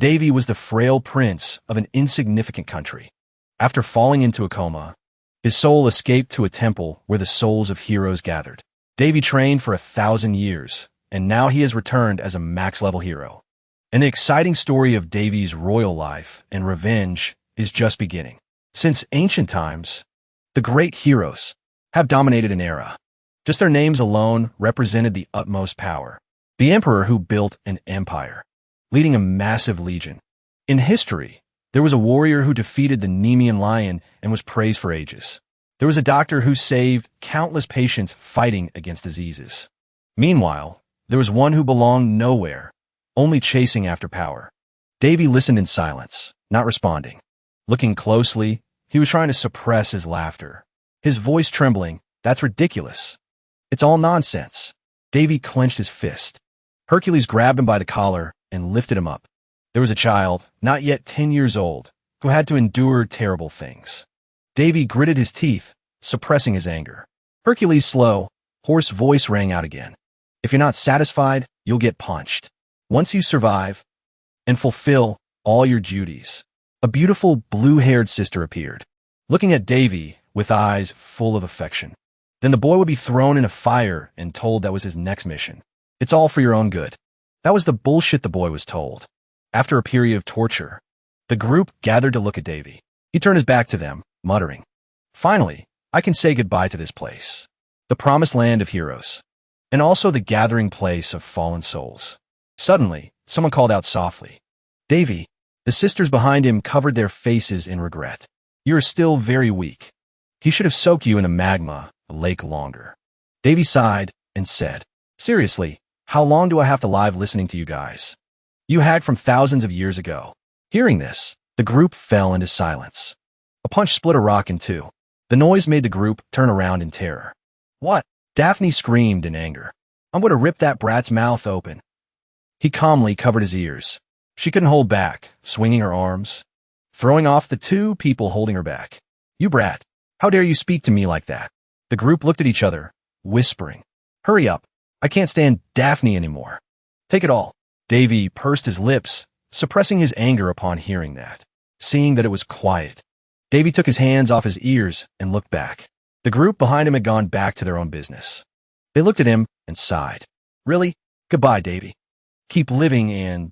Davy was the frail prince of an insignificant country. After falling into a coma, his soul escaped to a temple where the souls of heroes gathered. Davy trained for 1,000 years, and now he has returned as a max-level hero. And the exciting story of Davy's royal life and revenge is just beginning. Since ancient times, the great heroes have dominated an era. Just their names alone represented the utmost power. The emperor who built an empire, leading a massive legion. In history, there was a warrior who defeated the Nemean lion and was praised for ages. There was a doctor who saved countless patients fighting against diseases. Meanwhile, there was one who belonged nowhere, only chasing after power. Davy listened in silence, not responding. Looking closely, he was trying to suppress his laughter. His voice trembling. That's ridiculous. It's all nonsense. Davy clenched his fist. Hercules grabbed him by the collar and lifted him up. There was a child, not yet 10 years old, who had to endure terrible things. Davy gritted his teeth, suppressing his anger. Hercules' slow, hoarse voice rang out again. If you're not satisfied, you'll get punched. Once you survive and fulfill all your duties. A beautiful blue-haired sister appeared, looking at Davy with eyes full of affection. Then the boy would be thrown in a fire and told that was his next mission. It's all for your own good. That was the bullshit the boy was told. After a period of torture, the group gathered to look at Davy. He turned his back to them, muttering, "Finally, I can say goodbye to this place. The promised land of heroes. And also the gathering place of fallen souls." Suddenly, someone called out softly, "Davy." The sisters behind him covered their faces in regret. "You are still very weak. He should have soaked you in the magma a lake longer." Davy sighed and said, "Seriously, how long do I have to live listening to you guys? You hacked from thousands of years ago." Hearing this, the group fell into silence. A punch split a rock in two. The noise made the group turn around in terror. "What?" Daphne screamed in anger. "I'm going to rip that brat's mouth open." He calmly covered his ears. She couldn't hold back, swinging her arms, throwing off the two people holding her back. "You brat! How dare you speak to me like that?" The group looked at each other, whispering, "Hurry up. I can't stand Daphne anymore. Take it all." Davy pursed his lips, suppressing his anger upon hearing that. Seeing that it was quiet, Davy took his hands off his ears and looked back. The group behind him had gone back to their own business. They looked at him and sighed. "Really? Goodbye, Davy. Keep living and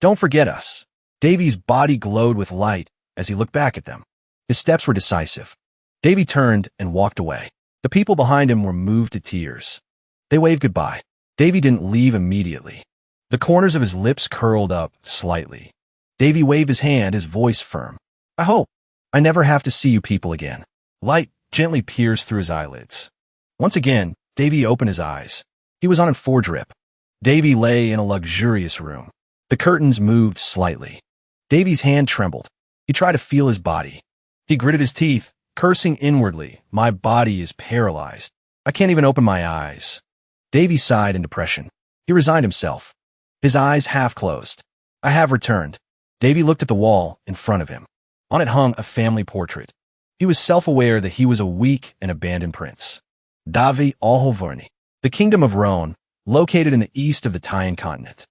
don't forget us." Davy's body glowed with light as he looked back at them. His steps were decisive. Davy turned and walked away. The people behind him were moved to tears. They waved goodbye. Davy didn't leave immediately. The corners of his lips curled up slightly. Davy waved his hand, his voice firm. "I hope I never have to see you people again." Light gently pierced through his eyelids. Once again, Davy opened his eyes. He was on a foredrip. Davy lay in a luxurious room. The curtains moved slightly. Davy's hand trembled. He tried to feel his body. He gritted his teeth, cursing inwardly. "My body is paralyzed. I can't even open my eyes." Davy sighed in depression. He resigned himself. His eyes half closed. "I have returned." Davy looked at the wall in front of him. On it hung a family portrait. He was self-aware that he was a weak and abandoned prince. Davy Alhovorni, the kingdom of Rhone, located in the east of the Taiyan continent.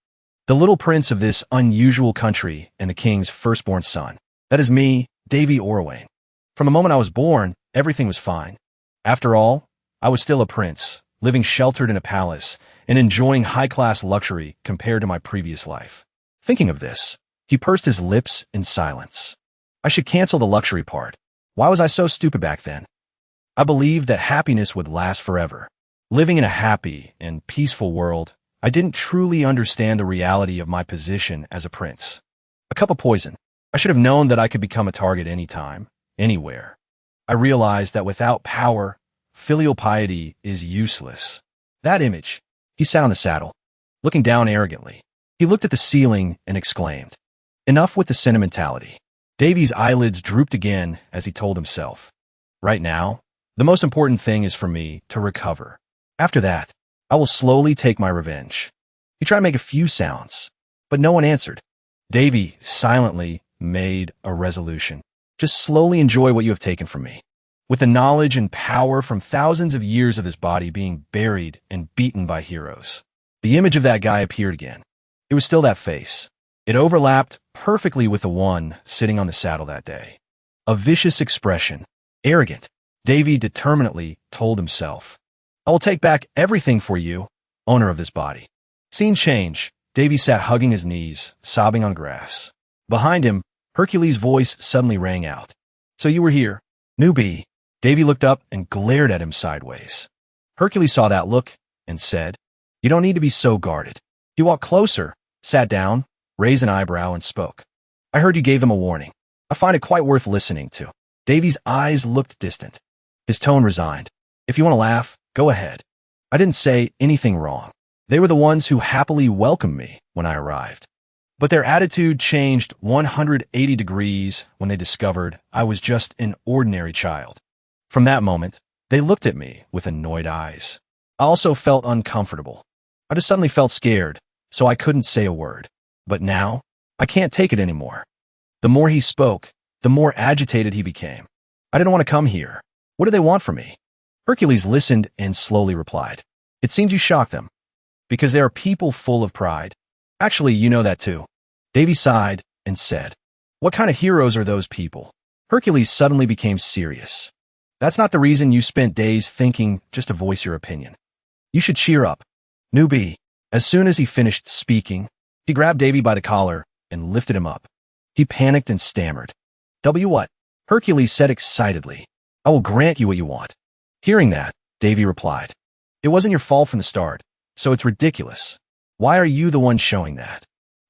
The little prince of this unusual country and the king's firstborn son. That is me, Davy Orwain. From the moment I was born, everything was fine. After all, I was still a prince, living sheltered in a palace and enjoying high-class luxury compared to my previous life. Thinking of this, he pursed his lips in silence. I should cancel the luxury part. Why was I so stupid back then? I believed that happiness would last forever. Living in a happy and peaceful world, I didn't truly understand the reality of my position as a prince. A cup of poison. I should have known that I could become a target anytime, anywhere. I realized that without power, filial piety is useless. That image. He sat on the saddle, looking down arrogantly. He looked at the ceiling and exclaimed, "Enough with the sentimentality." Davy's eyelids drooped again as he told himself, "Right now, the most important thing is for me to recover. After that, I will slowly take my revenge." He tried to make a few sounds, but no one answered. Davy silently made a resolution. "Just slowly enjoy what you have taken from me." With the knowledge and power from thousands of years of his body being buried and beaten by heroes, the image of that guy appeared again. It was still that face, It overlapped perfectly with the one sitting on the saddle that day. A vicious expression. Arrogant. Davy determinedly told himself. I will take back everything for you, owner of this body. Scene change. Davy sat hugging his knees, sobbing on grass. Behind him, Hercules' voice suddenly rang out. So you were here, newbie. Davy looked up and glared at him sideways. Hercules saw that look and said, You don't need to be so guarded. He walked closer, sat down, raised an eyebrow, and spoke. I heard you gave them a warning. I find it quite worth listening to. Davy's eyes looked distant. His tone resigned. If you want to laugh, go ahead. I didn't say anything wrong. They were the ones who happily welcomed me when I arrived. But their attitude changed 180 degrees when they discovered I was just an ordinary child. From that moment, they looked at me with annoyed eyes. I also felt uncomfortable. I just suddenly felt scared, so I couldn't say a word. But now, I can't take it anymore. The more he spoke, the more agitated he became. I didn't want to come here. What do they want from me? Hercules listened and slowly replied. It seems you shocked them. Because they are people full of pride. Actually, you know that too. Davy sighed and said, What kind of heroes are those people? Hercules suddenly became serious. That's not the reason you spent days thinking just to voice your opinion. You should cheer up. Newbie. As soon as he finished speaking, he grabbed Davy by the collar and lifted him up. He panicked and stammered. What? Hercules said excitedly. I will grant you what you want. Hearing that, Davy replied. It wasn't your fault from the start, so it's ridiculous. Why are you the one showing that?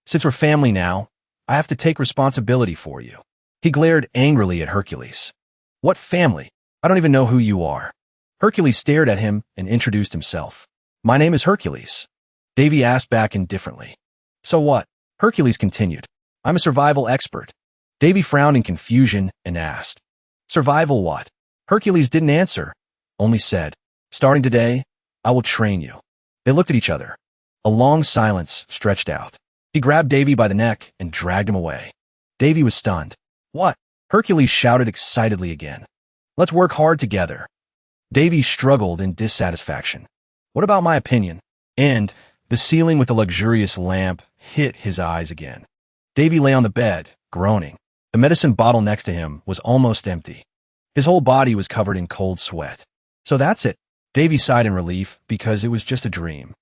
Since we're family now, I have to take responsibility for you. He glared angrily at Hercules. What family? I don't even know who you are. Hercules stared at him and introduced himself. My name is Hercules. Davy asked back indifferently. So what? Hercules continued. I'm a survival expert. Davy frowned in confusion and asked. Survival what? Hercules didn't answer, only said, Starting today, I will train you. They looked at each other. A long silence stretched out. He grabbed Davy by the neck and dragged him away. Davy was stunned. What? Hercules shouted excitedly again. Let's work hard together. Davy struggled in dissatisfaction. What about my opinion? And the ceiling with the luxurious lamp hit his eyes again. Davy lay on the bed, groaning. The medicine bottle next to him was almost empty. His whole body was covered in cold sweat. So that's it. Davy sighed in relief because it was just a dream.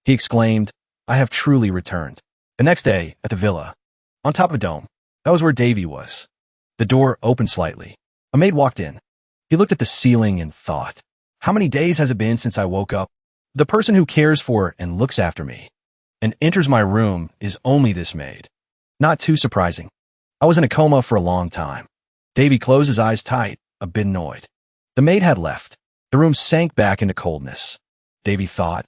He exclaimed, I have truly returned. The next day, at the villa, on top of a dome, that was where Davy was. The door opened slightly. A maid walked in. He looked at the ceiling and thought, how many days has it been since I woke up? The person who cares for and looks after me and enters my room is only this maid. Not too surprising. I was in a coma for a long time. Davy closed his eyes tight, a bit annoyed. The maid had left. The room sank back into coldness. Davy thought,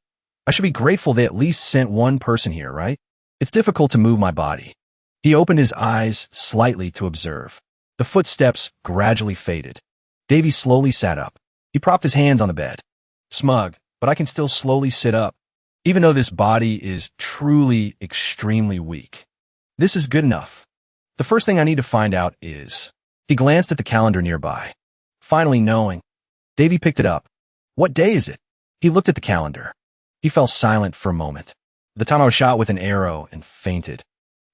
I should be grateful they at least sent one person here, right? It's difficult to move my body. He opened his eyes slightly to observe. The footsteps gradually faded. Davy slowly sat up. He propped his hands on the bed. Smug, but I can still slowly sit up, even though this body is truly extremely weak. This is good enough. The first thing I need to find out is... He glanced at the calendar nearby. Finally knowing, Davy picked it up. What day is it? He looked at the calendar. He fell silent for a moment. The time I was shot with an arrow and fainted.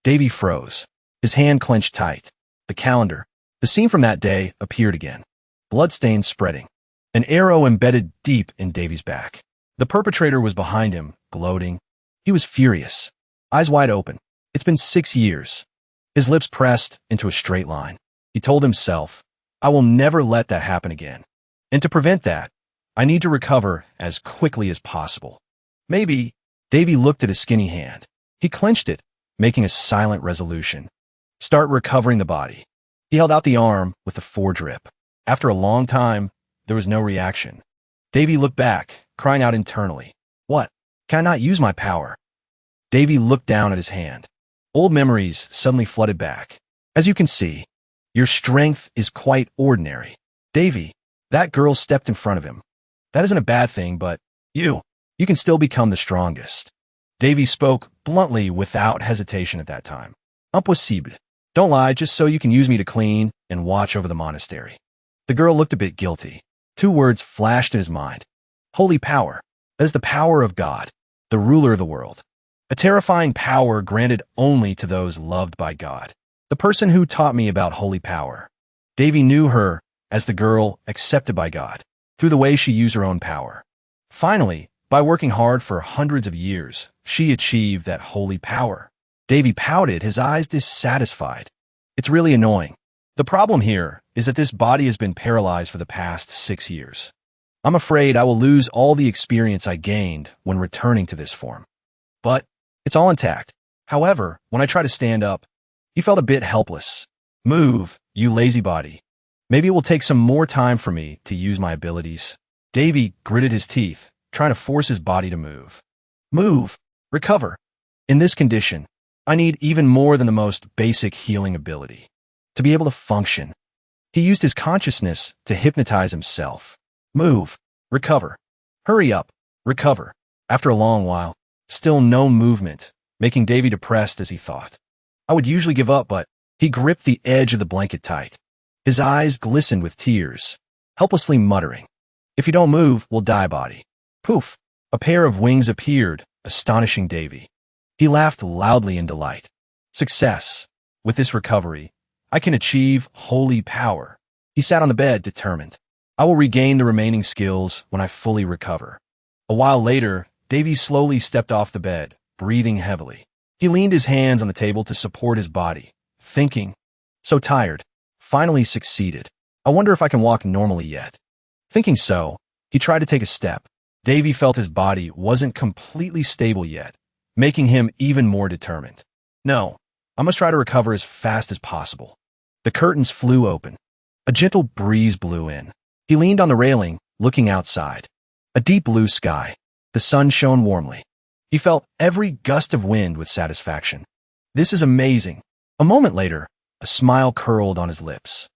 Davy froze. His hand clenched tight. The calendar, the scene from that day, appeared again. Bloodstains spreading. An arrow embedded deep in Davy's back. The perpetrator was behind him, gloating. He was furious. Eyes wide open. It's been 6 years. His lips pressed into a straight line. He told himself, I will never let that happen again. And to prevent that, I need to recover as quickly as possible. Maybe. Davy looked at his skinny hand. He clenched it, making a silent resolution. Start recovering the body. He held out the arm with the foredrip. After a long time, there was no reaction. Davy looked back, crying out internally. What? Can I not use my power? Davy looked down at his hand. Old memories suddenly flooded back. As you can see, your strength is quite ordinary. Davy, that girl stepped in front of him. That isn't a bad thing, but you can still become the strongest. Davy spoke bluntly without hesitation at that time. Impossible. Don't lie just so you can use me to clean and watch over the monastery. The girl looked a bit guilty. 2 words flashed in his mind. Holy power. That is the power of God, the ruler of the world. a terrifying power granted only to those loved by God. The person who taught me about holy power. Davy knew her as the girl accepted by God, through the way she used her own power. Finally, by working hard for hundreds of years, she achieved that holy power. Davy pouted, his eyes dissatisfied. It's really annoying. The problem here is that this body has been paralyzed for the past 6 years. I'm afraid I will lose all the experience I gained when returning to this form. But it's all intact. However, when I try to stand up, he felt a bit helpless. Move, you lazy body. Maybe it will take some more time for me to use my abilities. Davy gritted his teeth, trying to force his body to move. Move. Recover. In this condition, I need even more than the most basic healing ability. To be able to function. He used his consciousness to hypnotize himself. Move. Recover. Hurry up. Recover. After a long while, still no movement, making Davy depressed as he thought. I would usually give up, but he gripped the edge of the blanket tight. His eyes glistened with tears, helplessly muttering, "If you don't move, we'll die, body." Poof! A pair of wings appeared, astonishing Davy. He laughed loudly in delight. Success! With this recovery, I can achieve holy power. He sat on the bed, determined. I will regain the remaining skills when I fully recover. A while later, Davy slowly stepped off the bed, breathing heavily. He leaned his hands on the table to support his body, thinking, so tired. Finally succeeded. I wonder if I can walk normally yet. Thinking so, he tried to take a step. Davy felt his body wasn't completely stable yet, making him even more determined. No, I must try to recover as fast as possible. The curtains flew open. A gentle breeze blew in. He leaned on the railing, looking outside. A deep blue sky. The sun shone warmly. He felt every gust of wind with satisfaction. This is amazing. A moment later, a smile curled on his lips.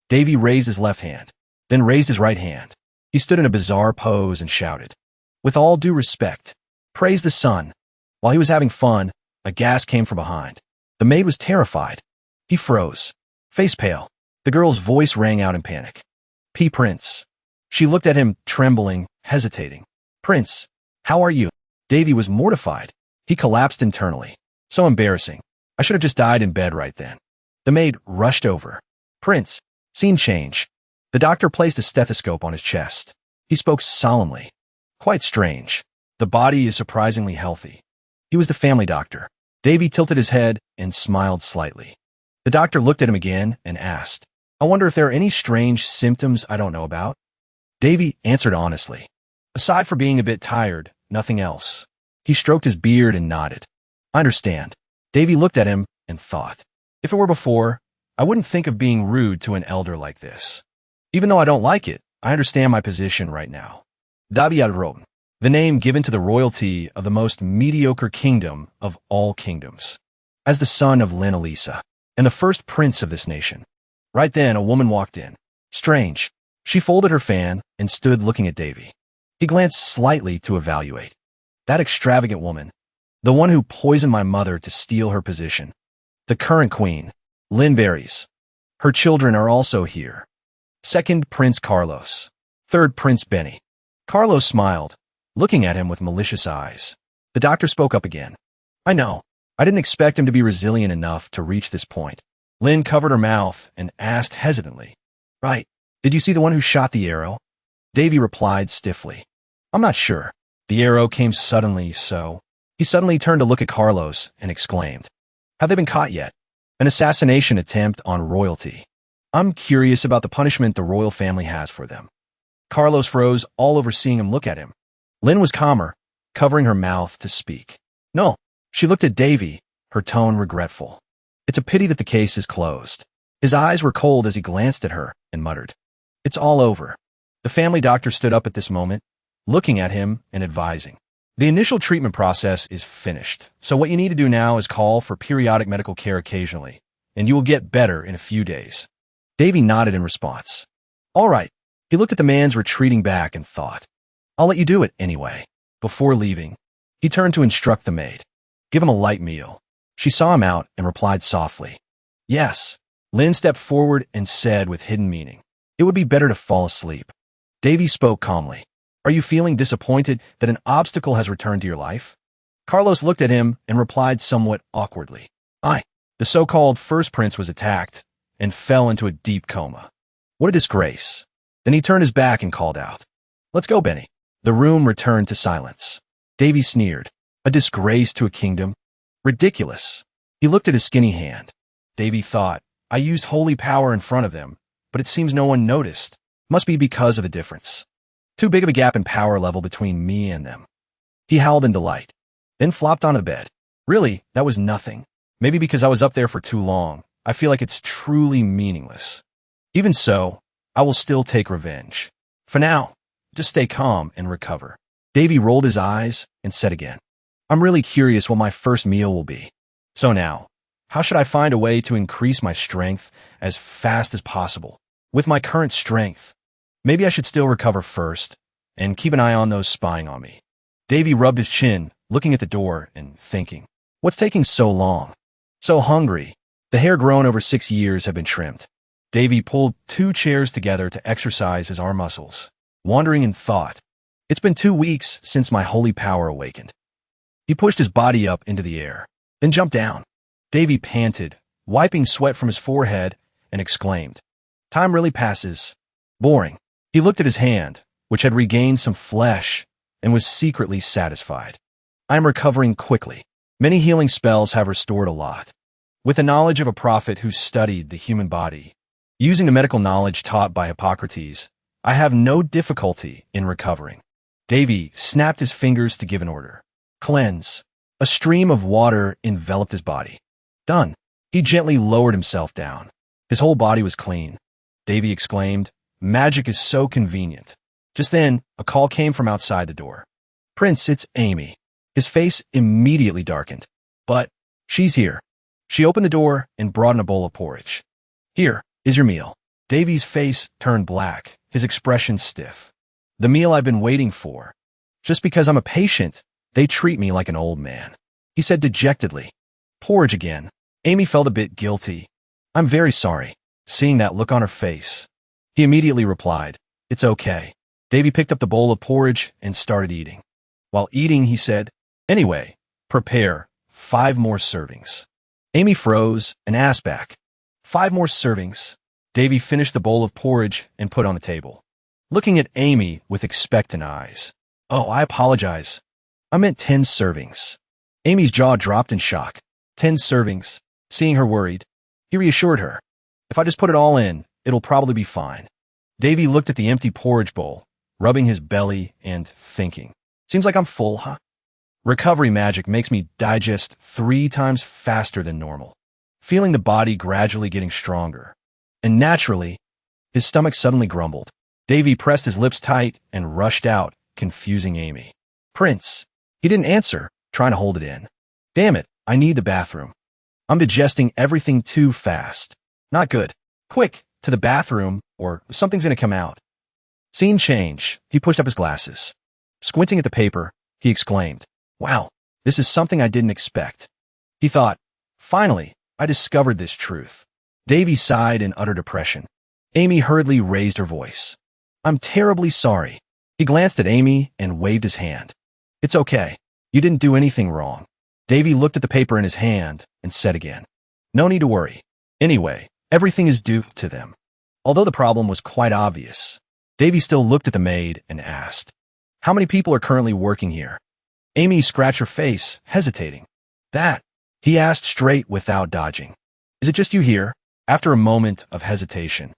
Davy raised his left hand, then raised his right hand. He stood in a bizarre pose and shouted, "With all due respect, praise the sun." While he was having fun, a gasp came from behind. The maid was terrified. He froze, face pale. The girl's voice rang out in panic. Prince." She looked at him, trembling, hesitating. "Prince, how are you?" Davy was mortified. He collapsed internally. So embarrassing. I should have just died in bed right then. The maid rushed over. "Prince." Scene change. The doctor placed a stethoscope on his chest. He spoke solemnly. Quite strange. The body is surprisingly healthy. He was the family doctor. Davy tilted his head and smiled slightly. The doctor looked at him again and asked, "I wonder if there are any strange symptoms I don't know about?" Davy answered honestly. "Aside from being a bit tired, nothing else." He stroked his beard and nodded. "I understand." Davy looked at him and thought, if it were before, I wouldn't think of being rude to an elder like this. Even though I don't like it, I understand my position right now. Yahello, the name given to the royalty of the most mediocre kingdom of all kingdoms. As the son of Elisa, and the first prince of this nation. Right then, a woman walked in. Strange. She folded her fan and stood looking at Davy. He glanced slightly to evaluate. That extravagant woman. The one who poisoned my mother to steal her position. The current queen, Lynn Berries. Her children are also here. Second Prince Carlos. Third Prince Benny. Carlos smiled, looking at him with malicious eyes. The doctor spoke up again. "I know. I didn't expect him to be resilient enough to reach this point." Lynn covered her mouth and asked hesitantly, "Right. Did you see the one who shot the arrow?" Davy replied stiffly, "I'm not sure. The arrow came suddenly, so..." He suddenly turned to look at Carlos and exclaimed, "Have they been caught yet? An assassination attempt on royalty. I'm curious about the punishment the royal family has for them." Carlos froze all over seeing him look at him. Lynn was calmer, covering her mouth to speak. "No." She looked at Davy, her tone regretful. "It's a pity that the case is closed." His eyes were cold as he glanced at her and muttered, "It's all over." The family doctor stood up at this moment, looking at him and advising. "The initial treatment process is finished, so what you need to do now is call for periodic medical care occasionally, and you will get better in a few days." Davy nodded in response. "All right." He looked at the man's retreating back and thought, "I'll let you do it anyway." Before leaving, he turned to instruct the maid. "Give him a light meal." She saw him out and replied softly, "Yes." Lynn stepped forward and said with hidden meaning, "It would be better to fall asleep." Davy spoke calmly. "Are you feeling disappointed that an obstacle has returned to your life?" Carlos looked at him and replied somewhat awkwardly. "I." The so-called first prince was attacked and fell into a deep coma. What a disgrace. Then he turned his back and called out, "Let's go, Benny." The room returned to silence. Davy sneered. A disgrace to a kingdom? Ridiculous. He looked at his skinny hand. Davy thought, I used holy power in front of them, but it seems no one noticed. Must be because of the difference. Too big of a gap in power level between me and them. He howled in delight, then flopped onto the bed. Really, that was nothing. Maybe because I was up there for too long, I feel like it's truly meaningless. Even so, I will still take revenge. For now, just stay calm and recover. Davy rolled his eyes and said again, I'm really curious what my first meal will be. So now, how should I find a way to increase my strength as fast as possible? With my current strength, maybe I should still recover first and keep an eye on those spying on me. Davy rubbed his chin, looking at the door and thinking, what's taking so long? So hungry. The hair grown over 6 years had been trimmed. Davy pulled 2 chairs together to exercise his arm muscles, wandering in thought. It's been 2 weeks since my holy power awakened. He pushed his body up into the air, then jumped down. Davy panted, wiping sweat from his forehead, and exclaimed, Time really passes. Boring. He looked at his hand, which had regained some flesh, and was secretly satisfied. I am recovering quickly. Many healing spells have restored a lot. With the knowledge of a prophet who studied the human body, using the medical knowledge taught by Hippocrates, I have no difficulty in recovering. Davy snapped his fingers to give an order. Cleanse. A stream of water enveloped his body. Done. He gently lowered himself down. His whole body was clean. Davy exclaimed, Magic is so convenient. Just then, a call came from outside the door. Prince, it's Amy. His face immediately darkened. But she's here. She opened the door and brought in a bowl of porridge. Here is your meal. Davy's face turned black, his expression stiff. The meal I've been waiting for. Just because I'm a patient, they treat me like an old man. He said dejectedly. Porridge again. Amy felt a bit guilty. I'm very sorry. Seeing that look on her face, he immediately replied, It's okay. Davy picked up the bowl of porridge and started eating. While eating, he said, Anyway, prepare 5 more servings. Amy froze and asked back, 5 more servings. Davy finished the bowl of porridge and put on the table, looking at Amy with expectant eyes. Oh, I apologize. I meant 10 servings. Amy's jaw dropped in shock. 10 servings. Seeing her worried, he reassured her. If I just put it all in, it'll probably be fine. Davy looked at the empty porridge bowl, rubbing his belly and thinking. Seems like I'm full, huh? Recovery magic makes me digest 3 times faster than normal, feeling the body gradually getting stronger. And naturally, his stomach suddenly grumbled. Davy pressed his lips tight and rushed out, confusing Amy. Prince. He didn't answer, trying to hold it in. Damn it, I need the bathroom. I'm digesting everything too fast. Not good. Quick, to the bathroom, or something's gonna come out. Scene change. He pushed up his glasses. Squinting at the paper, he exclaimed, Wow, this is something I didn't expect. He thought, Finally, I discovered this truth. Davy sighed in utter depression. Amy hurriedly raised her voice. I'm terribly sorry. He glanced at Amy and waved his hand. It's okay. You didn't do anything wrong. Davy looked at the paper in his hand and said again, No need to worry. Anyway, everything is due to them. Although the problem was quite obvious, Davy still looked at the maid and asked, How many people are currently working here? Amy scratched her face, hesitating. That, he asked straight without dodging. Is it just you here? After a moment of hesitation,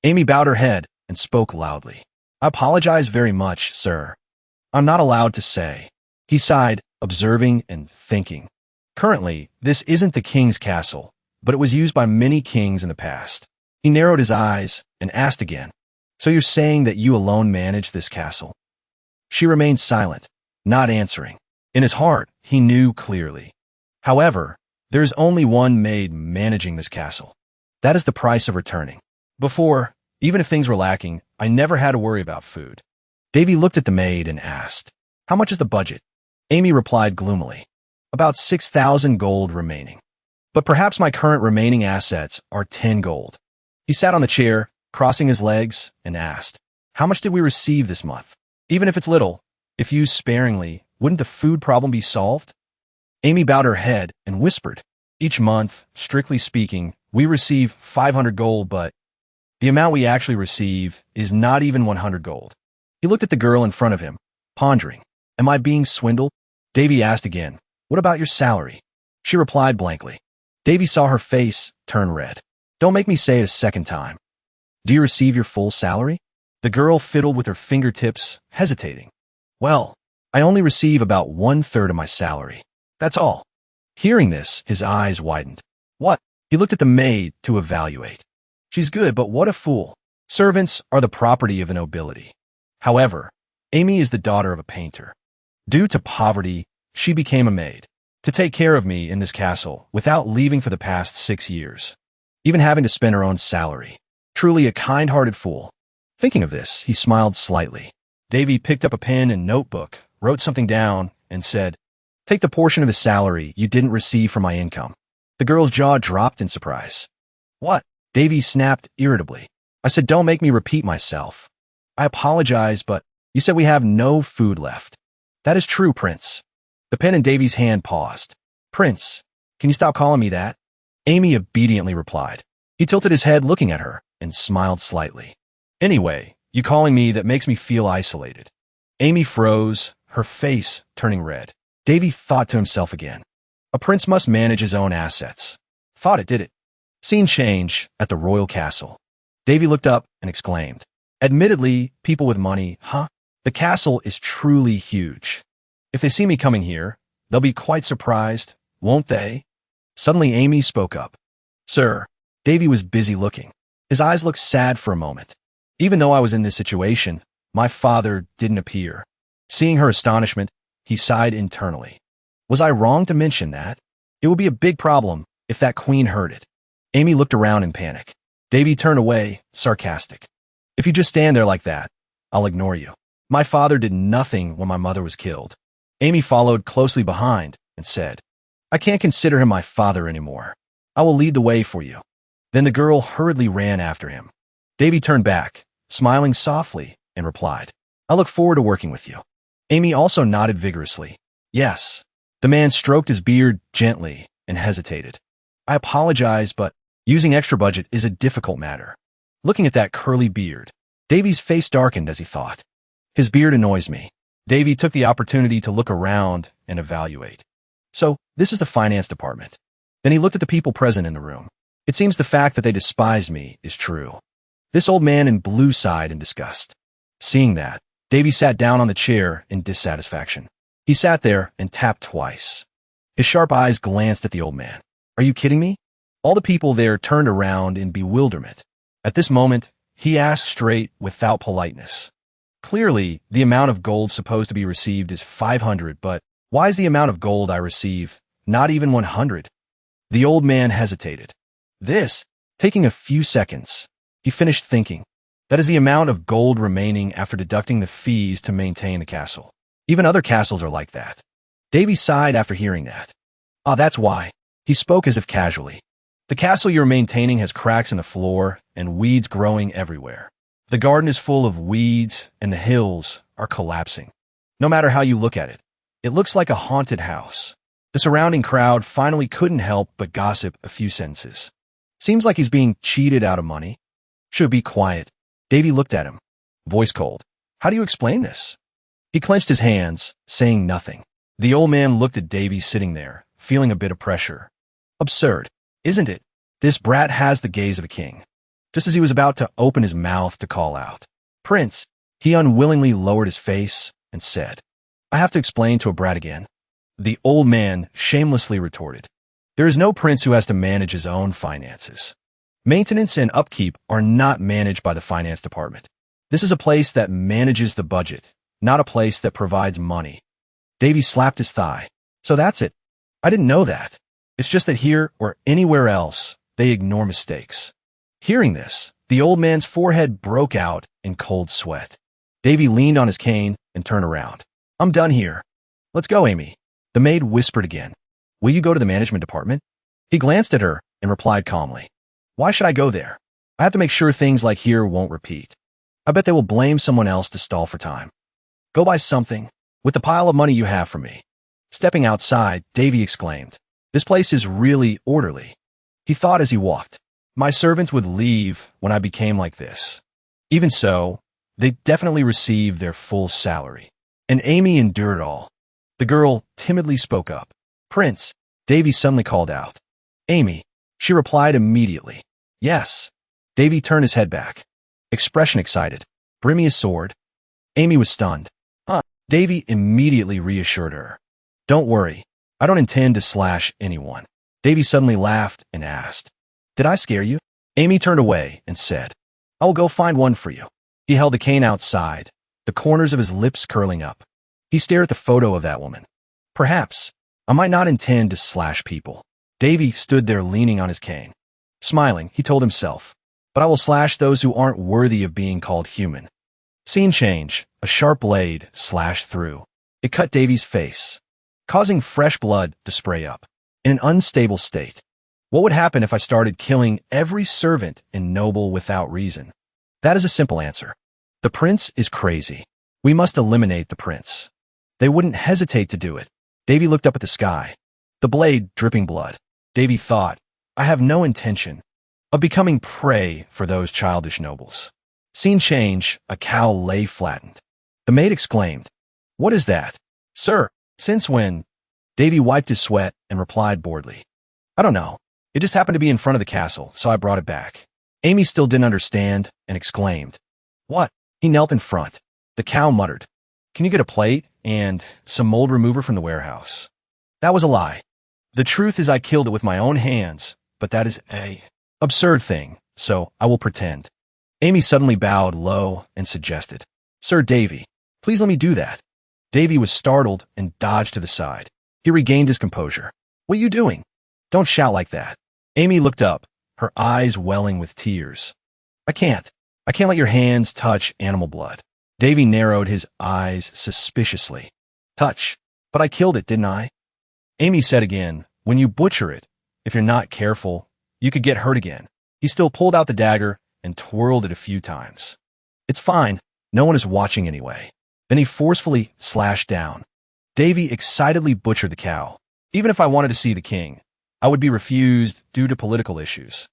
Amy bowed her head and spoke loudly. I apologize very much, sir. I'm not allowed to say. He sighed, observing and thinking. Currently, this isn't the king's castle, but it was used by many kings in the past. He narrowed his eyes and asked again, So you're saying that you alone manage this castle? She remained silent, not answering. In his heart, he knew clearly. However, there is only one maid managing this castle. That is the price of returning. Before, even if things were lacking, I never had to worry about food. Davy looked at the maid and asked, How much is the budget? Amy replied gloomily, About 6,000 gold remaining. But perhaps my current remaining assets are 10 gold. He sat on the chair, crossing his legs, and asked, How much did we receive this month? Even if it's little, if used sparingly, wouldn't the food problem be solved? Amy bowed her head and whispered, "Each month, strictly speaking, we receive 500 gold, but the amount we actually receive is not even 100 gold." He looked at the girl in front of him, pondering. "Am I being swindled?" Davy asked again, "What about your salary?" She replied blankly. Davy saw her face turn red. "Don't make me say it a second time. Do you receive your full salary?" The girl fiddled with her fingertips, hesitating. "Well, I only receive about 1/3 of my salary. That's all." Hearing this, his eyes widened. "What?" He looked at the maid to evaluate. "She's good, but what a fool. Servants are the property of the nobility. However, Amy is the daughter of a painter. Due to poverty, she became a maid to take care of me in this castle without leaving for the past 6 years, even having to spend her own salary. Truly a kind-hearted fool." Thinking of this, he smiled slightly. Davy picked up a pen and notebook, wrote something down, and said, "Take the portion of his salary you didn't receive from my income." The girl's jaw dropped in surprise. "What?" Davy snapped irritably. "I said don't make me repeat myself. I apologize, but you said we have no food left." "That is true, Prince." The pen in Davy's hand paused. "Prince, can you stop calling me that?" Amy obediently replied. He tilted his head looking at her and smiled slightly. "Anyway, you calling me that makes me feel isolated." Amy froze, her face turning red. Davy thought to himself again. A prince must manage his own assets. Thought it did it. Scene change at the royal castle. Davy looked up and exclaimed, "Admittedly, people with money, huh? The castle is truly huge. If they see me coming here, they'll be quite surprised, won't they?" Suddenly Amy spoke up. "Sir." Davy was busy looking. His eyes looked sad for a moment. "Even though I was in this situation, my father didn't appear." Seeing her astonishment, he sighed internally. Was I wrong to mention that? It would be a big problem if that queen heard it. Amy looked around in panic. Davy turned away, sarcastic. "If you just stand there like that, I'll ignore you. My father did nothing when my mother was killed." Amy followed closely behind and said, "I can't consider him my father anymore. I will lead the way for you." Then the girl hurriedly ran after him. Davy turned back, smiling softly, and replied, "I look forward to working with you." Amy also nodded vigorously. "Yes." The man stroked his beard gently and hesitated. "I apologize, but using extra budget is a difficult matter." Looking at that curly beard, Davy's face darkened as he thought, "His beard annoys me." Davy took the opportunity to look around and evaluate. "So, this is the finance department." Then he looked at the people present in the room. "It seems the fact that they despise me is true." This old man in blue sighed in disgust. Seeing that, Davy sat down on the chair in dissatisfaction. He sat there and tapped twice. His sharp eyes glanced at the old man. "Are you kidding me?" All the people there turned around in bewilderment. At this moment, he asked straight without politeness. "Clearly, the amount of gold supposed to be received is 500, but why is the amount of gold I receive not even 100? The old man hesitated. Taking a few seconds, he finished thinking. That is the amount of gold remaining after deducting the fees to maintain the castle. Even other castles are like that. Davy sighed after hearing that. "Ah, that's why." He spoke as if casually. "The castle you're maintaining has cracks in the floor and weeds growing everywhere. The garden is full of weeds and the hills are collapsing. No matter how you look at it, it looks like a haunted house." The surrounding crowd finally couldn't help but gossip a few sentences. "Seems like he's being cheated out of money." "Should be quiet." Davy looked at him, voice cold. "How do you explain this?" He clenched his hands, saying nothing. The old man looked at Davy sitting there, feeling a bit of pressure. Absurd, isn't it? This brat has the gaze of a king. Just as he was about to open his mouth to call out, "Prince," he unwillingly lowered his face and said, "I have to explain to a brat again." The old man shamelessly retorted, "There is no prince who has to manage his own finances. Maintenance and upkeep are not managed by the finance department. This is a place that manages the budget, not a place that provides money." Davy slapped his thigh. "So that's it. I didn't know that. It's just that here or anywhere else, they ignore mistakes." Hearing this, the old man's forehead broke out in cold sweat. Davy leaned on his cane and turned around. "I'm done here. Let's go, Amy." The maid whispered again, "Will you go to the management department?" He glanced at her and replied calmly, "Why should I go there? I have to make sure things like here won't repeat. I bet they will blame someone else to stall for time. Go buy something with the pile of money you have from me." Stepping outside, Davy exclaimed, "This place is really orderly." He thought as he walked, "My servants would leave when I became like this." Even so, they definitely received their full salary. And Amy endured it all. The girl timidly spoke up. "Prince," Davy suddenly called out. "Amy." She replied immediately. "Yes." Davy turned his head back. Expression excited. "Bring me a sword." Amy was stunned. Davy immediately reassured her. "Don't worry. I don't intend to slash anyone." Davy suddenly laughed and asked, "Did I scare you?" Amy turned away and said, "I will go find one for you." He held the cane outside, the corners of his lips curling up. He stared at the photo of that woman. "Perhaps I might not intend to slash people." Davy stood there leaning on his cane. Smiling, he told himself, "But I will slash those who aren't worthy of being called human." Scene change. A sharp blade slashed through. It cut Davy's face, causing fresh blood to spray up. In an unstable state. What would happen if I started killing every servant and noble without reason? That is a simple answer. The prince is crazy. We must eliminate the prince. They wouldn't hesitate to do it. Davy looked up at the sky, the blade dripping blood. Davy thought, "I have no intention of becoming prey for those childish nobles." Scene change. A cow lay flattened. The maid exclaimed, "What is that?" "Sir, since when?" Davy wiped his sweat and replied boredly, "I don't know. It just happened to be in front of the castle, so I brought it back." Amy still didn't understand and exclaimed, "What?" He knelt in front. The cow muttered, "Can you get a plate and some mold remover from the warehouse?" That was a lie. The truth is I killed it with my own hands, but that is a absurd thing, so I will pretend. Amy suddenly bowed low and suggested, "Sir Davy, please let me do that." Davy was startled and dodged to the side. He regained his composure. "What are you doing? Don't shout like that." Amy looked up, her eyes welling with tears. I can't let your hands touch animal blood." Davy narrowed his eyes suspiciously. "Touch? But I killed it, didn't I?" Amy said again, "When you butcher it, if you're not careful, you could get hurt again." He still pulled out the dagger and twirled it a few times. "It's fine. No one is watching anyway." Then he forcefully slashed down. Davy excitedly butchered the cow. "Even if I wanted to see the king, I would be refused due to political issues.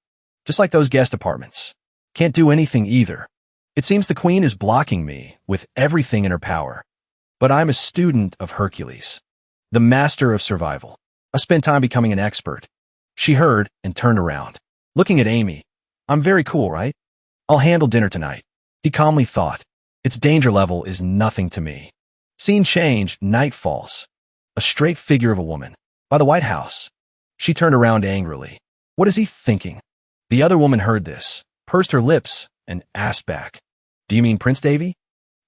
Just like those guest apartments. Can't do anything either. It seems the queen is blocking me with everything in her power. But I'm a student of Hercules, the master of survival. I spent time becoming an expert." She heard and turned around, looking at Amy. "I'm very cool, right? I'll handle dinner tonight." He calmly thought, "Its danger level is nothing to me." Scene changed. Night falls. A straight figure of a woman by the White House. She turned around angrily. What is he thinking? The other woman heard this, pursed her lips, and asked back, "Do you mean Prince Davy?"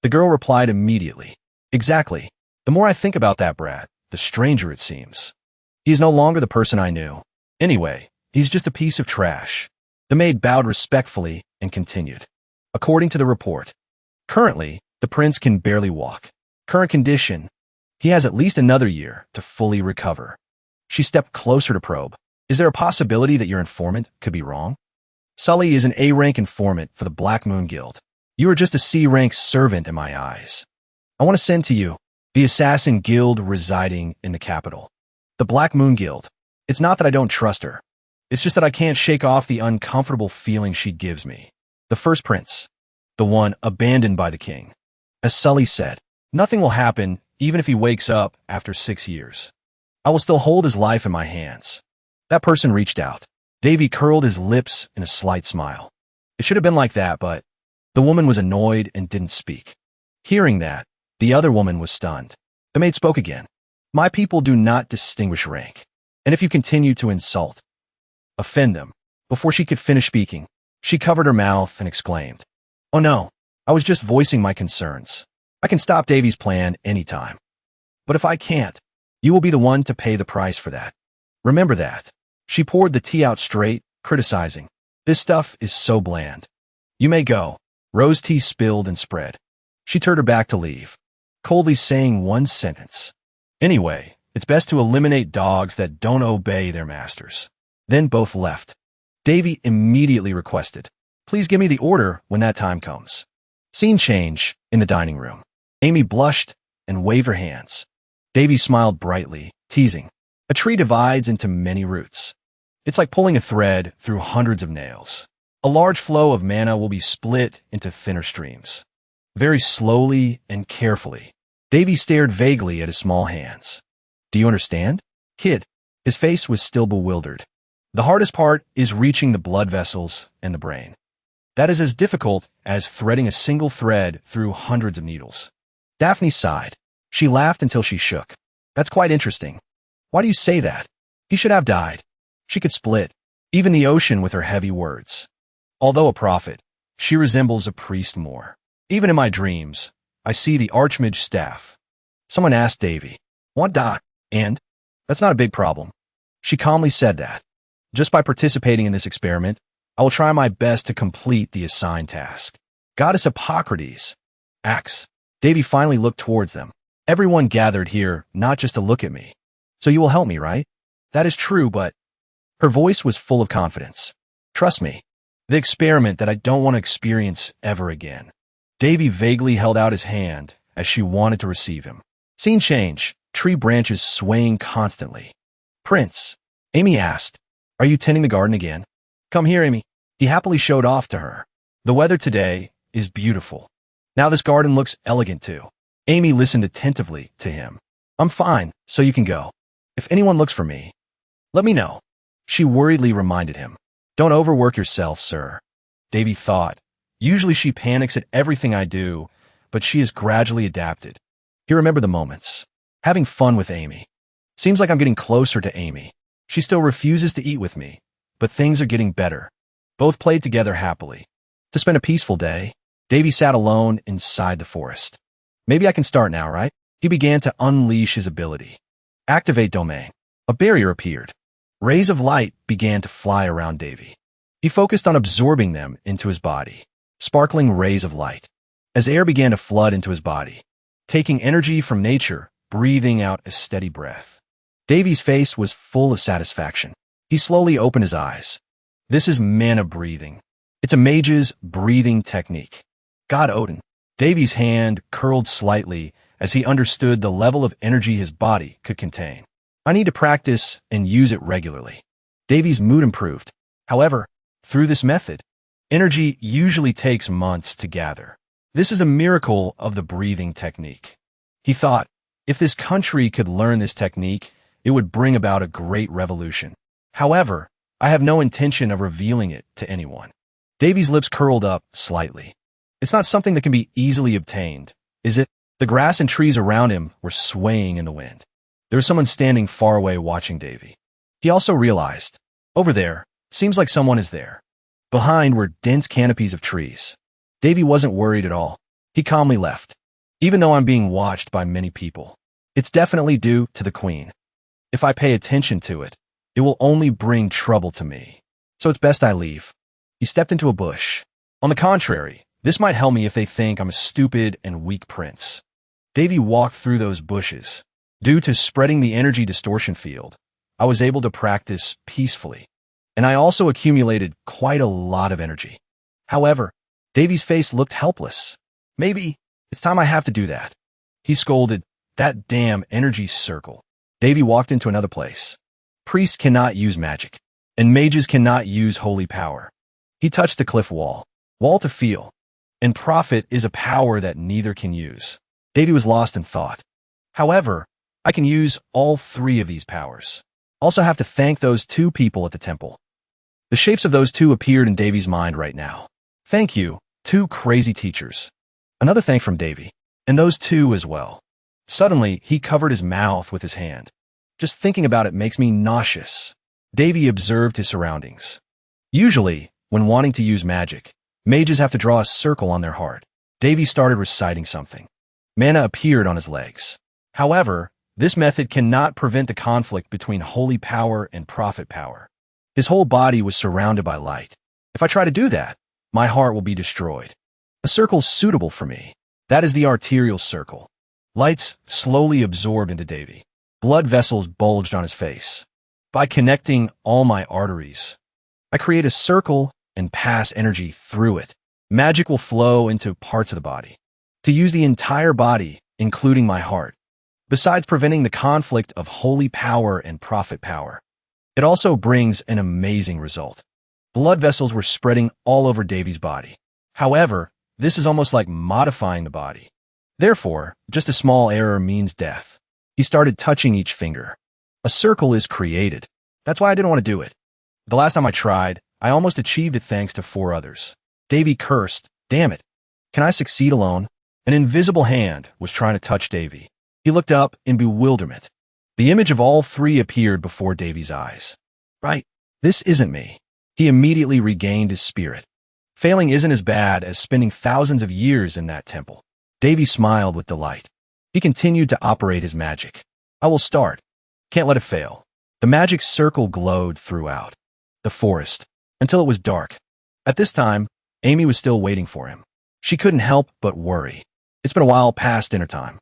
The girl replied immediately, "Exactly. The more I think about that brat, the stranger it seems. He is no longer the person I knew. Anyway, he's just a piece of trash." The maid bowed respectfully and continued. According to the report, currently, the prince can barely walk. Current condition, he has at least another year to fully recover. She stepped closer to probe. "Is there a possibility that your informant could be wrong?" "Sully is an A-rank informant for the Black Moon Guild. You are just a C-rank servant in my eyes. I want to send to you the Assassin Guild residing in the capital. The Black Moon Guild. It's not that I don't trust her. It's just that I can't shake off the uncomfortable feeling she gives me. The first prince. The one abandoned by the king. As Sully said, nothing will happen even if he wakes up after 6 years. I will still hold his life in my hands." That person reached out. Davy curled his lips in a slight smile. It should have been like that, but the woman was annoyed and didn't speak. Hearing that, the other woman was stunned. The maid spoke again. "My people do not distinguish rank. And if you continue to insult, offend them." Before she could finish speaking, she covered her mouth and exclaimed, "Oh no, I was just voicing my concerns. I can stop Davy's plan anytime. But if I can't, you will be the one to pay the price for that. Remember that." She poured the tea out straight, criticizing, "This stuff is so bland. You may go." Rose tea spilled and spread. She turned her back to leave, coldly saying one sentence. "Anyway, it's best to eliminate dogs that don't obey their masters." Then both left. Davy immediately requested, "Please give me the order when that time comes." Scene change in the dining room. Amy blushed and waved her hands. Davy smiled brightly, teasing. A tree divides into many roots. It's like pulling a thread through hundreds of nails. A large flow of mana will be split into thinner streams. Very slowly and carefully. Davy stared vaguely at his small hands. Do you understand? Kid. His face was still bewildered. The hardest part is reaching the blood vessels and the brain. That is as difficult as threading a single thread through hundreds of needles. Daphne sighed. She laughed until she shook. That's quite interesting. Why do you say that? He should have died. She could split, even the ocean with her heavy words. Although a prophet, she resembles a priest more. Even in my dreams, I see the Archmage staff. Someone asked Davy, "Want die?" And? That's not a big problem. She calmly said that. Just by participating in this experiment, I will try my best to complete the assigned task. Goddess Hippocrates. Axe. Davy finally looked towards them. Everyone gathered here not just to look at me. So you will help me, right? That is true, but... Her voice was full of confidence. Trust me. The experiment that I don't want to experience ever again. Davy vaguely held out his hand as she wanted to receive him. Scene change. Tree branches swaying constantly. Prince. Amy asked, "Are you tending the garden again?" "Come here, Amy." He happily showed off to her. "The weather today is beautiful. Now this garden looks elegant too." Amy listened attentively to him. "I'm fine, so you can go. If anyone looks for me, let me know." She worriedly reminded him. "Don't overwork yourself, sir." Davy thought. Usually she panics at everything I do, but she has gradually adapted. He remembered the moments. Having fun with Amy. Seems like I'm getting closer to Amy. She still refuses to eat with me, but things are getting better. Both played together happily. To spend a peaceful day, Davy sat alone inside the forest. Maybe I can start now, right? He began to unleash his ability. Activate domain. A barrier appeared. Rays of light began to fly around Davy. He focused on absorbing them into his body. Sparkling rays of light. As air began to flood into his body, taking energy from nature, breathing out a steady breath. Davy's face was full of satisfaction. He slowly opened his eyes. This is mana breathing. It's a mage's breathing technique. God Odin. Davy's hand curled slightly as he understood the level of energy his body could contain. I need to practice and use it regularly. Davy's mood improved. However, through this method, energy usually takes months to gather. This is a miracle of the breathing technique. He thought, if this country could learn this technique, it would bring about a great revolution. However, I have no intention of revealing it to anyone. Davy's lips curled up slightly. It's not something that can be easily obtained, is it? The grass and trees around him were swaying in the wind. There was someone standing far away watching Davy. He also realized, over there, seems like someone is there. Behind were dense canopies of trees. Davy wasn't worried at all. He calmly left. Even though I'm being watched by many people, it's definitely due to the queen. If I pay attention to it, it will only bring trouble to me. So it's best I leave. He stepped into a bush. On the contrary, this might help me if they think I'm a stupid and weak prince. Davy walked through those bushes. Due to spreading the energy distortion field, I was able to practice peacefully, and I also accumulated quite a lot of energy. However, Davy's face looked helpless. Maybe it's time I have to do that. He scolded, "That damn energy circle." Davy walked into another place. Priests cannot use magic, and mages cannot use holy power. He touched the cliff wall to feel, and prophet is a power that neither can use. Davy was lost in thought. However, I can use all three of these powers. Also have to thank those two people at the temple. The shapes of those two appeared in Davy's mind right now. Thank you, two crazy teachers. Another thank from Davy, and those two as well. Suddenly, he covered his mouth with his hand. Just thinking about it makes me nauseous. Davy observed his surroundings. Usually, when wanting to use magic, mages have to draw a circle on their heart. Davy started reciting something. Mana appeared on his legs. However, this method cannot prevent the conflict between holy power and prophet power. His whole body was surrounded by light. If I try to do that, my heart will be destroyed. A circle suitable for me. That is the arterial circle. Lights slowly absorbed into Davy. Blood vessels bulged on his face. By connecting all my arteries, I create a circle and pass energy through it. Magic will flow into parts of the body. To use the entire body, including my heart. Besides preventing the conflict of holy power and prophet power, it also brings an amazing result. Blood vessels were spreading all over Davy's body. However, this is almost like modifying the body. Therefore, just a small error means death. He started touching each finger. A circle is created. That's why I didn't want to do it. The last time I tried, I almost achieved it thanks to 4 others. Davy cursed, "Damn it. Can I succeed alone?" An invisible hand was trying to touch Davy. He looked up in bewilderment. The image of all 3 appeared before Davy's eyes. Right, this isn't me. He immediately regained his spirit. Failing isn't as bad as spending thousands of years in that temple. Davy smiled with delight. He continued to operate his magic. I will start. Can't let it fail. The magic circle glowed throughout the forest until it was dark. At this time, Amy was still waiting for him. She couldn't help but worry. It's been a while past dinner time.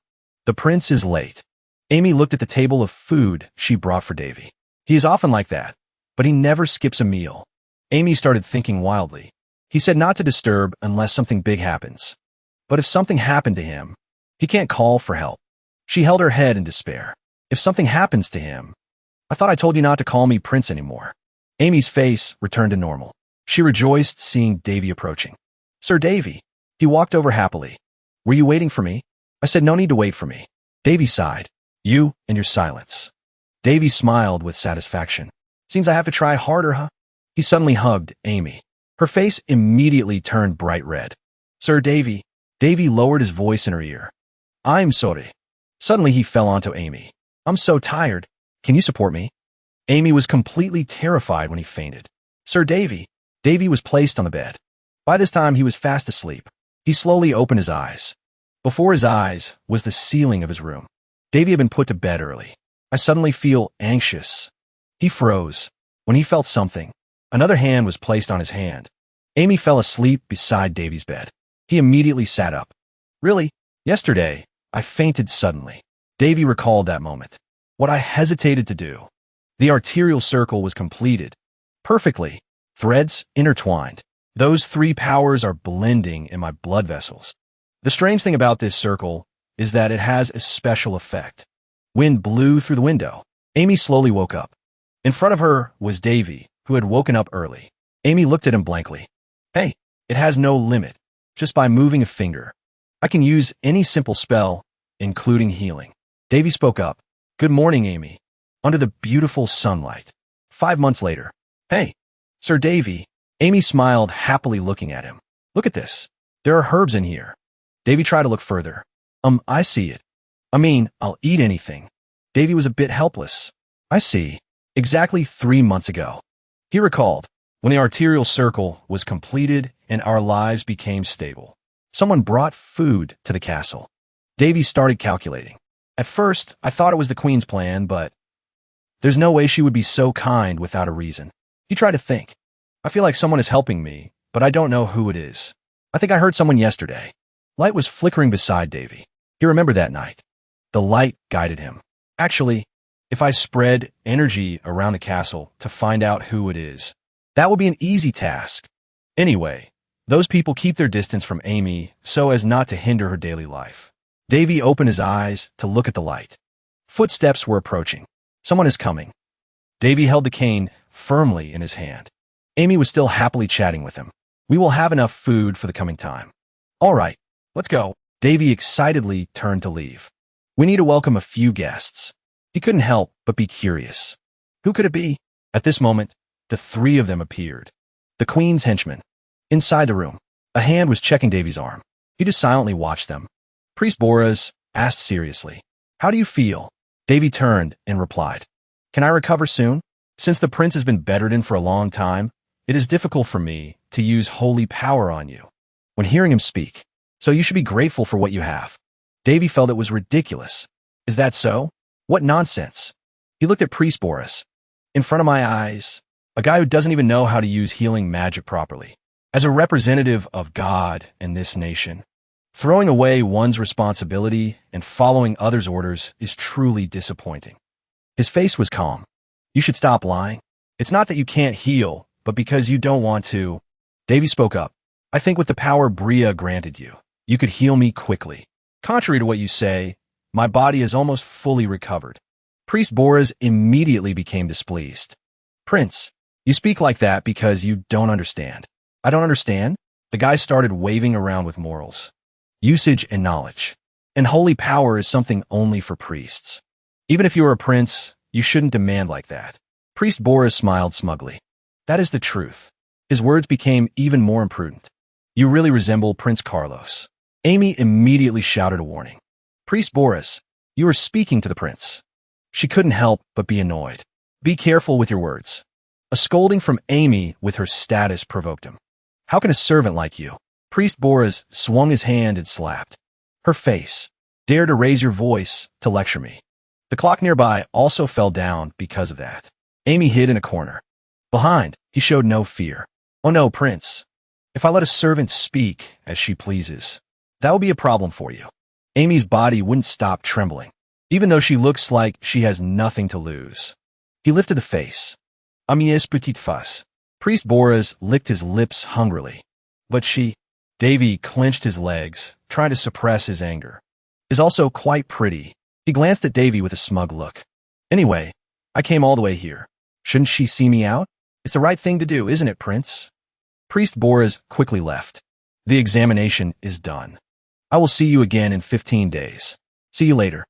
The prince is late. Amy looked at the table of food she brought for Davy. He is often like that, but he never skips a meal. Amy started thinking wildly. He said not to disturb unless something big happens. But if something happened to him, he can't call for help. She held her head in despair. If something happens to him, I thought I told you not to call me prince anymore. Amy's face returned to normal. She rejoiced seeing Davy approaching. Sir Davy. He walked over happily. Were you waiting for me? I said no need to wait for me. Davy sighed. You and your silence. Davy smiled with satisfaction. Seems I have to try harder, huh? He suddenly hugged Amy. Her face immediately turned bright red. Sir Davy. Davy lowered his voice in her ear. I'm sorry. Suddenly he fell onto Amy. I'm so tired. Can you support me? Amy was completely terrified when he fainted. Sir Davy. Davy was placed on the bed. By this time he was fast asleep. He slowly opened his eyes. Before his eyes was the ceiling of his room. Davy had been put to bed early. I suddenly feel anxious. He froze. When he felt something, another hand was placed on his hand. Amy fell asleep beside Davy's bed. He immediately sat up. Really? Yesterday, I fainted suddenly. Davy recalled that moment. What I hesitated to do. The arterial circle was completed. Perfectly. Threads intertwined. Those 3 powers are blending in my blood vessels. The strange thing about this circle is that it has a special effect. Wind blew through the window. Amy slowly woke up. In front of her was Davy, who had woken up early. Amy looked at him blankly. Hey, it has no limit. Just by moving a finger, I can use any simple spell, including healing. Davy spoke up. Good morning, Amy. Under the beautiful sunlight. 5 months later. Hey, Sir Davy. Amy smiled happily looking at him. Look at this. There are herbs in here. Davy tried to look further. I see it. I mean, I'll eat anything. Davy was a bit helpless. I see. Exactly 3 months ago. He recalled, when the arterial circle was completed and our lives became stable. Someone brought food to the castle. Davy started calculating. At first, I thought it was the queen's plan, but there's no way she would be so kind without a reason. He tried to think. I feel like someone is helping me, but I don't know who it is. I think I heard someone yesterday. Light was flickering beside Davy. He remembered that night. The light guided him. Actually, if I spread energy around the castle to find out who it is, that would be an easy task. Anyway, those people keep their distance from Amy so as not to hinder her daily life. Davy opened his eyes to look at the light. Footsteps were approaching. Someone is coming. Davy held the cane firmly in his hand. Amy was still happily chatting with him. We will have enough food for the coming time. All right, let's go. Davy excitedly turned to leave. We need to welcome a few guests. He couldn't help but be curious. Who could it be? At this moment, the 3 of them appeared. The queen's henchmen. Inside the room, a hand was checking Davy's arm. He just silently watched them. Priest Boras asked seriously, How do you feel? Davy turned and replied, Can I recover soon? Since the prince has been bedridden for a long time, it is difficult for me to use holy power on you. When hearing him speak, so you should be grateful for what you have. Davy felt it was ridiculous. Is that so? What nonsense. He looked at Priest Boras. In front of my eyes, a guy who doesn't even know how to use healing magic properly. As a representative of God in this nation, throwing away one's responsibility and following others' orders is truly disappointing. His face was calm. You should stop lying. It's not that you can't heal, but because you don't want to. Davy spoke up. I think with the power Bria granted you, you could heal me quickly. Contrary to what you say, My body is almost fully recovered. Priest Boris immediately became displeased. Prince, you speak like that because you don't understand. I don't understand? The guy started waving around with morals, usage, and knowledge. And holy power is something only for priests. Even if you are a prince, you shouldn't demand like that. Priest Boris smiled smugly. That is the truth. His words became even more imprudent. You really resemble Prince Carlos. Amy immediately shouted a warning. Priest Boris, you are speaking to the prince. She couldn't help but be annoyed. Be careful with your words. A scolding from Amy with her status provoked him. How can a servant like you? Priest Boris swung his hand and slapped her face. Dare to raise your voice to lecture me. The clock nearby also fell down because of that. Amy hid in a corner. Behind, he showed no fear. Oh no, Prince. If I let a servant speak as she pleases, that will be a problem for you. Amy's body wouldn't stop trembling, even though she looks like she has nothing to lose. He lifted the face. Amies petite face. Priest Boris licked his lips hungrily. But she, Davy clenched his legs, trying to suppress his anger, is also quite pretty. He glanced at Davy with a smug look. Anyway, I came all the way here. Shouldn't she see me out? It's the right thing to do, isn't it, Prince? Priest Boris quickly left. The examination is done. I will see you again in 15 days. See you later.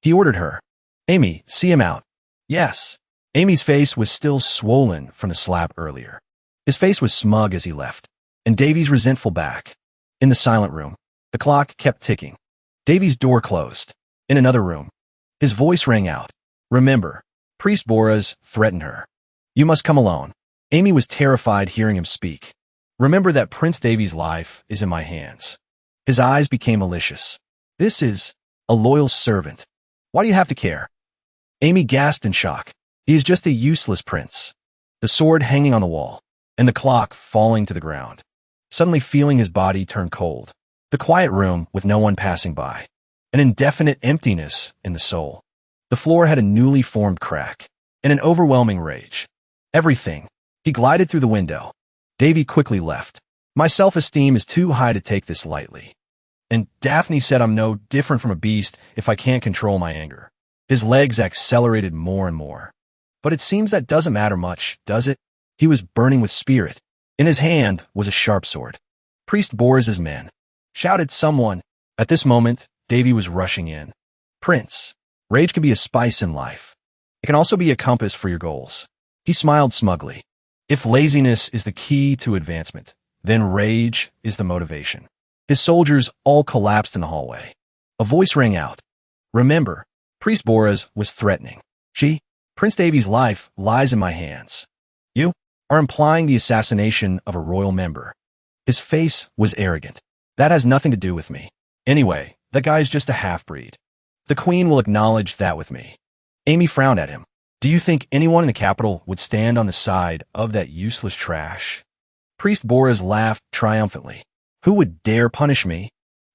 He ordered her. Amy, see him out. Yes. Amy's face was still swollen from the slap earlier. His face was smug as he left, and Davy's resentful back. In the silent room, the clock kept ticking. Davy's door closed. In another room, his voice rang out. Remember, Priest Boris threatened her. You must come alone. Amy was terrified hearing him speak. Remember that Prince Davy's life is in my hands. His eyes became malicious. This is a loyal servant. Why do you have to care? Amy gasped in shock. He is just a useless prince. The sword hanging on the wall, and the clock falling to the ground. Suddenly feeling his body turn cold. The quiet room with no one passing by. An indefinite emptiness in the soul. The floor had a newly formed crack, and an overwhelming rage. Everything. He glided through the window. Davy quickly left. My self-esteem is too high to take this lightly. And Daphne said I'm no different from a beast if I can't control my anger. His legs accelerated more and more. But it seems that doesn't matter much, does it? He was burning with spirit. In his hand was a sharp sword. Priest Boris's men. Shouted someone. At this moment, Davy was rushing in. Prince, rage can be a spice in life. It can also be a compass for your goals. He smiled smugly. If laziness is the key to advancement, then rage is the motivation. His soldiers all collapsed in the hallway. A voice rang out. Remember, Priest Boris was threatening. Prince Davy's life lies in my hands. You are implying the assassination of a royal member. His face was arrogant. That has nothing to do with me. Anyway, that guy's just a half-breed. The queen will acknowledge that with me. Amy frowned at him. Do you think anyone in the capital would stand on the side of that useless trash? Priest Boris laughed triumphantly. Who would dare punish me?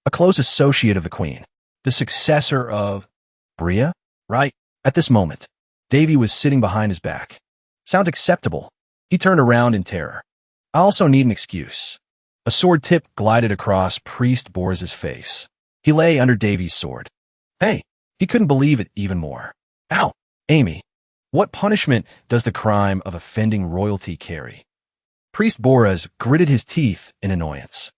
A close associate of the queen. The successor of Bria? Right? At this moment, Davy was sitting behind his back. Sounds acceptable. He turned around in terror. I also need an excuse. A sword tip glided across Priest Boris's face. He lay under Davy's sword. Hey, he couldn't believe it even more. Ow, Amy. What punishment does the crime of offending royalty carry? Priest Boris gritted his teeth in annoyance.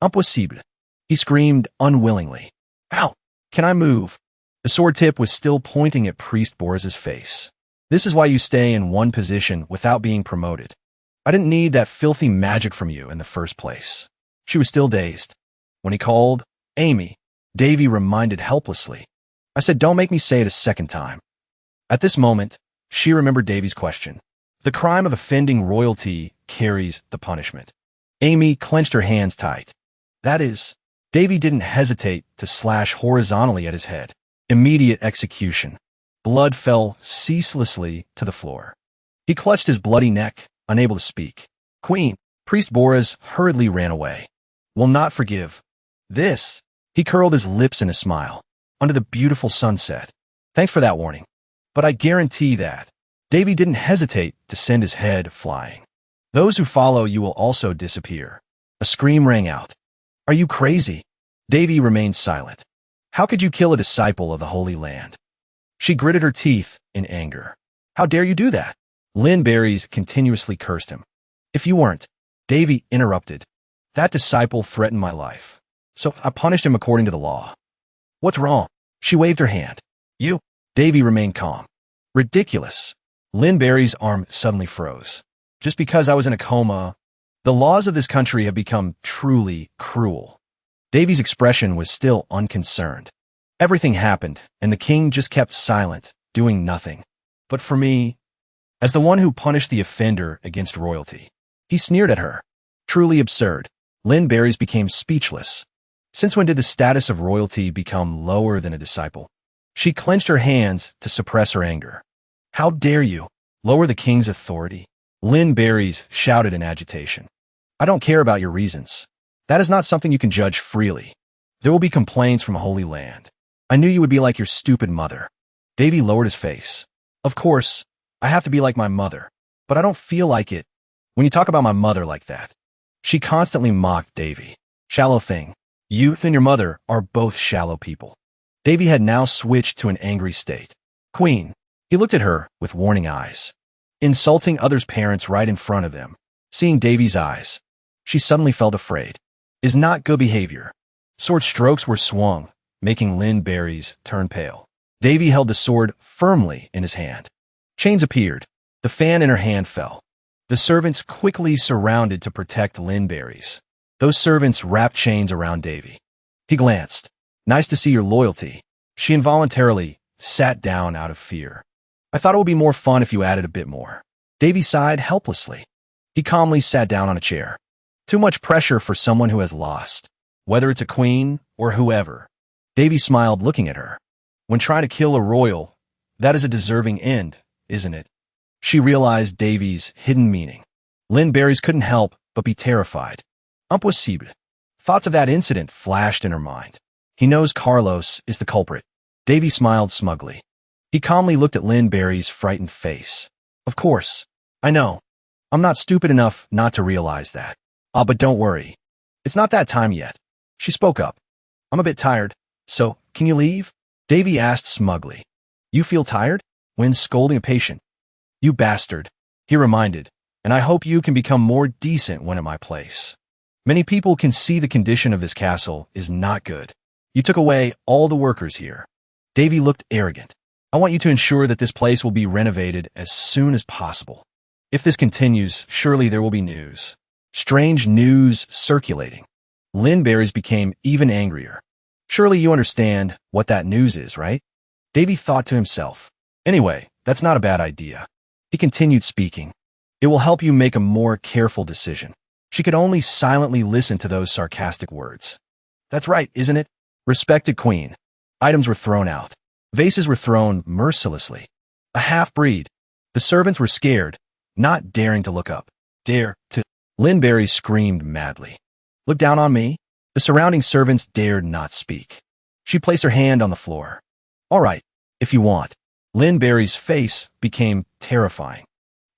Impossible. He screamed unwillingly. Ow, can I move? The sword tip was still pointing at Priest Boris's face. This is why you stay in one position without being promoted. I didn't need that filthy magic from you in the first place. She was still dazed. When he called, Amy, Davy reminded helplessly. I said, don't make me say it a second time. At this moment, she remembered Davy's question. The crime of offending royalty carries the punishment. Amy clenched her hands tight. That is, Davy didn't hesitate to slash horizontally at his head. Immediate execution. Blood fell ceaselessly to the floor. He clutched his bloody neck, unable to speak. Queen, Priest Boris hurriedly ran away. Will not forgive. This. He curled his lips in a smile. Under the beautiful sunset. Thanks for that warning. But I guarantee that. Davy didn't hesitate to send his head flying. Those who follow you will also disappear. A scream rang out. Are you crazy? Davy remained silent. How could you kill a disciple of the Holy Land? She gritted her teeth in anger. How dare you do that? Lynn Berries continuously cursed him. If you weren't, Davy interrupted. That disciple threatened my life. So I punished him according to the law. What's wrong? She waved her hand. You? Davy remained calm. Ridiculous. Lynn Berry's arm suddenly froze. Just because I was in a coma, the laws of this country have become truly cruel. Davy's expression was still unconcerned. Everything happened, and the king just kept silent, doing nothing. But for me, as the one who punished the offender against royalty, he sneered at her. Truly absurd. Lynn Berries became speechless. Since when did the status of royalty become lower than a disciple? She clenched her hands to suppress her anger. How dare you lower the king's authority? Lynn Berries shouted in agitation. I don't care about your reasons. That is not something you can judge freely. There will be complaints from Holy Land. I knew you would be like your stupid mother. Davy lowered his face. Of course, I have to be like my mother, but I don't feel like it when you talk about my mother like that. She constantly mocked Davy. Shallow thing. You and your mother are both shallow people. Davy had now switched to an angry state. Queen. He looked at her with warning eyes. Insulting others' parents right in front of them. Seeing Davy's eyes, she suddenly felt afraid. Is not good behavior. Sword strokes were swung, making Lynn Berries turn pale. Davy held the sword firmly in his hand. Chains appeared. The fan in her hand fell. The servants quickly surrounded to protect Lynn Berries. Those servants wrapped chains around Davy. He glanced. Nice to see your loyalty. She involuntarily sat down out of fear. I thought it would be more fun if you added a bit more. Davy sighed helplessly. He calmly sat down on a chair. Too much pressure for someone who has lost. Whether it's a queen or whoever. Davy smiled looking at her. When trying to kill a royal, that is a deserving end, isn't it? She realized Davy's hidden meaning. Lynn Berries couldn't help but be terrified. Impossible. Thoughts of that incident flashed in her mind. He knows Carlos is the culprit. Davy smiled smugly. He calmly looked at Lynn Berries' frightened face. Of course. I know. I'm not stupid enough not to realize that. But don't worry. It's not that time yet. She spoke up. I'm a bit tired. So, can you leave? Davy asked smugly. You feel tired? When scolding a patient. You bastard. He reminded. And I hope you can become more decent when at my place. Many people can see the condition of this castle is not good. You took away all the workers here. Davy looked arrogant. I want you to ensure that this place will be renovated as soon as possible. If this continues, surely there will be news. Strange news circulating. Lynn Berries became even angrier. Surely you understand what that news is, right? Davy thought to himself. Anyway, that's not a bad idea. He continued speaking. It will help you make a more careful decision. She could only silently listen to those sarcastic words. That's right, isn't it? Respected queen. Items were thrown out. Vases were thrown mercilessly. A half-breed. The servants were scared, not daring to look up. Dare to. Lynn Berries screamed madly. Look down on me. The surrounding servants dared not speak. She placed her hand on the floor. All right, if you want. Lynn Berries' face became terrifying.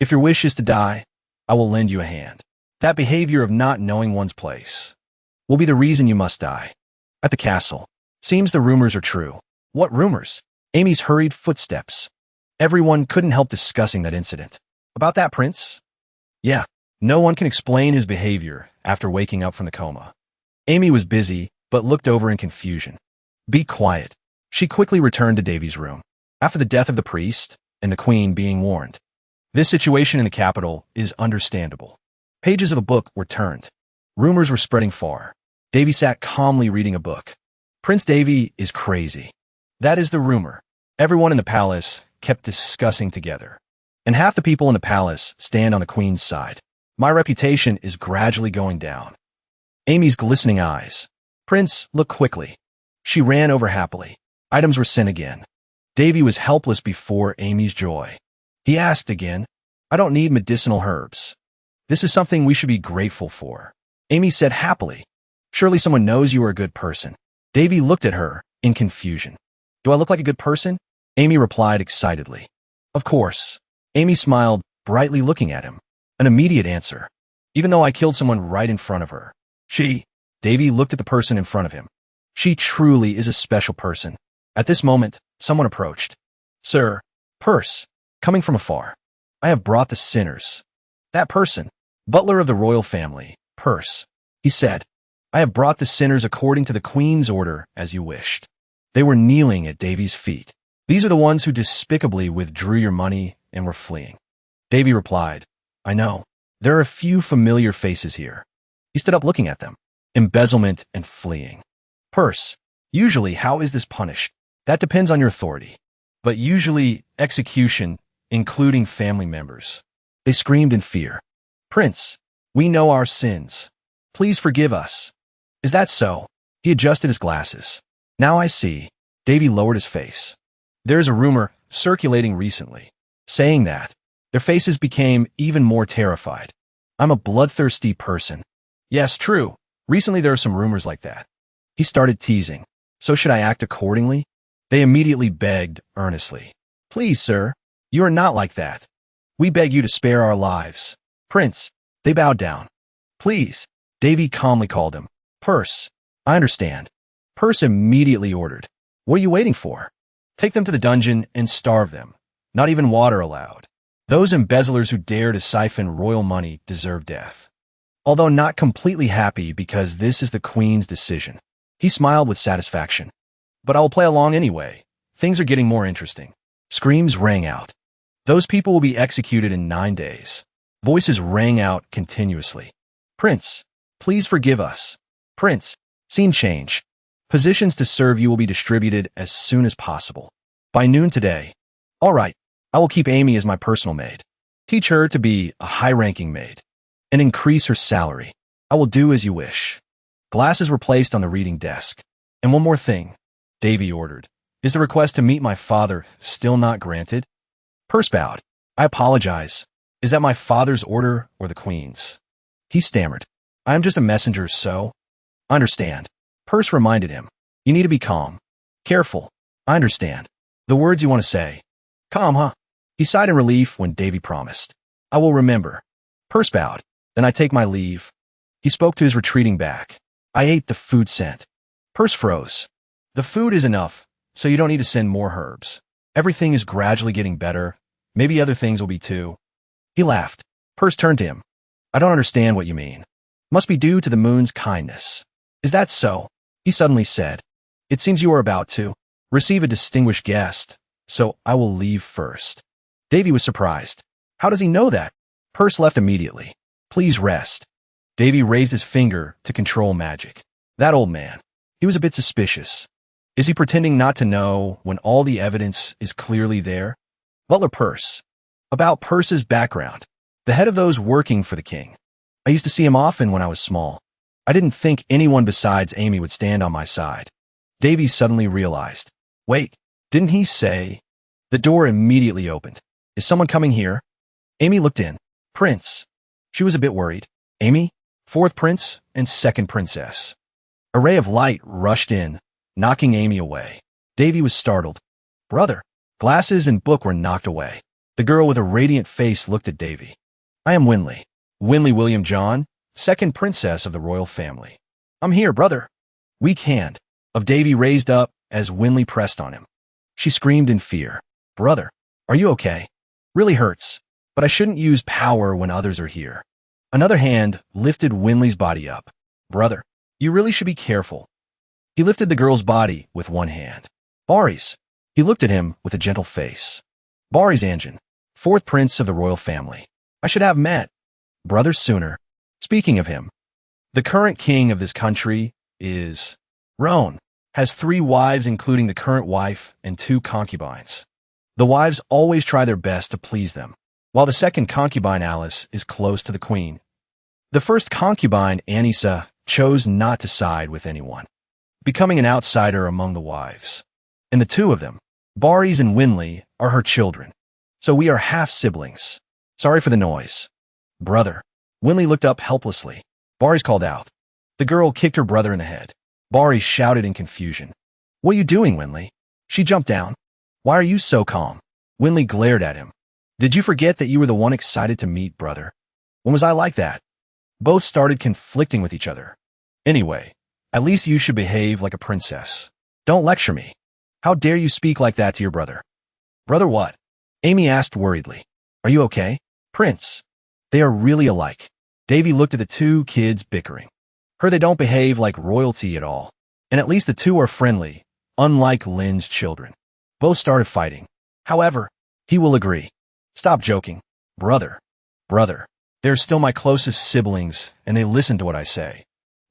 If your wish is to die, I will lend you a hand. That behavior of not knowing one's place will be the reason you must die. At the castle. Seems the rumors are true. What rumors? Amy's hurried footsteps. Everyone couldn't help discussing that incident. About that prince? Yeah. No one can explain his behavior after waking up from the coma. Amy was busy, but looked over in confusion. Be quiet. She quickly returned to Davy's room. After the death of the priest, and the queen being warned. This situation in the capital is understandable. Pages of a book were turned. Rumors were spreading far. Davy sat calmly reading a book. Prince Davy is crazy. That is the rumor. Everyone in the palace kept discussing together. And half the people in the palace stand on the queen's side. My reputation is gradually going down. Amy's glistening eyes. Prince, look quickly. She ran over happily. Items were sent again. Davy was helpless before Amy's joy. He asked again, I don't need medicinal herbs. This is something we should be grateful for. Amy said happily. Surely someone knows you are a good person. Davy looked at her in confusion. Do I look like a good person? Amy replied excitedly. Of course. Amy smiled, brightly looking at him. An immediate answer. Even though I killed someone right in front of her. Davy looked at the person in front of him. She truly is a special person. At this moment, someone approached. Sir, Purse, coming from afar. I have brought the sinners. That person, butler of the royal family, Purse, he said. I have brought the sinners according to the Queen's order, as you wished. They were kneeling at Davy's feet. These are the ones who despicably withdrew your money and were fleeing. Davy replied, I know. There are a few familiar faces here. He stood up looking at them. Embezzlement and fleeing. Purse, usually how is this punished? That depends on your authority. But usually execution, including family members. They screamed in fear. Prince, we know our sins. Please forgive us. Is that so? He adjusted his glasses. Now I see. Davy lowered his face. There's a rumor circulating recently, saying that their faces became even more terrified. I'm a bloodthirsty person. Yes, true. Recently there are some rumors like that. He started teasing. So should I act accordingly? They immediately begged earnestly. Please, sir, you are not like that. We beg you to spare our lives. Prince, they bowed down. Please, Davy calmly called him. Purse, I understand. Purse immediately ordered. What are you waiting for? Take them to the dungeon and starve them. Not even water allowed. Those embezzlers who dare to siphon royal money deserve death. Although not completely happy because this is the Queen's decision, he smiled with satisfaction. But I will play along anyway. Things are getting more interesting. Screams rang out. Those people will be executed in 9 days. Voices rang out continuously. Prince, please forgive us. Prince, scene change. Positions to serve you will be distributed as soon as possible. By noon today. All right, I will keep Amy as my personal maid. Teach her to be a high-ranking maid. And increase her salary. I will do as you wish. Glasses were placed on the reading desk. And one more thing, Davy ordered. Is the request to meet my father still not granted? Purse bowed. I apologize. Is that my father's order or the Queen's? He stammered. I am just a messenger, so. Understand. Purse reminded him. You need to be calm. Careful. I understand. The words you want to say. Calm, huh? He sighed in relief when Davy promised. I will remember. Purse bowed. Then I take my leave. He spoke to his retreating back. I ate the food sent. Purse froze. The food is enough, so you don't need to send more herbs. Everything is gradually getting better. Maybe other things will be too. He laughed. Purse turned to him. I don't understand what you mean. Must be due to the moon's kindness. Is that so? He suddenly said. It seems you are about to receive a distinguished guest, so I will leave first. Davy was surprised. How does he know that? Purse left immediately. Please rest. Davy raised his finger to control magic. That old man. He was a bit suspicious. Is he pretending not to know when all the evidence is clearly there? Butler Purse. About Purse's background. The head of those working for the king. I used to see him often when I was small. I didn't think anyone besides Amy would stand on my side. Davy suddenly realized. Wait, didn't he say? The door immediately opened. Is someone coming here? Amy looked in. Prince. She was a bit worried. Amy? Fourth prince and second princess. A ray of light rushed in, knocking Amy away. Davy was startled. Brother. Glasses and book were knocked away. The girl with a radiant face looked at Davy. I am Winley. Winley William John, second princess of the royal family. I'm here, brother. Weak hand of Davy raised up as Winley pressed on him. She screamed in fear. Brother, are you okay? Really hurts, but I shouldn't use power when others are here. Another hand lifted Winley's body up. Brother, you really should be careful. He lifted the girl's body with one hand. Baris. He looked at him with a gentle face. Baris Anjan, fourth prince of the royal family. I should have met brothers sooner. Speaking of him, the current king of this country is Roan, has 3 wives including the current wife and 2 concubines. The wives always try their best to please them, while the second concubine Alice is close to the queen. The first concubine Anissa chose not to side with anyone, becoming an outsider among the wives. And the 2 of them, Baris and Winley, are her children. So we are half-siblings. Sorry for the noise. Brother. Winley looked up helplessly. Baris called out. The girl kicked her brother in the head. Baris shouted in confusion. What are you doing, Winley? She jumped down. Why are you so calm? Winley glared at him. Did you forget that you were the one excited to meet, brother? When was I like that? Both started conflicting with each other. Anyway, At least you should behave like a princess. Don't lecture me. How dare you speak like that to your brother? Brother what? Amy asked worriedly. Are you okay? Prince. They are really alike. Davy looked at the two kids bickering. Heard they don't behave like royalty at all. And at least the two are friendly, unlike Lynn's children. Both started fighting. However, he will agree. Stop joking. Brother. Brother. They're still my closest siblings, and they listen to what I say.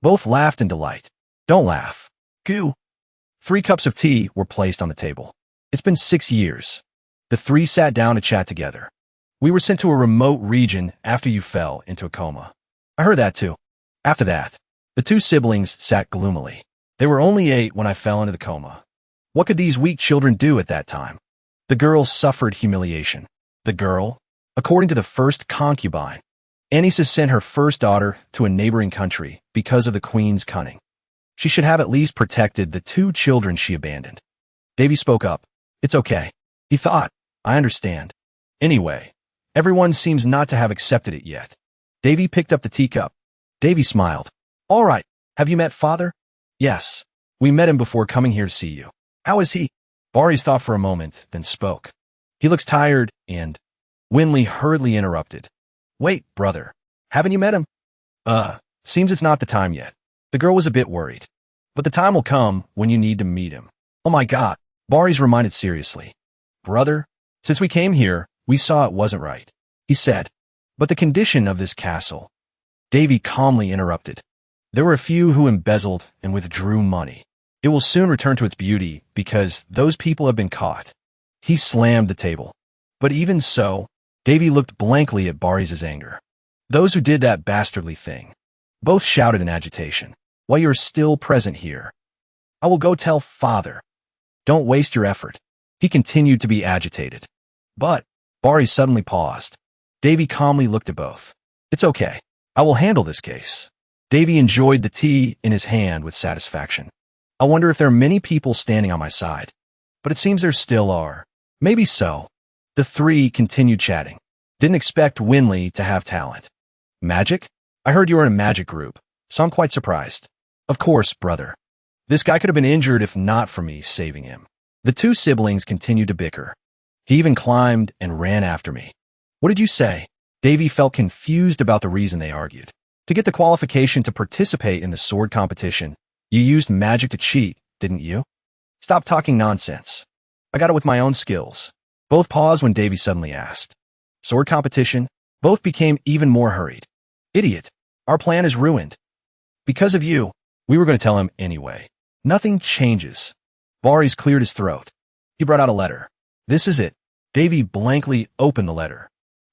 Both laughed in delight. Don't laugh. Goo. 3 cups of tea were placed on the table. It's been 6 years. The 3 sat down to chat together. We were sent to a remote region after you fell into a coma. I heard that too. After that, the 2 siblings sat gloomily. They were only 8 when I fell into the coma. What could these weak children do at that time? The girl suffered humiliation. The girl, according to the first concubine, Anissa sent her first daughter to a neighboring country because of the queen's cunning. She should have at least protected the 2 children she abandoned. Davy spoke up. It's okay. He thought. I understand. Anyway, everyone seems not to have accepted it yet. Davy picked up the teacup. Davy smiled. All right. Have you met father? Yes. We met him before coming here to see you. How is he? Boris thought for a moment, then spoke. He looks tired and... Winley hurriedly interrupted. Wait, brother. Haven't you met him? Seems it's not the time yet. The girl was a bit worried. But the time will come when you need to meet him. Oh my God. Boris reminded seriously. Brother, since we came here, we saw it wasn't right. He said. But the condition of this castle... Davy calmly interrupted. There were a few who embezzled and withdrew money. It will soon return to its beauty because those people have been caught. He slammed the table. But even so, Davy looked blankly at Boris's anger. Those who did that bastardly thing. Both shouted in agitation. While you're still present here. I will go tell father. Don't waste your effort. He continued to be agitated. But, Boris suddenly paused. Davy calmly looked at both. It's okay. I will handle this case. Davy enjoyed the tea in his hand with satisfaction. I wonder if there are many people standing on my side. But it seems there still are. Maybe so. The 3 continued chatting. Didn't expect Winley to have talent. Magic? I heard you were in a magic group, so I'm quite surprised. Of course, brother. This guy could have been injured if not for me saving him. The 2 siblings continued to bicker. He even climbed and ran after me. What did you say? Davy felt confused about the reason they argued. To get the qualification to participate in the sword competition, you used magic to cheat, didn't you? Stop talking nonsense. I got it with my own skills. Both paused when Davy suddenly asked. Sword competition? Both became even more hurried. Idiot. Our plan is ruined. Because of you, we were going to tell him anyway. Nothing changes. Boris cleared his throat. He brought out a letter. This is it. Davy blankly opened the letter.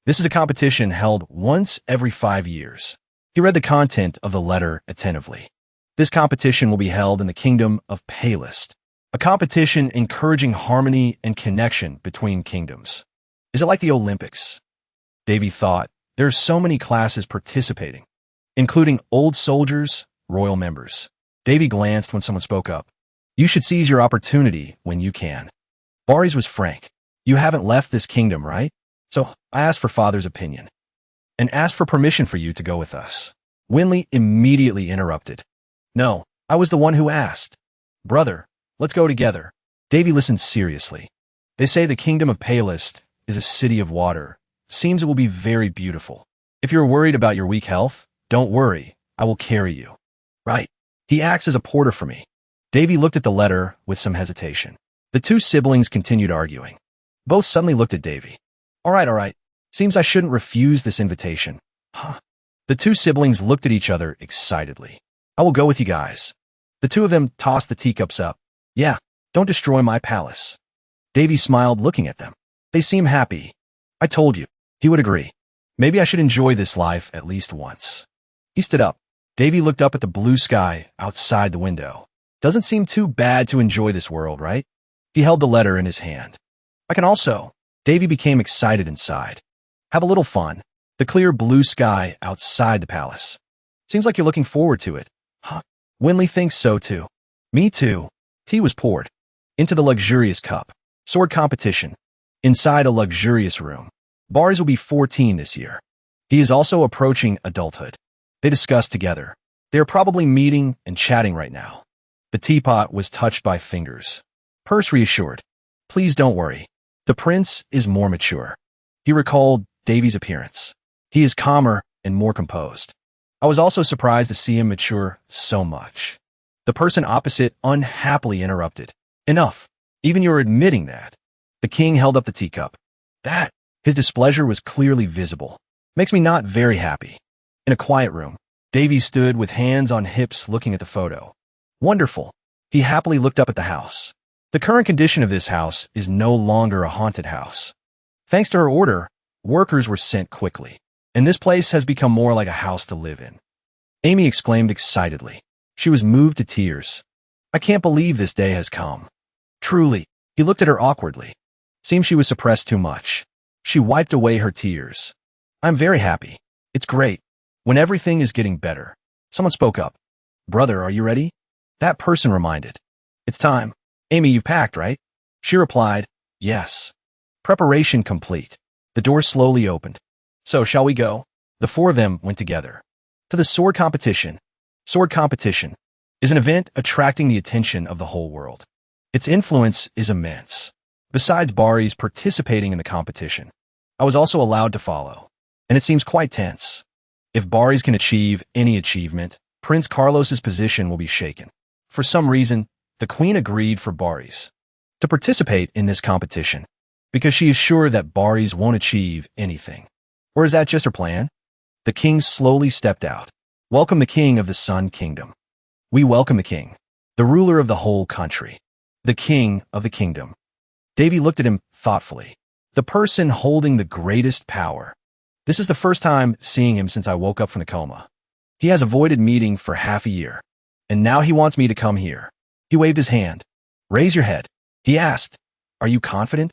This is a competition held once every 5 years. He read the content of the letter attentively. This competition will be held in the kingdom of Palest, a competition encouraging harmony and connection between kingdoms. Is it like the Olympics? Davy thought, there are so many classes participating, including old soldiers, royal members. Davy glanced when someone spoke up. You should seize your opportunity when you can. Boris was frank. You haven't left this kingdom, right? So I asked for father's opinion and asked for permission for you to go with us. Winley immediately interrupted. No, I was the one who asked. Brother, let's go together. Davy listened seriously. They say the kingdom of Palest is a city of water. Seems it will be very beautiful. If you're worried about your weak health, don't worry. I will carry you. Right. He acts as a porter for me. Davy looked at the letter with some hesitation. The 2 siblings continued arguing. Both suddenly looked at Davy. All right. Seems I shouldn't refuse this invitation. Huh. The 2 siblings looked at each other excitedly. I will go with you guys. The 2 of them tossed the teacups up. Yeah, don't destroy my palace. Davy smiled looking at them. They seem happy. I told you. He would agree. Maybe I should enjoy this life at least once. He stood up. Davy looked up at the blue sky outside the window. Doesn't seem too bad to enjoy this world, right? He held the letter in his hand. I can also. Davy became excited inside. Have a little fun. The clear blue sky outside the palace. Seems like you're looking forward to it. Huh? Winley thinks so too. Me too. Tea was poured into the luxurious cup. Sword competition. Inside a luxurious room. Boris will be 14 this year. He is also approaching adulthood. They discussed together. They are probably meeting and chatting right now. The teapot was touched by fingers. Purse reassured. Please don't worry. The prince is more mature. He recalled Davy's appearance. He is calmer and more composed. I was also surprised to see him mature so much. The person opposite unhappily interrupted. Enough. Even you're admitting that. The king held up the teacup. That. His displeasure was clearly visible. Makes me not very happy. In a quiet room, Davy stood with hands on hips looking at the photo. Wonderful. He happily looked up at the house. The current condition of this house is no longer a haunted house. Thanks to her order, workers were sent quickly, and this place has become more like a house to live in. Amy exclaimed excitedly. She was moved to tears. I can't believe this day has come. Truly. He looked at her awkwardly. Seemed she was suppressed too much. She wiped away her tears. I'm very happy. It's great. When everything is getting better. Someone spoke up. Brother, are you ready? That person reminded. It's time. Amy, you've packed, right? She replied, yes. Preparation complete. The door slowly opened. So, shall we go? The four of them went together. To the sword competition. Sword competition is an event attracting the attention of the whole world. Its influence is immense. Besides Bari's participating in the competition, I was also allowed to follow, and it seems quite tense. If Bari's can achieve any achievement, Prince Carlos's position will be shaken. For some reason, the queen agreed for Bari's to participate in this competition, because she is sure that Bari's won't achieve anything. Or is that just her plan? The king slowly stepped out. Welcome the king of the Sun Kingdom. We welcome the king, the ruler of the whole country, the king of the kingdom. Davy looked at him thoughtfully. The person holding the greatest power. This is the first time seeing him since I woke up from the coma. He has avoided meeting for half a year, and now he wants me to come here. He waved his hand. Raise your head. He asked, are you confident?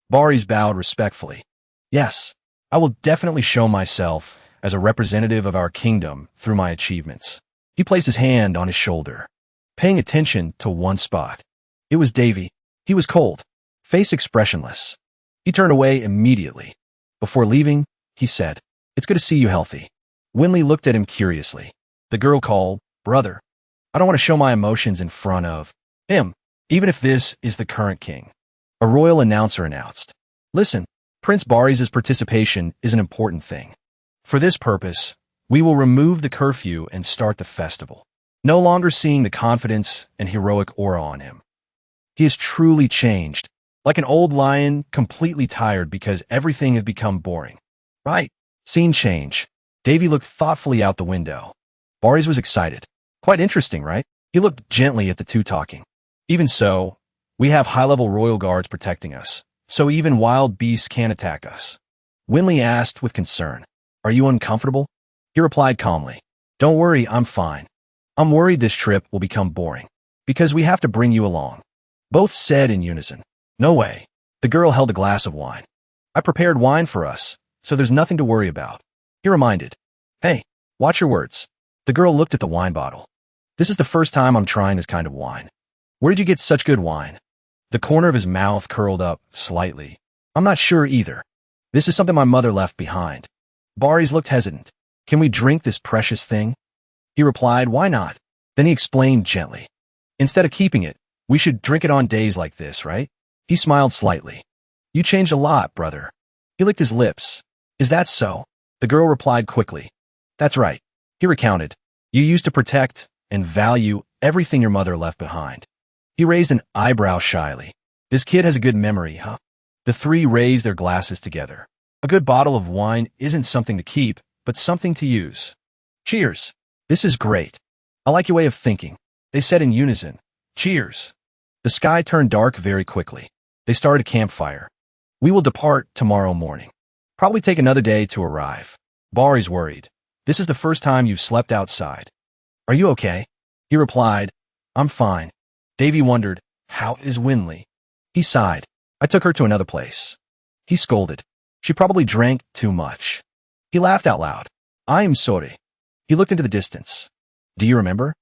Bari's bowed respectfully. Yes, I will definitely show myself as a representative of our kingdom through my achievements. He placed his hand on his shoulder, paying attention to one spot. It was Davy. He was cold, face expressionless. He turned away immediately. Before leaving, he said, it's good to see you healthy. Winley looked at him curiously. The girl called, brother. I don't want to show my emotions in front of him, even if this is the current king. A royal announcer announced. Listen, Prince Bari's participation is an important thing. For this purpose, we will remove the curfew and start the festival. No longer seeing the confidence and heroic aura on him. He is truly changed, like an old lion completely tired because everything has become boring. Right. Scene change. Davy looked thoughtfully out the window. Bari's was excited. Quite interesting, right? He looked gently at the two talking. Even so, we have high-level royal guards protecting us, so even wild beasts can't attack us. Winley asked with concern, are you uncomfortable? He replied calmly, don't worry, I'm fine. I'm worried this trip will become boring, because we have to bring you along. Both said in unison, no way. The girl held a glass of wine. I prepared wine for us, so there's nothing to worry about. He reminded, hey, watch your words. The girl looked at the wine bottle. This is the first time I'm trying this kind of wine. Where did you get such good wine? The corner of his mouth curled up slightly. I'm not sure either. This is something my mother left behind. Bari's looked hesitant. Can we drink this precious thing? He replied, why not? Then he explained gently. Instead of keeping it, we should drink it on days like this, right? He smiled slightly. You changed a lot, brother. He licked his lips. Is that so? The girl replied quickly. That's right. He recounted. You used to protect and value everything your mother left behind. He raised an eyebrow shyly. This kid has a good memory, huh? The three raised their glasses together. A good bottle of wine isn't something to keep, but something to use. Cheers. This is great. I like your way of thinking. They said in unison. Cheers. The sky turned dark very quickly. They started a campfire. We will depart tomorrow morning. Probably take another day to arrive. Bari's worried. This is the first time you've slept outside. Are you okay? He replied, I'm fine. Davy wondered, how is Winley? He sighed. I took her to another place. He scolded. She probably drank too much. He laughed out loud. I am sorry. He looked into the distance. Do you remember?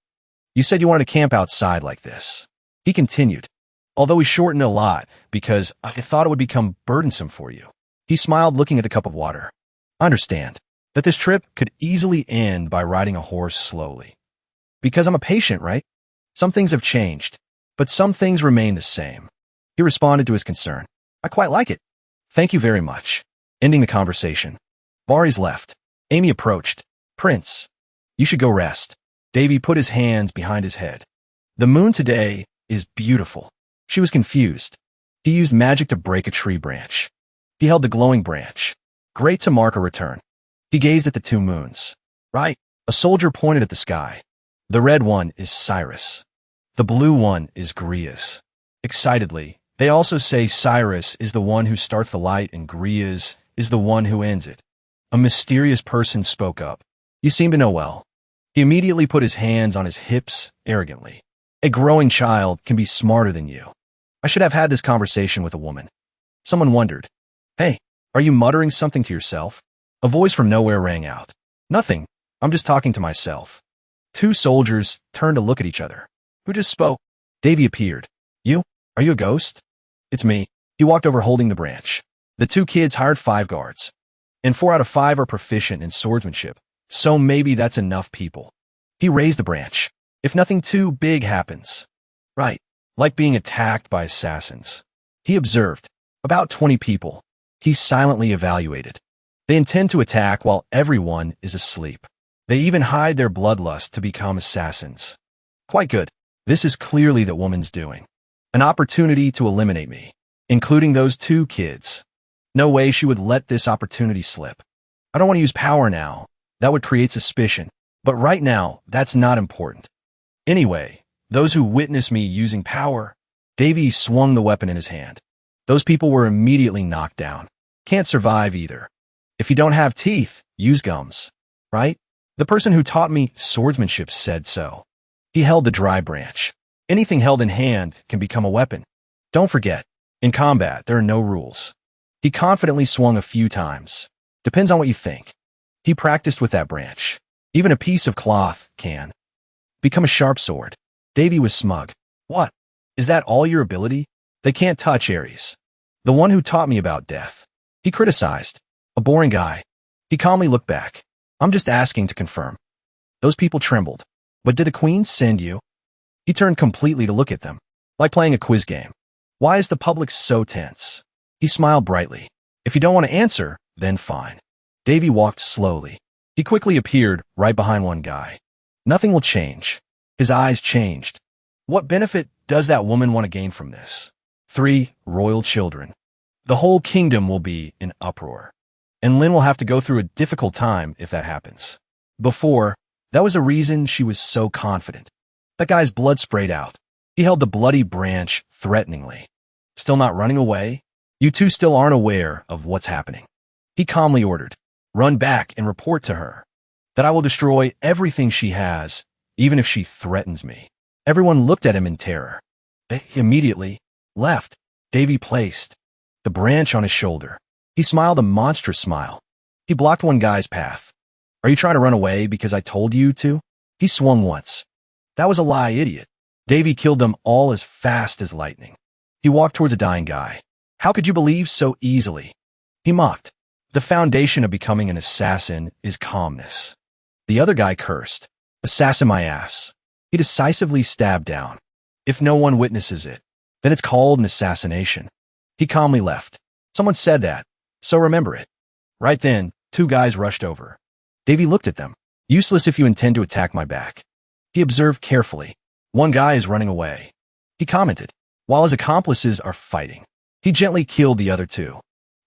You said you wanted to camp outside like this. He continued, although he shortened a lot because I thought it would become burdensome for you. He smiled looking at the cup of water. I understand that this trip could easily end by riding a horse slowly. Because I'm a patient, right? Some things have changed, but some things remain the same. He responded to his concern. I quite like it. Thank you very much. Ending the conversation. Bari's left. Amy approached. Prince, you should go rest. Davy put his hands behind his head. The moon today is beautiful. She was confused. He used magic to break a tree branch. He held the glowing branch. Great to mark a return. He gazed at the two moons. Right. A soldier pointed at the sky. The red one is Cyrus. The blue one is Grias. Excitedly, they also say Cyrus is the one who starts the light and Grias is the one who ends it. A mysterious person spoke up. You seem to know well. He immediately put his hands on his hips arrogantly. A growing child can be smarter than you. I should have had this conversation with a woman. Someone wondered. Hey, are you muttering something to yourself? A voice from nowhere rang out. Nothing. I'm just talking to myself. Two soldiers turned to look at each other. Who just spoke? Davy appeared. You? Are you a ghost? It's me. He walked over holding the branch. The two kids hired 5 guards. And 4 out of 5 are proficient in swordsmanship. So maybe that's enough people. He raised the branch. If nothing too big happens. Right. Like being attacked by assassins. He observed. About 20 people. He silently evaluated. They intend to attack while everyone is asleep. They even hide their bloodlust to become assassins. Quite good. This is clearly the woman's doing. An opportunity to eliminate me, including those 2 kids. No way she would let this opportunity slip. I don't want to use power now. That would create suspicion. But right now, that's not important. Anyway, those who witness me using power, Davy swung the weapon in his hand. Those people were immediately knocked down. Can't survive either. If you don't have teeth, use gums. Right? The person who taught me swordsmanship said so. He held the dry branch. Anything held in hand can become a weapon. Don't forget, in combat, there are no rules. He confidently swung a few times. Depends on what you think. He practiced with that branch. Even a piece of cloth can become a sharp sword. Davy was smug. What? Is that all your ability? They can't touch Ares. The one who taught me about death. He criticized. A boring guy. He calmly looked back. I'm just asking to confirm. Those people trembled. But did the queen send you? He turned completely to look at them. Like playing a quiz game. Why is the public so tense? He smiled brightly. If you don't want to answer, then fine. Davy walked slowly. He quickly appeared right behind one guy. Nothing will change. His eyes changed. What benefit does that woman want to gain from this? 3 royal children. The whole kingdom will be in uproar. And Lin will have to go through a difficult time if that happens. Before, that was a reason she was so confident. That guy's blood sprayed out. He held the bloody branch threateningly. Still not running away? You two still aren't aware of what's happening. He calmly ordered. Run back and report to her that I will destroy everything she has, even if she threatens me. Everyone looked at him in terror. They immediately left. Davy placed the branch on his shoulder. He smiled a monstrous smile. He blocked one guy's path. Are you trying to run away because I told you to? He swung once. That was a lie, idiot. Davy killed them all as fast as lightning. He walked towards a dying guy. How could you believe so easily? He mocked. The foundation of becoming an assassin is calmness. The other guy cursed. Assassin my ass. He decisively stabbed down. If no one witnesses it, then it's called an assassination. He calmly left. Someone said that, so remember it. Right then, 2 guys rushed over. Davy looked at them. Useless if you intend to attack my back. He observed carefully. One guy is running away. He commented, while his accomplices are fighting. He gently killed the other 2.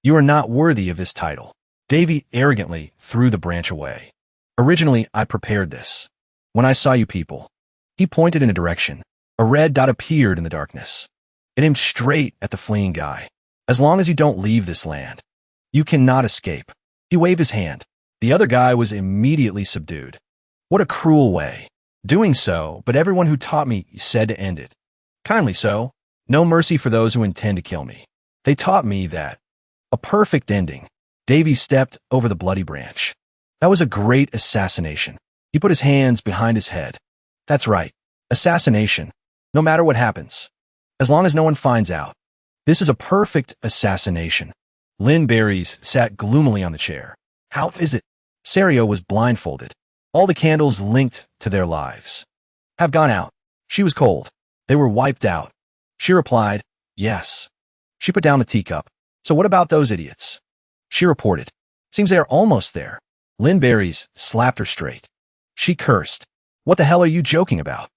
You are not worthy of this title. Davy arrogantly threw the branch away. Originally, I prepared this. When I saw you people. He pointed in a direction. A red dot appeared in the darkness. It aimed straight at the fleeing guy. As long as you don't leave this land, you cannot escape. He waved his hand. The other guy was immediately subdued. What a cruel way. Doing so, but everyone who taught me said to end it. Kindly so. No mercy for those who intend to kill me. They taught me that. A perfect ending. Davy stepped over the bloody branch. That was a great assassination. He put his hands behind his head. That's right. Assassination. No matter what happens. As long as no one finds out. This is a perfect assassination. Lynn Berries sat gloomily on the chair. How is it? Serio was blindfolded. All the candles linked to their lives. Have gone out. She was cold. They were wiped out. She replied, yes. She put down the teacup. So what about those idiots? She reported. Seems they are almost there. Lynn Berries slapped her straight. She cursed. What the hell are you joking about?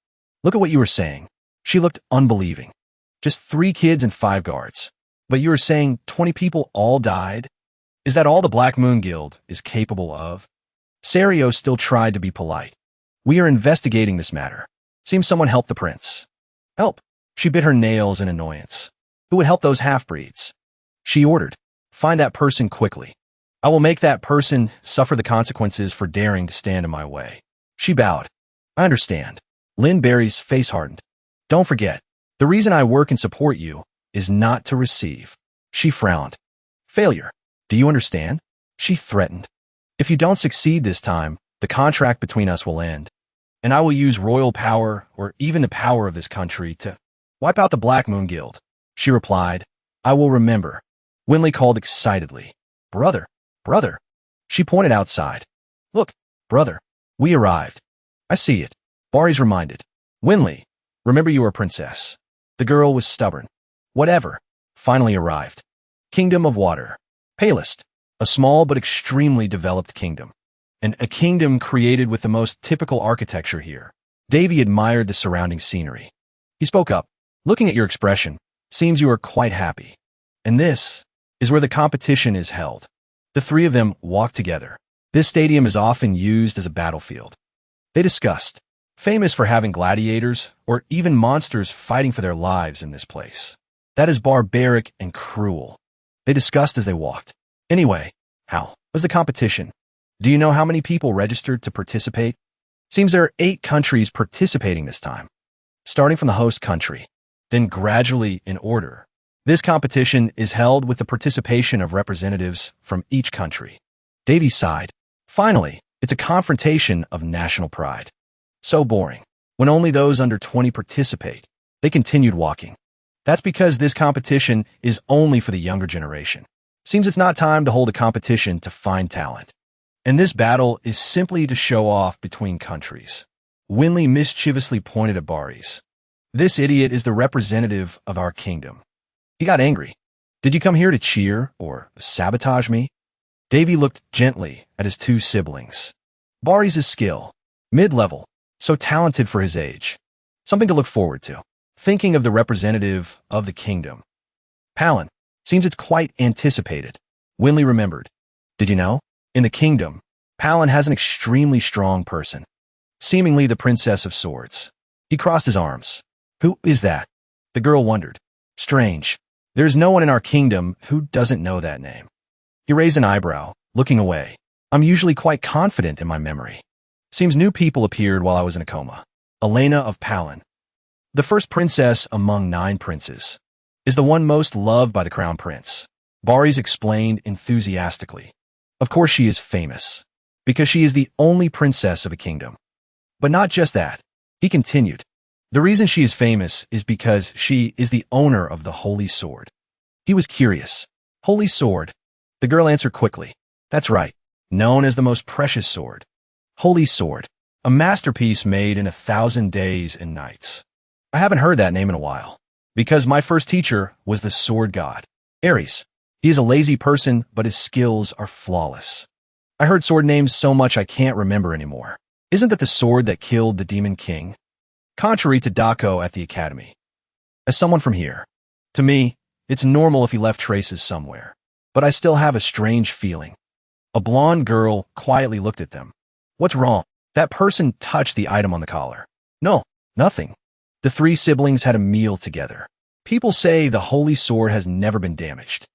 Look at what you were saying. She looked unbelieving. Just 3 kids and 5 guards. But you were saying 20 people all died? Is that all the Black Moon Guild is capable of? Serio still tried to be polite. We are investigating this matter. Seems someone helped the prince. Help. She bit her nails in annoyance. Who would help those half-breeds? She ordered. Find that person quickly. I will make that person suffer the consequences for daring to stand in my way. She bowed. I understand. Lynn Berry's face hardened. Don't forget, the reason I work and support you is not to receive. She frowned. Failure. Do you understand? She threatened. If you don't succeed this time, the contract between us will end. And I will use royal power or even the power of this country to wipe out the Black Moon Guild. She replied, I will remember. Winley called excitedly. Brother, brother. She pointed outside. Look, brother, we arrived. I see it. Bari's reminded. Winley, remember you are a princess. The girl was stubborn. Whatever. Finally arrived. Kingdom of Water. Palest. A small but extremely developed kingdom. And a kingdom created with the most typical architecture here. Davy admired the surrounding scenery. He spoke up. Looking at your expression, seems you are quite happy. And this is where the competition is held. The 3 of them walked together. This stadium is often used as a battlefield. They discussed. Famous for having gladiators or even monsters fighting for their lives in this place. That is barbaric and cruel. They discussed as they walked. Anyway, how was the competition? Do you know how many people registered to participate? Seems there are 8 countries participating this time. Starting from the host country, then gradually in order. This competition is held with the participation of representatives from each country. Davy sighed. Finally, it's a confrontation of national pride. So boring. When only those under 20 participate, they continued walking. That's because this competition is only for the younger generation. Seems it's not time to hold a competition to find talent. And this battle is simply to show off between countries. Winley mischievously pointed at Baris. This idiot is the representative of our kingdom. He got angry. Did you come here to cheer or sabotage me? Davy looked gently at his 2 siblings. Baris' skill, mid-level, so talented for his age. Something to look forward to. Thinking of the representative of the kingdom. Palin, seems it's quite anticipated. Winley remembered. Did you know? In the kingdom, Palin has an extremely strong person. Seemingly the Princess of Swords. He crossed his arms. Who is that? The girl wondered. Strange. There's no one in our kingdom who doesn't know that name. He raised an eyebrow, looking away. I'm usually quite confident in my memory. Seems new people appeared while I was in a coma. Elena of Palin. The first princess among 9 princes. Is the one most loved by the crown prince. Baris explained enthusiastically. Of course she is famous. Because she is the only princess of a kingdom. But not just that. He continued. The reason she is famous is because she is the owner of the Holy Sword. He was curious. Holy Sword? The girl answered quickly. That's right. Known as the most precious sword. Holy Sword. A masterpiece made in 1,000 days and nights. I haven't heard that name in a while. Because my first teacher was the sword god, Ares. He is a lazy person, but his skills are flawless. I heard sword names so much I can't remember anymore. Isn't that the sword that killed the Demon King? Contrary to Dako at the academy. As someone from here, to me, it's normal if he left traces somewhere. But I still have a strange feeling. A blonde girl quietly looked at them. What's wrong? That person touched the item on the collar. No, nothing. The 3 siblings had a meal together. People say the Holy Sword has never been damaged.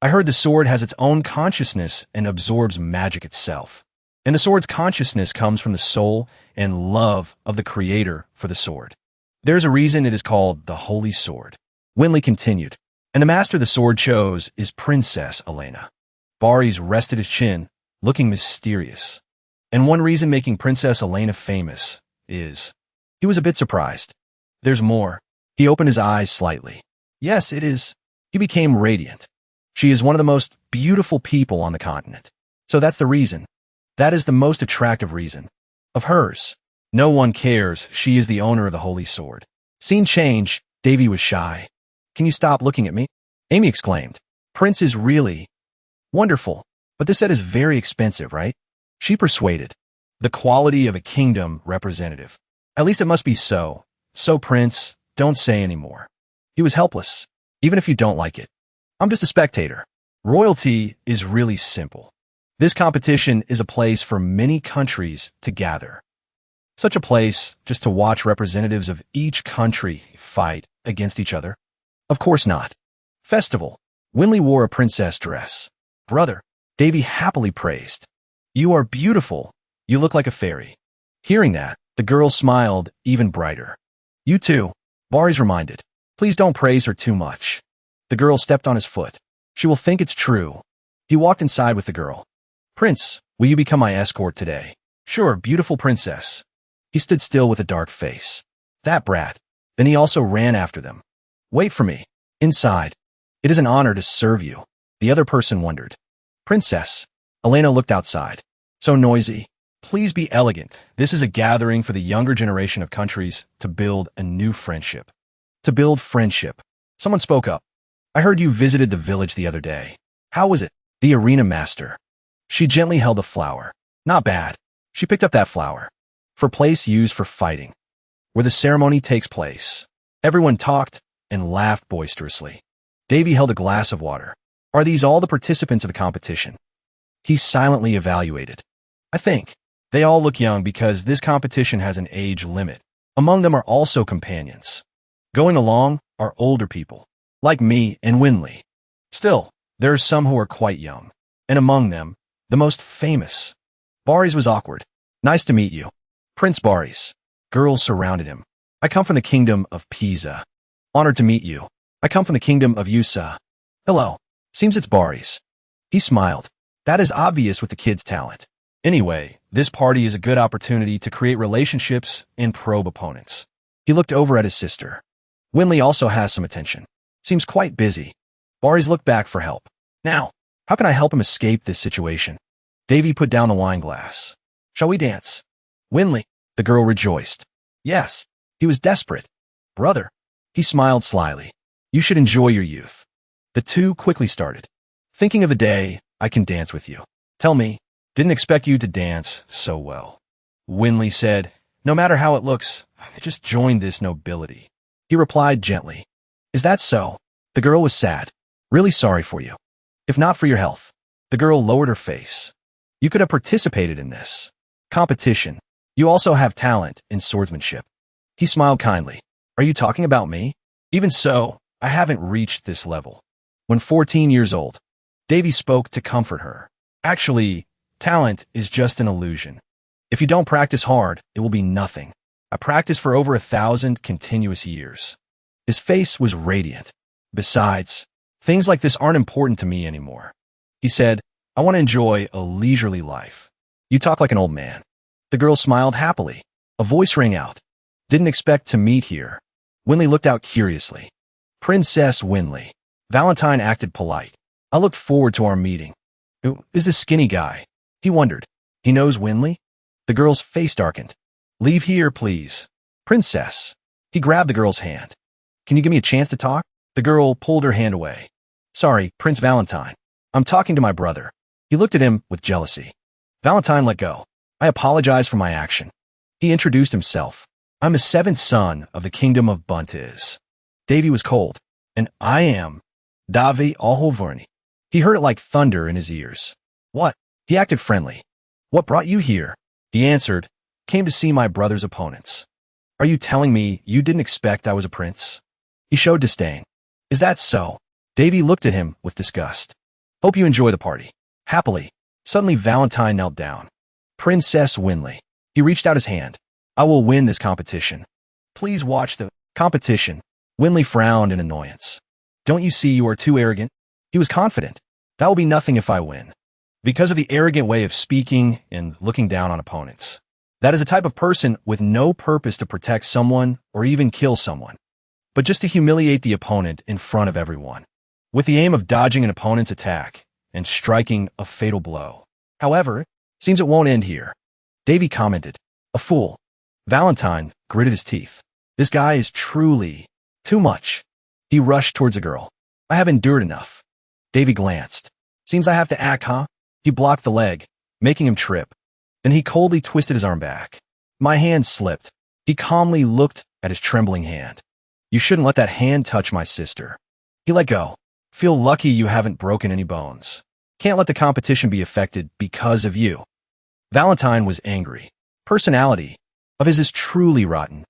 I heard the sword has its own consciousness and absorbs magic itself. And the sword's consciousness comes from the soul and love of the creator for the sword. There's a reason it is called the Holy Sword. Winley continued. And the master the sword chose is Princess Elena. Baris rested his chin, looking mysterious. And one reason making Princess Elena famous is... He was a bit surprised. There's more. He opened his eyes slightly. Yes, it is. He became radiant. She is one of the most beautiful people on the continent. So that's the reason. That is the most attractive reason. Of hers. No one cares. She is the owner of the holy sword. Scene change. Davy was shy. Can you stop looking at me? Amy exclaimed. Prince is really wonderful, but this set is very expensive, right? She persuaded. The quality of a kingdom representative. At least it must be so. So, Prince, don't say any more. He was helpless, even if you don't like it. I'm just a spectator. Royalty is really simple. This competition is a place for many countries to gather. Such a place just to watch representatives of each country fight against each other? Of course not. Festival. Winley wore a princess dress. Brother, Davy happily praised. You are beautiful. You look like a fairy. Hearing that, the girl smiled even brighter. You too, Baris reminded. Please don't praise her too much. The girl stepped on his foot. She will think it's true. He walked inside with the girl. Prince, will you become my escort today? Sure, beautiful princess. He stood still with a dark face. That brat. Then he also ran after them. Wait for me. Inside. It is an honor to serve you. The other person wondered. Princess. Elena looked outside. So noisy. Please be elegant. This is a gathering for the younger generation of countries to build a new friendship. To build friendship. Someone spoke up. I heard you visited the village the other day. How was it? The arena master. She gently held a flower. Not bad. She picked up that flower. For place used for fighting. Where the ceremony takes place. Everyone talked and laughed boisterously. Davy held a glass of water. Are these all the participants of the competition? He silently evaluated. I think. They all look young because this competition has an age limit. Among them are also companions. Going along are older people, like me and Winley. Still, there are some who are quite young, and among them, the most famous. Baris was awkward. Nice to meet you. Prince Baris. Girls surrounded him. I come from the kingdom of Pisa. Honored to meet you. I come from the kingdom of Yusa. Hello. Seems it's Baris. He smiled. That is obvious with the kid's talent. Anyway, this party is a good opportunity to create relationships and probe opponents. He looked over at his sister. Winley also has some attention. Seems quite busy. Baris looked back for help. Now, how can I help him escape this situation? Davy put down the wine glass. Shall we dance? Winley, the girl rejoiced. Yes, he was desperate. Brother, he smiled slyly. You should enjoy your youth. The two quickly started. Thinking of a day I can dance with you. Tell me, didn't expect you to dance so well. Winley said, no matter how it looks, I just joined this nobility. He replied gently. Is that so? The girl was sad. Really sorry for you. If not for your health. The girl lowered her face. You could have participated in this competition. You also have talent in swordsmanship. He smiled kindly. Are you talking about me? Even so, I haven't reached this level. When 14 years old, Davy spoke to comfort her. Actually, talent is just an illusion. If you don't practice hard, it will be nothing. I practiced for over 1,000 continuous years. His face was radiant. Besides, things like this aren't important to me anymore. He said, I want to enjoy a leisurely life. You talk like an old man. The girl smiled happily. A voice rang out. Didn't expect to meet here. Winley looked out curiously. Princess Winley. Valentine acted polite. I looked forward to our meeting. Who is this skinny guy? He wondered. He knows Winley? The girl's face darkened. Leave here, please. Princess. He grabbed the girl's hand. Can you give me a chance to talk? The girl pulled her hand away. Sorry, Prince Valentine. I'm talking to my brother. He looked at him with jealousy. Valentine let go. I apologize for my action. He introduced himself. I'm the seventh son of the kingdom of Buntiz. Davy was cold. And I am Davi Alhoverni. He heard it like thunder in his ears. What? He acted friendly. What brought you here? He answered, came to see my brother's opponents. Are you telling me you didn't expect I was a prince? He showed disdain. Is that so? Davy looked at him with disgust. Hope you enjoy the party. Happily. Suddenly Valentine knelt down. Princess Winley. He reached out his hand. I will win this competition. Please watch the competition. Winley frowned in annoyance. Don't you see you are too arrogant? He was confident. That will be nothing if I win. Because of the arrogant way of speaking and looking down on opponents. That is a type of person with no purpose to protect someone or even kill someone, but just to humiliate the opponent in front of everyone, with the aim of dodging an opponent's attack and striking a fatal blow. However, seems it won't end here. Davy commented, a fool. Valentine gritted his teeth. This guy is truly too much. He rushed towards the girl. I have endured enough. Davy glanced. Seems I have to act, huh? He blocked the leg, making him trip. Then he coldly twisted his arm back. My hand slipped. He calmly looked at his trembling hand. You shouldn't let that hand touch my sister. He let go. Feel lucky you haven't broken any bones. Can't let the competition be affected because of you. Valentine was angry. Personality of his is truly rotten.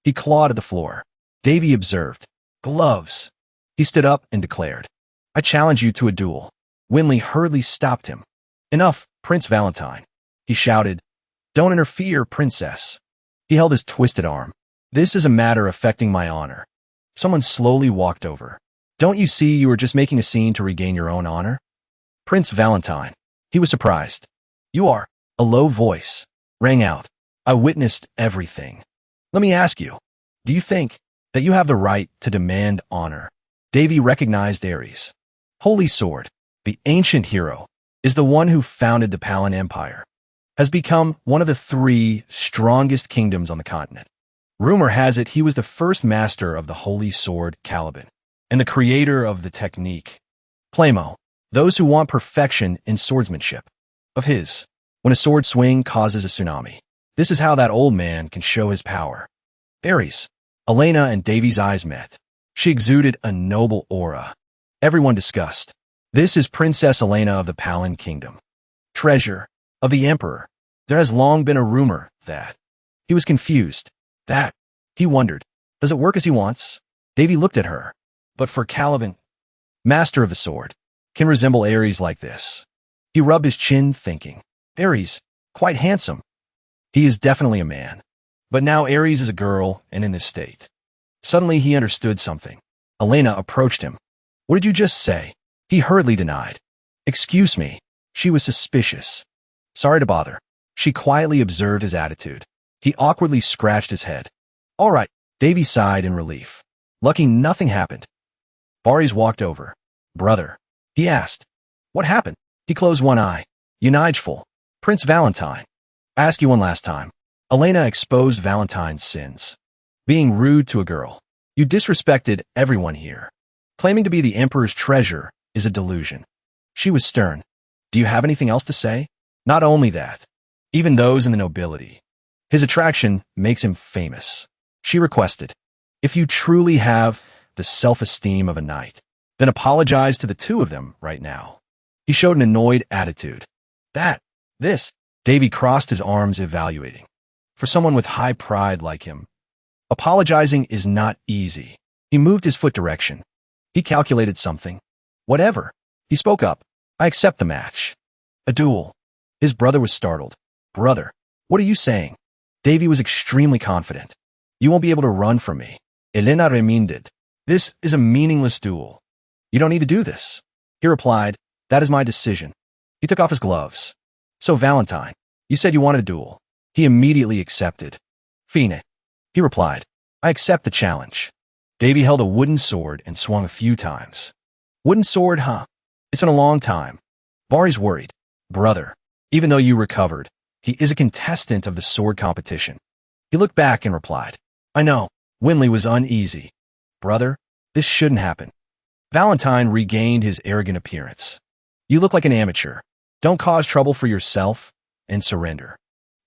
He clawed at the floor. Davy observed. Gloves. He stood up and declared, I challenge you to a duel. Winley hurriedly stopped him. Enough, Prince Valentine. He shouted. Don't interfere, princess. He held his twisted arm. This is a matter affecting my honor. Someone slowly walked over. Don't you see you were just making a scene to regain your own honor? Prince Valentine. He was surprised. You are. A low voice rang out. I witnessed everything. Let me ask you, do you think that you have the right to demand honor? Davy recognized Ares. Holy Sword, the ancient hero, is the one who founded the Palan Empire, has become one of the 3 strongest kingdoms on the continent. Rumor has it he was the first master of the Holy Sword, Caliban, and the creator of the technique, Playmo, those who want perfection in swordsmanship, of his. When a sword swing causes a tsunami, this is how that old man can show his power. Ares. Elena and Davy's eyes met. She exuded a noble aura. Everyone discussed. This is Princess Elena of the Palan Kingdom, treasure of the Emperor. There has long been a rumor that. He was confused. That. He wondered. Does it work as he wants? Davy looked at her. But for Caliban, master of the sword, can resemble Ares like this. He rubbed his chin, thinking. Ares, quite handsome. He is definitely a man. But now Ares is a girl and in this state. Suddenly he understood something. Elena approached him. What did you just say? He hurriedly denied. Excuse me. She was suspicious. Sorry to bother. She quietly observed his attitude. He awkwardly scratched his head. All right. Davy sighed in relief. Lucky nothing happened. Baris walked over. Brother. He asked. What happened? He closed one eye. Unigeful. Prince Valentine. I ask you one last time. Elena exposed Valentine's sins. Being rude to a girl. You disrespected everyone here. Claiming to be the Emperor's treasure is a delusion. She was stern. Do you have anything else to say? Not only that. Even those in the nobility. His attraction makes him famous. She requested. If you truly have the self-esteem of a knight, then apologize to the 2 of them right now. He showed an annoyed attitude. This. Davy crossed his arms, evaluating. For someone with high pride like him, apologizing is not easy. He moved his foot direction. He calculated something. Whatever. He spoke up. I accept the match. A duel. His brother was startled. Brother, what are you saying? Davy was extremely confident. You won't be able to run from me. Elena reminded. This is a meaningless duel. You don't need to do this. He replied, that is my decision. He took off his gloves. So Valentine, you said you wanted a duel. He immediately accepted. Fine. He replied, I accept the challenge. Davy held a wooden sword and swung a few times. Wooden sword, huh? It's been a long time. Baris worried. Brother, even though you recovered, he is a contestant of the sword competition. He looked back and replied, I know. Winley was uneasy. Brother, this shouldn't happen. Valentine regained his arrogant appearance. You look like an amateur. Don't cause trouble for yourself and surrender.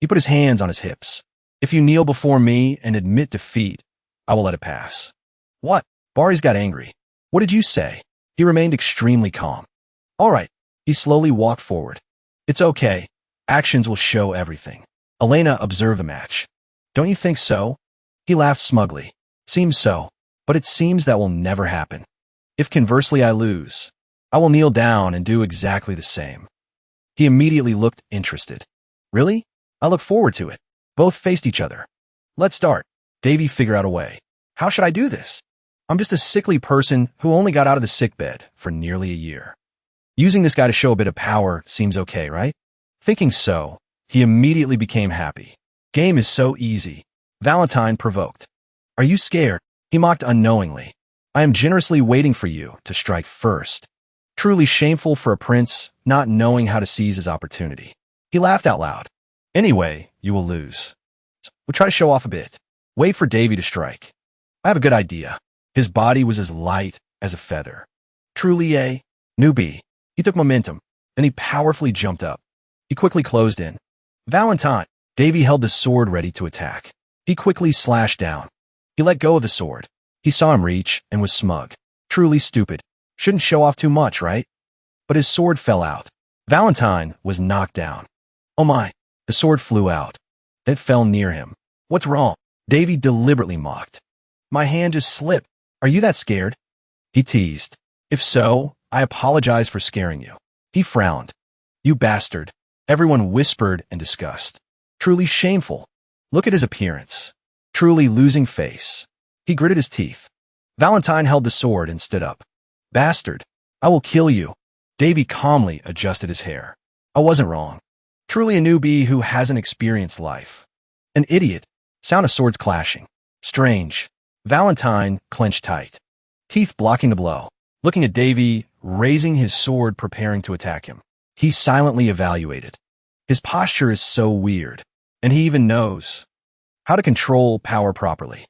He put his hands on his hips. If you kneel before me and admit defeat, I will let it pass. What? Baris got angry. What did you say? He remained extremely calm. All right. He slowly walked forward. It's okay. Actions will show everything. Elena observed the match. Don't you think so? He laughed smugly. Seems so, but it seems that will never happen. If conversely I lose, I will kneel down and do exactly the same. He immediately looked interested. Really? I look forward to it. Both faced each other. Let's start. Davy figured out a way. How should I do this? I'm just a sickly person who only got out of the sickbed for nearly a year. Using this guy to show a bit of power seems okay, right? Thinking so, he immediately became happy. Game is so easy. Valentine provoked. Are you scared? He mocked unknowingly. I am generously waiting for you to strike first. Truly shameful for a prince not knowing how to seize his opportunity. He laughed out loud. Anyway, you will lose. We'll try to show off a bit. Wait for Davy to strike. I have a good idea. His body was as light as a feather. Truly a newbie. He took momentum. Then he powerfully jumped up. He quickly closed in. Valentine. Davy held the sword ready to attack. He quickly slashed down. He let go of the sword. He saw him reach and was smug. Truly stupid. Shouldn't show off too much, right? But his sword fell out. Valentine was knocked down. Oh my. The sword flew out. Then fell near him. What's wrong? Davy deliberately mocked. My hand just slipped. Are you that scared? He teased. If so, I apologize for scaring you. He frowned. You bastard. Everyone whispered in disgust. Truly shameful. Look at his appearance. Truly losing face. He gritted his teeth. Valentine held the sword and stood up. Bastard. I will kill you. Davy calmly adjusted his hair. I wasn't wrong. Truly a newbie who hasn't experienced life. An idiot. Sound of swords clashing. Strange. Valentine clenched tight. Teeth blocking the blow. Looking at Davy, raising his sword preparing to attack him. He silently evaluated. His posture is so weird. And he even knows how to control power properly.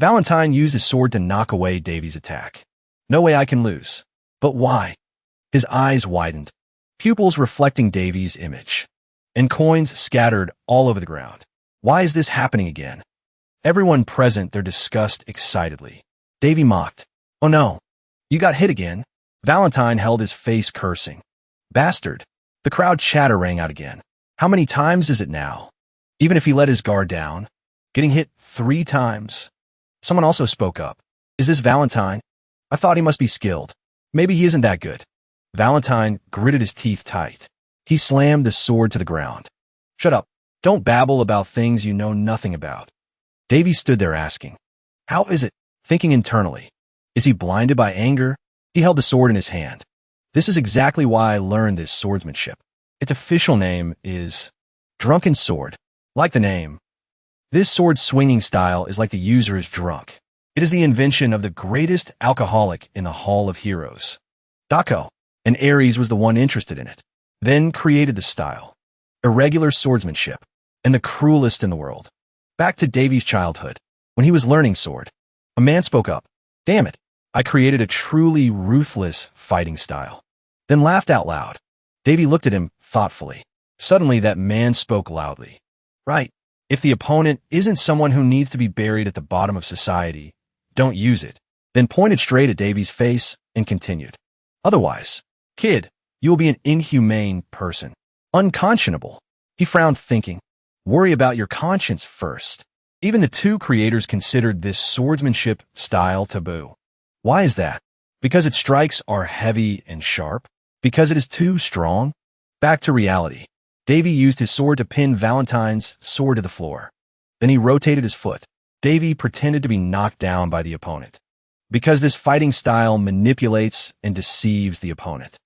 Valentine used his sword to knock away Davy's attack. No way I can lose. But why? His eyes widened, pupils reflecting Davy's image, and coins scattered all over the ground. Why is this happening again? Everyone present their disgust excitedly. Davy mocked. Oh no, you got hit again. Valentine held his face cursing. Bastard. The crowd chatter rang out again. How many times is it now? Even if he let his guard down, getting hit 3 times. Someone also spoke up. Is this Valentine? I thought he must be skilled. Maybe he isn't that good. Valentine gritted his teeth tight. He slammed the sword to the ground. Shut up. Don't babble about things you know nothing about. Davy stood there asking. How is it? Thinking internally. Is he blinded by anger? He held the sword in his hand. This is exactly why I learned this swordsmanship. Its official name is Drunken Sword. Like the name. This sword swinging style is like the user is drunk. It is the invention of the greatest alcoholic in the Hall of Heroes. Dako, and Ares was the one interested in it. Then created the style. Irregular swordsmanship, and the cruelest in the world. Back to Davy's childhood, when he was learning sword. A man spoke up. Damn it, I created a truly ruthless fighting style. Then laughed out loud. Davy looked at him thoughtfully. Suddenly that man spoke loudly. Right, if the opponent isn't someone who needs to be buried at the bottom of society, don't use it. Then pointed straight at Davy's face and continued. Otherwise, kid, you will be an inhumane person. Unconscionable. He frowned thinking. Worry about your conscience first. Even the 2 creators considered this swordsmanship style taboo. Why is that? Because its strikes are heavy and sharp? Because it is too strong? Back to reality. Davy used his sword to pin Valentine's sword to the floor. Then he rotated his foot. Davy pretended to be knocked down by the opponent. Because this fighting style manipulates and deceives the opponent.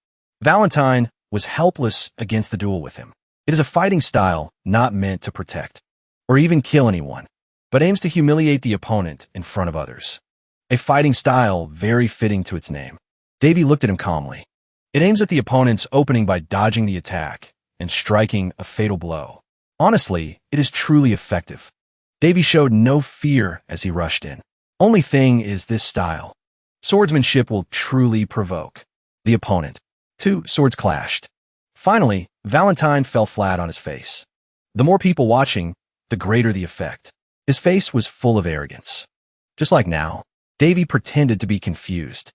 Valentine was helpless against the duel with him. It is a fighting style not meant to protect or even kill anyone, but aims to humiliate the opponent in front of others. A fighting style very fitting to its name. Davy looked at him calmly. It aims at the opponent's opening by dodging the attack and striking a fatal blow. Honestly, it is truly effective. Davy showed no fear as he rushed in. Only thing is this style. Swordsmanship will truly provoke the opponent. 2 swords clashed. Finally, Valentine fell flat on his face. The more people watching, the greater the effect. His face was full of arrogance. Just like now, Davy pretended to be confused.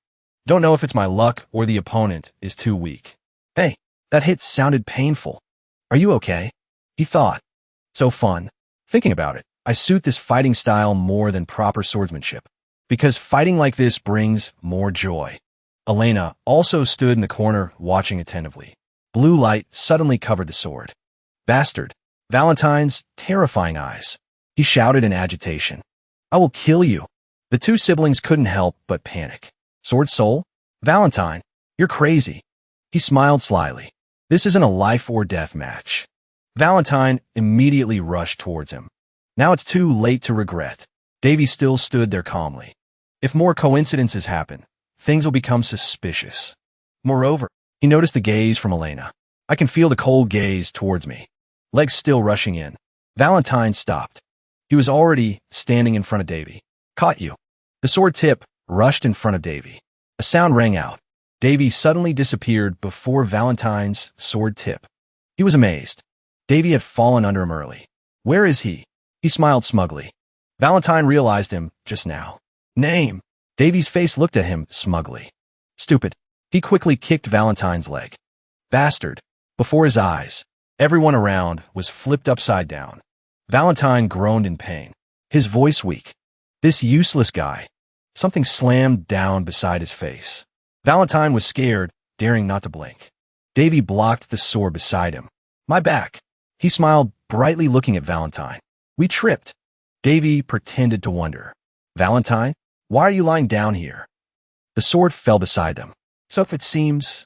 Don't know if it's my luck or the opponent is too weak. Hey, that hit sounded painful. Are you okay? He thought. So fun. Thinking about it, I suit this fighting style more than proper swordsmanship. Because fighting like this brings more joy. Elena also stood in the corner watching attentively. Blue light suddenly covered the sword. Bastard. Valentine's terrifying eyes. He shouted in agitation. I will kill you. The 2 siblings couldn't help but panic. Sword Soul? Valentine, you're crazy. He smiled slyly. This isn't a life or death match. Valentine immediately rushed towards him. Now it's too late to regret. Davy still stood there calmly. If more coincidences happen, things will become suspicious. Moreover, he noticed the gaze from Elena. I can feel the cold gaze towards me. Legs still rushing in. Valentine stopped. He was already standing in front of Davy. Caught you. The sword tip rushed in front of Davy. A sound rang out. Davy suddenly disappeared before Valentine's sword tip. He was amazed. Davy had fallen under him early. Where is he? He smiled smugly. Valentine realized him just now. Name. Davy's face looked at him smugly. Stupid. He quickly kicked Valentine's leg. Bastard. Before his eyes, everyone around was flipped upside down. Valentine groaned in pain. His voice weak. This useless guy. Something slammed down beside his face. Valentine was scared, daring not to blink. Davy blocked the sword beside him. My back. He smiled brightly, looking at Valentine. We tripped. Davy pretended to wonder. Valentine, why are you lying down here? The sword fell beside them. So it seems.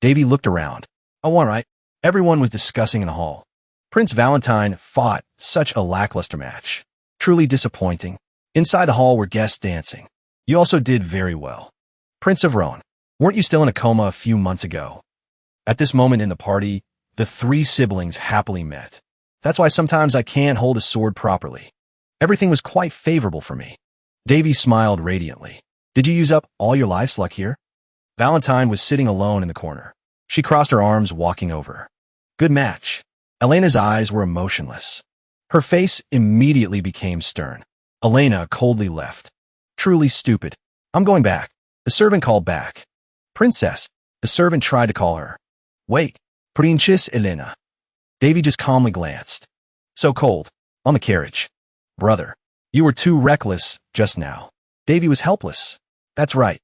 Davy looked around. Oh, all right. Everyone was discussing in the hall. Prince Valentine fought such a lackluster match. Truly disappointing. Inside the hall were guests dancing. You also did very well. Prince of Roan, weren't you still in a coma a few months ago? At this moment in the party, the three siblings happily met. That's why sometimes I can't hold a sword properly. Everything was quite favorable for me. Davy smiled radiantly. Did you use up all your life's luck here? Valentine was sitting alone in the corner. She crossed her arms, walking over. Good match. Elena's eyes were emotionless. Her face immediately became stern. Elena coldly left. Truly stupid. I'm going back. The servant called back. Princess. The servant tried to call her. Wait. Princess Elena. Davy just calmly glanced. So cold. On the carriage. Brother. You were too reckless just now. Davy was helpless. That's right.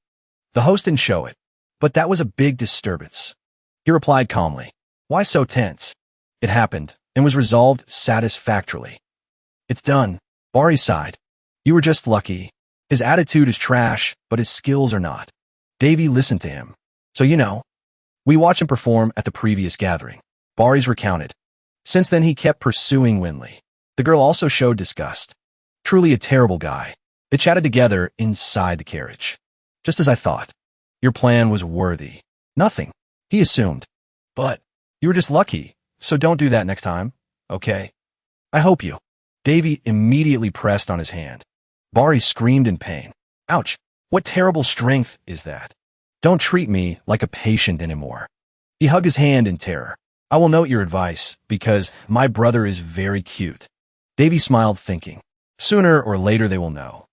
The host didn't show it. But that was a big disturbance. He replied calmly. Why so tense? It happened, and was resolved satisfactorily. It's done. Bari sighed. You were just lucky. His attitude is trash, but his skills are not. Davy listened to him. So you know. We watched him perform at the previous gathering. Bari's recounted. Since then he kept pursuing Winley. The girl also showed disgust. Truly a terrible guy. They chatted together inside the carriage. Just as I thought. Your plan was worthy. Nothing. He assumed. But you were just lucky, so don't do that next time, okay? I hope you. Davy immediately pressed on his hand. Bari screamed in pain. Ouch, what terrible strength is that? Don't treat me like a patient anymore. He hugged his hand in terror. I will note your advice, because my brother is very cute. Davy smiled, thinking. Sooner or later they will know.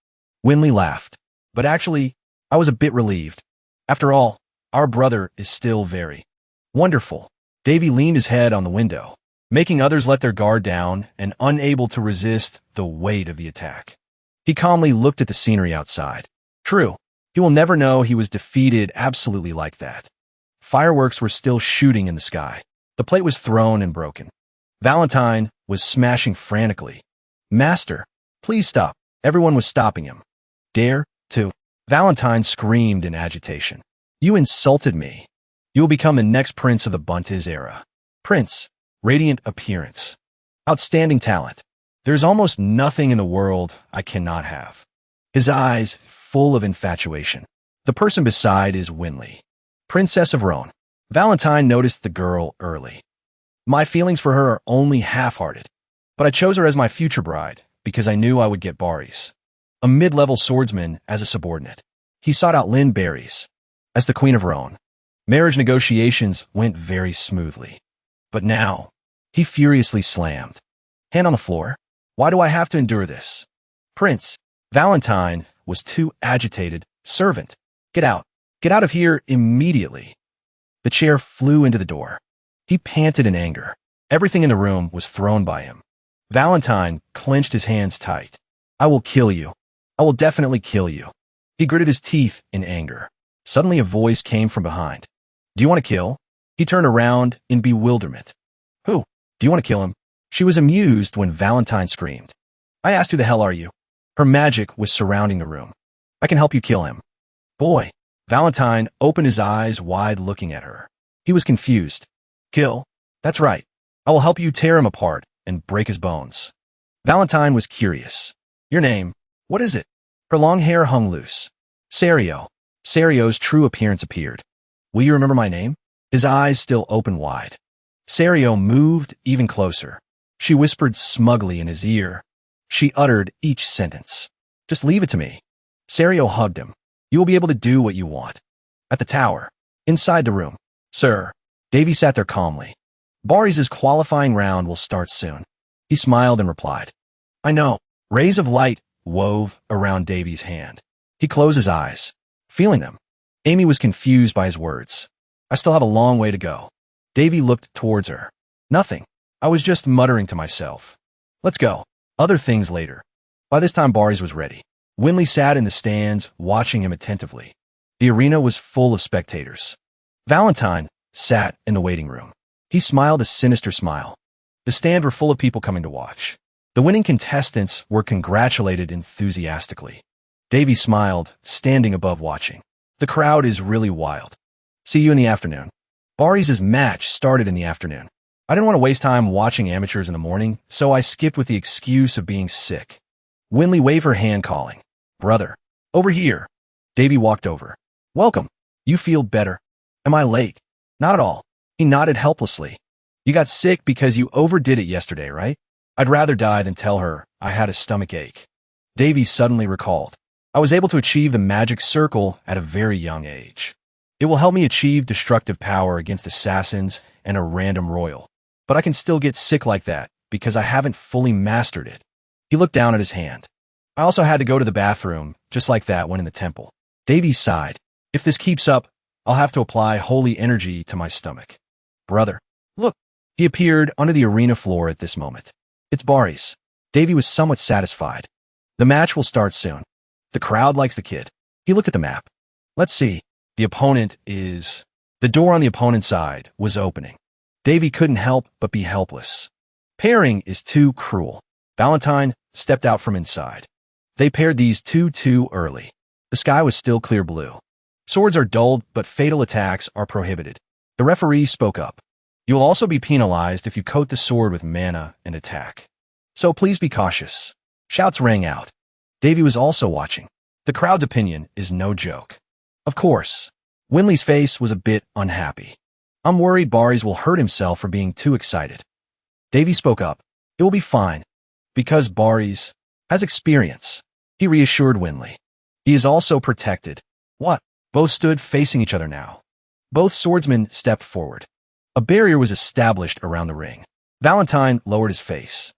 Winley laughed. But actually, I was a bit relieved. After all, our brother is still very wonderful. Davy leaned his head on the window, making others let their guard down and unable to resist the weight of the attack. He calmly looked at the scenery outside. True, he will never know he was defeated absolutely like that. Fireworks were still shooting in the sky. The plate was thrown and broken. Valentine was smashing frantically. Master, please stop. Everyone was stopping him. Dare to. Valentine screamed in agitation. You insulted me. You will become the next prince of the Buntes era. Prince, radiant appearance. Outstanding talent. There's almost nothing in the world I cannot have. His eyes full of infatuation. The person beside is Winley. Princess of Roan. Valentine noticed the girl early. My feelings for her are only half-hearted, but I chose her as my future bride because I knew I would get Baris, a mid-level swordsman, as a subordinate. He sought out Lynn Barrys as the Queen of Roan. Marriage negotiations went very smoothly. But now, he furiously slammed. Hand on the floor. Why do I have to endure this? Prince, Valentine was too agitated. Servant, get out. Get out of here immediately. The chair flew into the door. He panted in anger. Everything in the room was thrown by him. Valentine clenched his hands tight. I will kill you. I will definitely kill you. He gritted his teeth in anger. Suddenly a voice came from behind. Do you want to kill? He turned around in bewilderment. Who? Do you want to kill him? She was amused when Valentine screamed. I asked who the hell are you? Her magic was surrounding the room. I can help you kill him. Boy. Valentine opened his eyes wide, looking at her. He was confused. Kill? That's right. I will help you tear him apart and break his bones. Valentine was curious. Your name? What is it? Her long hair hung loose. Serio. Serio's true appearance appeared. Will you remember my name? His eyes still open wide. Serio moved even closer. She whispered smugly in his ear. She uttered each sentence. Just leave it to me. Serio hugged him. You will be able to do what you want. At the tower. Inside the room. Sir. Davy sat there calmly. Boris' qualifying round will start soon. He smiled and replied. I know. Rays of light wove around Davy's hand. He closed his eyes, feeling them. Amy was confused by his words. I still have a long way to go. Davy looked towards her. Nothing. I was just muttering to myself. Let's go. Other things later. By this time, Boris was ready. Winley sat in the stands, watching him attentively. The arena was full of spectators. Valentine sat in the waiting room. He smiled a sinister smile. The stands were full of people coming to watch. The winning contestants were congratulated enthusiastically. Davy smiled, standing above watching. The crowd is really wild. See you in the afternoon. Boris' match started in the afternoon. I didn't want to waste time watching amateurs in the morning, so I skipped with the excuse of being sick. Winley waved her hand, calling. Brother. Over here. Davy walked over. Welcome. You feel better. Am I late? Not at all. He nodded helplessly. You got sick because you overdid it yesterday, right? I'd rather die than tell her I had a stomach ache. Davy suddenly recalled. I was able to achieve the magic circle at a very young age. It will help me achieve destructive power against assassins and a random royal. But I can still get sick like that because I haven't fully mastered it. He looked down at his hand. I also had to go to the bathroom, just like that when in the temple. Davy sighed. If this keeps up, I'll have to apply holy energy to my stomach. Brother. Look. He appeared under the arena floor at this moment. It's Boris. Davy was somewhat satisfied. The match will start soon. The crowd likes the kid. He looked at the map. Let's see. The opponent is... The door on the opponent's side was opening. Davy couldn't help but be helpless. Pairing is too cruel. Valentine stepped out from inside. They paired these two too early. The sky was still clear blue. Swords are dulled, but fatal attacks are prohibited. The referee spoke up. You will also be penalized if you coat the sword with mana and attack. So please be cautious. Shouts rang out. Davy was also watching. The crowd's opinion is no joke. Of course. Winley's face was a bit unhappy. I'm worried Boris will hurt himself for being too excited. Davy spoke up. It will be fine. Because Boris has experience. He reassured Winley. He is also protected. What? Both stood facing each other now. Both swordsmen stepped forward. A barrier was established around the ring. Valentine lowered his face.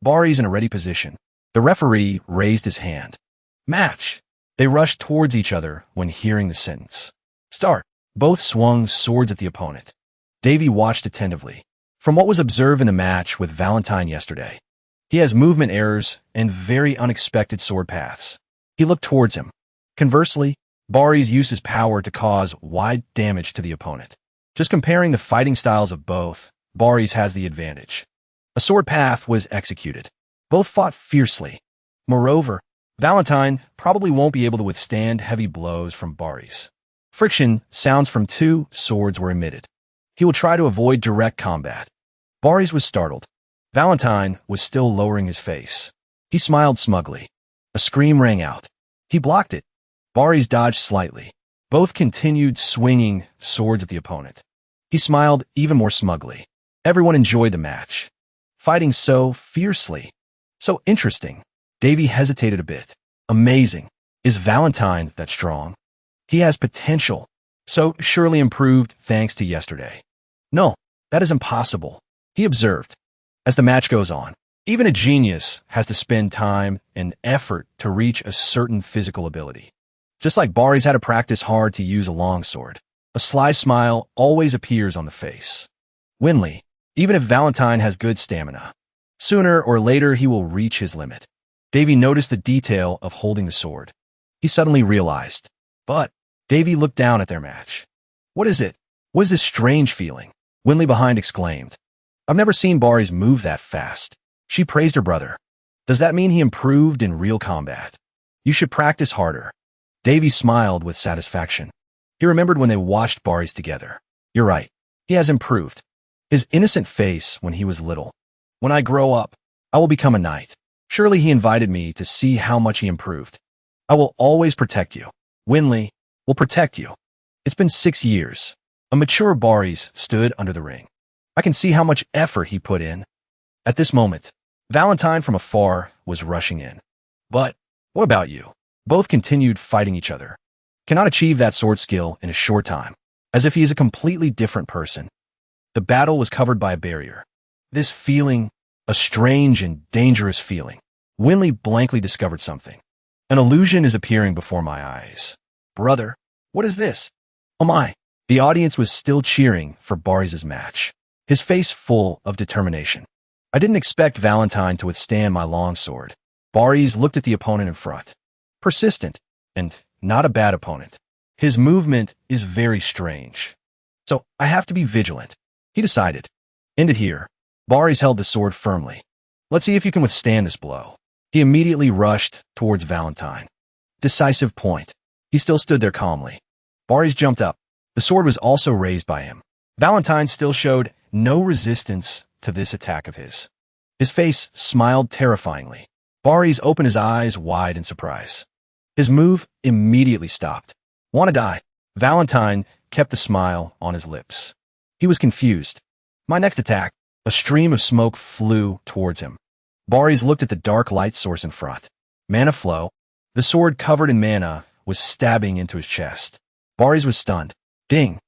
Boris in a ready position. The referee raised his hand. Match. They rushed towards each other when hearing the sentence. Start. Both swung swords at the opponent. Davy watched attentively. From what was observed in the match with Valentine yesterday, he has movement errors and very unexpected sword paths. He looked towards him. Conversely, Boris used his power to cause wide damage to the opponent. Just comparing the fighting styles of both, Boris has the advantage. A sword path was executed. Both fought fiercely. Moreover, Valentine probably won't be able to withstand heavy blows from Boris. Friction sounds from two swords were emitted. He will try to avoid direct combat. Boris was startled. Valentine was still lowering his face. He smiled smugly. A scream rang out. He blocked it. Boris dodged slightly. Both continued swinging swords at the opponent. He smiled even more smugly. Everyone enjoyed the match. Fighting so fiercely. So interesting. Davy hesitated a bit. Amazing. Is Valentine that strong? He has potential. So surely improved thanks to yesterday. No, that is impossible. He observed. As the match goes on, even a genius has to spend time and effort to reach a certain physical ability. Just like Boris had to practice hard to use a longsword, a sly smile always appears on the face. Winley, even if Valentine has good stamina, sooner or later he will reach his limit. Davy noticed the detail of holding the sword. He suddenly realized. But Davy looked down at their match. What is it? What is this strange feeling? Winley behind exclaimed. I've never seen Boris move that fast. She praised her brother. Does that mean he improved in real combat? You should practice harder. Davy smiled with satisfaction. He remembered when they watched Boris together. You're right. He has improved. His innocent face when he was little. When I grow up, I will become a knight. Surely he invited me to see how much he improved. I will always protect you. Winley will protect you. It's been 6 years. A mature Boris stood under the ring. I can see how much effort he put in. At this moment, Valentine from afar was rushing in. But what about you? Both continued fighting each other. Cannot achieve that sword skill in a short time, as if he is a completely different person. The battle was covered by a barrier. This feeling, a strange and dangerous feeling. Winley blankly discovered something. An illusion is appearing before my eyes. Brother, what is this? Oh my. The audience was still cheering for Baris's match, his face full of determination. I didn't expect Valentine to withstand my long sword. Baris looked at the opponent in front. Persistent, and not a bad opponent. His movement is very strange. So I have to be vigilant. He decided. End it here. Baris held the sword firmly. Let's see if you can withstand this blow. He immediately rushed towards Valentine. Decisive point. He still stood there calmly. Baris jumped up. The sword was also raised by him. Valentine still showed no resistance to this attack of his. His face smiled terrifyingly. Baris opened his eyes wide in surprise. His move immediately stopped. Wanna die? Valentine kept the smile on his lips. He was confused. My next attack, a stream of smoke flew towards him. Baris looked at the dark light source in front. Mana flow. The sword covered in mana was stabbing into his chest. Baris was stunned. Ding!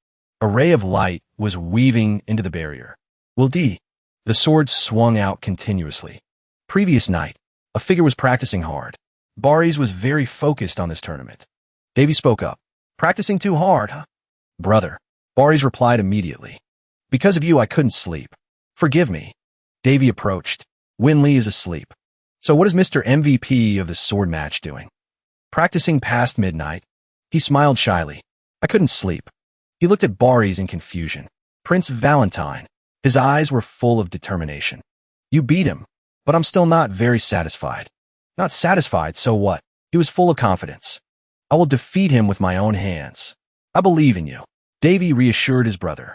A ray of light was weaving into the barrier. Will D. The sword swung out continuously. Previous night, a figure was practicing hard. Baris was very focused on this tournament. Davy spoke up. Practicing too hard, huh? Brother. Baris replied immediately. Because of you, I couldn't sleep. Forgive me. Davy approached. Winley is asleep. So what is Mr. MVP of the sword match doing? Practicing past midnight. He smiled shyly. I couldn't sleep. He looked at Baris in confusion. Prince Valentine. His eyes were full of determination. You beat him, but I'm still not very satisfied. Not satisfied, so what? He was full of confidence. I will defeat him with my own hands. I believe in you. Davy reassured his brother.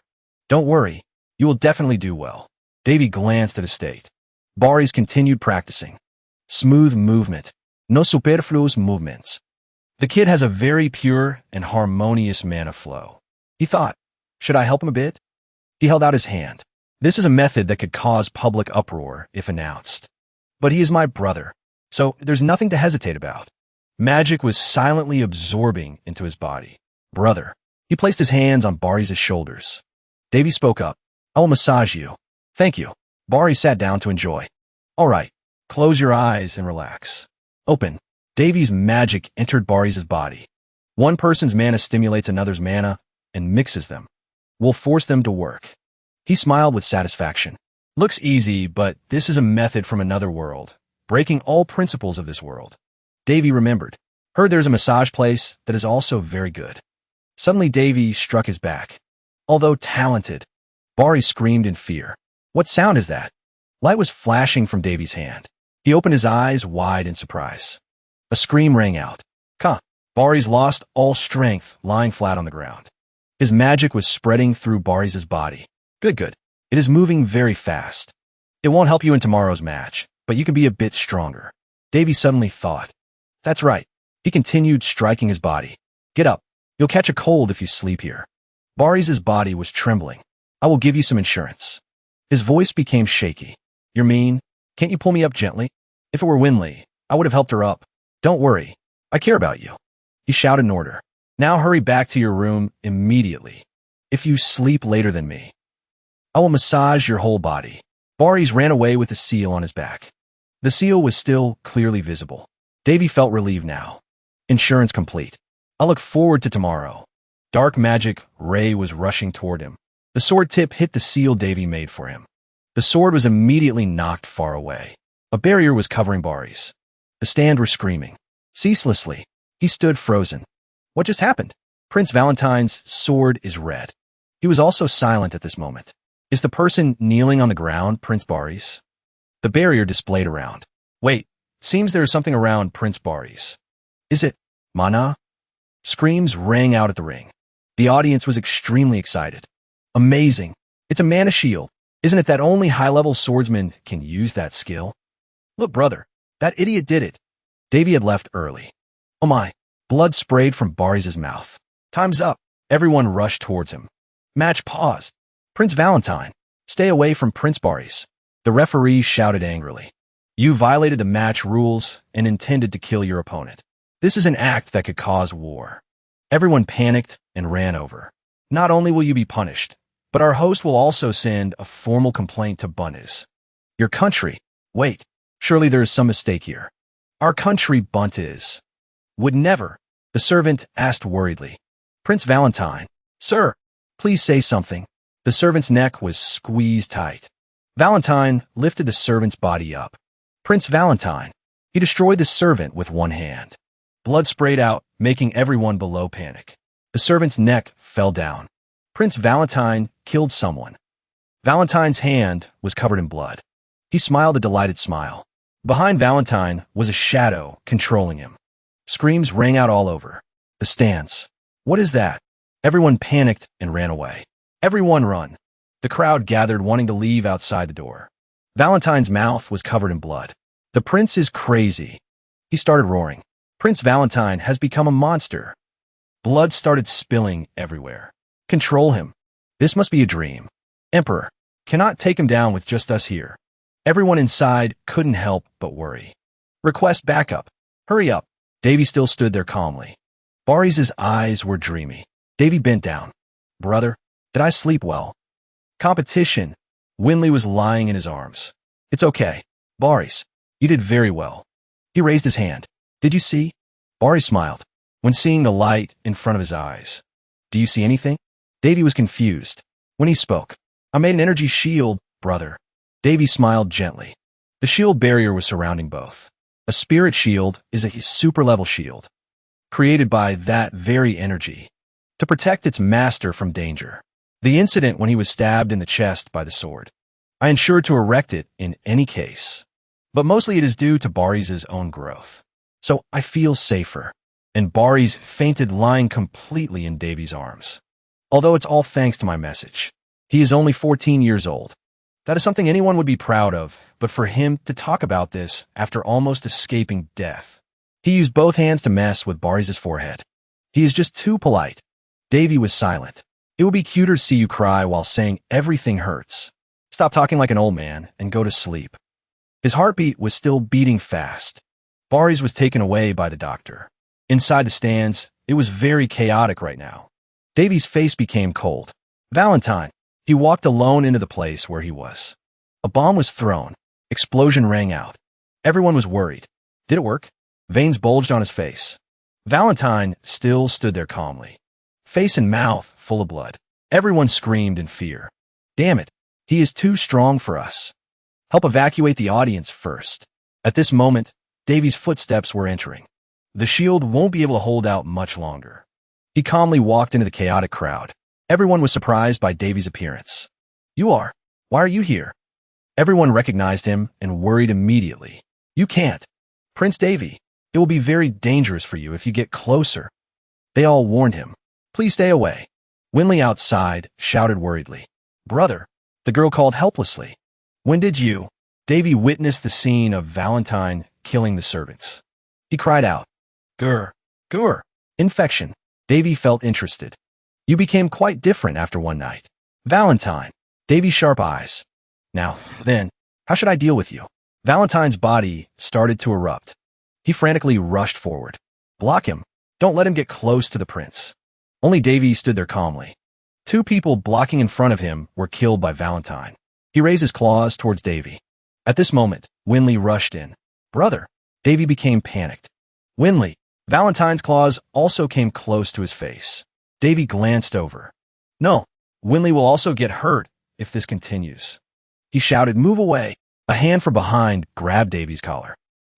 Don't worry, you will definitely do well. Davy glanced at his state. Baris continued practicing. Smooth movement. No superfluous movements. The kid has a very pure and harmonious mana flow. He thought, should I help him a bit? He held out his hand. This is a method that could cause public uproar if announced. But he is my brother, so there's nothing to hesitate about. Magic was silently absorbing into his body. Brother. He placed his hands on Baris's shoulders. Davy spoke up. I will massage you. Thank you. Baris sat down to enjoy. All right. Close your eyes and relax. Open. Davy's magic entered Baris's body. One person's mana stimulates another's mana and mixes them. We'll force them to work. He smiled with satisfaction. Looks easy, but this is a method from another world, breaking all principles of this world. Davy remembered. Heard there's a massage place that is also very good. Suddenly Davy struck his back. Although talented, Baris screamed in fear. What sound is that? Light was flashing from Davy's hand. He opened his eyes wide in surprise. A scream rang out. Ka! Baris lost all strength, lying flat on the ground. His magic was spreading through Baris's body. Good. It is moving very fast. It won't help you in tomorrow's match, but you can be a bit stronger. Davy suddenly thought. That's right. He continued striking his body. Get up. You'll catch a cold if you sleep here. Baris's body was trembling. I will give you some insurance. His voice became shaky. You're mean? Can't you pull me up gently? If it were Winley, I would have helped her up. Don't worry. I care about you. He shouted an order. Now hurry back to your room immediately. If you sleep later than me, I will massage your whole body. Baris ran away with the seal on his back. The seal was still clearly visible. Davy felt relieved now. Insurance complete. I look forward to tomorrow. Dark magic ray was rushing toward him. The sword tip hit the seal Davy made for him. The sword was immediately knocked far away. A barrier was covering Baris. The stand were screaming. Ceaselessly, he stood frozen. What just happened? Prince Valentine's sword is red. He was also silent at this moment. Is the person kneeling on the ground Prince Baris? The barrier displayed around. Wait, seems there is something around Prince Baris. Is it Mana? Screams rang out at the ring. The audience was extremely excited. Amazing. It's a mana shield. Isn't it that only high-level swordsmen can use that skill? Look, brother, that idiot did it. Davy had left early. Oh my. Blood sprayed from Baris's mouth. Time's up. Everyone rushed towards him. Match paused. Prince Valentine, stay away from Prince Baris. The referee shouted angrily. You violated the match rules and intended to kill your opponent. This is an act that could cause war. Everyone panicked and ran over. Not only will you be punished, but our host will also send a formal complaint to Bunnies. Your country. Wait, surely there is some mistake here. Our country Bunt is. Would never. The servant asked worriedly. Prince Valentine. Sir, please say something. The servant's neck was squeezed tight. Valentine lifted the servant's body up. Prince Valentine. He destroyed the servant with one hand. Blood sprayed out, making everyone below panic. The servant's neck fell down. Prince Valentine killed someone. Valentine's hand was covered in blood. He smiled a delighted smile. Behind Valentine was a shadow controlling him. Screams rang out all over the stands. What is that? Everyone panicked and ran away. Everyone run. The crowd gathered wanting to leave outside the door. Valentine's mouth was covered in blood. The prince is crazy. He started roaring. Prince Valentine has become a monster. Blood started spilling everywhere. Control him. This must be a dream. Emperor cannot take him down with just us here. Everyone inside couldn't help but worry. Request backup. Hurry up. Davy still stood there calmly. Boris's eyes were dreamy. Davy bent down. Brother, did I sleep well? Competition. Winley was lying in his arms. It's okay. Boris, you did very well. He raised his hand. Did you see? Boris smiled when seeing the light in front of his eyes. Do you see anything? Davy was confused. When he spoke, I made an energy shield, brother. Davy smiled gently. The shield barrier was surrounding both. A spirit shield is a super-level shield, created by that very energy, to protect its master from danger. The incident when he was stabbed in the chest by the sword. I ensured to erect it in any case. But mostly it is due to Boris's own growth. So I feel safer. And Boris fainted lying completely in Davy's arms. Although it's all thanks to my message. He is only 14 years old. That is something anyone would be proud of, but for him to talk about this after almost escaping death. He used both hands to mess with Boris's forehead. He is just too polite. Davy was silent. It would be cuter to see you cry while saying everything hurts. Stop talking like an old man and go to sleep. His heartbeat was still beating fast. Boris was taken away by the doctor. Inside the stands, it was very chaotic right now. Davy's face became cold. Valentine. He walked alone into the place where he was. A bomb was thrown. Explosion rang out. Everyone was worried. Did it work? Veins bulged on his face. Valentine still stood there calmly. Face and mouth full of blood. Everyone screamed in fear. Damn it. He is too strong for us. Help evacuate the audience first. At this moment, Davy's footsteps were entering. The shield won't be able to hold out much longer. He calmly walked into the chaotic crowd. Everyone was surprised by Davy's appearance. You are? Why are you here? Everyone recognized him and worried immediately. You can't. Prince Davy, it will be very dangerous for you if you get closer. They all warned him. Please stay away. Winley outside shouted worriedly. Brother, the girl called helplessly. When did you? Davy witnessed the scene of Valentine killing the servants. He cried out. Grr. Grr. Infection. Davy felt interested. You became quite different after one night. Valentine. Davy's sharp eyes. Now, then, how should I deal with you? Valentine's body started to erupt. He frantically rushed forward. Block him. Don't let him get close to the prince. Only Davy stood there calmly. Two people blocking in front of him were killed by Valentine. He raised his claws towards Davy. At this moment, Winley rushed in. Brother. Davy became panicked. Winley. Valentine's claws also came close to his face. Davy glanced over. No. Winley will also get hurt if this continues. He shouted, move away. A hand from behind grabbed Davy's collar.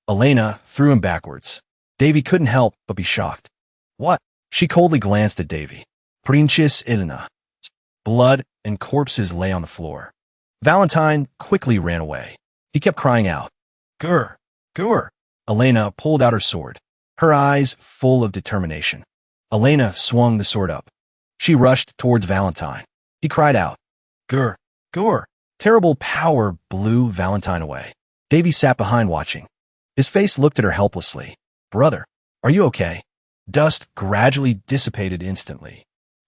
Elena threw him backwards. Davy couldn't help but be shocked. What? She coldly glanced at Davy. Princess Elena. Blood and corpses lay on the floor. Valentine quickly ran away. He kept crying out. Grr. Grr. Elena pulled out her sword, her eyes full of determination. Elena swung the sword up. She rushed towards Valentine. He cried out. Grr. Grr. Terrible power blew Valentine away. Davy sat behind watching. His face looked at her helplessly. Brother, are you okay? Dust gradually dissipated instantly.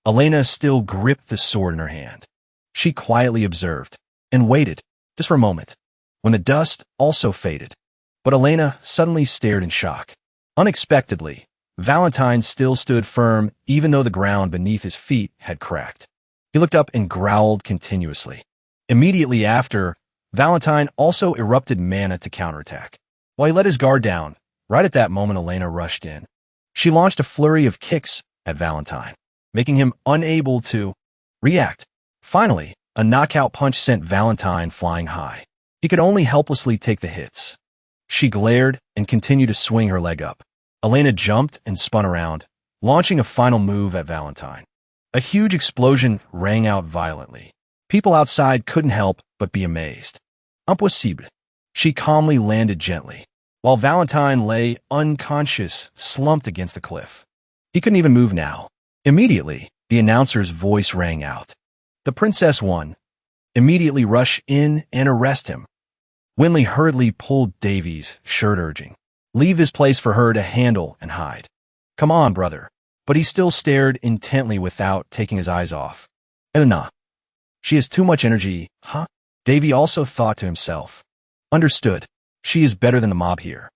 Elena still gripped the sword in her hand. She quietly observed and waited just for a moment. When the dust also faded, But Elena suddenly stared in shock. Unexpectedly, Valentine still stood firm even though the ground beneath his feet had cracked. He looked up and growled continuously. Immediately after, Valentine also erupted mana to counterattack. While he let his guard down, right at that moment Elena rushed in. She launched a flurry of kicks at Valentine, making him unable to react. Finally, a knockout punch sent Valentine flying high. He could only helplessly take the hits. She glared and continued to swing her leg up. Elena jumped and spun around, launching a final move at Valentine. A huge explosion rang out violently. People outside couldn't help but be amazed. Impossible. She calmly landed gently, while Valentine lay unconscious, slumped against the cliff. He couldn't even move now. Immediately, the announcer's voice rang out. The princess won. Immediately rush in and arrest him. Winley hurriedly pulled Davy's shirt, urging, "Leave this place for her to handle and hide." "Come on, brother." But he still stared intently without taking his eyes off. "Elena. She has too much energy, huh?" Davy also thought to himself. Understood. She is better than the mob here.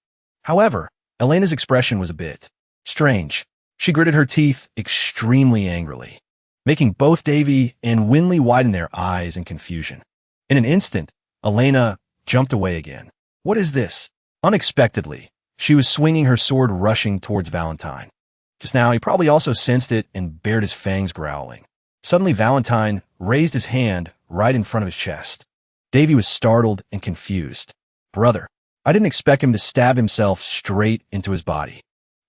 However, Elena's expression was a bit strange. She gritted her teeth extremely angrily, making both Davy and Winley widen their eyes in confusion. In an instant, Elena jumped away again. "What is this?" Unexpectedly, she was swinging her sword, rushing towards Valentine. Just now, he probably also sensed it and bared his fangs, growling. Suddenly, Valentine raised his hand right in front of his chest. Davy was startled and confused. "Brother, I didn't expect him to stab himself straight into his body."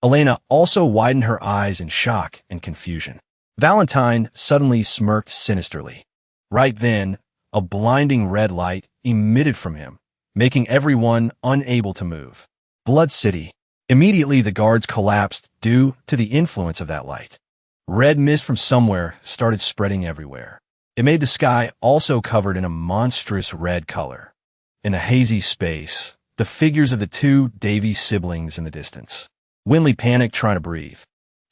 Elena also widened her eyes in shock and confusion. Valentine suddenly smirked sinisterly. Right then, a blinding red light emitted from him, making everyone unable to move. Blood City. Immediately, the guards collapsed due to the influence of that light. Red mist from somewhere started spreading everywhere. It made the sky also covered in a monstrous red color. In a hazy space, the figures of the two Davy siblings in the distance. Winley panicked, trying to breathe.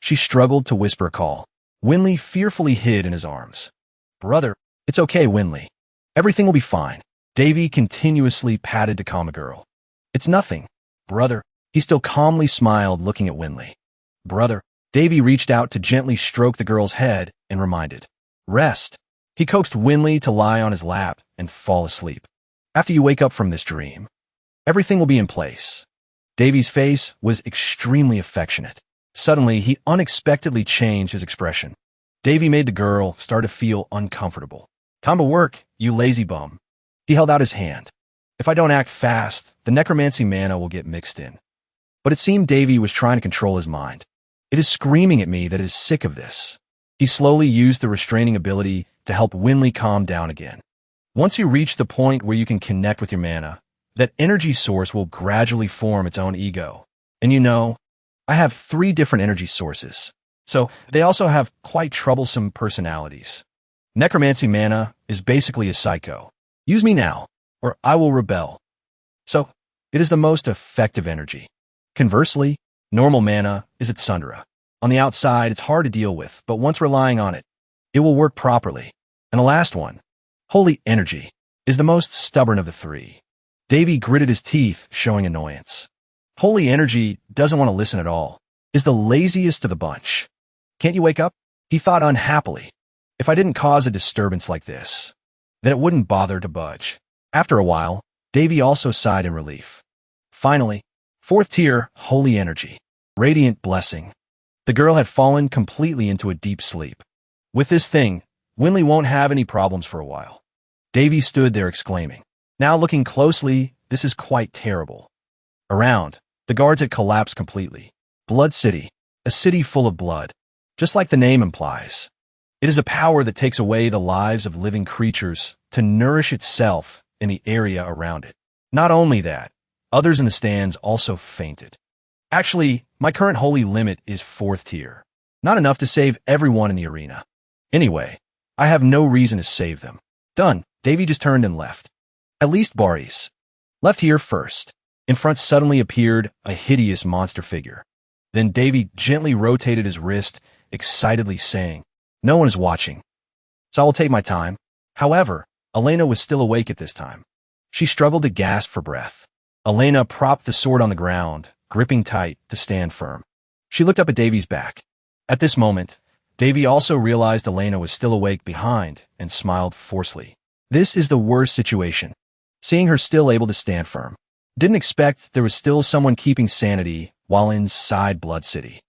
She struggled to whisper a call. Winley fearfully hid in his arms. "Brother, it's okay, Winley. Everything will be fine." Davy continuously patted to calm the girl. "It's nothing, brother." He still calmly smiled, looking at Winley. "Brother." Davy reached out to gently stroke the girl's head and reminded. "Rest." He coaxed Winley to lie on his lap and fall asleep. "After you wake up from this dream, everything will be in place." Davy's face was extremely affectionate. Suddenly, he unexpectedly changed his expression. Davy made the girl start to feel uncomfortable. "Time to work, you lazy bum." He held out his hand. "If I don't act fast, the necromancy mana will get mixed in." But it seemed Davy was trying to control his mind. "It is screaming at me that it is sick of this." He slowly used the restraining ability to help Winley calm down again. Once you reach the point where you can connect with your mana, that energy source will gradually form its own ego. And you know, I have 3 different energy sources, so they also have quite troublesome personalities. Necromancy mana is basically a psycho. Use me now, or I will rebel. So, it is the most effective energy. Conversely, normal mana is its Tsundere. On the outside, it's hard to deal with, but once relying on it, it will work properly. And the last one, holy energy, is the most stubborn of the 3. Davy gritted his teeth, showing annoyance. Holy energy doesn't want to listen at all, is the laziest of the bunch. "Can't you wake up?" He thought unhappily. "If I didn't cause a disturbance like this, then it wouldn't bother to budge." After a while, Davy also sighed in relief. Finally, 4th tier, holy energy. Radiant blessing. The girl had fallen completely into a deep sleep. With this thing, Winley won't have any problems for a while. Davy stood there exclaiming. Now looking closely, this is quite terrible. Around, the guards had collapsed completely. Blood City, a city full of blood. Just like the name implies. It is a power that takes away the lives of living creatures to nourish itself in the area around it. Not only that, others in the stands also fainted. Actually, my current holy limit is 4th tier. Not enough to save everyone in the arena. Anyway, I have no reason to save them. Done. Davy just turned and left. At least Boris left here first. In front suddenly appeared a hideous monster figure. Then Davy gently rotated his wrist, excitedly saying, "No one is watching, so I will take my time." However, Elena was still awake at this time. She struggled to gasp for breath. Elena propped the sword on the ground, gripping tight to stand firm. She looked up at Davy's back. At this moment, Davy also realized Elena was still awake behind and smiled forcefully. This is the worst situation. Seeing her still able to stand firm. Didn't expect there was still someone keeping sanity while inside Blood City.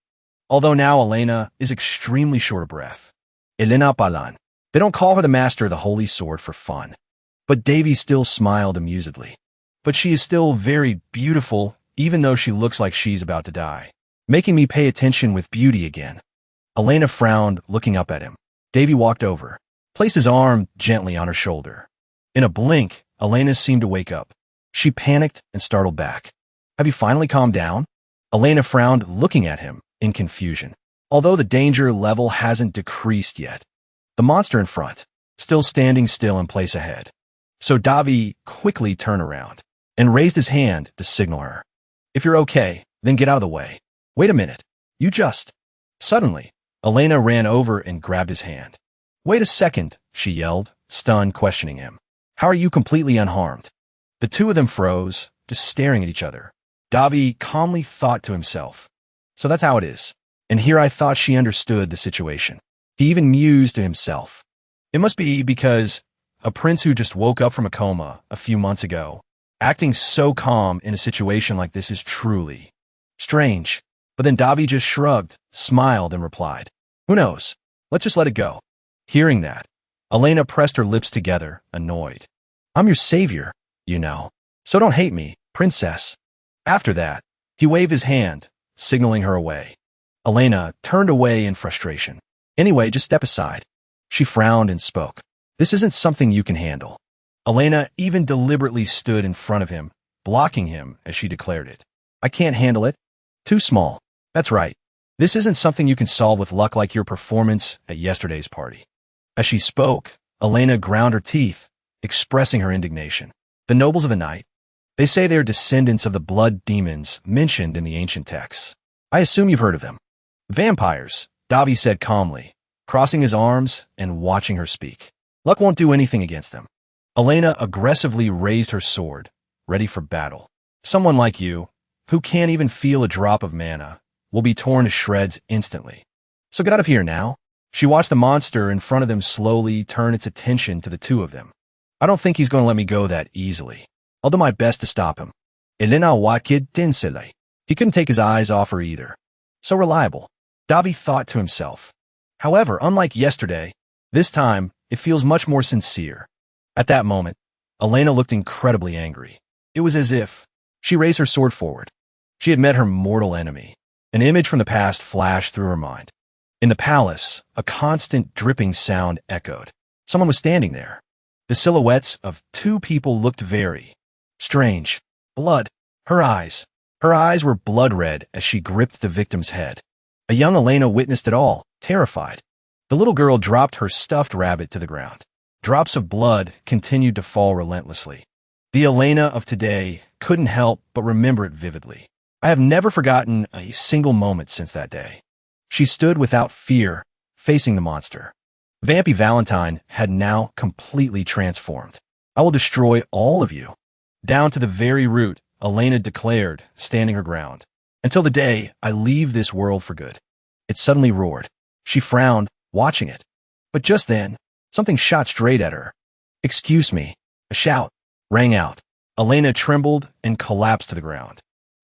Although now Elena is extremely short of breath. Elena Palan. They don't call her the master of the holy sword for fun. But Davy still smiled amusedly. But she is still very beautiful, even though she looks like she's about to die. Making me pay attention with beauty again. Elena frowned, looking up at him. Davy walked over, placed his arm gently on her shoulder. In a blink, Elena seemed to wake up. She panicked and startled back. Have you finally calmed down? Elena frowned, looking at him in confusion. Although the danger level hasn't decreased yet. The monster in front, still standing still in place ahead. So Davy quickly turned around and raised his hand to signal her. If you're okay, then get out of the way. Wait a minute. You just... Suddenly, Elena ran over and grabbed his hand. Wait a second, she yelled, stunned, questioning him. How are you completely unharmed? The two of them froze, just staring at each other. Davy calmly thought to himself. So that's how it is. And here I thought she understood the situation. He even mused to himself. It must be because a prince who just woke up from a coma a few months ago, acting so calm in a situation like this is truly strange. But then Davy just shrugged, smiled, and replied, who knows? Let's just let it go. Hearing that, Elena pressed her lips together, annoyed. I'm your savior, you know. So don't hate me, princess. After that, he waved his hand, signaling her away. Elena turned away in frustration. Anyway, just step aside. She frowned and spoke. This isn't something you can handle. Elena even deliberately stood in front of him, blocking him as she declared it. I can't handle it. Too small. That's right. This isn't something you can solve with luck like your performance at yesterday's party. As she spoke, Elena ground her teeth, expressing her indignation. The nobles of the night, they say they are descendants of the blood demons mentioned in the ancient texts. I assume you've heard of them. Vampires, Davy said calmly, crossing his arms and watching her speak. Luck won't do anything against them. Elena aggressively raised her sword, ready for battle. Someone like you, who can't even feel a drop of mana, will be torn to shreds instantly. So get out of here now. She watched the monster in front of them slowly turn its attention to the two of them. I don't think he's going to let me go that easily. I'll do my best to stop him. Elena Wakid Dinsele. He couldn't take his eyes off her either. So reliable. Davy thought to himself. However, unlike yesterday, this time it feels much more sincere. At that moment, Elena looked incredibly angry. It was as if she raised her sword forward. She had met her mortal enemy. An image from the past flashed through her mind. In the palace, a constant dripping sound echoed. Someone was standing there. The silhouettes of two people looked very strange. Blood. Her eyes. Her eyes were blood red as she gripped the victim's head. A young Elena witnessed it all, terrified. The little girl dropped her stuffed rabbit to the ground. Drops of blood continued to fall relentlessly. The Elena of today couldn't help but remember it vividly. I have never forgotten a single moment since that day. She stood without fear, facing the monster. Vampy Valentine had now completely transformed. I will destroy all of you. Down to the very root, Elena declared, standing her ground. Until the day I leave this world for good. It suddenly roared. She frowned, watching it. But just then, something shot straight at her. Excuse me. A shout rang out. Elena trembled and collapsed to the ground.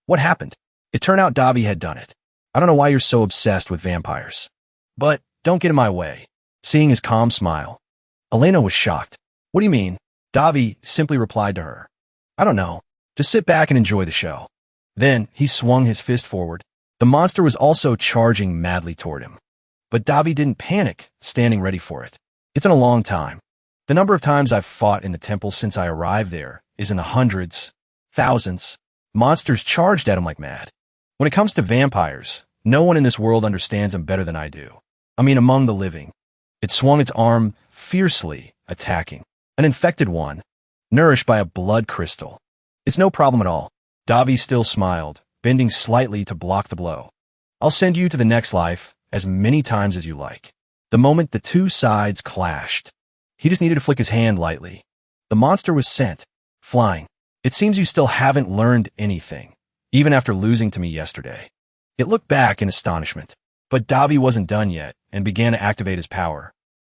What happened? It turned out Davy had done it. I don't know why you're so obsessed with vampires. But don't get in my way. Seeing his calm smile, Elena was shocked. What do you mean? Davy simply replied to her. I don't know. Just sit back and enjoy the show. Then he swung his fist forward. The monster was also charging madly toward him. But Davy didn't panic, standing ready for it. It's been a long time. The number of times I've fought in the temple since I arrived there is in the hundreds, thousands. Monsters charged at him like mad. When it comes to vampires, no one in this world understands them better than I do. I mean, among the living. It swung its arm fiercely, attacking. An infected one, nourished by a blood crystal. It's no problem at all. Davy still smiled, bending slightly to block the blow. I'll send you to the next life as many times as you like. The moment the two sides clashed, he just needed to flick his hand lightly. The monster was sent, flying. It seems you still haven't learned anything, even after losing to me yesterday. It looked back in astonishment, but Davi wasn't done yet and began to activate his power.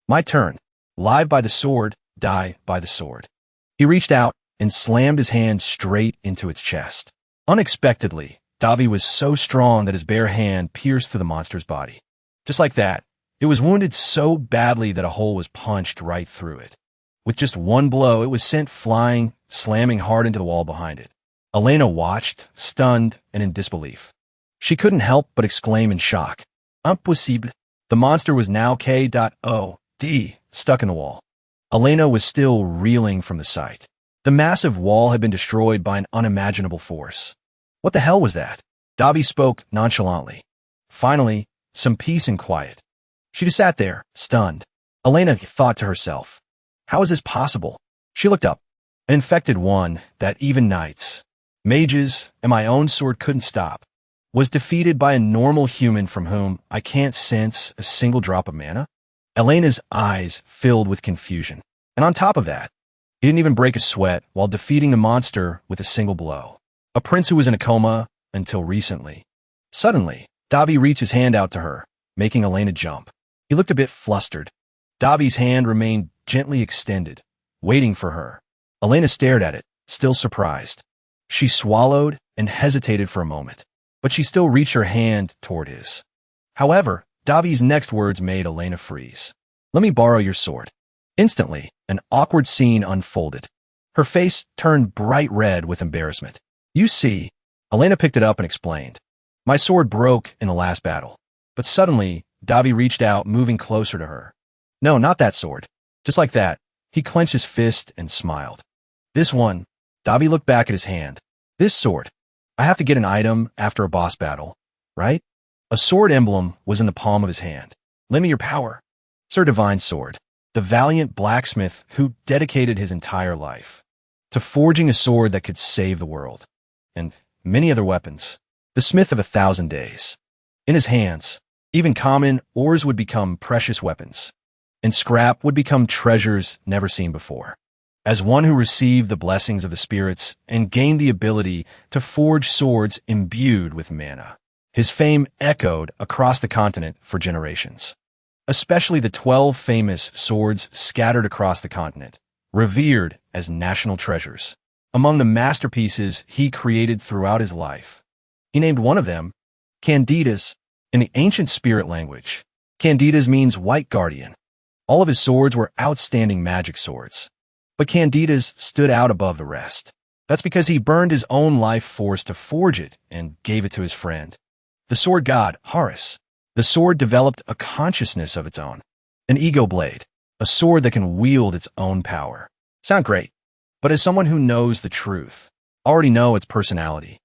My turn. Live by the sword, die by the sword. He reached out and slammed his hand straight into its chest. Unexpectedly, Davi was so strong that his bare hand pierced through the monster's body. Just like that, it was wounded so badly that a hole was punched right through it. With just one blow, it was sent flying, slamming hard into the wall behind it. Elena watched, stunned and in disbelief. She couldn't help but exclaim in shock. Impossible. The monster was now K.O.D. stuck in the wall. Elena was still reeling from the sight. The massive wall had been destroyed by an unimaginable force. What the hell was that? Davi spoke nonchalantly. Finally, some peace and quiet. She just sat there, stunned. Elena thought to herself, how is this possible? She looked up. An infected one that even knights, mages, and my own sword couldn't stop, was defeated by a normal human from whom I can't sense a single drop of mana? Elena's eyes filled with confusion. And on top of that, he didn't even break a sweat while defeating the monster with a single blow. A prince who was in a coma until recently. Suddenly, Davi reached his hand out to her, making Elena jump. He looked a bit flustered. Davi's hand remained gently extended, waiting for her. Elena stared at it, still surprised. She swallowed and hesitated for a moment, but she still reached her hand toward his. However, Davi's next words made Elena freeze. Let me borrow your sword. Instantly, an awkward scene unfolded. Her face turned bright red with embarrassment. You see, Elena picked it up and explained. My sword broke in the last battle. But suddenly, Davi reached out, moving closer to her. No, not that sword. Just like that, he clenched his fist and smiled. This one. Davi looked back at his hand. This sword. I have to get an item after a boss battle, right? A sword emblem was in the palm of his hand. Lend me your power. Sir Divine Sword, the valiant blacksmith who dedicated his entire life to forging a sword that could save the world, and many other weapons. The smith of 1,000 days. In his hands, even common ores would become precious weapons, and scrap would become treasures never seen before. As one who received the blessings of the spirits and gained the ability to forge swords imbued with mana, his fame echoed across the continent for generations. Especially the 12 famous swords scattered across the continent, revered as national treasures. Among the masterpieces he created throughout his life, he named one of them Candida's. In the ancient spirit language, Candida's means white guardian. All of his swords were outstanding magic swords, but Candida's stood out above the rest. That's because he burned his own life force to forge it and gave it to his friend, the sword god Horus. The sword developed a consciousness of its own, an ego blade, a sword that can wield its own power. Sound great, but as someone who knows the truth, already know its personality.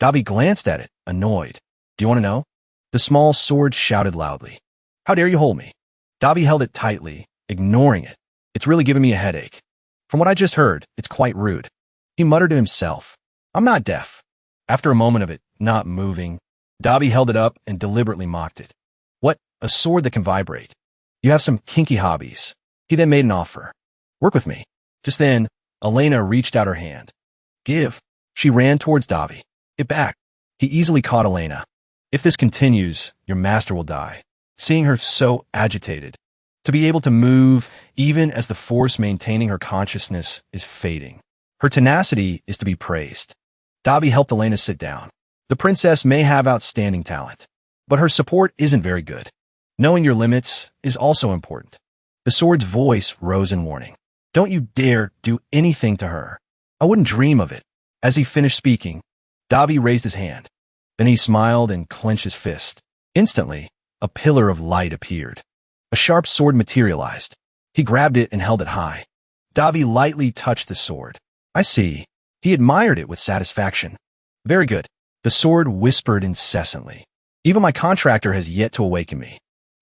Davi glanced at it, annoyed. Do you want to know? The small sword shouted loudly. How dare you hold me? Davi held it tightly, ignoring it. It's really giving me a headache. From what I just heard, it's quite rude. He muttered to himself. I'm not deaf. After a moment of it, not moving, Davi held it up and deliberately mocked it. What? A sword that can vibrate. You have some kinky hobbies. He then made an offer. Work with me. Just then, Elena reached out her hand. Give. She ran towards Davi. It back. He easily caught Elena. If this continues, your master will die. Seeing her so agitated, to be able to move even as the force maintaining her consciousness is fading. Her tenacity is to be praised. Davi helped Elena sit down. The princess may have outstanding talent, but her support isn't very good. Knowing your limits is also important. The sword's voice rose in warning. Don't you dare do anything to her. I wouldn't dream of it. As he finished speaking, Davi raised his hand. Then he smiled and clenched his fist. Instantly, a pillar of light appeared. A sharp sword materialized. He grabbed it and held it high. Davi lightly touched the sword. I see. He admired it with satisfaction. Very good. The sword whispered incessantly. Even my contractor has yet to awaken me.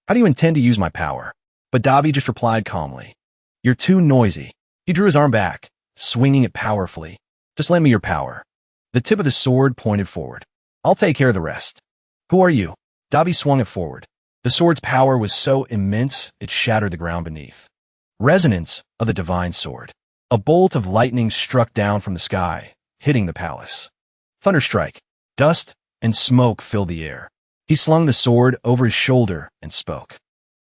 How do you intend to use my power? But Davi just replied calmly. You're too noisy. He drew his arm back, swinging it powerfully. Just lend me your power. The tip of the sword pointed forward. I'll take care of the rest. Who are you? Davi swung it forward. The sword's power was so immense it shattered the ground beneath. Resonance of the divine sword. A bolt of lightning struck down from the sky, hitting the palace. Thunderstrike, dust, and smoke filled the air. He slung the sword over his shoulder and spoke.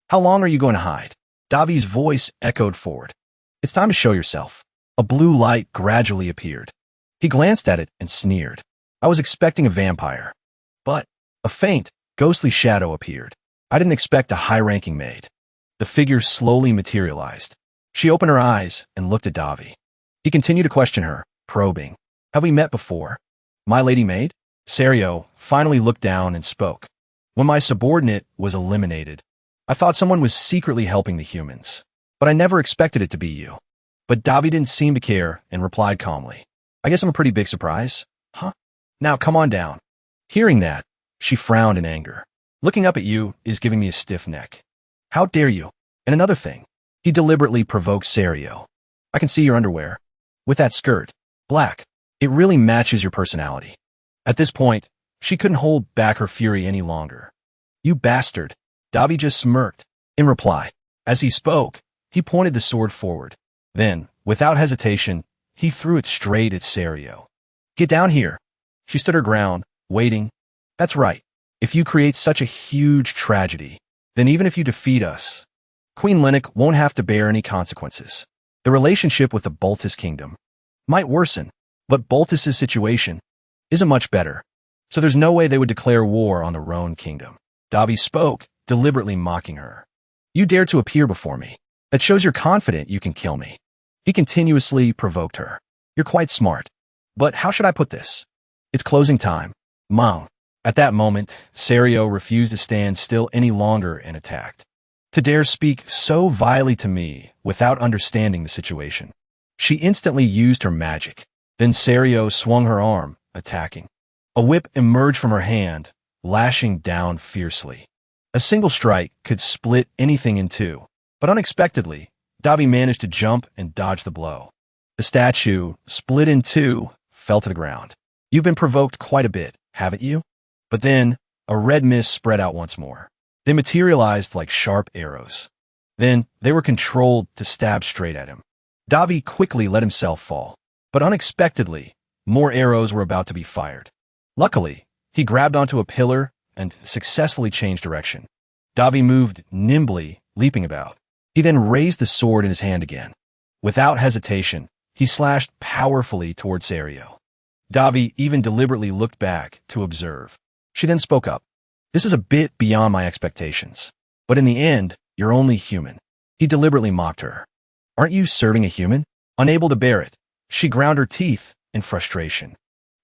How long are you going to hide? Davi's voice echoed forward. It's time to show yourself. A blue light gradually appeared. He glanced at it and sneered. I was expecting a vampire. But a faint, ghostly shadow appeared. I didn't expect a high-ranking maid. The figure slowly materialized. She opened her eyes and looked at Davi. He continued to question her, probing. Have we met before? My lady maid? Serio finally looked down and spoke. When my subordinate was eliminated, I thought someone was secretly helping the humans, but I never expected it to be you. But Davi didn't seem to care and replied calmly. I guess I'm a pretty big surprise. Huh? Now come on down. Hearing that, she frowned in anger. Looking up at you is giving me a stiff neck. How dare you? And another thing, he deliberately provoked Serio. I can see your underwear. With that skirt, black, it really matches your personality. At this point, she couldn't hold back her fury any longer. You bastard. Davi just smirked. In reply, as he spoke, he pointed the sword forward. Then, without hesitation, he threw it straight at Serio. Get down here. She stood her ground, waiting. That's right. If you create such a huge tragedy, then even if you defeat us, Queen Linux won't have to bear any consequences. The relationship with the Boltus kingdom might worsen, but Boltus's situation isn't much better, so there's no way they would declare war on the Roan kingdom. Davi spoke, deliberately mocking her. You dare to appear before me. That shows you're confident you can kill me. He continuously provoked her. You're quite smart. But how should I put this? It's closing time. Mom. At that moment, Serio refused to stand still any longer and attacked. To dare speak so vilely to me without understanding the situation. She instantly used her magic. Then Serio swung her arm, attacking. A whip emerged from her hand, lashing down fiercely. A single strike could split anything in two, but unexpectedly, Davi managed to jump and dodge the blow. The statue, split in two, fell to the ground. You've been provoked quite a bit, haven't you? But then, a red mist spread out once more. They materialized like sharp arrows. Then, they were controlled to stab straight at him. Davi quickly let himself fall, but unexpectedly, more arrows were about to be fired. Luckily, he grabbed onto a pillar and successfully changed direction. Davi moved nimbly, leaping about. He then raised the sword in his hand again. Without hesitation, he slashed powerfully towards Serio. Davi even deliberately looked back to observe. She then spoke up. This is a bit beyond my expectations. But in the end, you're only human. He deliberately mocked her. Aren't you serving a human? Unable to bear it, she ground her teeth in frustration.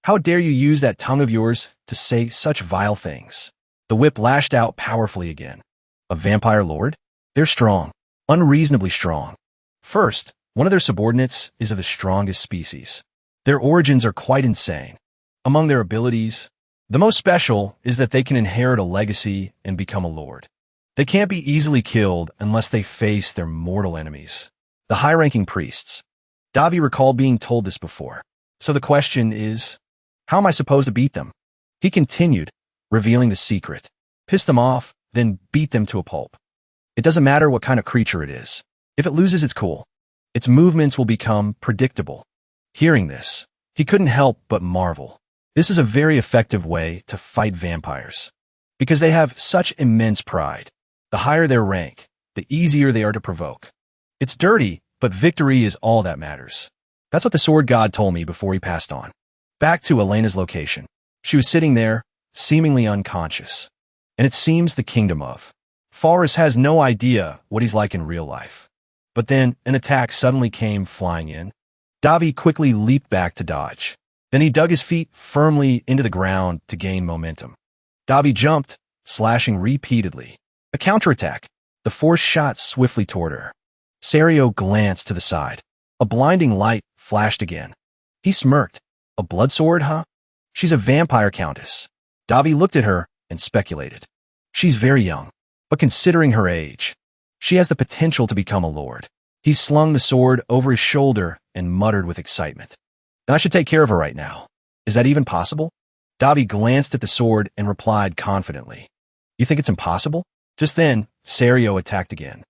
How dare you use that tongue of yours to say such vile things? The whip lashed out powerfully again. A vampire lord? They're strong, unreasonably strong. First, one of their subordinates is of the strongest species. Their origins are quite insane. Among their abilities, the most special is that they can inherit a legacy and become a lord. They can't be easily killed unless they face their mortal enemies, the high-ranking priests. Davi recalled being told this before. So the question is, how am I supposed to beat them? He continued, revealing the secret. Piss them off, then beat them to a pulp. It doesn't matter what kind of creature it is. If it loses its cool, its movements will become predictable. Hearing this, he couldn't help but marvel. This is a very effective way to fight vampires, because they have such immense pride. The higher their rank, the easier they are to provoke. It's dirty, but victory is all that matters. That's what the sword god told me before he passed on. Back to Elena's location. She was sitting there, seemingly unconscious. And it seems the kingdom of Forrest has no idea what he's like in real life. But then an attack suddenly came flying in. Davi quickly leaped back to dodge. Then he dug his feet firmly into the ground to gain momentum. Davi jumped, slashing repeatedly. A counterattack. The force shot swiftly toward her. Serio glanced to the side. A blinding light flashed again. He smirked. A blood sword, huh? She's a vampire countess. Davi looked at her and speculated. She's very young, but considering her age, she has the potential to become a lord. He slung the sword over his shoulder and muttered with excitement. Then I should take care of her right now. Is that even possible? Davi glanced at the sword and replied confidently. You think it's impossible? Just then, Serio attacked again.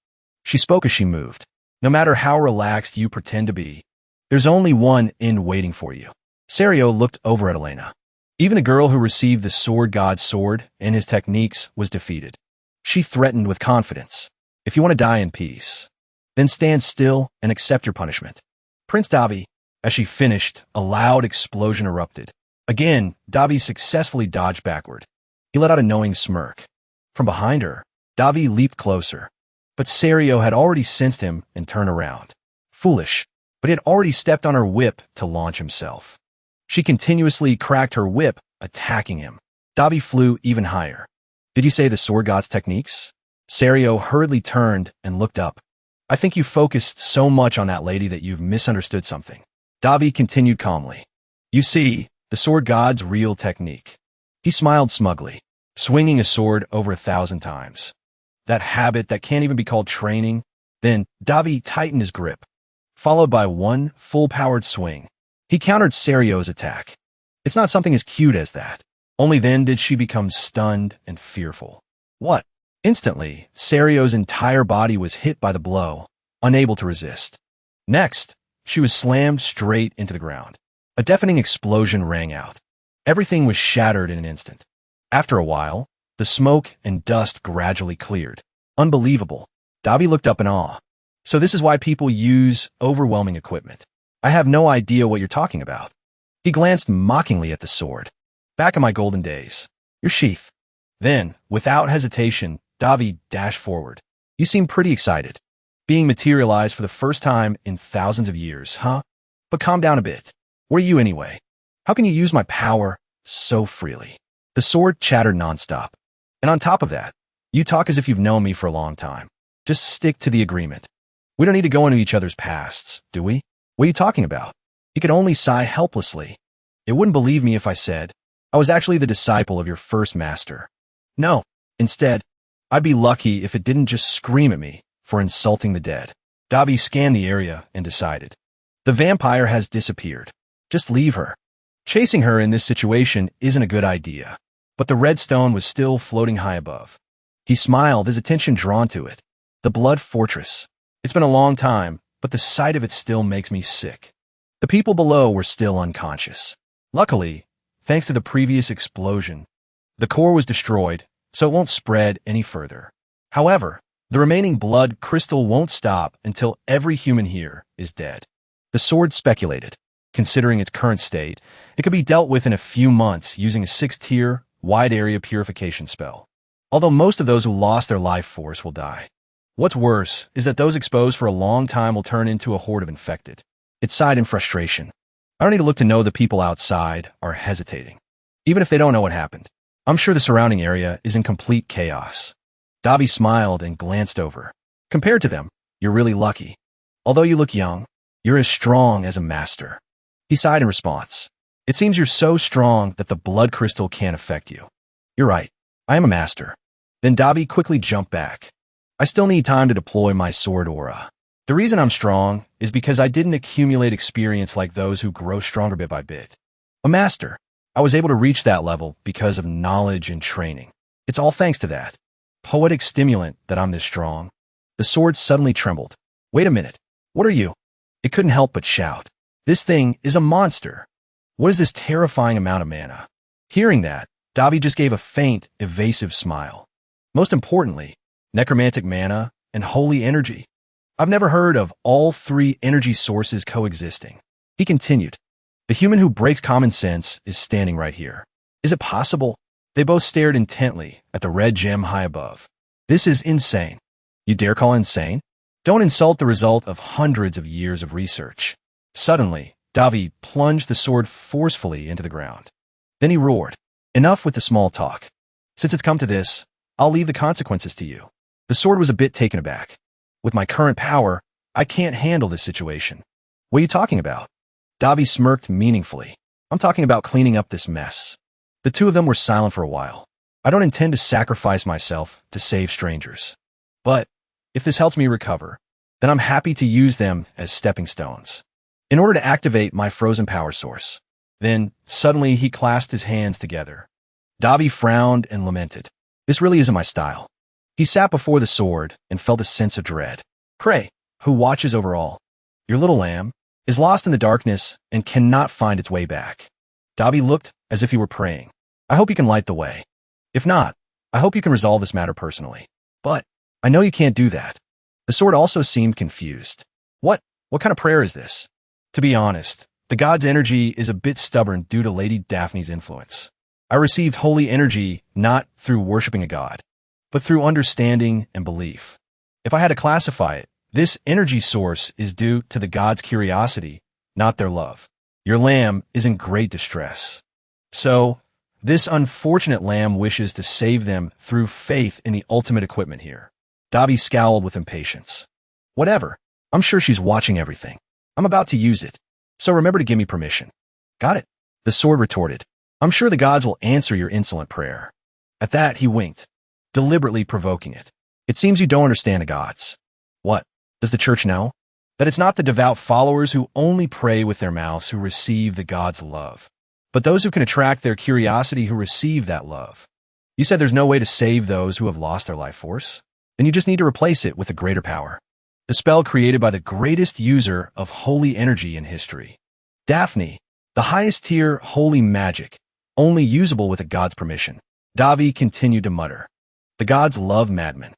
She spoke as she moved. No matter how relaxed you pretend to be, there's only one end waiting for you. Serio looked over at Elena. Even the girl who received the sword god's sword and his techniques was defeated. She threatened with confidence. If you want to die in peace, then stand still and accept your punishment. Prince Davi, as she finished, a loud explosion erupted. Again, Davi successfully dodged backward. He let out a knowing smirk. From behind her, Davi leaped closer. But Serio had already sensed him and turned around. Foolish, but he had already stepped on her whip to launch himself. She continuously cracked her whip, attacking him. Davi flew even higher. Did you say the sword god's techniques? Serio hurriedly turned and looked up. I think you focused so much on that lady that you've misunderstood something. Davi continued calmly. You see, the sword god's real technique. He smiled smugly, swinging a sword over 1,000 times. That habit that can't even be called training. Then Davi tightened his grip, followed by one full-powered swing. He countered Serio's attack. It's not something as cute as that. Only then did she become stunned and fearful. What? Instantly, Serio's entire body was hit by the blow, unable to resist. Next, she was slammed straight into the ground. A deafening explosion rang out. Everything was shattered in an instant. After a while, the smoke and dust gradually cleared. Unbelievable. Davi looked up in awe. So this is why people use overwhelming equipment. I have no idea what you're talking about. He glanced mockingly at the sword. Back in my golden days. Your sheath. Then, without hesitation, Davi dashed forward. You seem pretty excited. Being materialized for the first time in thousands of years, huh? But calm down a bit. What are you anyway? How can you use my power so freely? The sword chattered nonstop. And on top of that, you talk as if you've known me for a long time. Just stick to the agreement. We don't need to go into each other's pasts, do we? What are you talking about? He could only sigh helplessly. It wouldn't believe me if I said, I was actually the disciple of your first master. No, instead, I'd be lucky if it didn't just scream at me for insulting the dead. Davi scanned the area and decided. The vampire has disappeared. Just leave her. Chasing her in this situation isn't a good idea. But the red stone was still floating high above. He smiled, his attention drawn to it. The blood fortress. It's been a long time, but the sight of it still makes me sick. The people below were still unconscious. Luckily, thanks to the previous explosion, the core was destroyed, so it won't spread any further. However, the remaining blood crystal won't stop until every human here is dead. The sword speculated. Considering its current state, it could be dealt with in a few months using a 6-tier, wide-area purification spell. Although most of those who lost their life force will die. What's worse is that those exposed for a long time will turn into a horde of infected. It sighed in frustration. I don't need to look to know the people outside are hesitating. Even if they don't know what happened, I'm sure the surrounding area is in complete chaos. Davi smiled and glanced over. Compared to them, you're really lucky. Although you look young, you're as strong as a master. He sighed in response. It seems you're so strong that the blood crystal can't affect you. You're right. I am a master. Then Davi quickly jumped back. I still need time to deploy my sword aura. The reason I'm strong is because I didn't accumulate experience like those who grow stronger bit by bit. A master. I was able to reach that level because of knowledge and training. It's all thanks to that poetic stimulant that I'm this strong. The sword suddenly trembled. Wait a minute. What are you? It couldn't help but shout. This thing is a monster. What is this terrifying amount of mana? Hearing that, Davi just gave a faint, evasive smile. Most importantly, necromantic mana and holy energy. I've never heard of all three energy sources coexisting. He continued. The human who breaks common sense is standing right here. Is it possible? They both stared intently at the red gem high above. This is insane. You dare call it insane? Don't insult the result of hundreds of years of research. Suddenly, Davi plunged the sword forcefully into the ground. Then he roared. Enough with the small talk. Since it's come to this, I'll leave the consequences to you. The sword was a bit taken aback. With my current power, I can't handle this situation. What are you talking about? Davi smirked meaningfully. I'm talking about cleaning up this mess. The two of them were silent for a while. I don't intend to sacrifice myself to save strangers. But if this helps me recover, then I'm happy to use them as stepping stones. In order to activate my frozen power source. Then, suddenly, he clasped his hands together. Davi frowned and lamented. This really isn't my style. He sat before the sword and felt a sense of dread. Cray, who watches over all. Your little lamb, is lost in the darkness and cannot find its way back. Davi looked as if he were praying. I hope you can light the way. If not, I hope you can resolve this matter personally. But I know you can't do that. The sword also seemed confused. What kind of prayer is this? To be honest, the god's energy is a bit stubborn due to Lady Daphne's influence. I received holy energy not through worshipping a god, but through understanding and belief. If I had to classify it, this energy source is due to the god's curiosity, not their love. Your lamb is in great distress. So, this unfortunate lamb wishes to save them through faith in the ultimate equipment here. Davi scowled with impatience. Whatever. I'm sure she's watching everything. I'm about to use it. So remember to give me permission. Got it? The sword retorted. I'm sure the gods will answer your insolent prayer. At that, he winked, deliberately provoking it. It seems you don't understand the gods. What? Does the church know? That it's not the devout followers who only pray with their mouths who receive the god's love, but those who can attract their curiosity who receive that love. You said there's no way to save those who have lost their life force? Then you just need to replace it with a greater power. The spell created by the greatest user of holy energy in history. Daphne, the highest tier holy magic, only usable with a god's permission. Davi continued to mutter. The gods love madmen.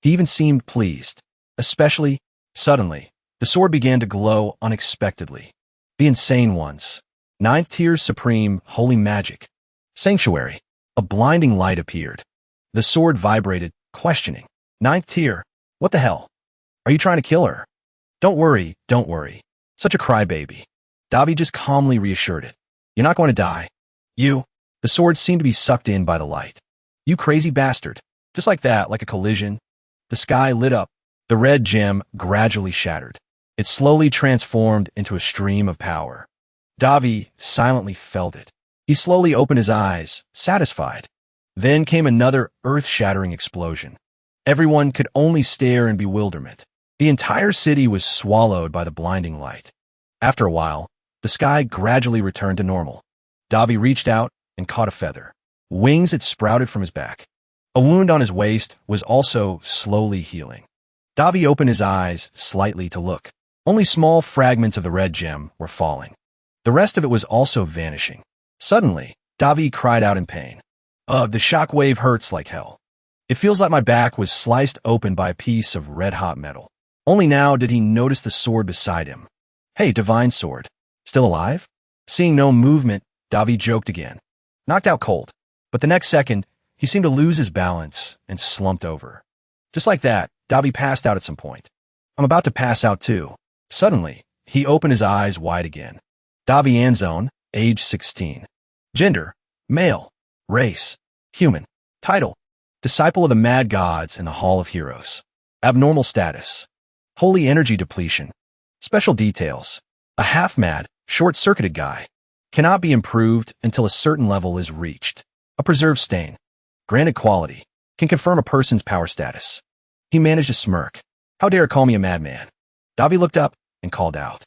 He even seemed pleased. Especially, suddenly, the sword began to glow unexpectedly. The insane ones. 9th tier supreme holy magic. Sanctuary. A blinding light appeared. The sword vibrated, questioning. 9th tier. What the hell? Are you trying to kill her? Don't worry, don't worry. Such a crybaby. Davi just calmly reassured it. You're not going to die. You. The sword seemed to be sucked in by the light. You crazy bastard. Just like that, like a collision. The sky lit up. The red gem gradually shattered. It slowly transformed into a stream of power. Davi silently felt it. He slowly opened his eyes, satisfied. Then came another earth-shattering explosion. Everyone could only stare in bewilderment. The entire city was swallowed by the blinding light. After a while, the sky gradually returned to normal. Davi reached out and caught a feather. Wings had sprouted from his back. A wound on his waist was also slowly healing. Davi opened his eyes slightly to look. Only small fragments of the red gem were falling. The rest of it was also vanishing. Suddenly, Davi cried out in pain. Ugh, the shockwave hurts like hell. It feels like my back was sliced open by a piece of red-hot metal. Only now did he notice the sword beside him. Hey, divine sword. Still alive? Seeing no movement, Davi joked again. Knocked out cold. But the next second, he seemed to lose his balance and slumped over. Just like that, Davi passed out at some point. I'm about to pass out too. Suddenly, he opened his eyes wide again. Davi Anzone, age 16. Gender, male. Race, human. Title, disciple of the mad gods in the Hall of Heroes. Abnormal status, holy energy depletion. Special details, a half-mad, short-circuited guy. Cannot be improved until a certain level is reached. A preserved stain. Granted quality, can confirm a person's power status. He managed a smirk. How dare call me a madman? Davi looked up and called out.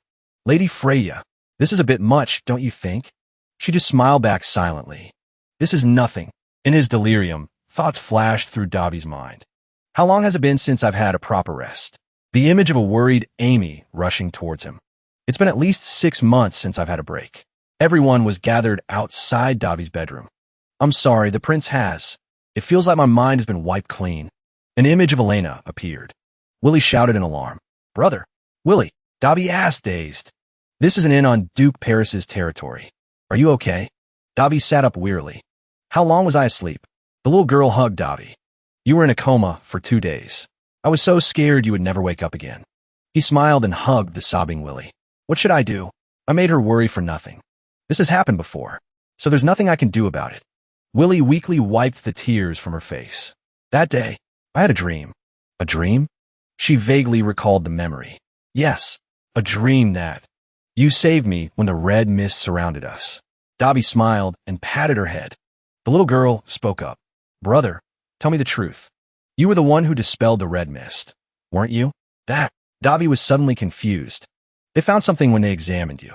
Lady Freya, this is a bit much, don't you think? She just smiled back silently. This is nothing. In his delirium, thoughts flashed through Davi's mind. How long has it been since I've had a proper rest? The image of a worried Amy rushing towards him. It's been at least 6 months since I've had a break. Everyone was gathered outside Davi's bedroom. I'm sorry, the prince has. It feels like my mind has been wiped clean. An image of Elena appeared. Willie shouted in alarm. Brother, Willie, Davi asked, dazed. This is an inn on Duke Paris's territory. Are you okay? Davi sat up wearily. How long was I asleep? The little girl hugged Davi. You were in a coma for 2 days. I was so scared you would never wake up again. He smiled and hugged the sobbing Willie. What should I do? I made her worry for nothing. This has happened before, so there's nothing I can do about it. Willie weakly wiped the tears from her face. That day, I had a dream. A dream? She vaguely recalled the memory. Yes, a dream that. You saved me when the red mist surrounded us. Davi smiled and patted her head. The little girl spoke up. Brother, tell me the truth. You were the one who dispelled the red mist, weren't you? That. Davi was suddenly confused. They found something when they examined you.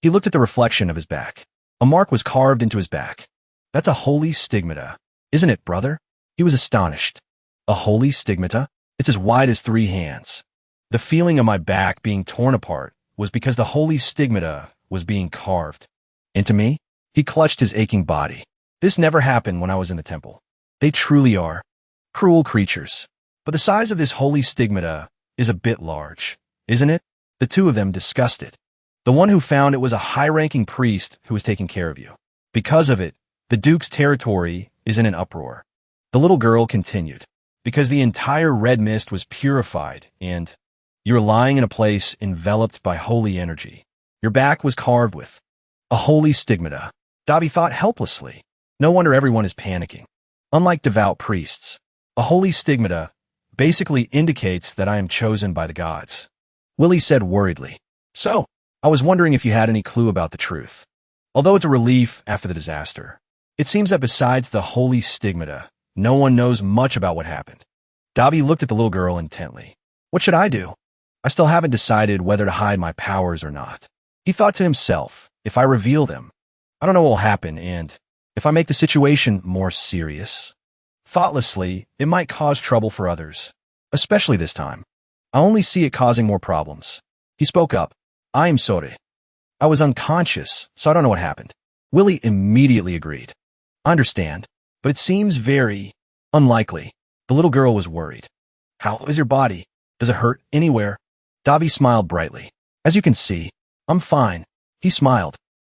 He looked at the reflection of his back. A mark was carved into his back. That's a holy stigmata, isn't it, brother? He was astonished. A holy stigmata? It's as wide as 3 hands. The feeling of my back being torn apart was because the holy stigmata was being carved into me. He clutched his aching body. This never happened when I was in the temple. They truly are cruel creatures. But the size of this holy stigmata is a bit large, isn't it? The two of them discussed it. The one who found it was a high-ranking priest who was taking care of you. Because of it, the Duke's territory is in an uproar. The little girl continued. Because the entire red mist was purified, and you're lying in a place enveloped by holy energy. Your back was carved with a holy stigmata. Davi thought helplessly. No wonder everyone is panicking. Unlike devout priests, a holy stigmata basically indicates that I am chosen by the gods. Willie said worriedly. So, I was wondering if you had any clue about the truth. Although it's a relief after the disaster, it seems that besides the holy stigmata, no one knows much about what happened. Davi looked at the little girl intently. What should I do? I still haven't decided whether to hide my powers or not. He thought to himself, if I reveal them, I don't know what will happen, and if I make the situation more serious, thoughtlessly, it might cause trouble for others, especially this time. I only see it causing more problems. He spoke up. I am sorry. I was unconscious, so I don't know what happened. Willie immediately agreed. I understand, but it seems very unlikely. The little girl was worried. How is your body? Does it hurt anywhere? Davi smiled brightly. As you can see, I'm fine. He smiled.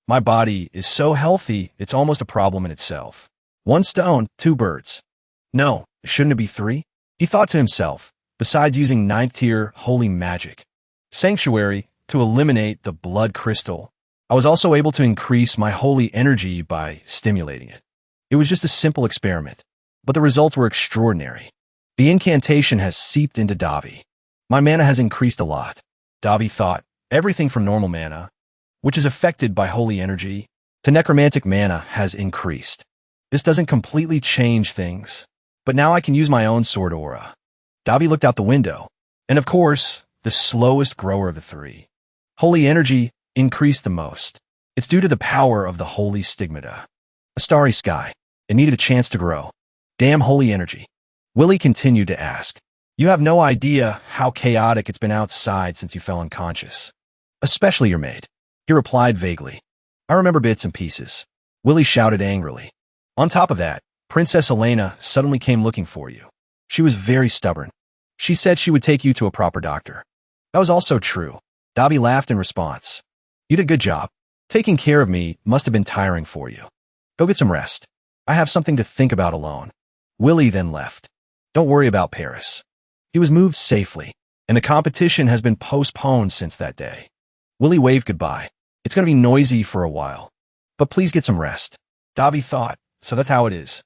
My body is so healthy, it's almost a problem in itself. One stone, two birds. No, shouldn't it be three? He thought to himself, besides using 9th tier holy magic sanctuary to eliminate the blood crystal, I was also able to increase my holy energy by stimulating it. It was just a simple experiment, but the results were extraordinary. The incantation has seeped into Davi. My mana has increased a lot. Davi thought, everything from normal mana, which is affected by holy energy, to necromantic mana has increased. This doesn't completely change things, but now I can use my own sword aura. Davi looked out the window, and of course, the slowest grower of the three. Holy energy increased the most. It's due to the power of the holy stigmata. A starry sky. It needed a chance to grow. Damn holy energy. Willie continued to ask. You have no idea how chaotic it's been outside since you fell unconscious. Especially your maid. He replied vaguely. I remember bits and pieces. Willie shouted angrily. On top of that, Princess Elena suddenly came looking for you. She was very stubborn. She said she would take you to a proper doctor. That was also true. Davi laughed in response. You did a good job. Taking care of me must have been tiring for you. Go get some rest. I have something to think about alone. Willie then left. Don't worry about Paris. He was moved safely, and the competition has been postponed since that day. Willie waved goodbye. It's going to be noisy for a while, but please get some rest. Davi thought, so that's how it is.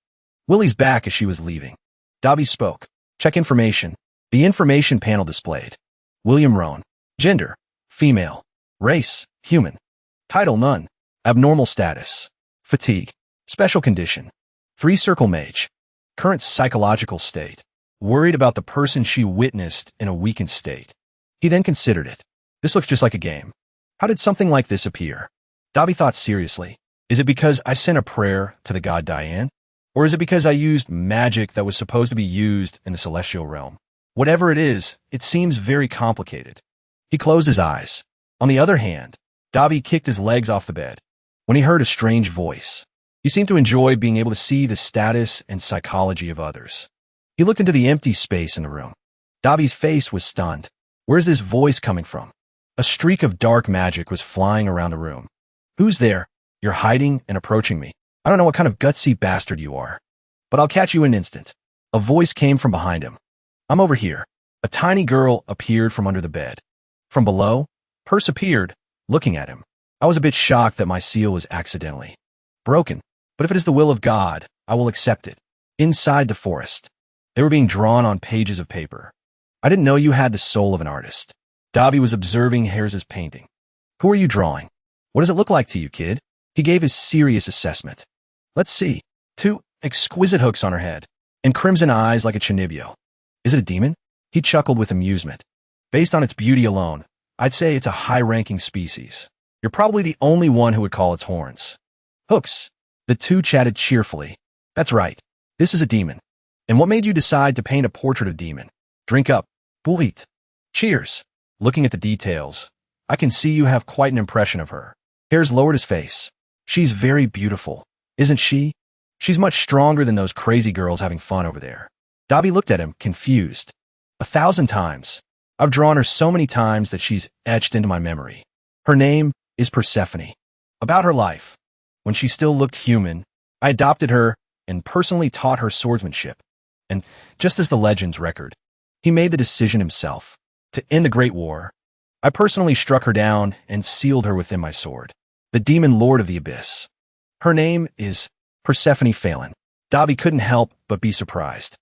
Willie's back as she was leaving. Davi spoke. Check information. The information panel displayed. William Rohn. Gender, female. Race, human. Title, none. Abnormal status. Fatigue. Special condition. 3-circle mage. Current psychological state. Worried about the person she witnessed in a weakened state. He then considered it. This looks just like a game. How did something like this appear? Davi thought seriously. Is it because I sent a prayer to the god Diane? Or is it because I used magic that was supposed to be used in the celestial realm? Whatever it is, it seems very complicated. He closed his eyes. On the other hand, Davi kicked his legs off the bed when he heard a strange voice. He seemed to enjoy being able to see the status and psychology of others. He looked into the empty space in the room. Davi's face was stunned. Where's this voice coming from? A streak of dark magic was flying around the room. Who's there? You're hiding and approaching me. I don't know what kind of gutsy bastard you are, but I'll catch you in an instant. A voice came from behind him. I'm over here. A tiny girl appeared from under the bed. From below, Perse appeared, looking at him. I was a bit shocked that my seal was accidentally broken, but if it is the will of God, I will accept it. Inside the forest, they were being drawn on pages of paper. I didn't know you had the soul of an artist. Davi was observing Hares's painting. Who are you drawing? What does it look like to you, kid? He gave his serious assessment. Let's see. 2 exquisite hooks on her head, and crimson eyes like a chinibyo. Is it a demon? He chuckled with amusement. Based on its beauty alone, I'd say it's a high-ranking species. You're probably the only one who would call its horns hooks. The two chatted cheerfully. That's right. This is a demon. And what made you decide to paint a portrait of demon? Drink up. Bulit. Cheers. Looking at the details, I can see you have quite an impression of her. Hares lowered his face. She's very beautiful, isn't she? She's much stronger than those crazy girls having fun over there. Dabi looked at him, confused. 1,000 times. I've drawn her so many times that she's etched into my memory. Her name is Persephone. About her life. When she still looked human, I adopted her and personally taught her swordsmanship. And just as the legends record, he made the decision himself to end the Great War. I personally struck her down and sealed her within my sword, the demon lord of the abyss. Her name is Persephone Phelan. Dabi couldn't help but be surprised.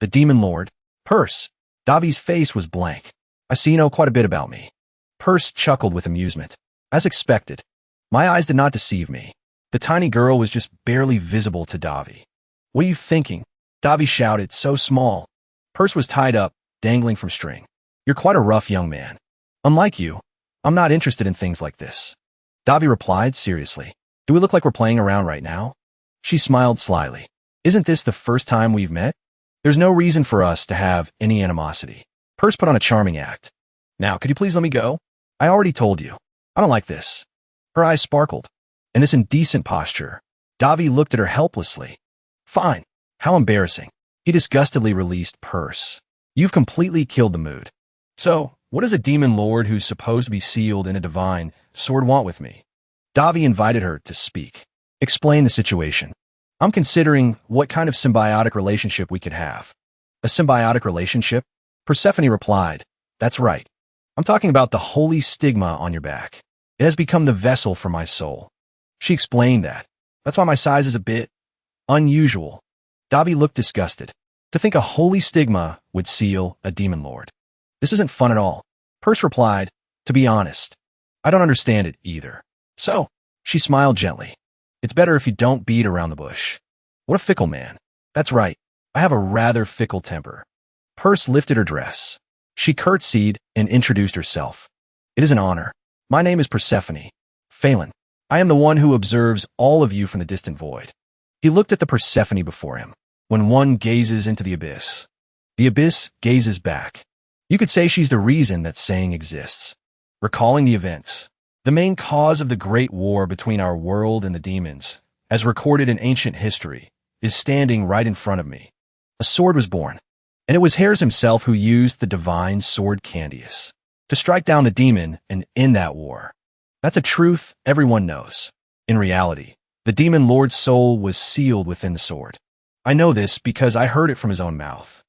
The demon lord? Perse. Dabi's face was blank. I see you know quite a bit about me. Perse chuckled with amusement. As expected. My eyes did not deceive me. The tiny girl was just barely visible to Dabi. What are you thinking? Dabi shouted, so small. Perse was tied up, dangling from string. You're quite a rough young man. Unlike you, I'm not interested in things like this. Dabi replied seriously. Do we look like we're playing around right now? She smiled slyly. Isn't this the first time we've met? There's no reason for us to have any animosity. Perse put on a charming act. Now, could you please let me go? I already told you. I don't like this. Her eyes sparkled. In this indecent posture, Dabi looked at her helplessly. Fine. How embarrassing. He disgustedly released Perse. You've completely killed the mood. So, what does a demon lord who's supposed to be sealed in a divine sword want with me? Dabi invited her to speak. Explain the situation. I'm considering what kind of symbiotic relationship we could have. A symbiotic relationship? Persephone replied. That's right. I'm talking about the holy stigma on your back. It has become the vessel for my soul. She explained that. That's why my size is a bit unusual. Dabi looked disgusted. To think a holy stigma would seal a demon lord. This isn't fun at all. Perse replied, to be honest, I don't understand it either. So, she smiled gently. It's better if you don't beat around the bush. What a fickle man. That's right. I have a rather fickle temper. Perse lifted her dress. She curtsied and introduced herself. It is an honor. My name is Persephone. Phelan. I am the one who observes all of you from the distant void. He looked at the Persephone before him. When one gazes into the abyss gazes back. You could say she's the reason that saying exists. Recalling the events, the main cause of the great war between our world and the demons, as recorded in ancient history, is standing right in front of me. A sword was born, and it was Hares himself who used the divine sword Candius to strike down the demon and end that war. That's a truth everyone knows. In reality, the demon lord's soul was sealed within the sword. I know this because I heard it from his own mouth.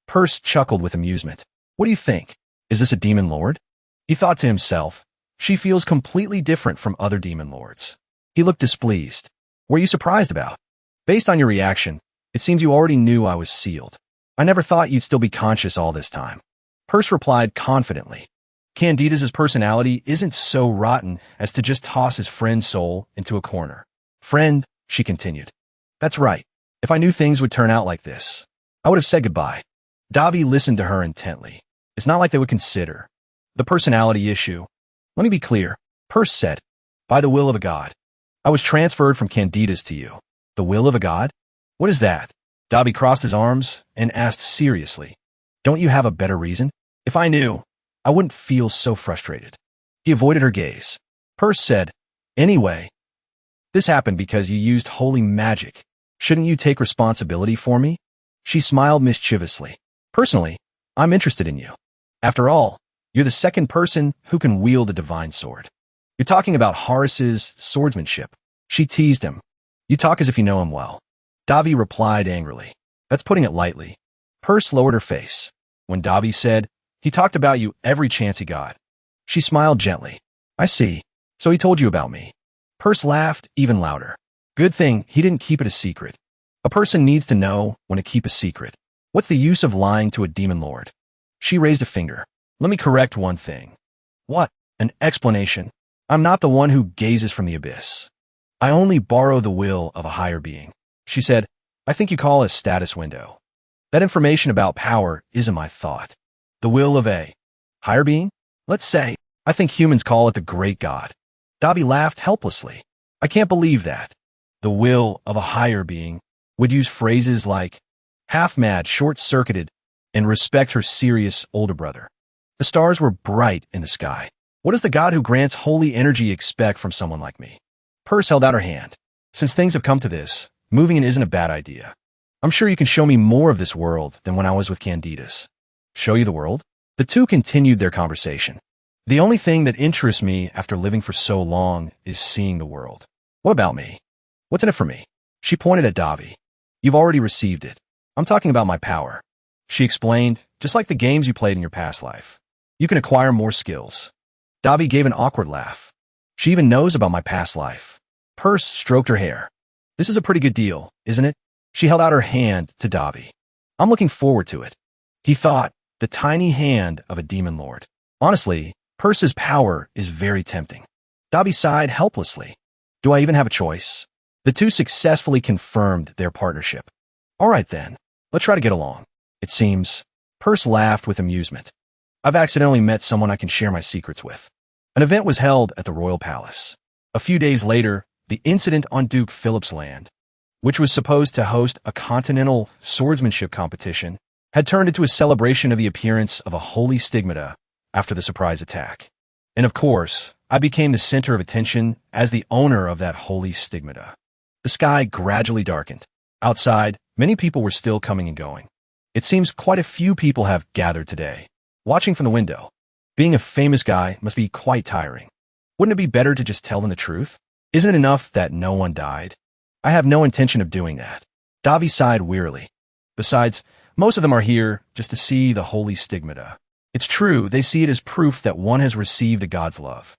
Perse chuckled with amusement. What do you think? Is this a demon lord? He thought to himself, she feels completely different from other demon lords. He looked displeased. What are you surprised about? Based on your reaction, it seems you already knew I was sealed. I never thought you'd still be conscious all this time. Perse replied confidently. Candidus's personality isn't so rotten as to just toss his friend's soul into a corner. Friend, she continued. That's right. If I knew things would turn out like this, I would have said goodbye. Dabi listened to her intently. It's not like they would consider the personality issue. Let me be clear, Perse said. By the will of a god. I was transferred from Candidus to you. The will of a god? What is that? Dabi crossed his arms and asked seriously. Don't you have a better reason? If I knew, I wouldn't feel so frustrated. He avoided her gaze. Perse said, anyway, this happened because you used holy magic. Shouldn't you take responsibility for me? She smiled mischievously. Personally, I'm interested in you. After all, you're the second person who can wield the divine sword. You're talking about Horus's swordsmanship. She teased him. You talk as if you know him well. Dabi replied angrily. That's putting it lightly. Perse lowered her face. When Dabi said, he talked about you every chance he got. She smiled gently. I see. So he told you about me. Perse laughed even louder. Good thing he didn't keep it a secret. A person needs to know when to keep a secret. What's the use of lying to a demon lord? She raised a finger. Let me correct one thing. What? An explanation. I'm not the one who gazes from the abyss. I only borrow the will of a higher being. She said, I think you call it a status window. That information about power isn't my thought. The will of a higher being? Let's say, I think humans call it the great god. Dabi laughed helplessly. I can't believe that. The will of a higher being would use phrases like half-mad, short-circuited, and respect her serious older brother. The stars were bright in the sky. What does the god who grants holy energy expect from someone like me? Purse held out her hand. Since things have come to this, moving in isn't a bad idea. I'm sure you can show me more of this world than when I was with Candidas. Show you the world? The two continued their conversation. The only thing that interests me after living for so long is seeing the world. What about me? What's in it for me? She pointed at Davi. You've already received it. I'm talking about my power. She explained, just like the games you played in your past life. You can acquire more skills. Davi gave an awkward laugh. She even knows about my past life. Purse stroked her hair. This is a pretty good deal, isn't it? She held out her hand to Davi. I'm looking forward to it. He thought, the tiny hand of a demon lord. Honestly, Purse's power is very tempting. Davi sighed helplessly. Do I even have a choice? The two successfully confirmed their partnership. All right then, let's try to get along. It seems. Purse laughed with amusement. I've accidentally met someone I can share my secrets with. An event was held at the royal palace. A few days later, the incident on Duke Philip's land, which was supposed to host a continental swordsmanship competition, had turned into a celebration of the appearance of a holy stigmata after the surprise attack. And of course, I became the center of attention as the owner of that holy stigmata. The sky gradually darkened. Outside, many people were still coming and going. It seems quite a few people have gathered today. Watching from the window, being a famous guy must be quite tiring. Wouldn't it be better to just tell them the truth? Isn't it enough that no one died? I have no intention of doing that. Davi sighed wearily. Besides, most of them are here just to see the holy stigmata. It's true, they see it as proof that one has received a god's love.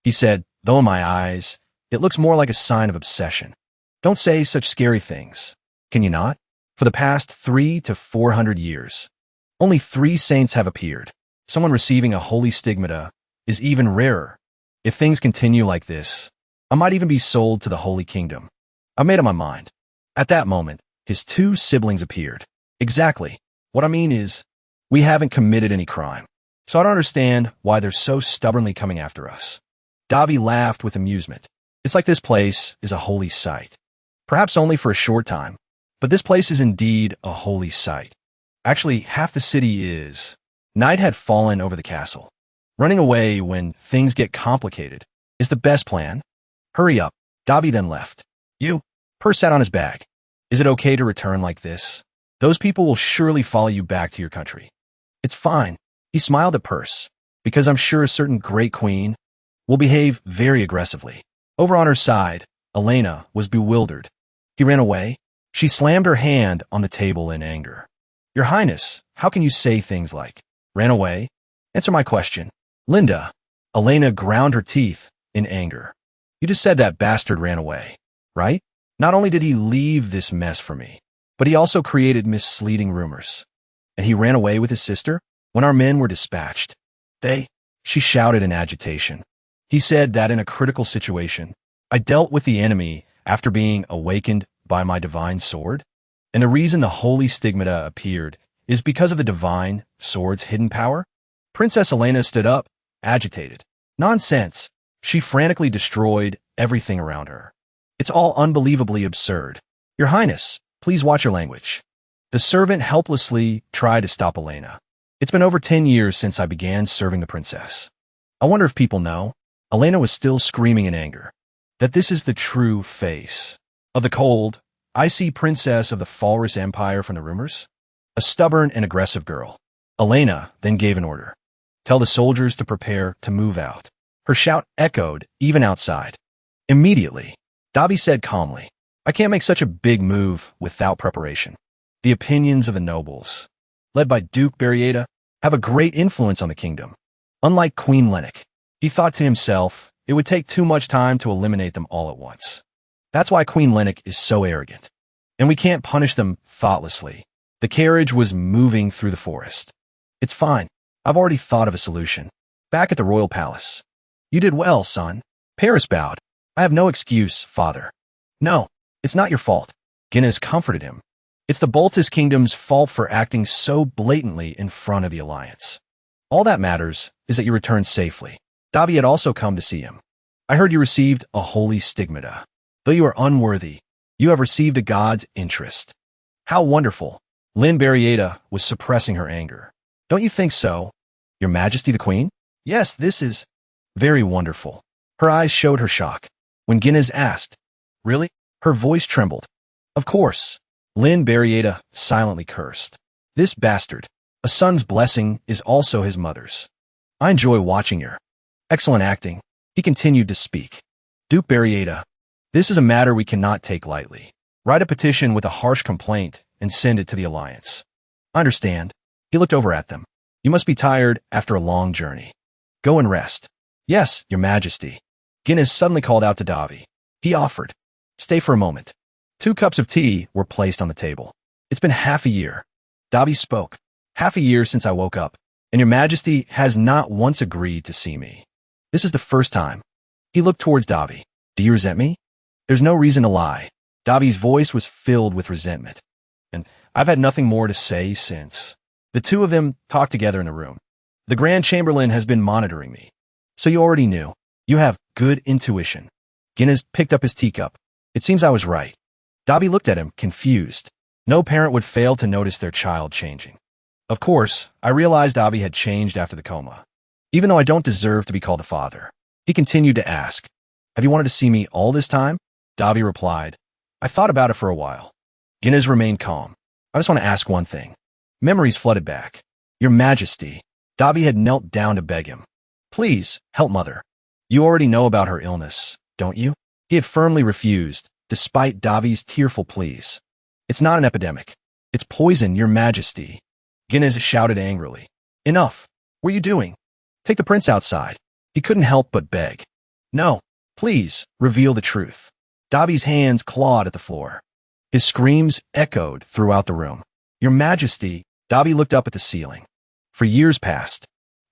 He said, though in my eyes, it looks more like a sign of obsession. Don't say such scary things. Can you not? For the past 300 to 400 years, only 3 saints have appeared. Someone receiving a holy stigmata is even rarer. If things continue like this, I might even be sold to the Holy Kingdom. I made up my mind. At that moment, his 2 siblings appeared. Exactly. What I mean is, we haven't committed any crime, so I don't understand why they're so stubbornly coming after us. Davi laughed with amusement. It's like this place is a holy site. Perhaps only for a short time, but this place is indeed a holy site. Actually, half the city is. Night had fallen over the castle. Running away when things get complicated is the best plan. Hurry up. Davi then left. You? Purse sat on his bag. Is it okay to return like this? Those people will surely follow you back to your country. It's fine. He smiled at Purse, because I'm sure a certain great queen will behave very aggressively. Over on her side, Elena was bewildered. He ran away. She slammed her hand on the table in anger. Your Highness, how can you say things like, ran away? Answer my question. Linda. Elena ground her teeth in anger. You just said that bastard ran away, right? Not only did he leave this mess for me, but he also created misleading rumors. And he ran away with his sister when our men were dispatched. She shouted in agitation. He said that in a critical situation, I dealt with the enemy after being awakened by my divine sword. And the reason the holy stigmata appeared is because of the divine sword's hidden power. Princess Elena stood up, agitated. Nonsense. She frantically destroyed everything around her. It's all unbelievably absurd. Your Highness, please watch your language. The servant helplessly tried to stop Elena. It's been over 10 years since I began serving the princess. I wonder if people know. Elena was still screaming in anger. That this is the true face of the cold, icy princess of the Falrus Empire from the rumors. A stubborn and aggressive girl. Elena then gave an order. Tell the soldiers to prepare to move out. Her shout echoed even outside. Immediately, Davi said calmly, I can't make such a big move without preparation. The opinions of the nobles, led by Duke Berrieta, have a great influence on the kingdom. Unlike Queen Lennox, he thought to himself, it would take too much time to eliminate them all at once. That's why Queen Lennox is so arrogant. And we can't punish them thoughtlessly. The carriage was moving through the forest. It's fine. I've already thought of a solution. Back at the royal palace. You did well, son. Paris bowed. I have no excuse, father. No, it's not your fault. Guinness comforted him. It's the Boltus Kingdom's fault for acting so blatantly in front of the alliance. All that matters is that you returned safely. Davi had also come to see him. I heard you received a holy stigmata. Though you are unworthy, you have received a god's interest. How wonderful. Lynn Berrieta was suppressing her anger. Don't you think so? Your Majesty the Queen? Yes, this is Very wonderful. Her eyes showed her shock. When Guinness asked, Really? Her voice trembled. Of course. Lynn Barrieta silently cursed. This bastard. A son's blessing is also his mother's. I enjoy watching your excellent acting. He continued to speak. Duke Barrieta, this is a matter we cannot take lightly. Write a petition with a harsh complaint and send it to the Alliance. I understand. He looked over at them. You must be tired after a long journey. Go and rest. Yes, Your Majesty. Guinness suddenly called out to Davi. He offered. Stay for a moment. 2 cups of tea were placed on the table. It's been half a year. Davi spoke. Half a year since I woke up, and Your Majesty has not once agreed to see me. This is the first time. He looked towards Davi. Do you resent me? There's no reason to lie. Davi's voice was filled with resentment. And I've had nothing more to say since. The two of them talked together in the room. The Grand Chamberlain has been monitoring me. So you already knew. You have good intuition. Guinness picked up his teacup. It seems I was right. Davi looked at him, confused. No parent would fail to notice their child changing. Of course, I realized Davi had changed after the coma. Even though I don't deserve to be called a father. He continued to ask, Have you wanted to see me all this time? Davi replied, I thought about it for a while. Guinness remained calm. I just want to ask one thing. Memories flooded back. Your Majesty. Davi had knelt down to beg him. Please, help Mother. You already know about her illness, don't you? He had firmly refused, despite Davi's tearful pleas. It's not an epidemic. It's poison, Your Majesty. Guinness shouted angrily. Enough. What are you doing? Take the prince outside. He couldn't help but beg. No, please, reveal the truth. Davi's hands clawed at the floor. His screams echoed throughout the room. Your Majesty, Davi looked up at the ceiling. For years passed,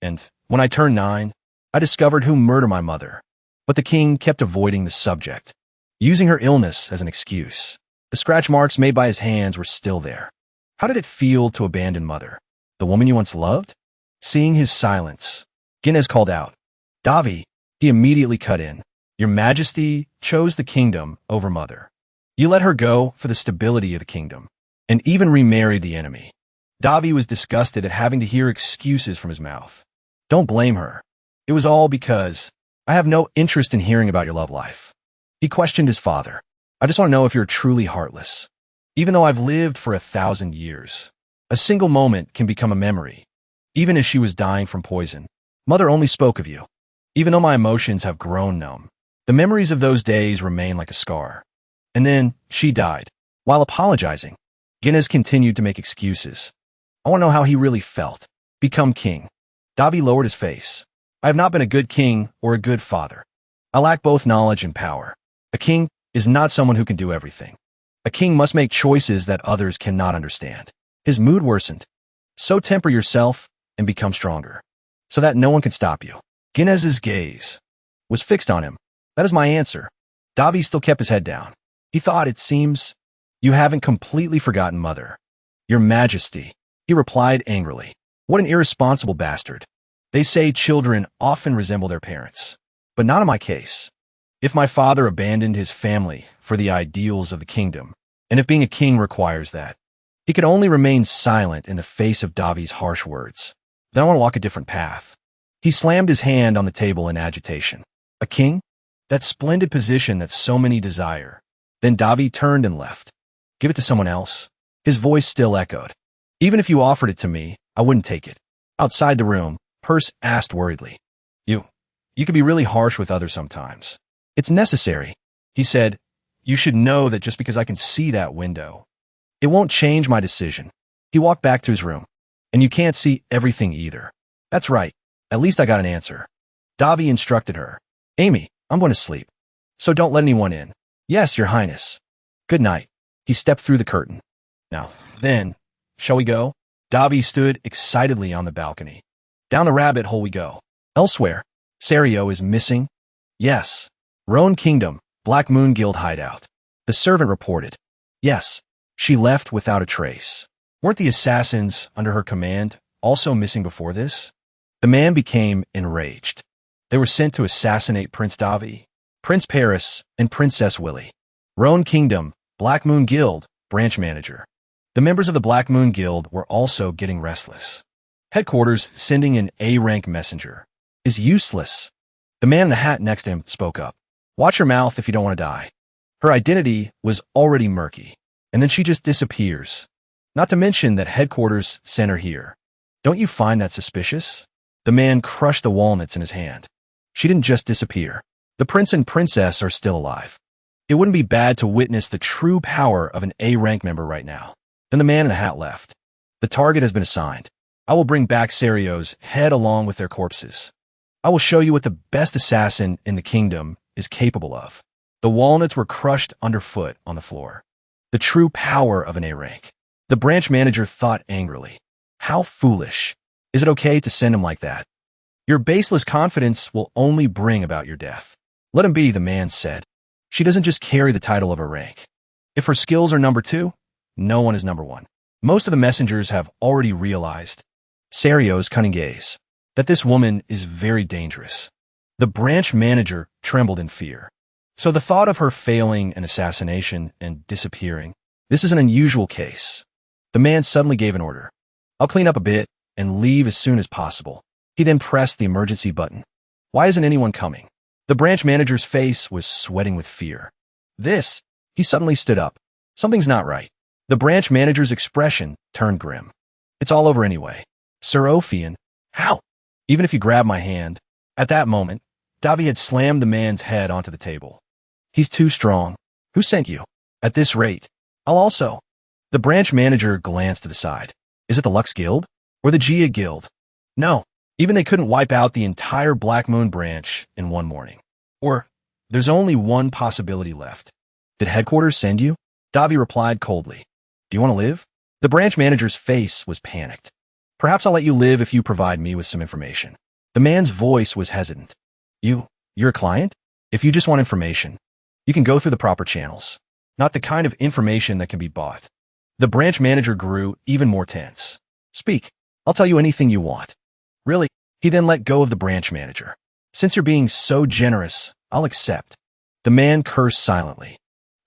and when I turned 9, I discovered who murdered my mother. But the king kept avoiding the subject, using her illness as an excuse. The scratch marks made by his hands were still there. How did it feel to abandon Mother, the woman you once loved? Seeing his silence, Guinness called out, Davi. He immediately cut in. Your Majesty chose the kingdom over Mother. You let her go for the stability of the kingdom, and even remarried the enemy. Davi was disgusted at having to hear excuses from his mouth. Don't blame her. It was all because I have no interest in hearing about your love life. He questioned his father. I just want to know if you're truly heartless. Even though I've lived for 1,000 years, a single moment can become a memory. Even as she was dying from poison, Mother only spoke of you. Even though my emotions have grown numb, the memories of those days remain like a scar. And then she died. While apologizing, Guinness continued to make excuses. I want to know how he really felt. Become king. Davi lowered his face. I have not been a good king or a good father. I lack both knowledge and power. A king is not someone who can do everything. A king must make choices that others cannot understand. His mood worsened. So temper yourself and become stronger, so that no one can stop you. Guinness's gaze was fixed on him. That is my answer. Davi still kept his head down. He thought, it seems, you haven't completely forgotten Mother. Your Majesty, he replied angrily. What an irresponsible bastard. They say children often resemble their parents, but not in my case. If my father abandoned his family for the ideals of the kingdom, and if being a king requires that, he could only remain silent in the face of Davi's harsh words. Then I want to walk a different path. He slammed his hand on the table in agitation. A king? That splendid position that so many desire. Then Davi turned and left. Give it to someone else. His voice still echoed. Even if you offered it to me, I wouldn't take it. Outside the room, Perce asked worriedly. You could be really harsh with others sometimes. It's necessary. He said, you should know that just because I can see that window, it won't change my decision. He walked back to his room. And you can't see everything either. That's right. At least I got an answer. Davi instructed her. Amy, I'm going to sleep. So don't let anyone in. Yes, Your Highness. Good night. He stepped through the curtain. Now, then, shall we go? Davi stood excitedly on the balcony. Down the rabbit hole we go. Elsewhere, Serio is missing. Yes. Roan Kingdom, Black Moon Guild hideout. The servant reported. Yes. She left without a trace. Weren't the assassins under her command also missing before this? The man became enraged. They were sent to assassinate Prince Davi, Prince Paris, and Princess Willie. Roan Kingdom, Black Moon Guild, branch manager. The members of the Black Moon Guild were also getting restless. Headquarters sending an A-rank messenger is useless. The man in the hat next to him spoke up. Watch your mouth if you don't want to die. Her identity was already murky, and then she just disappears. Not to mention that headquarters sent her here. Don't you find that suspicious? The man crushed the walnuts in his hand. She didn't just disappear. The prince and princess are still alive. It wouldn't be bad to witness the true power of an A-rank member right now. Then the man in the hat left. The target has been assigned. I will bring back Serio's head along with their corpses. I will show you what the best assassin in the kingdom is capable of. The walnuts were crushed underfoot on the floor. The true power of an A-rank. The branch manager thought angrily. How foolish. Is it okay to send him like that? Your baseless confidence will only bring about your death. Let him be, the man said. She doesn't just carry the title of her rank. If her skills are number 2, no one is number 1. Most of the messengers have already realized, Serio's cunning gaze, that this woman is very dangerous. The branch manager trembled in fear. So the thought of her failing an assassination and disappearing, this is an unusual case. The man suddenly gave an order. I'll clean up a bit and leave as soon as possible. He then pressed the emergency button. Why isn't anyone coming? The branch manager's face was sweating with fear. He suddenly stood up. Something's not right. The branch manager's expression turned grim. It's all over anyway. Sir Ophian, how? Even if you grab my hand. At that moment, Davi had slammed the man's head onto the table. He's too strong. Who sent you? At this rate, I'll also. The branch manager glanced to the side. Is it the Lux Guild? Or the Jia Guild? No. Even they couldn't wipe out the entire Black Moon branch in one morning. Or, there's only one possibility left. Did headquarters send you? Davi replied coldly. Do you want to live? The branch manager's face was panicked. Perhaps I'll let you live if you provide me with some information. The man's voice was hesitant. You're a client? If you just want information, you can go through the proper channels. Not the kind of information that can be bought. The branch manager grew even more tense. Speak. I'll tell you anything you want. Really? He then let go of the branch manager. Since you're being so generous, I'll accept. The man cursed silently.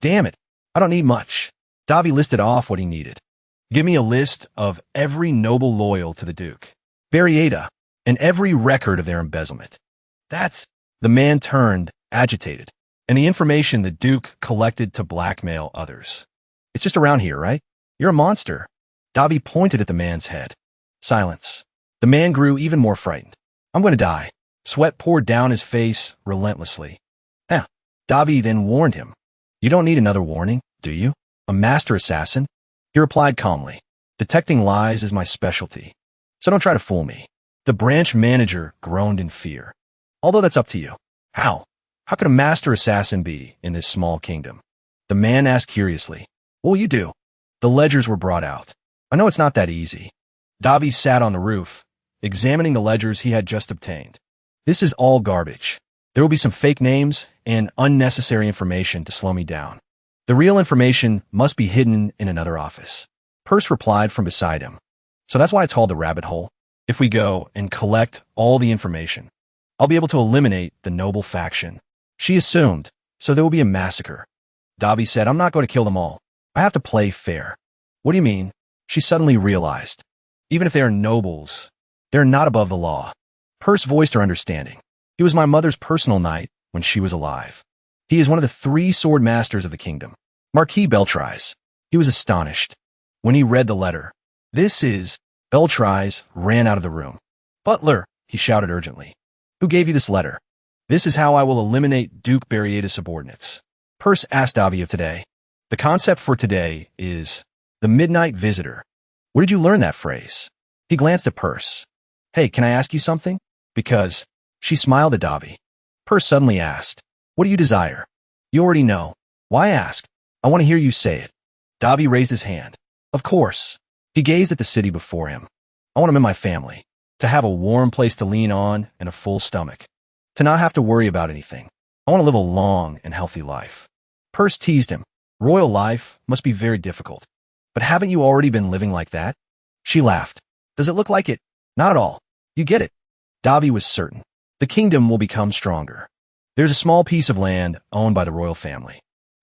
Damn it. I don't need much. Davi listed off what he needed. Give me a list of every noble loyal to the Duke, Barrieta, and every record of their embezzlement. The man turned, agitated, and the information the Duke collected to blackmail others. It's just around here, right? You're a monster. Davi pointed at the man's head. Silence. The man grew even more frightened. I'm going to die. Sweat poured down his face relentlessly. Davi then warned him. You don't need another warning, do you? A master assassin? He replied calmly. Detecting lies is my specialty. So don't try to fool me. The branch manager groaned in fear. Although that's up to you. How? How could a master assassin be in this small kingdom? The man asked curiously. What will you do? The ledgers were brought out. I know it's not that easy. Davi sat on the roof, examining the ledgers he had just obtained. This is all garbage. There will be some fake names and unnecessary information to slow me down. The real information must be hidden in another office. Perse replied from beside him. So that's why it's called the rabbit hole. If we go and collect all the information, I'll be able to eliminate the noble faction. She assumed, so there will be a massacre. Davi said, I'm not going to kill them all. I have to play fair. What do you mean? She suddenly realized. Even if they are nobles, they're not above the law. Perse voiced her understanding. He was my mother's personal knight when she was alive. He is one of the 3 sword masters of the kingdom. Marquis Beltrais. He was astonished. When he read the letter, Beltrais ran out of the room. Butler, he shouted urgently. Who gave you this letter? This is how I will eliminate Duke Barrieta's subordinates. Perse asked Davi of today. The concept for today is the midnight visitor. Where did you learn that phrase? He glanced at Perse. Hey, can I ask you something? Because she smiled at Davi. Perse suddenly asked, what do you desire? You already know. Why ask? I want to hear you say it. Davi raised his hand. Of course. He gazed at the city before him. I want him in my family. To have a warm place to lean on and a full stomach. To not have to worry about anything. I want to live a long and healthy life. Perse teased him. Royal life must be very difficult. But haven't you already been living like that? She laughed. Does it look like it? Not at all. You get it. Davi was certain. The kingdom will become stronger. There's a small piece of land owned by the royal family.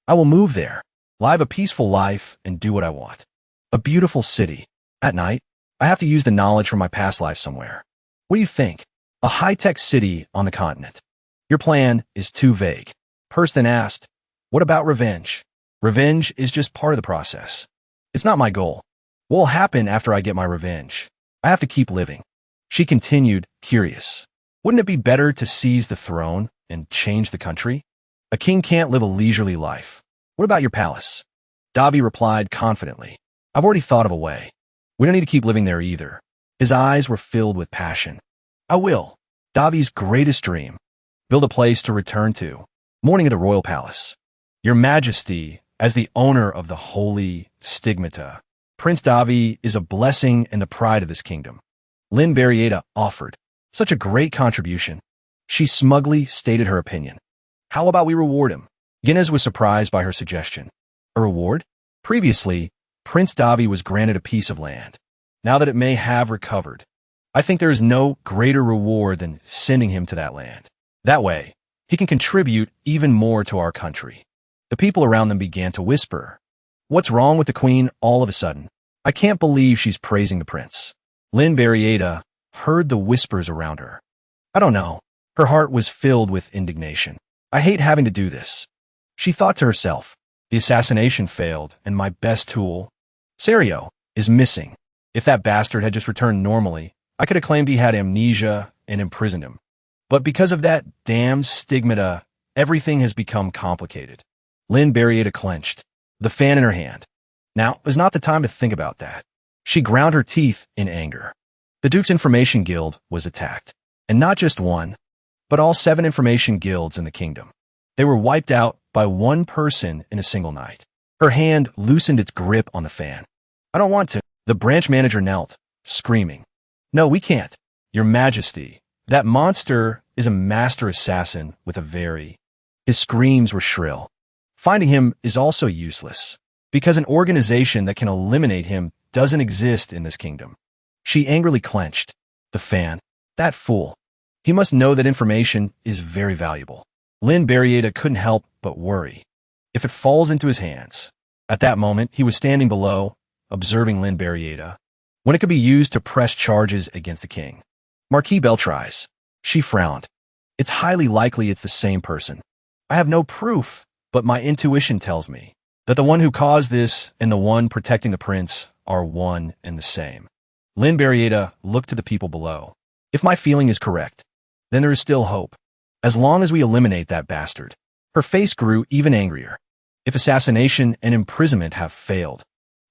I will move there, live a peaceful life, and do what I want. A beautiful city. At night, I have to use the knowledge from my past life somewhere. What do you think? A high-tech city on the continent. Your plan is too vague. Purse then asked, what about revenge? Revenge is just part of the process. It's not my goal. What will happen after I get my revenge? I have to keep living. She continued, curious. Wouldn't it be better to seize the throne and change the country? A king can't live a leisurely life. What about your palace? Davi replied confidently. I've already thought of a way. We don't need to keep living there either. His eyes were filled with passion. I will. Davi's greatest dream. Build a place to return to. Morning at the royal palace. Your Majesty, as the owner of the holy stigmata, Prince Davi is a blessing and the pride of this kingdom. Lynn Barrieta offered. Such a great contribution. She smugly stated her opinion. How about we reward him? Guinness was surprised by her suggestion. A reward? Previously, Prince Davi was granted a piece of land. Now that it may have recovered, I think there is no greater reward than sending him to that land. That way, he can contribute even more to our country. The people around them began to whisper. What's wrong with the queen all of a sudden? I can't believe she's praising the prince. Lynn Barrieta heard the whispers around her. I don't know. Her heart was filled with indignation. I hate having to do this. She thought to herself, the assassination failed, and my best tool, Serio, is missing. If that bastard had just returned normally, I could have claimed he had amnesia and imprisoned him. But because of that damned stigmata, everything has become complicated. Lynn Barrieta clenched, the fan in her hand. Now is not the time to think about that. She ground her teeth in anger. The Duke's Information Guild was attacked, and not just one, but all 7 information guilds in the kingdom. They were wiped out by one person in a single night. Her hand loosened its grip on the fan. I don't want to. The branch manager knelt, screaming. No, we can't. Your Majesty, that monster is a master assassin with a very... His screams were shrill. Finding him is also useless, because an organization that can eliminate him doesn't exist in this kingdom. She angrily clenched. The fan. That fool. He must know that information is very valuable. Lynn Barrieta couldn't help but worry. If it falls into his hands. At that moment, he was standing below, observing Lynn Barrieta, when it could be used to press charges against the king. Marquis Beltrais. She frowned. It's highly likely it's the same person. I have no proof, but my intuition tells me that the one who caused this and the one protecting the prince are one and the same. Lynn Barrieta looked to the people below. If my feeling is correct, then there is still hope. As long as we eliminate that bastard. Her face grew even angrier. If assassination and imprisonment have failed,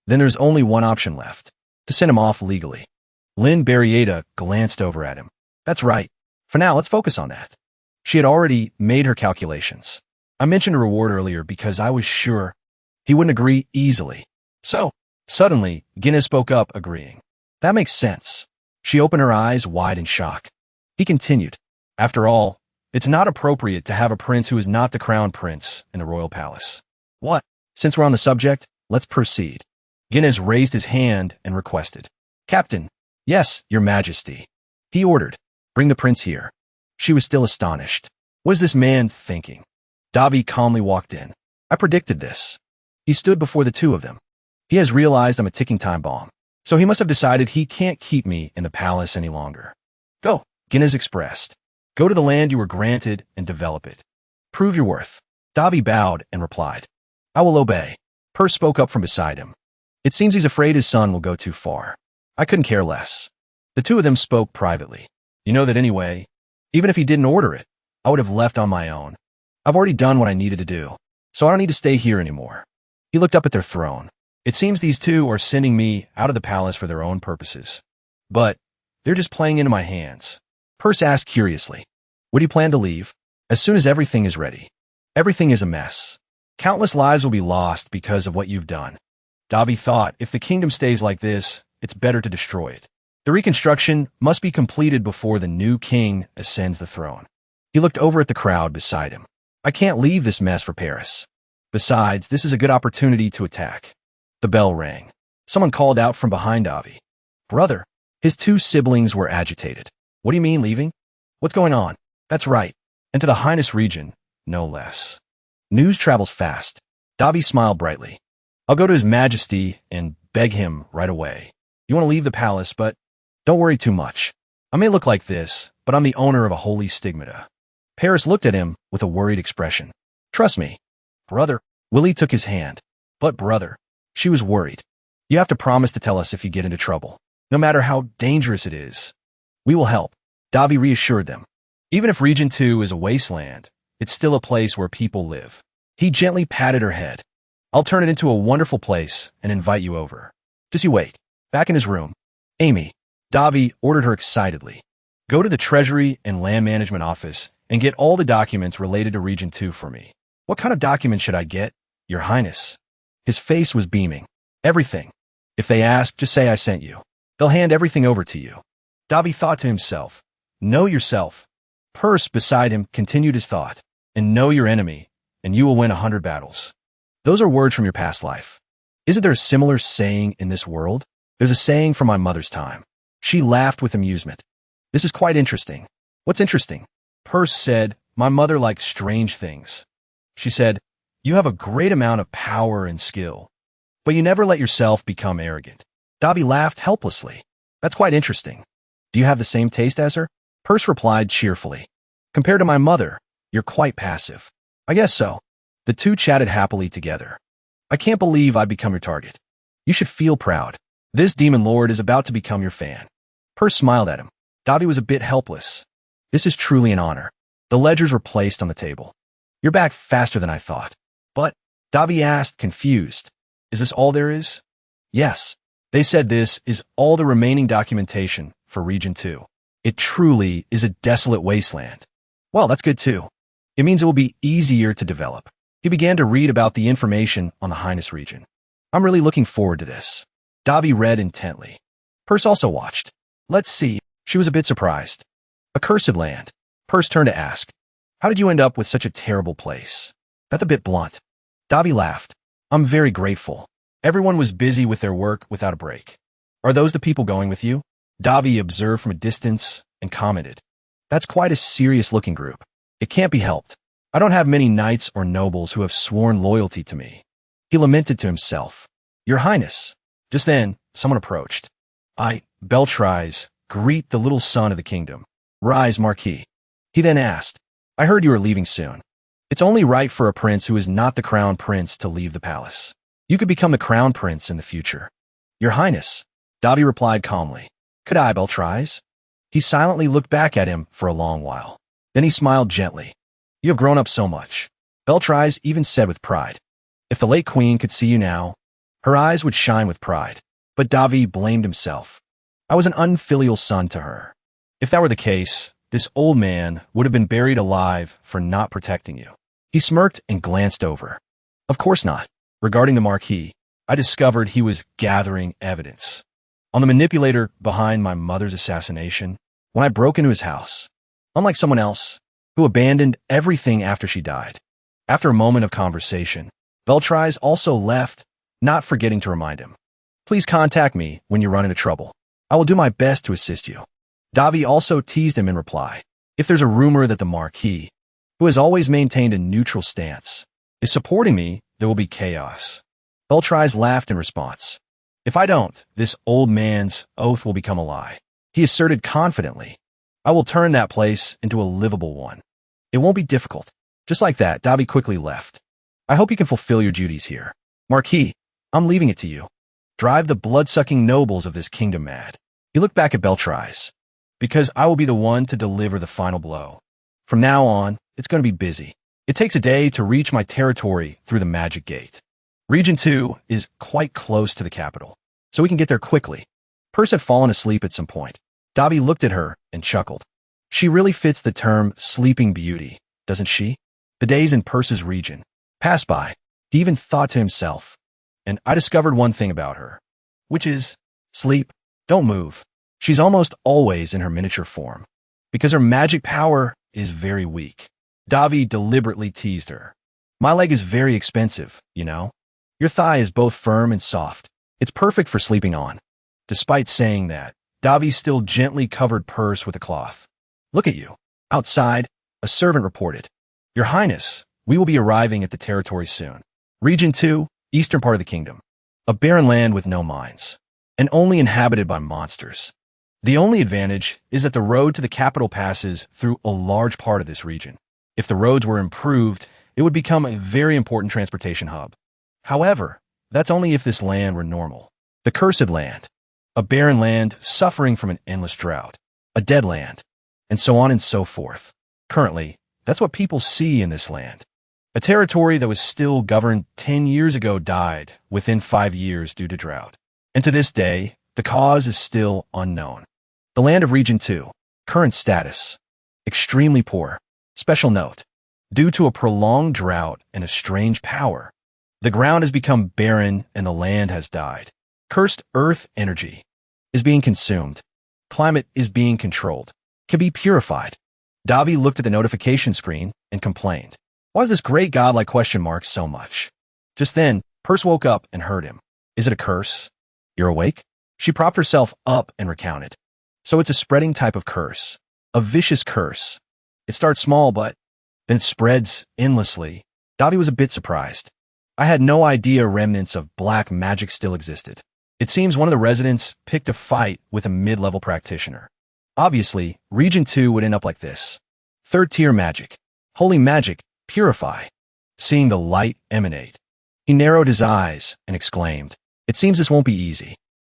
then there's only one option left, to send him off legally. Lynn Barrieta glanced over at him. That's right. For now, let's focus on that. She had already made her calculations. I mentioned a reward earlier because I was sure he wouldn't agree easily. So, suddenly, Guinness spoke up, agreeing. That makes sense. She opened her eyes wide in shock. He continued. After all, it's not appropriate to have a prince who is not the crown prince in the royal palace. What? Since we're on the subject, let's proceed. Guinness raised his hand and requested. Captain. Yes, your Majesty. He ordered. Bring the prince here. She was still astonished. What is this man thinking? Davi calmly walked in. I predicted this. He stood before the two of them. He has realized I'm a ticking time bomb. So he must have decided he can't keep me in the palace any longer. Go, Guinness expressed. Go to the land you were granted and develop it. Prove your worth. Davi bowed and replied. I will obey. Purse spoke up from beside him. It seems he's afraid his son will go too far. I couldn't care less. The two of them spoke privately. You know that anyway, even if he didn't order it, I would have left on my own. I've already done what I needed to do, so I don't need to stay here anymore. He looked up at their throne. It seems these two are sending me out of the palace for their own purposes. But they're just playing into my hands. Purse asked curiously, would you plan to leave? As soon as everything is ready. Everything is a mess. Countless lives will be lost because of what you've done. Davi thought if the kingdom stays like this, it's better to destroy it. The reconstruction must be completed before the new king ascends the throne. He looked over at the crowd beside him. I can't leave this mess for Paris. Besides, this is a good opportunity to attack. The bell rang. Someone called out from behind Davi. Brother. His two siblings were agitated. What do you mean leaving? What's going on? That's right. And to the Highness region, no less. News travels fast. Davi smiled brightly. I'll go to His Majesty and beg him right away. You want to leave the palace, but don't worry too much. I may look like this, but I'm the owner of a holy stigmata. Paris looked at him with a worried expression. Trust me. Brother. Willie took his hand. But brother. She was worried. You have to promise to tell us if you get into trouble. No matter how dangerous it is. We will help. Davi reassured them. Even if Region 2 is a wasteland, it's still a place where people live. He gently patted her head. I'll turn it into a wonderful place and invite you over. Just you wait. Back in his room. Amy. Davi ordered her excitedly. Go to the Treasury and Land Management Office and get all the documents related to Region 2 for me. What kind of documents should I get, Your Highness? His face was beaming. Everything. If they ask, just say I sent you. They'll hand everything over to you. Davi thought to himself. Know yourself. Purse beside him continued his thought. And know your enemy, and you will win 100 battles. Those are words from your past life. Isn't there a similar saying in this world? There's a saying from my mother's time. She laughed with amusement. This is quite interesting. What's interesting? Purse said, my mother likes strange things. She said, you have a great amount of power and skill, but you never let yourself become arrogant. Davi laughed helplessly. That's quite interesting. Do you have the same taste as her? Purse replied cheerfully. Compared to my mother, you're quite passive. I guess so. The two chatted happily together. I can't believe I've become your target. You should feel proud. This demon lord is about to become your fan. Purse smiled at him. Davi was a bit helpless. This is truly an honor. The ledgers were placed on the table. You're back faster than I thought. But, Davi asked, confused, is this all there is? Yes. They said this is all the remaining documentation for Region 2. It truly is a desolate wasteland. Well, that's good too. It means it will be easier to develop. He began to read about the information on the Highness region. I'm really looking forward to this. Davi read intently. Purse also watched. Let's see. She was a bit surprised. Accursed land. Purse turned to ask, how did you end up with such a terrible place? That's a bit blunt. Davi laughed. I'm very grateful. Everyone was busy with their work without a break. Are those the people going with you? Davi observed from a distance and commented. That's quite a serious-looking group. It can't be helped. I don't have many knights or nobles who have sworn loyalty to me. He lamented to himself. Your Highness. Just then, someone approached. Beltrise, greet the little son of the kingdom. Rise, Marquis. He then asked, I heard you are leaving soon. It's only right for a prince who is not the crown prince to leave the palace. You could become the crown prince in the future. Your Highness. Davi replied calmly. Could I, Beltrise? He silently looked back at him for a long while. Then he smiled gently. You have grown up so much. Beltrise even said with pride. If the late queen could see you now, her eyes would shine with pride. But Davi blamed himself. I was an unfilial son to her. If that were the case, this old man would have been buried alive for not protecting you. He smirked and glanced over. Of course not. Regarding the Marquis, I discovered he was gathering evidence on the manipulator behind my mother's assassination when I broke into his house. Unlike someone else who abandoned everything after she died. After a moment of conversation, Beltrise also left, not forgetting to remind him. Please contact me when you run into trouble. I will do my best to assist you. Davi also teased him in reply. If there's a rumor that the Marquis, who has always maintained a neutral stance, is supporting me, there will be chaos. Beltrise laughed in response. If I don't, this old man's oath will become a lie. He asserted confidently. I will turn that place into a livable one. It won't be difficult. Just like that, Davi quickly left. I hope you can fulfill your duties here. Marquis, I'm leaving it to you. Drive the blood-sucking nobles of this kingdom mad. He looked back at Beltrise. Because I will be the one to deliver the final blow. From now on, it's going to be busy. It takes a day to reach my territory through the magic gate. Region 2 is quite close to the capital, so we can get there quickly. Purse had fallen asleep at some point. Davi looked at her and chuckled. She really fits the term sleeping beauty, doesn't she? The days in Purse's region passed by. He even thought to himself, and I discovered one thing about her, which is, sleep, don't move. She's almost always in her miniature form, because her magic power is very weak. Davi deliberately teased her. My leg is very expensive, you know? Your thigh is both firm and soft. It's perfect for sleeping on. Despite saying that, Davi still gently covered Purse with a cloth. Look at you. Outside, a servant reported. Your Highness, we will be arriving at the territory soon. Region 2, eastern part of the kingdom. A barren land with no mines, and only inhabited by monsters. The only advantage is that the road to the capital passes through a large part of this region. If the roads were improved, it would become a very important transportation hub. However, that's only if this land were normal. The cursed land. A barren land suffering from an endless drought. A dead land. And so on and so forth. Currently, that's what people see in this land. A territory that was still governed 10 years ago died within 5 years due to drought. And to this day, the cause is still unknown. The land of Region 2. Current status. Extremely poor. Special note. Due to a prolonged drought and a strange power, the ground has become barren and the land has died. Cursed earth energy is being consumed. Climate is being controlled. Can be purified. Davi looked at the notification screen and complained. Why is this great godlike question mark so much? Just then, Purse woke up and heard him. Is it a curse? You're awake? She propped herself up and recounted. So it's a spreading type of curse. A vicious curse. It starts small, but then it spreads endlessly. Davi was a bit surprised. I had no idea remnants of black magic still existed. It seems one of the residents picked a fight with a mid-level practitioner. Obviously, Region 2 would end up like this. Third-tier magic. Holy magic, purify. Seeing the light emanate. He narrowed his eyes and exclaimed, It seems this won't be easy.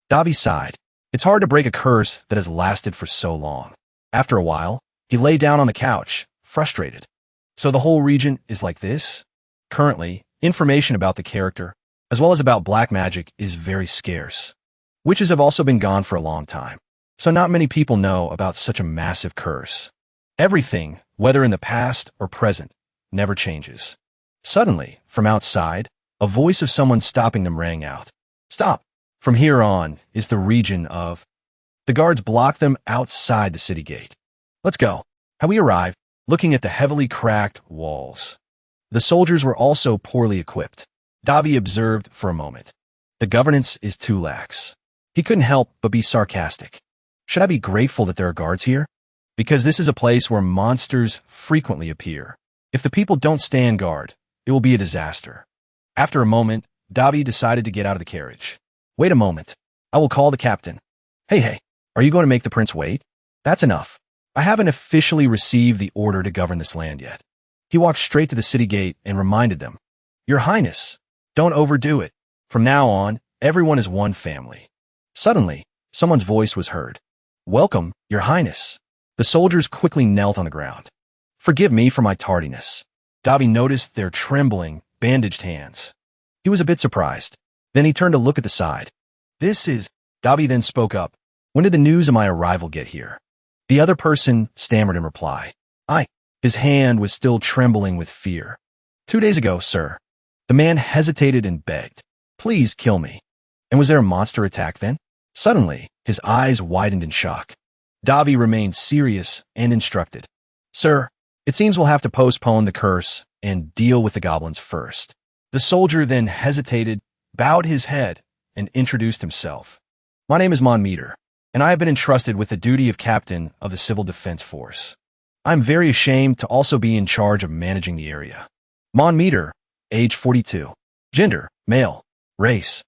Davi sighed. It's hard to break a curse that has lasted for so long. After a while, he lay down on the couch, frustrated. So the whole region is like this? Currently, information about the character, as well as about black magic, is very scarce. Witches have also been gone for a long time, so not many people know about such a massive curse. Everything, whether in the past or present, never changes. Suddenly, from outside, a voice of someone stopping them rang out. Stop! From here on is the region of... The guards blocked them outside the city gate. Let's go. How we arrived, looking at the heavily cracked walls. The soldiers were also poorly equipped. Davi observed for a moment. The governance is too lax. He couldn't help but be sarcastic. Should I be grateful that there are guards here? Because this is a place where monsters frequently appear. If the people don't stand guard, it will be a disaster. After a moment, Davi decided to get out of the carriage. Wait a moment. I will call the captain. Hey, are you going to make the prince wait? That's enough. I haven't officially received the order to govern this land yet. He walked straight to the city gate and reminded them, Your Highness, don't overdo it. From now on, everyone is one family. Suddenly, someone's voice was heard. Welcome, Your Highness. The soldiers quickly knelt on the ground. Forgive me for my tardiness. Davi noticed their trembling, bandaged hands. He was a bit surprised. Then he turned to look at the side. Davi then spoke up. When did the news of my arrival get here? The other person stammered in reply. His hand was still trembling with fear. 2 days ago, sir. The man hesitated and begged. Please kill me. And was there a monster attack then? Suddenly, his eyes widened in shock. Davi remained serious and instructed. Sir, it seems we'll have to postpone the curse and deal with the goblins first. The soldier then hesitated, bowed his head, and introduced himself. My name is Manhwa, and I have been entrusted with the duty of captain of the Civil Defense Force. I'm very ashamed to also be in charge of managing the area. Manhwa, age 42. Gender, male. Race,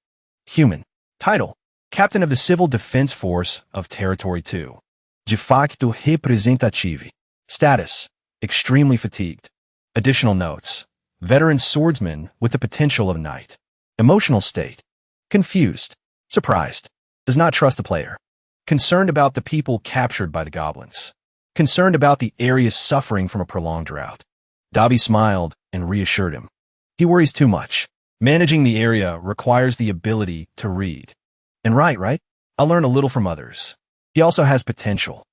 human. Title, Captain of the Civil Defense Force of Territory 2. De facto representativo. Status, extremely fatigued. Additional notes, veteran swordsman with the potential of knight. Emotional state, confused, surprised, does not trust the player. Concerned about the people captured by the goblins. Concerned about the area suffering from a prolonged drought. Davi smiled and reassured him. He worries too much. Managing the area requires the ability to read. And right? I'll learn a little from others. He also has potential.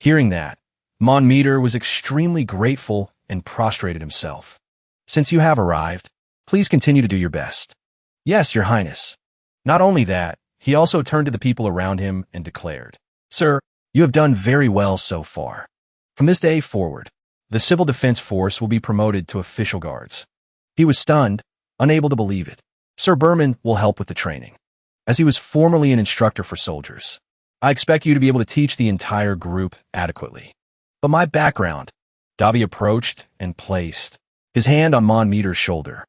Hearing that, Manhwa was extremely grateful and prostrated himself. Since you have arrived, please continue to do your best. Yes, Your Highness. Not only that, he also turned to the people around him and declared, Sir, you have done very well so far. From this day forward, the Civil Defense Force will be promoted to official guards. He was stunned, unable to believe it. Sir Berman will help with the training, as he was formerly an instructor for soldiers. I expect you to be able to teach the entire group adequately. But my background, Davi approached and placed his hand on Manhwa's shoulder.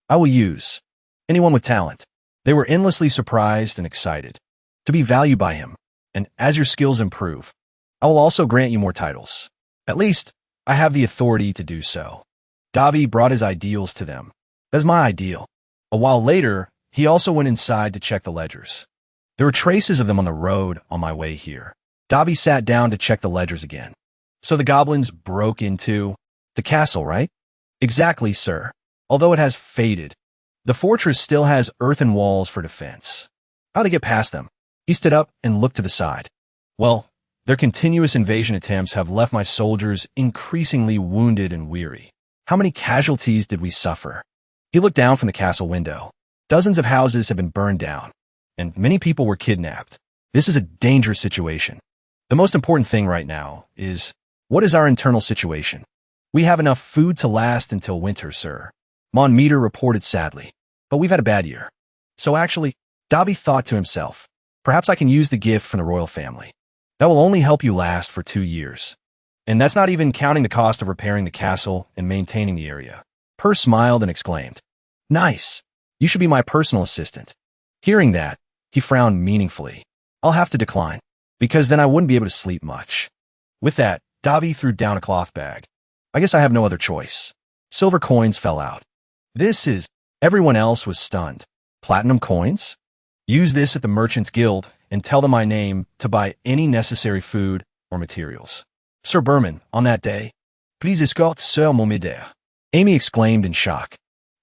I will use anyone with talent. They were endlessly surprised and excited to be valued by him. And as your skills improve, I will also grant you more titles. At least, I have the authority to do so. Davi brought his ideals to them. That's my ideal. A while later, he also went inside to check the ledgers. There were traces of them on the road on my way here. Davi sat down to check the ledgers again. So the goblins broke into the castle, right? Exactly, sir. Although it has faded, the fortress still has earthen walls for defense. How'd they get past them? He stood up and looked to the side. Well, their continuous invasion attempts have left my soldiers increasingly wounded and weary. How many casualties did we suffer? He looked down from the castle window. Dozens of houses have been burned down, and many people were kidnapped. This is a dangerous situation. The most important thing right now is, what is our internal situation? We have enough food to last until winter, sir. Mon Meter reported sadly. But we've had a bad year. So actually, Davi thought to himself, perhaps I can use the gift from the royal family. That will only help you last for 2 years. And that's not even counting the cost of repairing the castle and maintaining the area. Per smiled and exclaimed, nice. You should be my personal assistant. Hearing that, he frowned meaningfully. I'll have to decline, because then I wouldn't be able to sleep much. With that, Davi threw down a cloth bag. I guess I have no other choice. Silver coins fell out. Everyone else was stunned. Platinum coins? Use this at the Merchants Guild and tell them my name to buy any necessary food or materials. Sir Berman, on that day, please escort Sir Momidere. Amy exclaimed in shock.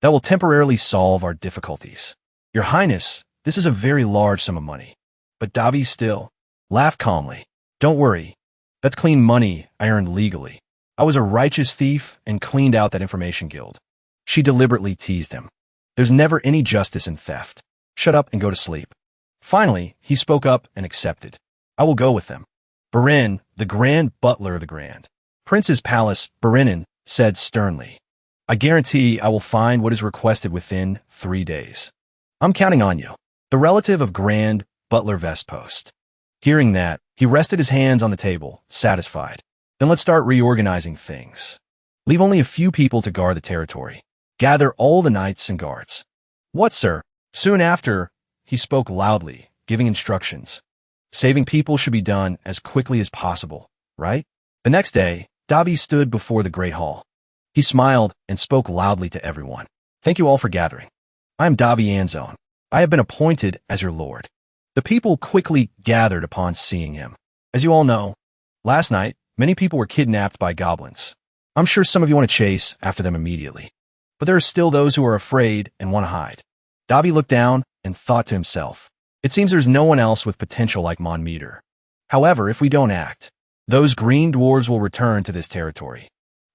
That will temporarily solve our difficulties. Your Highness, this is a very large sum of money. But Davi still laughed calmly. Don't worry. That's clean money I earned legally. I was a righteous thief and cleaned out that information guild. She deliberately teased him. There's never any justice in theft. Shut up and go to sleep. Finally, he spoke up and accepted. I will go with them. Beren, the Grand Butler of the Grand Prince's Palace, Berenin, said sternly. I guarantee I will find what is requested within 3 days. I'm counting on you. The relative of Grand Butler Vestpost. Hearing that, he rested his hands on the table, satisfied. Then let's start reorganizing things. Leave only a few people to guard the territory. Gather all the knights and guards. What, sir? Soon after, he spoke loudly, giving instructions. Saving people should be done as quickly as possible, right? The next day, Davi stood before the Great Hall. He smiled and spoke loudly to everyone. Thank you all for gathering. I am Davi Anzone. I have been appointed as your lord. The people quickly gathered upon seeing him. As you all know, last night, many people were kidnapped by goblins. I'm sure some of you want to chase after them immediately. But there are still those who are afraid and want to hide. Davi looked down and thought to himself, it seems there's no one else with potential like Mon Meter. However, if we don't act, those green dwarves will return to this territory.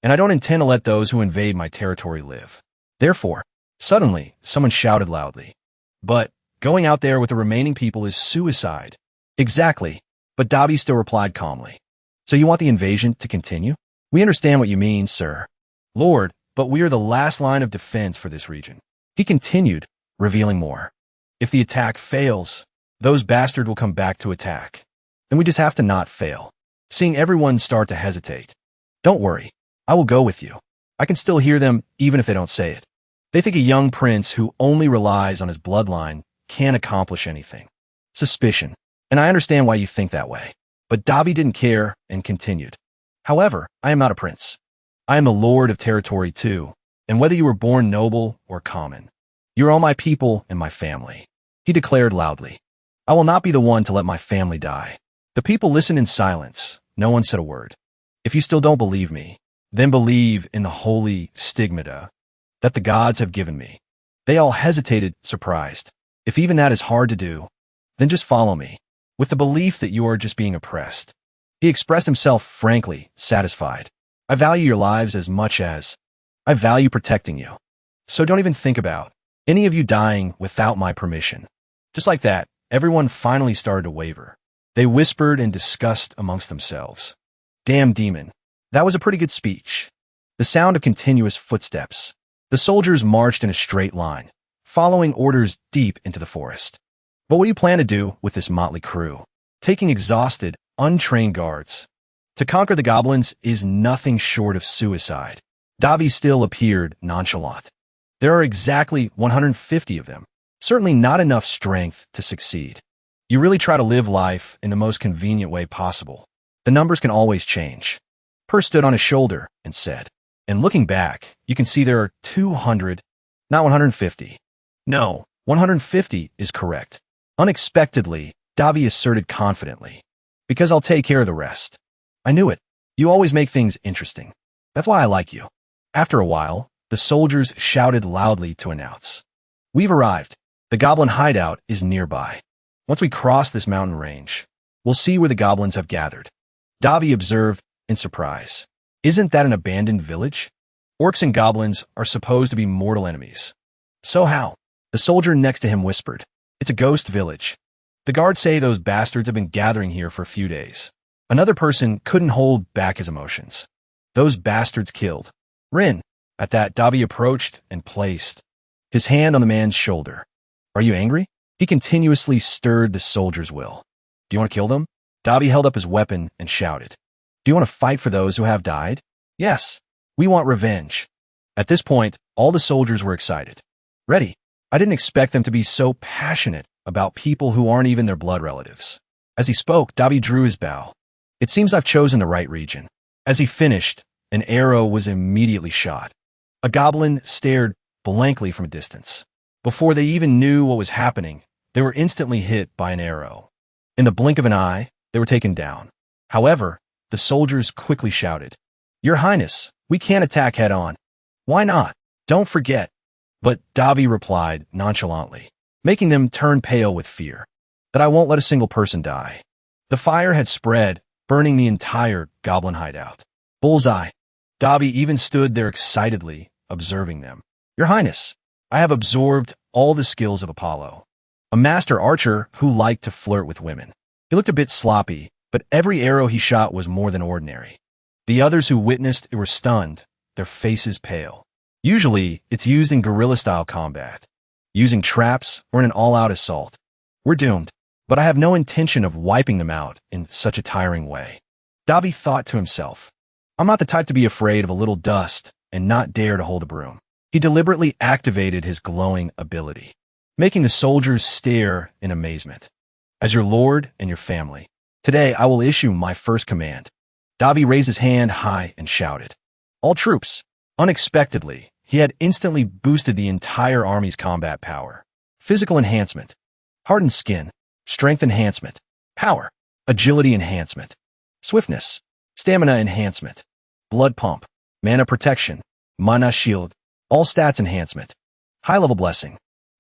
And I don't intend to let those who invade my territory live. Therefore, suddenly, someone shouted loudly. But going out there with the remaining people is suicide. Exactly. But Davi still replied calmly. So you want the invasion to continue? We understand what you mean, sir. Lord, but we are the last line of defense for this region. He continued, revealing more. If the attack fails, those bastards will come back to attack. Then we just have to not fail. Seeing everyone start to hesitate. Don't worry. I will go with you. I can still hear them even if they don't say it. They think a young prince who only relies on his bloodline can't accomplish anything. Suspicion. And I understand why you think that way. But Davi didn't care and continued. However, I am not a prince. I am the lord of territory too, and whether you were born noble or common, you are all my people and my family. He declared loudly. I will not be the one to let my family die. The people listened in silence. No one said a word. If you still don't believe me, then believe in the holy stigmata that the gods have given me. They all hesitated, surprised. If even that is hard to do, then just follow me, with the belief that you are just being oppressed. He expressed himself frankly, satisfied. I value your lives as much as I value protecting you. So don't even think about any of you dying without my permission. Just like that, everyone finally started to waver. They whispered in disgust amongst themselves. Damn demon. That was a pretty good speech. The sound of continuous footsteps. The soldiers marched in a straight line, following orders deep into the forest. But what do you plan to do with this motley crew? Taking exhausted, untrained guards. To conquer the goblins is nothing short of suicide. Davi still appeared nonchalant. There are exactly 150 of them. Certainly not enough strength to succeed. You really try to live life in the most convenient way possible. The numbers can always change. Per stood on his shoulder and said, and looking back, you can see there are 200, not 150. No, 150 is correct. Unexpectedly, Davi asserted confidently. Because I'll take care of the rest. I knew it. You always make things interesting. That's why I like you. After a while, the soldiers shouted loudly to announce. We've arrived. The goblin hideout is nearby. Once we cross this mountain range, we'll see where the goblins have gathered. Davi observed in surprise. Isn't that an abandoned village? Orcs and goblins are supposed to be mortal enemies. So how? The soldier next to him whispered. It's a ghost village. The guards say those bastards have been gathering here for a few days. Another person couldn't hold back his emotions. Those bastards killed. Rin. At that, Davi approached and placed his hand on the man's shoulder. Are you angry? He continuously stirred the soldier's will. Do you want to kill them? Davi held up his weapon and shouted. Do you want to fight for those who have died? Yes. We want revenge. At this point, all the soldiers were excited. Ready. I didn't expect them to be so passionate about people who aren't even their blood relatives. As he spoke, Davi drew his bow. It seems I've chosen the right region. As he finished, an arrow was immediately shot. A goblin stared blankly from a distance. Before they even knew what was happening, they were instantly hit by an arrow. In the blink of an eye, they were taken down. However, the soldiers quickly shouted, Your Highness, we can't attack head-on. Why not? Don't forget. But Davi replied nonchalantly, making them turn pale with fear, that I won't let a single person die. The fire had spread, burning the entire goblin hideout. Bullseye. Davi even stood there excitedly, observing them. Your Highness, I have absorbed all the skills of Apollo, a master archer who liked to flirt with women. He looked a bit sloppy, but every arrow he shot was more than ordinary. The others who witnessed it were stunned, their faces pale. Usually, it's used in guerrilla-style combat, using traps or in an all-out assault. We're doomed, but I have no intention of wiping them out in such a tiring way. Davi thought to himself, I'm not the type to be afraid of a little dust and not dare to hold a broom. He deliberately activated his glowing ability, making the soldiers stare in amazement. As your lord and your family, today I will issue my first command. Davi raised his hand high and shouted. All troops. Unexpectedly, he had instantly boosted the entire army's combat power. Physical enhancement, hardened skin, strength enhancement, power, agility enhancement, swiftness, stamina enhancement, blood pump, mana protection, mana shield, all stats enhancement, high-level blessing.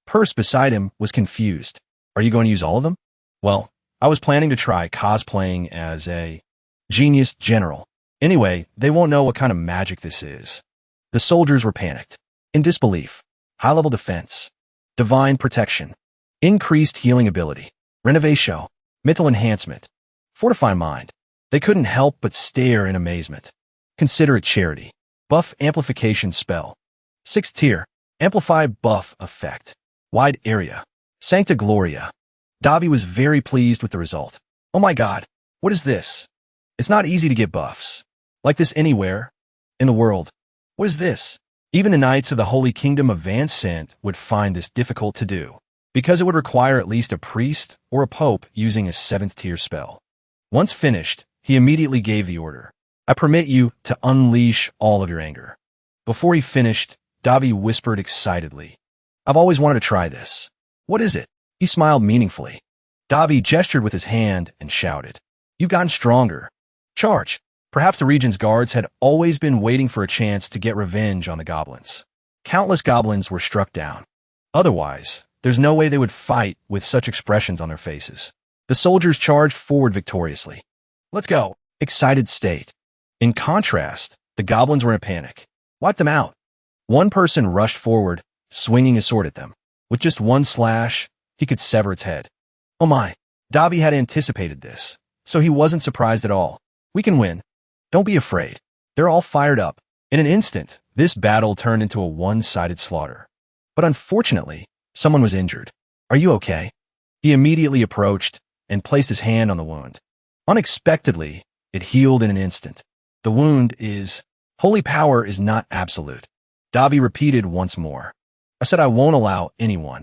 Purse beside him was confused. Are you going to use all of them? Well, I was planning to try cosplaying as a genius general. Anyway, they won't know what kind of magic this is. The soldiers were panicked. In disbelief. High-level defense. Divine protection. Increased healing ability. Renovation. Mental enhancement. Fortify mind. They couldn't help but stare in amazement. Consider it charity. Buff amplification spell. 6th tier. Amplify buff effect. Wide area. Sancta Gloria. Davi was very pleased with the result. Oh my god, what is this? It's not easy to get buffs like this anywhere in the world. What is this? Even the Knights of the Holy Kingdom of Vancent would find this difficult to do, because it would require at least a priest or a pope using a 7th tier spell. Once finished, he immediately gave the order. I permit you to unleash all of your anger. Before he finished, Davi whispered excitedly. I've always wanted to try this. What is it? He smiled meaningfully. Davi gestured with his hand and shouted. You've gotten stronger. Charge. Perhaps the region's guards had always been waiting for a chance to get revenge on the goblins. Countless goblins were struck down. Otherwise, there's no way they would fight with such expressions on their faces. The soldiers charged forward victoriously. Let's go. Excited state. In contrast, the goblins were in a panic. Wipe them out. One person rushed forward, swinging his sword at them. With just one slash, he could sever its head. Oh my. Davi had anticipated this, so he wasn't surprised at all. We can win. Don't be afraid. They're all fired up. In an instant, this battle turned into a one-sided slaughter. But unfortunately, someone was injured. Are you okay? He immediately approached and placed his hand on the wound. Unexpectedly, it healed in an instant. The wound is... Holy power is not absolute. Davi repeated once more. I said I won't allow anyone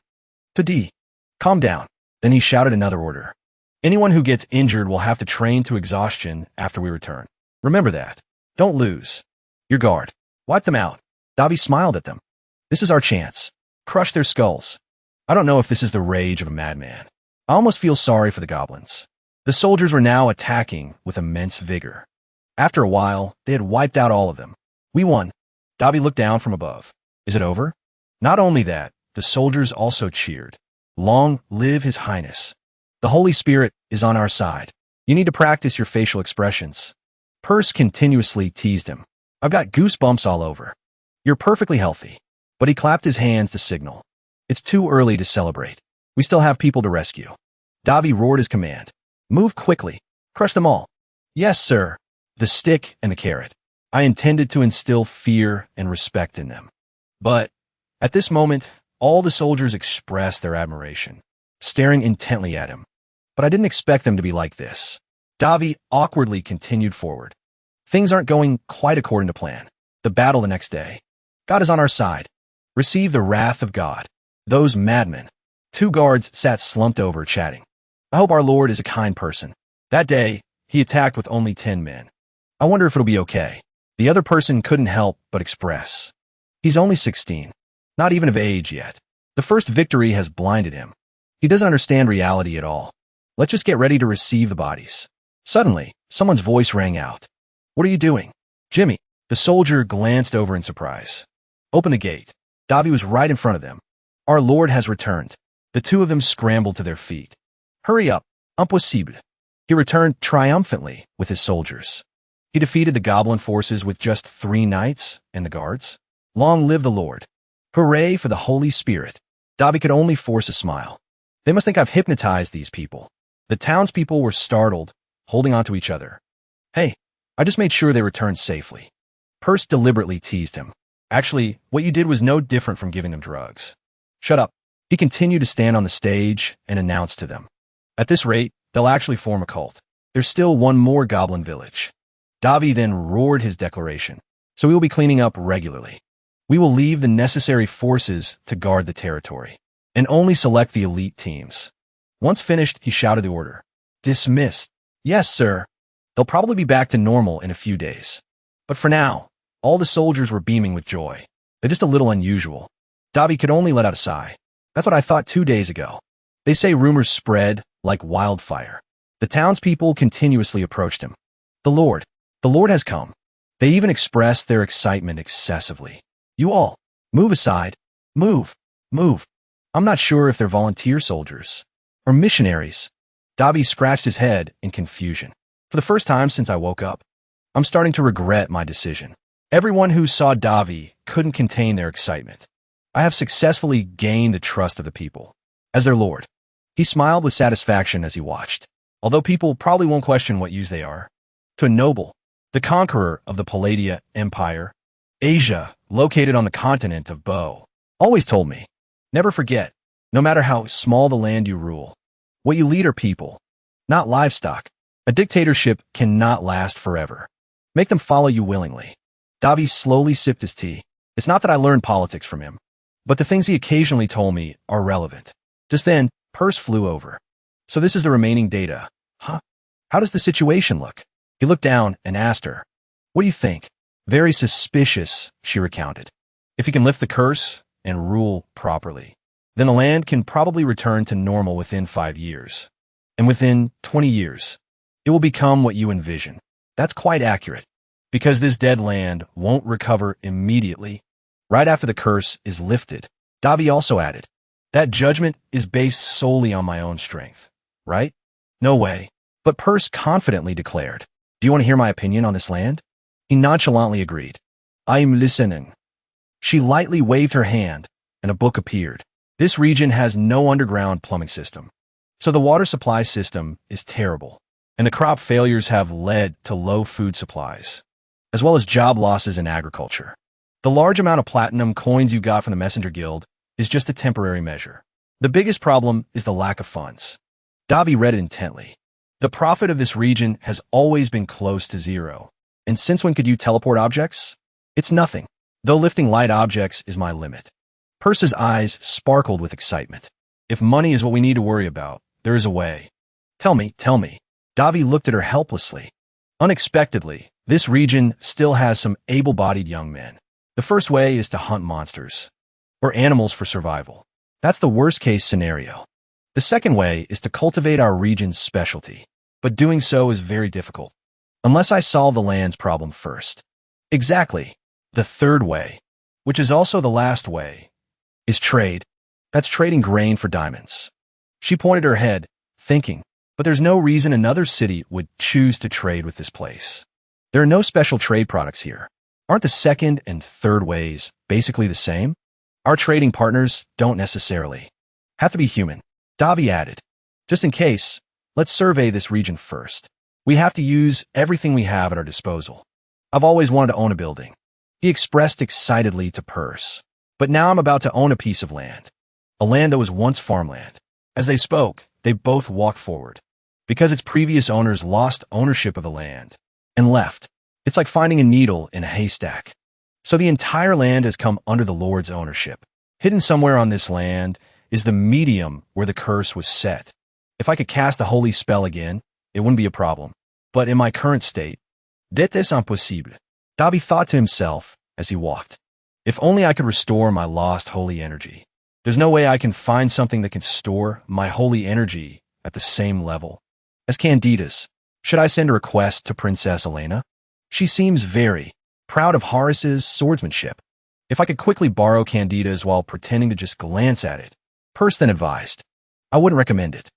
to die. Calm down. Then he shouted another order. Anyone who gets injured will have to train to exhaustion after we return. Remember that. Don't lose your guard. Wipe them out. Davi smiled at them. This is our chance. Crush their skulls. I don't know if this is the rage of a madman. I almost feel sorry for the goblins. The soldiers were now attacking with immense vigor. After a while, they had wiped out all of them. We won. Davi looked down from above. Is it over? Not only that, the soldiers also cheered. Long live His Highness. The Holy Spirit is on our side. You need to practice your facial expressions. Perse continuously teased him. I've got goosebumps all over. You're perfectly healthy. But he clapped his hands to signal. It's too early to celebrate. We still have people to rescue. Davi roared his command. Move quickly. Crush them all. Yes, sir. The stick and the carrot. I intended to instill fear and respect in them. But at this moment, all the soldiers expressed their admiration, staring intently at him. But I didn't expect them to be like this. Davi awkwardly continued forward. Things aren't going quite according to plan. The battle the next day. God is on our side. Receive the wrath of God. Those madmen. 2 guards sat slumped over, chatting. I hope our Lord is a kind person. That day, he attacked with only 10 men. I wonder if it'll be okay. The other person couldn't help but express. He's only 16. Not even of age yet. The first victory has blinded him. He doesn't understand reality at all. Let's just get ready to receive the bodies. Suddenly, someone's voice rang out. What are you doing? Jimmy. The soldier glanced over in surprise. Open the gate. Davi was right in front of them. Our Lord has returned. The 2 of them scrambled to their feet. Hurry up. Impossible. He returned triumphantly with his soldiers. He defeated the goblin forces with just 3 knights and the guards. Long live the Lord. Hooray for the Holy Spirit. Davi could only force a smile. They must think I've hypnotized these people. The townspeople were startled, holding on to each other. Hey, I just made sure they returned safely. Perse deliberately teased him. Actually, what you did was no different from giving them drugs. Shut up. He continued to stand on the stage and announce to them. At this rate, they'll actually form a cult. There's still one more goblin village. Davi then roared his declaration. So we will be cleaning up regularly. We will leave the necessary forces to guard the territory, and only select the elite teams. Once finished, he shouted the order. Dismissed. Yes, sir. They'll probably be back to normal in a few days. But for now, all the soldiers were beaming with joy. They're just a little unusual. Davi could only let out a sigh. That's what I thought 2 days ago. They say rumors spread like wildfire. The townspeople continuously approached him. The Lord has come. They even expressed their excitement excessively. You all, move aside. Move. I'm not sure if they're volunteer soldiers or missionaries. Davi scratched his head in confusion. For the first time since I woke up, I'm starting to regret my decision. Everyone who saw Davi couldn't contain their excitement. I have successfully gained the trust of the people as their lord. He smiled with satisfaction as he watched. Although people probably won't question what use they are. To a noble, the conqueror of the Palladia Empire, Asia, located on the continent of Bo, always told me, never forget, no matter how small the land you rule, what you lead are people, not livestock. A dictatorship cannot last forever. Make them follow you willingly. Davi slowly sipped his tea. It's not that I learned politics from him, but the things he occasionally told me are relevant. Just then, Perse flew over. So this is the remaining data. Huh? How does the situation look? He looked down and asked her. What do you think? Very suspicious, she recounted. If he can lift the curse and rule properly, then the land can probably return to normal within 5 years. And within 20 years, it will become what you envision. That's quite accurate. Because this dead land won't recover immediately, right after the curse is lifted. Davi also added, that judgment is based solely on my own strength, right? No way. But Perse confidently declared, do you want to hear my opinion on this land? He nonchalantly agreed. I'm listening. She lightly waved her hand, and a book appeared. This region has no underground plumbing system, so the water supply system is terrible, and the crop failures have led to low food supplies, as well as job losses in agriculture. The large amount of platinum coins you got from the Messenger Guild is just a temporary measure. The biggest problem is the lack of funds. Davi read it intently. The profit of this region has always been close to zero. And since when could you teleport objects? It's nothing. Though lifting light objects is my limit. Perse's eyes sparkled with excitement. If money is what we need to worry about, there is a way. Tell me. Davi looked at her helplessly. Unexpectedly, This region still has some able-bodied young men. The first way is to hunt monsters or animals for survival. That's the worst-case scenario. The second way is to cultivate our region's specialty, but doing so is very difficult, unless I solve the land's problem first. Exactly. The third way, which is also the last way, is trade. That's trading grain for diamonds. She pointed her head, thinking, but there's no reason another city would choose to trade with this place. There are no special trade products here. Aren't the second and third ways basically the same? Our trading partners don't necessarily have to be human. Davi added, just in case, let's survey this region first. We have to use everything we have at our disposal. I've always wanted to own a building. He expressed excitedly to Purse. But now I'm about to own a piece of land. A land that was once farmland. As they spoke, they both walked forward. Because its previous owners lost ownership of the land and left. It's like finding a needle in a haystack. So the entire land has come under the Lord's ownership. Hidden somewhere on this land is the medium where the curse was set. If I could cast the holy spell again, it wouldn't be a problem. But in my current state, c'est impossible. Davi thought to himself as he walked. If only I could restore my lost holy energy. There's no way I can find something that can store my holy energy at the same level as Candida's. Should I send a request to Princess Elena? She seems very proud of Horace's swordsmanship. If I could quickly borrow Candida's while pretending to just glance at it, Purse then advised. I wouldn't recommend it.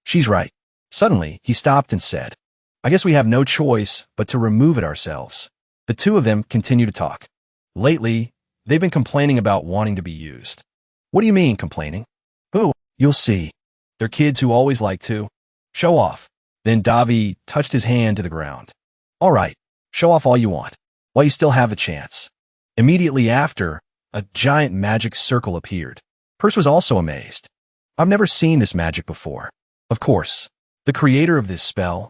She's right. Suddenly, he stopped and said, I guess we have no choice but to remove it ourselves. The two of them continue to talk. Lately, they've been complaining about wanting to be used. What do you mean, complaining? Oh, you'll see. They're kids who always like to show off. Then Davi touched his hand to the ground. All right, show off all you want, while you still have the chance. Immediately after, a giant magic circle appeared. Purse was also amazed. I've never seen this magic before. Of course, the creator of this spell,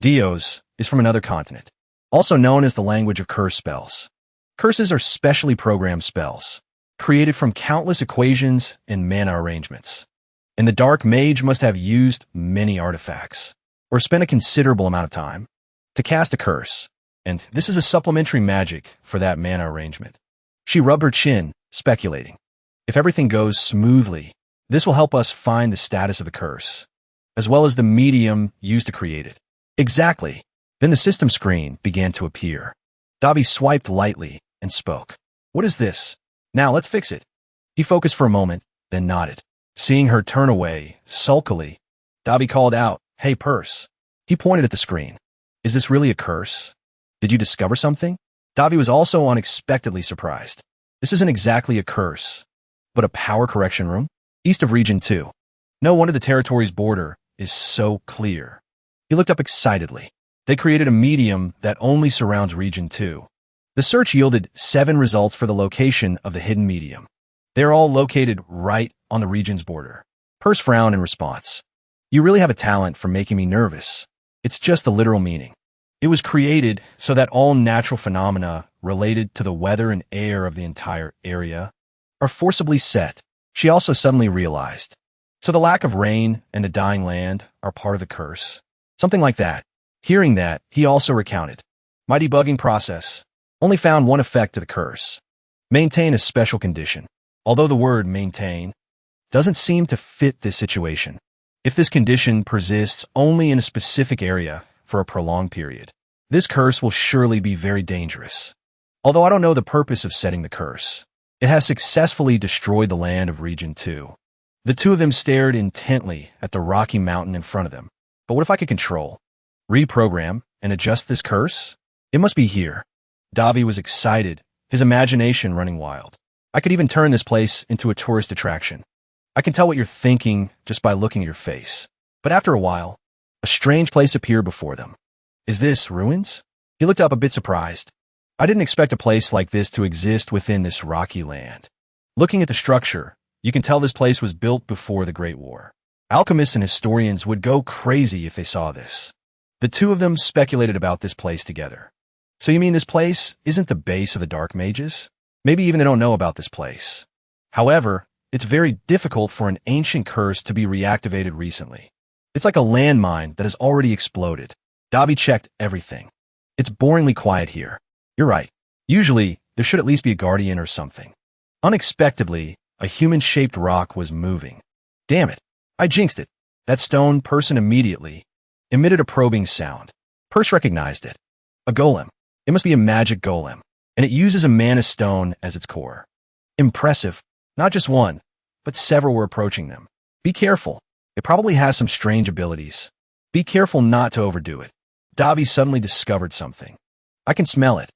Dios, is from another continent, also known as the language of curse spells. Curses are specially programmed spells, created from countless equations and mana arrangements. And the dark mage must have used many artifacts, or spent a considerable amount of time, to cast a curse. And this is a supplementary magic for that mana arrangement. She rubbed her chin, speculating. If everything goes smoothly, this will help us find the status of the curse, as well as the medium used to create it. Exactly. Then the system screen began to appear. Davi swiped lightly and spoke. What is this? Now let's fix it. He focused for a moment, then nodded. Seeing her turn away, sulkily, Davi called out, Hey, Purse. He pointed at the screen. Is this really a curse? Did you discover something? Davi was also unexpectedly surprised. This isn't exactly a curse, but a power correction room? East of Region 2. No wonder the territory's border is so clear. He looked up excitedly. They created a medium that only surrounds Region 2. The search yielded 7 results for the location of the hidden medium. They are all located right on the region's border. Purse frowned in response. You really have a talent for making me nervous. It's just the literal meaning. It was created so that all natural phenomena related to the weather and air of the entire area are forcibly set. She also suddenly realized. So the lack of rain and the dying land are part of the curse. Something like that. Hearing that, he also recounted. My debugging process only found one effect to the curse. Maintain a special condition. Although the word maintain doesn't seem to fit this situation. If this condition persists only in a specific area for a prolonged period, this curse will surely be very dangerous. Although I don't know the purpose of setting the curse, it has successfully destroyed the land of Region 2. The two of them stared intently at the rocky mountain in front of them. But what if I could control, reprogram, and adjust this curse? It must be here. Davi was excited, his imagination running wild. I could even turn this place into a tourist attraction. I can tell what you're thinking just by looking at your face. But after a while, a strange place appeared before them. Is this ruins? He looked up a bit surprised. I didn't expect a place like this to exist within this rocky land. Looking at the structure, you can tell this place was built before the Great War. Alchemists and historians would go crazy if they saw this. The two of them speculated about this place together. So you mean this place isn't the base of the Dark Mages? Maybe even they don't know about this place. However, it's very difficult for an ancient curse to be reactivated recently. It's like a landmine that has already exploded. Davi checked everything. It's boringly quiet here. You're right. Usually, there should at least be a guardian or something. Unexpectedly, a human-shaped rock was moving. Damn it. I jinxed it. That stone person immediately emitted a probing sound. Perse recognized it. A golem. It must be a magic golem, and it uses a mana stone as its core. Impressive. Not just one, but several were approaching them. Be careful. It probably has some strange abilities. Be careful not to overdo it. Davi suddenly discovered something. I can smell it.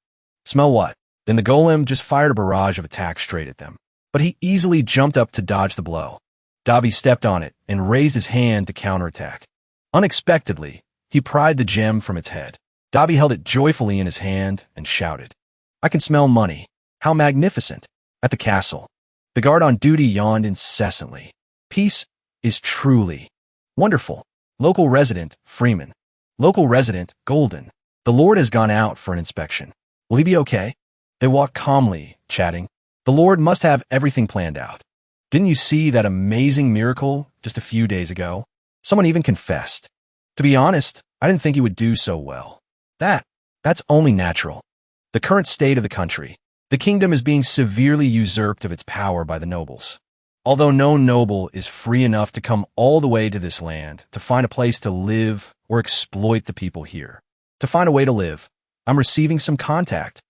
Smell what? Then the golem just fired a barrage of attacks straight at them. But he easily jumped up to dodge the blow. Davi stepped on it and raised his hand to counterattack. Unexpectedly, he pried the gem from its head. Davi held it joyfully in his hand and shouted, I can smell money. How magnificent. At the castle, the guard on duty yawned incessantly. Peace is truly wonderful. Local resident, Freeman. Local resident, Golden. The Lord has gone out for an inspection. Will he be okay? They walked calmly, chatting. The Lord must have everything planned out. Didn't you see that amazing miracle just a few days ago? Someone even confessed. To be honest, I didn't think he would do so well. That's only natural. The current state of the country. The kingdom is being severely usurped of its power by the nobles. Although no noble is free enough to come all the way to this land to find a place to live or exploit the people here. To find a way to live, I'm receiving some contact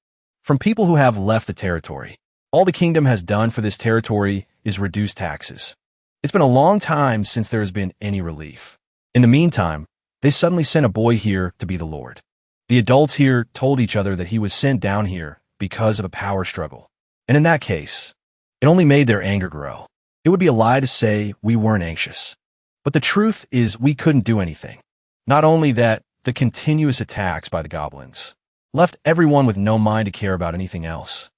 from people who have left the territory. All the kingdom has done for this territory is reduce taxes. It's been a long time since there has been any relief. In the meantime, they suddenly sent a boy here to be the Lord. The adults here told each other that he was sent down here because of a power struggle. And in that case, it only made their anger grow. It would be a lie to say we weren't anxious. But the truth is we couldn't do anything. Not only that, the continuous attacks by the goblins left everyone with no mind to care about anything else.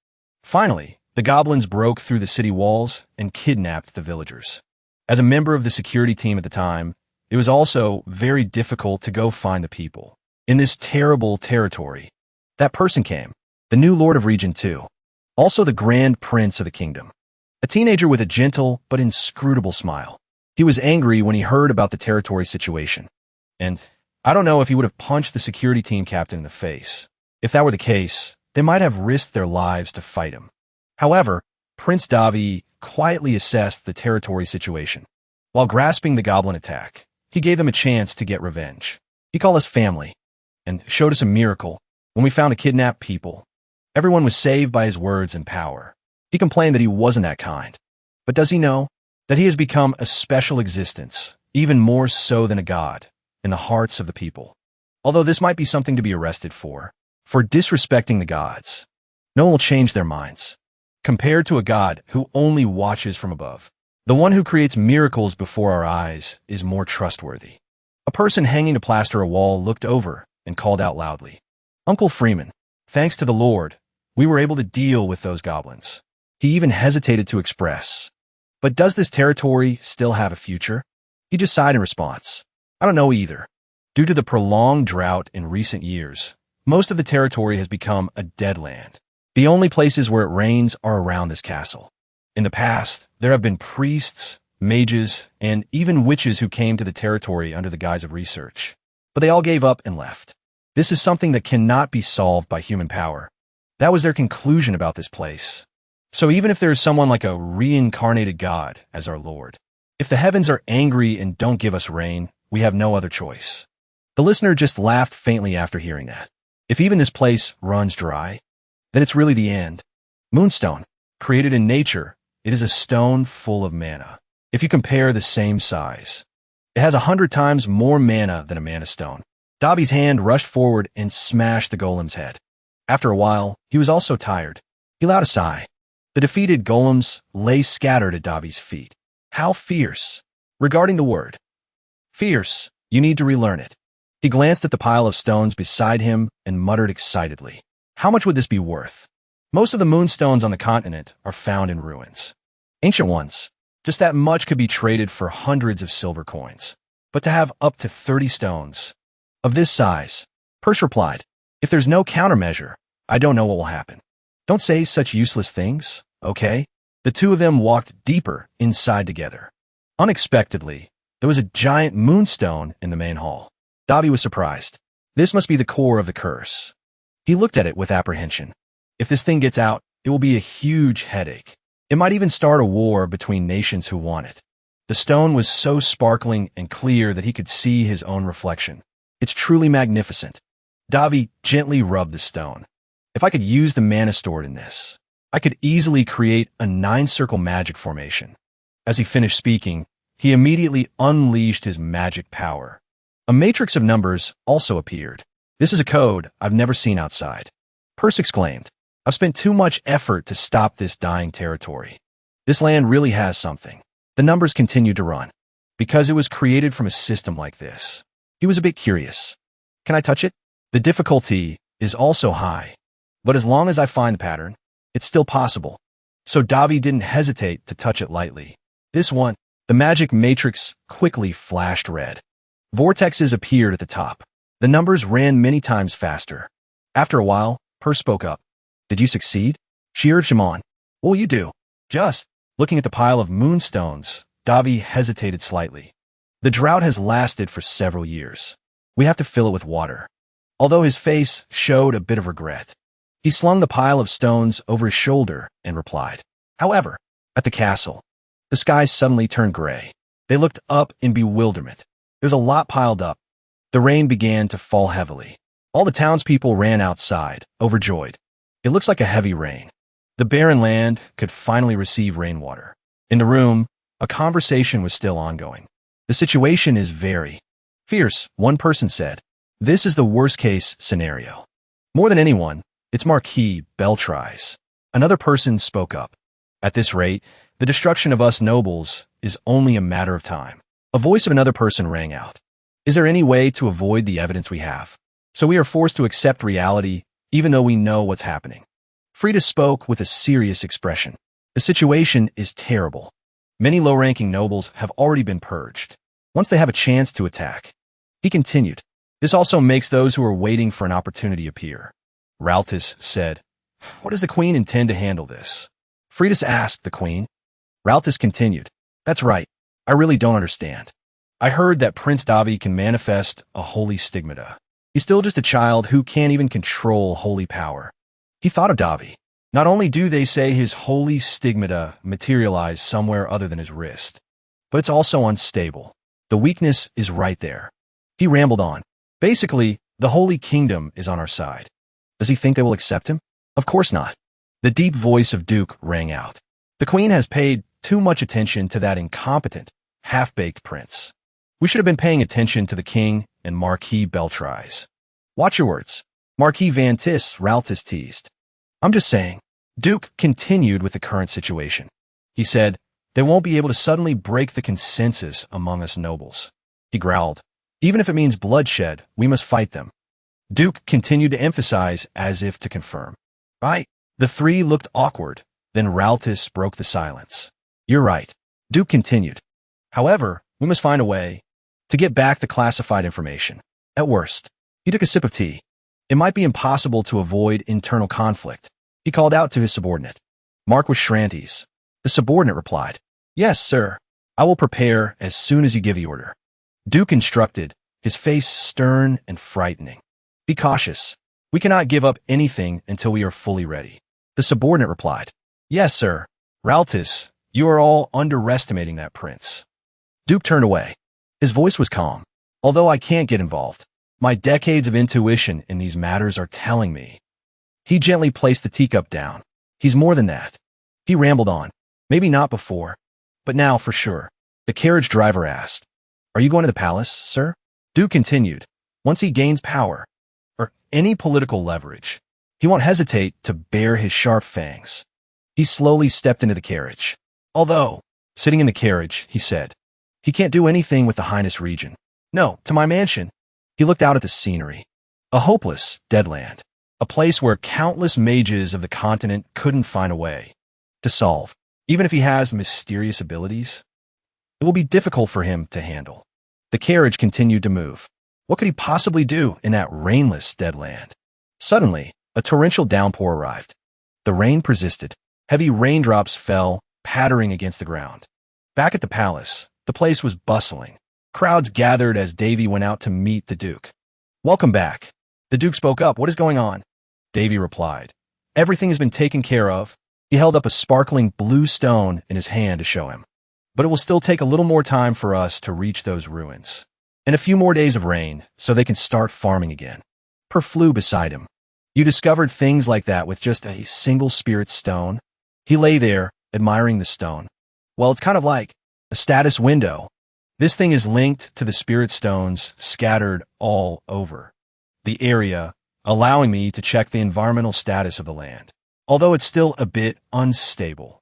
Finally, the goblins broke through the city walls and kidnapped the villagers. As a member of the security team at the time, it was also very difficult to go find the people. In this terrible territory, that person came, the new Lord of Region 2, also the Grand Prince of the kingdom. A teenager with a gentle but inscrutable smile. He was angry when he heard about the territory situation. And I don't know if he would have punched the security team captain in the face. If that were the case, they might have risked their lives to fight him. However, Prince Davi quietly assessed the territory situation. While grasping the goblin attack, he gave them a chance to get revenge. He called us family and showed us a miracle when we found the kidnapped people. Everyone was saved by his words and power. He complained that he wasn't that kind. But does he know that he has become a special existence, even more so than a god, in the hearts of the people? Although this might be something to be arrested for disrespecting the gods. No one will change their minds. Compared to a god who only watches from above, the one who creates miracles before our eyes is more trustworthy. A person hanging to plaster a wall looked over and called out loudly, Uncle Freeman, thanks to the Lord, we were able to deal with those goblins. He even hesitated to express, but does this territory still have a future? He just sighed in response, I don't know either. Due to the prolonged drought in recent years, most of the territory has become a dead land. The only places where it rains are around this castle. In the past, there have been priests, mages, and even witches who came to the territory under the guise of research. But they all gave up and left. This is something that cannot be solved by human power. That was their conclusion about this place. So even if there is someone like a reincarnated god as our Lord, if the heavens are angry and don't give us rain, we have no other choice. The listener just laughed faintly after hearing that. If even this place runs dry, then it's really the end. Moonstone, created in nature, it is a stone full of mana. If you compare the same size, it has 100 times more mana than a mana stone. Davi's hand rushed forward and smashed the golem's head. After a while, he was also tired. He let out a sigh. The defeated golems lay scattered at Davi's feet. How fierce. Regarding the word fierce, you need to relearn it. He glanced at the pile of stones beside him and muttered excitedly. How much would this be worth? Most of the moonstones on the continent are found in ruins. Ancient ones. Just that much could be traded for hundreds of silver coins. But to have up to 30 stones of this size, Perse replied, if there's no countermeasure, I don't know what will happen. Don't say such useless things, okay? The two of them walked deeper inside together. Unexpectedly, there was a giant moonstone in the main hall. Davi was surprised. This must be the core of the curse. He looked at it with apprehension. If this thing gets out, it will be a huge headache. It might even start a war between nations who want it. The stone was so sparkling and clear that he could see his own reflection. It's truly magnificent. Davi gently rubbed the stone. If I could use the mana stored in this, I could easily create a 9-circle magic formation. As he finished speaking, he immediately unleashed his magic power. A matrix of numbers also appeared. This is a code I've never seen outside. Perse exclaimed, I've spent too much effort to stop this dying territory. This land really has something. The numbers continued to run. Because it was created from a system like this, he was a bit curious. Can I touch it? The difficulty is also high. But as long as I find the pattern, it's still possible. So Davi didn't hesitate to touch it lightly. This one, the magic matrix quickly flashed red. Vortexes appeared at the top. The numbers ran many times faster. After a while, Perse spoke up. Did you succeed? She urged him on. What will you do? Just. Looking at the pile of moonstones, Davi hesitated slightly. The drought has lasted for several years. We have to fill it with water. Although his face showed a bit of regret, he slung the pile of stones over his shoulder and replied. However, at the castle, the sky suddenly turned gray. They looked up in bewilderment. There's a lot piled up. The rain began to fall heavily. All the townspeople ran outside, overjoyed. It looks like a heavy rain. The barren land could finally receive rainwater. In the room, a conversation was still ongoing. The situation is very fierce, one person said. This is the worst-case scenario. More than anyone, it's Marquis Beltrais. Another person spoke up. At this rate, the destruction of us nobles is only a matter of time. A voice of another person rang out. Is there any way to avoid the evidence we have? So we are forced to accept reality, even though we know what's happening. Frida spoke with a serious expression. The situation is terrible. Many low-ranking nobles have already been purged. Once they have a chance to attack. He continued. This also makes those who are waiting for an opportunity appear. Raltis said, What does the queen intend to handle this? Fridas asked the queen. Raltis continued. That's right. I really don't understand. I heard that Prince Davi can manifest a holy stigmata. He's still just a child who can't even control holy power. He thought of Davi. Not only do they say his holy stigmata materialize somewhere other than his wrist, but it's also unstable. The weakness is right there. He rambled on. Basically, the Holy Kingdom is on our side. Does he think they will accept him? Of course not. The deep voice of Duke rang out. The Queen has paid too much attention to that incompetent, half-baked prince. We should have been paying attention to the king and Marquis Beltrais. Watch your words. Marquis Vantis Raltis teased. I'm just saying. Duke continued with the current situation. He said, they won't be able to suddenly break the consensus among us nobles. He growled. Even if it means bloodshed, we must fight them. Duke continued to emphasize as if to confirm. Right. The three looked awkward. Then Raltis broke the silence. You're right. Duke continued. However, we must find a way to get back the classified information. At worst, he took a sip of tea. It might be impossible to avoid internal conflict. He called out to his subordinate. Marquis Shrantes. The subordinate replied. Yes, sir. I will prepare as soon as you give the order. Duke instructed, his face stern and frightening. Be cautious. We cannot give up anything until we are fully ready. The subordinate replied. Yes, sir. Raltis, you are all underestimating that prince. Duke turned away. His voice was calm. Although I can't get involved, my decades of intuition in these matters are telling me. He gently placed the teacup down. He's more than that. He rambled on. Maybe not before, but now for sure. The carriage driver asked, Are you going to the palace, sir? Duke continued. Once he gains power, or any political leverage, he won't hesitate to bare his sharp fangs. He slowly stepped into the carriage. Although, sitting in the carriage, he said, he can't do anything with the Highness region. No, to my mansion. He looked out at the scenery. A hopeless, dead land. A place where countless mages of the continent couldn't find a way to solve. Even if he has mysterious abilities, it will be difficult for him to handle. The carriage continued to move. What could he possibly do in that rainless, dead land? Suddenly, a torrential downpour arrived. The rain persisted. Heavy raindrops fell, pattering against the ground. Back at the palace, the place was bustling. Crowds gathered as Davy went out to meet the Duke. Welcome back. The Duke spoke up. What is going on? Davy replied. Everything has been taken care of. He held up a sparkling blue stone in his hand to show him. But it will still take a little more time for us to reach those ruins. And a few more days of rain, so they can start farming again. Per flew beside him. You discovered things like that with just a single spirit stone? He lay there, admiring the stone. Well, it's kind of like a status window. This thing is linked to the spirit stones scattered all over the area, allowing me to check the environmental status of the land. Although it's still a bit unstable,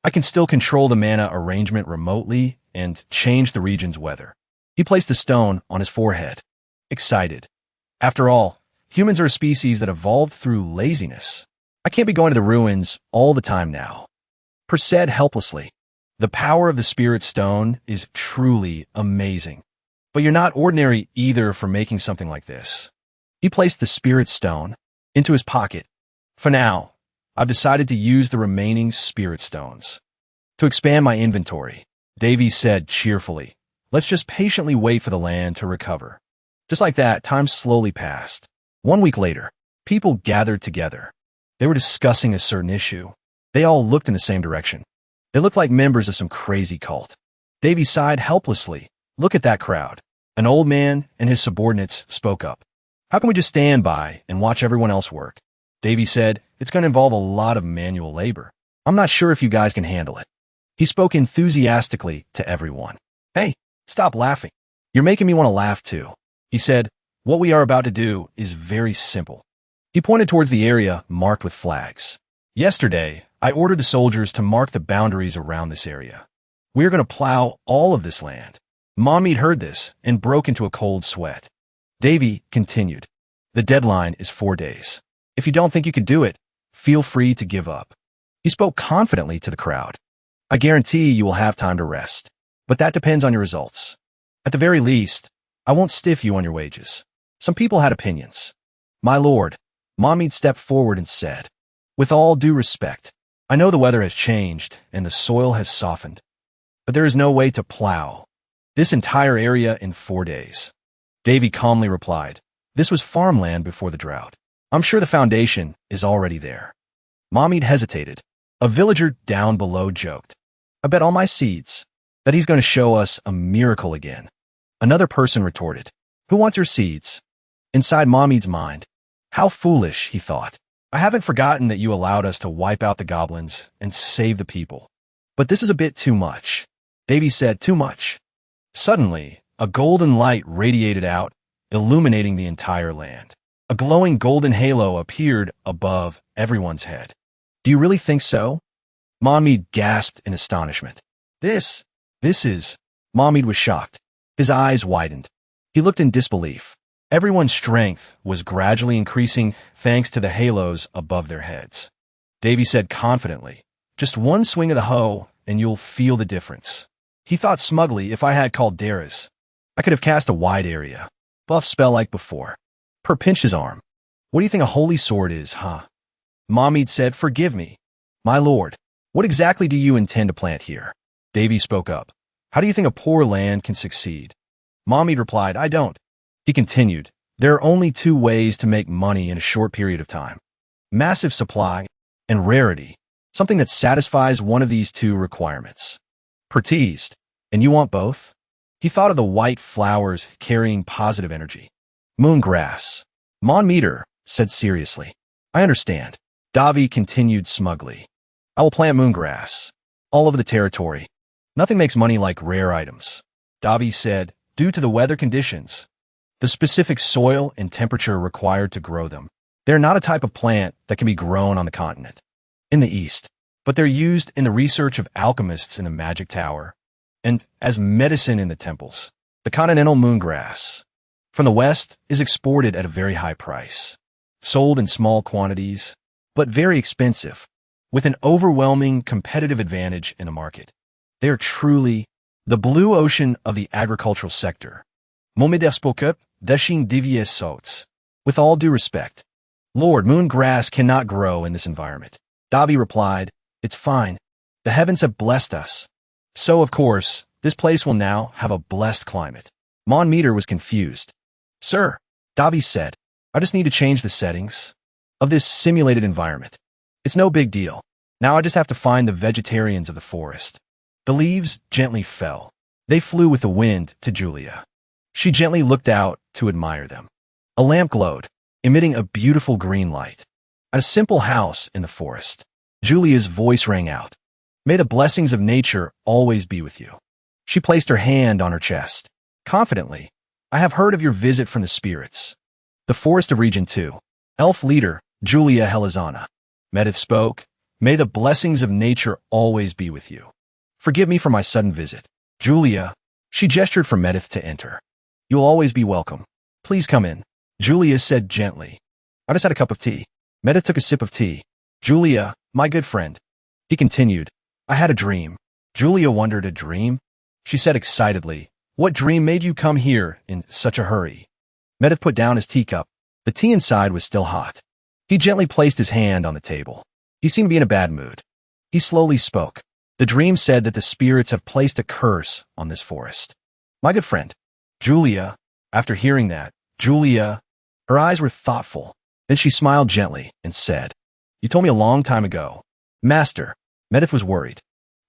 I can still control the mana arrangement remotely and change the region's weather. He placed the stone on his forehead. Excited. After all, humans are a species that evolved through laziness. I can't be going to the ruins all the time now. Per said helplessly. The power of the spirit stone is truly amazing. But you're not ordinary either for making something like this. He placed the spirit stone into his pocket. For now, I've decided to use the remaining spirit stones to expand my inventory. Davy said cheerfully. Let's just patiently wait for the land to recover. Just like that, time slowly passed. 1 week later, people gathered together. They were discussing a certain issue. They all looked in the same direction. They looked like members of some crazy cult. Davy sighed helplessly. Look at that crowd. An old man and his subordinates spoke up. How can we just stand by and watch everyone else work? Davy said, it's going to involve a lot of manual labor. I'm not sure if you guys can handle it. He spoke enthusiastically to everyone. Hey, stop laughing. You're making me want to laugh too. He said, what we are about to do is very simple. He pointed towards the area marked with flags. Yesterday, I ordered the soldiers to mark the boundaries around this area. We're going to plow all of this land. Mommy heard this and broke into a cold sweat. Davy continued. The deadline is 4 days. If you don't think you can do it, feel free to give up. He spoke confidently to the crowd. I guarantee you will have time to rest, but that depends on your results. At the very least, I won't stiff you on your wages. Some people had opinions. My lord, Mommy stepped forward and said, with all due respect, I know the weather has changed and the soil has softened, but there is no way to plow this entire area in 4 days. Davy calmly replied, this was farmland before the drought. I'm sure the foundation is already there. Mommy hesitated. A villager down below joked, I bet all my seeds that he's going to show us a miracle again. Another person retorted, who wants your seeds? Inside Mommy's mind, how foolish, he thought. I haven't forgotten that you allowed us to wipe out the goblins and save the people. But this is a bit too much. Davy said, too much. Suddenly, a golden light radiated out, illuminating the entire land. A glowing golden halo appeared above everyone's head. Do you really think so? Mommy gasped in astonishment. This is... Mommy was shocked. His eyes widened. He looked in disbelief. Everyone's strength was gradually increasing thanks to the halos above their heads. Davy said confidently, just one swing of the hoe and you'll feel the difference. He thought smugly, if I had called Darius, I could have cast a wide area. Buff spell like before. Per pinched his arm. What do you think a holy sword is, huh? Mommy said, forgive me. My lord, what exactly do you intend to plant here? Davy spoke up. How do you think a poor land can succeed? Mommy replied, I don't. He continued, there are only 2 ways to make money in a short period of time. Massive supply and rarity. Something that satisfies one of these 2 requirements. Per teased, and you want both? He thought of the white flowers carrying positive energy. Moongrass. Mon Meter said seriously. I understand. Davy continued smugly. I will plant moongrass. All over the territory. Nothing makes money like rare items. Davy said, due to the weather conditions, the specific soil and temperature required to grow them. They're not a type of plant that can be grown on the continent. In the East. But they're used in the research of alchemists in the magic tower, and as medicine in the temples. The continental moongrass from the West is exported at a very high price, sold in small quantities, but very expensive, with an overwhelming competitive advantage in the market. They are truly the blue ocean of the agricultural sector. Momidef spoke up, dashing divies sots. With all due respect, Lord, moongrass cannot grow in this environment. Davy replied, it's fine. The heavens have blessed us. So, of course, this place will now have a blessed climate. Mon Meter was confused. Sir, Davy said, I just need to change the settings. of this simulated environment. It's no big deal. Now I just have to find the vegetarians of the forest. The leaves gently fell. They flew with the wind to Julia. She gently looked out to admire them. A lamp glowed, emitting a beautiful green light. At a simple house in the forest, Julia's voice rang out. May the blessings of nature always be with you. She placed her hand on her chest. Confidently, I have heard of your visit from the spirits. The forest of Region 2. Elf leader, Julia Helizana. Medith spoke. May the blessings of nature always be with you. Forgive me for my sudden visit. Julia, she gestured for Medith to enter. You'll always be welcome. Please come in. Julia said gently. I just had a cup of tea. Medith took a sip of tea. Julia, my good friend. He continued. I had a dream. Julia wondered, a dream? She said excitedly. What dream made you come here in such a hurry? Medith put down his teacup. The tea inside was still hot. He gently placed his hand on the table. He seemed to be in a bad mood. He slowly spoke. The dream said that the spirits have placed a curse on this forest. My good friend. Julia, after hearing that, her eyes were thoughtful. Then she smiled gently and said, You told me a long time ago, Master, Medith was worried,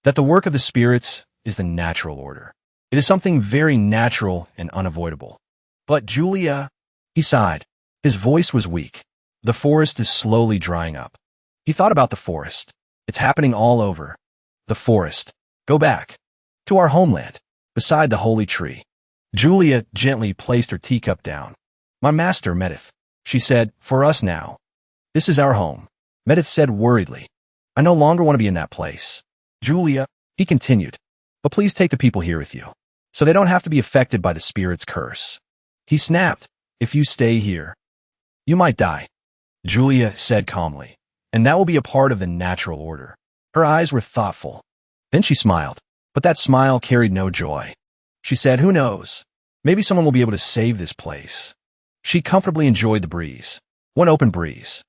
that the work of the spirits is the natural order. It is something very natural and unavoidable. But Julia, he sighed. His voice was weak. The forest is slowly drying up. He thought about the forest. It's happening all over. The forest. Go back. To our homeland. Beside the holy tree. Julia gently placed her teacup down. My master, Medith, she said, for us now. This is our home. Medith said worriedly. I no longer want to be in that place. Julia, he continued. But please take the people here with you, so they don't have to be affected by the spirit's curse. He snapped. If you stay here, you might die. Julia said calmly. And that will be a part of the natural order. Her eyes were thoughtful. Then she smiled. But that smile carried no joy. She said, who knows? Maybe someone will be able to save this place. She comfortably enjoyed the breeze. One open breeze.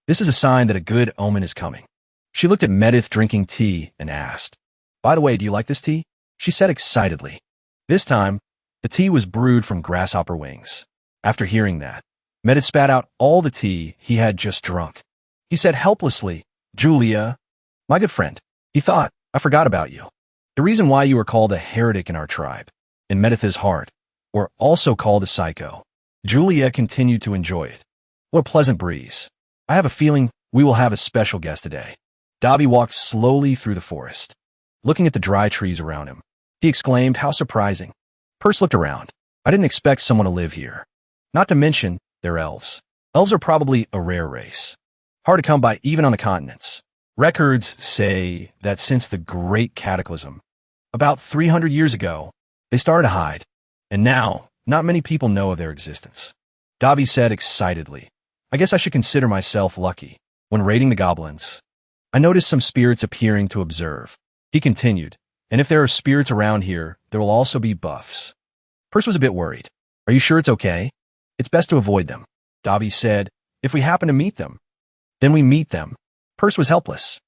This is a sign that a good omen is coming. She looked at Medith drinking tea and asked, By the way, do you like this tea? She said excitedly. This time, the tea was brewed from grasshopper wings. After hearing that, Medith spat out all the tea he had just drunk. He said helplessly, Julia, my good friend, he thought, I forgot about you. The reason why you are called a heretic in our tribe, in Medith's heart, or also called a psycho. Julia continued to enjoy it. What a pleasant breeze. I have a feeling we will have a special guest today. Dobby walked slowly through the forest. Looking at the dry trees around him, he exclaimed, how surprising. Perce looked around. I didn't expect someone to live here. Not to mention, they're elves. Elves are probably a rare race. Hard to come by even on the continents. Records say that since the Great Cataclysm, about 300 years ago, they started to hide. And now, not many people know of their existence. Dobby said excitedly, I guess I should consider myself lucky. When raiding the goblins, I noticed some spirits appearing to observe. He continued, and if there are spirits around here, there will also be buffs. Perce was a bit worried. Are you sure it's okay? It's best to avoid them. Dobby said, if we happen to meet them, then we meet them. Perce was helpless.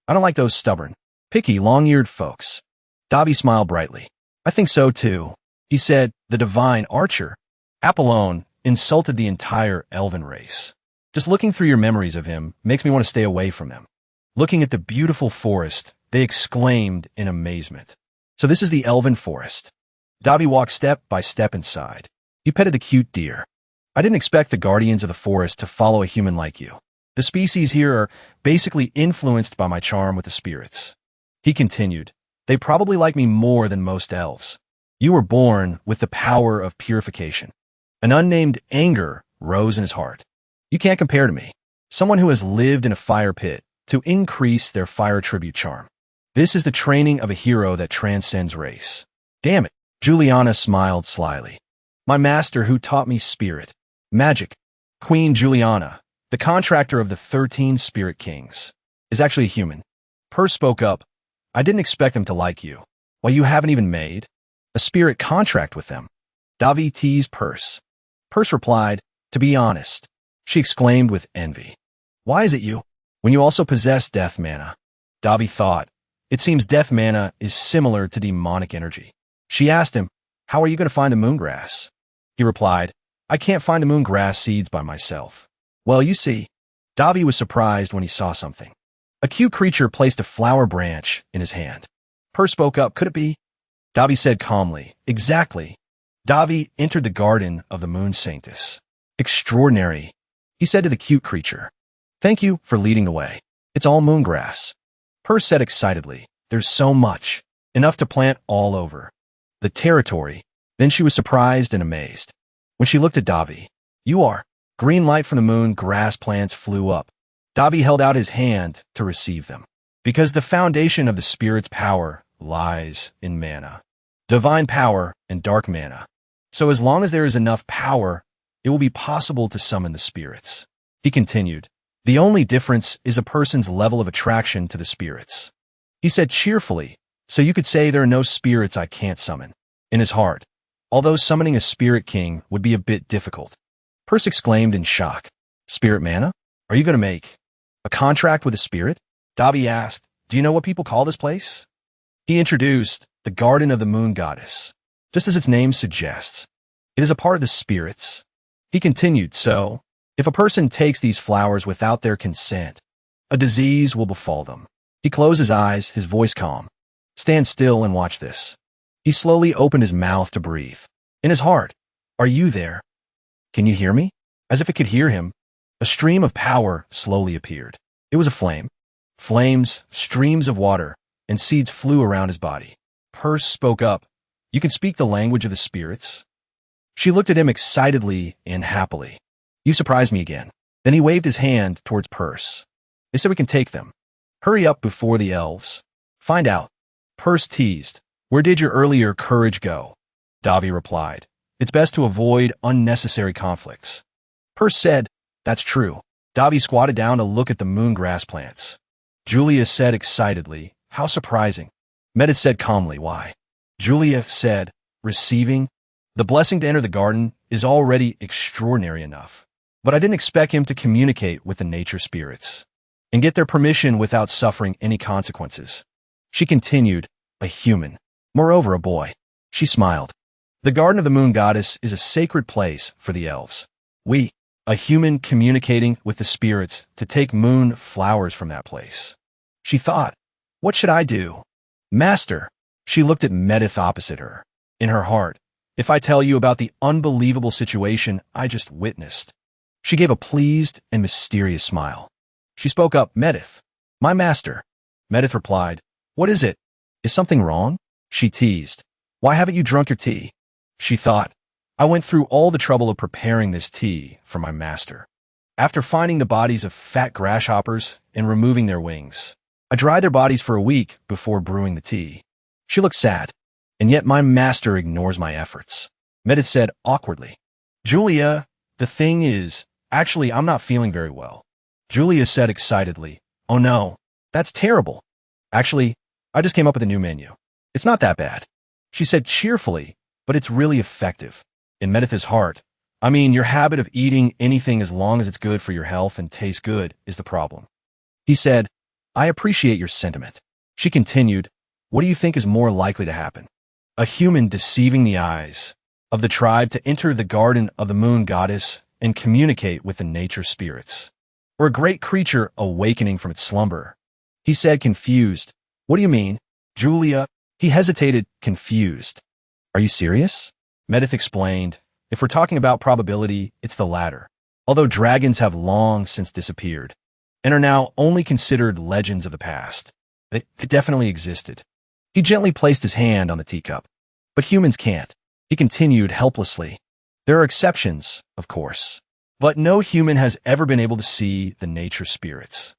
I don't like those stubborn, picky, long-eared folks. Dobby smiled brightly. I think so too. He said, the divine archer, Apollon, insulted the entire elven race. Just looking through your memories of him makes me want to stay away from them. Looking at the beautiful forest, they exclaimed in amazement. So this is the elven forest. Dobby walked step by step inside. He petted the cute deer. I didn't expect the guardians of the forest to follow a human like you. The species here are basically influenced by my charm with the spirits. He continued, they probably like me more than most elves. You were born with the power of purification. An unnamed anger rose in his heart. You can't compare to me. Someone who has lived in a fire pit to increase their fire tribute charm. This is the training of a hero that transcends race. Damn it. Juliana smiled slyly. My master who taught me spirit, magic, Queen Juliana, the contractor of the 13 spirit kings, is actually a human. Perce spoke up. I didn't expect them to like you. Well, you haven't even made a spirit contract with them. Dobby teased Perce. Perce replied, to be honest. She exclaimed with envy. Why is it you? When you also possess death mana. Dobby thought. It seems death mana is similar to demonic energy. She asked him, how are you going to find the moongrass? He replied, I can't find the moongrass seeds by myself. Well, you see, Davi was surprised when he saw something. A cute creature placed a flower branch in his hand. Per spoke up, could it be? Davi said calmly, exactly. Davi entered the garden of the moon saintess. Extraordinary, he said to the cute creature. Thank you for leading the way. It's all moongrass. Per said excitedly, there's so much, enough to plant all over the territory. Then she was surprised and amazed. When she looked at Davi, you are. Green light from the moon grass plants flew up. Davi held out his hand to receive them. Because the foundation of the spirit's power lies in mana. Divine power and dark mana. So as long as there is enough power, it will be possible to summon the spirits. He continued, the only difference is a person's level of attraction to the spirits. He said cheerfully, so you could say there are no spirits I can't summon. In his heart, although summoning a spirit king would be a bit difficult. Perse exclaimed in shock. Spirit mana? Are you going to make a contract with a spirit? Davi asked, do you know what people call this place? He introduced the Garden of the Moon Goddess, just as its name suggests. It is a part of the spirits. He continued, so, if a person takes these flowers without their consent, a disease will befall them. He closed his eyes, his voice calm. Stand still and watch this. He slowly opened his mouth to breathe. In his heart, are you there? Can you hear me? As if it could hear him, a stream of power slowly appeared. It was a flame. Flames, streams of water, and seeds flew around his body. Perse spoke up. You can speak the language of the spirits? She looked at him excitedly and happily. You surprised me again. Then he waved his hand towards Perse. They said we can take them. Hurry up before the elves. Find out. Perse teased. Where did your earlier courage go? Davi replied. It's best to avoid unnecessary conflicts. Perse said, that's true. Davi squatted down to look at the moon grass plants. Julia said excitedly, how surprising. Medit said calmly, why? Julia said, receiving? The blessing to enter the garden is already extraordinary enough. But I didn't expect him to communicate with the nature spirits and get their permission without suffering any consequences. She continued, a human. Moreover, a boy. She smiled. The Garden of the Moon Goddess is a sacred place for the elves. We, a human communicating with the spirits to take moon flowers from that place. She thought, what should I do? Master. She looked at Medith opposite her. In her heart, if I tell you about the unbelievable situation I just witnessed. She gave a pleased and mysterious smile. She spoke up, Medith. My master. Medith replied, what is it? Is something wrong? She teased. Why haven't you drunk your tea? She thought, I went through all the trouble of preparing this tea for my master. After finding the bodies of fat grasshoppers and removing their wings, I dried their bodies for a week before brewing the tea. She looked sad, and yet my master ignores my efforts. Medith said awkwardly. Julia, the thing is, actually I'm not feeling very well. Julia said excitedly, oh no, that's terrible. Actually, I just came up with a new menu. It's not that bad. She said cheerfully, but it's really effective. In Medith's heart, I mean, your habit of eating anything as long as it's good for your health and tastes good is the problem. He said, I appreciate your sentiment. She continued, what do you think is more likely to happen? A human deceiving the eyes of the tribe to enter the Garden of the Moon Goddess and communicate with the nature spirits, or a great creature awakening from its slumber. He said, confused. What do you mean? Julia, he hesitated, confused. Are you serious? Medith explained, if we're talking about probability, it's the latter. Although dragons have long since disappeared and are now only considered legends of the past, they definitely existed. He gently placed his hand on the teacup. But humans can't. He continued helplessly. There are exceptions, of course. But no human has ever been able to see the nature spirits.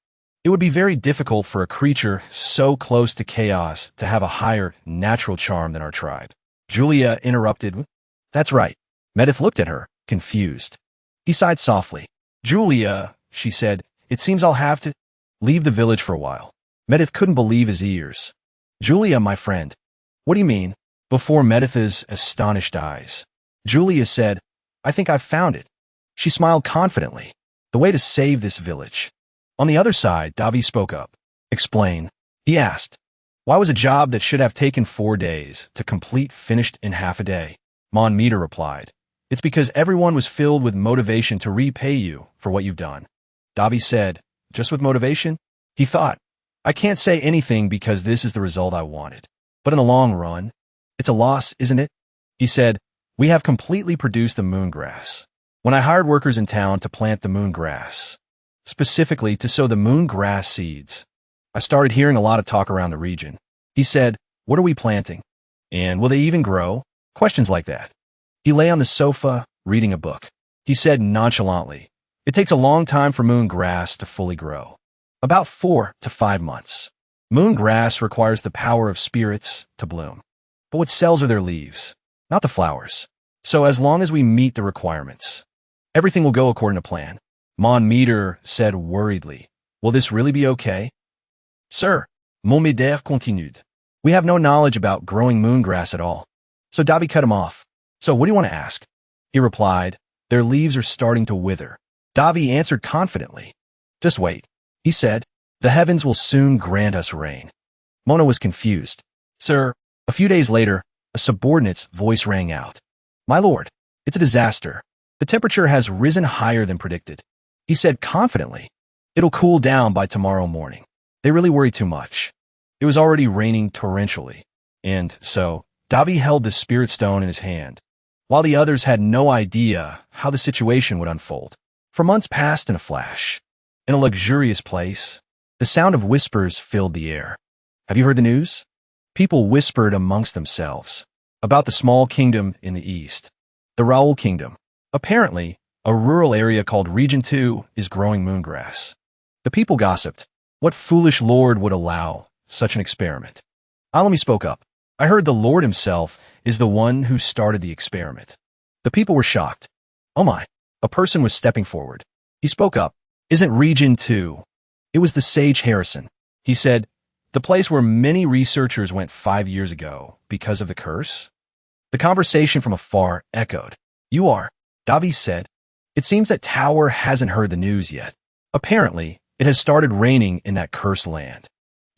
It would be very difficult for a creature so close to chaos to have a higher natural charm than our tribe. Julia interrupted. That's right. Medith looked at her, confused. He sighed softly. Julia, she said, it seems I'll have to leave the village for a while. Medith couldn't believe his ears. Julia, my friend. What do you mean? Before Medith's astonished eyes, Julia said, I think I've found it. She smiled confidently. The way to save this village. On the other side, Davi spoke up. Explain. He asked. Why was a job that should have taken 4 days to complete finished in half a day? Mon Meter replied. It's because everyone was filled with motivation to repay you for what you've done. Davi said, just with motivation? He thought, I can't say anything because this is the result I wanted. But in the long run, it's a loss, isn't it? He said, we have completely produced the moongrass. When I hired workers in town to plant the moongrass, specifically to sow the moongrass seeds, I started hearing a lot of talk around the region. He said, what are we planting? And will they even grow? Questions like that. He lay on the sofa, reading a book. He said nonchalantly, it takes a long time for moongrass to fully grow. About 4 to 5 months. Moongrass requires the power of spirits to bloom. But what sells are their leaves, not the flowers. So as long as we meet the requirements, everything will go according to plan. Mon Meter said worriedly, will this really be okay? Sir, mon Meter continued. We have no knowledge about growing moongrass at all. So Davi cut him off. So what do you want to ask? He replied, their leaves are starting to wither. Davi answered confidently. Just wait. He said, the heavens will soon grant us rain. Mona was confused. Sir, a few days later, a subordinate's voice rang out. My lord, it's a disaster. The temperature has risen higher than predicted. He said confidently, it'll cool down by tomorrow morning. They really worry too much. It was already raining torrentially. And so, Davi held the spirit stone in his hand, while the others had no idea how the situation would unfold. For months passed in a flash. In a luxurious place, the sound of whispers filled the air. Have you heard the news? People whispered amongst themselves about the small kingdom in the east, the Raoul Kingdom. Apparently, a rural area called Region 2 is growing moongrass. The people gossiped. What foolish lord would allow such an experiment? Alami spoke up. I heard the Lord himself is the one who started the experiment. The people were shocked. Oh my. A person was stepping forward. He spoke up. Isn't Region 2? It was the sage Harrison. He said, the place where many researchers went 5 years ago because of the curse? The conversation from afar echoed. You are, Davi said. It seems that Tower hasn't heard the news yet. Apparently, it has started raining in that cursed land.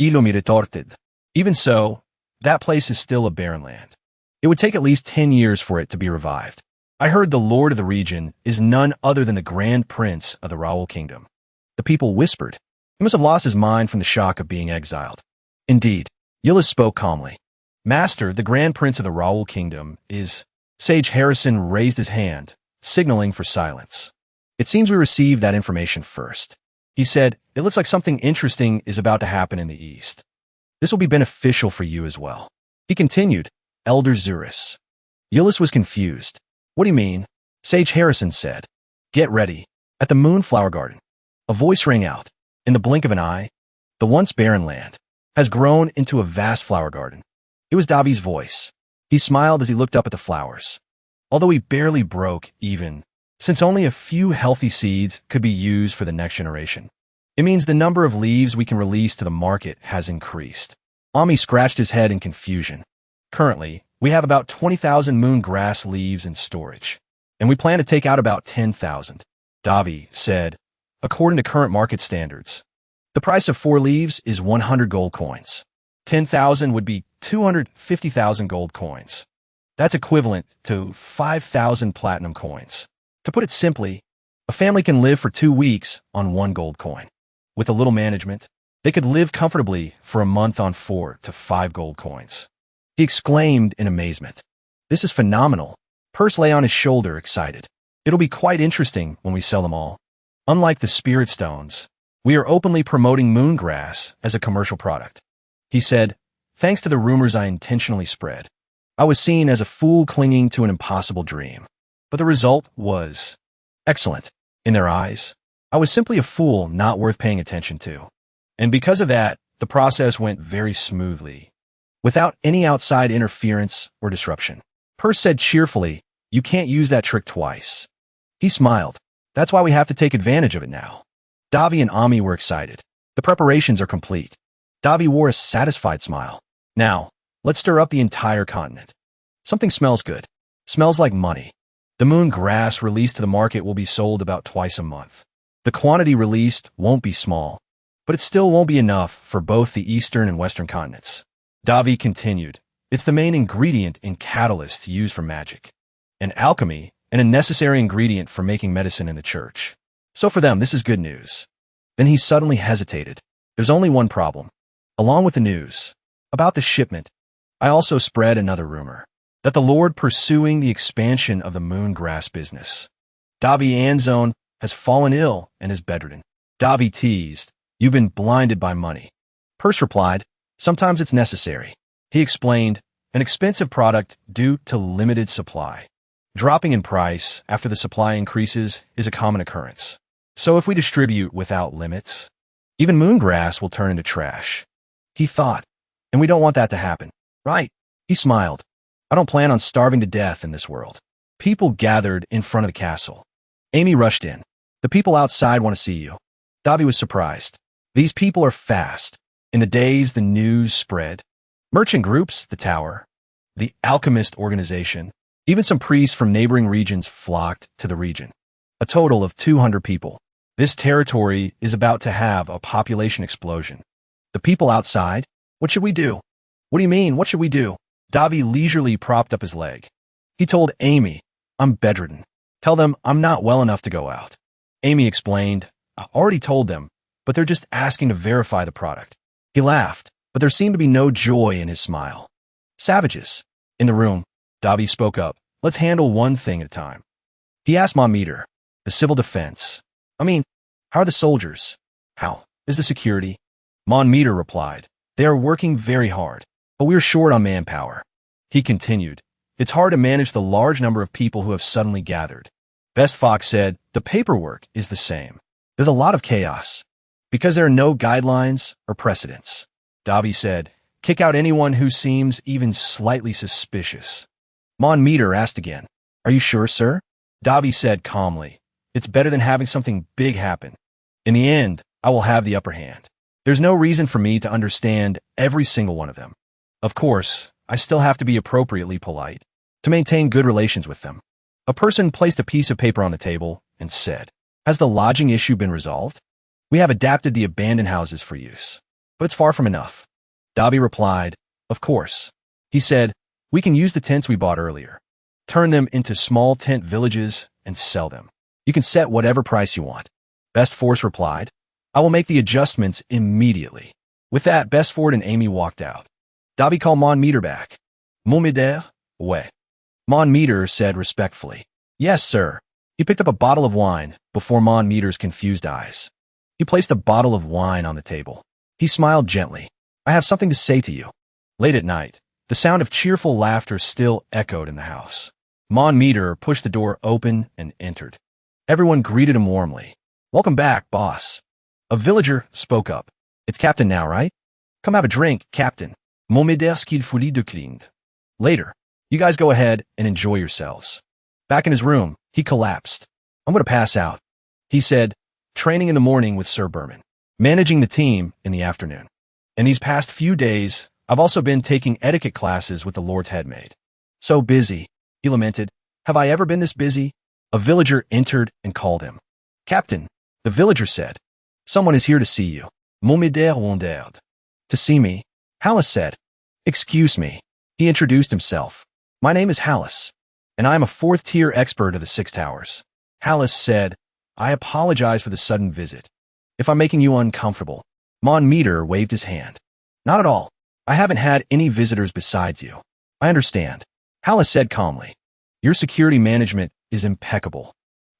Retorted. Even so, that place is still a barren land. It would take at least 10 years for it to be revived. I heard the lord of the region is none other than the grand prince of the Raoul Kingdom. The people whispered. He must have lost his mind from the shock of being exiled. Indeed, Yillis spoke calmly. Master, the grand prince of the Raoul Kingdom is... Sage Harrison raised his hand, signaling for silence. It seems we received that information first. He said, it looks like something interesting is about to happen in the east. This will be beneficial for you as well. He continued, Elder Zurus. Yillis was confused. What do you mean? Sage Harrison said. Get ready. At the Moonflower Garden. A voice rang out. In the blink of an eye, the once barren land has grown into a vast flower garden. It was Davi's voice. He smiled as he looked up at the flowers. Although he barely broke even, since only a few healthy seeds could be used for the next generation. It means the number of leaves we can release to the market has increased. Ami scratched his head in confusion. Currently, we have about 20,000 moongrass leaves in storage, and we plan to take out about 10,000. Davi said, according to current market standards, the price of 4 leaves is 100 gold coins. 10,000 would be 250,000 gold coins. That's equivalent to 5,000 platinum coins. To put it simply, a family can live for 2 weeks on 1 gold coin. With a little management, they could live comfortably for a month on 4 to 5 gold coins. He exclaimed in amazement. This is phenomenal. Purse lay on his shoulder, excited. It'll be quite interesting when we sell them all. Unlike the spirit stones, we are openly promoting moongrass as a commercial product. He said, thanks to the rumors I intentionally spread, I was seen as a fool clinging to an impossible dream. But the result was excellent. In their eyes, I was simply a fool not worth paying attention to. And because of that, the process went very smoothly, without any outside interference or disruption. Purse said cheerfully, you can't use that trick twice. He smiled. That's why we have to take advantage of it now. Davi and Ami were excited. The preparations are complete. Davi wore a satisfied smile. Now, let's stir up the entire continent. Something smells good. Smells like money. The moon grass released to the market will be sold about twice a month. The quantity released won't be small, but it still won't be enough for both the eastern and western continents. Davi continued, it's the main ingredient in catalysts used for magic, and alchemy, and a necessary ingredient for making medicine in the church. So for them, this is good news. Then he suddenly hesitated. There's only one problem. Along with the news about the shipment, I also spread another rumor that the Lord pursuing the expansion of the moon grass business. Davi Anzone has fallen ill and is bedridden. Davi teased, "You've been blinded by money." Perse replied, "Sometimes it's necessary." He explained, an expensive product due to limited supply. Dropping in price after the supply increases is a common occurrence. So if we distribute without limits, even moongrass will turn into trash. He thought, and we don't want that to happen, right? He smiled. I don't plan on starving to death in this world. People gathered in front of the castle. Amy rushed in. The people outside want to see you. Davi was surprised. These people are fast. In the days the news spread, merchant groups, the tower, the alchemist organization, even some priests from neighboring regions flocked to the region. A total of 200 people. This territory is about to have a population explosion. The people outside? What should we do? What do you mean, what should we do? Davi leisurely propped up his leg. He told Amy, I'm bedridden. Tell them I'm not well enough to go out. Amy explained, I already told them, but they're just asking to verify the product. He laughed, but there seemed to be no joy in his smile. Savages. In the room, Davi spoke up. Let's handle one thing at a time. He asked Meter, the civil defense. How are the soldiers? How is the security? Meter replied, they are working very hard, but we're short on manpower. He continued, it's hard to manage the large number of people who have suddenly gathered. Best Fox said, the paperwork is the same. There's a lot of chaos, because there are no guidelines or precedents. Davi said, kick out anyone who seems even slightly suspicious. Meter asked again, are you sure, sir? Davi said calmly, it's better than having something big happen. In the end, I will have the upper hand. There's no reason for me to understand every single one of them. Of course, I still have to be appropriately polite to maintain good relations with them. A person placed a piece of paper on the table and said, has the lodging issue been resolved? We have adapted the abandoned houses for use, but it's far from enough. Davi replied, of course. He said, we can use the tents we bought earlier, turn them into small tent villages and sell them. You can set whatever price you want. Best Force replied, I will make the adjustments immediately. With that, Best Ford and Amy walked out. Davi called Meter back. Meter, ouais. Meter said respectfully, yes, sir. He picked up a bottle of wine before Meter's confused eyes. He placed a bottle of wine on the table. He smiled gently. I have something to say to you. Late at night, the sound of cheerful laughter still echoed in the house. Meter pushed the door open and entered. Everyone greeted him warmly. Welcome back, boss. A villager spoke up. It's Captain now, right? Come have a drink, Captain. Mon médère qu'il folie de clind. Later, you guys go ahead and enjoy yourselves. Back in his room, he collapsed. I'm going to pass out. He said, training in the morning with Sir Berman, managing the team in the afternoon. In these past few days, I've also been taking etiquette classes with the Lord's headmaid. So busy, he lamented. Have I ever been this busy? A villager entered and called him. Captain, the villager said, someone is here to see you. Mon médère wondered. To see me? Hallis said. Excuse me. He introduced himself. My name is Hallis, and I am a 4th-tier expert of the 6 Towers. Hallis said, I apologize for the sudden visit. If I'm making you uncomfortable. Meter waved his hand. Not at all. I haven't had any visitors besides you. I understand. Hallis said calmly. Your security management is impeccable.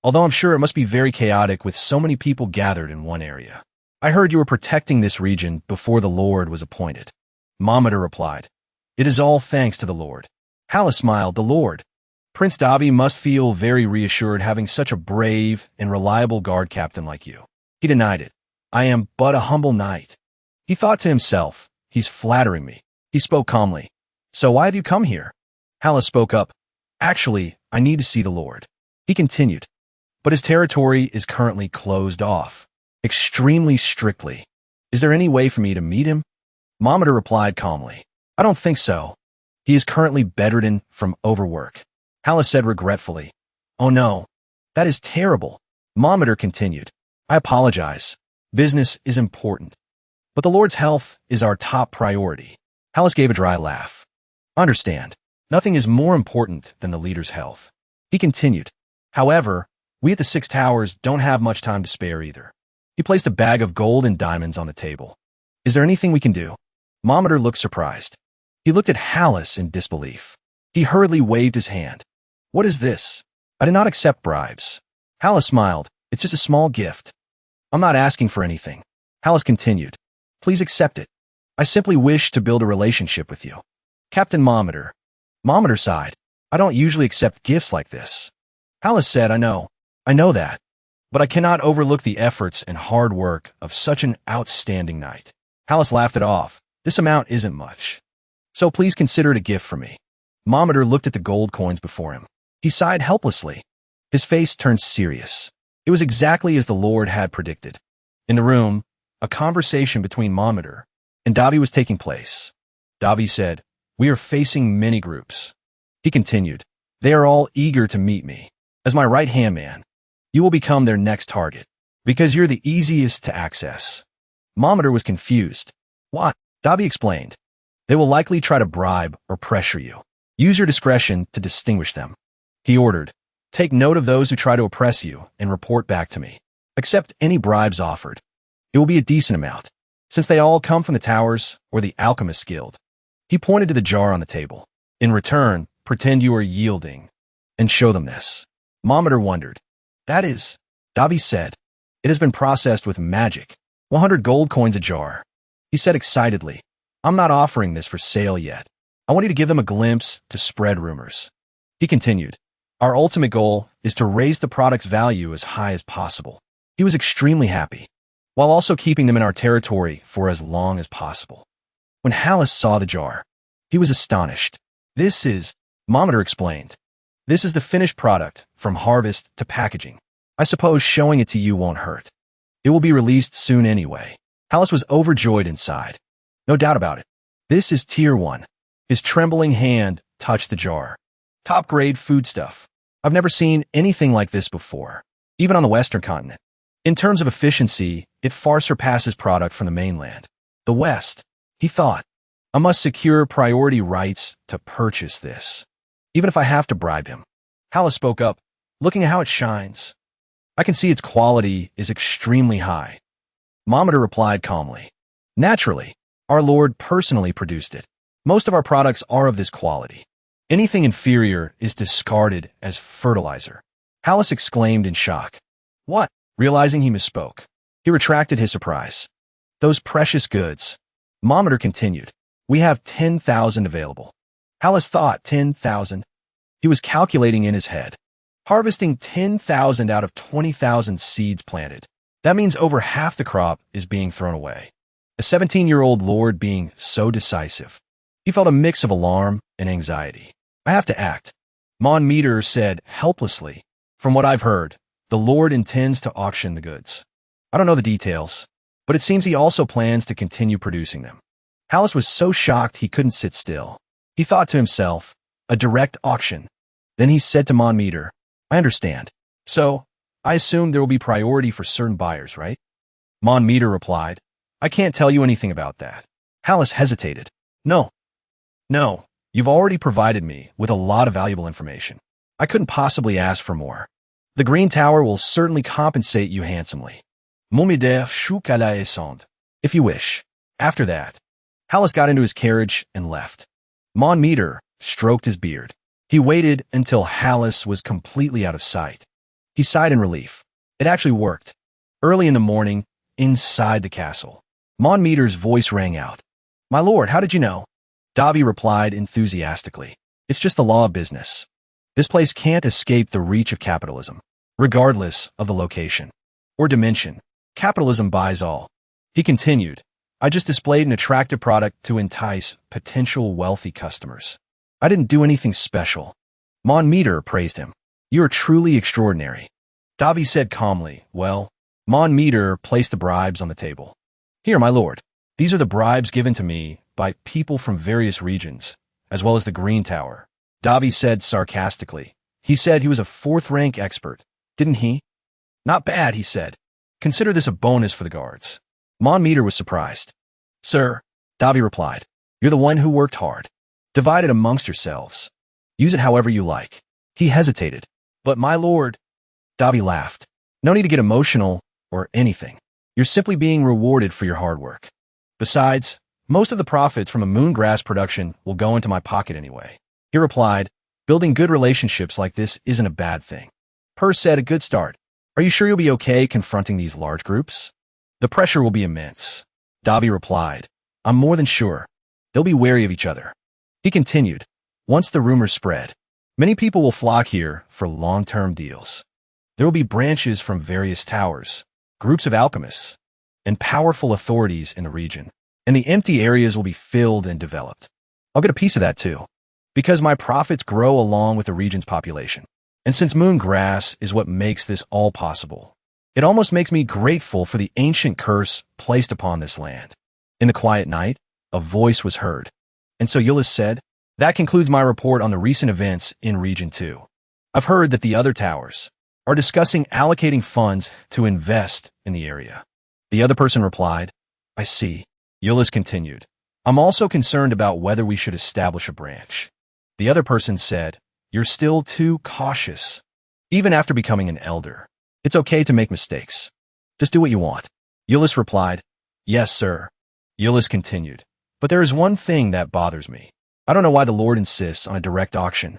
Although I'm sure it must be very chaotic with so many people gathered in one area. I heard you were protecting this region before the Lord was appointed. Meter replied, it is all thanks to the Lord. Hallis smiled, the Lord. Prince Davi must feel very reassured having such a brave and reliable guard captain like you. He denied it. I am but a humble knight. He thought to himself, he's flattering me. He spoke calmly. So why have you come here? Hallis spoke up. Actually, I need to see the Lord. He continued. But his territory is currently closed off. Extremely strictly. Is there any way for me to meet him? Meter replied calmly. I don't think so. He is currently bedridden from overwork. Hallis said regretfully. Oh no. That is terrible. Meter continued. I apologize. Business is important. But the Lord's health is our top priority. Hallis gave a dry laugh. Understand. Nothing is more important than the leader's health. He continued. However, We at the Six Towers don't have much time to spare either. He placed a bag of gold and diamonds on the table. Is there anything we can do? Monitor looked surprised. He looked at Hallis in disbelief. He hurriedly waved his hand. What is this? I did not accept bribes. Hallis smiled. It's just a small gift. I'm not asking for anything. Hallis continued. Please accept it. I simply wish to build a relationship with you. Captain Monitor. Monitor sighed. I don't usually accept gifts like this. Hallis said, I know that. But I cannot overlook the efforts and hard work of such an outstanding knight. Hallis laughed it off. This amount isn't much. So please consider it a gift from me. Monitor looked at the gold coins before him. He sighed helplessly. His face turned serious. It was exactly as the Lord had predicted. In the room, a conversation between Monitor and Davi was taking place. Davi said, We are facing many groups. He continued, They are all eager to meet me. As my right-hand man, you will become their next target, because you're the easiest to access. Monitor was confused. What? Davi explained. They will likely try to bribe or pressure you. Use your discretion to distinguish them. He ordered, Take note of those who try to oppress you and report back to me. Accept any bribes offered. It will be a decent amount, since they all come from the Towers or the Alchemist Guild. He pointed to the jar on the table. In return, pretend you are yielding, and show them this. Monitor wondered. That is, Davi said. It has been processed with magic. 100 gold coins a jar. He said excitedly, I'm not offering this for sale yet. I want you to give them a glimpse to spread rumors. He continued, Our ultimate goal is to raise the product's value as high as possible. He was extremely happy, while also keeping them in our territory for as long as possible. When Hallis saw the jar, he was astonished. This is, Monitor explained. This is the finished product, from harvest to packaging. I suppose showing it to you won't hurt. It will be released soon anyway. Hallis was overjoyed inside. No doubt about it. This is Tier 1. His trembling hand touched the jar. Top-grade foodstuff. I've never seen anything like this before, even on the Western continent. In terms of efficiency, it far surpasses product from the mainland. The West, he thought. I must secure priority rights to purchase this, even if I have to bribe him. Hallis spoke up, looking at how it shines. I can see its quality is extremely high. Monitor replied calmly. Naturally, our Lord personally produced it. Most of our products are of this quality. Anything inferior is discarded as fertilizer. Hallis exclaimed in shock. What? Realizing he misspoke, he retracted his surprise. Those precious goods. Monitor continued. We have 10,000 available. Hallis thought 10,000. He was calculating in his head. Harvesting 10,000 out of 20,000 seeds planted. That means over half the crop is being thrown away. A 17-year-old lord being so decisive. He felt a mix of alarm and anxiety. I have to act. Meter said helplessly. From what I've heard, the lord intends to auction the goods. I don't know the details, but it seems he also plans to continue producing them. Hallis was so shocked he couldn't sit still. He thought to himself, a direct auction. Then he said to Meter, I understand. So, I assume there will be priority for certain buyers, right? Meter replied, I can't tell you anything about that. Hallis hesitated. No, you've already provided me with a lot of valuable information. I couldn't possibly ask for more. The Green Tower will certainly compensate you handsomely. If you wish. After that, Hallis got into his carriage and left. Meter stroked his beard. He waited until Hallis was completely out of sight. He sighed in relief. It actually worked. Early in the morning, inside the castle, Meter's voice rang out. My lord, how did you know? Davi replied enthusiastically. It's just the law of business. This place can't escape the reach of capitalism, regardless of the location or dimension. Capitalism buys all. He continued. I just displayed an attractive product to entice potential wealthy customers. I didn't do anything special. Meter praised him. You are truly extraordinary. Davi said calmly, well, Meter placed the bribes on the table. Here, my lord. These are the bribes given to me by people from various regions, as well as the Green Tower. Davi said sarcastically. He said he was a 4th-rank expert, didn't he? Not bad, he said. Consider this a bonus for the guards. Meter was surprised. Sir, Davi replied, you're the one who worked hard. Divide it amongst yourselves. Use it however you like. He hesitated. But my lord, Davi laughed. No need to get emotional or anything. You're simply being rewarded for your hard work. Besides, most of the profits from a moongrass production will go into my pocket anyway. He replied, building good relationships like this isn't a bad thing. Per said, a good start. Are you sure you'll be okay confronting these large groups? The pressure will be immense. Davi replied, I'm more than sure. They'll be wary of each other. He continued, once the rumors spread, many people will flock here for long-term deals. There will be branches from various towers, groups of alchemists, and powerful authorities in the region, and the empty areas will be filled and developed. I'll get a piece of that too, because my profits grow along with the region's population. And since moongrass is what makes this all possible, it almost makes me grateful for the ancient curse placed upon this land. In the quiet night, a voice was heard. And so Yahello said, that concludes my report on the recent events in Region 2. I've heard that the other towers are discussing allocating funds to invest in the area. The other person replied, I see. Yahello continued, I'm also concerned about whether we should establish a branch. The other person said, you're still too cautious. Even after becoming an elder, it's okay to make mistakes. Just do what you want. Yahello replied, yes, sir. Yahello continued, but there is one thing that bothers me. I don't know why the Lord insists on a direct auction.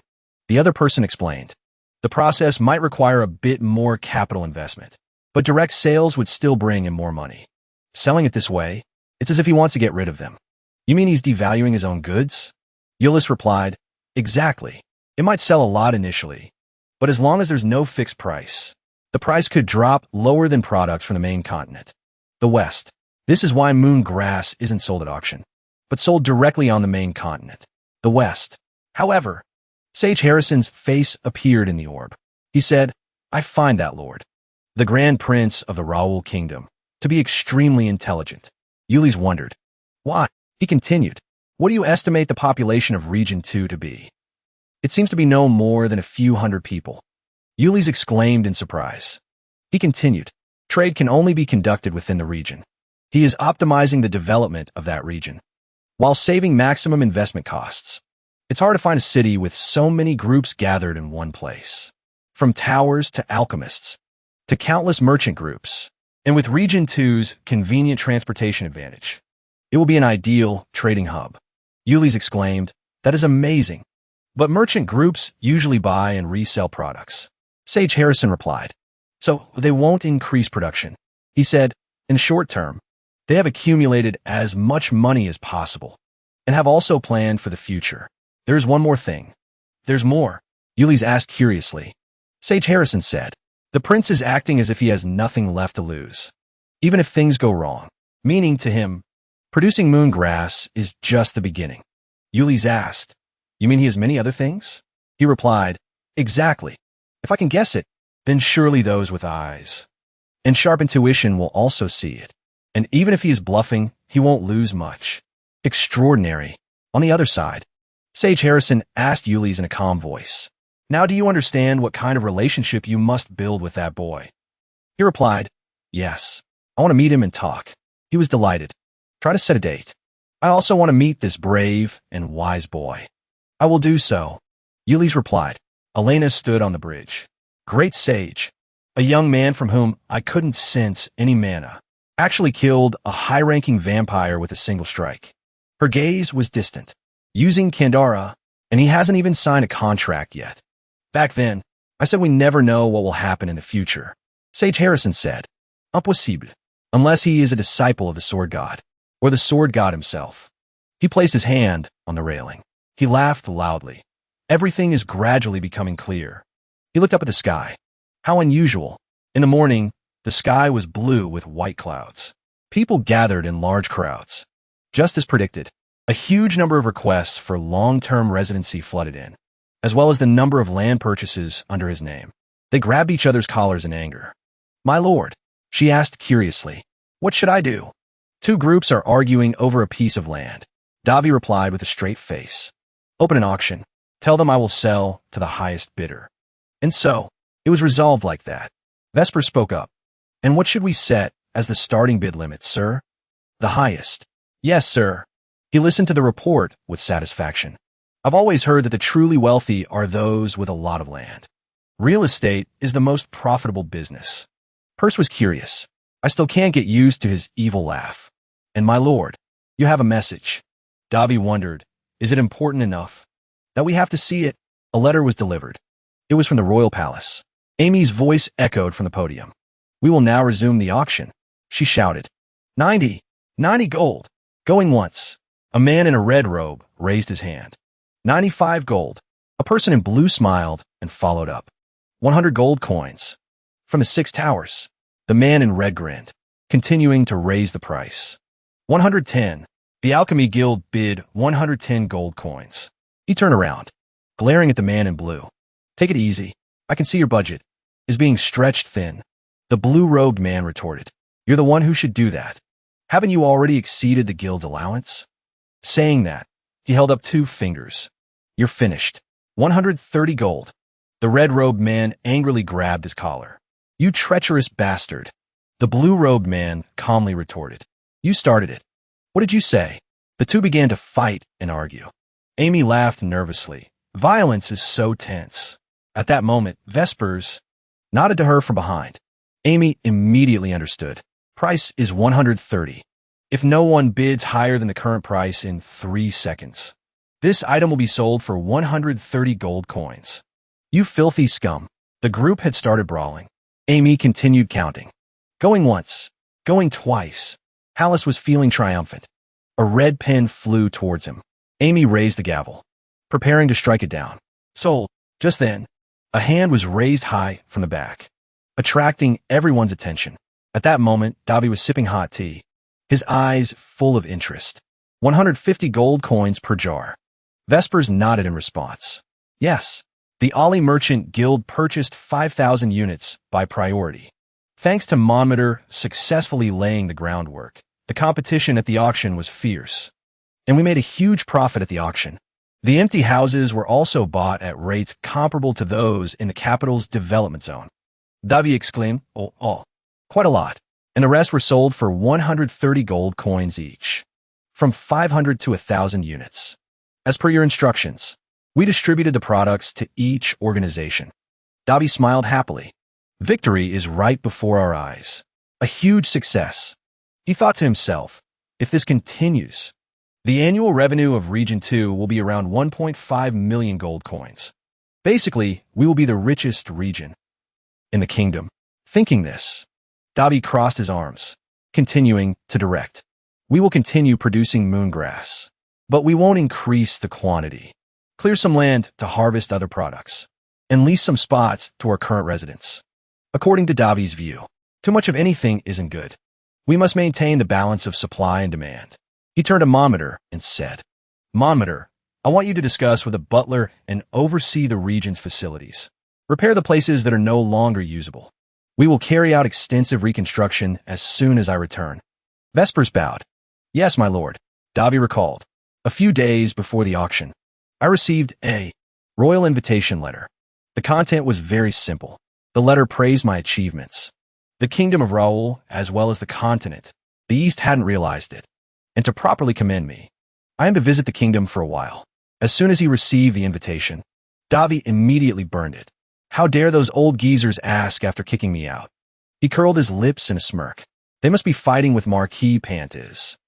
The other person explained, the process might require a bit more capital investment, but direct sales would still bring him more money. Selling it this way, it's as if he wants to get rid of them. You mean he's devaluing his own goods? Yahello replied, exactly. It might sell a lot initially, but as long as there's no fixed price, the price could drop lower than products from the main continent, the West. This is why moongrass isn't sold at auction, but sold directly on the main continent, the West. However, Sage Harrison's face appeared in the orb. He said, I find that lord, the Grand Prince of the Raoul Kingdom, to be extremely intelligent. Yuli's wondered. Why? He continued, what do you estimate the population of Region 2 to be? It seems to be no more than a few hundred people. Yuli's exclaimed in surprise. He continued, trade can only be conducted within the region. He is optimizing the development of that region, while saving maximum investment costs. It's hard to find a city with so many groups gathered in one place, from towers to alchemists, to countless merchant groups, and with Region 2's convenient transportation advantage. It will be an ideal trading hub. Yuli's exclaimed, that is amazing. But merchant groups usually buy and resell products. Sage Harrison replied, so they won't increase production. He said, in the short term, they have accumulated as much money as possible and have also planned for the future. There's one more thing. There's more. Yuli's asked curiously. Sage Harrison said, the prince is acting as if he has nothing left to lose, even if things go wrong, meaning to him, producing moongrass is just the beginning. Yuli's asked, you mean he has many other things? He replied, exactly. If I can guess it, then surely those with eyes and sharp intuition will also see it. And even if he is bluffing, he won't lose much. Extraordinary. On the other side, Sage Harrison asked Yuli's in a calm voice, now do you understand what kind of relationship you must build with that boy? He replied, yes. I want to meet him and talk. He was delighted. Try to set a date. I also want to meet this brave and wise boy. I will do so. Yuli's replied. Elena stood on the bridge. Great sage, a young man from whom I couldn't sense any mana, actually killed a high-ranking vampire with a single strike. Her gaze was distant, using kdrama, and he hasn't even signed a contract yet. Back then, I said we never know what will happen in the future. Sage Harrison said, impossible, unless he is a disciple of the sword god, or the sword god himself. He placed his hand on the railing. He laughed loudly. Everything is gradually becoming clear. He looked up at the sky. How unusual. In the morning, the sky was blue with white clouds. People gathered in large crowds. Just as predicted, a huge number of requests for long-term residency flooded in, as well as the number of land purchases under his name. They grabbed each other's collars in anger. My lord, she asked curiously, what should I do? Two groups are arguing over a piece of land. Davi replied with a straight face. Open an auction. Tell them I will sell to the highest bidder. And so, it was resolved like that. Vesper spoke up. And what should we set as the starting bid limit, sir? The highest. Yes, sir. He listened to the report with satisfaction. I've always heard that the truly wealthy are those with a lot of land. Real estate is the most profitable business. Percy was curious. I still can't get used to his evil laugh. And my lord, you have a message. Davi wondered, is it important enough that we have to see it? A letter was delivered. It was from the royal palace. Amy's voice echoed from the podium. We will now resume the auction, she shouted. 90 gold. Going once. A man in a red robe raised his hand. 95 gold. A person in blue smiled and followed up. 100 gold coins. From the 6 towers. The man in red grinned, continuing to raise the price. 110. The Alchemy Guild bid 110 gold coins. He turned around, glaring at the man in blue. Take it easy. I can see your budget is being stretched thin. The blue-robed man retorted. You're the one who should do that. Haven't you already exceeded the guild's allowance? Saying that, he held up 2 fingers. You're finished. 130 gold. The red-robed man angrily grabbed his collar. You treacherous bastard. The blue-robed man calmly retorted. You started it. What did you say? The two began to fight and argue. Amy laughed nervously. Violence is so tense. At that moment, Vespers nodded to her from behind. Amy immediately understood. Price is 130. If no one bids higher than the current price in 3 seconds, this item will be sold for 130 gold coins. You filthy scum. The group had started brawling. Amy continued counting. Going once. Going twice. Hallis was feeling triumphant. A red pen flew towards him. Amy raised the gavel, preparing to strike it down. Sold. Just then, a hand was raised high from the back, attracting everyone's attention. At that moment, Davi was sipping hot tea, his eyes full of interest. 150 gold coins per jar. Vespers nodded in response. Yes. The Ollie Merchant Guild purchased 5,000 units by priority. Thanks to Monmeter successfully laying the groundwork, the competition at the auction was fierce, and we made a huge profit at the auction. The empty houses were also bought at rates comparable to those in the capital's development zone. Davi exclaimed, oh, quite a lot, and the rest were sold for 130 gold coins each, from 500 to 1,000 units. As per your instructions, we distributed the products to each organization. Davi smiled happily. Victory is right before our eyes. A huge success. He thought to himself, if this continues, the annual revenue of Region 2 will be around 1.5 million gold coins. Basically, we will be the richest region in the kingdom. Thinking this, Davi crossed his arms, continuing to direct. We will continue producing moongrass, but we won't increase the quantity. Clear some land to harvest other products, and lease some spots to our current residents. According to Davi's view, too much of anything isn't good. We must maintain the balance of supply and demand. He turned to Monmeter and said, Monmeter, I want you to discuss with a butler and oversee the region's facilities. Repair the places that are no longer usable. We will carry out extensive reconstruction as soon as I return. Vespers bowed. Yes, my lord. Davi recalled. A few days before the auction, I received a royal invitation letter. The content was very simple. The letter praised my achievements. The kingdom of Raoul, as well as the continent, the East hadn't realized it. And to properly commend me, I am to visit the kingdom for a while. As soon as he received the invitation, Davi immediately burned it. How dare those old geezers ask after kicking me out? He curled his lips in a smirk. They must be fighting with Marquis Pantes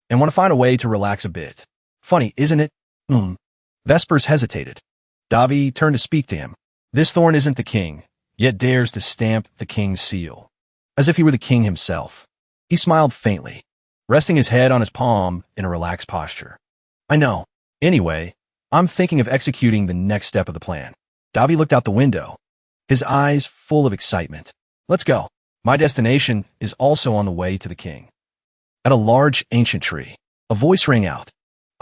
and want to find a way to relax a bit. Funny, isn't it? Vespers hesitated. Davi turned to speak to him. This thorn isn't the king, yet dares to stamp the king's seal, as if he were the king himself. He smiled faintly, resting his head on his palm in a relaxed posture. I know. Anyway, I'm thinking of executing the next step of the plan. Davi looked out the window, his eyes full of excitement. Let's go. My destination is also on the way to the king. At a large ancient tree, a voice rang out.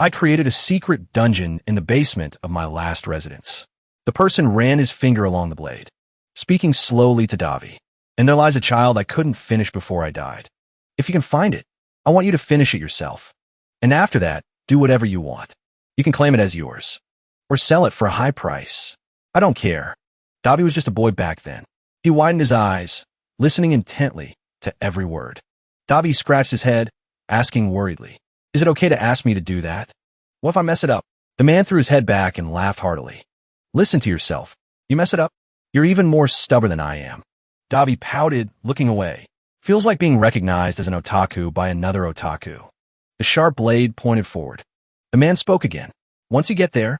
I created a secret dungeon in the basement of my last residence. The person ran his finger along the blade, speaking slowly to Davi. And there lies a child I couldn't finish before I died. If you can find it, I want you to finish it yourself. And after that, do whatever you want. You can claim it as yours, or sell it for a high price. I don't care. Davi was just a boy back then. He widened his eyes, listening intently to every word. Davi scratched his head, asking worriedly, is it okay to ask me to do that? What if I mess it up? The man threw his head back and laughed heartily. Listen to yourself. You mess it up, You're even more stubborn than I am. Davi pouted, looking away. Feels like being recognized as an otaku by another otaku. The sharp blade pointed forward. The man spoke again. Once you get there,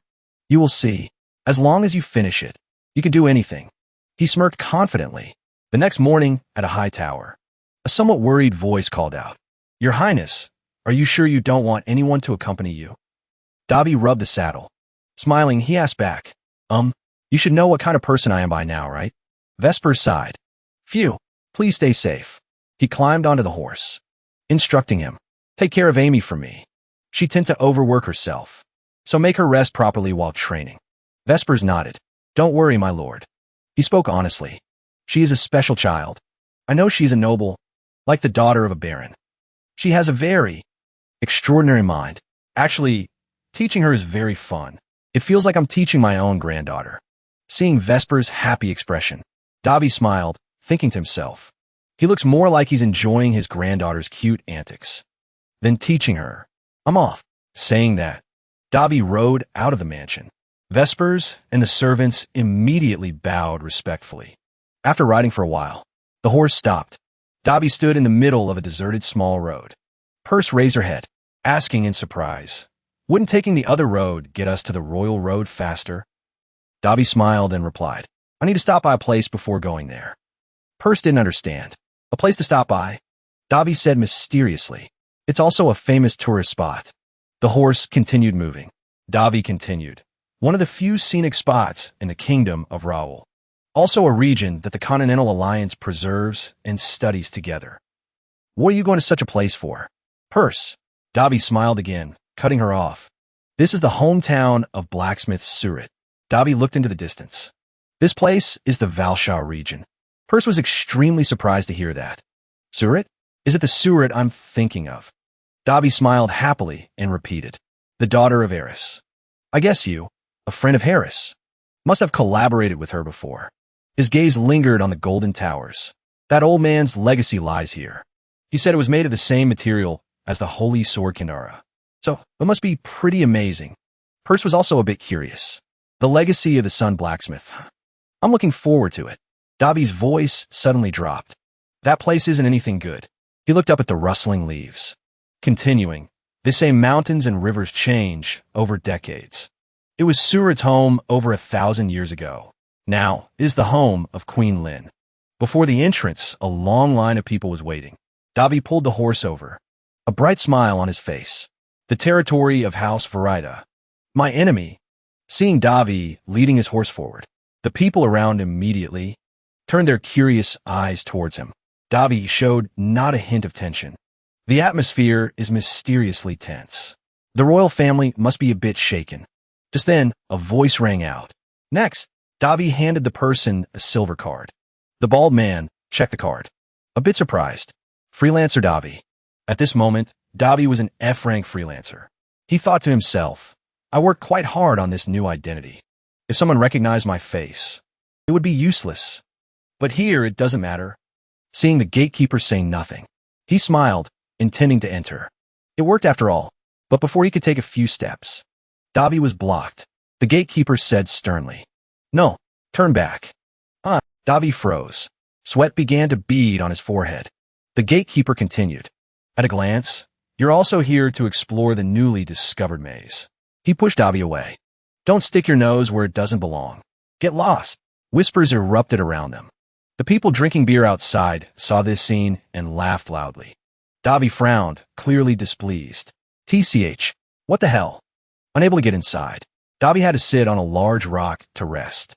you will see. As long as you finish it, you can do anything. He smirked confidently. The next morning, at a high tower, a somewhat worried voice called out, "Your Highness, are you sure you don't want anyone to accompany you?" Davi rubbed the saddle. Smiling, he asked back, You should know what kind of person I am by now, right?" Vesper sighed. "Phew, please stay safe." He climbed onto the horse, instructing him, "Take care of Amy for me. She tends to overwork herself, so make her rest properly while training." Vespers nodded. "Don't worry, my lord." He spoke honestly. "She is a special child. I know she is a noble, like the daughter of a baron. She has a very extraordinary mind. Actually, teaching her is very fun. It feels like I'm teaching my own granddaughter." Seeing Vesper's happy expression, Davi smiled, thinking to himself, he looks more like he's enjoying his granddaughter's cute antics than teaching her. "I'm off." Saying that, Davi rode out of the mansion. Vespers and the servants immediately bowed respectfully. After riding for a while, the horse stopped. Davi stood in the middle of a deserted small road. Purse raised her head, asking in surprise, "Wouldn't taking the other road get us to the royal road faster?" Davi smiled and replied, "I need to stop by a place before going there." Purse didn't understand. "A place to stop by?" Davi said mysteriously. "It's also a famous tourist spot." The horse continued moving. Davi continued. "One of the few scenic spots in the kingdom of Raoul. Also a region that the Continental Alliance preserves and studies together." "What are you going to such a place for?" "Purse." Davi smiled again, cutting her off. "This is the hometown of blacksmith Surat." Davi looked into the distance. "This place is the Valshaw region." Purse was extremely surprised to hear that. "Surat? Is it the Surat I'm thinking of?" Davi smiled happily and repeated, "The daughter of Eris. I guess you, a friend of Harris, must have collaborated with her before." His gaze lingered on the golden towers. "That old man's legacy lies here. He said it was made of the same material as the holy sword Kindara. So it must be pretty amazing." Purse was also a bit curious. "The legacy of the Sun Blacksmith. I'm looking forward to it." Davi's voice suddenly dropped. "That place isn't anything good." He looked up at the rustling leaves. Continuing, "They say mountains and rivers change over decades. It was Surat's home over 1,000 years ago. Now it is the home of Queen Lin." Before the entrance, a long line of people was waiting. Davi pulled the horse over, a bright smile on his face. "The territory of House Verida. My enemy." Seeing Davi leading his horse forward, the people around immediately turned their curious eyes towards him. Davi showed not a hint of tension. The atmosphere is mysteriously tense. The royal family must be a bit shaken. Just then, a voice rang out. "Next." Davi handed the person a silver card. The bald man checked the card, a bit surprised. "Freelancer Davi." At this moment, Davi was an F-rank freelancer. He thought to himself, "I worked quite hard on this new identity. If someone recognized my face, it would be useless. But here it doesn't matter." Seeing the gatekeeper saying nothing, he smiled, intending to enter. It worked after all, but before he could take a few steps, Davi was blocked. The gatekeeper said sternly, "No, turn back." Davi froze. Sweat began to bead on his forehead. The gatekeeper continued, "At a glance, you're also here to explore the newly discovered maze." He pushed Davi away. "Don't stick your nose where it doesn't belong. Get lost." Whispers erupted around them. The people drinking beer outside saw this scene and laughed loudly. Davi frowned, clearly displeased. "TCH, what the hell?" Unable to get inside, Davi had to sit on a large rock to rest.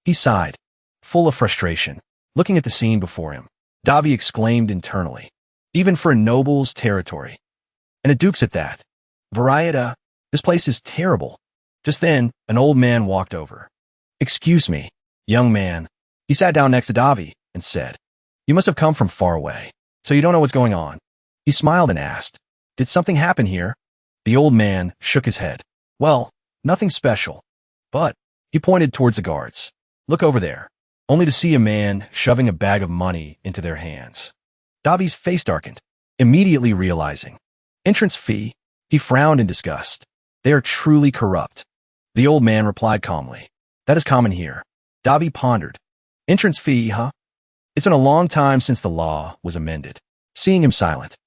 He sighed, full of frustration. Looking at the scene before him, Davi exclaimed internally, "Even for a noble's territory. And a duke's at that. Varieta, this place is terrible." Just then, an old man walked over. "Excuse me, young man." He sat down next to Davi and said, "You must have come from far away, so you don't know what's going on." He smiled and asked, "Did something happen here?" The old man shook his head. "Well, nothing special. But," he pointed towards the guards, "look over there," only to see a man shoving a bag of money into their hands. Davi's face darkened, immediately realizing. "Entrance fee?" He frowned in disgust. "They are truly corrupt." The old man replied calmly, "That is common here." Davi pondered. Entrance fee, huh? It's been a long time since the law was amended. Seeing him silent,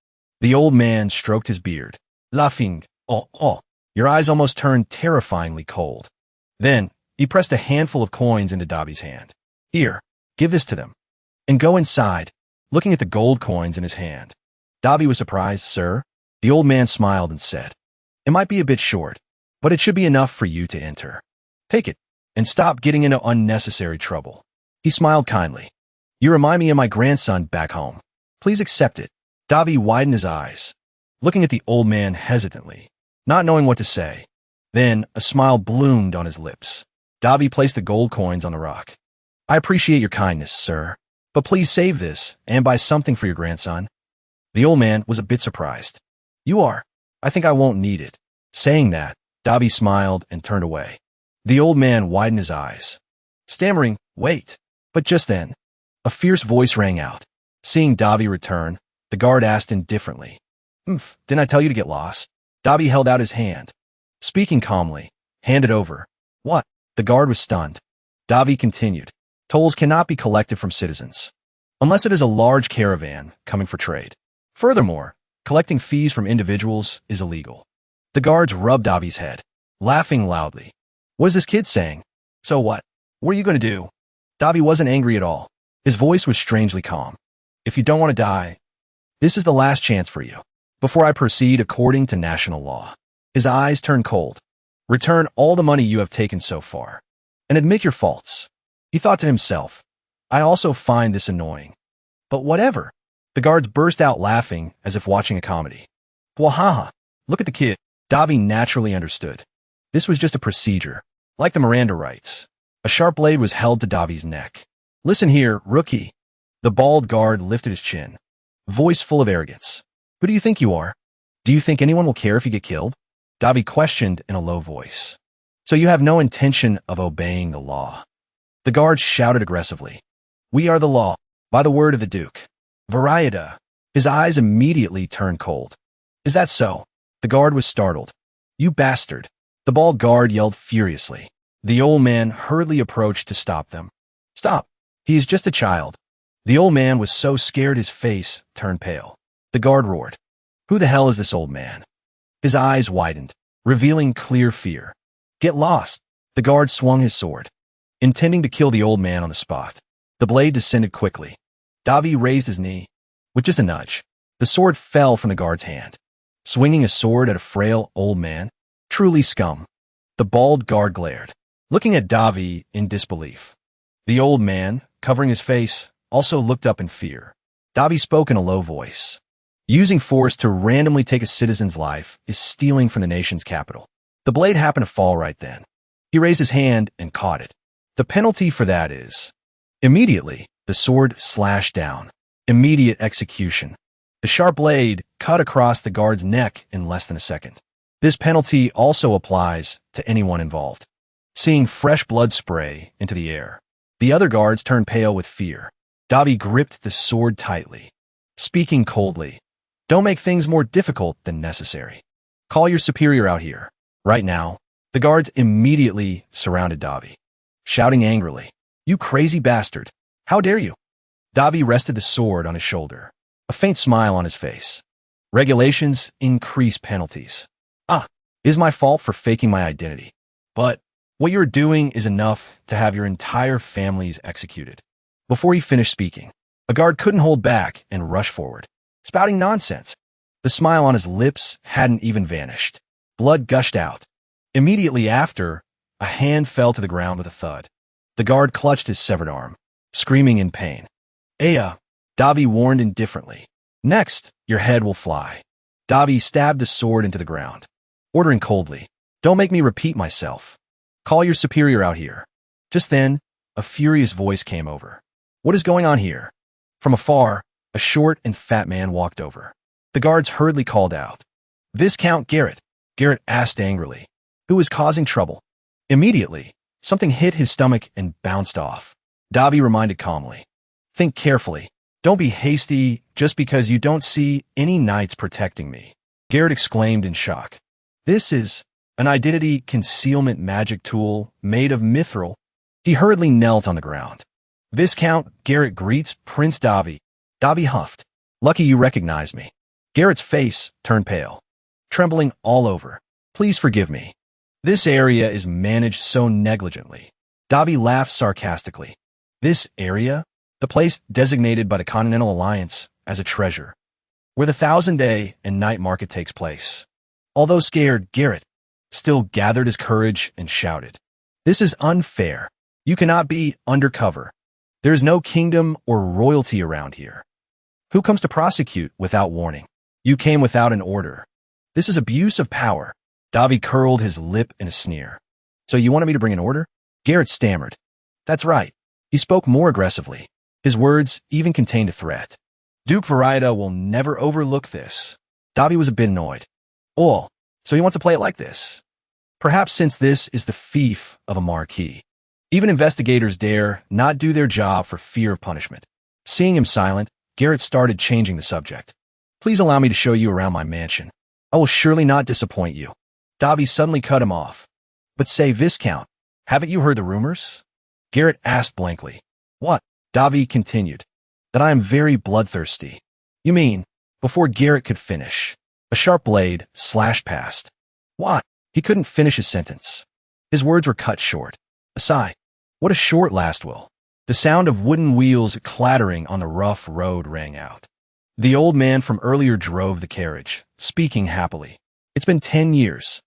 the old man stroked his beard, laughing. Oh. Your eyes almost turned terrifyingly cold. Then, he pressed a handful of coins into Davi's hand. Here, give this to them. And go inside, looking at the gold coins in his hand. Davi was surprised. Sir? The old man smiled and said, it might be a bit short, but it should be enough for you to enter. Take it, and stop getting into unnecessary trouble. He smiled kindly. You remind me of my grandson back home. Please accept it. Davi widened his eyes, looking at the old man hesitantly, not knowing what to say. Then, a smile bloomed on his lips. Davi placed the gold coins on the rock. I appreciate your kindness, sir, but please save this and buy something for your grandson. The old man was a bit surprised. You are. I think I won't need it. Saying that, Davi smiled and turned away. The old man widened his eyes, stammering, wait. But just then, a fierce voice rang out. Seeing Davi return, the guard asked indifferently, didn't I tell you to get lost? Davi held out his hand. Speaking calmly, hand it over. What? The guard was stunned. Davi continued, tolls cannot be collected from citizens, unless it is a large caravan coming for trade. Furthermore, collecting fees from individuals is illegal. The guards rubbed Davi's head, laughing loudly. What is this kid saying? So what? What are you going to do? Davi wasn't angry at all. His voice was strangely calm. If you don't want to die, this is the last chance for you. Before I proceed according to national law. His eyes turned cold. Return all the money you have taken so far, and admit your faults. He thought to himself, I also find this annoying. But whatever. The guards burst out laughing as if watching a comedy. Wahaha, look at the kid. Davi naturally understood. This was just a procedure, like the Miranda rights. A sharp blade was held to Davi's neck. Listen here, rookie. The bald guard lifted his chin, voice full of arrogance. Who do you think you are? Do you think anyone will care if you get killed? Davi questioned in a low voice. So you have no intention of obeying the law? The guard shouted aggressively. We are the law, by the word of the Duke. Varieta. His eyes immediately turned cold. Is that so? The guard was startled. You bastard. The bald guard yelled furiously. The old man hurriedly approached to stop them. Stop. He is just a child. The old man was so scared his face turned pale. The guard roared. Who the hell is this old man? His eyes widened, revealing clear fear. Get lost. The guard swung his sword, intending to kill the old man on the spot. The blade descended quickly. Davi raised his knee. With just a nudge, the sword fell from the guard's hand. Swinging a sword at a frail old man? Truly scum. The bald guard glared, looking at Davi in disbelief. The old man, covering his face, also looked up in fear. Davi spoke in a low voice. Using force to randomly take a citizen's life is stealing from the nation's capital. The blade happened to fall right then. He raised his hand and caught it. The penalty for that is... Immediately, the sword slashed down. Immediate execution. The sharp blade cut across the guard's neck in less than a second. This penalty also applies to anyone involved. Seeing fresh blood spray into the air, the other guards turned pale with fear. Davi gripped the sword tightly, speaking coldly. Don't make things more difficult than necessary. Call your superior out here. Right now. The guards immediately surrounded Davi, shouting angrily. You crazy bastard. How dare you? Davi rested the sword on his shoulder, a faint smile on his face. Regulations increase penalties. It is my fault for faking my identity. But what you're doing is enough to have your entire families executed. Before he finished speaking, a guard couldn't hold back and rushed forward, spouting nonsense. The smile on his lips hadn't even vanished. Blood gushed out. Immediately after, a hand fell to the ground with a thud. The guard clutched his severed arm, screaming in pain. Aya, Davi warned indifferently. Next, your head will fly. Davi stabbed the sword into the ground, ordering coldly, don't make me repeat myself. Call your superior out here. Just then, a furious voice came over. What is going on here? From afar, a short and fat man walked over. The guards hurriedly called out. Viscount Garrett. Garrett asked angrily. Who is causing trouble? Immediately, something hit his stomach and bounced off. Davi reminded calmly. Think carefully. Don't be hasty just because you don't see any knights protecting me. Garrett exclaimed in shock. This is an identity concealment magic tool made of mithril. He hurriedly knelt on the ground. Viscount Garrett greets Prince Davi. Davi huffed. Lucky you recognize me. Garrett's face turned pale, trembling all over. Please forgive me. This area is managed so negligently. Davi laughed sarcastically. This area? The place designated by the Continental Alliance as a treasure, where the 1,000-day and night market takes place. Although scared, Garrett still gathered his courage and shouted, "This is unfair. You cannot be undercover. There is no kingdom or royalty around here. Who comes to prosecute without warning? You came without an order. This is abuse of power." Davi curled his lip in a sneer. "So you wanted me to bring an order?" Garrett stammered. "That's right." He spoke more aggressively. His words even contained a threat. "Duke Varieta will never overlook this." Davi was a bit annoyed. "Oh, so he wants to play it like this? Perhaps since this is the fief of a marquis. Even investigators dare not do their job for fear of punishment." Seeing him silent, Garrett started changing the subject. "Please allow me to show you around my mansion. I will surely not disappoint you." Davi suddenly cut him off. "But say, Viscount, haven't you heard the rumors?" Garrett asked blankly. "What?" Davi continued. "That I am very bloodthirsty." "You mean?" Before Garrett could finish, a sharp blade slashed past. "What?" He couldn't finish his sentence. His words were cut short. A sigh. What a short last will. The sound of wooden wheels clattering on the rough road rang out. The old man from earlier drove the carriage, speaking happily. "It's been 10 years.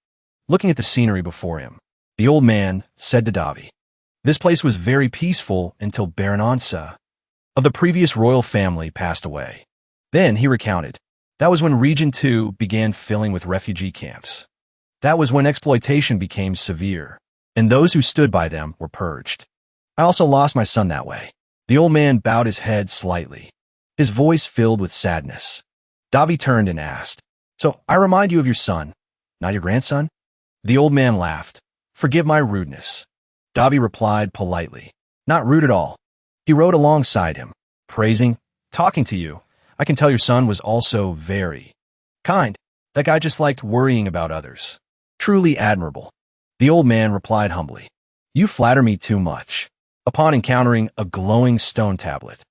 Looking at the scenery before him, the old man said to Davi, "This place was very peaceful until Baronansa of the previous royal family passed away." Then he recounted. That was when Region 2 began filling with refugee camps. That was when exploitation became severe, and those who stood by them were purged. I also lost my son that way. The old man bowed his head slightly, his voice filled with sadness. Davi turned and asked, "So I remind you of your son, not your grandson?" The old man laughed. "Forgive my rudeness." Davi replied politely, "Not rude at all." He rode alongside him, praising, "Talking to you, I can tell your son was also very kind. That guy just liked worrying about others. Truly admirable." The old man replied humbly, "You flatter me too much." Upon encountering a glowing stone tablet,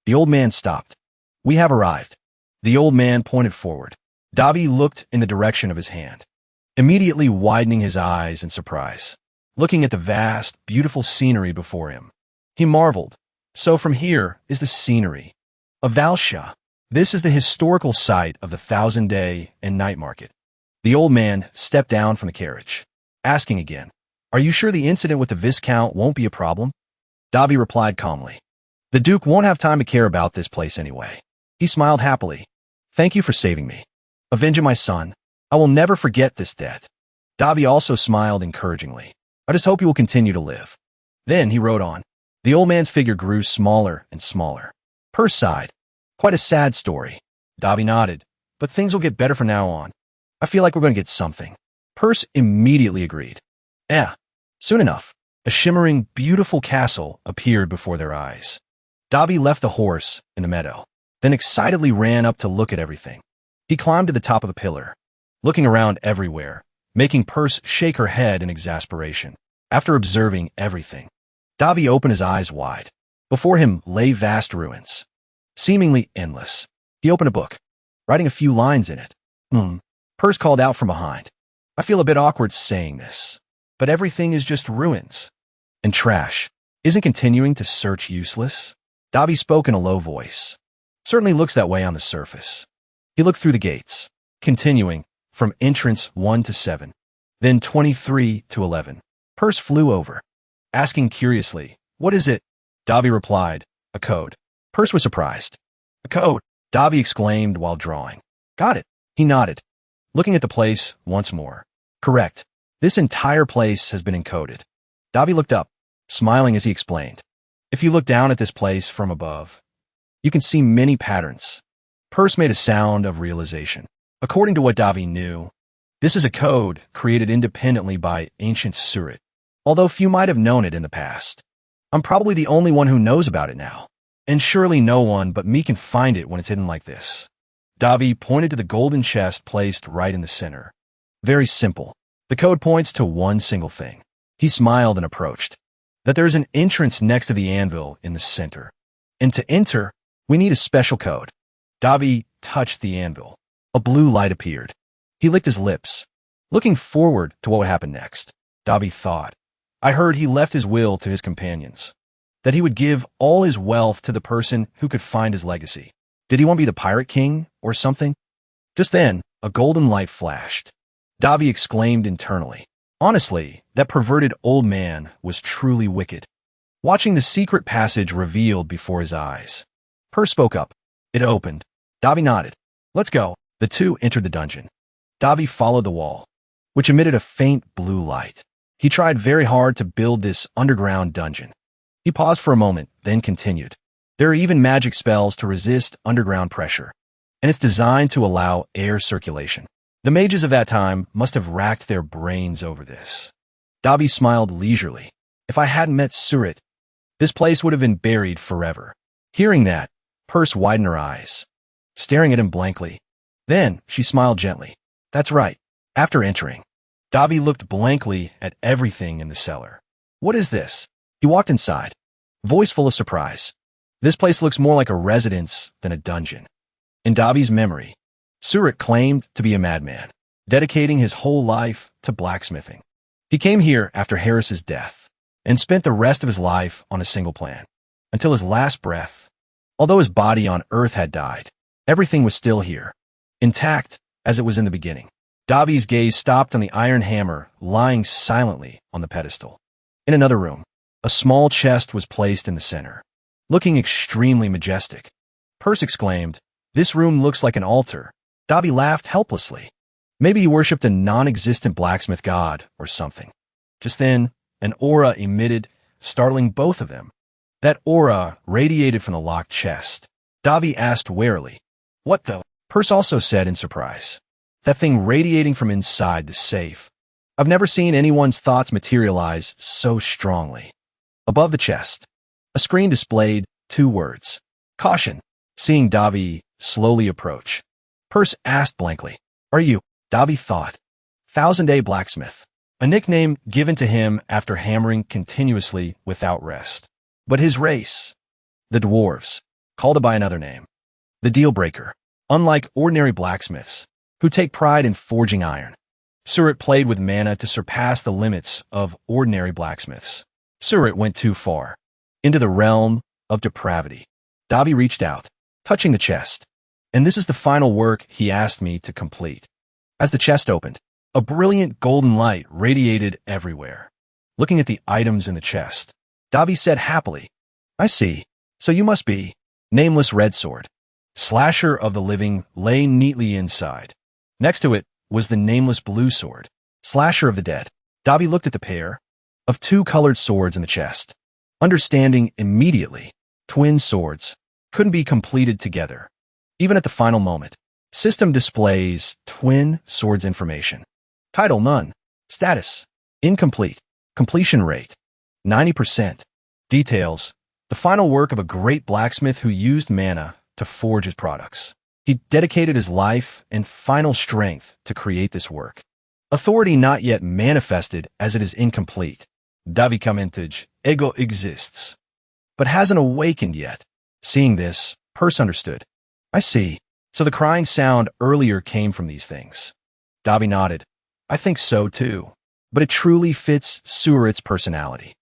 the old man stopped. "We have arrived." The old man pointed forward. Davi looked in the direction of his hand, immediately widening his eyes in surprise, looking at the vast, beautiful scenery before him. He marveled. So from here is the scenery of Valsha. This is the historical site of the 1,000-day and night market. The old man stepped down from the carriage, asking again, "Are you sure the incident with the Viscount won't be a problem?" Davi replied calmly, "The Duke won't have time to care about this place anyway." He smiled happily. "Thank you for saving me. Avenging my son. I will never forget this debt." Davi also smiled encouragingly. "I just hope you will continue to live." Then he rode on. The old man's figure grew smaller and smaller. Purse sighed. "Quite a sad story." Davi nodded. "But things will get better from now on. I feel like we're going to get something." Purse immediately agreed. "Yeah, soon enough." A shimmering, beautiful castle appeared before their eyes. Davi left the horse in the meadow, then excitedly ran up to look at everything. He climbed to the top of the pillar, looking around everywhere, making Purse shake her head in exasperation. After observing everything, Davi opened his eyes wide. Before him lay vast ruins, seemingly endless. He opened a book, writing a few lines in it. Purse called out from behind. "I feel a bit awkward saying this, but everything is just ruins and trash. Isn't continuing to search useless?" Davi spoke in a low voice. "Certainly looks that way on the surface." He looked through the gates, continuing from entrance 1 to 7, then 23 to 11. Purse flew over, asking curiously, "What is it?" Davi replied, "A code." Purse was surprised. "A code?" Davi exclaimed while drawing. "Got it." He nodded, looking at the place once more. "Correct. This entire place has been encoded." Davi looked up, smiling as he explained. "If you look down at this place from above, you can see many patterns." Purse made a sound of realization. According to what Davi knew, this is a code created independently by ancient Surit, although few might have known it in the past. I'm probably the only one who knows about it now, and surely no one but me can find it when it's hidden like this. Davi pointed to the golden chest placed right in the center. "Very simple. The code points to one single thing." He smiled and approached. that there is an entrance next to the anvil in the center. And to enter, we need a special code. Davi touched the anvil. A blue light appeared. He licked his lips, looking forward to what would happen next. Davi thought, I heard he left his will to his companions, that he would give all his wealth to the person who could find his legacy. Did he want to be the pirate king or something? Just then, a golden light flashed. Davi exclaimed internally. Honestly, that perverted old man was truly wicked. Watching the secret passage revealed before his eyes, Per spoke up. It opened. Davi nodded. Let's go. The two entered the dungeon. Davi followed the wall, which emitted a faint blue light. He tried very hard to build this underground dungeon. He paused for a moment, then continued. There are even magic spells to resist underground pressure, and it's designed to allow air circulation. The mages of that time must have racked their brains over this. Davi smiled leisurely. If I hadn't met Surit, this place would have been buried forever. Hearing that, Purse widened her eyes, staring at him blankly. Then she smiled gently. That's right. After entering, Davi looked blankly at everything in the cellar. What is this? He walked inside, voice full of surprise. This place looks more like a residence than a dungeon. In Davi's memory, Surit claimed to be a madman, dedicating his whole life to blacksmithing. He came here after Harris's death and spent the rest of his life on a single plan, until his last breath. Although his body on Earth had died, everything was still here, intact as it was in the beginning. Davi's gaze stopped on the iron hammer lying silently on the pedestal. In another room, a small chest was placed in the center, looking extremely majestic. Perse exclaimed, "This room looks like an altar." Davi laughed helplessly. Maybe he worshipped a non-existent blacksmith god or something. Just then, an aura emitted, startling both of them. That aura radiated from the locked chest. Davi asked warily, "What the?" Perse also said in surprise, "That thing radiating from inside the safe. I've never seen anyone's thoughts materialize so strongly." Above the chest, a screen displayed 2 words. Caution. Seeing Davi slowly approach, Perse asked blankly, "Are you?" Davi thought. Thousand-Day Blacksmith, a nickname given to him after hammering continuously without rest. But his race, the dwarves, called it by another name. The Deal-Breaker. Unlike ordinary blacksmiths, who take pride in forging iron, Surit played with mana to surpass the limits of ordinary blacksmiths. Surit went too far, into the realm of depravity. Davi reached out, touching the chest. And this is the final work he asked me to complete. As the chest opened, a brilliant golden light radiated everywhere. Looking at the items in the chest, Davi said happily, "I see. So you must be." Nameless Red Sword, Slasher of the Living, lay neatly inside. Next to it was the Nameless Blue Sword, Slasher of the Dead. Davi looked at the pair of 2 colored swords in the chest, understanding immediately twin swords couldn't be completed together. Even at the final moment, system displays twin swords information. Title none. Status incomplete. Completion rate 90%. Details: the final work of a great blacksmith who used mana to forge his products. He dedicated his life and final strength to create this work. Authority not yet manifested as it is incomplete. Davi commented, "Ego exists, but hasn't awakened yet." Seeing this, Perse understood. "I see. So the crying sound earlier came from these things." Davi nodded. "I think so too. But it truly fits Surit's personality.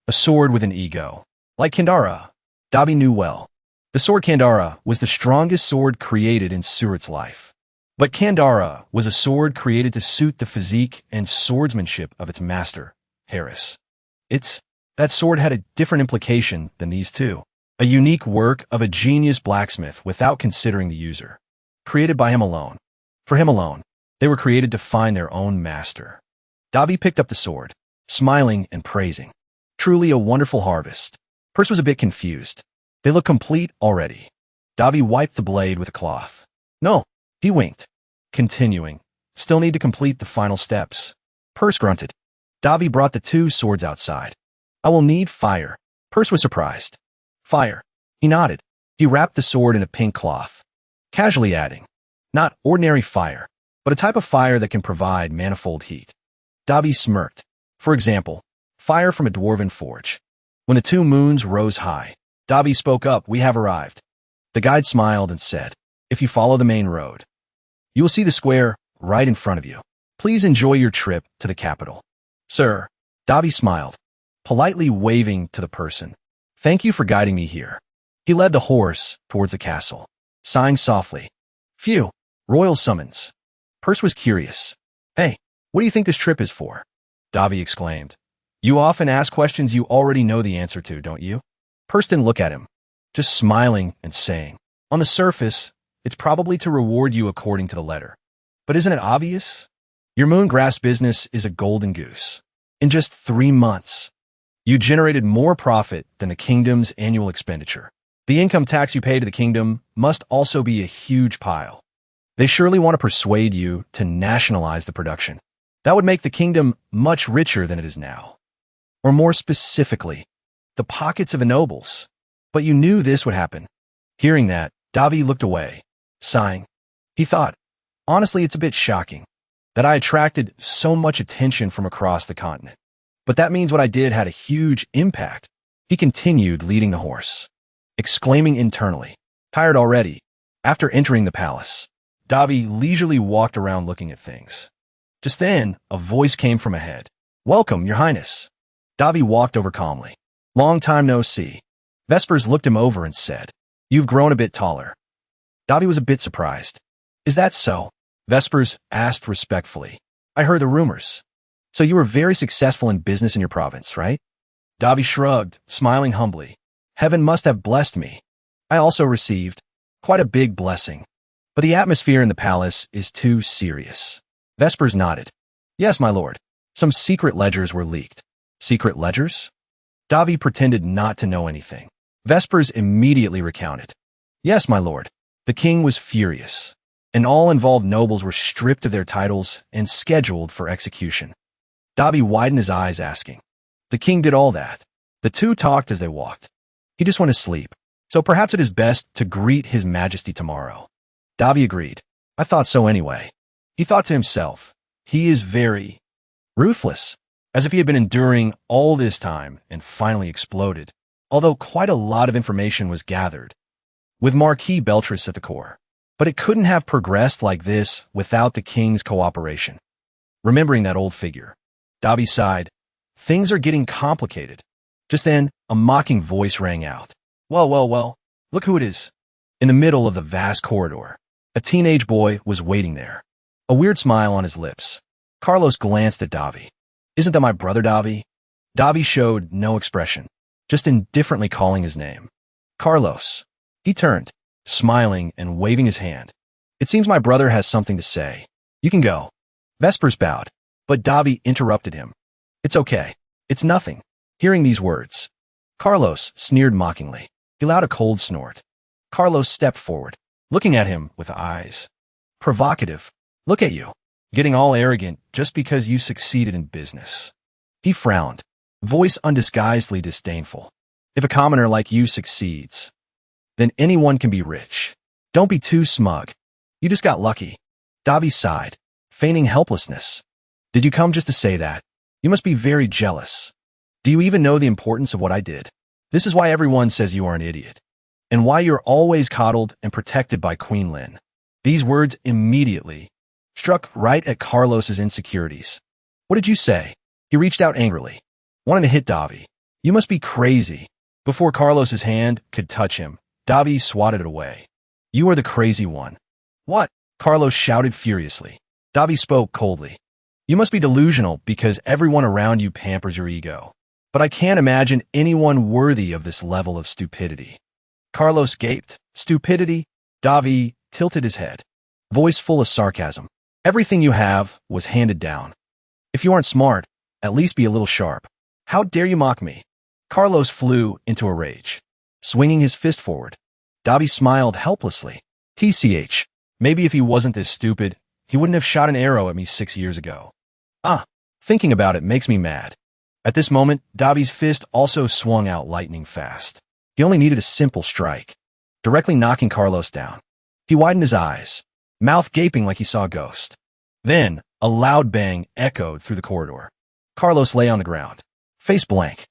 A sword with an ego. Like Kandara." Davi knew well. The sword Kandara was the strongest sword created in Surit's life. But Kandara was a sword created to suit the physique and swordsmanship of its master, Harris. That sword had a different implication than these two. A unique work of a genius blacksmith without considering the user. Created by him alone. For him alone, they were created to find their own master. Davi picked up the sword, smiling and praising. Truly a wonderful harvest. Perse was a bit confused. They look complete already. Davi wiped the blade with a cloth. "No," he winked. Continuing, "Still need to complete the final steps." Perse grunted. Davi brought the 2 swords outside. "I will need fire." Perse was surprised. "Fire." He nodded. He wrapped the sword in a pink cloth, casually adding, "Not ordinary fire, but a type of fire that can provide manifold heat." Davi smirked. "For example, fire from a dwarven forge." When the two moons rose high, Davi spoke up, "We have arrived." The guide smiled and said, "If you follow the main road, you will see the square right in front of you. Please enjoy your trip to the capital." "Sir," Davi smiled, politely waving to the person. "Thank you for guiding me here." He led the horse towards the castle, sighing softly. "Phew, royal summons." Purse was curious. "Hey, what do you think this trip is for?" Davi exclaimed. "You often ask questions you already know the answer to, don't you?" Purse didn't look at him, just smiling and saying, "On the surface, it's probably to reward you according to the letter. But isn't it obvious? Your moon grass business is a golden goose. In just 3 months, you generated more profit than the kingdom's annual expenditure. The income tax you pay to the kingdom must also be a huge pile. They surely want to persuade you to nationalize the production. That would make the kingdom much richer than it is now. Or more specifically, the pockets of the nobles. But you knew this would happen." Hearing that, Davi looked away, sighing. He thought, "Honestly, it's a bit shocking that I attracted so much attention from across the continent. But that means what I did had a huge impact." He continued leading the horse, exclaiming internally, "Tired already." After entering the palace, Davi leisurely walked around looking at things. Just then, a voice came from ahead. "Welcome, Your Highness." Davi walked over calmly. "Long time no see." Vespers looked him over and said, "You've grown a bit taller." Davi was a bit surprised. "Is that so?" Vespers asked respectfully. "I heard the rumors. So you were very successful in business in your province, right?" Davi shrugged, smiling humbly. "Heaven must have blessed me. I also received quite a big blessing. But the atmosphere in the palace is too serious." Vespers nodded. "Yes, my lord. Some secret ledgers were leaked." "Secret ledgers?" Davi pretended not to know anything. Vespers immediately recounted. "Yes, my lord. The king was furious, and all involved nobles were stripped of their titles and scheduled for execution." Davi widened his eyes, asking, "The king did all that?" The two talked as they walked. "He just went to sleep, so perhaps it is best to greet his majesty tomorrow." Davi agreed. "I thought so anyway." He thought to himself, "He is very ruthless," as if he had been enduring all this time and finally exploded, although quite a lot of information was gathered, with Marquis Beltris at the core. But it couldn't have progressed like this without the king's cooperation. Remembering that old figure, Davi sighed. Things are getting complicated. Just then, a mocking voice rang out. Well, well, well, look who it is." In the middle of the vast corridor, a teenage boy was waiting there, a weird smile on his lips. Carlos glanced at Davi. "Isn't that my brother, Davi?" Davi showed no expression, just indifferently calling his name. "Carlos." He turned, smiling and waving his hand. "It seems my brother has something to say. You can go." Vespers bowed, but Davi interrupted him. "It's okay. It's nothing." Hearing these words, Carlos sneered mockingly. He let out a cold snort. Carlos stepped forward, looking at him with eyes provocative. "Look at you, getting all arrogant just because you succeeded in business." He frowned, voice undisguisedly disdainful. "If a commoner like you succeeds, then anyone can be rich. Don't be too smug. You just got lucky." Davi sighed, feigning helplessness. "Did you come just to say that? You must be very jealous. Do you even know the importance of what I did? This is why everyone says you are an idiot, and why you're always coddled and protected by Queen Lin." These words immediately struck right at Carlos's insecurities. "What did you say?" He reached out angrily, wanting to hit Davi. "You must be crazy." Before Carlos's hand could touch him, Davi swatted it away. "You are the crazy one." "What?" Carlos shouted furiously. Davi spoke coldly. "You must be delusional because everyone around you pampers your ego. But I can't imagine anyone worthy of this level of stupidity." Carlos gaped. "Stupidity?" Davi tilted his head, voice full of sarcasm. "Everything you have was handed down. If you aren't smart, at least be a little sharp. How dare you mock me?" Carlos flew into a rage, swinging his fist forward. Davi smiled helplessly. "TCH, maybe if he wasn't this stupid, he wouldn't have shot an arrow at me 6 years ago. Thinking about it makes me mad." At this moment, Davi's fist also swung out lightning fast. He only needed a simple strike, directly knocking Carlos down. He widened his eyes, mouth gaping like he saw a ghost. Then, a loud bang echoed through the corridor. Carlos lay on the ground, face blank.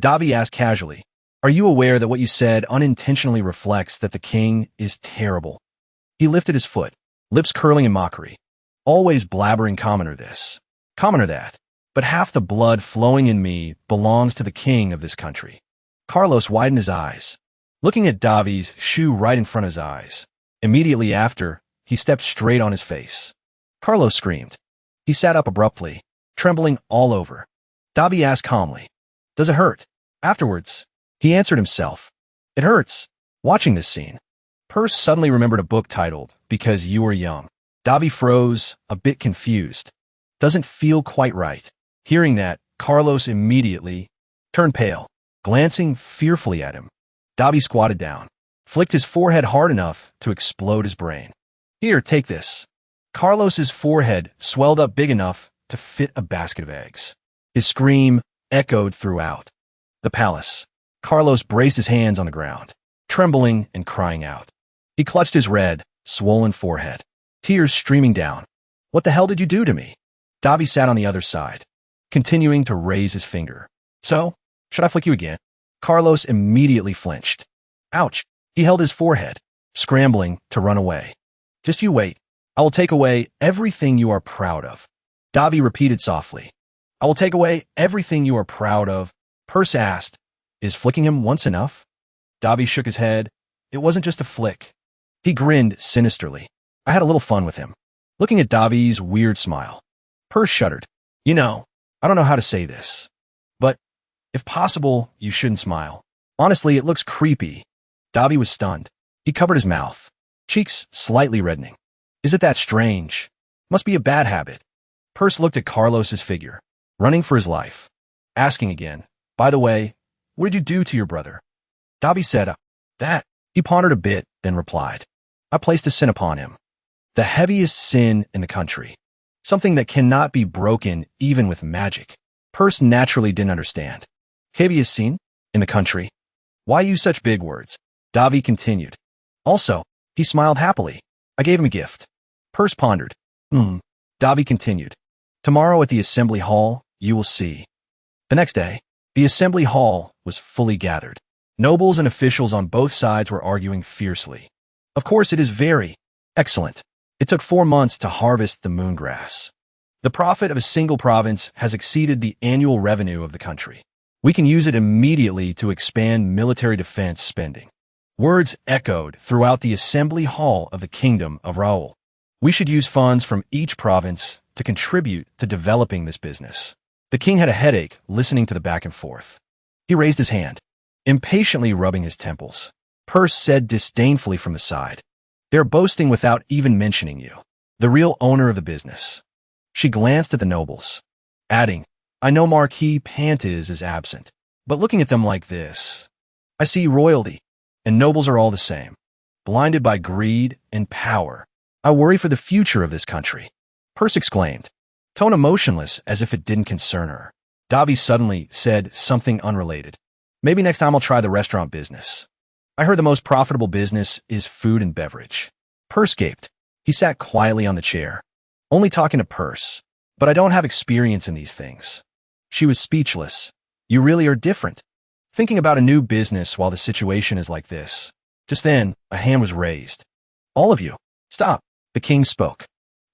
Davi asked casually. Are you aware that what you said unintentionally reflects that the king is terrible? He lifted his foot, lips curling in mockery. Always blabbering commoner this, commoner that. But half the blood flowing in me belongs to the king of this country. Carlos widened his eyes, looking at Davi's shoe right in front of his eyes. Immediately after, he stepped straight on his face. Carlos screamed. He sat up abruptly, trembling all over. Davi asked calmly, Does it hurt? Afterwards, he answered himself. It hurts. Watching this scene. Purse suddenly remembered a book titled, Because You Are Young. Davi froze, a bit confused. Doesn't feel quite right. Hearing that, Carlos immediately turned pale, glancing fearfully at him. Davi squatted down, flicked his forehead hard enough to explode his brain. Here, take this. Carlos's forehead swelled up big enough to fit a basket of eggs. His scream echoed throughout the palace. Carlos braced his hands on the ground, trembling and crying out. He clutched his red, swollen forehead, tears streaming down. What the hell did you do to me? Davi sat on the other side, continuing to raise his finger. So, should I flick you again? Carlos immediately flinched. Ouch! He held his forehead, scrambling to run away. Just you wait. I will take away everything you are proud of. Davi repeated softly. I will take away everything you are proud of. Purse asked, Is flicking him once enough? Davi shook his head. It wasn't just a flick. He grinned sinisterly. I had a little fun with him. Looking at Davi's weird smile, Purse shuddered. You know, I don't know how to say this, but if possible, you shouldn't smile. Honestly, it looks creepy. Davi was stunned. He covered his mouth, cheeks slightly reddening. Is it that strange? Must be a bad habit. Purse looked at Carlos's figure, running for his life, asking again, By the way, what did you do to your brother? Davi said, That. He pondered a bit, then replied, I placed a sin upon him. The heaviest sin in the country. Something that cannot be broken even with magic. Purse naturally didn't understand. Heaviest sin? In the country? Why use such big words? Davi continued. Also, he smiled happily. I gave him a gift. Purse pondered. Davi continued. Tomorrow at the assembly hall, you will see. The next day, the assembly hall was fully gathered. Nobles and officials on both sides were arguing fiercely. Of course, it is very excellent. It took 4 months to harvest the moon grass. The profit of a single province has exceeded the annual revenue of the country. We can use it immediately to expand military defense spending. Words echoed throughout the assembly hall of the kingdom of Raoul. We should use funds from each province to contribute to developing this business. The king had a headache listening to the back and forth. He raised his hand, impatiently rubbing his temples. Purse said disdainfully from the side, They're boasting without even mentioning you, the real owner of the business. She glanced at the nobles, adding, I know Marquis Pantes is absent, but looking at them like this, I see royalty, and nobles are all the same, blinded by greed and power. I worry for the future of this country. Purse exclaimed, tone emotionless as if it didn't concern her. Davi suddenly said something unrelated. Maybe next time I'll try the restaurant business. I heard the most profitable business is food and beverage. Purse gaped. He sat quietly on the chair, only talking to Purse. But I don't have experience in these things. She was speechless. You really are different. Thinking about a new business while the situation is like this. Just then, a hand was raised. All of you, stop. The king spoke.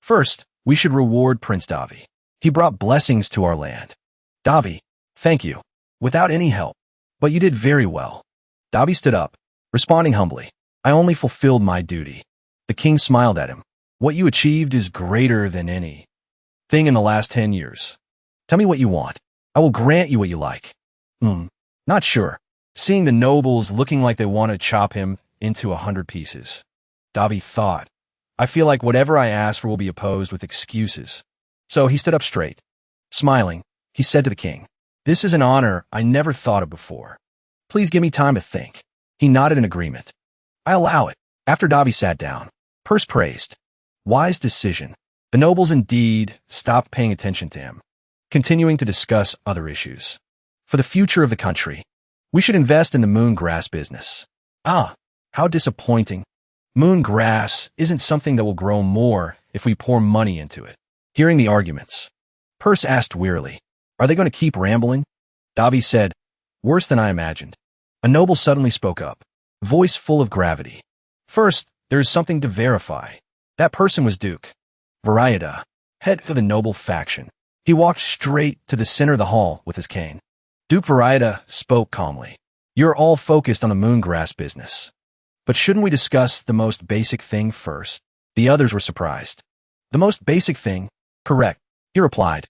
First, we should reward Prince Davi. He brought blessings to our land. Davi, thank you. Without any help. But you did very well. Davi stood up, responding humbly. I only fulfilled my duty. The king smiled at him. What you achieved is greater than any thing in the last 10 years. Tell me what you want. I will grant you what you like. Not sure. Seeing the nobles looking like they want to chop him into 100 pieces. Davi thought, I feel like whatever I ask for will be opposed with excuses. So he stood up straight. Smiling, he said to the king, This is an honor I never thought of before. Please give me time to think. He nodded in agreement. I allow it. After Davi sat down, Purse praised. Wise decision. The nobles indeed stopped paying attention to him, continuing to discuss other issues. For the future of the country, we should invest in the moon grass business. Ah, how disappointing. Moon grass isn't something that will grow more if we pour money into it. Hearing the arguments, Purse asked wearily, Are they going to keep rambling? Davi said, Worse than I imagined. A noble suddenly spoke up, voice full of gravity. First, there is something to verify. That person was Duke Varieta, head of the noble faction. He walked straight to the center of the hall with his cane. Duke Varieta spoke calmly. You're all focused on the moongrass business. But shouldn't we discuss the most basic thing first? The others were surprised. The most basic thing? Correct, he replied.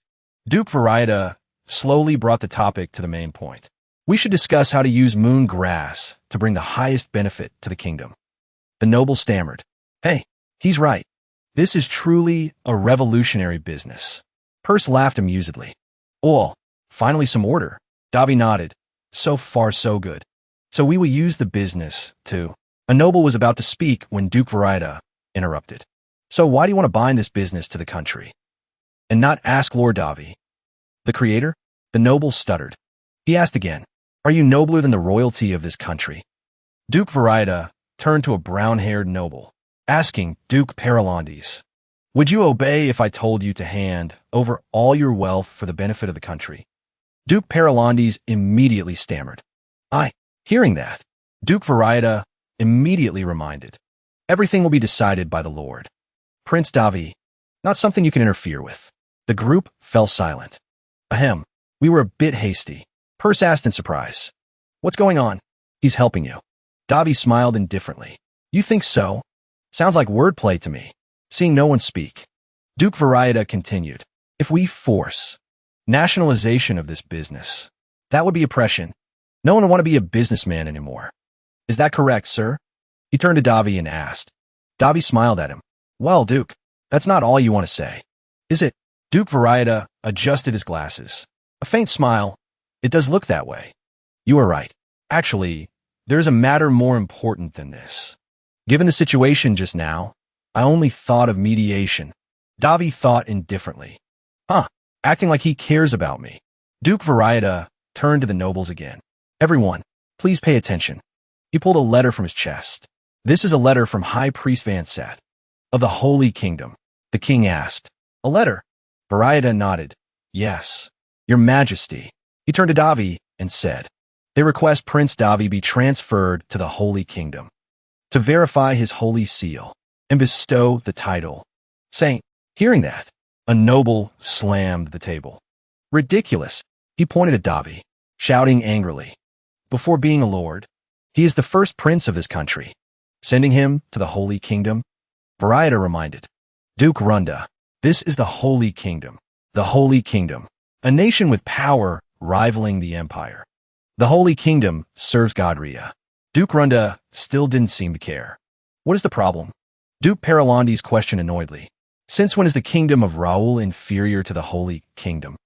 Duke Varieta slowly brought the topic to the main point. We should discuss how to use moongrass to bring the highest benefit to the kingdom. The noble stammered. Hey, he's right. This is truly a revolutionary business. Purse laughed amusedly. Oh, finally some order. Davi nodded. So far, so good. So we will use the business to... A noble was about to speak when Duke Varieta interrupted. So why do you want to bind this business to the country? And not ask Lord Davi? The creator? The noble stuttered. He asked again, are you nobler than the royalty of this country? Duke Varieta turned to a brown-haired noble, asking Duke Paralandes, would you obey if I told you to hand over all your wealth for the benefit of the country? Duke Paralandes immediately stammered. Hearing that, Duke Varieta immediately reminded, everything will be decided by the Lord. Prince Davi, not something you can interfere with. The group fell silent. Ahem, we were a bit hasty. Purse asked in surprise. What's going on? He's helping you. Davi smiled indifferently. You think so? Sounds like wordplay to me. Seeing no one speak, Duke Varieta continued. If we force nationalization of this business, that would be oppression. No one would want to be a businessman anymore. Is that correct, sir? He turned to Davi and asked. Davi smiled at him. Well, Duke, that's not all you want to say, is it? Duke Varieta adjusted his glasses. A faint smile. It does look that way. You are right. Actually, there's a matter more important than this. Given the situation just now, I only thought of mediation. Davi thought indifferently. Acting like he cares about me. Duke Varieta turned to the nobles again. Everyone, please pay attention. He pulled a letter from his chest. This is a letter from High Priest Vansat of the Holy Kingdom. The king asked. A letter? Varieta nodded. Yes, Your Majesty. He turned to Davi and said, they request Prince Davi be transferred to the Holy Kingdom to verify his holy seal and bestow the title Saint. Hearing that, a noble slammed the table. Ridiculous, he pointed at Davi, shouting angrily. Before being a lord, he is the first prince of this country. Sending him to the Holy Kingdom? Varieta reminded. Duke Runda, this is the Holy Kingdom. The Holy Kingdom, a nation with power rivaling the Empire. The Holy Kingdom serves Godria. Duke Runda still didn't seem to care. What is the problem? Duke Paralandes questioned annoyedly. Since when is the kingdom of Raul inferior to the Holy Kingdom?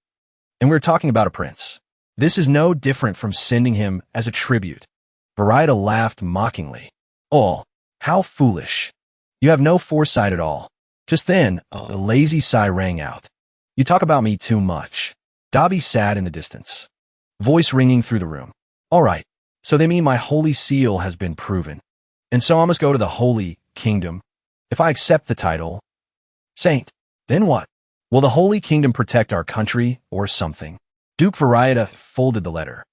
And we're talking about a prince. This is no different from sending him as a tribute. Varieta laughed mockingly. Oh, how foolish. You have no foresight at all. Just then, a lazy sigh rang out. You talk about me too much. Davi sat in the distance, voice ringing through the room. All right, so they mean my holy seal has been proven. And so I must go to the Holy Kingdom. If I accept the title Saint, then what? Will the Holy Kingdom protect our country or something? Duke Varieta folded the letter,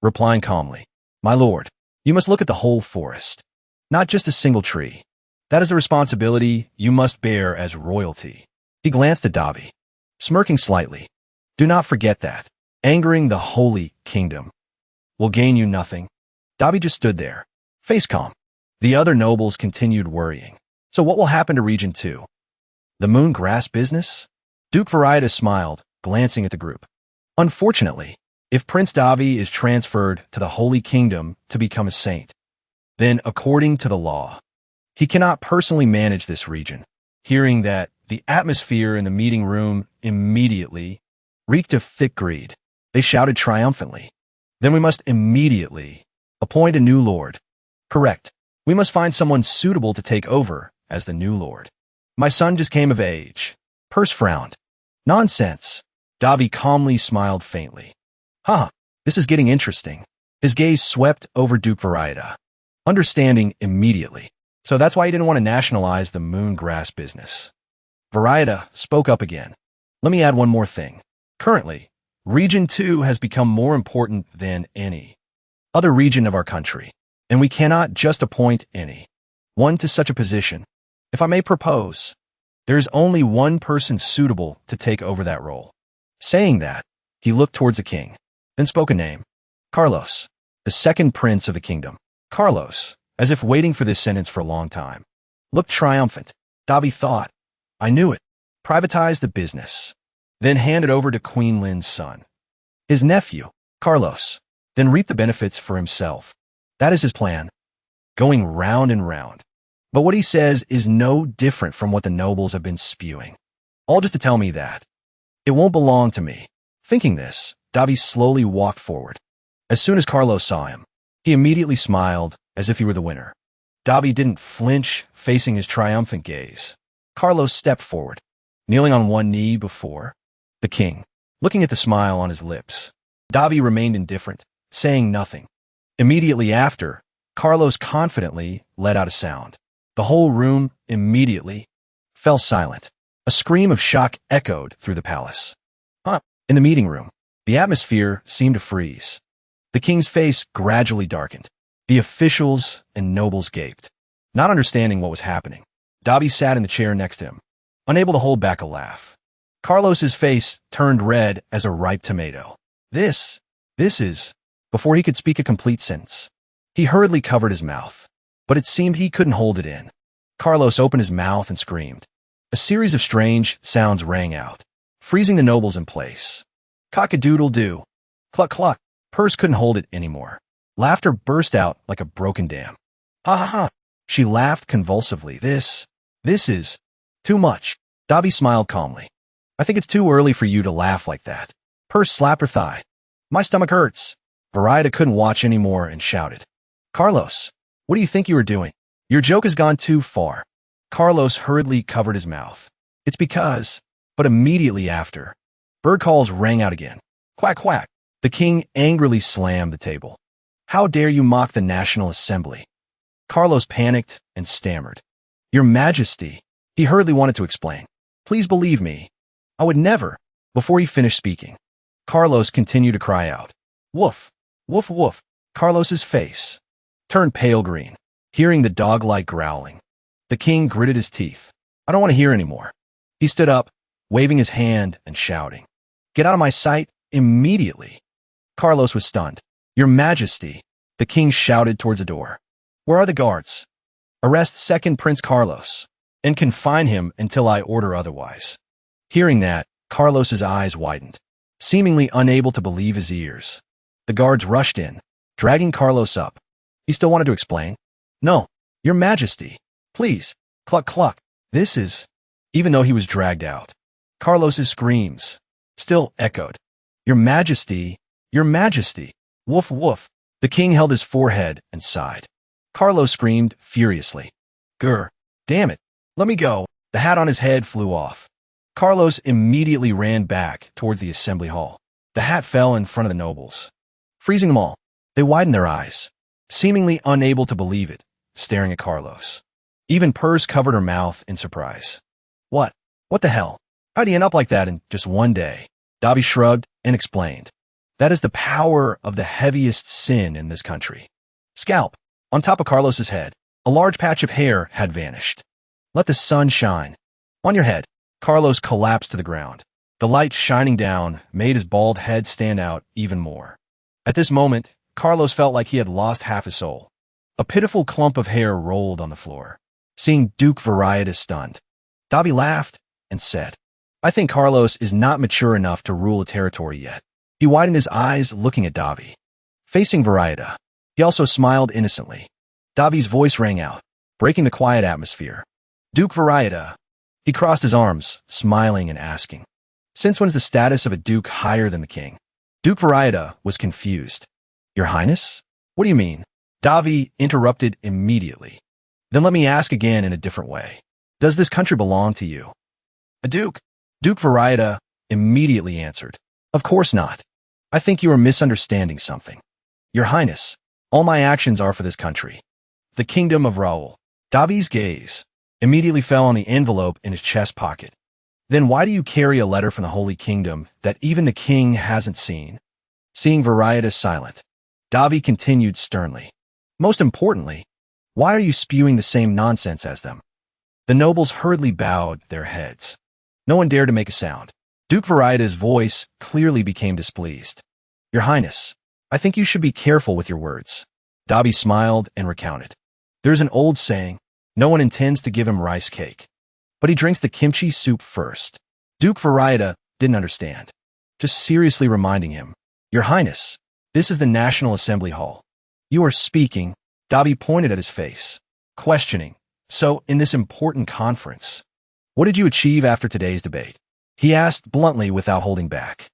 replying calmly. My lord, you must look at the whole forest, not just a single tree. That is the responsibility you must bear as royalty. He glanced at Davi, smirking slightly. Do not forget that. Angering the Holy Kingdom will gain you nothing. Davi just stood there, face calm. The other nobles continued worrying. So what will happen to Region 2? The moongrass business? Duke Varieta smiled, glancing at the group. Unfortunately, if Prince Davi is transferred to the Holy Kingdom to become a saint, then according to the law, he cannot personally manage this region. Hearing that, the atmosphere in the meeting room immediately reeked of thick greed. They shouted triumphantly. Then we must immediately appoint a new lord. Correct. We must find someone suitable to take over as the new lord. My son just came of age. Purse frowned. Nonsense. Davi calmly smiled faintly. This is getting interesting. His gaze swept over Duke Varieta, understanding immediately. So that's why he didn't want to nationalize the moongrass business. Varieta spoke up again. Let me add one more thing. Currently, Region 2 has become more important than any other region of our country, and we cannot just appoint any one to such a position. If I may propose, there is only one person suitable to take over that role. Saying that, he looked towards the king, then spoke a name. Carlos, the second prince of the kingdom. Carlos, as if waiting for this sentence for a long time, looked triumphant. Davi thought, I knew it. Privatize the business, then hand it over to Queen Lin's son, his nephew, Carlos, then reap the benefits for himself. That is his plan, going round and round. But what he says is no different from what the nobles have been spewing, all just to tell me that it won't belong to me. Thinking this, Davi slowly walked forward. As soon as Carlos saw him, he immediately smiled as if he were the winner. Davi didn't flinch, facing his triumphant gaze. Carlos stepped forward, kneeling on one knee before the king, looking at the smile on his lips. Davi remained indifferent, saying nothing. Immediately after, Carlos confidently let out a sound. The whole room immediately fell silent. A scream of shock echoed through the palace. In the meeting room, the atmosphere seemed to freeze. The king's face gradually darkened. The officials and nobles gaped, not understanding what was happening. Davi sat in the chair next to him, unable to hold back a laugh. Carlos's face turned red as a ripe tomato. This is... Before he could speak a complete sentence, he hurriedly covered his mouth, but it seemed he couldn't hold it in. Carlos opened his mouth and screamed. A series of strange sounds rang out, freezing the nobles in place. Cock-a-doodle-doo. Cluck cluck. Purse couldn't hold it anymore. Laughter burst out like a broken dam. Ha ha ha. She laughed convulsively. This is too much. Davi smiled calmly. I think it's too early for you to laugh like that. Purse slapped her thigh. My stomach hurts. Variety couldn't watch anymore and shouted. Carlos, what do you think you were doing? Your joke has gone too far. Carlos hurriedly covered his mouth. It's because... But immediately after, bird calls rang out again. Quack quack. The king angrily slammed the table. How dare you mock the National Assembly? Carlos panicked and stammered. Your Majesty. He hurriedly wanted to explain. Please believe me. I would never. Before he finished speaking, Carlos continued to cry out. Woof. Woof woof. Carlos's face turned pale green, hearing the dog-like growling. The king gritted his teeth. I don't want to hear anymore. He stood up, waving his hand and shouting. Get out of my sight immediately. Carlos was stunned. Your Majesty, the king shouted towards the door. Where are the guards? Arrest second Prince Carlos and confine him until I order otherwise. Hearing that, Carlos's eyes widened, seemingly unable to believe his ears. The guards rushed in, dragging Carlos up. He still wanted to explain. No, Your Majesty, please. Cluck cluck. This is... Even though he was dragged out, Carlos's screams still echoed. Your Majesty, Your Majesty. Woof woof. The king held his forehead and sighed. Carlos screamed furiously. Grr. Damn it. Let me go. The hat on his head flew off. Carlos immediately ran back towards the assembly hall. The hat fell in front of the nobles, freezing them all. They widened their eyes, seemingly unable to believe it, staring at Carlos. Even Purse covered her mouth in surprise. What? What the hell? How'd he end up like that in just one day? Davi shrugged and explained. That is the power of the heaviest sin in this country. Scalp. On top of Carlos's head, a large patch of hair had vanished. Let the sun shine. On your head. Carlos collapsed to the ground. The light shining down made his bald head stand out even more. At this moment, Carlos felt like he had lost half his soul. A pitiful clump of hair rolled on the floor. Seeing Duke Variety stunned, Davi laughed and said, I think Carlos is not mature enough to rule a territory yet. He widened his eyes looking at Davi. Facing Variety, he also smiled innocently. Davi's voice rang out, breaking the quiet atmosphere. Duke Variety. He crossed his arms, smiling and asking, Since when's the status of a duke higher than the king? Duke Variety was confused. Your Highness? What do you mean? Davi interrupted immediately. Then let me ask again in a different way. Does this country belong to you? A duke? Duke Variety immediately answered. Of course not. I think you are misunderstanding something. Your Highness, all my actions are for this country. The kingdom of Raoul. Davi's gaze immediately fell on the envelope in his chest pocket. Then why do you carry a letter from the Holy Kingdom that even the king hasn't seen? Seeing Variety silent, Davi continued sternly. Most importantly, why are you spewing the same nonsense as them? The nobles hurriedly bowed their heads. No one dared to make a sound. Duke Varieda's voice clearly became displeased. Your Highness, I think you should be careful with your words. Davi smiled and recounted. There's an old saying, no one intends to give him rice cake, but he drinks the kimchi soup first. Duke Varieda didn't understand, just seriously reminding him, Your Highness, this is the National Assembly Hall. You are speaking. Davi pointed at his face, questioning. So, in this important conference, what did you achieve after today's debate? He asked bluntly without holding back.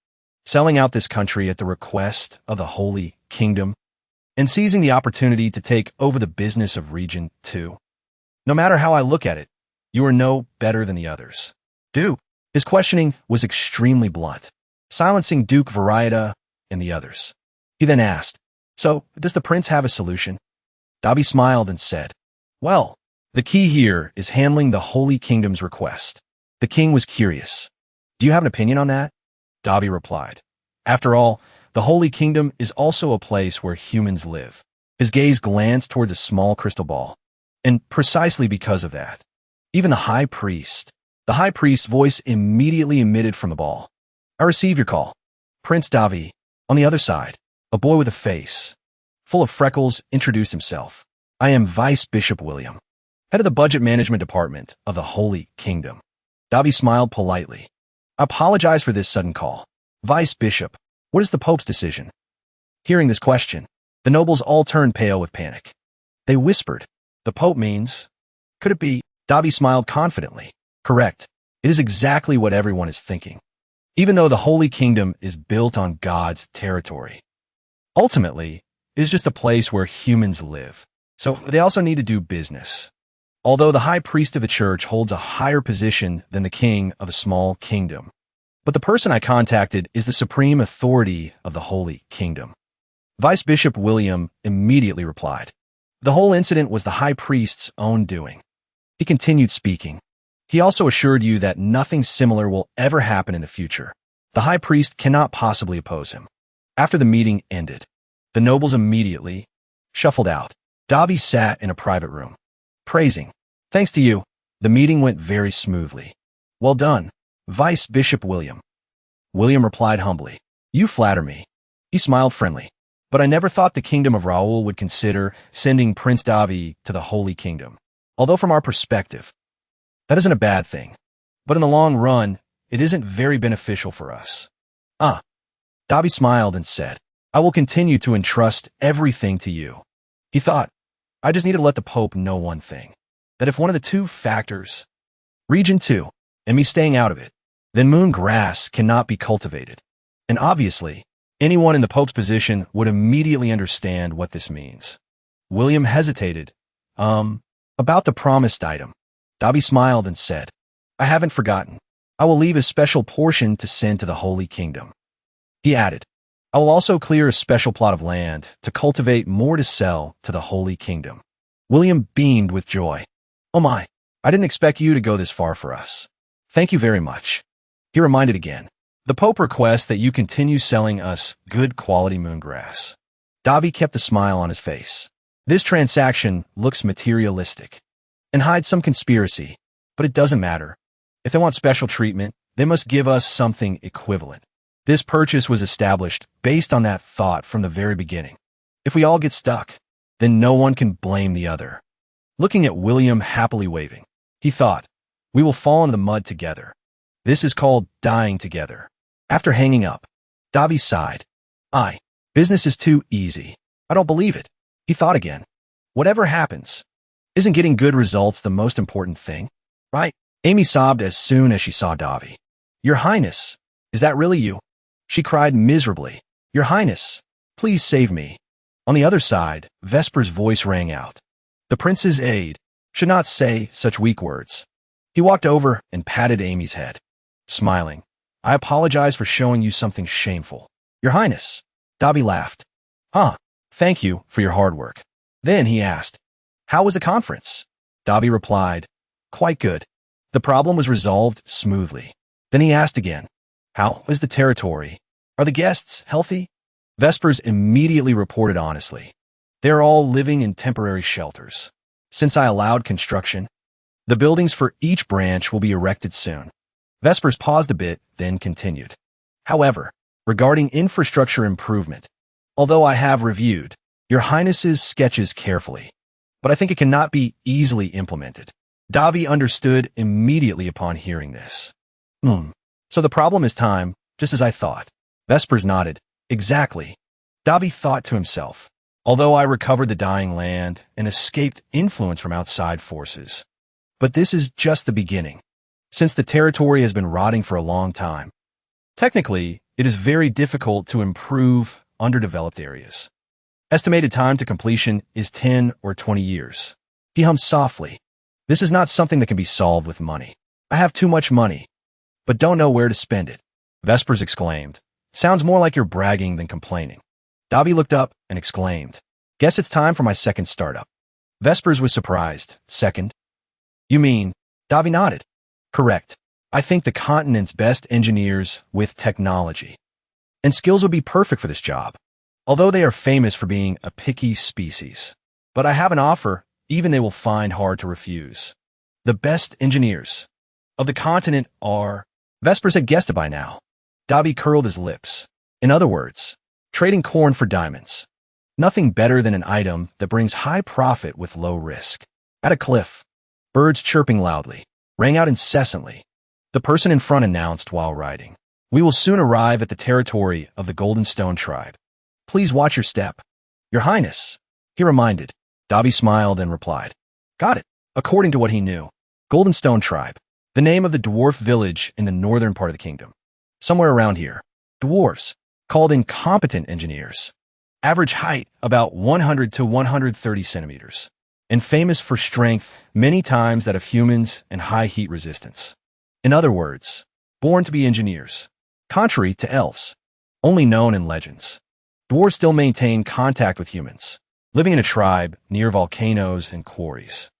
Selling out this country at the request of the Holy Kingdom, and seizing the opportunity to take over the business of Region 2. No matter how I look at it, you are no better than the others. Duke. His questioning was extremely blunt, silencing Duke Varieda and the others. He then asked, So, does the prince have a solution? Davi smiled and said, Well, the key here is handling the Holy Kingdom's request. The king was curious. Do you have an opinion on that? Davi replied. After all, the Holy Kingdom is also a place where humans live. His gaze glanced toward the small crystal ball. And precisely because of that, even the high priest's voice immediately emitted from the ball. I receive your call. Prince Davi, on the other side, a boy with a face full of freckles, introduced himself. I am Vice Bishop William, head of the Budget Management Department of the Holy Kingdom. Davi smiled politely. I apologize for this sudden call. Vice Bishop, what is the Pope's decision? Hearing this question, the nobles all turned pale with panic. They whispered, The Pope means... Could it be? Davi smiled confidently. Correct. It is exactly what everyone is thinking. Even though the Holy Kingdom is built on God's territory, ultimately, it is just a place where humans live. So they also need to do business. Although the high priest of the church holds a higher position than the king of a small kingdom. But the person I contacted is the supreme authority of the Holy Kingdom. Vice Bishop William immediately replied. The whole incident was the high priest's own doing. He continued speaking. He also assured you that nothing similar will ever happen in the future. The high priest cannot possibly oppose him. After the meeting ended, the nobles immediately shuffled out. Davi sat in a private room, praising. Thanks to you, the meeting went very smoothly. Well done, Vice Bishop William. William replied humbly. You flatter me. He smiled friendly. But I never thought the kingdom of Raoul would consider sending Prince Davi to the Holy Kingdom. Although from our perspective, that isn't a bad thing. But in the long run, it isn't very beneficial for us. Davi smiled and said, I will continue to entrust everything to you. He thought, I just need to let the Pope know one thing. That if one of the two factors, Region 2, and me staying out of it, then moon grass cannot be cultivated. And obviously, anyone in the Pope's position would immediately understand what this means. William hesitated. About the promised item. Davi smiled and said, I haven't forgotten. I will leave a special portion to send to the Holy Kingdom. He added, I will also clear a special plot of land to cultivate more to sell to the Holy Kingdom. William beamed with joy. Oh my, I didn't expect you to go this far for us. Thank you very much. He reminded again. The Pope requests that you continue selling us good quality moongrass. Davi kept a smile on his face. This transaction looks materialistic and hides some conspiracy, but it doesn't matter. If they want special treatment, they must give us something equivalent. This purchase was established based on that thought from the very beginning. If we all get stuck, then no one can blame the other. Looking at William happily waving, he thought, we will fall into the mud together. This is called dying together. After hanging up, Davi sighed. Business is too easy. I don't believe it. He thought again. Whatever happens, isn't getting good results the most important thing? Right? Amy sobbed as soon as she saw Davi. Your Highness, is that really you? She cried miserably. Your Highness, please save me. On the other side, Vesper's voice rang out. The prince's aide should not say such weak words. He walked over and patted Amy's head, smiling. I apologize for showing you something shameful. Your Highness. Davi laughed. Thank you for your hard work. Then he asked, how was the conference? Davi replied, quite good. The problem was resolved smoothly. Then he asked again, how is the territory? Are the guests healthy? Vespers immediately reported honestly. They are all living in temporary shelters. Since I allowed construction, the buildings for each branch will be erected soon. Vespers paused a bit, then continued. However, regarding infrastructure improvement, although I have reviewed Your Highness's sketches carefully, but I think it cannot be easily implemented. Davi understood immediately upon hearing this. So the problem is time, just as I thought. Vespers nodded. Exactly. Davi thought to himself. Although I recovered the dying land and escaped influence from outside forces. But this is just the beginning. Since the territory has been rotting for a long time, technically, it is very difficult to improve underdeveloped areas. Estimated time to completion is 10 or 20 years. He hummed softly. This is not something that can be solved with money. I have too much money, but don't know where to spend it. Vespers exclaimed. Sounds more like you're bragging than complaining. Davi looked up and exclaimed. Guess it's time for my second startup. Vespers was surprised. Second? You mean? Davi nodded. Correct. I think the continent's best engineers with technology and skills would be perfect for this job, although they are famous for being a picky species. But I have an offer, even they will find hard to refuse. The best engineers of the continent are... Vespers had guessed it by now. Davi curled his lips. In other words, trading corn for diamonds. Nothing better than an item that brings high profit with low risk. At a cliff, birds chirping loudly rang out incessantly. The person in front announced while riding. We will soon arrive at the territory of the Golden Stone tribe. Please watch your step. Your Highness, he reminded. Davi smiled and replied. Got it. According to what he knew, Golden Stone tribe, the name of the dwarf village in the northern part of the kingdom. Somewhere around here, dwarves, called incompetent engineers. Average height about 100 to 130 centimeters. And famous for strength many times that of humans and high heat resistance. In other words, born to be engineers. Contrary to elves, only known in legends. Dwarves still maintain contact with humans, living in a tribe near volcanoes and quarries.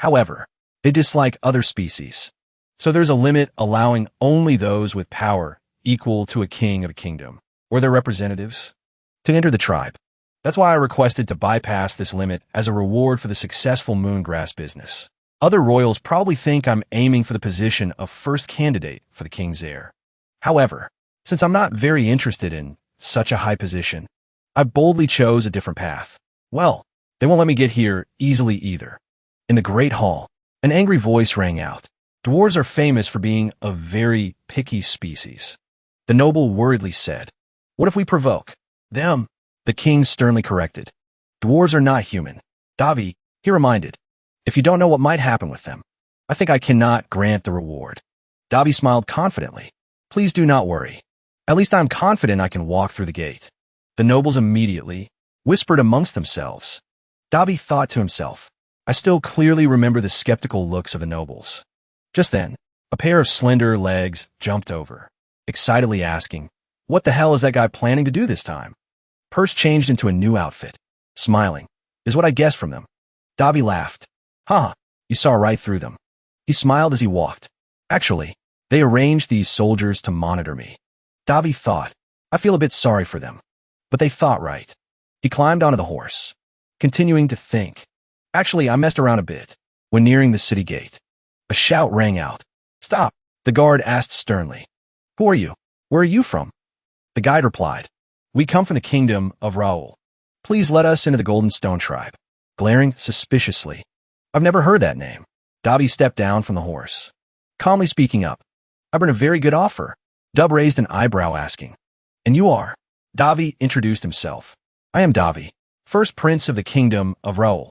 However, they dislike other species, so there's a limit allowing only those with power equal to a king of a kingdom, or their representatives, to enter the tribe. That's why I requested to bypass this limit as a reward for the successful moongrass business. Other royals probably think I'm aiming for the position of first candidate for the king's heir. However, since I'm not very interested in such a high position, I boldly chose a different path. Well, they won't let me get here easily either. In the great hall, an angry voice rang out. Dwarves are famous for being a very picky species. The noble worriedly said, What if we provoke them? The king sternly corrected. Dwarves are not human. Davi, he reminded. If you don't know what might happen with them, I think I cannot grant the reward. Davi smiled confidently. Please do not worry. At least I'm confident I can walk through the gate. The nobles immediately whispered amongst themselves. Davi thought to himself. I still clearly remember the skeptical looks of the nobles. Just then, a pair of slender legs jumped over, excitedly asking, What the hell is that guy planning to do this time? Purse changed into a new outfit. Smiling, is what I guessed from them. Davi laughed. Haha, you saw right through them. He smiled as he walked. Actually, they arranged these soldiers to monitor me. Davi thought, I feel a bit sorry for them. But they thought right. He climbed onto the horse, continuing to think. Actually, I messed around a bit. When nearing the city gate, a shout rang out. Stop, the guard asked sternly. Who are you? Where are you from? The guide replied. We come from the kingdom of Raoul. Please let us into the Golden Stone tribe. Glaring suspiciously. I've never heard that name. Davi stepped down from the horse, calmly speaking up. I bring a very good offer. Dub raised an eyebrow asking. And you are? Davi introduced himself. I am Davi, first prince of the kingdom of Raoul.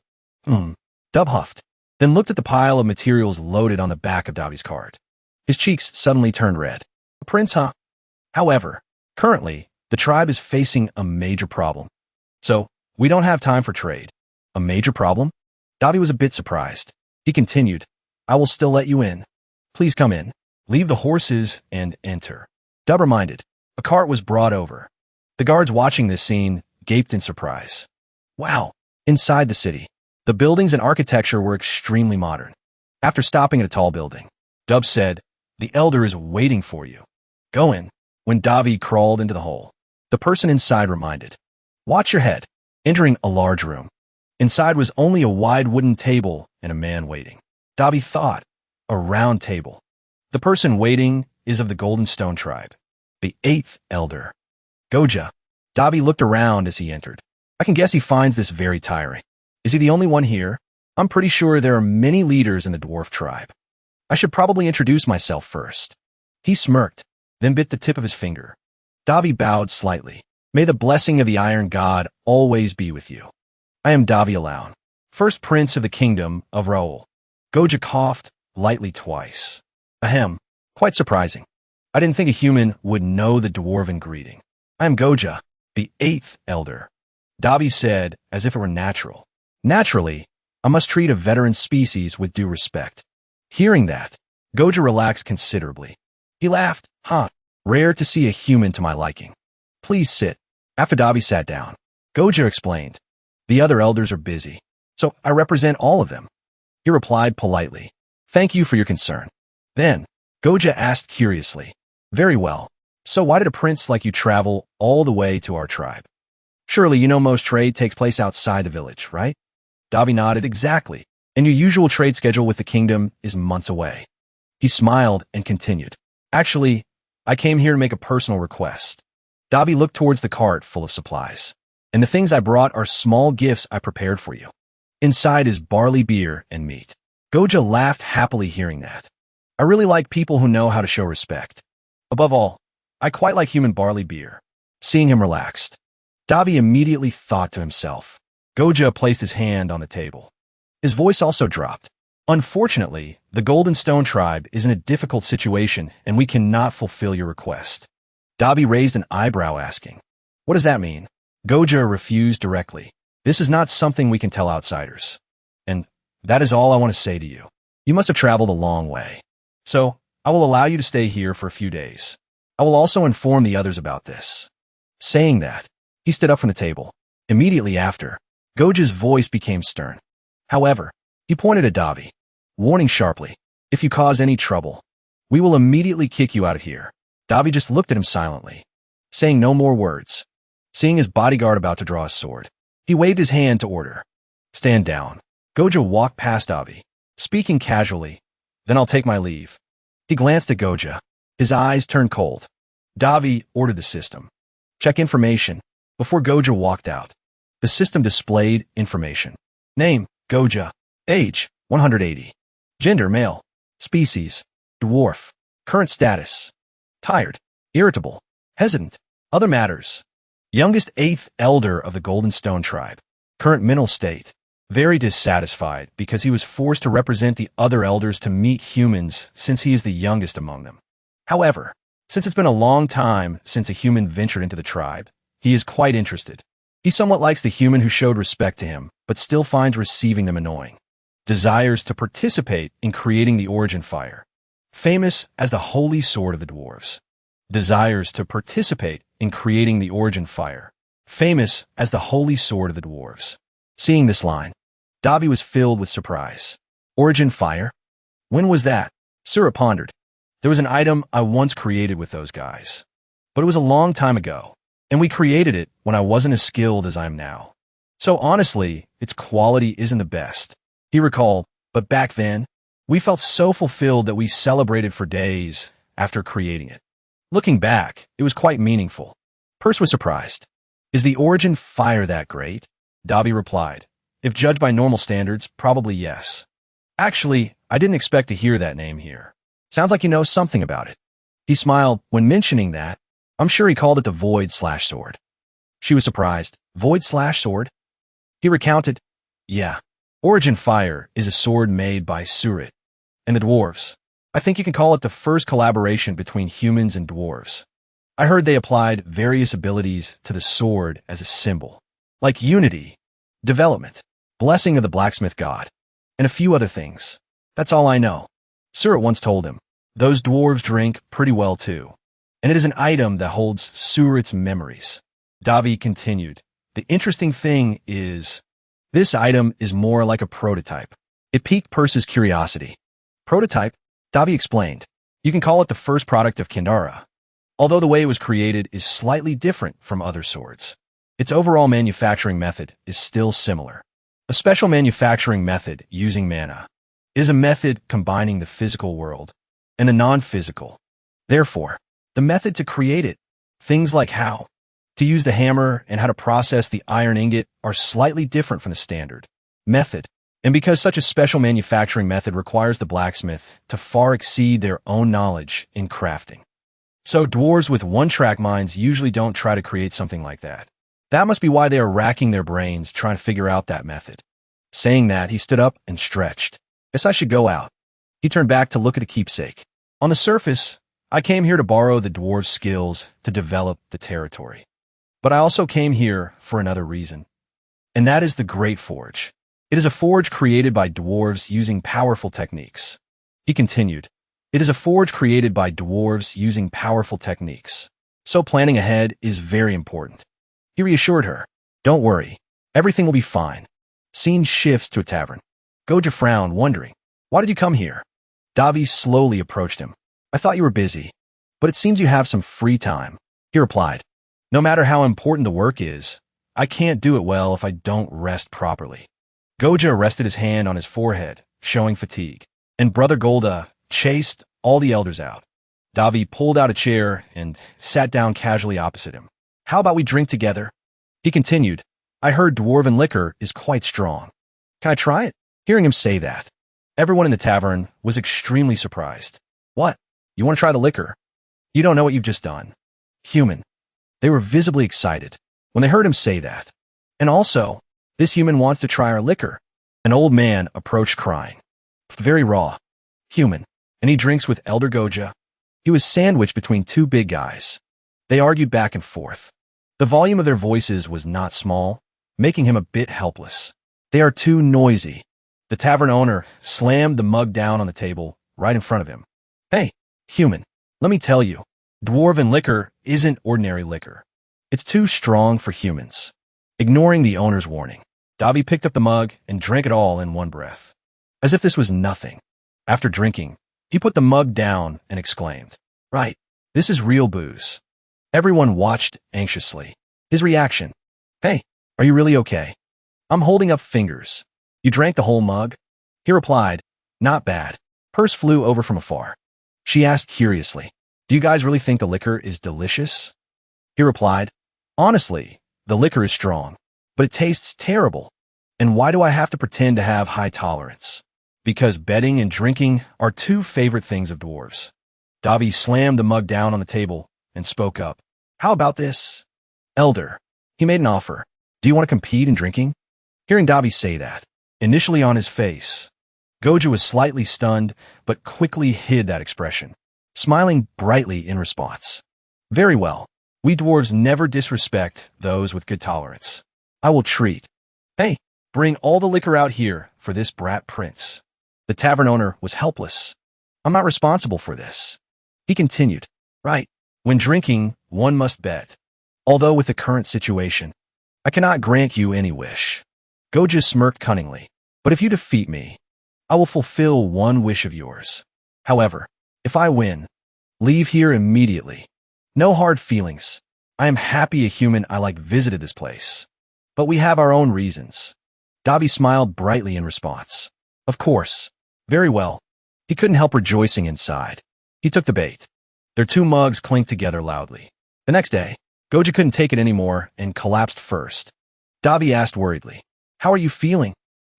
Dub huffed, then looked at the pile of materials loaded on the back of Davi's cart. His cheeks suddenly turned red. A prince, huh? However, currently, the tribe is facing a major problem. So, we don't have time for trade. A major problem? Davi was a bit surprised. He continued, I will still let you in. Please come in. Leave the horses and enter. Dub reminded. A cart was brought over. The guards watching this scene gaped in surprise. Wow! Inside the city, the buildings and architecture were extremely modern. After stopping at a tall building, Dub said, The elder is waiting for you. Go in. When Davi crawled into the hole, The person inside reminded. Watch your head. Entering a large room. Inside was only a wide wooden table and a man waiting. Davi thought, a round table. The person waiting is of the Golden Stone tribe, the 8th elder. Goja. Davi looked around as he entered. I can guess he finds this very tiring. Is he the only one here? I'm pretty sure there are many leaders in the dwarf tribe. I should probably introduce myself first. He smirked, then bit the tip of his finger. Davi bowed slightly. May the blessing of the Iron God always be with you. I am Davi Alaun, first prince of the kingdom of Raul. Goja coughed lightly twice. Ahem, quite surprising. I didn't think a human would know the dwarven greeting. I am Goja, the 8th elder. Davi said, as if it were natural. Naturally, I must treat a veteran species with due respect. Hearing that, Goja relaxed considerably. He laughed. Rare to see a human to my liking. Please sit. After Davi sat down, Goja explained. The other elders are busy, so I represent all of them. He replied politely. Thank you for your concern. Then, Goja asked curiously. Very well. So why did a prince like you travel all the way to our tribe? Surely you know most trade takes place outside the village, right? Davi nodded. Exactly. And your usual trade schedule with the kingdom is months away. He smiled and continued. Actually, I came here to make a personal request. Davi looked towards the cart full of supplies. And the things I brought are small gifts I prepared for you. Inside is barley beer and meat. Goja laughed happily hearing that. I really like people who know how to show respect. Above all, I quite like human barley beer. Seeing him relaxed, Davi immediately thought to himself. Goja placed his hand on the table. His voice also dropped. Unfortunately, the Golden Stone tribe is in a difficult situation and we cannot fulfill your request. Davi raised an eyebrow asking, what does that mean? Goja refused directly. This is not something we can tell outsiders. And that is all I want to say to you. You must have traveled a long way. So, I will allow you to stay here for a few days. I will also inform the others about this. Saying that, he stood up from the table. Immediately after, Goja's voice became stern. However, he pointed at Davi, warning sharply, if you cause any trouble, we will immediately kick you out of here. Davi just looked at him silently, saying no more words. Seeing his bodyguard about to draw his sword, he waved his hand to order. Stand down. Goja walked past Davi, speaking casually, then I'll take my leave. He glanced at Goja. His eyes turned cold. Davi ordered the system. Check information. Before Goja walked out, the system displayed information. Name, Goja. Age, 180. Gender, male. Species, dwarf. Current status, tired, irritable, hesitant. Other matters. Youngest 8th elder of the Golden Stone tribe. Current mental state, very dissatisfied because he was forced to represent the other elders to meet humans since he is the youngest among them. However, since it's been a long time since a human ventured into the tribe, he is quite interested. He somewhat likes the human who showed respect to him, but still finds receiving them annoying. Desires to participate in creating the origin fire. Famous as the holy sword of the dwarves. Desires to participate in creating the origin fire. Famous as the holy sword of the dwarves. Seeing this line, Davi was filled with surprise. Origin fire? When was that? Sura pondered. There was an item I once created with those guys. But it was a long time ago, and we created it when I wasn't as skilled as I am now. So honestly, its quality isn't the best. He recalled, but back then, we felt so fulfilled that we celebrated for days after creating it. Looking back, it was quite meaningful. Perse was surprised. Is the origin fire that great? Davi replied. If judged by normal standards, probably yes. Actually, I didn't expect to hear that name here. Sounds like you know something about it. He smiled when mentioning that. I'm sure he called it the Void/Sword. She was surprised. Void/Sword? He recounted. Yeah. Origin Fire is a sword made by Surit and the dwarves. I think you can call it the first collaboration between humans and dwarves. I heard they applied various abilities to the sword as a symbol, like unity, development, blessing of the blacksmith god, and a few other things. That's all I know. Surit once told him, those dwarves drink pretty well too, and it is an item that holds Surit's memories. Davi continued, the interesting thing is, this item is more like a prototype. It piqued Perse's curiosity. Prototype? Davi explained. You can call it the first product of Kindara. although the way it was created is slightly different from other swords. Its overall manufacturing method is still similar. A special manufacturing method using mana is a method combining the physical world and the non-physical. Therefore, the method to create it, things like how to use the hammer and how to process the iron ingot are slightly different from the standard method. And because such a special manufacturing method requires the blacksmith to far exceed their own knowledge in crafting. So dwarves with one-track minds usually don't try to create something like that. That must be why they are racking their brains trying to figure out that method. Saying that, he stood up and stretched. Guess I should go out. He turned back to look at the keepsake. On the surface, I came here to borrow the dwarves' skills to develop the territory. But I also came here for another reason. And that is the Great Forge. It is a forge created by dwarves using powerful techniques. He continued. It is a forge created by dwarves using powerful techniques. So planning ahead is very important. He reassured her. Don't worry. Everything will be fine. Scene shifts to a tavern. Goja frowned, wondering, why did you come here? Davi slowly approached him. I thought you were busy, but it seems you have some free time. He replied, no matter how important the work is, I can't do it well if I don't rest properly. Goja rested his hand on his forehead, showing fatigue, and Brother Golda chased all the elders out. Davi pulled out a chair and sat down casually opposite him. How about we drink together? He continued, I heard dwarven liquor is quite strong. Can I try it? Hearing him say that, everyone in the tavern was extremely surprised. What? You want to try the liquor? You don't know what you've just done. Human. They were visibly excited when they heard him say that. And also, this human wants to try our liquor. An old man approached crying. Very raw. Human. And he drinks with Elder Goja. He was sandwiched between two big guys. They argued back and forth. The volume of their voices was not small, making him a bit helpless. They are too noisy. The tavern owner slammed the mug down on the table right in front of him. Hey, human, let me tell you, dwarven liquor isn't ordinary liquor. It's too strong for humans. Ignoring the owner's warning, Davi picked up the mug and drank it all in one breath. As if this was nothing. After drinking, he put the mug down and exclaimed, right, this is real booze. Everyone watched anxiously. His reaction, hey, are you really okay? I'm holding up fingers. You drank the whole mug? He replied, not bad. Purse flew over from afar. She asked curiously, do you guys really think the liquor is delicious? He replied, honestly, the liquor is strong, but it tastes terrible. And why do I have to pretend to have high tolerance? Because betting and drinking are two favorite things of dwarves. Davi slammed the mug down on the table and spoke up. How about this? Elder. He made an offer. Do you want to compete in drinking? Hearing Davi say that, initially on his face, Goja was slightly stunned, but quickly hid that expression, smiling brightly in response. Very well. We dwarves never disrespect those with good tolerance. I will treat. Hey, bring all the liquor out here for this brat prince. The tavern owner was helpless. I'm not responsible for this. He continued, right, when drinking, one must bet. Although with the current situation, I cannot grant you any wish. Goja smirked cunningly, but if you defeat me, I will fulfill one wish of yours. However, if I win, leave here immediately. No hard feelings. I am happy a human I like visited this place. But we have our own reasons. Davi smiled brightly in response. Of course. Very well. He couldn't help rejoicing inside. He took the bait. Their two mugs clinked together loudly. The next day, Goja couldn't take it anymore and collapsed first. Davi asked worriedly, how are you feeling?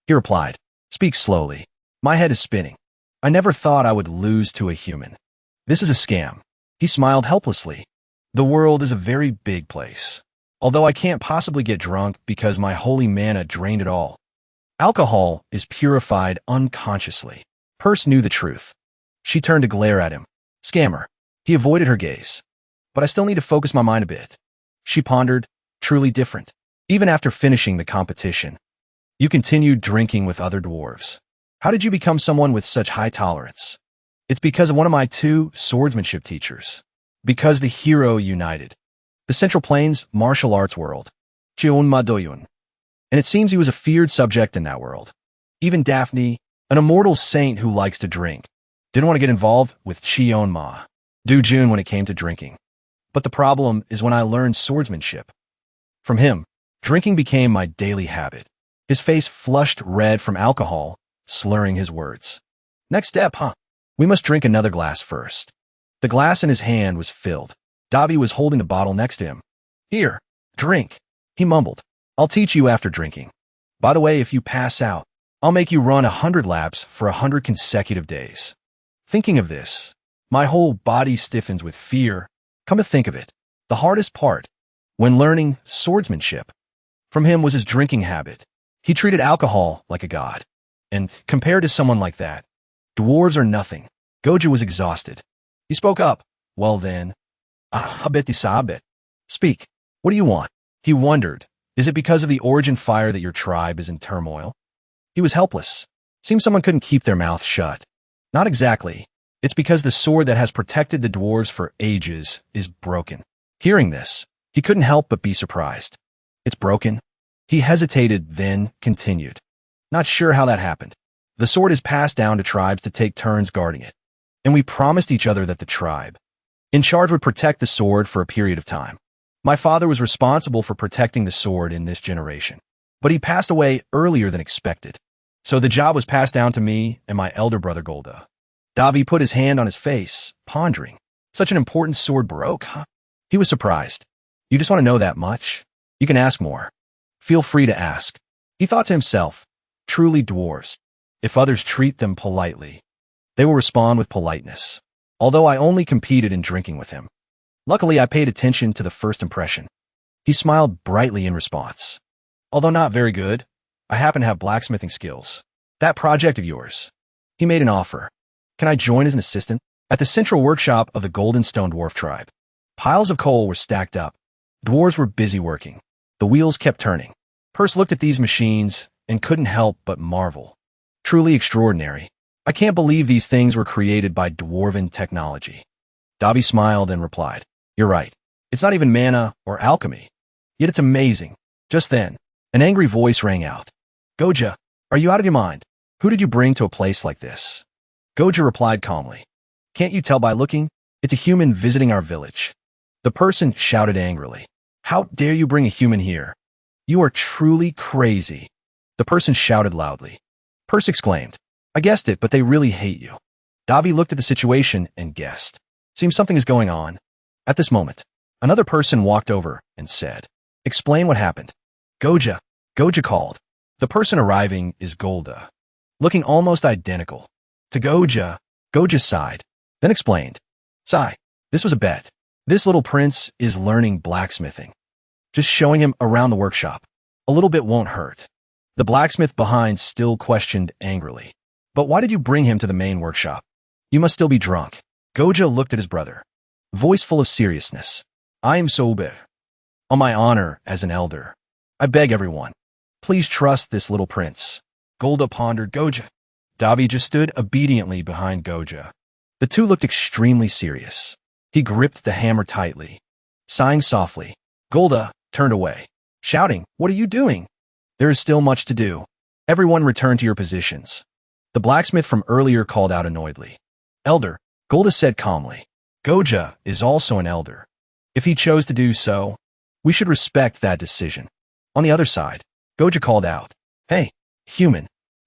He replied, speak slowly. My head is spinning. I never thought I would lose to a human. This is a scam. He smiled helplessly. The world is a very big place. Although I can't possibly get drunk because my holy mana drained it all. Alcohol is purified unconsciously. Purse knew the truth. She turned to glare at him. Scammer. He avoided her gaze. But I still need to focus my mind a bit. She pondered, truly different. Even after finishing the competition, you continued drinking with other dwarves. How did you become someone with such high tolerance? It's because of one of my two swordsmanship teachers. Because the hero united. The Central Plains martial arts world. Chion Madoyun. And it seems he was a feared subject in that world. Even Daphne, an immortal saint who likes to drink, didn't want to get involved with Chion Ma, Dujun when it came to drinking. But the problem is when I learned swordsmanship. From him, drinking became my daily habit. His face flushed red from alcohol, slurring his words. Next step, huh? We must drink another glass first. The glass in his hand was filled. Davi was holding the bottle next to him. Here, drink, he mumbled. I'll teach you after drinking. By the way, if you pass out, I'll make you run 100 laps for 100 consecutive days. Thinking of this, my whole body stiffens with fear. Come to think of it, the hardest part, when learning swordsmanship, from him was his drinking habit. He treated alcohol like a god. And compared to someone like that, dwarves are nothing. Gojo was exhausted. He spoke up. Well then, habeti sabet. Speak. What do you want? He wondered. Is it because of the origin fire that your tribe is in turmoil? He was helpless. Seemed someone couldn't keep their mouth shut. Not exactly. It's because the sword that has protected the dwarves for ages is broken. Hearing this, he couldn't help but be surprised. It's broken? He hesitated, then continued. Not sure how that happened. The sword is passed down to tribes to take turns guarding it. And we promised each other that the tribe in charge would protect the sword for a period of time. My father was responsible for protecting the sword in this generation, but he passed away earlier than expected. So the job was passed down to me and my elder brother Golda. Davi put his hand on his face, pondering. Such an important sword broke, huh? He was surprised. You just want to know that much? You can ask more. Feel free to ask. He thought to himself, truly dwarves, if others treat them politely, they will respond with politeness. Although I only competed in drinking with him. Luckily, I paid attention to the first impression. He smiled brightly in response. Although not very good, I happen to have blacksmithing skills. That project of yours. He made an offer. Can I join as an assistant? At the central workshop of the Golden Stone Dwarf tribe, piles of coal were stacked up. Dwarves were busy working. The wheels kept turning. Perse looked at these machines and couldn't help but marvel. Truly extraordinary. I can't believe these things were created by dwarven technology. Davi smiled and replied, You're right. It's not even mana or alchemy. Yet it's amazing. Just then, an angry voice rang out. Gojo, are you out of your mind? Who did you bring to a place like this? Gojo replied calmly. Can't you tell by looking? It's a human visiting our village. The person shouted angrily. How dare you bring a human here? You are truly crazy. The person shouted loudly. Perse exclaimed. I guessed it, but they really hate you. Davi looked at the situation and guessed. Seems something is going on. At this moment, another person walked over and said, Explain what happened. Gojo called. The person arriving is Golda. Looking almost identical. To Gojo sighed, then explained. Sigh, this was a bet. This little prince is learning blacksmithing. Just showing him around the workshop. A little bit won't hurt. The blacksmith behind still questioned angrily. But why did you bring him to the main workshop? You must still be drunk. Gojo looked at his brother. Voice full of seriousness. I am sober. On my honor as an elder. I beg everyone. Please trust this little prince. Golda pondered. Gojo. Davi just stood obediently behind Gojo. The two looked extremely serious. He gripped the hammer tightly. Sighing softly, Golda turned away, shouting, What are you doing? There is still much to do. Everyone return to your positions. The blacksmith from earlier called out annoyedly. Elder, Golda said calmly. Gojo is also an elder. If he chose to do so, we should respect that decision. On the other side, Gojo called out. Hey, human.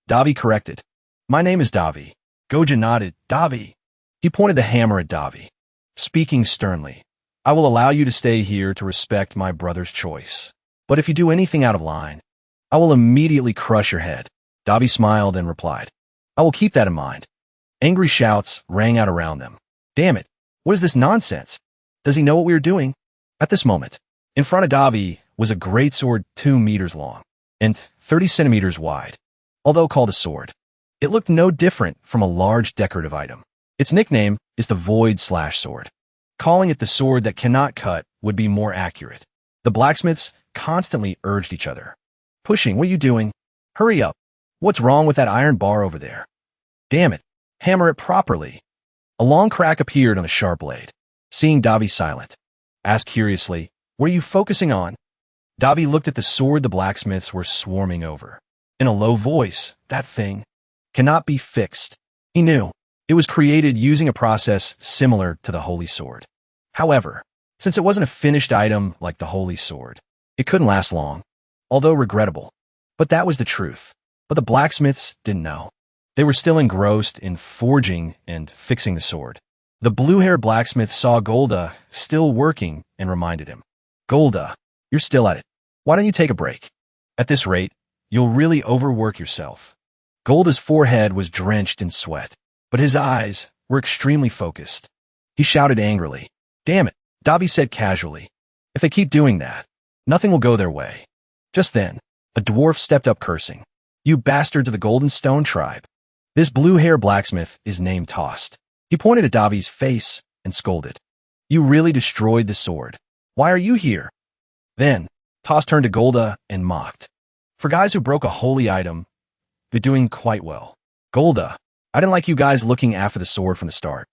Davi corrected. My name is Davi. Gojo nodded. Davi. He pointed the hammer at Davi. Speaking sternly, I will allow you to stay here to respect my brother's choice. But if you do anything out of line, I will immediately crush your head. Davi smiled and replied, I will keep that in mind. Angry shouts rang out around them. Damn it, what is this nonsense? Does he know what we are doing? At this moment, in front of Davi was a great sword 2 meters long and 30 centimeters wide. Although called a sword, it looked no different from a large decorative item. Its nickname is the Void/Sword. Calling it the sword that cannot cut would be more accurate. The blacksmiths constantly urged each other. Pushing, what are you doing? Hurry up. What's wrong with that iron bar over there? Damn it. Hammer it properly. A long crack appeared on the sharp blade. Seeing Davi silent, asked curiously, What are you focusing on? Davi looked at the sword the blacksmiths were swarming over. In a low voice, that thing cannot be fixed. He knew. It was created using a process similar to the Holy Sword. However, Since it wasn't a finished item like the holy sword, it couldn't last long, although regrettable. But that was the truth. But the blacksmiths didn't know. They were still engrossed in forging and fixing the sword. The blue-haired blacksmith saw Golda still working and reminded him, "Golda, you're still at it. Why don't you take a break? At this rate, you'll really overwork yourself." Golda's forehead was drenched in sweat, but his eyes were extremely focused. He shouted angrily, "Damn it," Davi said casually. "If they keep doing that, nothing will go their way." Just then, a dwarf stepped up cursing, "You bastards of the Golden Stone tribe. This blue-hair blacksmith is named Tossed." He pointed at Davi's face and scolded, "You really destroyed the sword. Why are you here?" Then, Toss turned to Golda and mocked, "For guys who broke a holy item, you're doing quite well. Golda, I didn't like you guys looking after the sword from the start."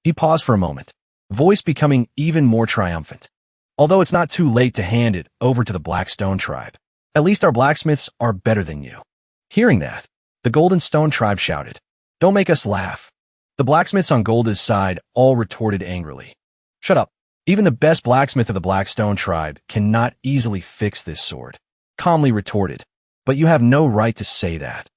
He paused for a moment, voice becoming even more triumphant. "Although it's not too late to hand it over to the Black Stone tribe. At least our blacksmiths are better than you." Hearing that, the Golden Stone tribe shouted, "Don't make us laugh." The blacksmiths on Golda's side all retorted angrily, "Shut up. Even the best blacksmith of the Black Stone tribe cannot easily fix this sword," calmly retorted, "But you have no right to say that.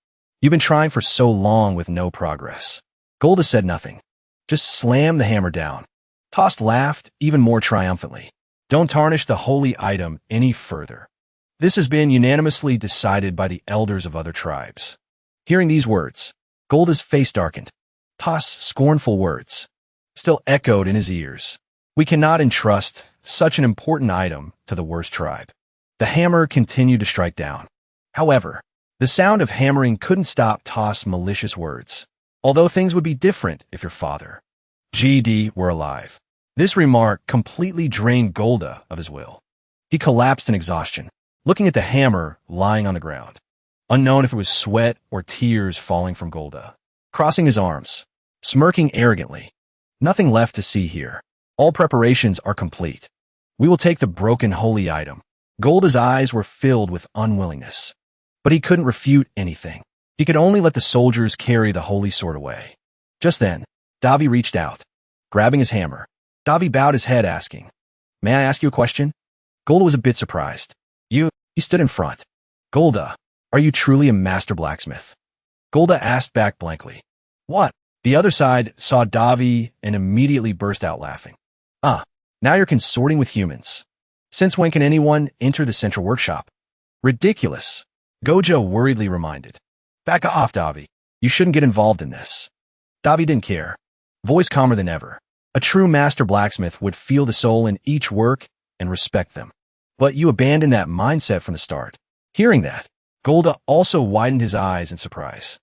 You've been trying for so long with no progress." Golda said nothing, just slammed the hammer down. Tossed laughed even more triumphantly. "Don't tarnish the holy item any further. This has been unanimously decided by the elders of other tribes." Hearing these words, Golda's face darkened. Toss's scornful words still echoed in his ears. "We cannot entrust such an important item to the worst tribe." The hammer continued to strike down. However, the sound of hammering couldn't stop Toss's malicious words. "Although things would be different if your father, GD, were alive." This remark completely drained Golda of his will. He collapsed in exhaustion, looking at the hammer lying on the ground, unknown if it was sweat or tears falling from Golda. Crossing his arms, smirking arrogantly, "Nothing left to see here. All preparations are complete. We will take the broken holy item." Golda's eyes were filled with unwillingness, but he couldn't refute anything. He could only let the soldiers carry the holy sword away. Just then, Davi reached out, grabbing his hammer. Davi bowed his head, asking, "May I ask you a question?" Golda was a bit surprised. He stood in front. "Golda, are you truly a master blacksmith?" Golda asked back blankly. "What?" The other side saw Davi and immediately burst out laughing. Now you're consorting with humans. Since when can anyone enter the central workshop?" "Ridiculous," Gojo worriedly reminded. "Back off, Davi. You shouldn't get involved in this." Davi didn't care. Voice calmer than ever. A true master blacksmith would feel the soul in each work and respect them. "But you abandoned that mindset from the start." Hearing that, Golda also widened his eyes in surprise.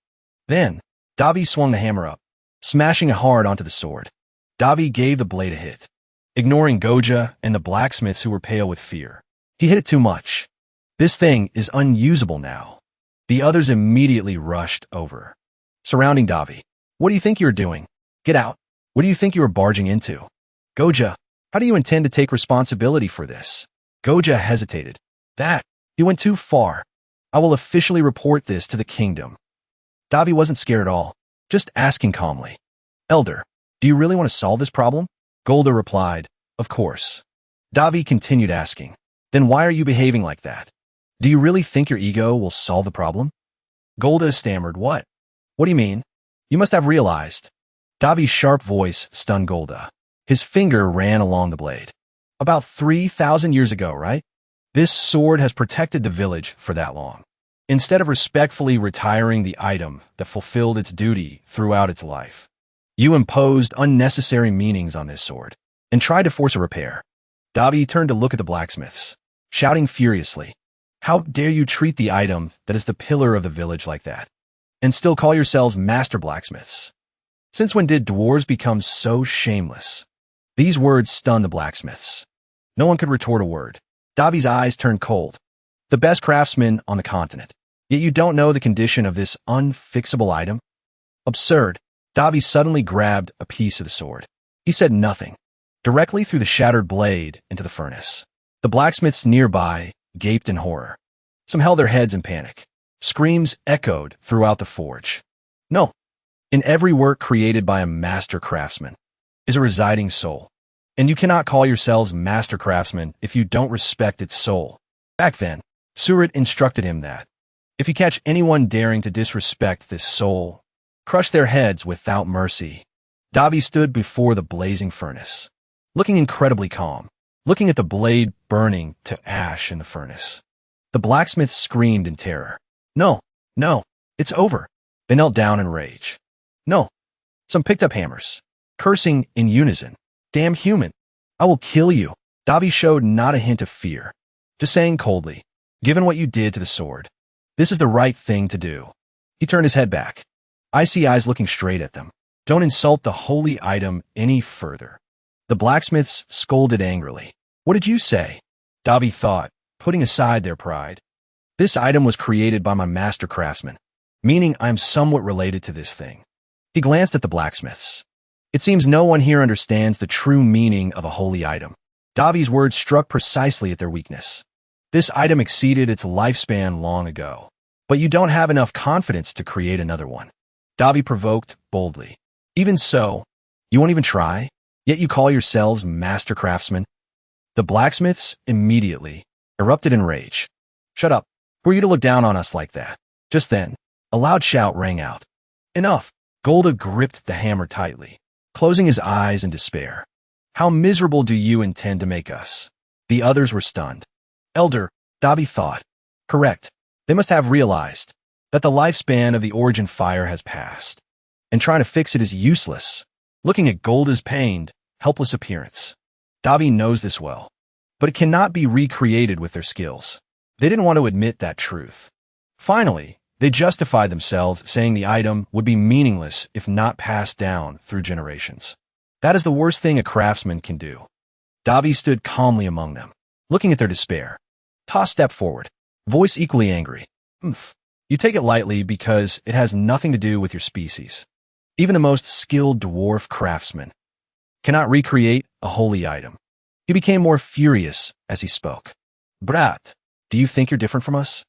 Then, Davi swung the hammer up, smashing it hard onto the sword. Davi gave the blade a hit, ignoring Gojo and the blacksmiths who were pale with fear. He hit it too much. "This thing is unusable now." The others immediately rushed over, surrounding Davi. "What do you think you're doing? Get out. What do you think you are barging into? Gojo, how do you intend to take responsibility for this?" Gojo hesitated. You went too far. I will officially report this to the kingdom." Davi wasn't scared at all, just asking calmly, "Elder, do you really want to solve this problem?" Golda replied, "Of course." Davi continued asking, "Then why are you behaving like that? Do you really think your ego will solve the problem?" Golda stammered, "What? What do you mean? You must have realized." Davi's sharp voice stunned Golda. His finger ran along the blade. "About 3,000 years ago, right? This sword has protected the village for that long. Instead of respectfully retiring the item that fulfilled its duty throughout its life, you imposed unnecessary meanings on this sword and tried to force a repair." Davi turned to look at the blacksmiths, shouting furiously, "How dare you treat the item that is the pillar of the village like that, and still call yourselves master blacksmiths? Since when did dwarves become so shameless?" These words stunned the blacksmiths. No one could retort a word. Davi's eyes turned cold. "The best craftsman on the continent. Yet you don't know the condition of this unfixable item? Absurd." Davi suddenly grabbed a piece of the sword. He said nothing, directly through the shattered blade into the furnace. The blacksmiths nearby gaped in horror. Some held their heads in panic. Screams echoed throughout the forge. No. In every work created by a master craftsman is a residing soul. And you cannot call yourselves master craftsmen if you don't respect its soul. Back then, Surat instructed him that, if you catch anyone daring to disrespect this soul, crush their heads without mercy. Davi stood before the blazing furnace, looking incredibly calm, looking at the blade burning to ash in the furnace. The blacksmith screamed in terror. No, no, it's over. They knelt down in rage. No. Some picked up hammers, cursing in unison. Damn human. I will kill you. Davi showed not a hint of fear, just saying coldly, given what you did to the sword, this is the right thing to do. He turned his head back, icy eyes looking straight at them. Don't insult the holy item any further. The blacksmiths scolded angrily. What did you say? Davi thought, putting aside their pride. This item was created by my master craftsman, meaning I'm somewhat related to this thing. He glanced at the blacksmiths. It seems no one here understands the true meaning of a holy item. Davi's words struck precisely at their weakness. This item exceeded its lifespan long ago, but you don't have enough confidence to create another one. Davi provoked boldly. Even so, you won't even try, yet you call yourselves master craftsmen? The blacksmiths immediately erupted in rage. Shut up. Who are you to look down on us like that? Just then, a loud shout rang out. Enough! Golda gripped the hammer tightly, closing his eyes in despair. How miserable do you intend to make us? The others were stunned. Elder, Davi thought. Correct. They must have realized that the lifespan of the origin fire has passed, and trying to fix it is useless. Looking at Golda's pained, helpless appearance, Davi knows this well, but it cannot be recreated with their skills. They didn't want to admit that truth. Finally, they justified themselves, saying the item would be meaningless if not passed down through generations. That is the worst thing a craftsman can do. Davi stood calmly among them, looking at their despair. Toss stepped forward, voice equally angry. You take it lightly because it has nothing to do with your species. Even the most skilled dwarf craftsman cannot recreate a holy item. He became more furious as he spoke. Brat, do you think you're different from us?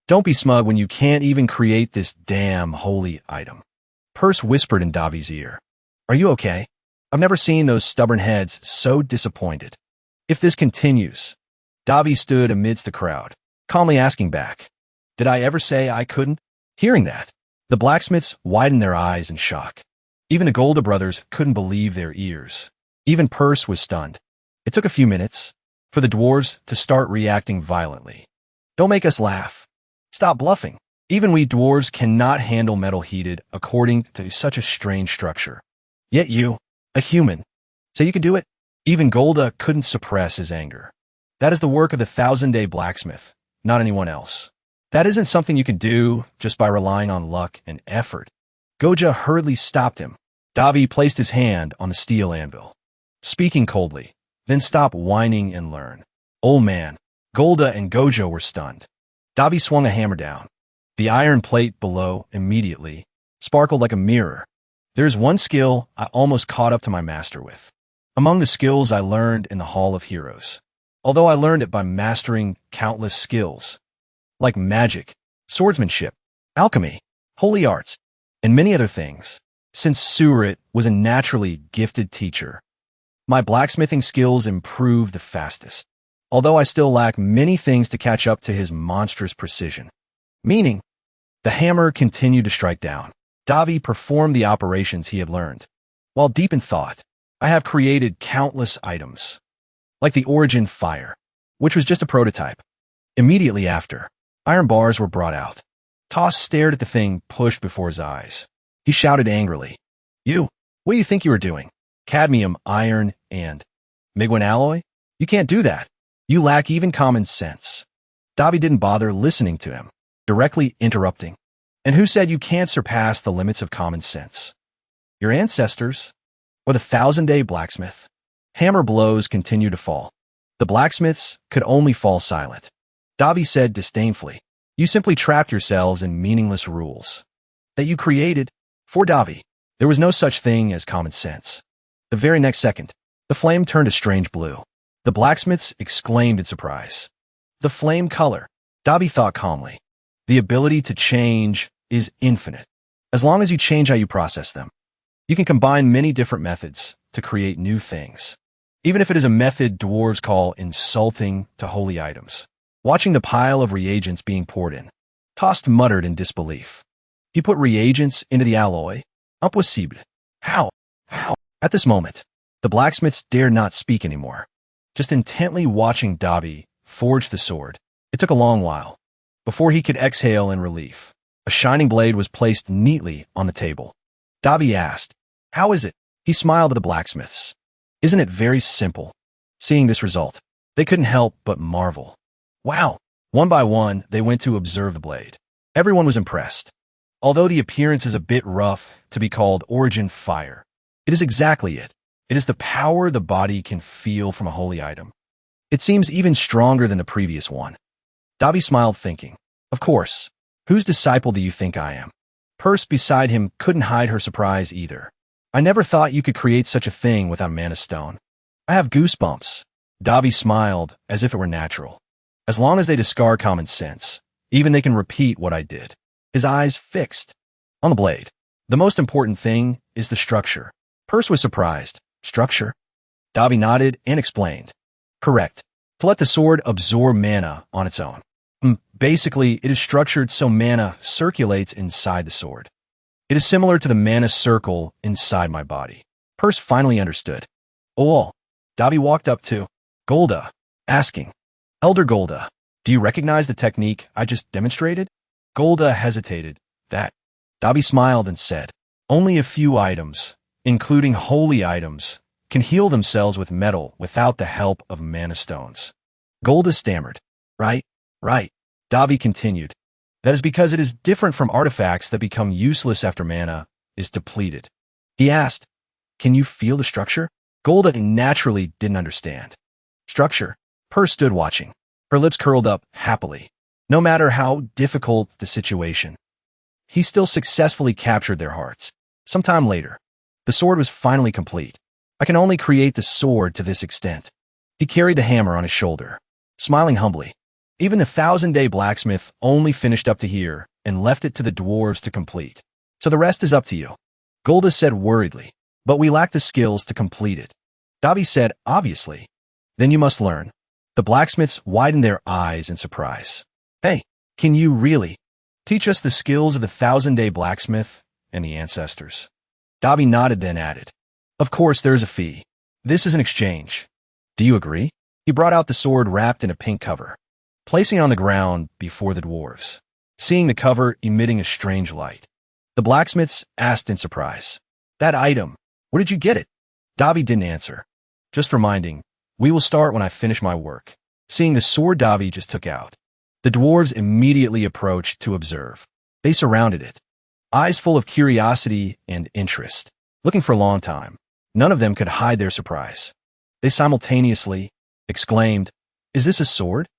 Don't be smug when you can't even create this damn holy item. Perse whispered in Davi's ear. Are you okay? I've never seen those stubborn heads so disappointed. If this continues, Davi stood amidst the crowd, calmly asking back, did I ever say I couldn't? Hearing that, the blacksmiths widened their eyes in shock. Even the Golda brothers couldn't believe their ears. Even Perse was stunned. It took a few minutes for the dwarves to start reacting violently. Don't make us laugh. Stop bluffing. Even we dwarves cannot handle metal heated according to such a strange structure. Yet you, a human, say you can do it? Even Golda couldn't suppress his anger. That is the work of the 1,000-day blacksmith, not anyone else. That isn't something you can do just by relying on luck and effort. Goja hurriedly stopped him. Davi placed his hand on the steel anvil, speaking coldly, then stop whining and learn. Old man, Golda and Goja were stunned. Davi swung a hammer down. The iron plate below immediately sparkled like a mirror. There's one skill I almost caught up to my master with. Among the skills I learned in the Hall of Heroes, although I learned it by mastering countless skills, like magic, swordsmanship, alchemy, holy arts, and many other things. Since Surat was a naturally gifted teacher, my blacksmithing skills improved the fastest, although I still lack many things to catch up to his monstrous precision. Meaning, the hammer continued to strike down. Davi performed the operations he had learned. While deep in thought, I have created countless items, like the origin fire, which was just a prototype. Immediately after, iron bars were brought out. Toss stared at the thing pushed before his eyes. He shouted angrily, what do you think you are doing? Cadmium, iron, and Miguan alloy? You can't do that. You lack even common sense. Davi didn't bother listening to him, directly interrupting. And who said you can't surpass the limits of common sense? Your ancestors, or the 1,000-day blacksmith? Hammer blows continued to fall. The blacksmiths could only fall silent. Davi said disdainfully, you simply trapped yourselves in meaningless rules that you created. For Davi, there was no such thing as common sense. The very next second, the flame turned a strange blue. The blacksmiths exclaimed in surprise. The flame color, Davi thought calmly. The ability to change is infinite. As long as you change how you process them, you can combine many different methods to create new things. even if it is a method dwarves call insulting to holy items. Watching the pile of reagents being poured in, Tost muttered in disbelief. He put reagents into the alloy? Impossible. How? How? At this moment, the blacksmiths dared not speak anymore, just intently watching Davi forge the sword. It took a long while. Before he could exhale in relief, a shining blade was placed neatly on the table. Davi asked, "How is it?" He smiled at the blacksmiths. "Isn't it very simple?" Seeing this result, they couldn't help but marvel. Wow! One by one, they went to observe the blade. Everyone was impressed. Although the appearance is a bit rough to be called origin fire, it is exactly it. It is the power the body can feel from a holy item. It seems even stronger than the previous one. Davi smiled, thinking, "Of course. Whose disciple do you think I am?" Purse beside him couldn't hide her surprise either. "I never thought you could create such a thing without a mana stone. I have goosebumps." Davi smiled as if it were natural. "As long as they discard common sense, even they can repeat what I did." His eyes fixed on the blade. "The most important thing is the structure." Purse was surprised. "Structure?" Davi nodded and explained. "Correct. To let the sword absorb mana on its own. Basically, it is structured so mana circulates inside the sword. It is similar to the mana circle inside my body." Purse finally understood. "Oh." Davi walked up to Golda, asking, "Elder Golda, do you recognize the technique I just demonstrated?" Golda hesitated. "That." Davi smiled and said, "Only a few items, including holy items, can heal themselves with metal without the help of mana stones." Golda stammered. Right. Davi continued. "That is because it is different from artifacts that become useless after mana is depleted." He asked, "Can you feel the structure?" Golda naturally didn't understand. "Structure?" Purse stood watching. Her lips curled up happily. No matter how difficult the situation, he still successfully captured their hearts. Sometime later, the sword was finally complete. "I can only create the sword to this extent." He carried the hammer on his shoulder, smiling humbly. Even the 1,000-day blacksmith only finished up to here and left it to the dwarves to complete. "So the rest is up to you," Golda said worriedly. "But we lack the skills to complete it." Davi said, "Obviously. Then you must learn." The blacksmiths widened their eyes in surprise. "Hey, can you really teach us the skills of the 1,000-day blacksmith and the ancestors?" Davi nodded, then added, "Of course there is a fee. This is an exchange. Do you agree?" He brought out the sword wrapped in a pink cover, placing it on the ground before the dwarves. Seeing the cover emitting a strange light, the blacksmiths asked in surprise, "That item, where did you get it?" Davi didn't answer, just reminding, "We will start when I finish my work." Seeing the sword Davi just took out, the dwarves immediately approached to observe. They surrounded it, eyes full of curiosity and interest, looking for a long time. None of them could hide their surprise. They simultaneously exclaimed, "Is this a sword?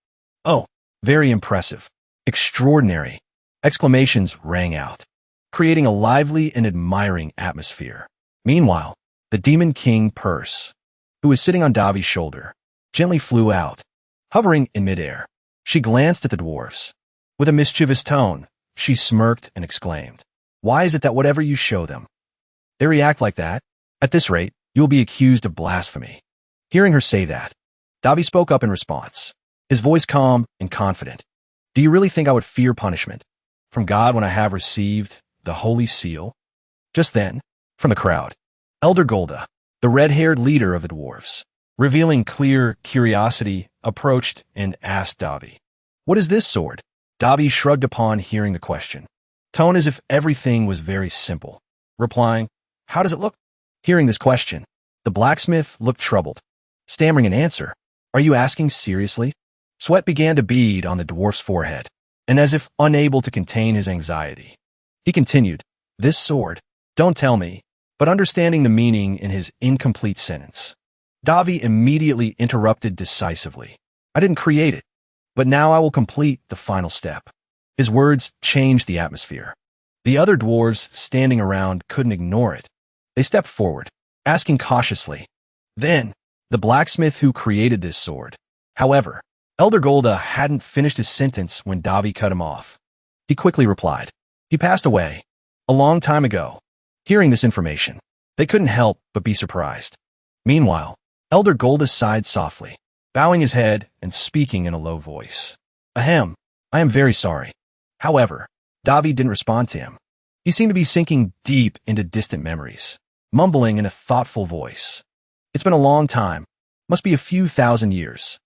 Oh, very impressive. Extraordinary." Exclamations rang out, creating a lively and admiring atmosphere. Meanwhile, the Demon King Purse, who was sitting on Davi's shoulder, gently flew out, hovering in midair. She glanced at the dwarves. With a mischievous tone, she smirked and exclaimed, "Why is it that whatever you show them, they react like that? At this rate, you will be accused of blasphemy." Hearing her say that, Davi spoke up in response, his voice calm and confident. "Do you really think I would fear punishment from God when I have received the Holy Seal?" Just then, from the crowd, Elder Golda, the red-haired leader of the dwarves, revealing clear curiosity, approached and asked Davi, "What is this sword?" Davi shrugged upon hearing the question, tone as if everything was very simple, replying, "How does it look?" Hearing this question, the blacksmith looked troubled, stammering an answer. "Are you asking seriously?" Sweat began to bead on the dwarf's forehead, and as if unable to contain his anxiety, he continued, "This sword, don't tell me," but understanding the meaning in his incomplete sentence. Davi immediately interrupted decisively, "I didn't create it, but now I will complete the final step." His words changed the atmosphere. The other dwarves standing around couldn't ignore it. They stepped forward, asking cautiously, "Then, the blacksmith who created this sword?" However, Elder Golda hadn't finished his sentence when Davi cut him off. He quickly replied, "He passed away a long time ago." Hearing this information, they couldn't help but be surprised. Meanwhile, Elder Golda sighed softly, bowing his head and speaking in a low voice. Ahem, I am very sorry. However, Davi didn't respond to him. He seemed to be sinking deep into distant memories, mumbling in a thoughtful voice. It's been a long time. Must be a few thousand years.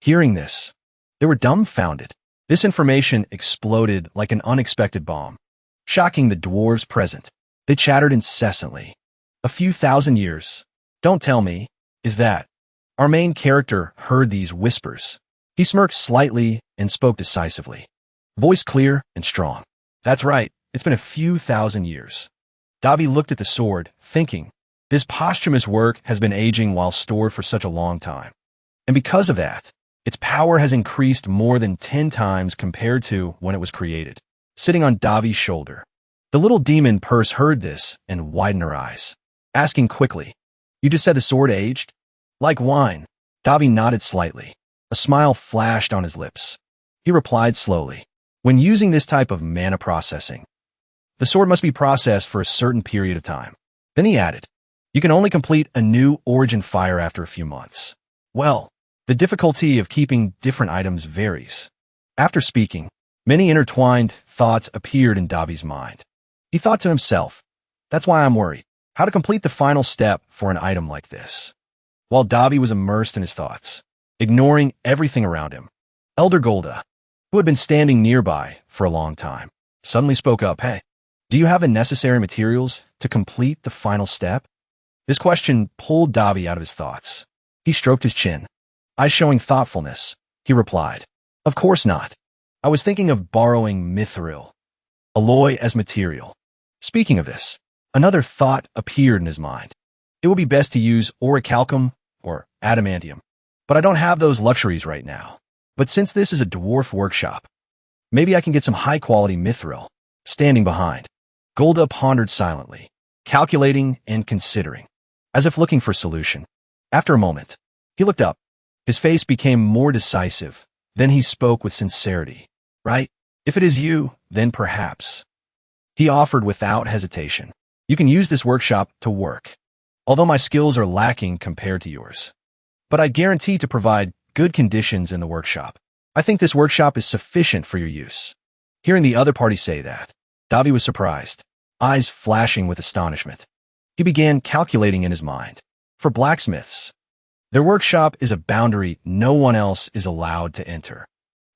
Hearing this, they were dumbfounded. This information exploded like an unexpected bomb, shocking the dwarves present. They chattered incessantly. A few thousand years. Don't tell me. Is that? Our main character heard these whispers. He smirked slightly and spoke decisively. Voice clear and strong. That's right. It's been a few thousand years. Davi looked at the sword, thinking, this posthumous work has been aging while stored for such a long time. And because of that, its power has increased more than 10 times compared to when it was created. Sitting on Davi's shoulder, the little demon Purse heard this and widened her eyes, asking quickly, you just said the sword aged? Like wine. Davi nodded slightly. A smile flashed on his lips. He replied slowly, when using this type of mana processing, the sword must be processed for a certain period of time. Then he added, you can only complete a new origin fire after a few months. Well, the difficulty of keeping different items varies. After speaking, many intertwined thoughts appeared in Davi's mind. He thought to himself, that's why I'm worried. How to complete the final step for an item like this. While Davi was immersed in his thoughts, ignoring everything around him, Elder Golda, who had been standing nearby for a long time, suddenly spoke up, hey, do you have the necessary materials to complete the final step? This question pulled Davi out of his thoughts. He stroked his chin. Eyes showing thoughtfulness, he replied, of course not. I was thinking of borrowing mithril, alloy as material. Speaking of this, another thought appeared in his mind. It would be best to use orichalcum or adamantium, but I don't have those luxuries right now. But since this is a dwarf workshop, maybe I can get some high-quality mithril. Standing behind, Golda pondered silently, calculating and considering, as if looking for a solution. After a moment, he looked up. His face became more decisive. Then he spoke with sincerity. Right? If it is you, then perhaps. He offered without hesitation. You can use this workshop to work, although my skills are lacking compared to yours. But I guarantee to provide good conditions in the workshop. I think this workshop is sufficient for your use. Hearing the other party say that, Davi was surprised, eyes flashing with astonishment. He began calculating in his mind. For blacksmiths, their workshop is a boundary no one else is allowed to enter.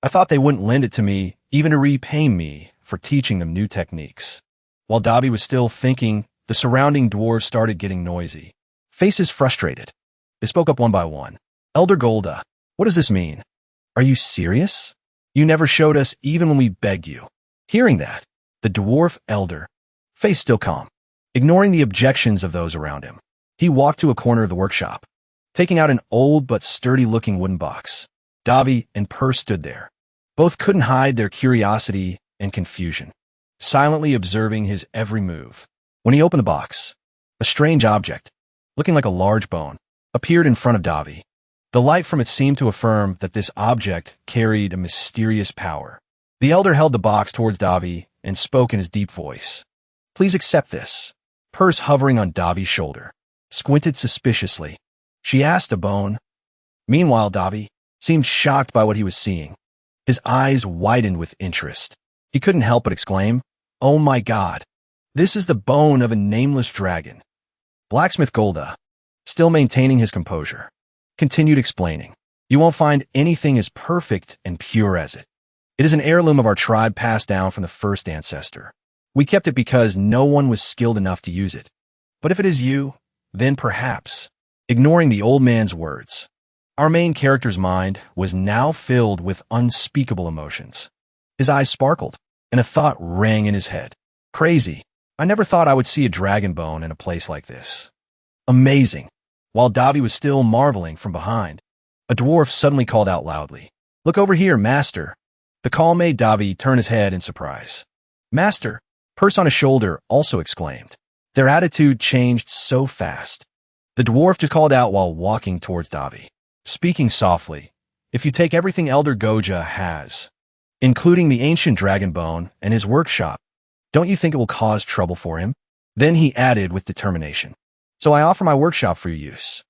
I thought they wouldn't lend it to me, even to repay me for teaching them new techniques. While Davi was still thinking, the surrounding dwarves started getting noisy. Faces frustrated. They spoke up one by one. Elder Golda, what does this mean? Are you serious? You never showed us even when we begged you. Hearing that, the dwarf elder, face still calm, ignoring the objections of those around him, he walked to a corner of the workshop, taking out an old but sturdy-looking wooden box. Davi and Purse stood there. Both couldn't hide their curiosity and confusion, silently observing his every move. When he opened the box, a strange object, looking like a large bone, appeared in front of Davi. The light from it seemed to affirm that this object carried a mysterious power. The elder held the box towards Davi and spoke in his deep voice. Please accept this. Purse hovering on Davi's shoulder, squinted suspiciously. She asked a bone. Meanwhile, Davi seemed shocked by what he was seeing. His eyes widened with interest. He couldn't help but exclaim, oh my God, this is the bone of a nameless dragon. Blacksmith Golda, still maintaining his composure, continued explaining. You won't find anything as perfect and pure as it. It is an heirloom of our tribe passed down from the first ancestor. We kept it because no one was skilled enough to use it. But if it is you, then perhaps. Ignoring the old man's words, our main character's mind was now filled with unspeakable emotions. His eyes sparkled, and a thought rang in his head. Crazy. I never thought I would see a dragon bone in a place like this. Amazing. While Davi was still marveling from behind, a dwarf suddenly called out loudly, Look over here, master. The call made Davi turn his head in surprise. Master, Purse on his shoulder also exclaimed. Their attitude changed so fast. The dwarf just called out while walking towards Davi, speaking softly. If you take everything Elder Goja has, including the ancient dragon bone and his workshop, don't you think it will cause trouble for him? Then he added with determination. So I offer my workshop for your use.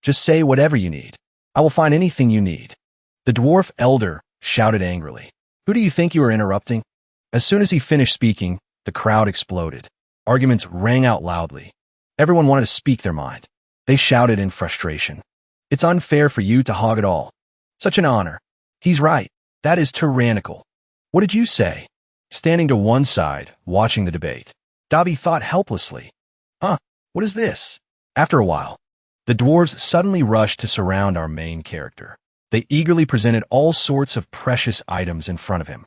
Just say whatever you need. I will find anything you need. The dwarf elder shouted angrily. Who do you think you are interrupting? As soon as he finished speaking, the crowd exploded. Arguments rang out loudly. Everyone wanted to speak their mind. They shouted in frustration. It's unfair for you to hog it all. Such an honor. He's right. That is tyrannical. What did you say? Standing to one side, watching the debate, Davi thought helplessly. What is this? After a while, the dwarves suddenly rushed to surround our main character. They eagerly presented all sorts of precious items in front of him.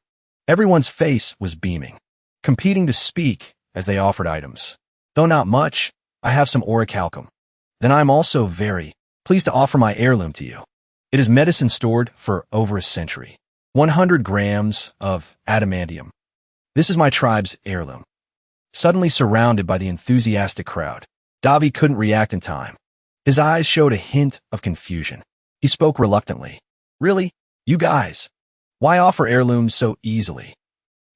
Everyone's face was beaming, competing to speak as they offered items. Though not much, I have some orichalcum. Then I am also very pleased to offer my heirloom to you. It is medicine stored for over a century. 100 grams of adamantium. This is my tribe's heirloom. Suddenly surrounded by the enthusiastic crowd, Davi couldn't react in time. His eyes showed a hint of confusion. He spoke reluctantly. Really? You guys? Why offer heirlooms so easily?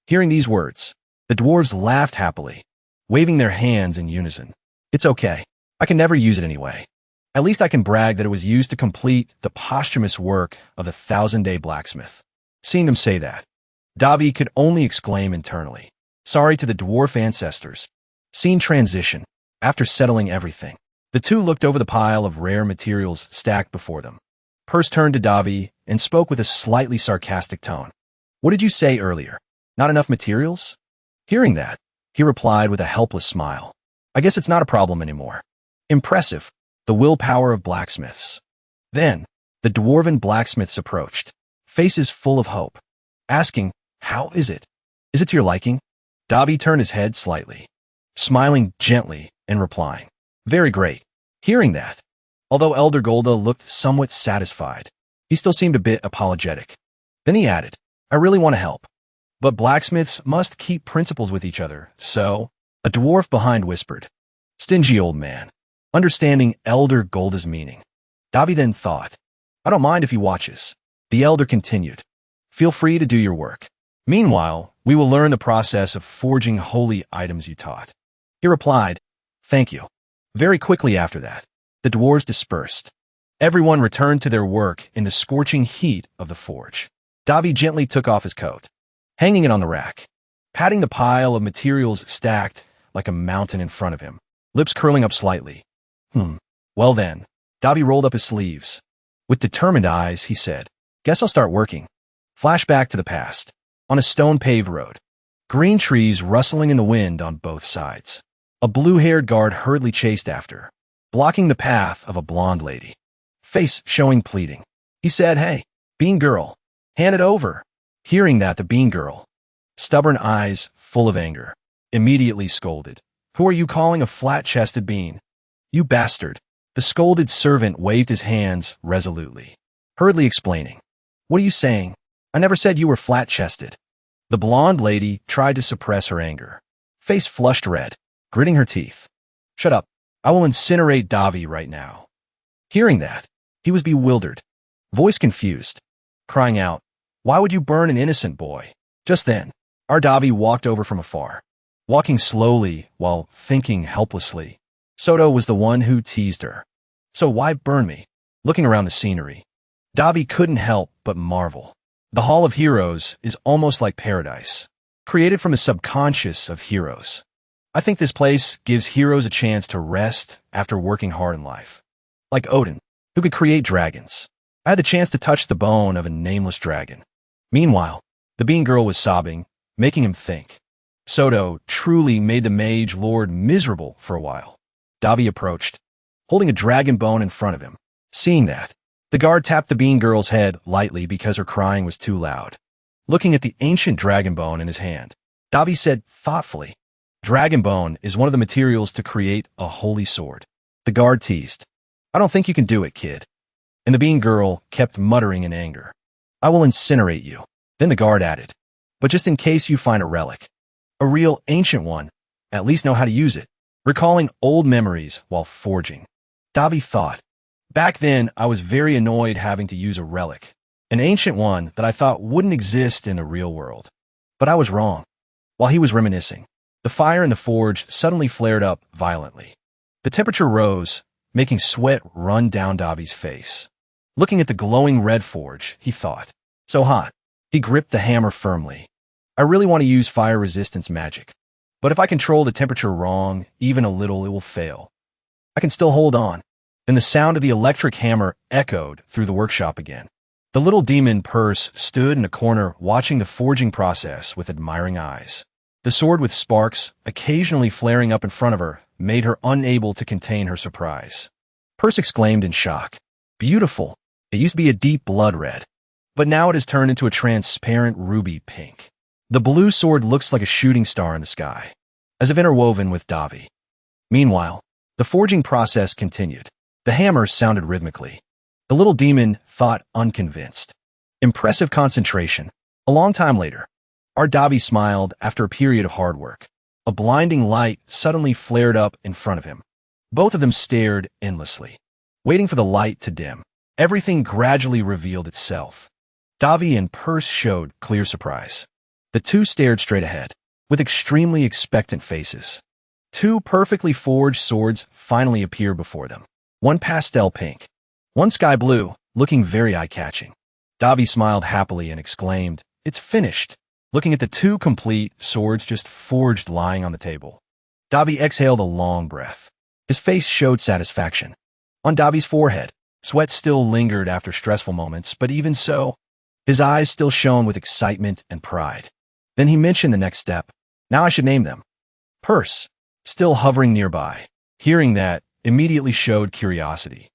Hearing these words, the dwarves laughed happily, waving their hands in unison. It's okay. I can never use it anyway. At least I can brag that it was used to complete the posthumous work of the 1,000-day blacksmith. Seeing them say that, Davi could only exclaim internally, sorry to the dwarf ancestors. Scene transition. After settling everything, the two looked over the pile of rare materials stacked before them. Purse turned to Davi and spoke with a slightly sarcastic tone. What did you say earlier? Not enough materials? Hearing that, he replied with a helpless smile. I guess it's not a problem anymore. Impressive. The willpower of blacksmiths. Then, the dwarven blacksmiths approached, faces full of hope, asking, how is it? Is it to your liking? Davi turned his head slightly, smiling gently and replying, very great. Hearing that, although Elder Golda looked somewhat satisfied, he still seemed a bit apologetic. Then he added, I really want to help. But blacksmiths must keep principles with each other, so, a dwarf behind whispered, stingy old man. Understanding Elder Golda's meaning, Davi then thought, I don't mind if he watches. The elder continued, feel free to do your work. Meanwhile, we will learn the process of forging holy items you taught. He replied, thank you. Very quickly after that, the dwarves dispersed. Everyone returned to their work in the scorching heat of the forge. Davi gently took off his coat, hanging it on the rack, patting the pile of materials stacked like a mountain in front of him, lips curling up slightly. Well then, Davi rolled up his sleeves. With determined eyes, he said, guess I'll start working. Flashback to the past. On a stone-paved road. Green trees rustling in the wind on both sides. A blue-haired guard hurriedly chased after, blocking the path of a blonde lady. Face showing pleading. He said, hey, bean girl, hand it over. Hearing that, the bean girl, stubborn eyes full of anger, immediately scolded. Who are you calling a flat-chested bean? You bastard. The scolded servant waved his hands resolutely, hurriedly explaining. What are you saying? I never said you were flat-chested. The blonde lady tried to suppress her anger, face flushed red, gritting her teeth. Shut up. I will incinerate Davi right now. Hearing that, he was bewildered, voice confused, crying out, why would you burn an innocent boy? Just then, our Davi walked over from afar, walking slowly while thinking helplessly. Soto was the one who teased her. So why burn me? Looking around the scenery, Davi couldn't help but marvel. The Hall of Heroes is almost like paradise, created from the subconscious of heroes. I think this place gives heroes a chance to rest after working hard in life. Like Odin, who could create dragons. I had the chance to touch the bone of a nameless dragon. Meanwhile, the bean girl was sobbing, making him think. Soto truly made the mage lord miserable for a while. Davi approached, holding a dragon bone in front of him. Seeing that, the guard tapped the bean girl's head lightly because her crying was too loud. Looking at the ancient dragon bone in his hand, Davi said thoughtfully, dragon bone is one of the materials to create a holy sword. The guard teased, I don't think you can do it, kid. And the bean girl kept muttering in anger. I will incinerate you. Then the guard added, but just in case you find a relic, a real ancient one, at least know how to use it. Recalling old memories while forging, Davi thought, back then I was very annoyed having to use a relic, an ancient one that I thought wouldn't exist in the real world. But I was wrong. While he was reminiscing, the fire in the forge suddenly flared up violently. The temperature rose, making sweat run down Davi's face. Looking at the glowing red forge, he thought, so hot. He gripped the hammer firmly. I really want to use fire resistance magic. But if I control the temperature wrong, even a little, it will fail. I can still hold on. Then the sound of the electric hammer echoed through the workshop again. The little demon Purse stood in a corner watching the forging process with admiring eyes. The sword with sparks, occasionally flaring up in front of her, made her unable to contain her surprise. Purse exclaimed in shock. Beautiful. It used to be a deep blood red, but now it has turned into a transparent ruby pink. The blue sword looks like a shooting star in the sky, as if interwoven with Davi. Meanwhile, the forging process continued. The hammer sounded rhythmically. The little demon thought unconvinced. Impressive concentration. A long time later, our Davi smiled after a period of hard work. A blinding light suddenly flared up in front of him. Both of them stared endlessly, waiting for the light to dim. Everything gradually revealed itself. Davi and Purse showed clear surprise. The two stared straight ahead, with extremely expectant faces. Two perfectly forged swords finally appeared before them. One pastel pink, one sky blue, looking very eye-catching. Davi smiled happily and exclaimed, "It's finished," looking at the two complete swords just forged lying on the table. Davi exhaled a long breath. His face showed satisfaction. On Davi's forehead, sweat still lingered after stressful moments, but even so, his eyes still shone with excitement and pride. Then he mentioned the next step. Now I should name them. Purse, still hovering nearby, hearing that, immediately showed curiosity.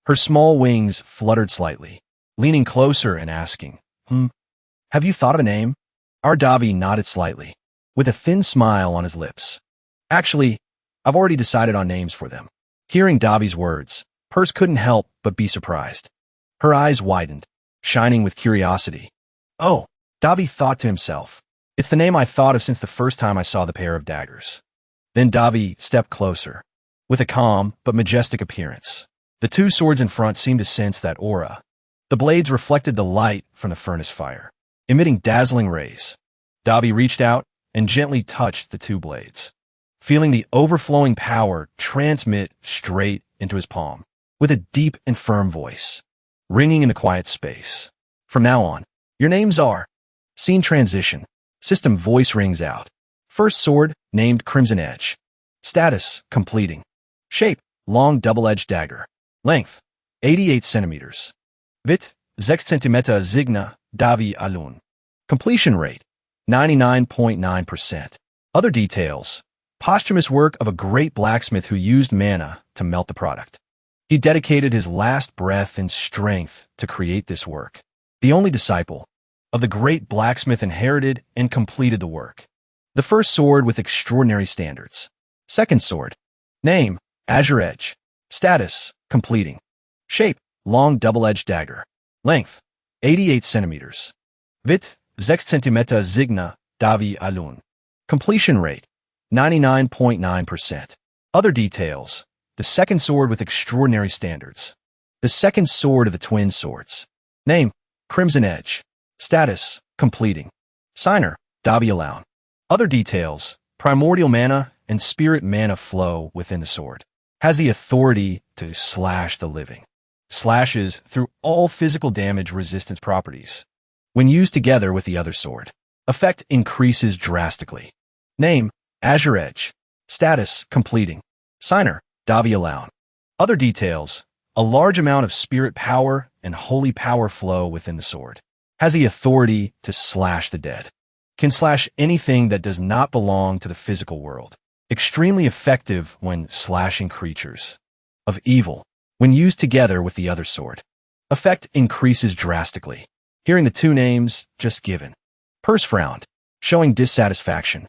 Her small wings fluttered slightly, leaning closer and asking, have you thought of a name? Our Davi nodded slightly, with a thin smile on his lips. Actually, I've already decided on names for them. Hearing Davi's words, Purse couldn't help but be surprised. Her eyes widened, shining with curiosity. Oh, Davi thought to himself. It's the name I thought of since the first time I saw the pair of daggers. Then Davi stepped closer, with a calm but majestic appearance. The two swords in front seemed to sense that aura. The blades reflected the light from the furnace fire, emitting dazzling rays. Davi reached out and gently touched the two blades, feeling the overflowing power transmit straight into his palm, with a deep and firm voice, ringing in the quiet space. From now on, your names are... Scene transition. System voice rings out. First sword, named Crimson Edge. Status, completing. Shape, long double-edged dagger. Length, 88 centimeters. Wit, 6 centimeter Zigna, Davi Alun. Completion rate, 99.9%. Other details. Posthumous work of a great blacksmith who used mana to melt the product. He dedicated his last breath and strength to create this work. The only disciple of the great blacksmith inherited and completed the work. The first sword with extraordinary standards. Second sword. Name, Azure Edge. Status, completing. Shape, long double-edged dagger. Length, 88 centimeters. Wit, 6 centimeter Zigna, Davi Alun. Completion rate, 99.9%. Other details. The second sword with extraordinary standards. The second sword of the twin swords. Name, Crimson Edge. Status, completing. Signer, Davi Alun. Other details. Primordial mana and spirit mana flow within the sword. Has the authority to slash the living. Slashes through all physical damage resistance properties. When used together with the other sword, effect increases drastically. Name, Azure Edge. Status, completing. Signer, Davi Alun. Other details. A large amount of spirit power and holy power flow within the sword. Has the authority to slash the dead. Can slash anything that does not belong to the physical world. Extremely effective when slashing creatures of evil. When used together with the other sword, effect increases drastically. Hearing the two names just given, Purse frowned, showing dissatisfaction.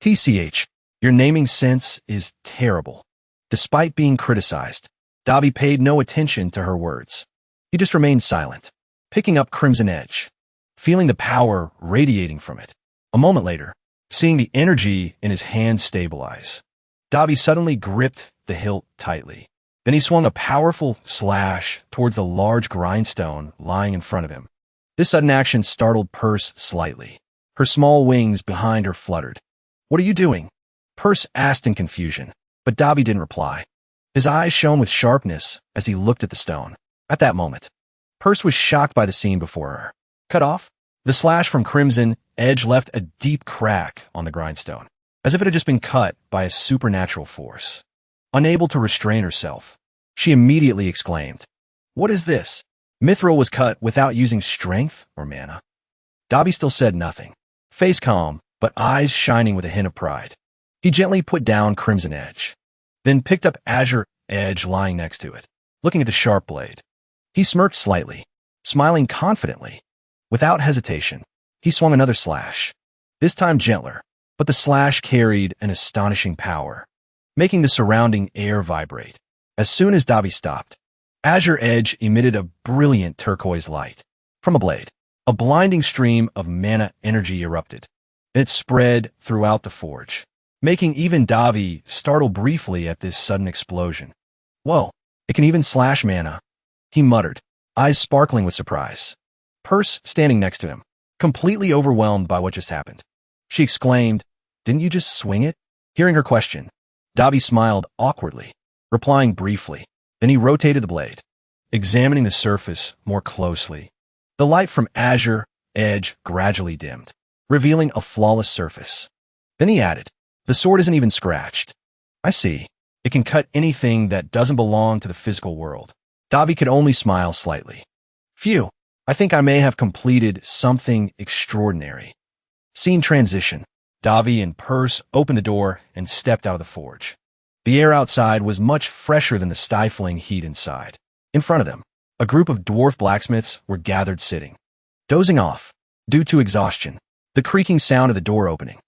TCH, your naming sense is terrible. Despite being criticized, Davi paid no attention to her words. He just remained silent, picking up Crimson Edge, feeling the power radiating from it. A moment later, seeing the energy in his hand stabilize, Davi suddenly gripped the hilt tightly. Then he swung a powerful slash towards the large grindstone lying in front of him. This sudden action startled Purse slightly. Her small wings behind her fluttered. What are you doing? Purse asked in confusion, but Davi didn't reply. His eyes shone with sharpness as he looked at the stone. At that moment, Perse was shocked by the scene before her. Cut off? The slash from Crimson Edge left a deep crack on the grindstone, as if it had just been cut by a supernatural force. Unable to restrain herself, she immediately exclaimed, "What is this?" Mithril was cut without using strength or mana. Dobby still said nothing, face calm, but eyes shining with a hint of pride. He gently put down Crimson Edge, then picked up Azure Edge lying next to it, looking at the sharp blade. He smirked slightly, smiling confidently. Without hesitation, he swung another slash, this time gentler, but the slash carried an astonishing power, making the surrounding air vibrate. As soon as Dobby stopped, Azure Edge emitted a brilliant turquoise light. From a blade, a blinding stream of mana energy erupted. It spread throughout the forge, making even Dobby startle briefly at this sudden explosion. "Whoa, it can even slash mana," he muttered, eyes sparkling with surprise. Perse standing next to him, completely overwhelmed by what just happened. She exclaimed, "Didn't you just swing it?" Hearing her question, Dobby smiled awkwardly, replying briefly. Then he rotated the blade, examining the surface more closely. The light from Azure Edge gradually dimmed, revealing a flawless surface. Then he added, "The sword isn't even scratched. I see. It can cut anything that doesn't belong to the physical world." Dobby could only smile slightly. "Phew. I think I may have completed something extraordinary." Scene transition. Dobby and Perse opened the door and stepped out of the forge. The air outside was much fresher than the stifling heat inside. In front of them, a group of dwarf blacksmiths were gathered sitting, dozing off, due to exhaustion. The creaking sound of the door opening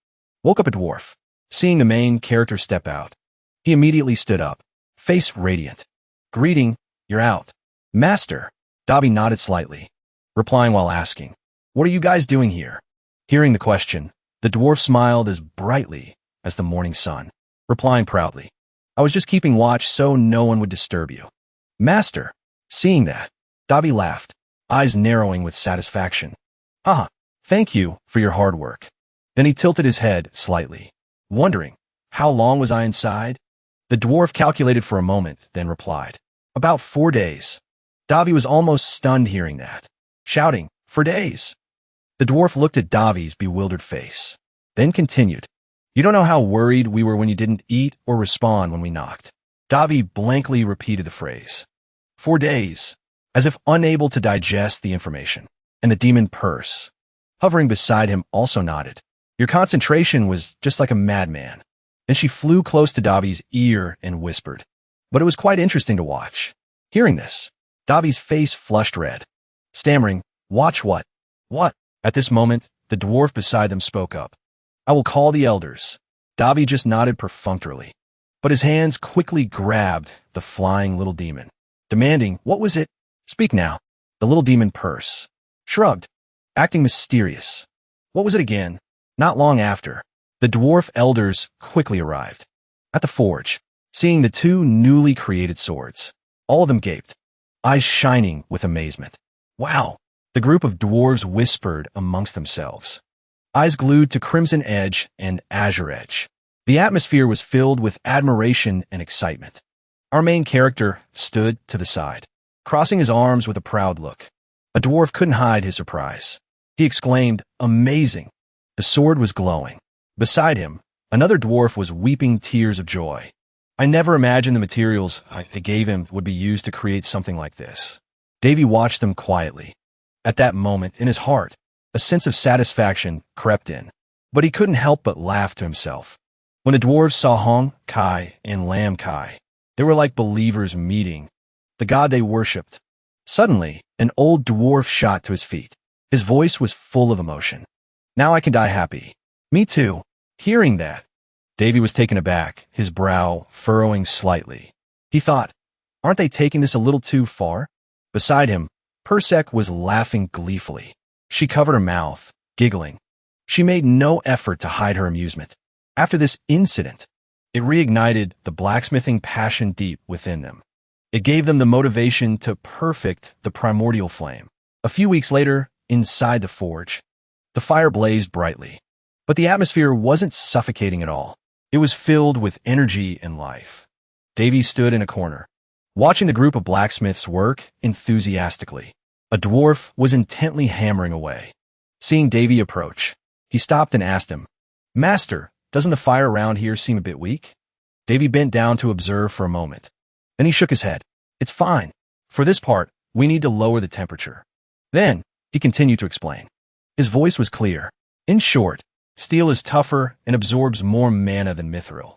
woke up a dwarf. Seeing the main character step out, he immediately stood up, face radiant. "Greeting, you're out." "Master." Dobby nodded slightly, replying while asking, "What are you guys doing here?" Hearing the question, the dwarf smiled as brightly as the morning sun, replying proudly, "I was just keeping watch so no one would disturb you." "Master." Seeing that, Dobby laughed, eyes narrowing with satisfaction. "Ah, thank you for your hard work." Then he tilted his head slightly, wondering, how long was I inside? The dwarf calculated for a moment, then replied, "About 4 days." Dobby was almost stunned hearing that, shouting, "For days?" The dwarf looked at Dobby's bewildered face, then continued, "You don't know how worried we were when you didn't eat or respond when we knocked." Dobby blankly repeated the phrase, 4 days, as if unable to digest the information, and the demon Perse, hovering beside him, also nodded. "Your concentration was just like a madman." And she flew close to Dobby's ear and whispered, "But it was quite interesting to watch." Hearing this, Dobby's face flushed red, stammering, "Watch what? What?" At this moment, the dwarf beside them spoke up. "I will call the elders." Dobby just nodded perfunctorily, but his hands quickly grabbed the flying little demon, demanding, "What was it? Speak now." The little demon Perse shrugged, acting mysterious. "What was it again?" Not long after, the dwarf elders quickly arrived at the forge, seeing the 2 newly created swords. All of them gaped, eyes shining with amazement. "Wow!" The group of dwarves whispered amongst themselves, eyes glued to Crimson Edge and Azure Edge. The atmosphere was filled with admiration and excitement. Our main character stood to the side, crossing his arms with a proud look. A dwarf couldn't hide his surprise. He exclaimed, "Amazing!" The sword was glowing. Beside him, another dwarf was weeping tears of joy. "I never imagined the materials I gave him would be used to create something like this." Davy watched them quietly. At that moment, in his heart, a sense of satisfaction crept in, but he couldn't help but laugh to himself. When the dwarves saw Hong Kai and Lam Kai, they were like believers meeting the god they worshipped. Suddenly, an old dwarf shot to his feet. His voice was full of emotion. "Now I can die happy." "Me too." Hearing that, Davy was taken aback, his brow furrowing slightly. He thought, aren't they taking this a little too far? Beside him, Persek was laughing gleefully. She covered her mouth, giggling. She made no effort to hide her amusement. After this incident, it reignited the blacksmithing passion deep within them. It gave them the motivation to perfect the primordial flame. A few weeks later, inside the forge, the fire blazed brightly. But the atmosphere wasn't suffocating at all. It was filled with energy and life. Davy stood in a corner, watching the group of blacksmiths work enthusiastically. A dwarf was intently hammering away. Seeing Davy approach, he stopped and asked him, "Master, doesn't the fire around here seem a bit weak?" Davy bent down to observe for a moment. Then he shook his head. "It's fine. For this part, we need to lower the temperature." Then, he continued to explain. His voice was clear. "In short, steel is tougher and absorbs more mana than mithril.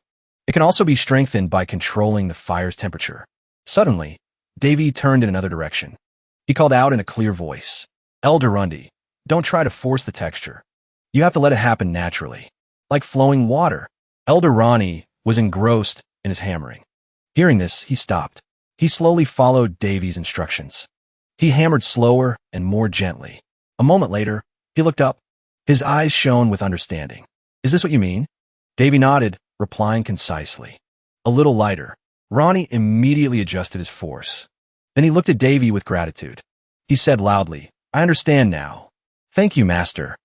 It can also be strengthened by controlling the fire's temperature." Suddenly, Davy turned in another direction. He called out in a clear voice, "Eldarundi, don't try to force the texture. You have to let it happen naturally, like flowing water." Eldarani was engrossed in his hammering. Hearing this, he stopped. He slowly followed Davy's instructions. He hammered slower and more gently. A moment later, he looked up. His eyes shone with understanding. "Is this what you mean?" Davy nodded, replying concisely. A little lighter. Ronnie immediately adjusted his force. Then he looked at Davy with gratitude. He said loudly, "I understand now. Thank you, Master."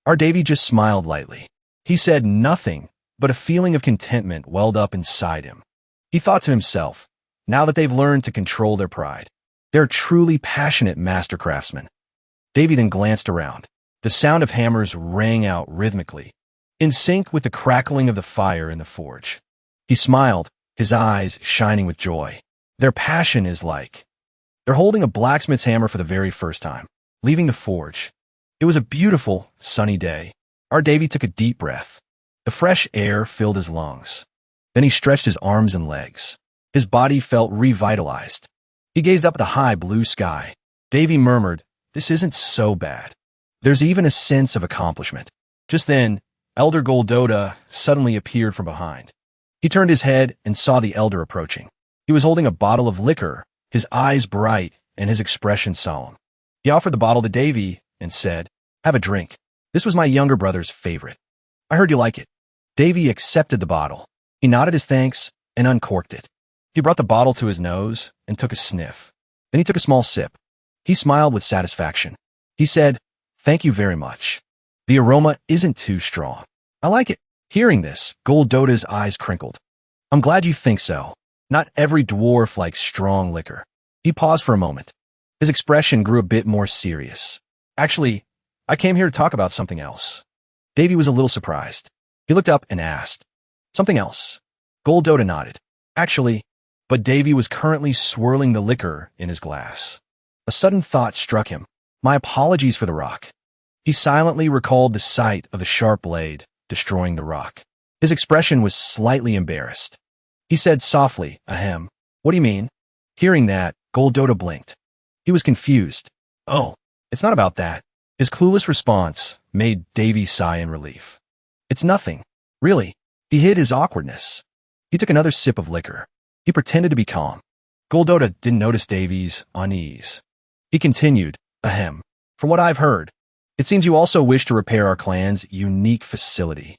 Our Davy just smiled lightly. He said nothing, but a feeling of contentment welled up inside him. He thought to himself, now that they've learned to control their pride, they're truly passionate master craftsmen. Davy then glanced around. The sound of hammers rang out rhythmically, in sync with the crackling of the fire in the forge. He smiled, his eyes shining with joy. Their passion is like they're holding a blacksmith's hammer for the very first time, leaving the forge. It was a beautiful, sunny day. Our Davy took a deep breath. The fresh air filled his lungs. Then he stretched his arms and legs. His body felt revitalized. He gazed up at the high blue sky. Davy murmured, "This isn't so bad." There's even a sense of accomplishment. Just then, Elder Goldoda suddenly appeared from behind. He turned his head and saw the elder approaching. He was holding a bottle of liquor, his eyes bright and his expression solemn. He offered the bottle to Davy and said, "Have a drink. This was my younger brother's favorite. I heard you like it." Davy accepted the bottle. He nodded his thanks and uncorked it. He brought the bottle to his nose and took a sniff. Then he took a small sip. He smiled with satisfaction. He said, "Thank you very much. The aroma isn't too strong. I like it." Hearing this, Goldoda's eyes crinkled. "I'm glad you think so. Not every dwarf likes strong liquor." He paused for a moment. His expression grew a bit more serious. "Actually, I came here to talk about something else." Davy was a little surprised. He looked up and asked, "Something else?" Goldoda nodded. "Actually," but Davy was currently swirling the liquor in his glass. A sudden thought struck him. "My apologies for the rock." He silently recalled the sight of the sharp blade destroying the rock. His expression was slightly embarrassed. He said softly, "Ahem. What do you mean?" Hearing that, Goldoda blinked. He was confused. "Oh, it's not about that." His clueless response made Davy sigh in relief. "It's nothing. Really." He hid his awkwardness. He took another sip of liquor. He pretended to be calm. Goldoda didn't notice Davy's unease. He continued, "Ahem. From what I've heard, it seems you also wish to repair our clan's unique facility,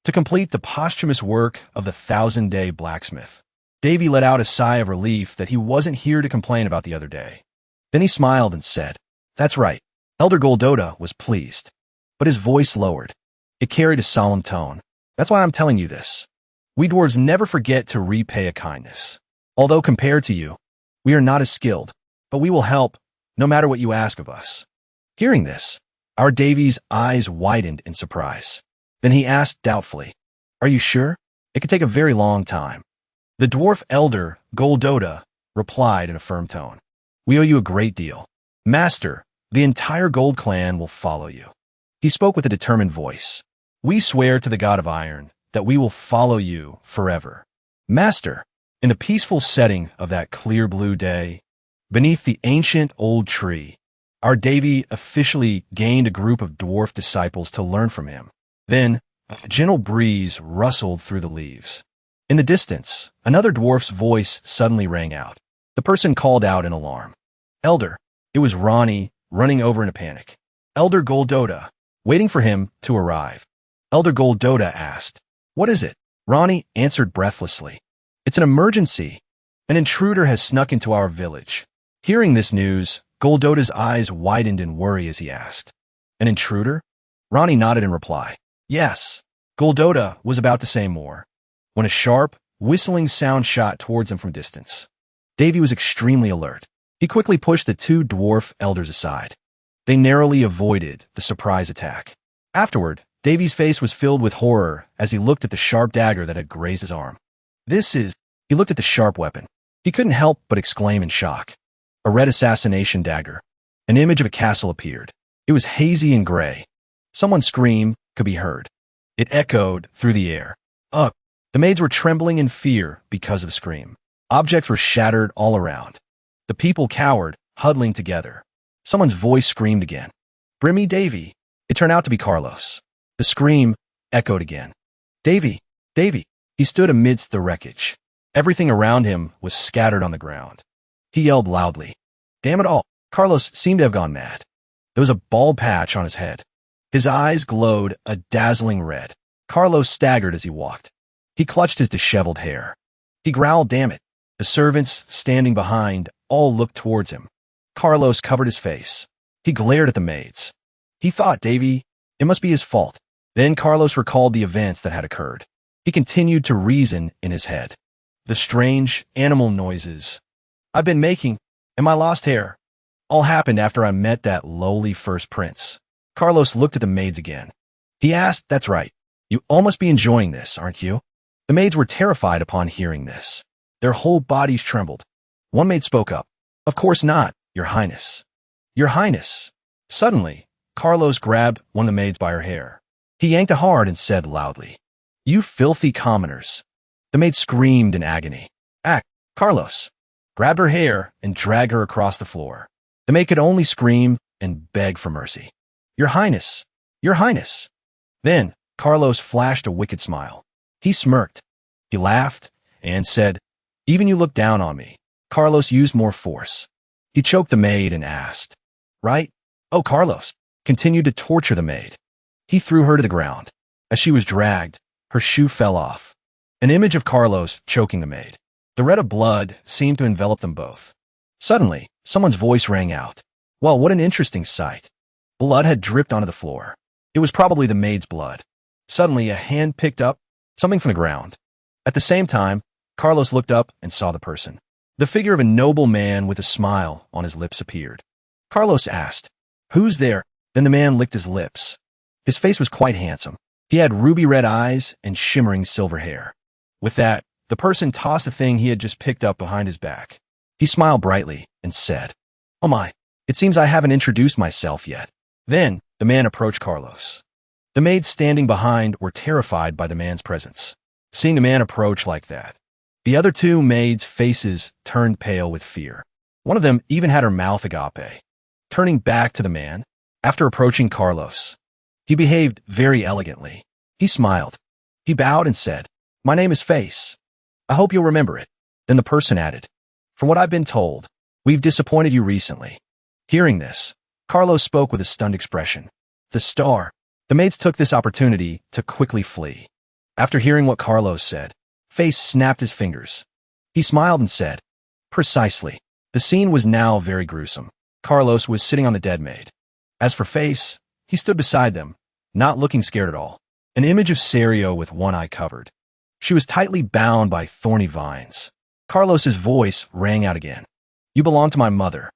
to complete the posthumous work of the 1,000-day blacksmith." Davy let out a sigh of relief that he wasn't here to complain about the other day. Then he smiled and said, "That's right." Elder Goldoda was pleased, but his voice lowered. It carried a solemn tone. "That's why I'm telling you this. We dwarves never forget to repay a kindness. Although compared to you, we are not as skilled, but we will help, no matter what you ask of us." Hearing this, our Davy's eyes widened in surprise. Then he asked doubtfully, "Are you sure? It could take a very long time." The dwarf elder, Goldoda, replied in a firm tone, "We owe you a great deal. Master, the entire Gold Clan will follow you." He spoke with a determined voice. "We swear to the God of Iron that we will follow you forever." Master, in the peaceful setting of that clear blue day, beneath the ancient old tree, our Davy officially gained a group of dwarf disciples to learn from him. Then, a gentle breeze rustled through the leaves. In the distance, another dwarf's voice suddenly rang out. The person called out in alarm. "Elder." It was Ronnie, running over in a panic. "Elder Goldoda," waiting for him to arrive. Elder Goldoda asked, "What is it?" Ronnie answered breathlessly, "It's an emergency. An intruder has snuck into our village." Hearing this news, Goldoda's eyes widened in worry as he asked, "An intruder?" Ronnie nodded in reply. "Yes." Goldoda was about to say more, when a sharp, whistling sound shot towards him from distance. Davy was extremely alert. He quickly pushed the two dwarf elders aside. They narrowly avoided the surprise attack. Afterward, Davy's face was filled with horror as he looked at the sharp dagger that had grazed his arm. He looked at the sharp weapon. He couldn't help but exclaim in shock. A red assassination dagger. An image of a castle appeared. It was hazy and gray. Someone's scream could be heard. It echoed through the air. Ugh! The maids were trembling in fear because of the scream. Objects were shattered all around. The people cowered, huddling together. Someone's voice screamed again. Brimmy Davy. It turned out to be Carlos. The scream echoed again. Davy! Davy! He stood amidst the wreckage. Everything around him was scattered on the ground. He yelled loudly. Damn it all! Carlos seemed to have gone mad. There was a bald patch on his head. His eyes glowed a dazzling red. Carlos staggered as he walked. He clutched his disheveled hair. He growled, damn it. The servants, standing behind, all looked towards him. Carlos covered his face. He glared at the maids. He thought, Davy, it must be his fault. Then Carlos recalled the events that had occurred. He continued to reason in his head. The strange animal noises I've been making, and my lost hair, all happened after I met that lowly first prince. Carlos looked at the maids again. He asked, that's right. You all must be enjoying this, aren't you? The maids were terrified upon hearing this. Their whole bodies trembled. One maid spoke up. Of course not, Your Highness. Your Highness. Suddenly, Carlos grabbed one of the maids by her hair. He yanked it hard and said loudly, You filthy commoners. The maid screamed in agony. Carlos grabbed her hair and dragged her across the floor. The maid could only scream and beg for mercy. Your Highness. Your Highness. Then, Carlos flashed a wicked smile. He smirked. He laughed and said, Even you look down on me. Carlos used more force. He choked the maid and asked, Right? Oh, Carlos continued to torture the maid. He threw her to the ground. As she was dragged, her shoe fell off. An image of Carlos choking the maid. The red of blood seemed to envelop them both. Suddenly, someone's voice rang out. Well, what an interesting sight. Blood had dripped onto the floor. It was probably the maid's blood. Suddenly, a hand picked up something from the ground. At the same time, Carlos looked up and saw the person. The figure of a noble man with a smile on his lips appeared. Carlos asked, Who's there? Then the man licked his lips. His face was quite handsome. He had ruby red eyes and shimmering silver hair. With that, the person tossed the thing he had just picked up behind his back. He smiled brightly and said, Oh my, it seems I haven't introduced myself yet. Then, the man approached Carlos. The maids standing behind were terrified by the man's presence. Seeing the man approach like that, the other two maids' faces turned pale with fear. One of them even had her mouth agape. Turning back to the man, after approaching Carlos, he behaved very elegantly. He smiled. He bowed and said, My name is Face. I hope you'll remember it. Then the person added, From what I've been told, we've disappointed you recently. Hearing this, Carlos spoke with a stunned expression. The star. The maids took this opportunity to quickly flee. After hearing what Carlos said, Face snapped his fingers. He smiled and said, Precisely. The scene was now very gruesome. Carlos was sitting on the dead maid. As for Face, he stood beside them, not looking scared at all. An image of Serio with one eye covered. She was tightly bound by thorny vines. Carlos's voice rang out again. You belong to my mother.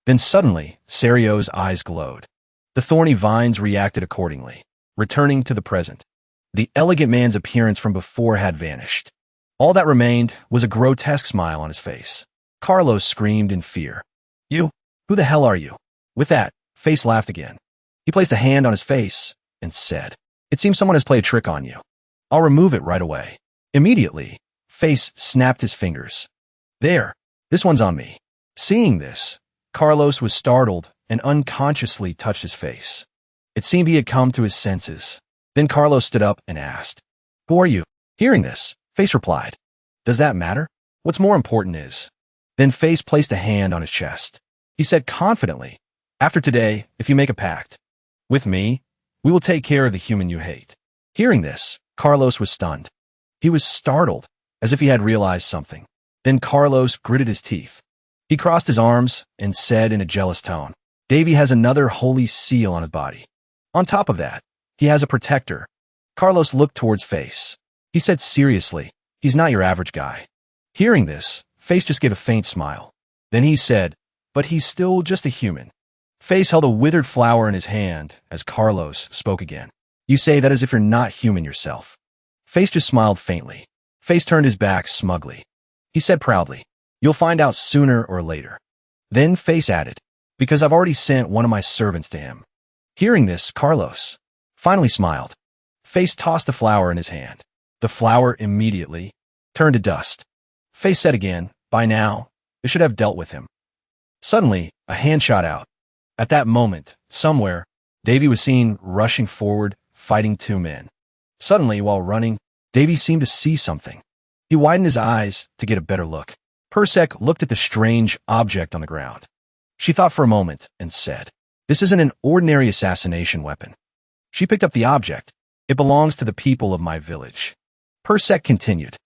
Then suddenly, Serio's eyes glowed. The thorny vines reacted accordingly, returning to the present. The elegant man's appearance from before had vanished. All that remained was a grotesque smile on his face. Carlos screamed in fear. You? Who the hell are you? With that, Face laughed again. He placed a hand on his face and said, It seems someone has played a trick on you. I'll remove it right away. Immediately, Face snapped his fingers. There, this one's on me. Seeing this, Carlos was startled and unconsciously touched his face. It seemed he had come to his senses. Then Carlos stood up and asked, Who are you? Hearing this, Face replied, Does that matter? What's more important is. Then Face placed a hand on his chest. He said confidently, After today, if you make a pact with me, we will take care of the human you hate. Hearing this, Carlos was stunned. He was startled, as if he had realized something. Then Carlos gritted his teeth. He crossed his arms and said in a jealous tone, Davy has another holy seal on his body. On top of that, he has a protector. Carlos looked towards Face. He said seriously, He's not your average guy. Hearing this, Face just gave a faint smile. Then he said, but he's still just a human. Face held a withered flower in his hand as Carlos spoke again. You say that as if you're not human yourself. Face just smiled faintly. Face turned his back smugly. He said proudly, you'll find out sooner or later. Then Face added, because I've already sent one of my servants to him. Hearing this, Carlos finally smiled. Face tossed the flower in his hand. The flower immediately turned to dust. Face said again, by now, they should have dealt with him. Suddenly, a hand shot out. At that moment, somewhere, Davy was seen rushing forward, fighting two men. Suddenly, while running, Davy seemed to see something. He widened his eyes to get a better look. Persek looked at the strange object on the ground. She thought for a moment and said, this isn't an ordinary assassination weapon. She picked up the object. It belongs to the people of my village. Persek continued,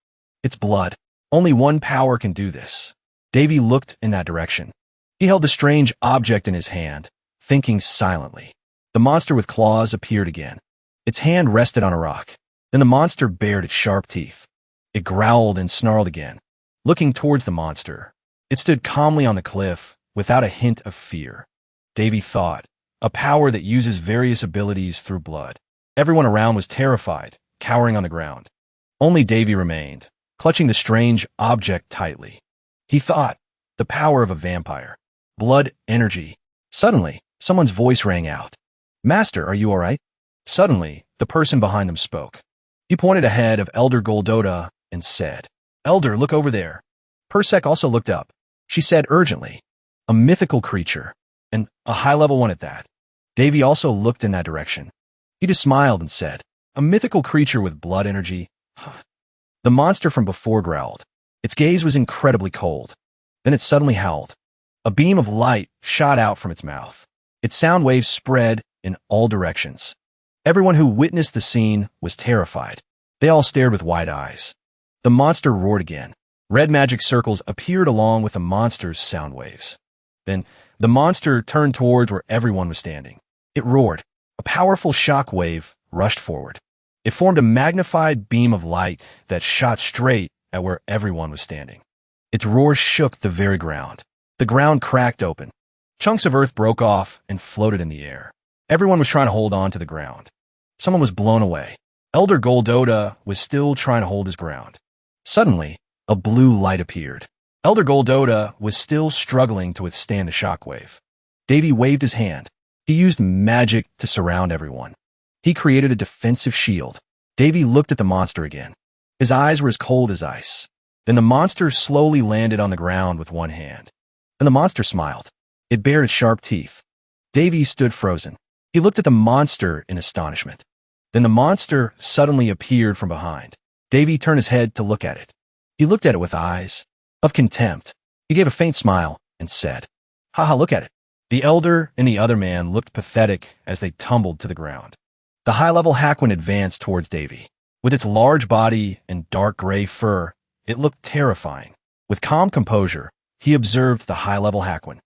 it's blood. Only one power can do this. Davy looked in that direction. He held the strange object in his hand, thinking silently. The monster with claws appeared again. Its hand rested on a rock. Then the monster bared its sharp teeth. It growled and snarled again. Looking towards the monster, it stood calmly on the cliff, without a hint of fear. Davy thought, a power that uses various abilities through blood. Everyone around was terrified, cowering on the ground. Only Davy remained, clutching the strange object tightly. He thought, the power of a vampire. Blood energy. Suddenly, someone's voice rang out. Master, are you all right? Suddenly, the person behind them spoke. He pointed ahead of Elder Goldoda and said, Elder, look over there. Persek also looked up. She said urgently, a mythical creature, and a high-level one at that. Davy also looked in that direction. He just smiled and said, a mythical creature with blood energy. The monster from before growled. Its gaze was incredibly cold. Then it suddenly howled. A beam of light shot out from its mouth. Its sound waves spread in all directions. Everyone who witnessed the scene was terrified. They all stared with wide eyes. The monster roared again. Red magic circles appeared along with the monster's sound waves. Then, the monster turned towards where everyone was standing. It roared. A powerful shock wave rushed forward. It formed a magnified beam of light that shot straight at where everyone was standing. Its roar shook the very ground. The ground cracked open. Chunks of earth broke off and floated in the air. Everyone was trying to hold on to the ground. Someone was blown away. Elder Goldoda was still trying to hold his ground. Suddenly, a blue light appeared. Elder Goldoda was still struggling to withstand the shockwave. Davy waved his hand. He used magic to surround everyone. He created a defensive shield. Davy looked at the monster again. His eyes were as cold as ice. Then the monster slowly landed on the ground with one hand. Then the monster smiled. It bared its sharp teeth. Davy stood frozen. He looked at the monster in astonishment. Then the monster suddenly appeared from behind. Davy turned his head to look at it. He looked at it with eyes of contempt. He gave a faint smile and said, haha, look at it. The elder and the other man looked pathetic as they tumbled to the ground. The high-level Hackwind advanced towards Davy. With its large body and dark gray fur, it looked terrifying. With calm composure, he observed the high-level Hackwind.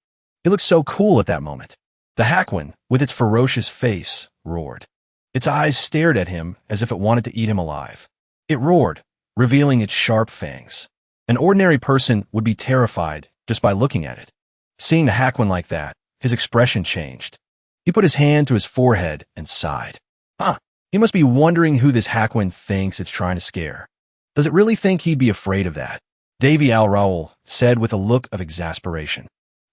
It looked so cool at that moment. The Hackwind, with its ferocious face, roared. Its eyes stared at him as if it wanted to eat him alive. It roared, revealing its sharp fangs. An ordinary person would be terrified just by looking at it. Seeing the Hackwind like that, his expression changed. He put his hand to his forehead and sighed. He must be wondering who this Hackwind thinks it's trying to scare. Does it really think he'd be afraid of that? Davy Al Raoul said with a look of exasperation.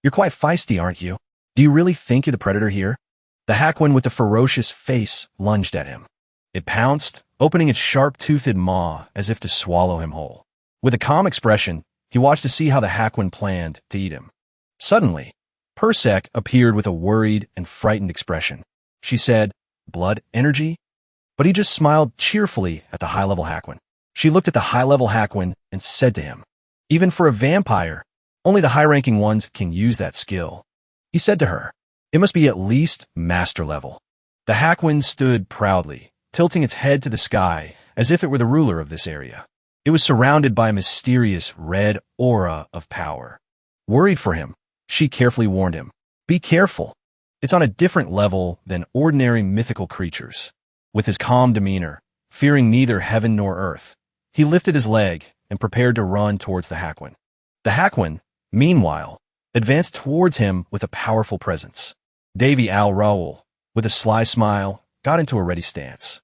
You're quite feisty, aren't you? Do you really think you're the predator here? The Hackwind with the ferocious face lunged at him. It pounced, opening its sharp-toothed maw as if to swallow him whole. With a calm expression, he watched to see how the Hackwind planned to eat him. Suddenly, Persek appeared with a worried and frightened expression. She said, blood energy? But he just smiled cheerfully at the high-level Hackwind. She looked at the high-level Hackwind and said to him, even for a vampire, only the high-ranking ones can use that skill. He said to her, it must be at least master level. The Hackwind stood proudly, tilting its head to the sky as if it were the ruler of this area. It was surrounded by a mysterious red aura of power. Worried for him, she carefully warned him, be careful. It's on a different level than ordinary mythical creatures. With his calm demeanor, fearing neither heaven nor earth, He lifted his leg and prepared to run towards the Hakwin. The Hakwin, meanwhile, advanced towards him with a powerful presence. Davy Al Raoul, with a sly smile, got into a ready stance.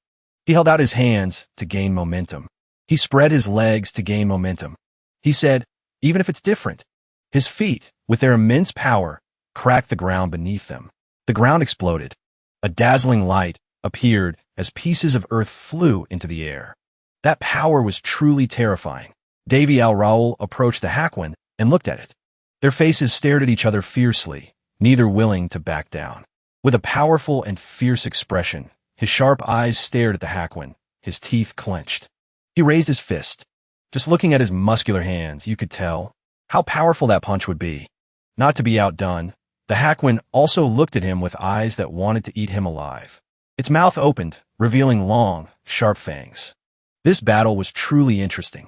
He held out his hands to gain momentum. He spread his legs to gain momentum. He said, even if it's different. His feet, with their immense power, cracked the ground beneath them. The ground exploded. A dazzling light appeared as pieces of earth flew into the air. That power was truly terrifying. Davy Al Raoul approached the Hakwin and looked at it. Their faces stared at each other fiercely, neither willing to back down. With a powerful and fierce expression, his sharp eyes stared at the Hakwin, his teeth clenched. He raised his fist. Just looking at his muscular hands, you could tell how powerful that punch would be. Not to be outdone, the Hakwin also looked at him with eyes that wanted to eat him alive. Its mouth opened, revealing long, sharp fangs. This battle was truly interesting.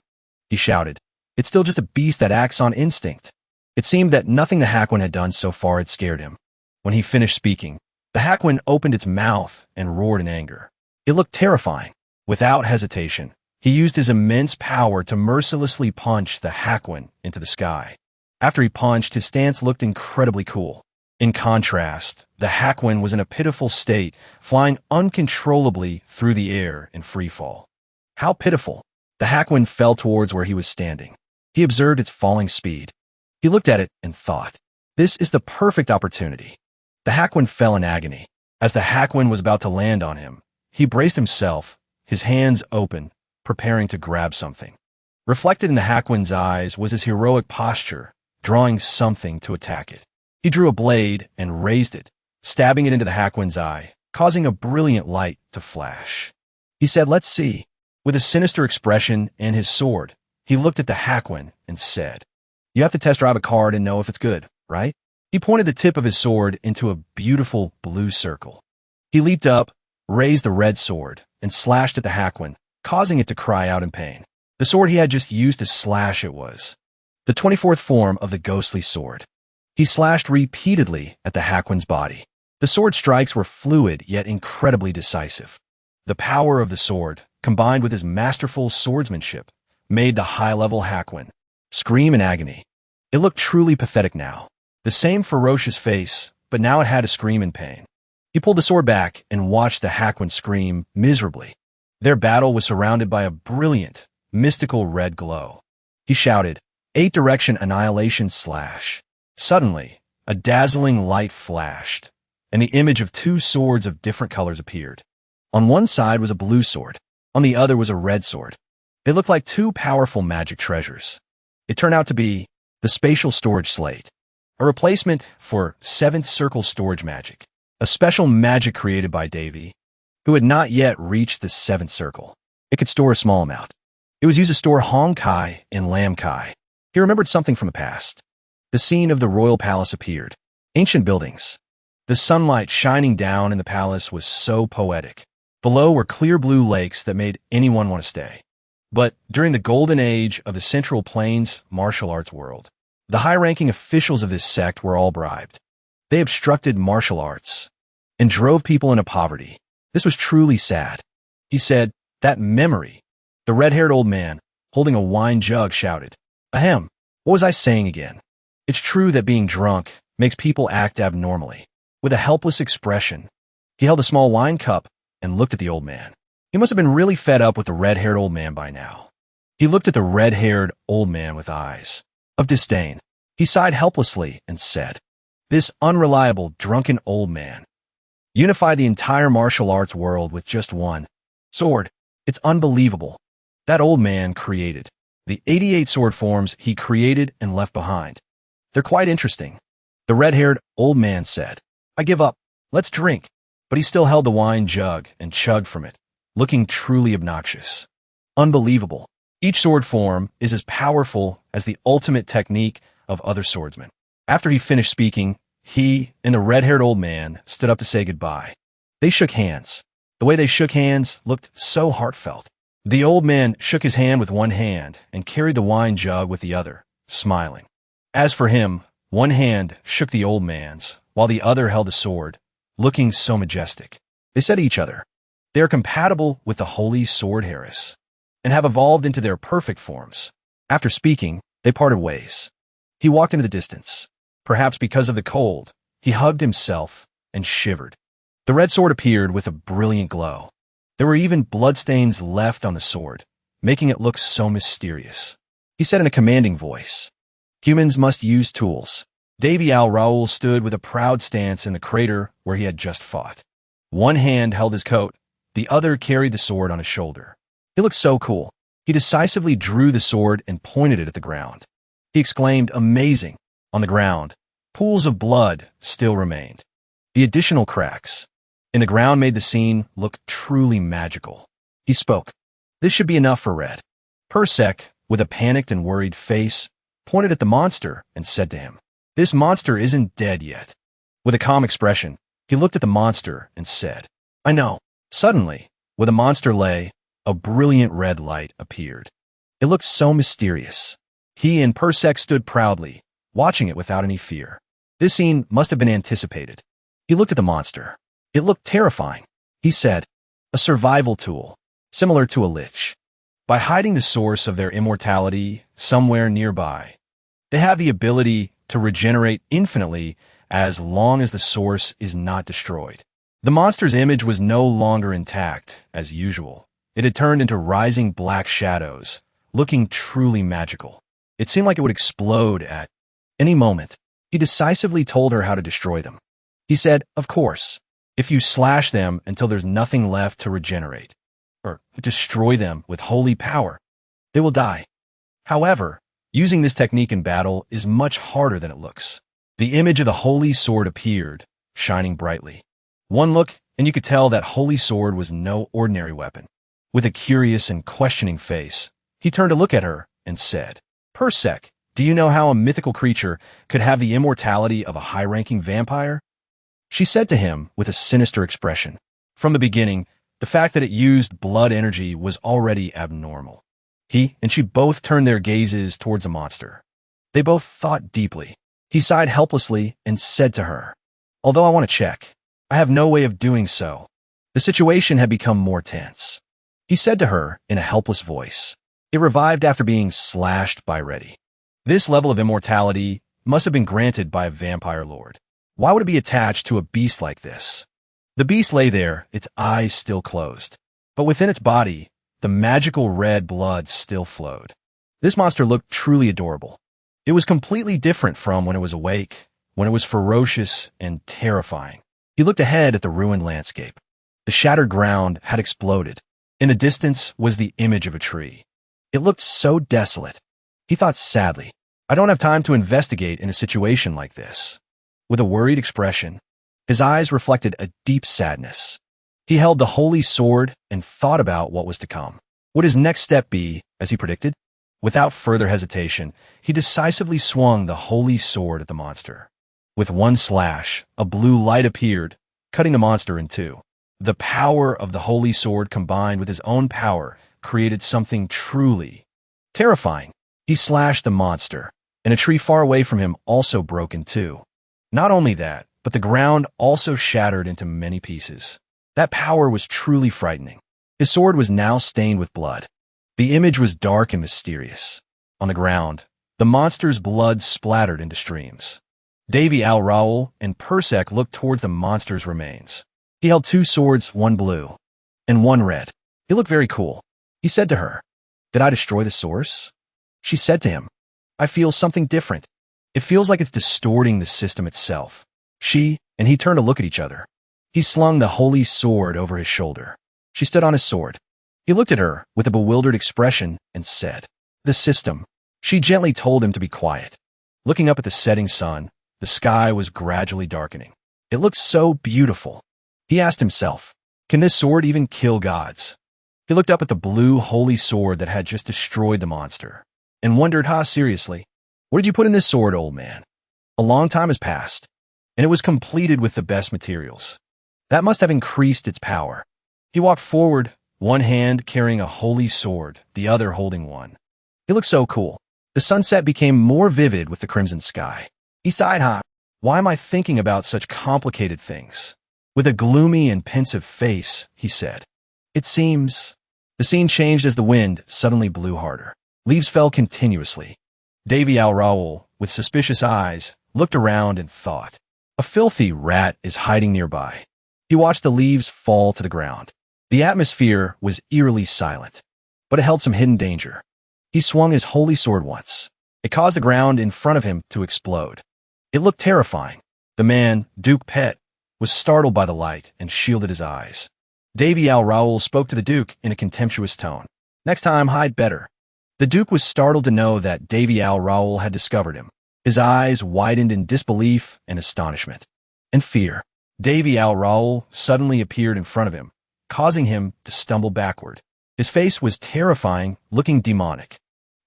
He shouted, "It's still just a beast that acts on instinct." It seemed that nothing the Hakwin had done so far had scared him. When he finished speaking, the Hakwin opened its mouth and roared in anger. It looked terrifying. Without hesitation, he used his immense power to mercilessly punch the Hakwin into the sky. After he punched, his stance looked incredibly cool. In contrast, the Hakwin was in a pitiful state, flying uncontrollably through the air in free fall. How pitiful! The Hakwin fell towards where he was standing. He observed its falling speed. He looked at it and thought, this is the perfect opportunity. The Hakwin fell in agony. As the Hakwin was about to land on him, he braced himself, his hands open, preparing to grab something. Reflected in the Hakwin's eyes was his heroic posture, drawing something to attack it. He drew a blade and raised it, stabbing it into the Hakwin's eye, causing a brilliant light to flash. He said, "Let's see." With a sinister expression and his sword, he looked at the Hakwin and said, "You have to test drive a card and know if it's good, right?" He pointed the tip of his sword into a beautiful blue circle. He leaped up, raised the red sword, and slashed at the Hakwin, causing it to cry out in pain. The sword he had just used to slash it was the 24th form of the ghostly sword. He slashed repeatedly at the Hakwin's body. The sword strikes were fluid yet incredibly decisive. The power of the sword, combined with his masterful swordsmanship, made the high-level Hakwin scream in agony. It looked truly pathetic now. The same ferocious face, but now it had to scream in pain. He pulled the sword back and watched the Hakwin scream miserably. Their battle was surrounded by a brilliant, mystical red glow. He shouted, "8-direction annihilation slash." Suddenly, a dazzling light flashed, and the image of two swords of different colors appeared. On one side was a blue sword. On the other was a red sword. They looked like two powerful magic treasures. It turned out to be the spatial storage slate, a replacement for 7th circle storage magic, a special magic created by Davy, who had not yet reached the 7th circle. It could store a small amount. It was used to store Honkai and Lamkai. He remembered something from the past. The scene of the royal palace appeared. Ancient buildings. The sunlight shining down in the palace was so poetic. Below were clear blue lakes that made anyone want to stay. But during the golden age of the Central Plains martial arts world, the high-ranking officials of this sect were all bribed. They obstructed martial arts and drove people into poverty. This was truly sad. He said, "That memory." The red-haired old man, holding a wine jug, shouted, "Ahem, what was I saying again?" It's true that being drunk makes people act abnormally. With a helpless expression, he held a small wine cup and looked at the old man. He must have been really fed up with the red-haired old man by now. He looked at the red-haired old man with eyes of disdain. He sighed helplessly and said, "This unreliable, drunken old man unified the entire martial arts world with just one sword. It's unbelievable. That old man created the 88 sword forms he created and left behind. They're quite interesting." The red-haired old man said, "I give up. Let's drink." But he still held the wine jug and chugged from it, looking truly obnoxious. Unbelievable. Each sword form is as powerful as the ultimate technique of other swordsmen. After he finished speaking, he and the red-haired old man stood up to say goodbye. They shook hands. The way they shook hands looked so heartfelt. The old man shook his hand with one hand and carried the wine jug with the other, smiling. As for him, one hand shook the old man's, while the other held the sword, looking so majestic. They said to each other, "They are compatible with the holy sword Harris." and have evolved into their perfect forms. After speaking, they parted ways. He walked into the distance. Perhaps because of the cold, he hugged himself and shivered. The red sword appeared with a brilliant glow. There were even bloodstains left on the sword, making it look so mysterious. He said in a commanding voice, "Humans must use tools." Davy Al Raoul stood with a proud stance in the crater where he had just fought. One hand held his coat, the other carried the sword on his shoulder. He looked so cool. He decisively drew the sword and pointed it at the ground. He exclaimed, "Amazing!" On the ground, pools of blood still remained. The additional cracks in the ground made the scene look truly magical. He spoke. "This should be enough for Red." Persek, with a panicked and worried face, pointed at the monster and said to him, "This monster isn't dead yet." With a calm expression, he looked at the monster and said, "I know." Suddenly, where the monster lay, a brilliant red light appeared. It looked so mysterious. He and Persek stood proudly, watching it without any fear. This scene must have been anticipated. He looked at the monster. It looked terrifying. He said, "A survival tool, similar to a lich. By hiding the source of their immortality somewhere nearby, they have the ability to regenerate infinitely as long as the source is not destroyed." The monster's image was no longer intact, as usual. It had turned into rising black shadows, looking truly magical. It seemed like it would explode at any moment. He decisively told her how to destroy them. He said, "Of course, if you slash them until there's nothing left to regenerate, or destroy them with holy power, they will die. However, using this technique in battle is much harder than it looks." The image of the holy sword appeared, shining brightly. One look, and you could tell that holy sword was no ordinary weapon. With a curious and questioning face, he turned to look at her and said, "Persek, do you know how a mythical creature could have the immortality of a high-ranking vampire?" She said to him with a sinister expression. From the beginning, the fact that it used blood energy was already abnormal. He and she both turned their gazes towards the monster. They both thought deeply. He sighed helplessly and said to her, "Although I want to check, I have no way of doing so." The situation had become more tense. He said to her in a helpless voice, "It revived after being slashed by Reddy. This level of immortality must have been granted by a vampire lord. Why would it be attached to a beast like this?" The beast lay there, its eyes still closed. But within its body, the magical red blood still flowed. This monster looked truly adorable. It was completely different from when it was awake, when it was ferocious and terrifying. He looked ahead at the ruined landscape. The shattered ground had exploded. In the distance was the image of a tree. It looked so desolate. He thought sadly, "I don't have time to investigate in a situation like this." With a worried expression, his eyes reflected a deep sadness. He held the holy sword and thought about what was to come. Would his next step be, as he predicted? Without further hesitation, he decisively swung the holy sword at the monster. With one slash, a blue light appeared, cutting the monster in two. The power of the holy sword combined with his own power created something truly terrifying. He slashed the monster, and a tree far away from him also broke in two. Not only that, but the ground also shattered into many pieces. That power was truly frightening. His sword was now stained with blood. The image was dark and mysterious. On the ground, the monster's blood splattered into streams. Davy Al Raoul and Persek looked towards the monster's remains. He held two swords, one blue and one red. He looked very cool. He said to her, "Did I destroy the source?" She said to him, "I feel something different. It feels like it's distorting the system itself." She and he turned to look at each other. He slung the holy sword over his shoulder. She stood on his sword. He looked at her with a bewildered expression and said, "The system." She gently told him to be quiet. Looking up at the setting sun, the sky was gradually darkening. It looked so beautiful. He asked himself, "Can this sword even kill gods?" He looked up at the blue holy sword that had just destroyed the monster and wondered, seriously, "What did you put in this sword, old man?" A long time has passed, and it was completed with the best materials. That must have increased its power. He walked forward, one hand carrying a holy sword, the other holding one. He looked so cool. The sunset became more vivid with the crimson sky. He sighed, "Why am I thinking about such complicated things?" With a gloomy and pensive face, he said, "It seems The scene changed as the wind suddenly blew harder. Leaves fell continuously. Davy Al Raoul, with suspicious eyes, looked around and thought, a filthy rat is hiding nearby. He watched the leaves fall to the ground. The atmosphere was eerily silent, but it held some hidden danger. He swung his holy sword once. It caused the ground in front of him to explode. It looked terrifying. The man, Duke Pet, was startled by the light and shielded his eyes. Davy Al Raoul spoke to the Duke in a contemptuous tone. Next time, hide better. The Duke was startled to know that Davy Al Raoul had discovered him. His eyes widened in disbelief and astonishment. And fear. Davy Al Raoul suddenly appeared in front of him, causing him to stumble backward. His face was terrifying, looking demonic.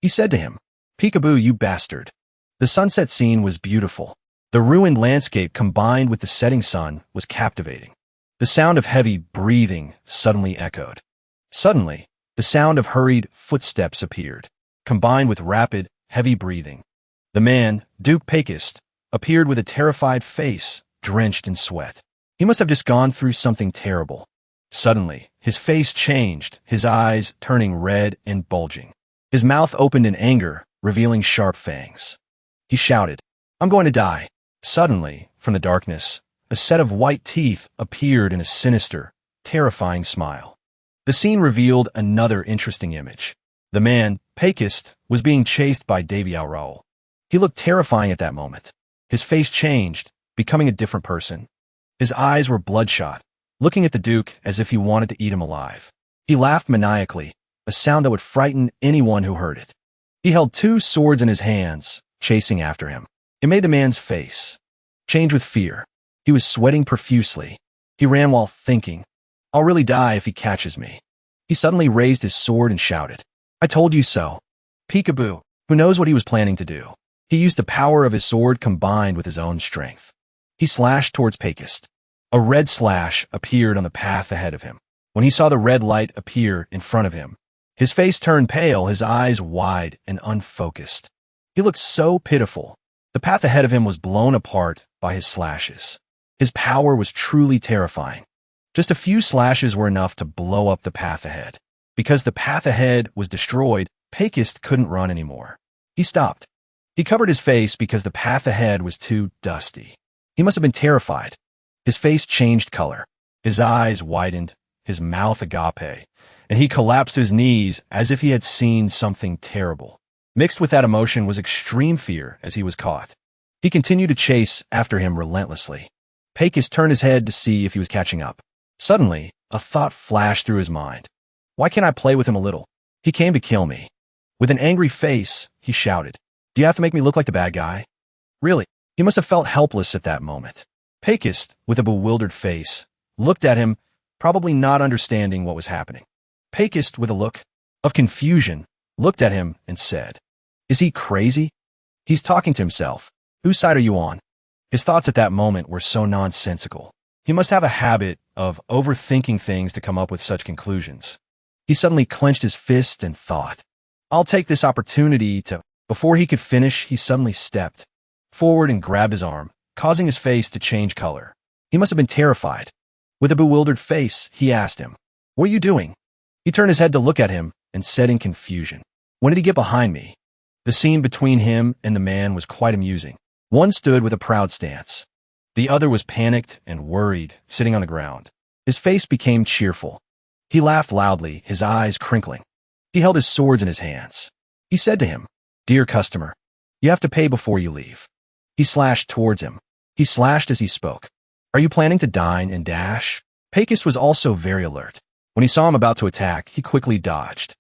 He said to him, "Peekaboo, you bastard." The sunset scene was beautiful. The ruined landscape combined with the setting sun was captivating. The sound of heavy breathing suddenly echoed. Suddenly, the sound of hurried footsteps appeared, combined with rapid, heavy breathing. The man, Duke Pakist, appeared with a terrified face, drenched in sweat. He must have just gone through something terrible. Suddenly, his face changed, his eyes turning red and bulging. His mouth opened in anger, revealing sharp fangs. He shouted, "I'm going to die." Suddenly, from the darkness, a set of white teeth appeared in a sinister, terrifying smile. The scene revealed another interesting image. The man, Pakist, was being chased by Davy Al Raoul. He looked terrifying at that moment. His face changed, becoming a different person. His eyes were bloodshot, looking at the Duke as if he wanted to eat him alive. He laughed maniacally, a sound that would frighten anyone who heard it. He held two swords in his hands, chasing after him. It made the man's face change with fear. He was sweating profusely. He ran while thinking, "I'll really die if he catches me." He suddenly raised his sword and shouted, "I told you so." Peekaboo, who knows what he was planning to do. He used the power of his sword combined with his own strength. He slashed towards Pakist. A red slash appeared on the path ahead of him. When he saw the red light appear in front of him, his face turned pale, his eyes wide and unfocused. He looked so pitiful. The path ahead of him was blown apart by his slashes. His power was truly terrifying. Just a few slashes were enough to blow up the path ahead. Because the path ahead was destroyed, Pakist couldn't run anymore. He stopped. He covered his face because the path ahead was too dusty. He must have been terrified. His face changed color. His eyes widened, his mouth agape, and he collapsed to his knees as if he had seen something terrible. Mixed with that emotion was extreme fear as he was caught. He continued to chase after him relentlessly. Pakist turned his head to see if he was catching up. Suddenly, a thought flashed through his mind. Why can't I play with him a little? He came to kill me. With an angry face, he shouted, "Do you have to make me look like the bad guy?" Really, he must have felt helpless at that moment. Pakist, with a bewildered face, looked at him, probably not understanding what was happening. Pakist, with a look of confusion, looked at him and said, "Is he crazy? He's talking to himself. Whose side are you on?" His thoughts at that moment were so nonsensical. He must have a habit of overthinking things to come up with such conclusions. He suddenly clenched his fist and thought, "I'll take this opportunity to..." Before he could finish, he suddenly stepped forward and grabbed his arm, causing his face to change color. He must have been terrified. With a bewildered face, he asked him, "What are you doing?" He turned his head to look at him and said in confusion, "When did he get behind me?" The scene between him and the man was quite amusing. One stood with a proud stance. The other was panicked and worried, sitting on the ground. His face became cheerful. He laughed loudly, his eyes crinkling. He held his swords in his hands. He said to him, "Dear customer, you have to pay before you leave." He slashed towards him. He slashed as he spoke. "Are you planning to dine and dash?" Pakist was also very alert. When he saw him about to attack, he quickly dodged.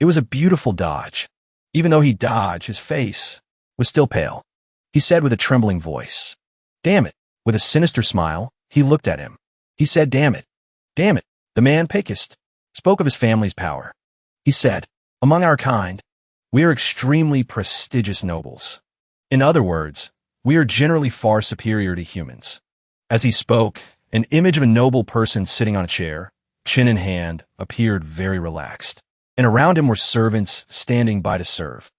It was a beautiful dodge. Even though he dodged, his face was still pale. He said with a trembling voice, "Damn it." With a sinister smile, he looked at him. He said, "Damn it. Damn it." The man, Pakist, spoke of his family's power. He said, "Among our kind, we are extremely prestigious nobles. In other words, we are generally far superior to humans." As he spoke, an image of a noble person sitting on a chair, chin in hand, appeared very relaxed, and around him were servants standing by to serve.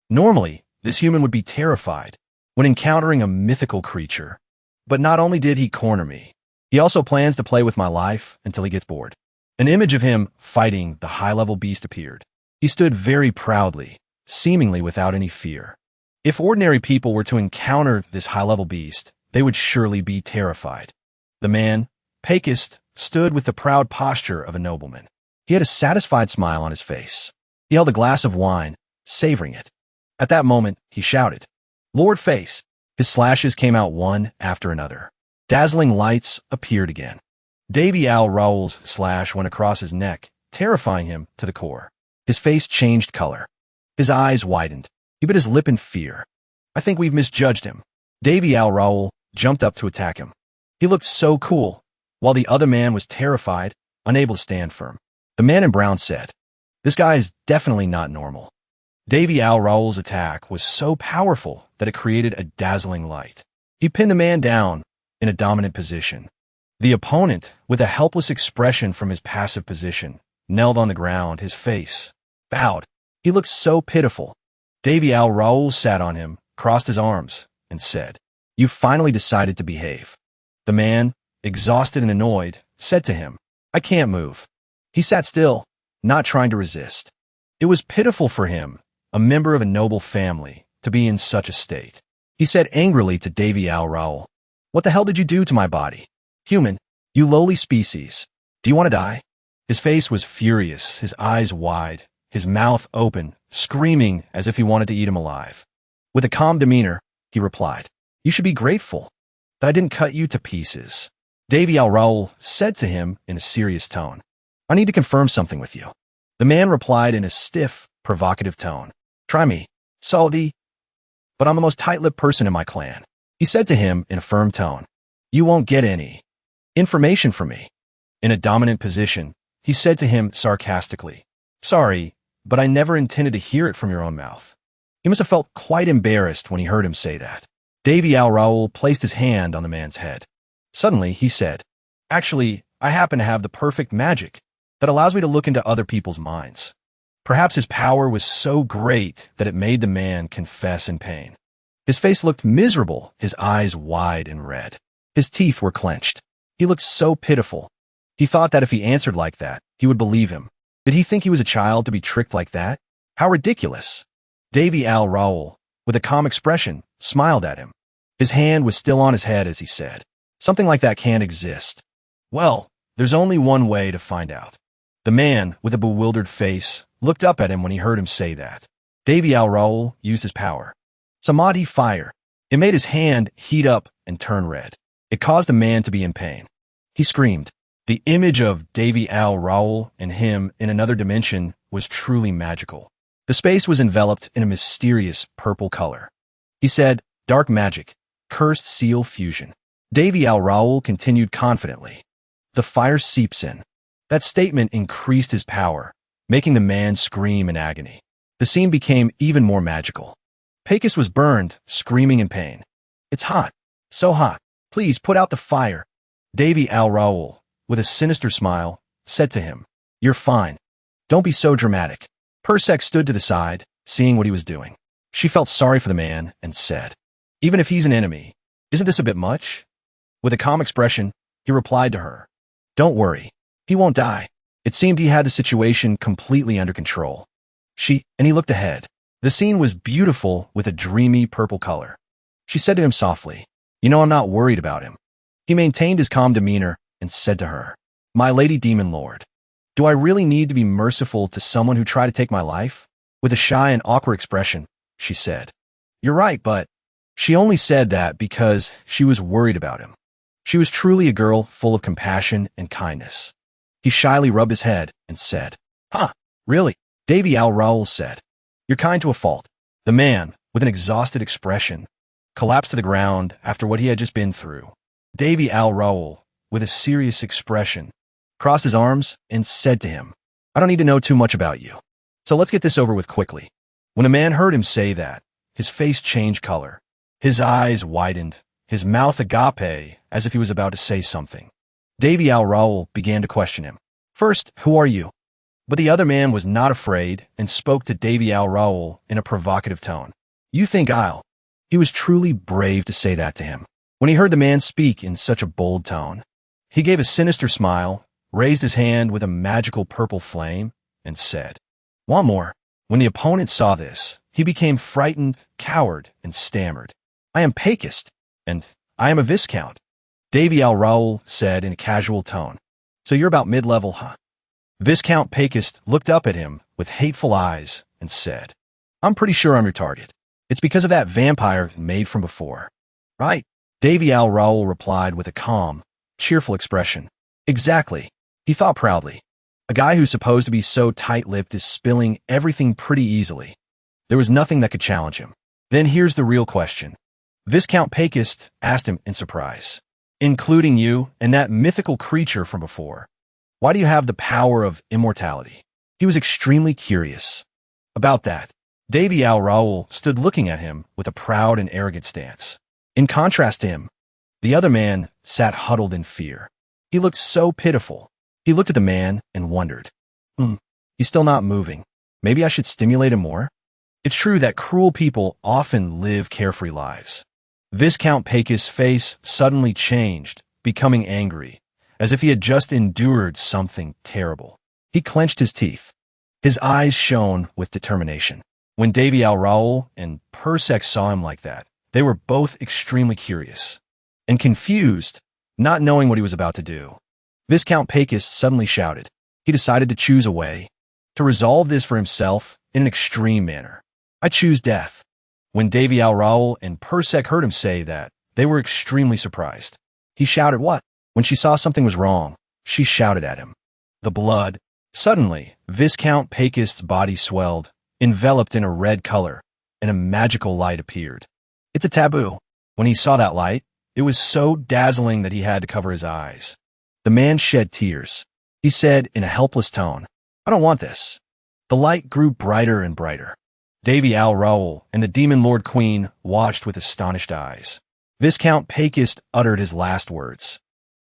Normally, this human would be terrified when encountering a mythical creature. But not only did he corner me, he also plans to play with my life until he gets bored. An image of him fighting the high-level beast appeared. He stood very proudly, seemingly without any fear. If ordinary people were to encounter this high-level beast, they would surely be terrified. The man, Pekist, stood with the proud posture of a nobleman. He had a satisfied smile on his face. He held a glass of wine, savoring it. At that moment, he shouted, "Lord Face!" His slashes came out one after another. Dazzling lights appeared again. Davy Al Raoul's slash went across his neck, terrifying him to the core. His face changed color. His eyes widened. He bit his lip in fear. "I think we've misjudged him." Davy Al Raoul jumped up to attack him. He looked so cool, while the other man was terrified, unable to stand firm. The man in brown said, "This guy is definitely not normal." Davy Al Raoul's attack was so powerful that it created a dazzling light. He pinned the man down in a dominant position. The opponent, with a helpless expression from his passive position, knelt on the ground, his face bowed. He looked so pitiful. Davy Al Raoul sat on him, crossed his arms, and said, "You finally decided to behave." The man, exhausted and annoyed, said to him, "I can't move." He sat still, not trying to resist. It was pitiful for him, a member of a noble family, to be in such a state. He said angrily to Davy Al Raoul, "What the hell did you do to my body? Human, you lowly species. Do you want to die?" His face was furious, his eyes wide, his mouth open, screaming as if he wanted to eat him alive. With a calm demeanor, he replied, "You should be grateful that I didn't cut you to pieces." Davy Al Raoul said to him in a serious tone, "I need to confirm something with you." The man replied in a stiff, provocative tone, "Try me, Saldi, but I'm the most tight-lipped person in my clan." He said to him in a firm tone, "You won't get any information from me." In a dominant position, he said to him sarcastically, "Sorry, but I never intended to hear it from your own mouth." He must have felt quite embarrassed when he heard him say that. Davy Al Raoul placed his hand on the man's head. Suddenly, he said, "Actually, I happen to have the perfect magic that allows me to look into other people's minds." Perhaps his power was so great that it made the man confess in pain. His face looked miserable, his eyes wide and red. His teeth were clenched. He looked so pitiful. He thought that if he answered like that, he would believe him. Did he think he was a child to be tricked like that? How ridiculous. Davy Al Raoul, with a calm expression, smiled at him. His hand was still on his head as he said, "Something like that can't exist." "Well, there's only one way to find out." The man, with a bewildered face, looked up at him when he heard him say that. Davy Al Raoul used his power. Samadhi fire. It made his hand heat up and turn red. It caused the man to be in pain. He screamed. The image of Davy Al Raoul and him in another dimension was truly magical. The space was enveloped in a mysterious purple color. He said, "Dark magic, cursed seal fusion." Davy Al Raoul continued confidently. "The fire seeps in." That statement increased his power, making the man scream in agony. The scene became even more magical. Pekis was burned, screaming in pain. "It's hot, so hot. Please put out the fire." Davy Al Raoul, with a sinister smile, said to him, "You're fine. Don't be so dramatic." Persek stood to the side, seeing what he was doing. She felt sorry for the man and said, "Even if he's an enemy, isn't this a bit much?" With a calm expression, he replied to her, "Don't worry. He won't die." It seemed he had the situation completely under control. And he looked ahead. The scene was beautiful with a dreamy purple color. She said to him softly, "You know I'm not worried about him." He maintained his calm demeanor and said to her, "My lady demon lord, do I really need to be merciful to someone who tried to take my life?" With a shy and awkward expression, she said, "You're right, but..." She only said that because she was worried about him. She was truly a girl full of compassion and kindness. He shyly rubbed his head and said, "Huh, really?" Davy Al Raoul said, "You're kind to a fault." The man, with an exhausted expression, collapsed to the ground after what he had just been through. Davy Al Raoul, with a serious expression, crossed his arms and said to him, "I don't need to know too much about you, so let's get this over with quickly." When the man heard him say that, his face changed color. His eyes widened, his mouth agape, as if he was about to say something. Davy Al Raoul began to question him. "First, who are you?" But the other man was not afraid and spoke to Davy Al Raoul in a provocative tone. "You think I'll..." He was truly brave to say that to him. When he heard the man speak in such a bold tone, he gave a sinister smile, raised his hand with a magical purple flame, and said, "Want more?" When the opponent saw this, he became frightened, coward, and stammered, "I am Pakist, and I am a Viscount," Davy Al Raoul said in a casual tone. "So you're about mid-level, huh?" Viscount Pakist looked up at him with hateful eyes and said, "I'm pretty sure I'm your target. It's because of that vampire made from before." "Right," Davy Al Raoul replied with a calm, cheerful expression. "Exactly," he thought proudly. "A guy who's supposed to be so tight-lipped is spilling everything pretty easily. There was nothing that could challenge him." "Then here's the real question," Viscount Pakist asked him in surprise. "Including you and that mythical creature from before, why do you have the power of immortality?" He was extremely curious about that. Davy Al Raoul stood looking at him with a proud and arrogant stance. In contrast to him, the other man sat huddled in fear. He looked so pitiful. He looked at the man and wondered, he's still not moving. Maybe I should stimulate him more? It's true that cruel people often live carefree lives. Viscount Pakist's face suddenly changed, becoming angry, as if he had just endured something terrible. He clenched his teeth. His eyes shone with determination. When Davy Al Raoul and Persek saw him like that, they were both extremely curious and confused, not knowing what he was about to do. Viscount Pakist suddenly shouted. He decided to choose a way to resolve this for himself in an extreme manner. "I choose death." When Davy Al Raoul and Persek heard him say that, they were extremely surprised. He shouted, "What?" When she saw something was wrong, she shouted at him, "The blood." Suddenly, Viscount Pakist's body swelled, enveloped in a red color, and a magical light appeared. "It's a taboo." When he saw that light, it was so dazzling that he had to cover his eyes. The man shed tears. He said in a helpless tone, "I don't want this." The light grew brighter and brighter. Davy Al Raoul and the Demon Lord Queen watched with astonished eyes. Viscount Pakist uttered his last words.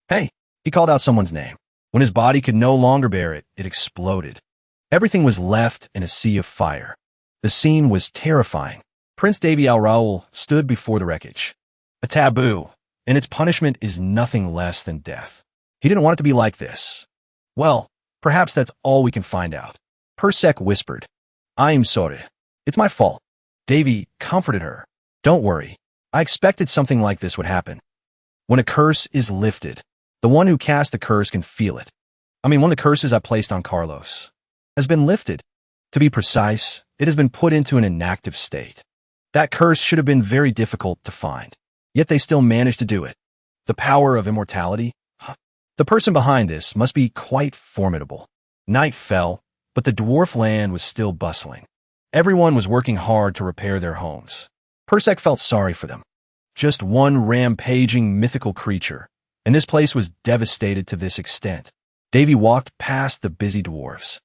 "Hey!" He called out someone's name. When his body could no longer bear it, it exploded. Everything was left in a sea of fire. The scene was terrifying. Prince Davy Al Raoul stood before the wreckage. A taboo, and its punishment is nothing less than death. He didn't want it to be like this. "Well, perhaps that's all we can find out." Persek whispered. "I'm sorry. It's my fault." Davy comforted her. "Don't worry. I expected something like this would happen. When a curse is lifted, the one who cast the curse can feel it. One of the curses I placed on Carlos has been lifted. To be precise, it has been put into an inactive state. That curse should have been very difficult to find, yet they still managed to do it. The power of immortality? The person behind this must be quite formidable." Night fell, but the dwarf land was still bustling. Everyone was working hard to repair their homes. Persek felt sorry for them. Just one rampaging mythical creature, and this place was devastated to this extent. Davy walked past the busy dwarves.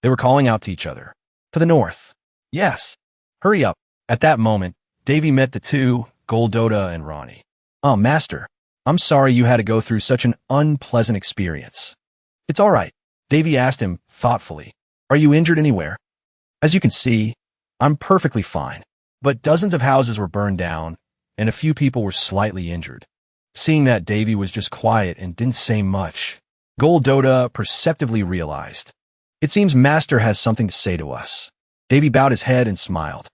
They were calling out to each other. "To the north." "Yes. Hurry up." At that moment, Davy met the two, Goldoda and Ronnie. "Oh, Master, I'm sorry you had to go through such an unpleasant experience." "It's all right," Davy asked him thoughtfully. "Are you injured anywhere?" "As you can see, I'm perfectly fine, but dozens of houses were burned down, and a few people were slightly injured." Seeing that Davy was just quiet and didn't say much, Goldoda perceptively realized. "It seems Master has something to say to us." Davy bowed his head and smiled.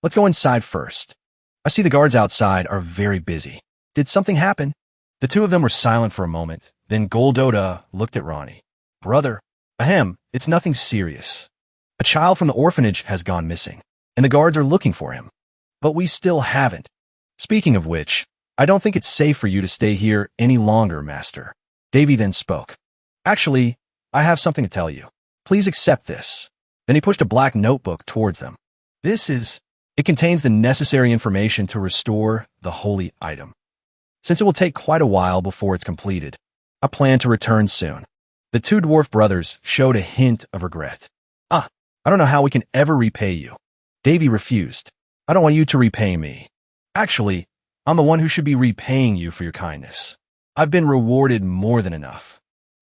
"Let's go inside first. I see the guards outside are very busy. Did something happen?" The two of them were silent for a moment, then Goldoda looked at Ronnie. "Brother, it's nothing serious. A child from the orphanage has gone missing, and the guards are looking for him. But we still haven't. Speaking of which, I don't think it's safe for you to stay here any longer, Master." Davy then spoke. "Actually, I have something to tell you. Please accept this." Then he pushed a black notebook towards them. It contains the necessary information to restore the holy item. Since it will take quite a while before it's completed, I plan to return soon." The two dwarf brothers showed a hint of regret. I don't know how we can ever repay you." Davy refused. "I don't want you to repay me. Actually, I'm the one who should be repaying you for your kindness. I've been rewarded more than enough.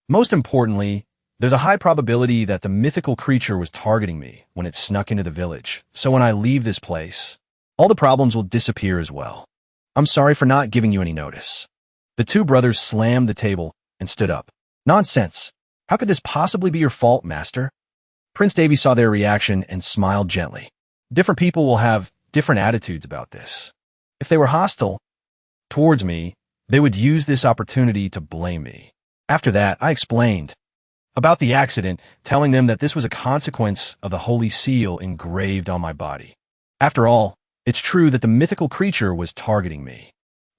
Most importantly, there's a high probability that the mythical creature was targeting me when it snuck into the village, so when I leave this place, all the problems will disappear as well. I'm sorry for not giving you any notice." The two brothers slammed the table and stood up. "Nonsense. How could this possibly be your fault, Master? Prince Davy saw their reaction and smiled gently. Different people will have different attitudes about this. If they were hostile towards me, they would use this opportunity to blame me. After that, I explained about the accident, telling them that this was a consequence of the holy seal engraved on my body. After all, it's true that the mythical creature was targeting me.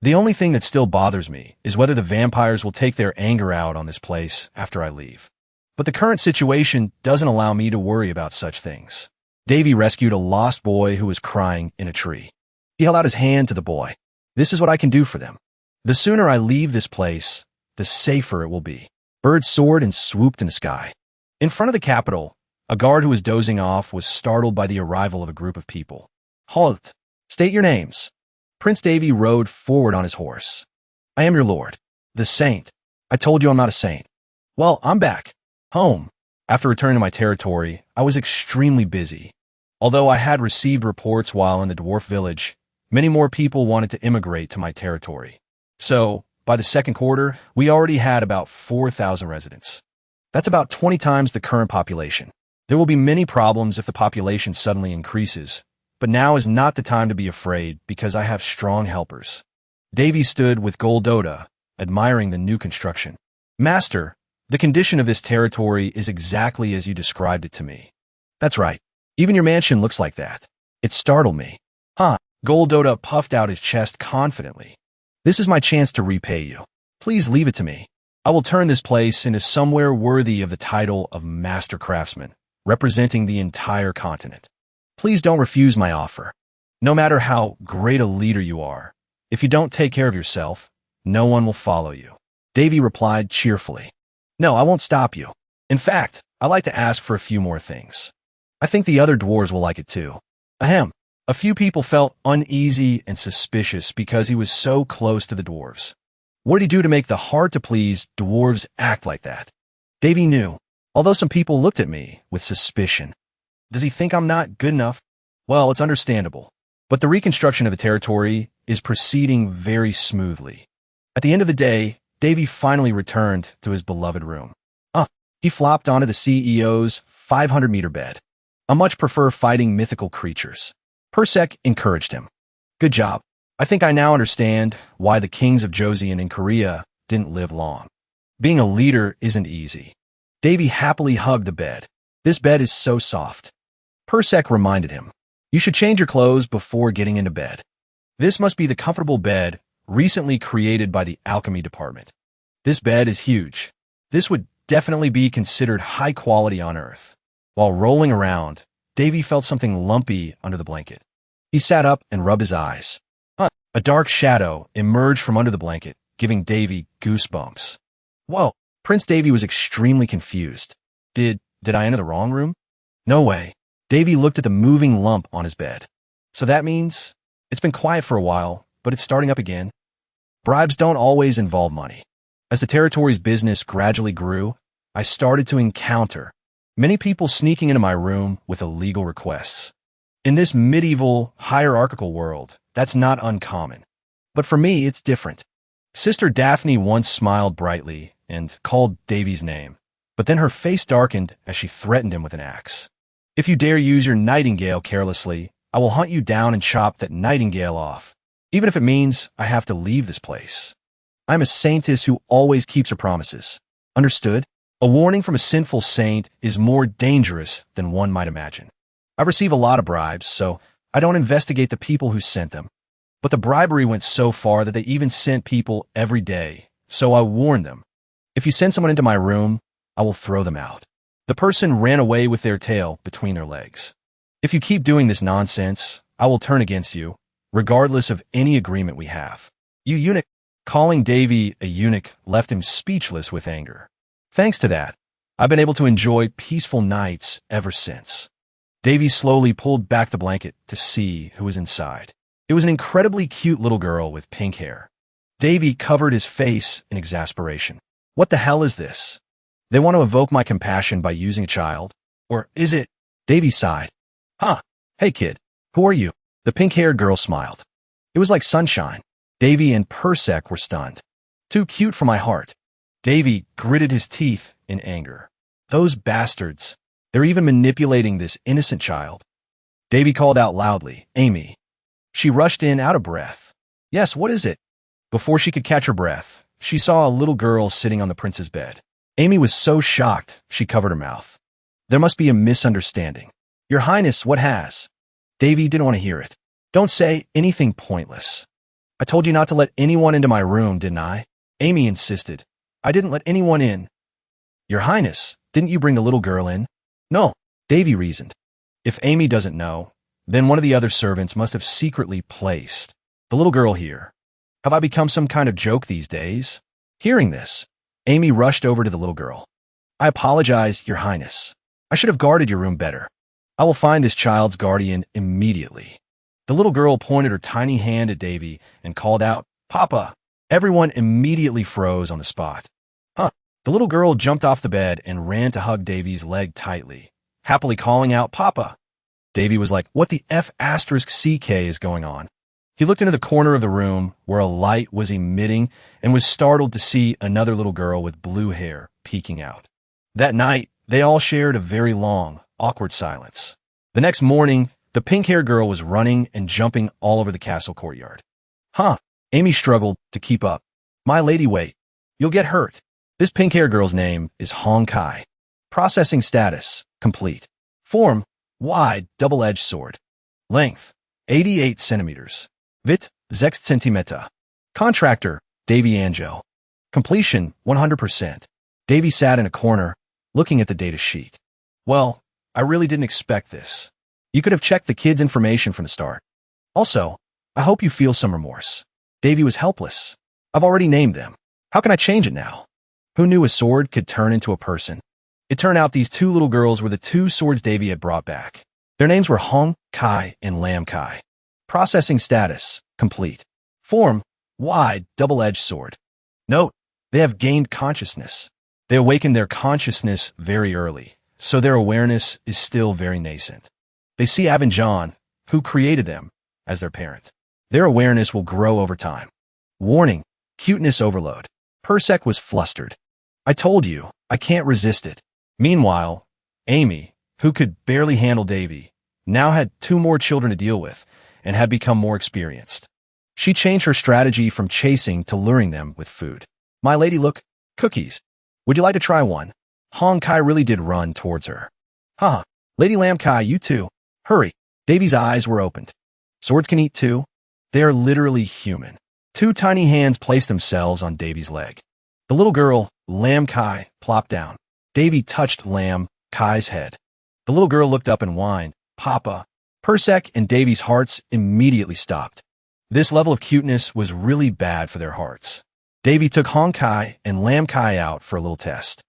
The only thing that still bothers me is whether the vampires will take their anger out on this place after I leave. But the current situation doesn't allow me to worry about such things. Davy rescued a lost boy who was crying in a tree. He held out his hand to the boy. This is what I can do for them. The sooner I leave this place, the safer it will be. Bird soared and swooped in the sky. In front of the capital, a guard who was dozing off was startled by the arrival of a group of people. Halt! State your names. Prince Davy rode forward on his horse. I am your lord, the saint. I told you I'm not a saint. Well, I'm back. Home. After returning to my territory, I was extremely busy. Although I had received reports while in the dwarf village, many more people wanted to immigrate to my territory. So, by the second quarter, we already had about 4,000 residents. That's about 20 times the current population. There will be many problems if the population suddenly increases, but now is not the time to be afraid because I have strong helpers. Davy stood with Goldoda, admiring the new construction. Master, the condition of this territory is exactly as you described it to me. That's right. Even your mansion looks like that. It startled me. Huh. Goldoda puffed out his chest confidently. This is my chance to repay you. Please leave it to me. I will turn this place into somewhere worthy of the title of Master Craftsman, representing the entire continent. Please don't refuse my offer. No matter how great a leader you are, if you don't take care of yourself, no one will follow you. Davy replied cheerfully. No, I won't stop you. In fact, I'd like to ask for a few more things. I think the other dwarves will like it too. Ahem. A few people felt uneasy and suspicious because he was so close to the dwarves. What did he do to make the hard-to-please dwarves act like that? Davy knew, although some people looked at me with suspicion. Does he think I'm not good enough? Well, it's understandable. But the reconstruction of the territory is proceeding very smoothly. At the end of the day, Davy finally returned to his beloved room. He flopped onto the CEO's 500-meter bed. I much prefer fighting mythical creatures. Persek encouraged him. Good job. I think I now understand why the kings of Joseon in Korea didn't live long. Being a leader isn't easy. Davy happily hugged the bed. This bed is so soft. Persek reminded him. You should change your clothes before getting into bed. This must be the comfortable bed recently created by the alchemy department. This bed is huge. This would definitely be considered high quality on Earth. While rolling around, Davy felt something lumpy under the blanket. He sat up and rubbed his eyes. A dark shadow emerged from under the blanket, giving Davy goosebumps. Whoa! Prince Davy was extremely confused. Did I enter the wrong room? No way. Davy looked at the moving lump on his bed. So that means it's been quiet for a while, but it's starting up again. Bribes don't always involve money. As the territory's business gradually grew, I started to encounter many people sneaking into my room with illegal requests. In this medieval, hierarchical world, that's not uncommon. But for me, it's different. Sister Daphne once smiled brightly and called Davy's name, but then her face darkened as she threatened him with an axe. If you dare use your nightingale carelessly, I will hunt you down and chop that nightingale off, even if it means I have to leave this place. I'm a saintess who always keeps her promises. Understood? A warning from a sinful saint is more dangerous than one might imagine. I receive a lot of bribes, so I don't investigate the people who sent them. But the bribery went so far that they even sent people every day, so I warned them. If you send someone into my room, I will throw them out. The person ran away with their tail between their legs. If you keep doing this nonsense, I will turn against you, regardless of any agreement we have. You eunuch. Calling Davy a eunuch left him speechless with anger. Thanks to that, I've been able to enjoy peaceful nights ever since. Davy slowly pulled back the blanket to see who was inside. It was an incredibly cute little girl with pink hair. Davy covered his face in exasperation. What the hell is this? They want to evoke my compassion by using a child? Or is it? Davy sighed. Hey kid, who are you? The pink-haired girl smiled. It was like sunshine. Davy and Persek were stunned. Too cute for my heart. Davy gritted his teeth in anger. Those bastards. They're even manipulating this innocent child. Davy called out loudly, Amy. She rushed in out of breath. Yes, what is it? Before she could catch her breath, she saw a little girl sitting on the prince's bed. Amy was so shocked, she covered her mouth. There must be a misunderstanding. Your Highness, what has? Davy didn't want to hear it. Don't say anything pointless. I told you not to let anyone into my room, didn't I? Amy insisted. I didn't let anyone in. Your Highness, didn't you bring the little girl in? No, Davy reasoned. If Amy doesn't know, then one of the other servants must have secretly placed the little girl here. Have I become some kind of joke these days? Hearing this, Amy rushed over to the little girl. I apologize, Your Highness. I should have guarded your room better. I will find this child's guardian immediately. The little girl pointed her tiny hand at Davy and called out, Papa. Everyone immediately froze on the spot. Huh. The little girl jumped off the bed and ran to hug Davy's leg tightly, happily calling out, Papa. Davy was like, what the F***CK is going on? He looked into the corner of the room where a light was emitting and was startled to see another little girl with blue hair peeking out. That night, they all shared a very long, awkward silence. The next morning, the pink-haired girl was running and jumping all over the castle courtyard. Huh, Amy struggled to keep up. My lady, wait. You'll get hurt. This pink-haired girl's name is Honkai. Processing status, complete. Form, wide, double-edged sword. Length, 88 centimeters. Vit, 6 centimeter. Contractor, Davy Angel. Completion, 100%. Davy sat in a corner, looking at the data sheet. Well, I really didn't expect this. You could have checked the kid's information from the start. Also, I hope you feel some remorse. Davy was helpless. I've already named them. How can I change it now? Who knew a sword could turn into a person? It turned out these two little girls were the two swords Davy had brought back. Their names were Hong Kai and Lam Kai. Processing status, complete. Form, wide, double-edged sword. Note, they have gained consciousness. They awakened their consciousness very early, so their awareness is still very nascent. They see Avanjan, who created them, as their parent. Their awareness will grow over time. Warning, cuteness overload. Persek was flustered. I told you, I can't resist it. Meanwhile, Amy, who could barely handle Davy, now had 2 more children to deal with and had become more experienced. She changed her strategy from chasing to luring them with food. My lady, look, cookies. Would you like to try one? Hong Kai really did run towards her. Haha, Lady Lam Kai, you too. Hurry. Davy's eyes were opened. Swords can eat too. They are literally human. 2 tiny hands placed themselves on Davy's leg. The little girl, Lam Kai, plopped down. Davy touched Lam Kai's head. The little girl looked up and whined, Papa. Persek and Davy's hearts immediately stopped. This level of cuteness was really bad for their hearts. Davy took Hong Kai and Lam Kai out for a little test.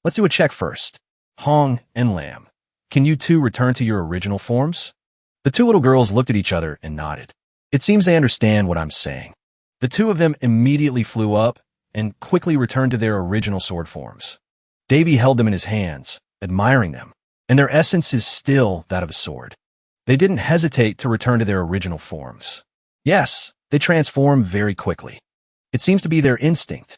Let's do a check first. Hong and Lam, can you two return to your original forms? The 2 little girls looked at each other and nodded. It seems they understand what I'm saying. The 2 of them immediately flew up and quickly returned to their original sword forms. Davy held them in his hands, admiring them, and their essence is still that of a sword. They didn't hesitate to return to their original forms. Yes, they transform very quickly. It seems to be their instinct.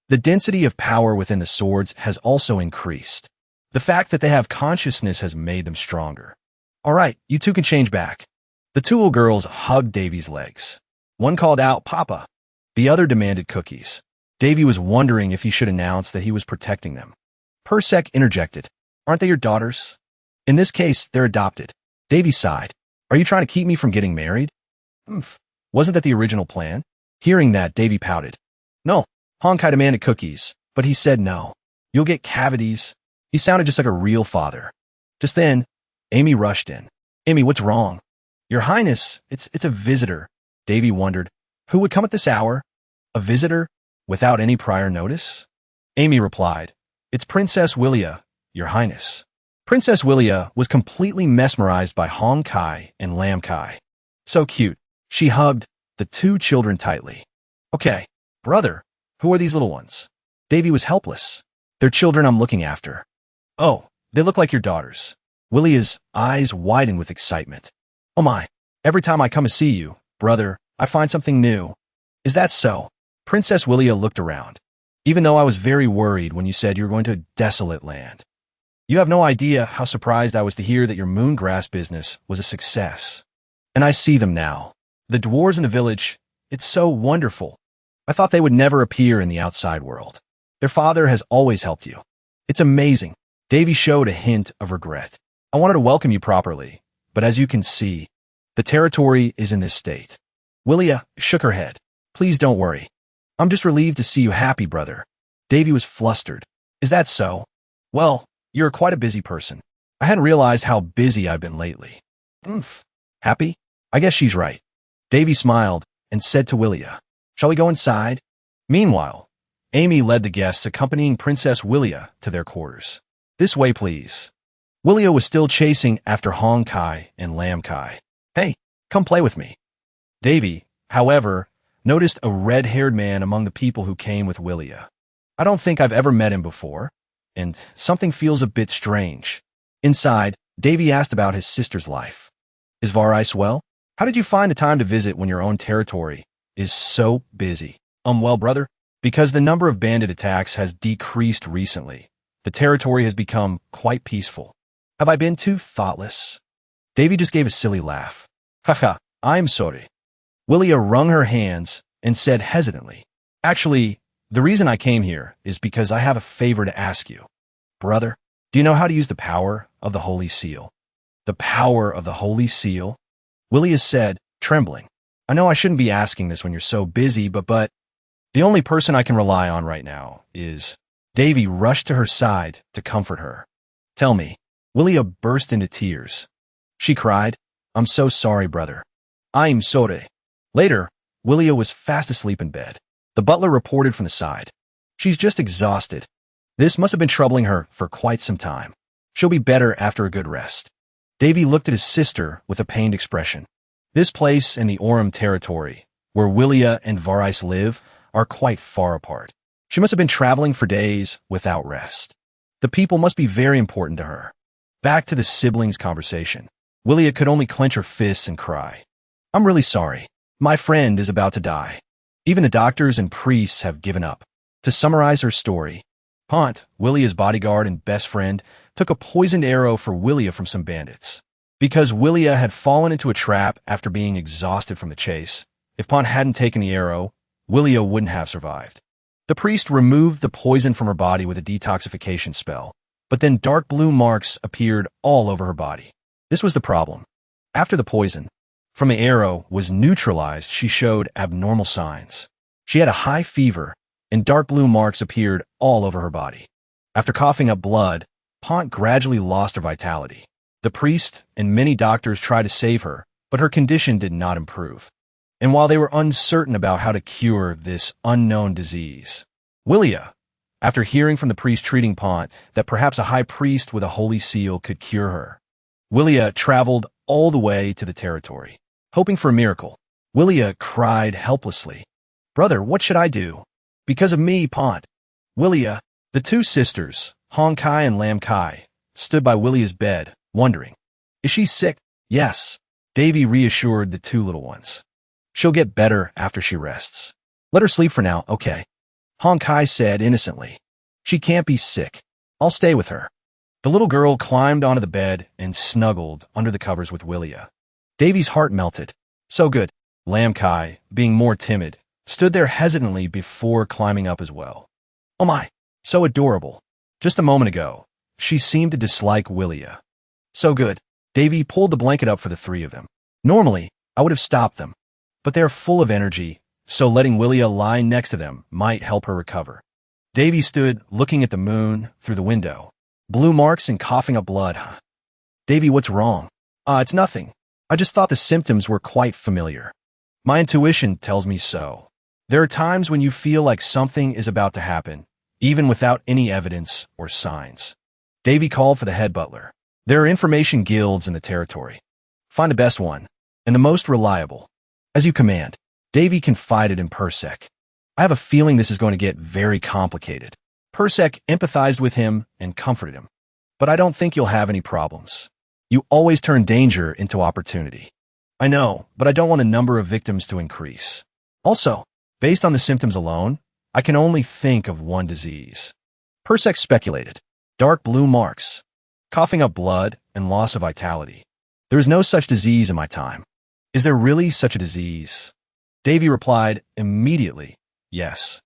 The density of power within the swords has also increased. The fact that they have consciousness has made them stronger. All right, you 2 can change back. The 2 little girls hugged Davy's legs. One called out, Papa. The other demanded cookies. Davy was wondering if he should announce that he was protecting them. Persek interjected. Aren't they your daughters? In this case, they're adopted. Davy sighed. Are you trying to keep me from getting married? Wasn't that the original plan? Hearing that, Davy pouted. No, Honkai demanded cookies, but he said no. You'll get cavities. He sounded just like a real father. Just then, Amy rushed in. Amy, what's wrong? Your Highness, it's a visitor. Davy wondered. Who would come at this hour? A visitor? Without any prior notice? Amy replied. It's Princess Willia, Your Highness. Princess Willia was completely mesmerized by Hong Kai and Lam Kai. So cute. She hugged the 2 children tightly. Okay, brother, who are these little ones? Davy was helpless. They're children I'm looking after. Oh, they look like your daughters. Willia's eyes widened with excitement. Oh my, every time I come to see you, brother, I find something new. Is that so? Princess Willia looked around. even though I was very worried when you said you were going to a desolate land. You have no idea how surprised I was to hear that your moon grass business was a success. And I see them now. The dwarves in the village, it's so wonderful. I thought they would never appear in the outside world. Their father has always helped you. It's amazing. Davy showed a hint of regret. I wanted to welcome you properly, but as you can see, the territory is in this state. Willia shook her head. Please don't worry. I'm just relieved to see you happy, brother. Davy was flustered. Is that so? Well, you're quite a busy person. I hadn't realized how busy I've been lately. Happy? I guess she's right. Davy smiled and said to Willia, shall we go inside? Meanwhile, Amy led the guests accompanying Princess Willia to their quarters. This way, please. Willia was still chasing after Hong Kai and Lam Kai. Hey, come play with me. Davy, however, noticed a red-haired man among the people who came with Willia. I don't think I've ever met him before, and something feels a bit strange. Inside, Davy asked about his sister's life. Is Varais well? How did you find the time to visit when your own territory is so busy? Well, brother, because the number of bandit attacks has decreased recently. The territory has become quite peaceful. Have I been too thoughtless? Davy just gave a silly laugh. Haha, I'm sorry. Willia wrung her hands and said hesitantly, actually, the reason I came here is because I have a favor to ask you. Brother, do you know how to use the power of the Holy Seal? The power of the Holy Seal? Willia said, trembling. I know I shouldn't be asking this when you're so busy, but the only person I can rely on right now is... Davy rushed to her side to comfort her. Tell me. Willia burst into tears. She cried, I'm so sorry, brother. I'm sorry. Later, Willia was fast asleep in bed. The butler reported from the side. She's just exhausted. This must have been troubling her for quite some time. She'll be better after a good rest. Davy looked at his sister with a pained expression. This place and the Orem territory, where Willia and Varais live, are quite far apart. She must have been traveling for days without rest. The people must be very important to her. Back to the siblings' conversation. Willia could only clench her fists and cry. I'm really sorry. My friend is about to die. Even the doctors and priests have given up. To summarize her story, Pont, Willia's bodyguard and best friend, took a poisoned arrow for Willia from some bandits. Because Willia had fallen into a trap after being exhausted from the chase, if Pont hadn't taken the arrow, Willia wouldn't have survived. The priest removed the poison from her body with a detoxification spell, but then dark blue marks appeared all over her body. This was the problem. After the poison from the arrow was neutralized, she showed abnormal signs. She had a high fever, and dark blue marks appeared all over her body. After coughing up blood, Pont gradually lost her vitality. The priest and many doctors tried to save her, but her condition did not improve. And while they were uncertain about how to cure this unknown disease, Willia, after hearing from the priest treating Pont that perhaps a high priest with a holy seal could cure her, Willia traveled all the way to the territory, hoping for a miracle. Willia cried helplessly. Brother, what should I do? Because of me, Pont. Willia, the two sisters, Hong Kai and Lam Kai, stood by Willia's bed, wondering, is she sick? Yes. Davy reassured the two little ones. She'll get better after she rests. Let her sleep for now, okay? Hong Kai said innocently. She can't be sick. I'll stay with her. The little girl climbed onto the bed and snuggled under the covers with Willia. Davy's heart melted. So good. Lam Kai, being more timid, stood there hesitantly before climbing up as well. Oh my, so adorable. Just a moment ago, she seemed to dislike Willia. So good. Davy pulled the blanket up for the three of them. Normally, I would have stopped them, but they're full of energy, so letting Willia lie next to them might help her recover. Davy stood looking at the moon through the window. Blue marks and coughing up blood. Davy, what's wrong? It's nothing. I just thought the symptoms were quite familiar. My intuition tells me so. There are times when you feel like something is about to happen, even without any evidence or signs. Davy called for the head butler. There are information guilds in the territory. Find the best one, and the most reliable. As you command. Davy confided in Persek. I have a feeling this is going to get very complicated. Persek empathized with him and comforted him. But I don't think you'll have any problems. You always turn danger into opportunity. I know, but I don't want the number of victims to increase. Also, based on the symptoms alone, I can only think of one disease. Persek speculated. Dark blue marks, coughing up blood, and loss of vitality. There is no such disease in my time. Is there really such a disease? Davy replied immediately, yes.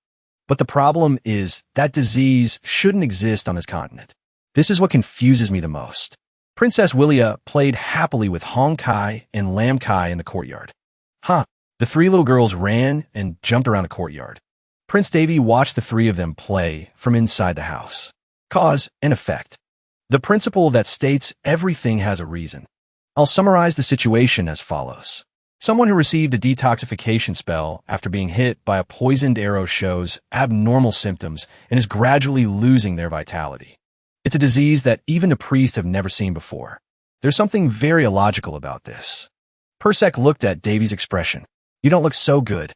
But the problem is that disease shouldn't exist on this continent. This is what confuses me the most. Princess Willia played happily with Hong Kai and Lam Kai in the courtyard. Huh. The three little girls ran and jumped around the courtyard. Prince Davy watched the three of them play from inside the house. Cause and effect. The principle that states everything has a reason. I'll summarize the situation as follows. Someone who received a detoxification spell after being hit by a poisoned arrow shows abnormal symptoms and is gradually losing their vitality. It's a disease that even the priests have never seen before. There's something very illogical about this. Persek looked at Davy's expression. You don't look so good.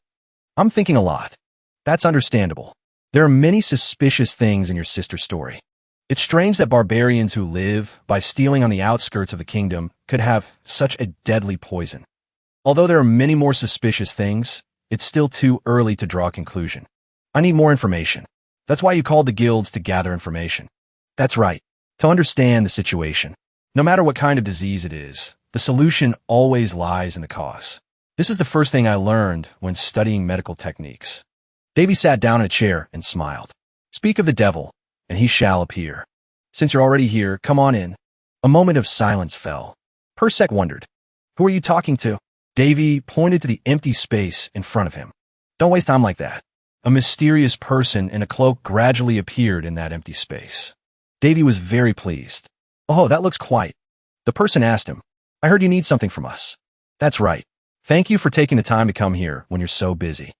I'm thinking a lot. That's understandable. There are many suspicious things in your sister's story. It's strange that barbarians who live by stealing on the outskirts of the kingdom could have such a deadly poison. Although there are many more suspicious things, it's still too early to draw a conclusion. I need more information. That's why you called the guilds to gather information. That's right. To understand the situation. No matter what kind of disease it is, the solution always lies in the cause. This is the first thing I learned when studying medical techniques. Davy sat down in a chair and smiled. Speak of the devil, and he shall appear. Since you're already here, come on in. A moment of silence fell. Persek wondered. Who are you talking to? Davy pointed to the empty space in front of him. Don't waste time like that. A mysterious person in a cloak gradually appeared in that empty space. Davy was very pleased. Oh, that looks quiet. The person asked him, I heard you need something from us. That's right. Thank you for taking the time to come here when you're so busy.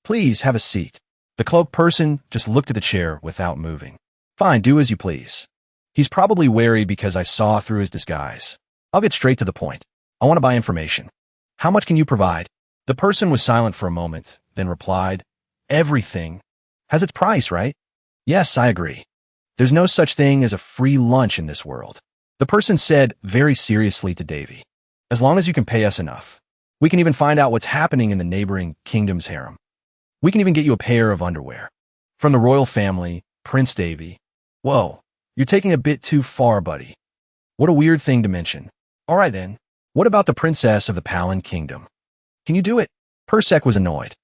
Please have a seat. The cloaked person just looked at the chair without moving. Fine, do as you please. He's probably wary because I saw through his disguise. I'll get straight to the point. I want to buy information. How much can you provide? The person was silent for a moment, then replied, Everything has its price, right? Yes, I agree. There's no such thing as a free lunch in this world. The person said very seriously to Davy. As long as you can pay us enough. We can even find out what's happening in the neighboring kingdom's harem. We can even get you a pair of underwear. From the royal family, Prince Davy. Whoa, you're taking a bit too far, buddy. What a weird thing to mention. All right then. What about the princess of the Palin kingdom? Can you do it? Persek was annoyed.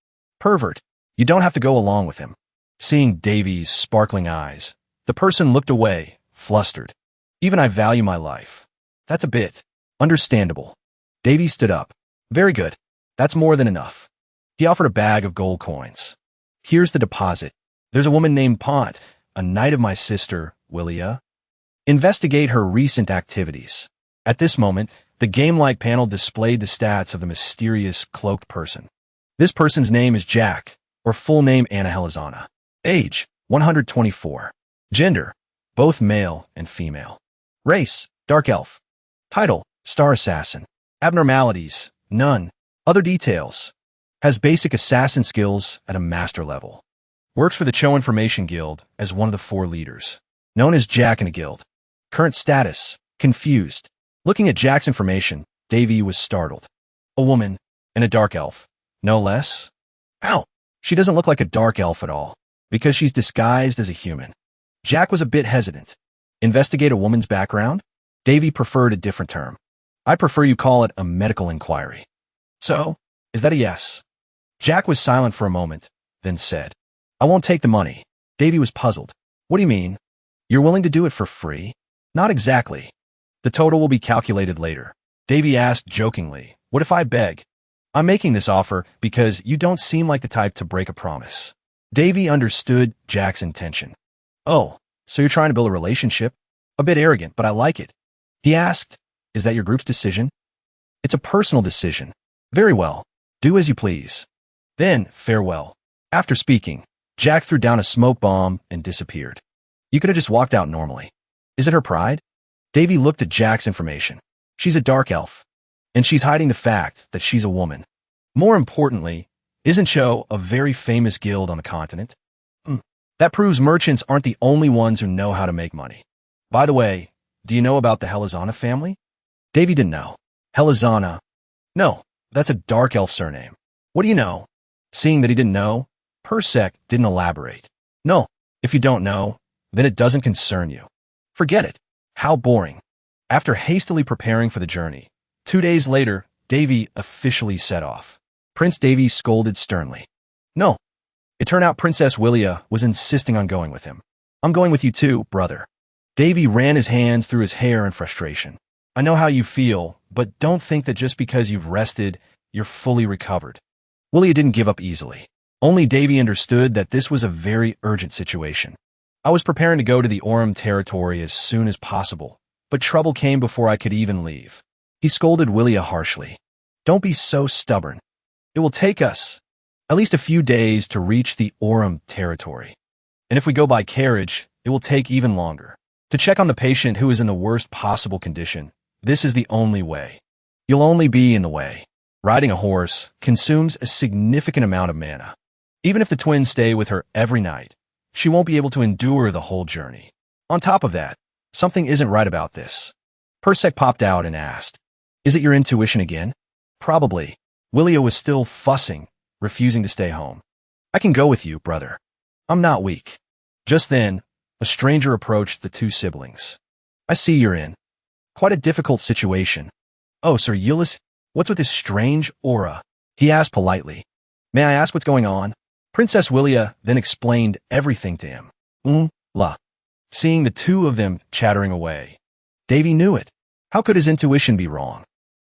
Pervert, you don't have to go along with him. Seeing Davy's sparkling eyes, the person looked away, flustered. Even I value my life. That's a bit understandable. Davy stood up. Very good. That's more than enough. He offered a bag of gold coins. Here's the deposit. There's a woman named Pont, a knight of my sister, Willia. Investigate her recent activities. At this moment, the game-like panel displayed the stats of the mysterious cloaked person. This person's name is Jack, or full name Anna Helizana. Age, 124. Gender, both male and female. Race, dark elf. Title, star assassin. Abnormalities, none. Other details. Has basic assassin skills at a master level. Works for the Cho Information Guild as one of the 4 leaders. Known as Jack in the guild. Current status, confused. Looking at Jack's information, Davy was startled. A woman, and a dark elf. No less? Ow! She doesn't look like a dark elf at all, because she's disguised as a human. Jack was a bit hesitant. Investigate a woman's background? Davy preferred a different term. I prefer you call it a medical inquiry. So, is that a yes? Jack was silent for a moment, then said, I won't take the money. Davy was puzzled. What do you mean? You're willing to do it for free? Not exactly. The total will be calculated later. Davy asked jokingly, what if I beg? I'm making this offer because you don't seem like the type to break a promise. Davy understood Jack's intention. Oh, so you're trying to build a relationship? A bit arrogant, but I like it. He asked, is that your group's decision? It's a personal decision. Very well. Do as you please. Then, farewell. After speaking, Jack threw down a smoke bomb and disappeared. You could have just walked out normally. Is it her pride? Davy looked at Jack's information. She's a dark elf. And she's hiding the fact that she's a woman. More importantly, isn't Cho a very famous guild on the continent? That proves merchants aren't the only ones who know how to make money. By the way, do you know about the Helizana family? Davy didn't know. Helizana? No, that's a dark elf surname. What do you know? Seeing that he didn't know, Persek didn't elaborate. No, if you don't know, then it doesn't concern you. Forget it. How boring. After hastily preparing for the journey, 2 days later, Davy officially set off. Prince Davy scolded sternly. No. It turned out Princess Willia was insisting on going with him. I'm going with you too, brother. Davy ran his hands through his hair in frustration. I know how you feel, but don't think that just because you've rested, you're fully recovered. Willia didn't give up easily. Only Davy understood that this was a very urgent situation. I was preparing to go to the Orem territory as soon as possible, but trouble came before I could even leave. He scolded Willia harshly. Don't be so stubborn. It will take us at least a few days to reach the Orem territory. And if we go by carriage, it will take even longer. To check on the patient who is in the worst possible condition, this is the only way. You'll only be in the way. Riding a horse consumes a significant amount of mana. Even if the twins stay with her every night, she won't be able to endure the whole journey. On top of that, something isn't right about this. Persek popped out and asked, Is it your intuition again? Probably. Willia was still fussing, refusing to stay home. I can go with you, brother. I'm not weak. Just then, a stranger approached the two siblings. I see you're in quite a difficult situation. Oh, Sir Ulysses, what's with this strange aura? He asked politely. May I ask what's going on? Princess Willia then explained everything to him. La. Seeing the two of them chattering away, Davy knew it. How could his intuition be wrong?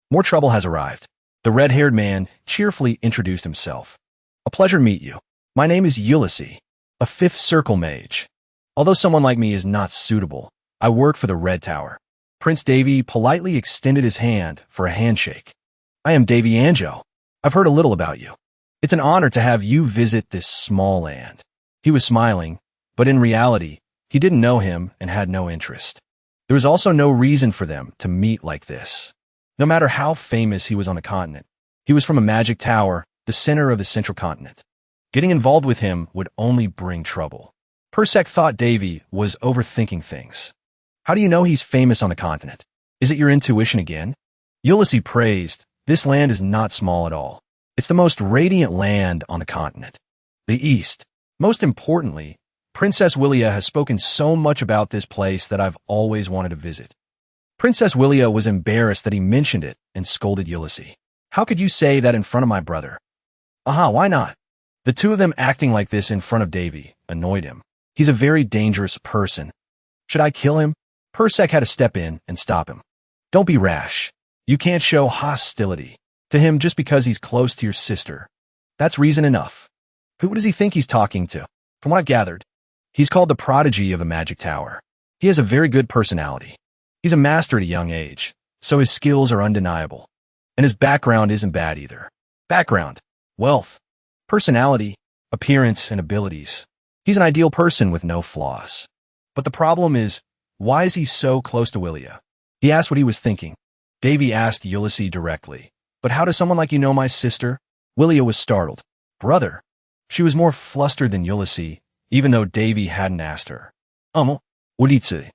More trouble has arrived. The red-haired man cheerfully introduced himself. A pleasure to meet you. My name is Ulysses, a fifth circle mage. Although someone like me is not suitable, I work for the Red Tower. Prince Davy politely extended his hand for a handshake. I am Davy Anjo. I've heard a little about you. It's an honor to have you visit this small land. He was smiling, but in reality, he didn't know him and had no interest. There was also no reason for them to meet like this. No matter how famous he was on the continent, he was from a magic tower, the center of the central continent. Getting involved with him would only bring trouble. Persek thought Davy was overthinking things. How do you know he's famous on the continent? Is it your intuition again? Ulysses praised, this land is not small at all. It's the most radiant land on the continent. The East. Most importantly, Princess Willia has spoken so much about this place that I've always wanted to visit. Princess Willia was embarrassed that he mentioned it and scolded Ulysses. How could you say that in front of my brother? Aha, why not? The two of them acting like this in front of Davy annoyed him. He's a very dangerous person. Should I kill him? Persek had to step in and stop him. Don't be rash. You can't show hostility to him just because he's close to your sister. That's reason enough. Who does he think he's talking to? From what I've gathered, he's called the prodigy of the magic tower. He has a very good personality. He's a master at a young age, so his skills are undeniable. And his background isn't bad either. Background, wealth, personality, appearance, and abilities. He's an ideal person with no flaws. But the problem is, why is he so close to Willia? He asked what he was thinking. Davy asked Ulysses directly. But how does someone like you know my sister? Willia was startled. Brother. She was more flustered than Ulysses, even though Davy hadn't asked her. Ulysses.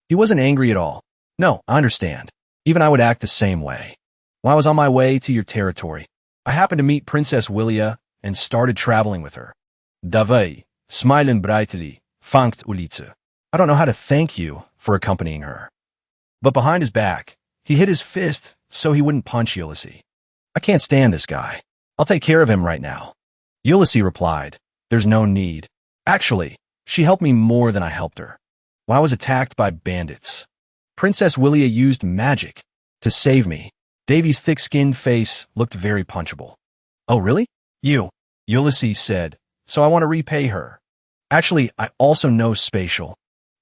He wasn't angry at all. No, I understand. Even I would act the same way. When I was on my way to your territory, I happened to meet Princess Willia and started traveling with her. Davy, smiling brightly, thanked Ulysses. I don't know how to thank you for accompanying her. But behind his back, he hit his fist so he wouldn't punch Ulysses. I can't stand this guy. I'll take care of him right now. Ulysses replied, There's no need. Actually, she helped me more than I helped her. When I was attacked by bandits, Princess Willia used magic to save me. Davy's thick-skinned face looked very punchable. Oh, really? You, Ulysses said, so I want to repay her. Actually, I also know spatial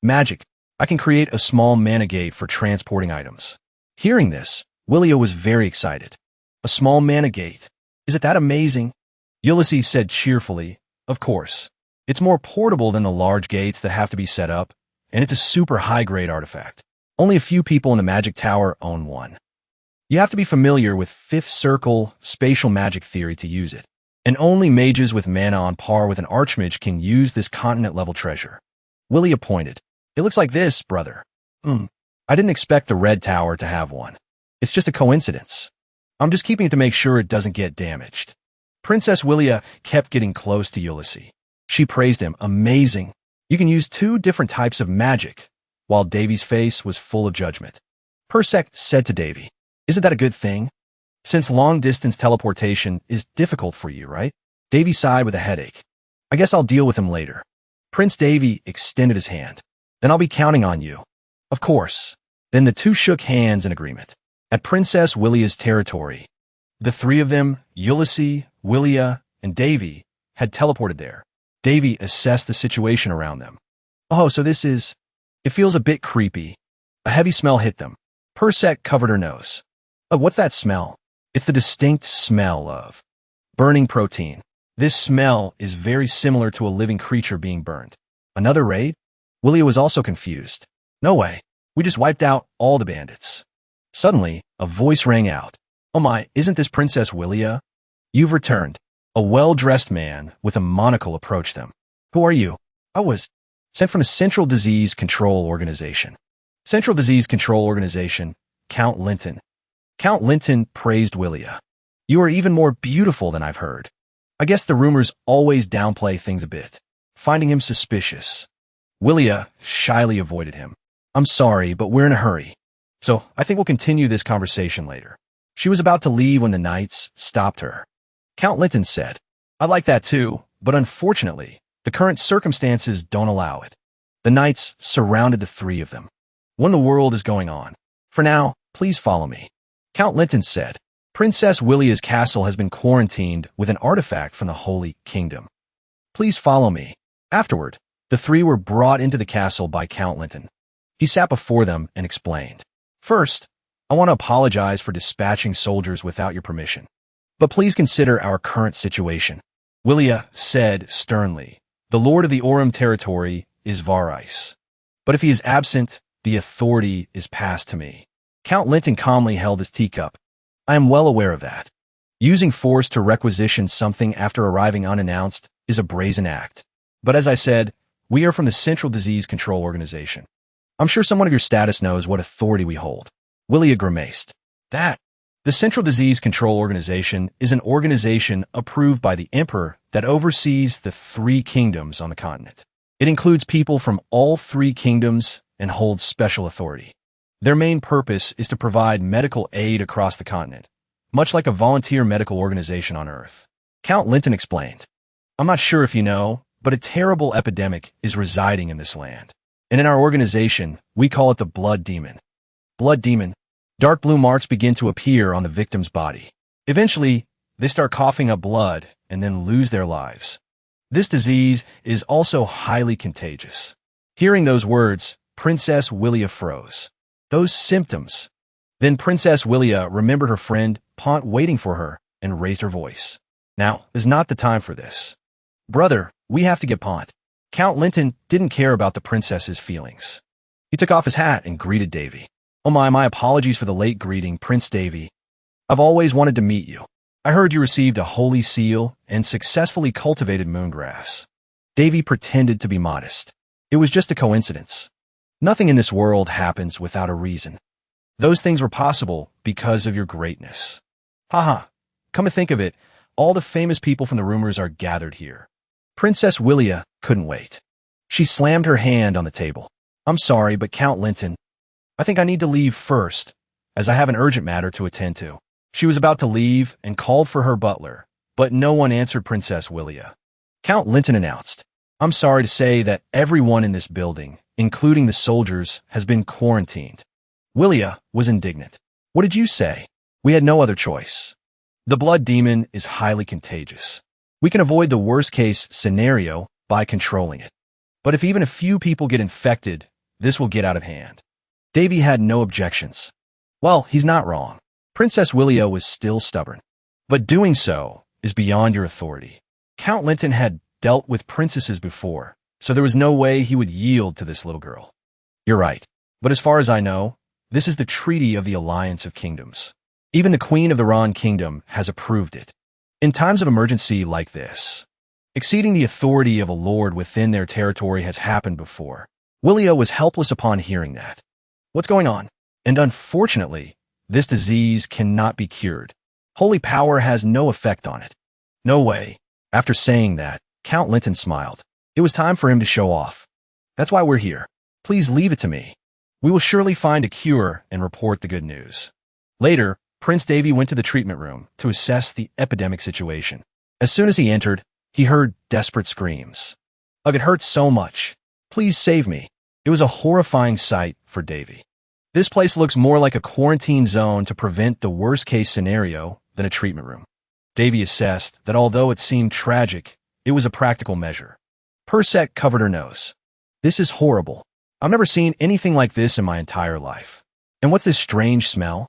magic. I can create a small mana gate for transporting items. Hearing this, Willia was very excited. A small mana gate. Is it that amazing? Ulysses said cheerfully, Of course. It's more portable than the large gates that have to be set up, and it's a super high-grade artifact. Only a few people in the Magic Tower own one. You have to be familiar with Fifth Circle spatial magic theory to use it, and only mages with mana on par with an archmage can use this continent-level treasure. Willia pointed. It looks like this, brother. I didn't expect the Red Tower to have one. It's just a coincidence. I'm just keeping it to make sure it doesn't get damaged. Princess Willia kept getting close to Ulysses. She praised him. Amazing. You can use 2 different types of magic, while Davy's face was full of judgment. Persek said to Davy, "Isn't that a good thing? Since long-distance teleportation is difficult for you, right?" Davy sighed with a headache. "I guess I'll deal with him later." Prince Davy extended his hand. "Then I'll be counting on you." "Of course." Then the 2 shook hands in agreement. At Princess Willia's territory, the 3 of them, Ulysses, Willia, and Davy, had teleported there. Davy assessed the situation around them. "Oh, so this is... It feels a bit creepy." A heavy smell hit them. Persek covered her nose. "Oh, what's that smell?" "It's the distinct smell of burning protein. This smell is very similar to a living creature being burned." "Another raid?" Willia was also confused. "No way. We just wiped out all the bandits." Suddenly, a voice rang out. "Oh my, isn't this Princess Willia? You've returned." A well-dressed man with a monocle approached them. "Who are you?" "I was sent from the Central Disease Control Organization." Central Disease Control Organization, Count Linton. Count Linton praised Willia. "You are even more beautiful than I've heard." I guess the rumors always downplay things a bit, finding him suspicious. Willia shyly avoided him. "I'm sorry, but we're in a hurry. So I think we'll continue this conversation later." She was about to leave when the knights stopped her. Count Linton said, "I'd like that too, but unfortunately, the current circumstances don't allow it." The knights surrounded the 3 of them. "What in the world is going on? For now, please follow me." Count Linton said, "Princess Willia's castle has been quarantined with an artifact from the Holy Kingdom. Please follow me." Afterward, the 3 were brought into the castle by Count Linton. He sat before them and explained, "First, I want to apologize for dispatching soldiers without your permission. But please consider our current situation." Willia said sternly, "The Lord of the Aurum territory is Varais. But if he is absent, the authority is passed to me." Count Linton calmly held his teacup. "I am well aware of that. Using force to requisition something after arriving unannounced is a brazen act. But as I said, we are from the Central Disease Control Organization. I'm sure someone of your status knows what authority we hold." Willia grimaced. "That? The Central Disease Control Organization is an organization approved by the Emperor that oversees the 3 kingdoms on the continent. It includes people from all 3 kingdoms and holds special authority. Their main purpose is to provide medical aid across the continent, much like a volunteer medical organization on Earth." Count Linton explained, "I'm not sure if you know, but a terrible epidemic is residing in this land. And in our organization, we call it the Blood Demon." Blood Demon. Dark blue marks begin to appear on the victim's body. Eventually, they start coughing up blood and then lose their lives. This disease is also highly contagious. Hearing those words, Princess Willia froze. Those symptoms. Then Princess Willia remembered her friend Pont waiting for her and raised her voice. "Now is not the time for this. Brother, we have to get Pont." Count Linton didn't care about the princess's feelings. He took off his hat and greeted Davy. "Oh my apologies for the late greeting, Prince Davy. I've always wanted to meet you. I heard you received a holy seal and successfully cultivated moongrass." Davy pretended to be modest. "It was just a coincidence. Nothing in this world happens without a reason. Those things were possible because of your greatness." "Haha, come to think of it, all the famous people from the rumors are gathered here." Princess Willia couldn't wait. She slammed her hand on the table. "I'm sorry, but Count Linton, I think I need to leave first, as I have an urgent matter to attend to." She was about to leave and called for her butler, but no one answered Princess Willia. Count Linton announced, "I'm sorry to say that everyone in this building, including the soldiers, has been quarantined." Willia was indignant. "What did you say? We had no other choice. The blood demon is highly contagious. We can avoid the worst-case scenario by controlling it. But if even a few people get infected, this will get out of hand." Davy had no objections. Well, he's not wrong. Princess Willia was still stubborn. But doing so is beyond your authority. Count Linton had dealt with princesses before, so there was no way he would yield to this little girl. "You're right. But as far as I know, this is the Treaty of the Alliance of Kingdoms. Even the Queen of the Ron Kingdom has approved it. In times of emergency like this, exceeding the authority of a lord within their territory has happened before." Willia was helpless upon hearing that. "What's going on?" "And unfortunately, this disease cannot be cured. Holy power has no effect on it. No way. After saying that, Count Linton smiled. It was time for him to show off. That's why we're here. Please leave it to me. We will surely find a cure and report the good news. Later, Prince Davy went to the treatment room to assess the epidemic situation. As soon as he entered, he heard desperate screams. Ugh, it hurts so much. Please save me. It was a horrifying sight for Davy. This place looks more like a quarantine zone to prevent the worst-case scenario than a treatment room. Davy assessed that although it seemed tragic, it was a practical measure. Persec covered her nose. This is horrible. I've never seen anything like this in my entire life. And what's this strange smell?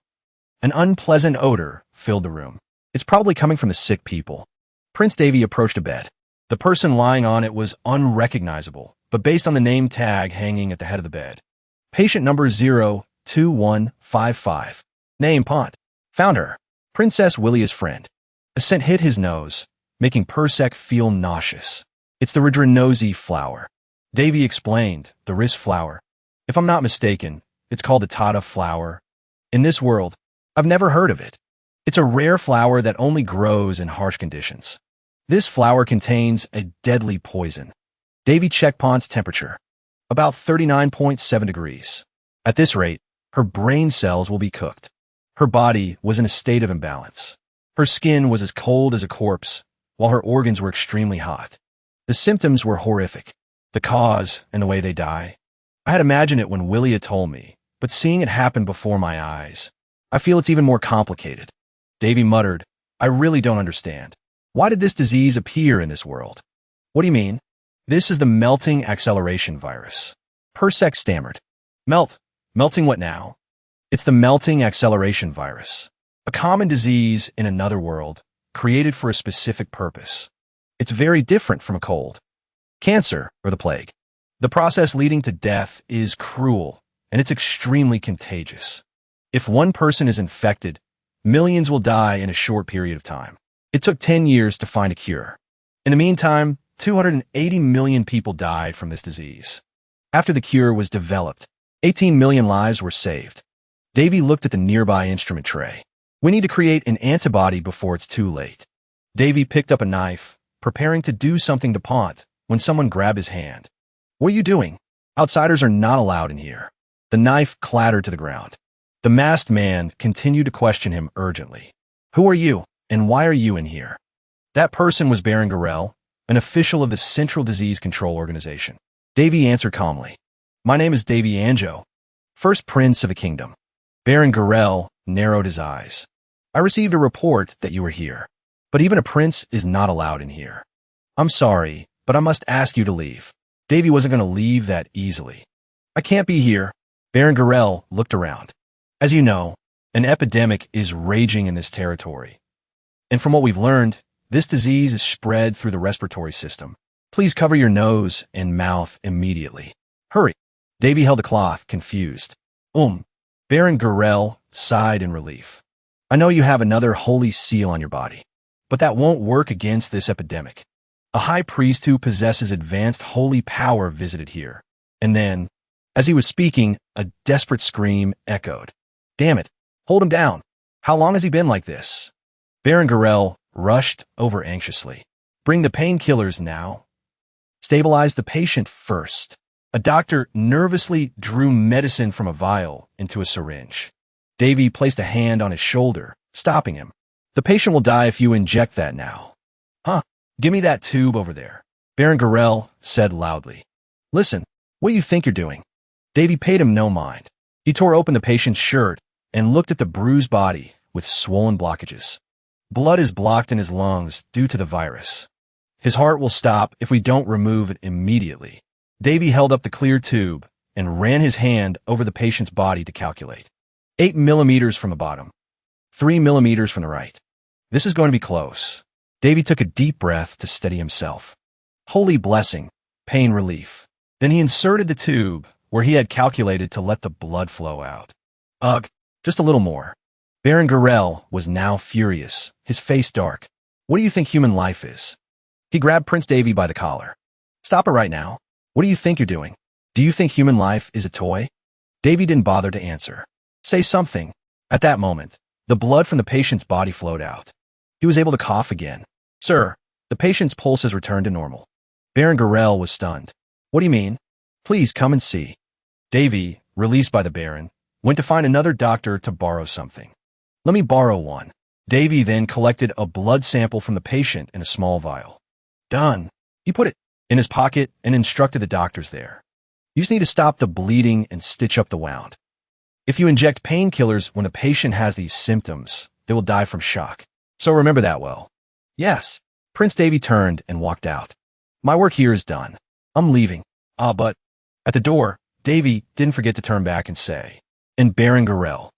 An unpleasant odor filled the room. It's probably coming from the sick people. Prince Davy approached a bed. The person lying on it was unrecognizable, but based on the name tag hanging at the head of the bed. Patient number 02155. Name Pont. Found her. Princess Willia's friend. A scent hit his nose, making Persec feel nauseous. It's the Ridrinosi flower. Davy explained, the Ris flower. If I'm not mistaken, it's called the Tata flower. In this world, I've never heard of it. It's a rare flower that only grows in harsh conditions. This flower contains a deadly poison. Davy checked Pont's temperature. About 39.7 degrees. At this rate, her brain cells will be cooked. Her body was in a state of imbalance. Her skin was as cold as a corpse, while her organs were extremely hot. The symptoms were horrific. The cause and the way they die. I had imagined it when Willia told me, but seeing it happen before my eyes, I feel it's even more complicated. Davy muttered, I really don't understand. Why did this disease appear in this world? What do you mean? This is the melting acceleration virus. Persec stammered. Melting what now? It's the melting acceleration virus. A common disease in another world, created for a specific purpose. It's very different from a cold, cancer, or the plague. The process leading to death is cruel, and it's extremely contagious. If one person is infected, millions will die in a short period of time. It took 10 years to find a cure. In the meantime, 280 million people died from this disease. After the cure was developed, 18 million lives were saved. Davy looked at the nearby instrument tray. We need to create an antibody before it's too late. Davy picked up a knife, preparing to do something to Pont, when someone grabbed his hand. What are you doing? Outsiders are not allowed in here. The knife clattered to the ground. The masked man continued to question him urgently. Who are you, and why are you in here? That person was Baron Garel, an official of the Central Disease Control Organization. Davy answered calmly. My name is Davy Anjo, first prince of a kingdom. Baron Garel narrowed his eyes. I received a report that you were here, but even a prince is not allowed in here. I'm sorry, but I must ask you to leave. Davy wasn't going to leave that easily. I can't be here. Baron Garel looked around. As you know, an epidemic is raging in this territory. And from what we've learned, this disease is spread through the respiratory system. Please cover your nose and mouth immediately. Hurry. Davy held the cloth, confused. Baron Garel sighed in relief. I know you have another holy seal on your body, but that won't work against this epidemic. A high priest who possesses advanced holy power visited here. And then, as he was speaking, a desperate scream echoed. Damn it, hold him down. How long has he been like this? Baron Garel rushed over anxiously. Bring the painkillers now. Stabilize the patient first. A doctor nervously drew medicine from a vial into a syringe. Davy placed a hand on his shoulder, stopping him. The patient will die if you inject that now. Huh, give me that tube over there. Baron Garel said loudly. Listen, what do you think you're doing? Davy paid him no mind. He tore open the patient's shirt and looked at the bruised body with swollen blockages. Blood is blocked in his lungs due to the virus. His heart will stop if we don't remove it immediately. Davy held up the clear tube and ran his hand over the patient's body to calculate. 8 millimeters from the bottom. 3 millimeters from the right. This is going to be close. Davy took a deep breath to steady himself. Holy blessing, pain relief. Then he inserted the tube where he had calculated to let the blood flow out. Ugh, just a little more. Baron Garel was now furious, his face dark. What do you think human life is? He grabbed Prince Davy by the collar. Stop it right now. What do you think you're doing? Do you think human life is a toy? Davy didn't bother to answer. Say something. At that moment, the blood from the patient's body flowed out. He was able to cough again. Sir, the patient's pulse has returned to normal. Baron Garel was stunned. What do you mean? Please come and see. Davy, released by the Baron, went to find another doctor to borrow something. Let me borrow one. Davy then collected a blood sample from the patient in a small vial. Done. He put it in his pocket and instructed the doctors there. You just need to stop the bleeding and stitch up the wound. If you inject painkillers when the patient has these symptoms, they will die from shock. So remember that well. Yes. Prince Davy turned and walked out. My work here is done. I'm leaving. But at the door, Davy didn't forget to turn back and say, and Baron Garel,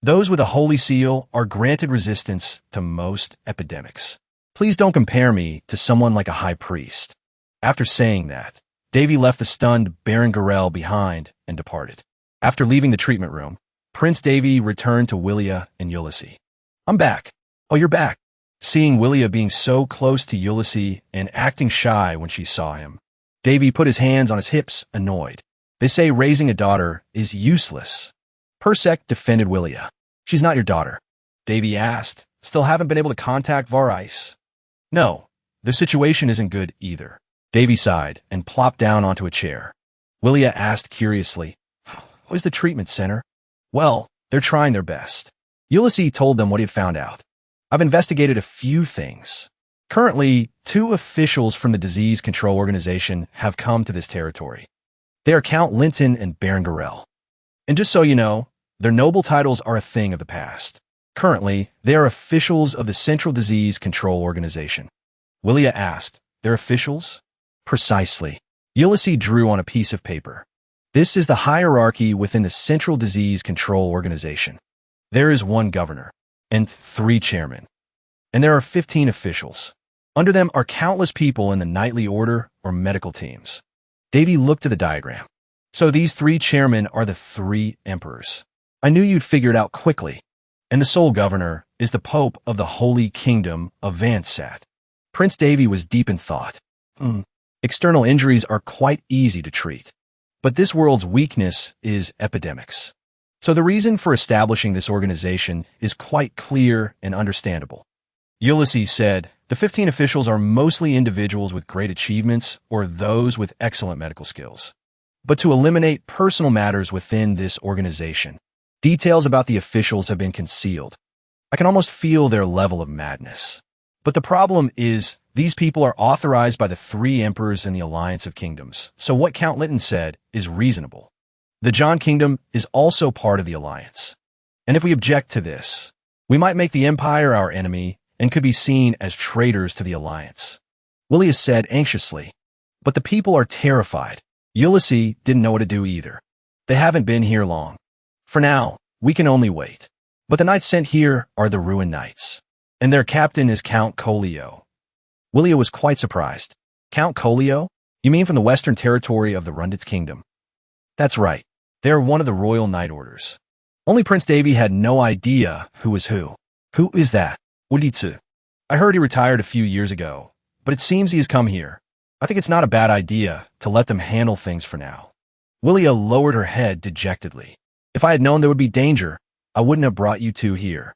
those with a holy seal are granted resistance to most epidemics. Please don't compare me to someone like a high priest. After saying that, Davy left the stunned Baron Garel behind and departed. After leaving the treatment room, Prince Davy returned to Willia and Ulysses. I'm back. Oh, you're back. Seeing Willia being so close to Ulysses and acting shy when she saw him, Davy put his hands on his hips, annoyed. They say raising a daughter is useless. Persek defended Willia. She's not your daughter. Davy asked, still haven't been able to contact Varais. No, the situation isn't good either. Davy sighed and plopped down onto a chair. Willia asked curiously, how is the treatment center? Well, they're trying their best. Ulysses told them what he had found out. I've investigated a few things. Currently, 2 officials from the Disease Control Organization have come to this territory. They are Count Linton and Baron Garel. And just so you know, their noble titles are a thing of the past. Currently, they are officials of the Central Disease Control Organization. Willia asked, they're officials? Precisely. Ulysses drew on a piece of paper. This is the hierarchy within the Central Disease Control Organization. There is 1 governor and 3 chairmen. And there are 15 officials. Under them are countless people in the knightly order or medical teams. Davy looked at the diagram. So these 3 chairmen are the 3 emperors. I knew you'd figure it out quickly. And the sole governor is the Pope of the Holy Kingdom of Vansat. Prince Davy was deep in thought. External injuries are quite easy to treat. But this world's weakness is epidemics. So the reason for establishing this organization is quite clear and understandable. Ulysses said, the 15 officials are mostly individuals with great achievements or those with excellent medical skills. But to eliminate personal matters within this organization, details about the officials have been concealed. I can almost feel their level of madness. But the problem is, these people are authorized by the 3 emperors in the Alliance of Kingdoms, so what Count Linton said is reasonable. The John Kingdom is also part of the Alliance. And if we object to this, we might make the Empire our enemy and could be seen as traitors to the Alliance. Willia said anxiously, but the people are terrified. Ulysses didn't know what to do either. They haven't been here long. For now, we can only wait. But the knights sent here are the Ruined Knights, and their captain is Count Colio. Willia was quite surprised. Count Colio? You mean from the western territory of the Rundit's kingdom? That's right. They are one of the royal knight orders. Only Prince Davy had no idea who was who. Who is that? Uditsu. I heard he retired a few years ago, but it seems he has come here. I think it's not a bad idea to let them handle things for now. Willia lowered her head dejectedly. If I had known there would be danger, I wouldn't have brought you 2 here.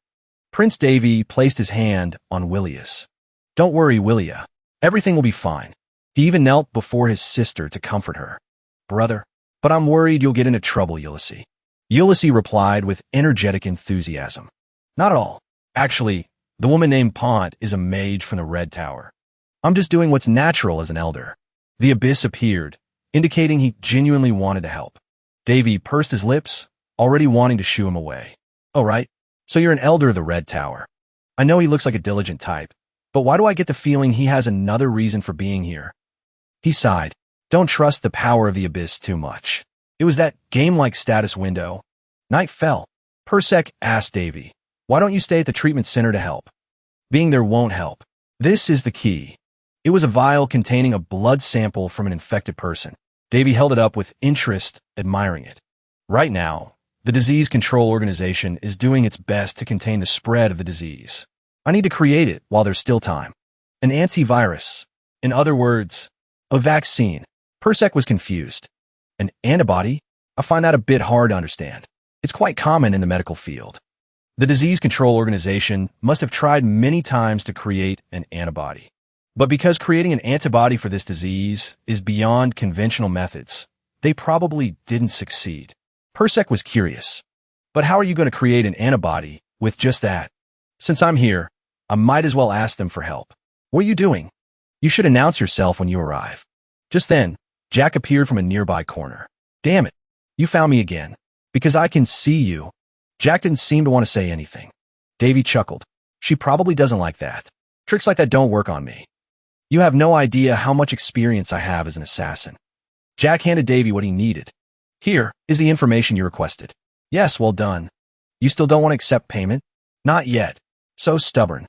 Prince Davy placed his hand on Willia's. Don't worry, Willia. Everything will be fine. He even knelt before his sister to comfort her. Brother, but I'm worried you'll get into trouble, Ulysses. Ulysses replied with energetic enthusiasm. Not at all. Actually, the woman named Pont is a mage from the Red Tower. I'm just doing what's natural as an elder. The abyss appeared, indicating he genuinely wanted to help. Davy pursed his lips, already wanting to shoo him away. Oh, right. So you're an elder of the Red Tower. I know he looks like a diligent type, but why do I get the feeling he has another reason for being here? He sighed. Don't trust the power of the abyss too much. It was that game-like status window. Night fell. Persek asked Davy, why don't you stay at the treatment center to help? Being there won't help. This is the key. It was a vial containing a blood sample from an infected person. Davy held it up with interest, admiring it. Right now, the Disease Control Organization is doing its best to contain the spread of the disease. I need to create it while there's still time. An antivirus. In other words, a vaccine. Persek was confused. An antibody? I find that a bit hard to understand. It's quite common in the medical field. The Disease Control Organization must have tried many times to create an antibody. But because creating an antibody for this disease is beyond conventional methods, they probably didn't succeed. Persek was curious. But how are you going to create an antibody with just that? Since I'm here, I might as well ask them for help. What are you doing? You should announce yourself when you arrive. Just then, Jack appeared from a nearby corner. Damn it. You found me again. Because I can see you. Jack didn't seem to want to say anything. Davy chuckled. She probably doesn't like that. Tricks like that don't work on me. You have no idea how much experience I have as an assassin. Jack handed Davy what he needed. Here is the information you requested. Yes, well done. You still don't want to accept payment? Not yet. So stubborn.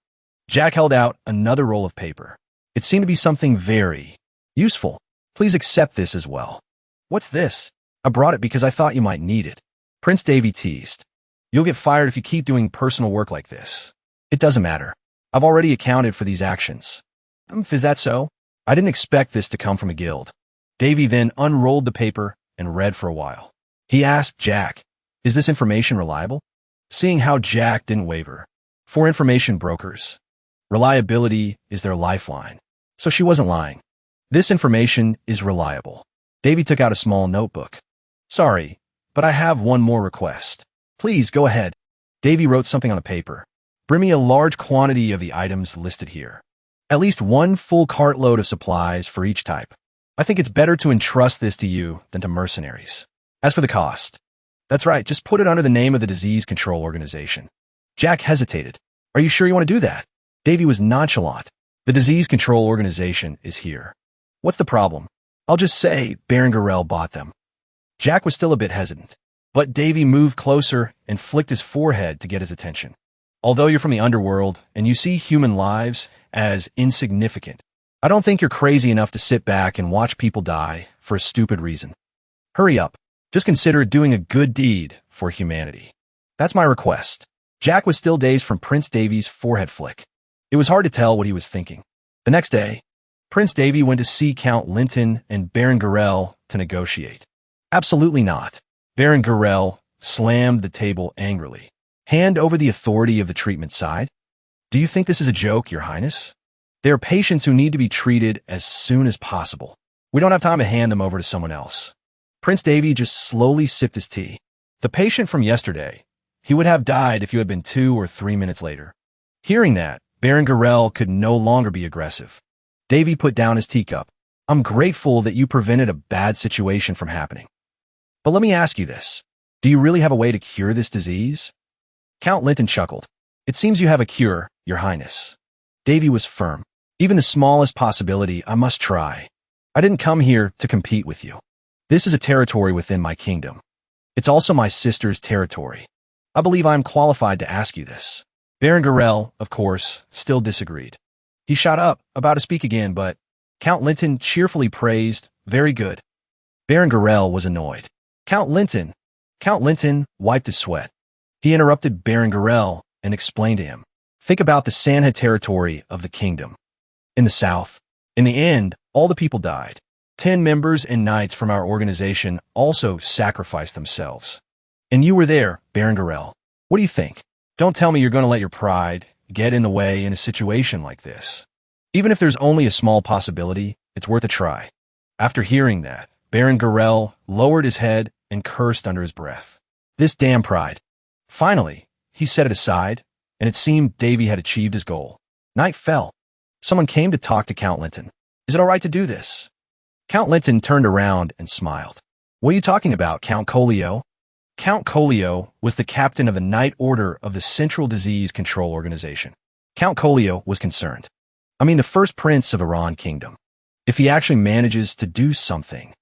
Jack held out another roll of paper. It seemed to be something very useful. Please accept this as well. What's this? I brought it because I thought you might need it. Prince Davy teased. You'll get fired if you keep doing personal work like this. It doesn't matter. I've already accounted for these actions. Is that so? I didn't expect this to come from a guild. Davy then unrolled the paper and read for a while. He asked Jack, is this information reliable? Seeing how Jack didn't waver. For information brokers, reliability is their lifeline. So she wasn't lying. This information is reliable. Davy took out a small notebook. Sorry, but I have one more request. Please go ahead. Davy wrote something on the paper. Bring me a large quantity of the items listed here. At least one full cartload of supplies for each type. I think it's better to entrust this to you than to mercenaries. As for the cost, that's right, just put it under the name of the disease control organization. Jack hesitated. Are you sure you want to do that? Davy was nonchalant. The disease control organization is here. What's the problem? I'll just say Baron Garel bought them. Jack was still a bit hesitant, but Davy moved closer and flicked his forehead to get his attention. Although you're from the underworld and you see human lives as insignificant, I don't think you're crazy enough to sit back and watch people die for a stupid reason. Hurry up. Just consider doing a good deed for humanity. That's my request. Jack was still dazed from Prince Davy's forehead flick. It was hard to tell what he was thinking. The next day, Prince Davy went to see Count Linton and Baron Garel to negotiate. Absolutely not. Baron Garel slammed the table angrily. Hand over the authority of the treatment side? Do you think this is a joke, Your Highness? There are patients who need to be treated as soon as possible. We don't have time to hand them over to someone else. Prince Davy just slowly sipped his tea. The patient from yesterday, he would have died if you had been 2 or 3 minutes later. Hearing that, Baron Garel could no longer be aggressive. Davy put down his teacup. I'm grateful that you prevented a bad situation from happening. But let me ask you this. Do you really have a way to cure this disease? Count Linton chuckled. It seems you have a cure, Your Highness. Davy was firm. Even the smallest possibility, I must try. I didn't come here to compete with you. This is a territory within my kingdom. It's also my sister's territory. I believe I am qualified to ask you this. Baron Garel, of course, still disagreed. He shot up, about to speak again, but Count Linton cheerfully praised, very good. Baron Garel was annoyed. Count Linton wiped his sweat. He interrupted Baron Garel and explained to him. Think about the Sanha territory of the kingdom. In the south, in the end, all the people died. 10 members and knights from our organization also sacrificed themselves. And you were there, Baron Garel. What do you think? Don't tell me you're going to let your pride get in the way in a situation like this. Even if there's only a small possibility, it's worth a try. After hearing that, Baron Garel lowered his head and cursed under his breath. This damn pride. Finally, he set it aside, and it seemed Davy had achieved his goal. Night fell. Someone came to talk to Count Linton. Is it all right to do this? Count Linton turned around and smiled. What are you talking about, Count Colio? Count Colio was the captain of the Knight Order of the Central Disease Control Organization. Count Colio was concerned. I mean the first prince of Iran Kingdom. If he actually manages to do something.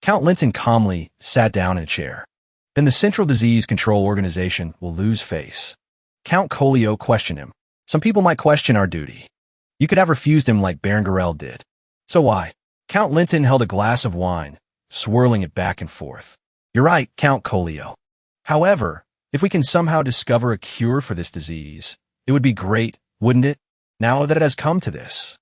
Count Linton calmly sat down in a chair. Then the Central Disease Control Organization will lose face. Count Colio questioned him. Some people might question our duty. You could have refused him like Baron Garel did. So why? Count Linton held a glass of wine, swirling it back and forth. You're right, Count Colio. However, if we can somehow discover a cure for this disease, it would be great, wouldn't it? Now that it has come to this.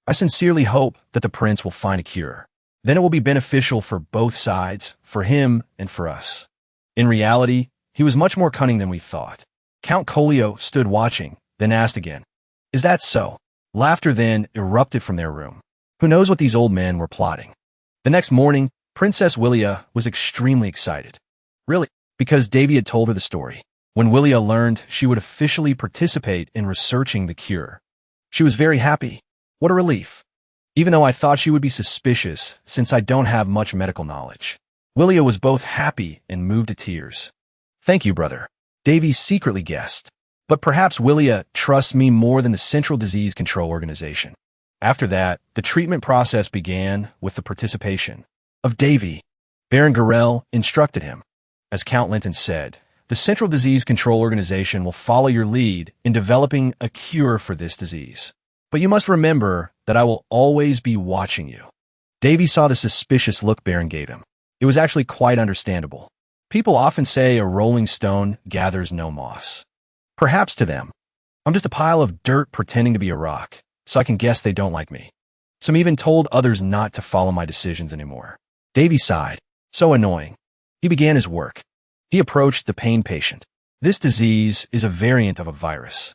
I sincerely hope that the prince will find a cure. Then it will be beneficial for both sides, for him and for us. In reality, he was much more cunning than we thought. Count Colio stood watching, then asked again. Is that so? Laughter then erupted from their room. Who knows what these old men were plotting? The next morning, Princess Willia was extremely excited. Really, because Davy had told her the story. When Willia learned she would officially participate in researching the cure, she was very happy. What a relief. Even though I thought she would be suspicious since I don't have much medical knowledge. Willia was both happy and moved to tears. Thank you, brother. Davy secretly guessed. But perhaps Willia trusts me more than the Central Disease Control Organization. After that, the treatment process began with the participation of Davy. Baron Garel instructed him. As Count Linton said, the Central Disease Control Organization will follow your lead in developing a cure for this disease. But you must remember that I will always be watching you. Davy saw the suspicious look Baron gave him. It was actually quite understandable. People often say a rolling stone gathers no moss. Perhaps to them, I'm just a pile of dirt pretending to be a rock, so I can guess they don't like me. Some even told others not to follow my decisions anymore. Davy sighed. So annoying. He began his work. He approached the pain patient. This disease is a variant of a virus.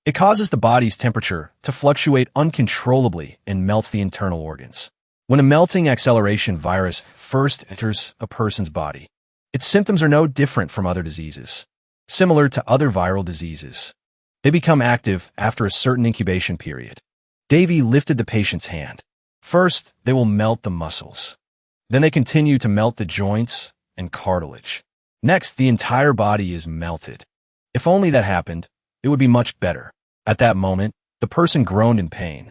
It causes the body's temperature to fluctuate uncontrollably and melts the internal organs. When a melting acceleration virus first enters a person's body, its symptoms are no different from other diseases. Similar to other viral diseases, they become active after a certain incubation period. Davy lifted the patient's hand. First, they will melt the muscles. Then they continue to melt the joints and cartilage. Next, the entire body is melted. If only that happened, it would be much better. At that moment, the person groaned in pain.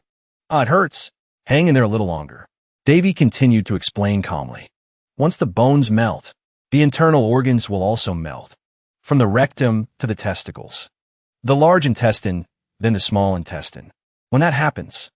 Ah, it hurts. Hang in there a little longer. Davy continued to explain calmly. Once the bones melt, the internal organs will also melt. From the rectum to the testicles, the large intestine, then the small intestine. When that happens,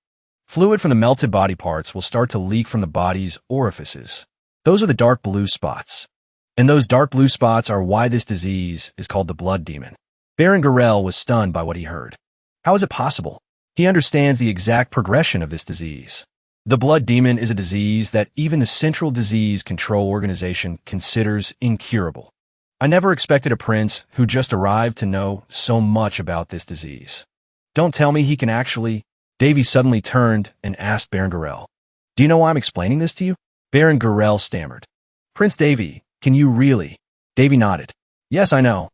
fluid from the melted body parts will start to leak from the body's orifices. Those are the dark blue spots. And those dark blue spots are why this disease is called the blood demon. Baron Garel was stunned by what he heard. How is it possible? He understands the exact progression of this disease. The blood demon is a disease that even the Central Disease Control Organization considers incurable. I never expected a prince who just arrived to know so much about this disease. Don't tell me he can actually... Davy suddenly turned and asked Baron Garel. Do you know why I'm explaining this to you? Baron Garel stammered. Prince Davy, can you really? Davy nodded. Yes, I know.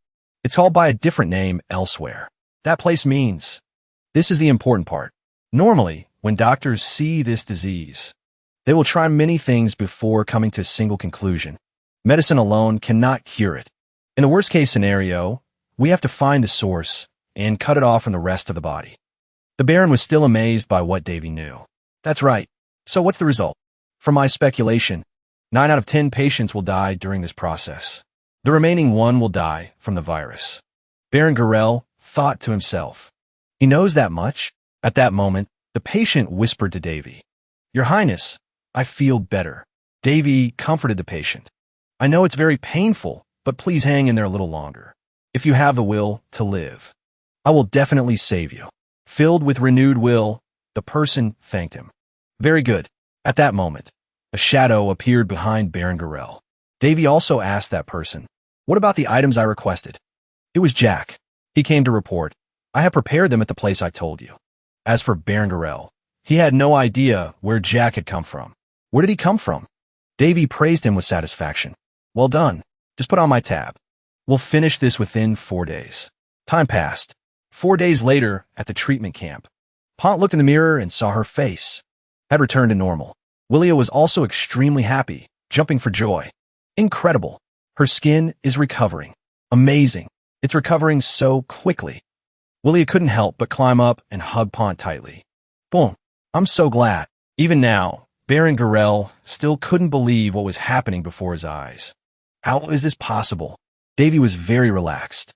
It's called by a different name elsewhere. That place means... This is the important part. Normally, when doctors see this disease, they will try many things before coming to a single conclusion. Medicine alone cannot cure it. In the worst-case scenario, we have to find the source and cut it off from the rest of the body. The Baron was still amazed by what Davy knew. That's right. So what's the result? From my speculation, 9 out of 10 patients will die during this process. The remaining 1 will die from the virus. Baron Garel thought to himself. He knows that much? At that moment, the patient whispered to Davy. Your Highness, I feel better. Davy comforted the patient. I know it's very painful, but please hang in there a little longer. If you have the will to live, I will definitely save you. Filled with renewed will, the person thanked him. Very good. At that moment, a shadow appeared behind Baron Garel. Davy also asked that person, what about the items I requested? It was Jack. He came to report. I have prepared them at the place I told you. As for Baron Garel, he had no idea where Jack had come from. Where did he come from? Davy praised him with satisfaction. Well done. Just put on my tab. We'll finish this within 4 days. Time passed. 4 days later, at the treatment camp, Pont looked in the mirror and saw her face had returned to normal. Willia was also extremely happy, jumping for joy. Incredible. Her skin is recovering. Amazing. It's recovering so quickly. Willia couldn't help but climb up and hug Pont tightly. Boom. I'm so glad. Even now, Baron Garel still couldn't believe what was happening before his eyes. How is this possible? Davy was very relaxed.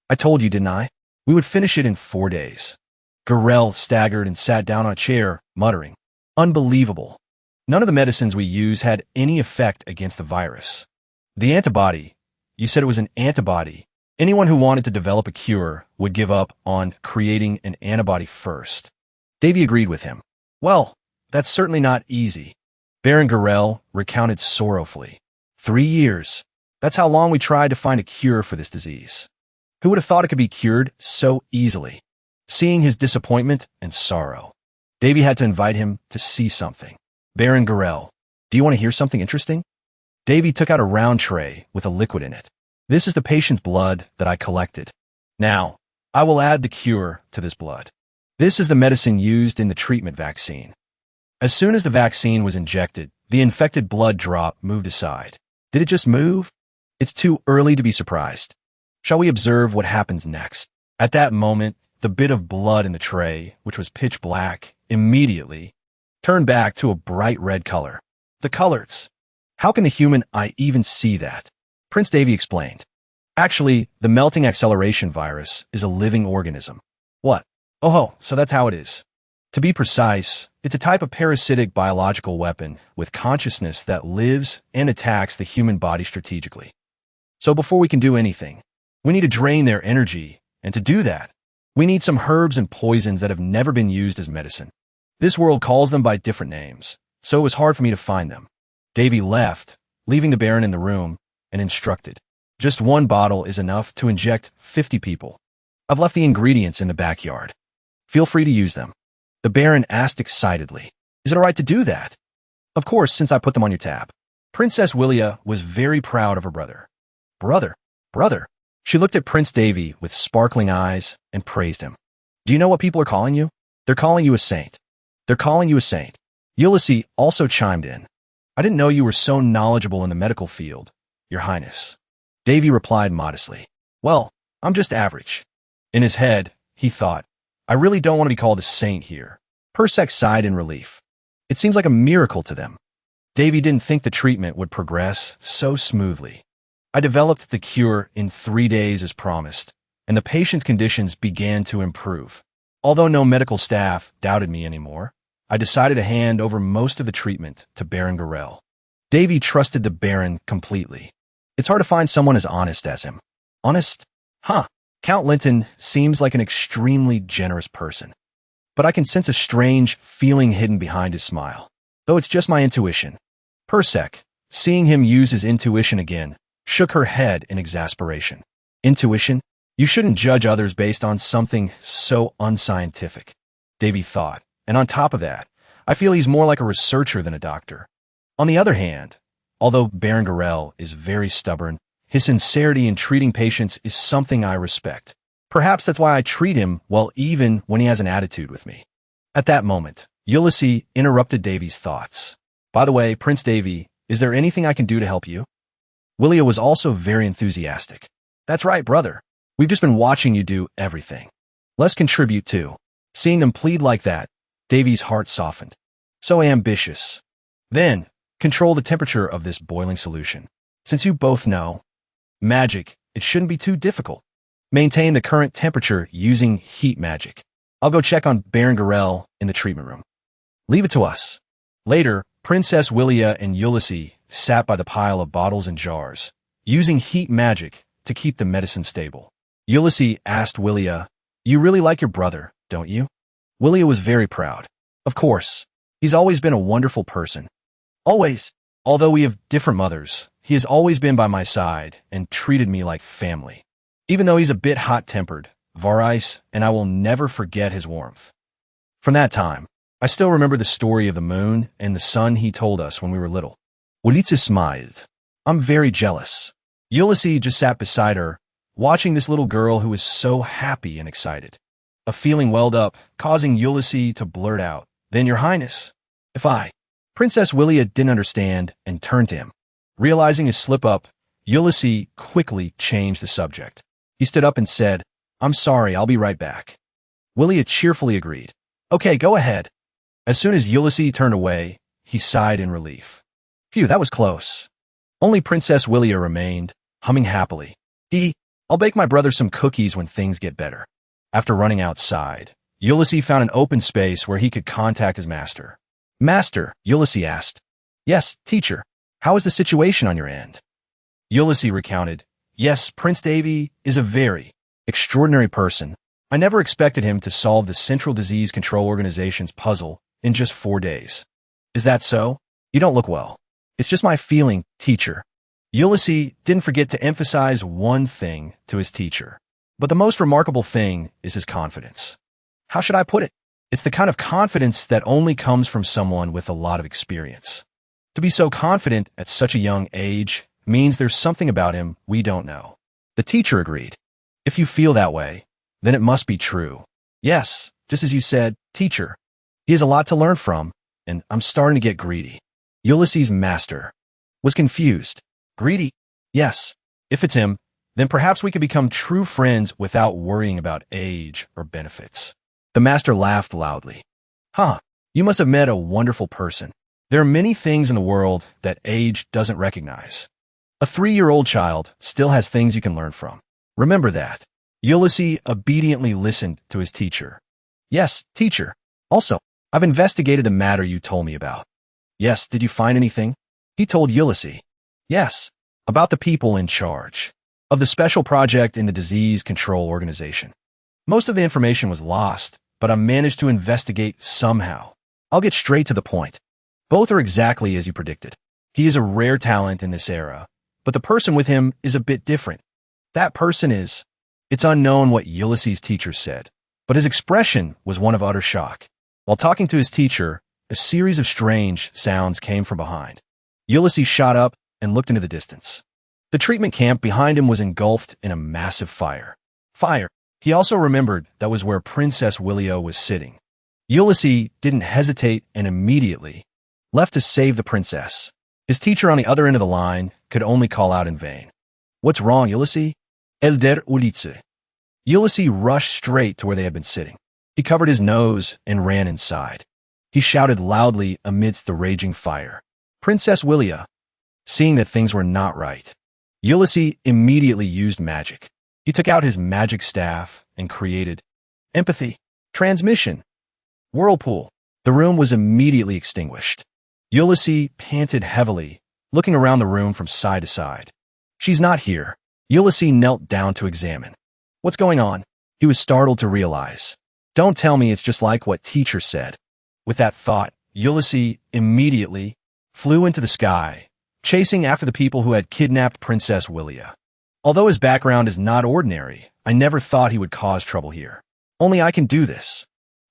I told you, didn't I? We would finish it in 4 days. Garel staggered and sat down on a chair, muttering. Unbelievable. None of the medicines we use had any effect against the virus. The antibody, you said it was an antibody. Anyone who wanted to develop a cure would give up on creating an antibody first. Davy agreed with him. Well, that's certainly not easy. Baron Garel recounted sorrowfully. 3 years. That's how long we tried to find a cure for this disease. Who would have thought it could be cured so easily? Seeing his disappointment and sorrow, Davy had to invite him to see something. Baron Garel, do you want to hear something interesting? Davy took out a round tray with a liquid in it. This is the patient's blood that I collected. Now, I will add the cure to this blood. This is the medicine used in the treatment vaccine. As soon as the vaccine was injected, the infected blood drop moved aside. Did it just move? It's too early to be surprised. Shall we observe what happens next? At that moment, the bit of blood in the tray, which was pitch black, immediately turned back to a bright red color. The colors. How can the human eye even see that? Prince Davy explained. Actually, the melting acceleration virus is a living organism. What? Oh, so that's how it is. To be precise, it's a type of parasitic biological weapon with consciousness that lives and attacks the human body strategically. So before we can do anything, we need to drain their energy, and to do that, we need some herbs and poisons that have never been used as medicine. This world calls them by different names, so it was hard for me to find them. Davy left, leaving the Baron in the room, and instructed. Just one bottle is enough to inject 50 people. I've left the ingredients in the backyard. Feel free to use them. The Baron asked excitedly. Is it all right to do that? Of course, since I put them on your tab. Princess Willia was very proud of her brother. Brother. She looked at Prince Davy with sparkling eyes and praised him. Do you know what people are calling you? They're calling you a saint. Ulysses also chimed in. I didn't know you were so knowledgeable in the medical field, Your Highness. Davy replied modestly. Well, I'm just average. In his head, he thought, I really don't want to be called a saint here. Persek sighed in relief. It seems like a miracle to them. Davy didn't think the treatment would progress so smoothly. I developed the cure in 3 days as promised, and the patient's conditions began to improve. Although no medical staff doubted me anymore, I decided to hand over most of the treatment to Baron Garel. Davy trusted the Baron completely. It's hard to find someone as honest as him. Honest? Huh. Count Linton seems like an extremely generous person. But I can sense a strange feeling hidden behind his smile. Though it's just my intuition. Persek, seeing him use his intuition again, shook her head in exasperation. Intuition? You shouldn't judge others based on something so unscientific, Davy thought. And on top of that, I feel he's more like a researcher than a doctor. On the other hand, although Baron Garel is very stubborn, his sincerity in treating patients is something I respect. Perhaps that's why I treat him well even when he has an attitude with me. At that moment, Ulysses interrupted Davy's thoughts. By the way, Prince Davy, is there anything I can do to help you? Willia was also very enthusiastic. That's right, brother. We've just been watching you do everything. Let's contribute too. Seeing them plead like that, Davy's heart softened. So ambitious. Then, control the temperature of this boiling solution. Since you both know magic, it shouldn't be too difficult. Maintain the current temperature using heat magic. I'll go check on Baron Garel in the treatment room. Leave it to us. Later, Princess Willia and Ulysses sat by the pile of bottles and jars, using heat magic to keep the medicine stable. Ulysses asked Willia, You really like your brother, don't you? Willia was very proud. Of course. He's always been a wonderful person. Always. Although we have different mothers, he has always been by my side and treated me like family. Even though he's a bit hot-tempered, Varais, and I will never forget his warmth. From that time, I still remember the story of the moon and the sun he told us when we were little. Ulysses smiled. I'm very jealous. Ulysses just sat beside her, watching this little girl who was so happy and excited. A feeling welled up, causing Ulysses to blurt out, Then, Your Highness, if I... Princess Willia didn't understand and turned to him. Realizing his slip-up, Ulysses quickly changed the subject. He stood up and said, I'm sorry, I'll be right back. Willia cheerfully agreed. Okay, go ahead. As soon as Ulysses turned away, he sighed in relief. Phew, that was close. Only Princess Willia remained, humming happily. I'll bake my brother some cookies when things get better. After running outside, Ulysses found an open space where he could contact his master. Master, Ulysses asked. Yes, teacher. How is the situation on your end? Ulysses recounted. Yes, Prince Davy is a very extraordinary person. I never expected him to solve the Central Disease Control Organization's puzzle in just 4 days. Is that so? You don't look well. It's just my feeling, teacher. Ulysses didn't forget to emphasize one thing to his teacher. But the most remarkable thing is his confidence. How should I put it? It's the kind of confidence that only comes from someone with a lot of experience. To be so confident at such a young age means there's something about him we don't know. The teacher agreed. If you feel that way, then it must be true. Yes, just as you said, teacher. He has a lot to learn from, and I'm starting to get greedy. Ulysses' master was confused. Greedy? Yes. If it's him, then perhaps we could become true friends without worrying about age or benefits. The master laughed loudly. Huh, you must have met a wonderful person. There are many things in the world that age doesn't recognize. A 3-year-old child still has things you can learn from. Remember that. Ulysses obediently listened to his teacher. Yes, teacher. Also, I've investigated the matter you told me about. Yes, did you find anything? He told Ulysses. Yes, about the people in charge of the special project in the disease control organization. Most of the information was lost, but I managed to investigate somehow. I'll get straight to the point. Both are exactly as you predicted. He is a rare talent in this era, but the person with him is a bit different. That person is... It's unknown what Ulysses' teacher said, but his expression was one of utter shock. While talking to his teacher, a series of strange sounds came from behind. Ulysses shot up and looked into the distance. The treatment camp behind him was engulfed in a massive fire. Fire. He also remembered that was where Princess Willio was sitting. Ulysses didn't hesitate and immediately left to save the princess. His teacher on the other end of the line could only call out in vain. What's wrong, Ulysses? Elder Ulice. Ulysses rushed straight to where they had been sitting. He covered his nose and ran inside. He shouted loudly amidst the raging fire. Princess Willio. Seeing that things were not right, Ulysses immediately used magic. He took out his magic staff and created empathy, transmission, whirlpool. The room was immediately extinguished. Ulysses panted heavily, looking around the room from side to side. She's not here. Ulysses knelt down to examine. What's going on? He was startled to realize. Don't tell me it's just like what teacher said. With that thought, Ulysses immediately flew into the sky, chasing after the people who had kidnapped Princess Willio. Although his background is not ordinary, I never thought he would cause trouble here. Only I can do this.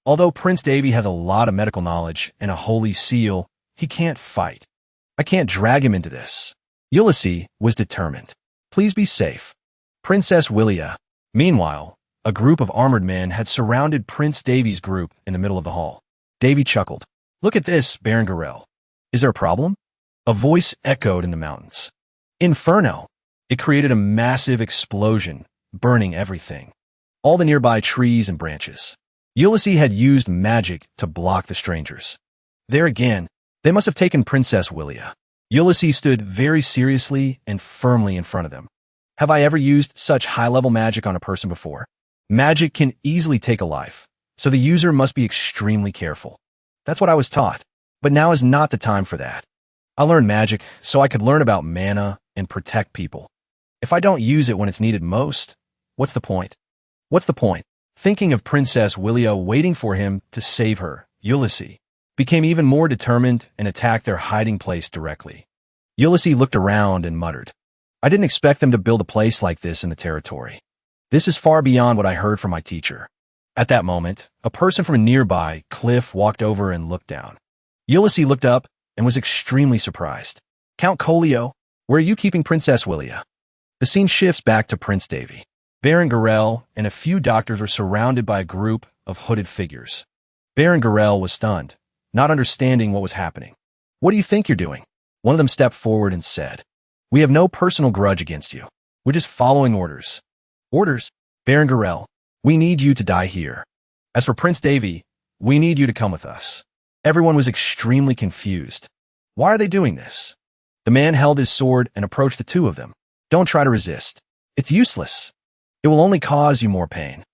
Although Prince Davy has a lot of medical knowledge and a holy seal, he can't fight. I can't drag him into this. Ulysses was determined. Please be safe. Princess Willio. Meanwhile, a group of armored men had surrounded Prince Davy's group in the middle of the hall. Davy chuckled. Look at this, Baron Garel. Is there a problem? A voice echoed in the mountains. Inferno. It created a massive explosion, burning everything. All the nearby trees and branches. Ulysses had used magic to block the strangers. There again, they must have taken Princess Willio. Ulysses stood very seriously and firmly in front of them. Have I ever used such high-level magic on a person before? Magic can easily take a life, so the user must be extremely careful. That's what I was taught, but now is not the time for that. I learned magic so I could learn about mana and protect people. If I don't use it when it's needed most, what's the point? What's the point? Thinking of Princess Willio waiting for him to save her, Ulysses became even more determined and attacked their hiding place directly. Ulysses looked around and muttered, I didn't expect them to build a place like this in the territory. This is far beyond what I heard from my teacher. At that moment, a person from a nearby cliff walked over and looked down. Ulysses looked up and was extremely surprised. Count Colio, where are you keeping Princess Willio? The scene shifts back to Prince Davy. Baron Garel and a few doctors were surrounded by a group of hooded figures. Baron Garel was stunned, not understanding what was happening. What do you think you're doing? One of them stepped forward and said, We have no personal grudge against you. We're just following orders. Orders? Baron Garel, we need you to die here. As for Prince Davy, we need you to come with us. Everyone was extremely confused. Why are they doing this? The man held his sword and approached the two of them. Don't try to resist. It's useless. It will only cause you more pain.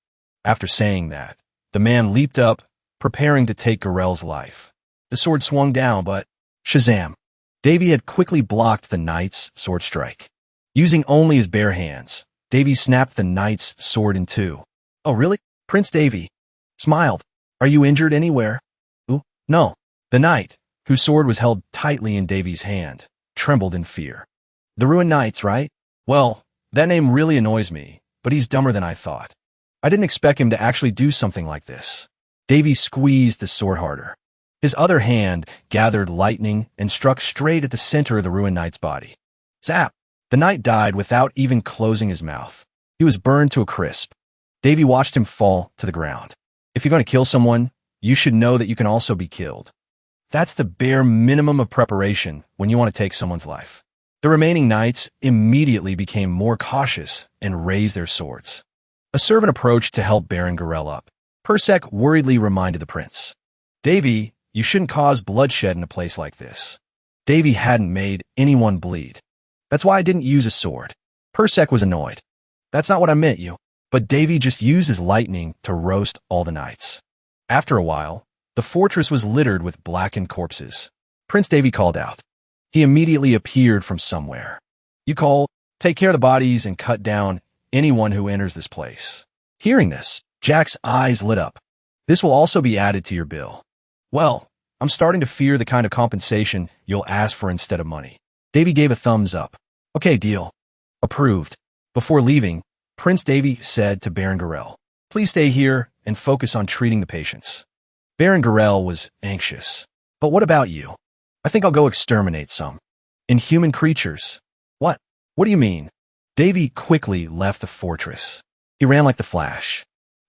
After saying that, the man leaped up, preparing to take Garel's life. The sword swung down, but Shazam! Davy had quickly blocked the knight's sword strike. Using only his bare hands, Davy snapped the knight's sword in two. Oh, really? Prince Davy smiled. Are you injured anywhere? Ooh, no. The knight, whose sword was held tightly in Davy's hand, trembled in fear. The Ruined Knights, right? Well, that name really annoys me, but he's dumber than I thought. I didn't expect him to actually do something like this. Davy squeezed the sword harder. His other hand gathered lightning and struck straight at the center of the ruined knight's body. Zap! The knight died without even closing his mouth. He was burned to a crisp. Davy watched him fall to the ground. If you're going to kill someone, you should know that you can also be killed. That's the bare minimum of preparation when you want to take someone's life. The remaining knights immediately became more cautious and raised their swords. A servant approached to help Baron Garel up. Persek worriedly reminded the prince. Davy, you shouldn't cause bloodshed in a place like this. Davy hadn't made anyone bleed. That's why I didn't use a sword. Persek was annoyed. That's not what I meant, you. But Davy just used his lightning to roast all the knights. After a while, the fortress was littered with blackened corpses. Prince Davy called out. He immediately appeared from somewhere. You call, take care of the bodies and cut down anyone who enters this place. Hearing this, Jack's eyes lit up. This will also be added to your bill. Well, I'm starting to fear the kind of compensation you'll ask for instead of money. Davy gave a thumbs up. Okay, deal. Approved. Before leaving, Prince Davy said to Baron Garel, please stay here and focus on treating the patients. Baron Garel was anxious. But what about you? I think I'll go exterminate some. Inhuman creatures. What? What do you mean? Davy quickly left the fortress. He ran like the Flash.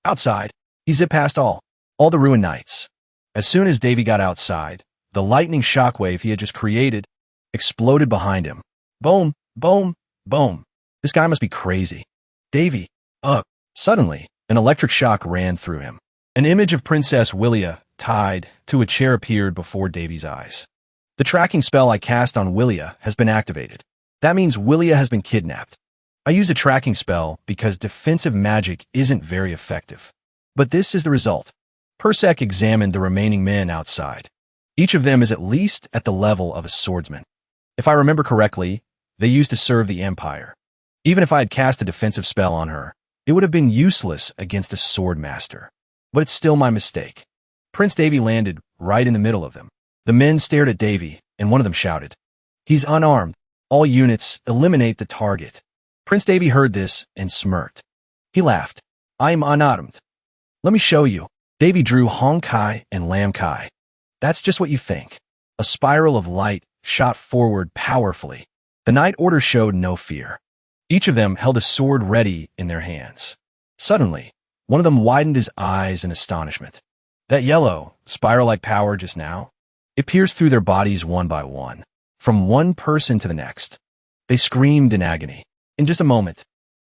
Outside, he zipped past all the ruined knights. As soon as Davy got outside, the lightning shockwave he had just created exploded behind him. Boom, boom, boom. This guy must be crazy. Davy, Suddenly, an electric shock ran through him. An image of Princess Willia tied to a chair appeared before Davy's eyes. The tracking spell I cast on Willia has been activated. That means Willia has been kidnapped. I use a tracking spell because defensive magic isn't very effective. But this is the result. Persek examined the remaining men outside. Each of them is at least at the level of a swordsman. If I remember correctly, they used to serve the Empire. Even if I had cast a defensive spell on her, it would have been useless against a sword master. But it's still my mistake. Prince Davy landed right in the middle of them. The men stared at Davy, and one of them shouted, he's unarmed. All units, eliminate the target. Prince Davy heard this and smirked. He laughed. I'm unarmed. Let me show you. Davy drew Hong Kai and Lam Kai. That's just what you think. A spiral of light shot forward powerfully. The Knight Order showed no fear. Each of them held a sword ready in their hands. Suddenly, one of them widened his eyes in astonishment. That yellow, spiral-like power just now, it pierced through their bodies one by one, from one person to the next. They screamed in agony. In just a moment,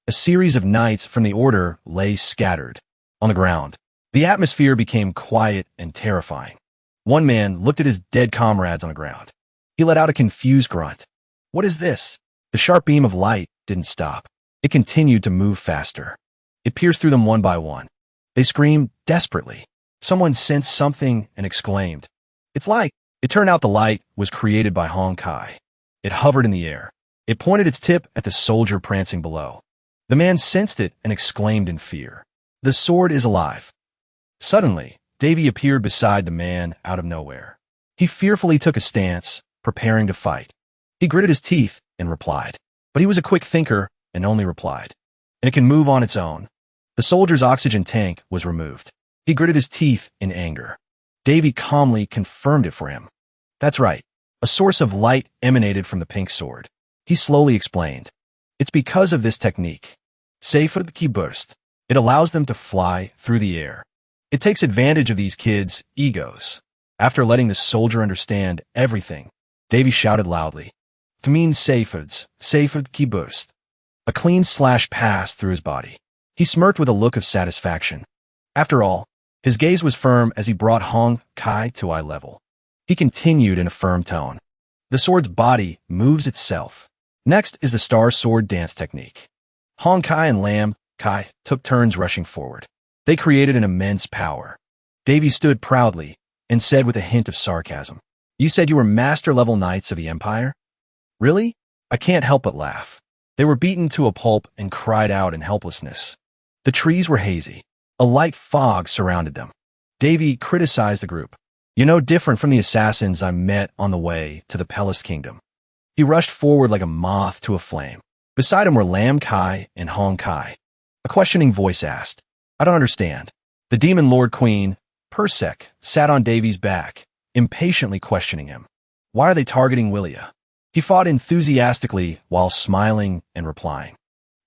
a series of knights from the Order lay scattered on the ground. The atmosphere became quiet and terrifying. One man looked at his dead comrades on the ground. He let out a confused grunt. What is this? The sharp beam of light didn't stop. It continued to move faster. It pierced through them one by one. They screamed desperately. Someone sensed something and exclaimed, it's light. It turned out the light was created by Hong Kai. It hovered in the air. It pointed its tip at the soldier prancing below. The man sensed it and exclaimed in fear, the sword is alive. Suddenly, Davy appeared beside the man out of nowhere. He fearfully took a stance, preparing to fight. He gritted his teeth and replied. But he was a quick thinker and only replied, and it can move on its own. The soldier's oxygen tank was removed. He gritted his teeth in anger. Davy calmly confirmed it for him. That's right. A source of light emanated from the pink sword. He slowly explained. It's because of this technique. Seyfert ki burst. It allows them to fly through the air. It takes advantage of these kids' egos. After letting the soldier understand everything, Davy shouted loudly. Tmin Seyfert ki burst. A clean slash passed through his body. He smirked with a look of satisfaction. After all, his gaze was firm as he brought Hong Kai to eye level. He continued in a firm tone. The sword's body moves itself. Next is the star sword dance technique. Hong Kai and Lam Kai took turns rushing forward. They created an immense power. Davy stood proudly and said with a hint of sarcasm, you said you were master-level knights of the Empire? Really? I can't help but laugh. They were beaten to a pulp and cried out in helplessness. The trees were hazy. A light fog surrounded them. Davy criticized the group. You're no different from the assassins I met on the way to the Pelist Kingdom. He rushed forward like a moth to a flame. Beside him were Lam Kai and Hong Kai. A questioning voice asked, I don't understand. The Demon Lord Queen, Persek sat on Davy's back, impatiently questioning him. Why are they targeting Willia? He fought enthusiastically while smiling and replying.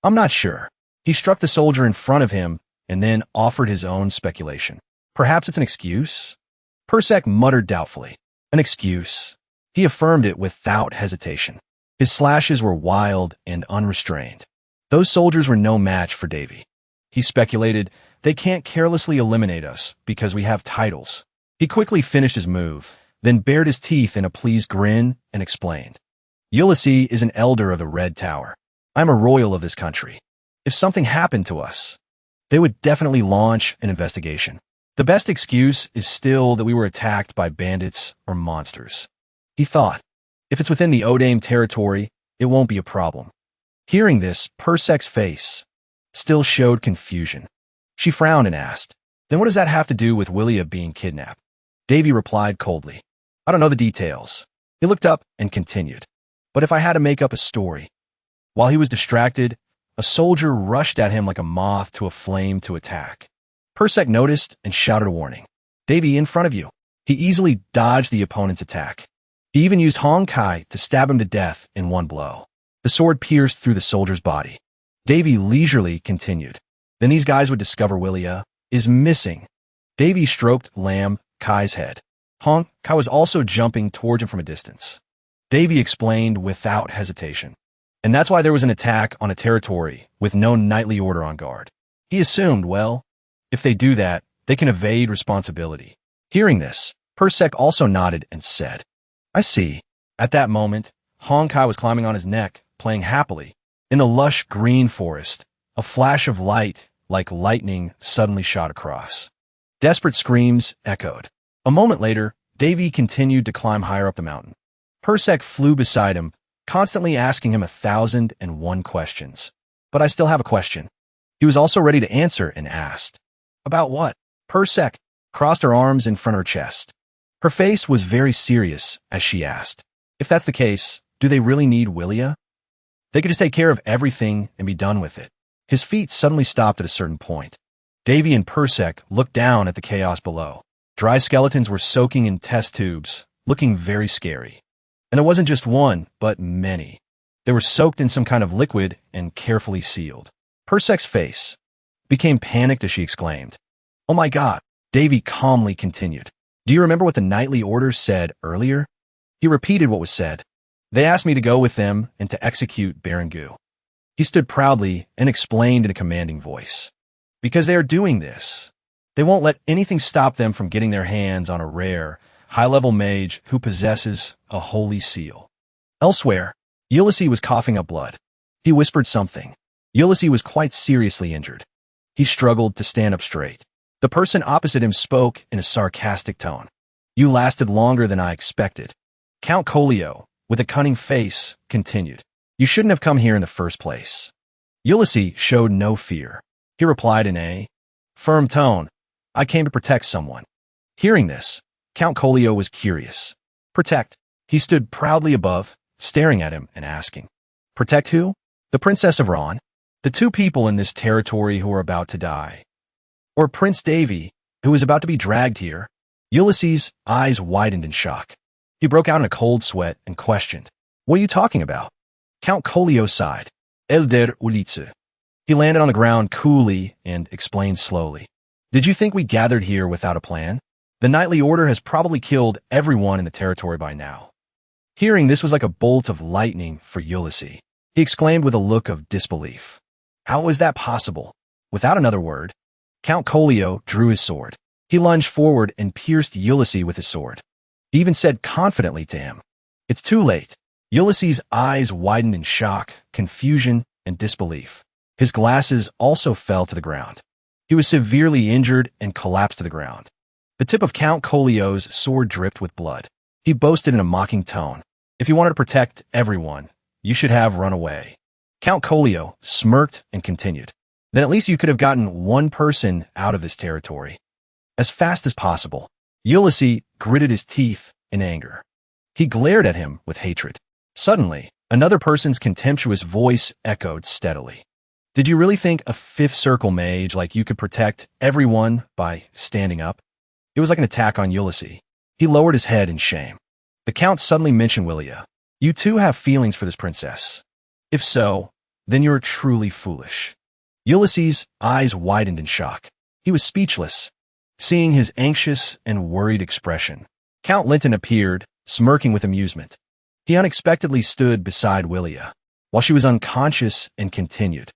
I'm not sure. He struck the soldier in front of him and then offered his own speculation. Perhaps it's an excuse? Persek muttered doubtfully. An excuse. He affirmed it without hesitation. His slashes were wild and unrestrained. Those soldiers were no match for Davy. He speculated, they can't carelessly eliminate us because we have titles. He quickly finished his move, then bared his teeth in a pleased grin and explained. Ulysses is an elder of the Red Tower. I'm a royal of this country. If something happened to us, they would definitely launch an investigation. The best excuse is still that we were attacked by bandits or monsters. He thought, if it's within the Odame territory, it won't be a problem. Hearing this, Persek's face still showed confusion. She frowned and asked, then what does that have to do with Willia being kidnapped? Davy replied coldly, I don't know the details. He looked up and continued, but if I had to make up a story. While he was distracted, a soldier rushed at him like a moth to a flame to attack. Persek noticed and shouted a warning. Davy, in front of you. He easily dodged the opponent's attack. He even used Honkai to stab him to death in one blow. The sword pierced through the soldier's body. Davy leisurely continued. Then these guys would discover Willia is missing. Davy stroked Lamb Kai's head. Kai was also jumping towards him from a distance. Davy explained without hesitation. And that's why there was an attack on a territory with no knightly order on guard. He assumed, well, if they do that, they can evade responsibility. Hearing this, Persek also nodded and said, I see. At that moment, Honkai was climbing on his neck, playing happily. In the lush green forest, a flash of light, like lightning, suddenly shot across. Desperate screams echoed. A moment later, Davy continued to climb higher up the mountain. Persek flew beside him, constantly asking him 1,001 questions. But I still have a question. He was also ready to answer and asked. About what? Persek crossed her arms in front of her chest. Her face was very serious as she asked. If that's the case, do they really need Willia? They could just take care of everything and be done with it. His feet suddenly stopped at a certain point. Davy and Persek looked down at the chaos below. Dry skeletons were soaking in test tubes, looking very scary. And it wasn't just one, but many. They were soaked in some kind of liquid and carefully sealed. Persek's face became panicked as she exclaimed, Oh my God! Davy calmly continued. Do you remember what the knightly order said earlier? He repeated what was said. They asked me to go with them and to execute Berengu. He stood proudly and explained in a commanding voice. Because they are doing this, they won't let anything stop them from getting their hands on a rare, high-level mage who possesses a holy seal. Elsewhere, Ulysses was coughing up blood. He whispered something. Ulysses was quite seriously injured. He struggled to stand up straight. The person opposite him spoke in a sarcastic tone. You lasted longer than I expected. Count Colio, with a cunning face, continued. You shouldn't have come here in the first place. Ulysses showed no fear. He replied in a firm tone, I came to protect someone. Hearing this, Count Colio was curious. Protect? He stood proudly above, staring at him and asking. Protect who? The Princess of Ron? The two people in this territory who are about to die? Or Prince Davy, who is about to be dragged here? Ulysses' eyes widened in shock. He broke out in a cold sweat and questioned, What are you talking about? Count Colio sighed. Elder Ulice. He landed on the ground coolly and explained slowly. Did you think we gathered here without a plan? The knightly order has probably killed everyone in the territory by now. Hearing this was like a bolt of lightning for Ulysses. He exclaimed with a look of disbelief. How is that possible? Without another word, Count Colio drew his sword. He lunged forward and pierced Ulysses with his sword. He even said confidently to him, It's too late. Ulysses' eyes widened in shock, confusion, and disbelief. His glasses also fell to the ground. He was severely injured and collapsed to the ground. The tip of Count Colio's sword dripped with blood. He boasted in a mocking tone. If you wanted to protect everyone, you should have run away. Count Colio smirked and continued. Then at least you could have gotten one person out of this territory. As fast as possible. Ulysses gritted his teeth in anger. He glared at him with hatred. Suddenly, another person's contemptuous voice echoed steadily. Did you really think a fifth circle mage like you could protect everyone by standing up? It was like an attack on Ulysses. He lowered his head in shame. The Count suddenly mentioned Willia. You too have feelings for this princess. If so, then you're truly foolish. Ulysses' eyes widened in shock. He was speechless. Seeing his anxious and worried expression, Count Linton appeared, smirking with amusement. He unexpectedly stood beside Willia, while she was unconscious, and continued.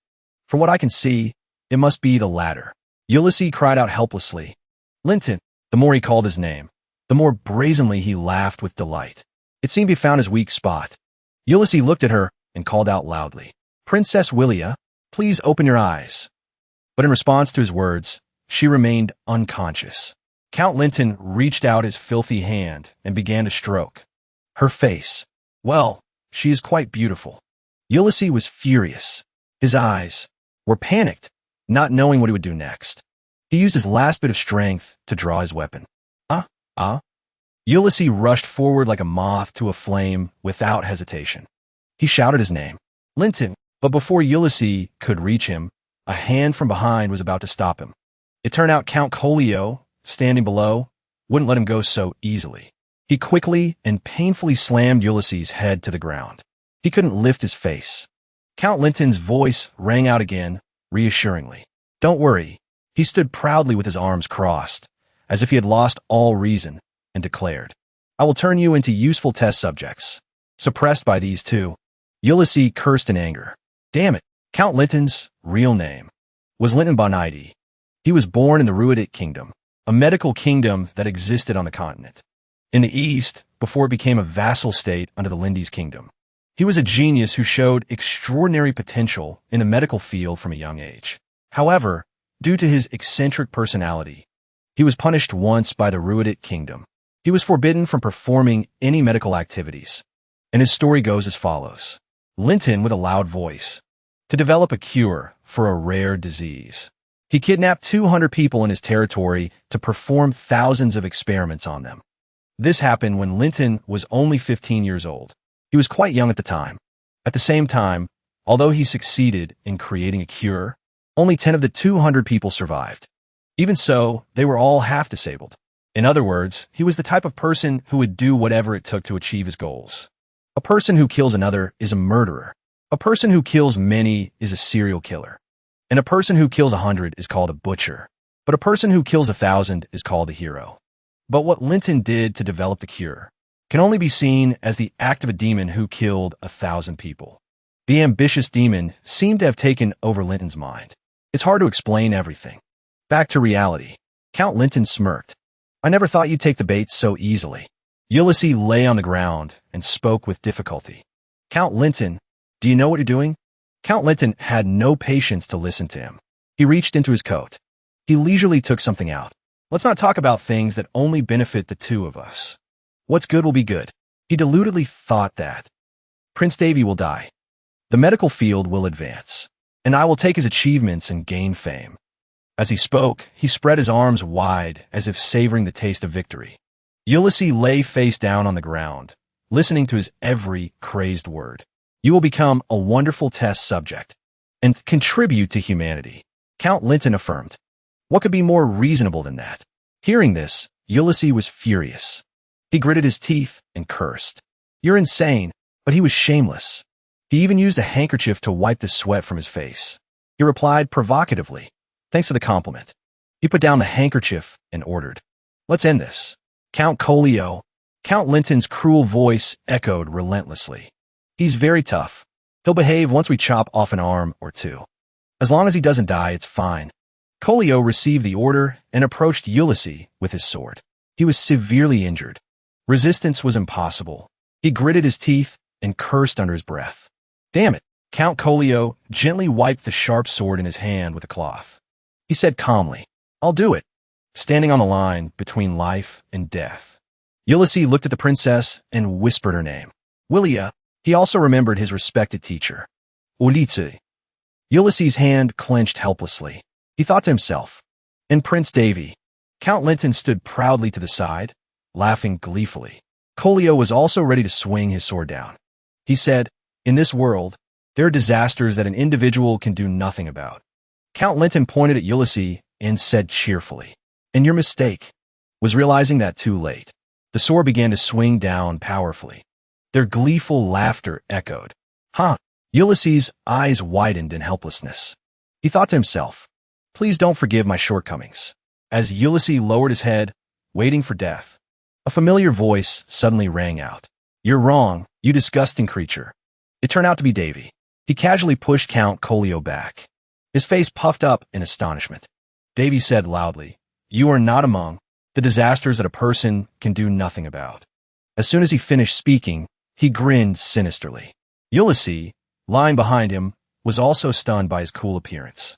From what I can see, it must be the latter. Ulysses cried out helplessly. Linton. The more he called his name, the more brazenly he laughed with delight. It seemed he found his weak spot. Ulysses looked at her and called out loudly, Princess Willia, please open your eyes. But in response to his words, she remained unconscious. Count Linton reached out his filthy hand and began to stroke her face. Well, she is quite beautiful. Ulysses was furious. His eyes were panicked, not knowing what he would do next. He used his last bit of strength to draw his weapon. Ulysses rushed forward like a moth to a flame without hesitation. He shouted his name, Linton, but before Ulysses could reach him, a hand from behind was about to stop him. It turned out Count Colio, standing below, wouldn't let him go so easily. He quickly and painfully slammed Ulysses' head to the ground. He couldn't lift his face. Count Linton's voice rang out again, reassuringly. Don't worry. He stood proudly with his arms crossed, as if he had lost all reason, and declared, I will turn you into useful test subjects. Suppressed by these two, Ulysses cursed in anger. Damn it, Count Linton's real name was Linton Bonidi. He was born in the Ruidic Kingdom, a medical kingdom that existed on the continent. In the east, before it became a vassal state under the Lindy's kingdom. He was a genius who showed extraordinary potential in the medical field from a young age. However, due to his eccentric personality, he was punished once by the Ruidic Kingdom. He was forbidden from performing any medical activities. And his story goes as follows. Linton, with a loud voice, to develop a cure for a rare disease. He kidnapped 200 people in his territory to perform thousands of experiments on them. This happened when Linton was only 15 years old. He was quite young at the time. At the same time, although he succeeded in creating a cure, only 10 of the 200 people survived. Even so, they were all half disabled. In other words, he was the type of person who would do whatever it took to achieve his goals. A person who kills another is a murderer. A person who kills many is a serial killer. And a person who kills 100 is called a butcher. But a person who kills 1,000 is called a hero. But what Linton did to develop the cure can only be seen as the act of a demon who killed 1,000 people. The ambitious demon seemed to have taken over Linton's mind. It's hard to explain everything. Back to reality. Count Linton smirked. I never thought you'd take the bait so easily. Ulysses lay on the ground and spoke with difficulty. Count Linton, do you know what you're doing? Count Linton had no patience to listen to him. He reached into his coat. He leisurely took something out. Let's not talk about things that only benefit the two of us. What's good will be good. He deludedly thought that. Prince Davy will die. The medical field will advance. And I will take his achievements and gain fame. As he spoke, he spread his arms wide as if savoring the taste of victory. Ulysses lay face down on the ground, listening to his every crazed word. You will become a wonderful test subject and contribute to humanity, Count Linton affirmed. What could be more reasonable than that? Hearing this, Ulysses was furious. He gritted his teeth and cursed. You're insane, but he was shameless. He even used a handkerchief to wipe the sweat from his face. He replied provocatively, thanks for the compliment. He put down the handkerchief and ordered, let's end this. Count Colio. Count Linton's cruel voice echoed relentlessly. He's very tough. He'll behave once we chop off an arm or two. As long as he doesn't die, it's fine. Colio received the order and approached Ulysses with his sword. He was severely injured. Resistance was impossible. He gritted his teeth and cursed under his breath. Damn it! Count Colio gently wiped the sharp sword in his hand with a cloth. He said calmly, I'll do it, standing on the line between life and death. Ulysses looked at the princess and whispered her name. Willia. He also remembered his respected teacher. Ulysses. Ulysses' hand clenched helplessly. He thought to himself, and Prince Davy. Count Linton stood proudly to the side, laughing gleefully. Colio was also ready to swing his sword down. He said, in this world, there are disasters that an individual can do nothing about. Count Linton pointed at Ulysses and said cheerfully, and your mistake. was realizing that too late. The sword began to swing down powerfully. Their gleeful laughter echoed. Huh? Ulysses' eyes widened in helplessness. He thought to himself, please don't forgive my shortcomings. As Ulysses lowered his head, waiting for death, a familiar voice suddenly rang out. You're wrong, you disgusting creature. It turned out to be Davy. He casually pushed Count Colio back. His face puffed up in astonishment. Davy said loudly, you are not among the disasters that a person can do nothing about. As soon as he finished speaking, he grinned sinisterly. Ulysses, lying behind him, was also stunned by his cool appearance.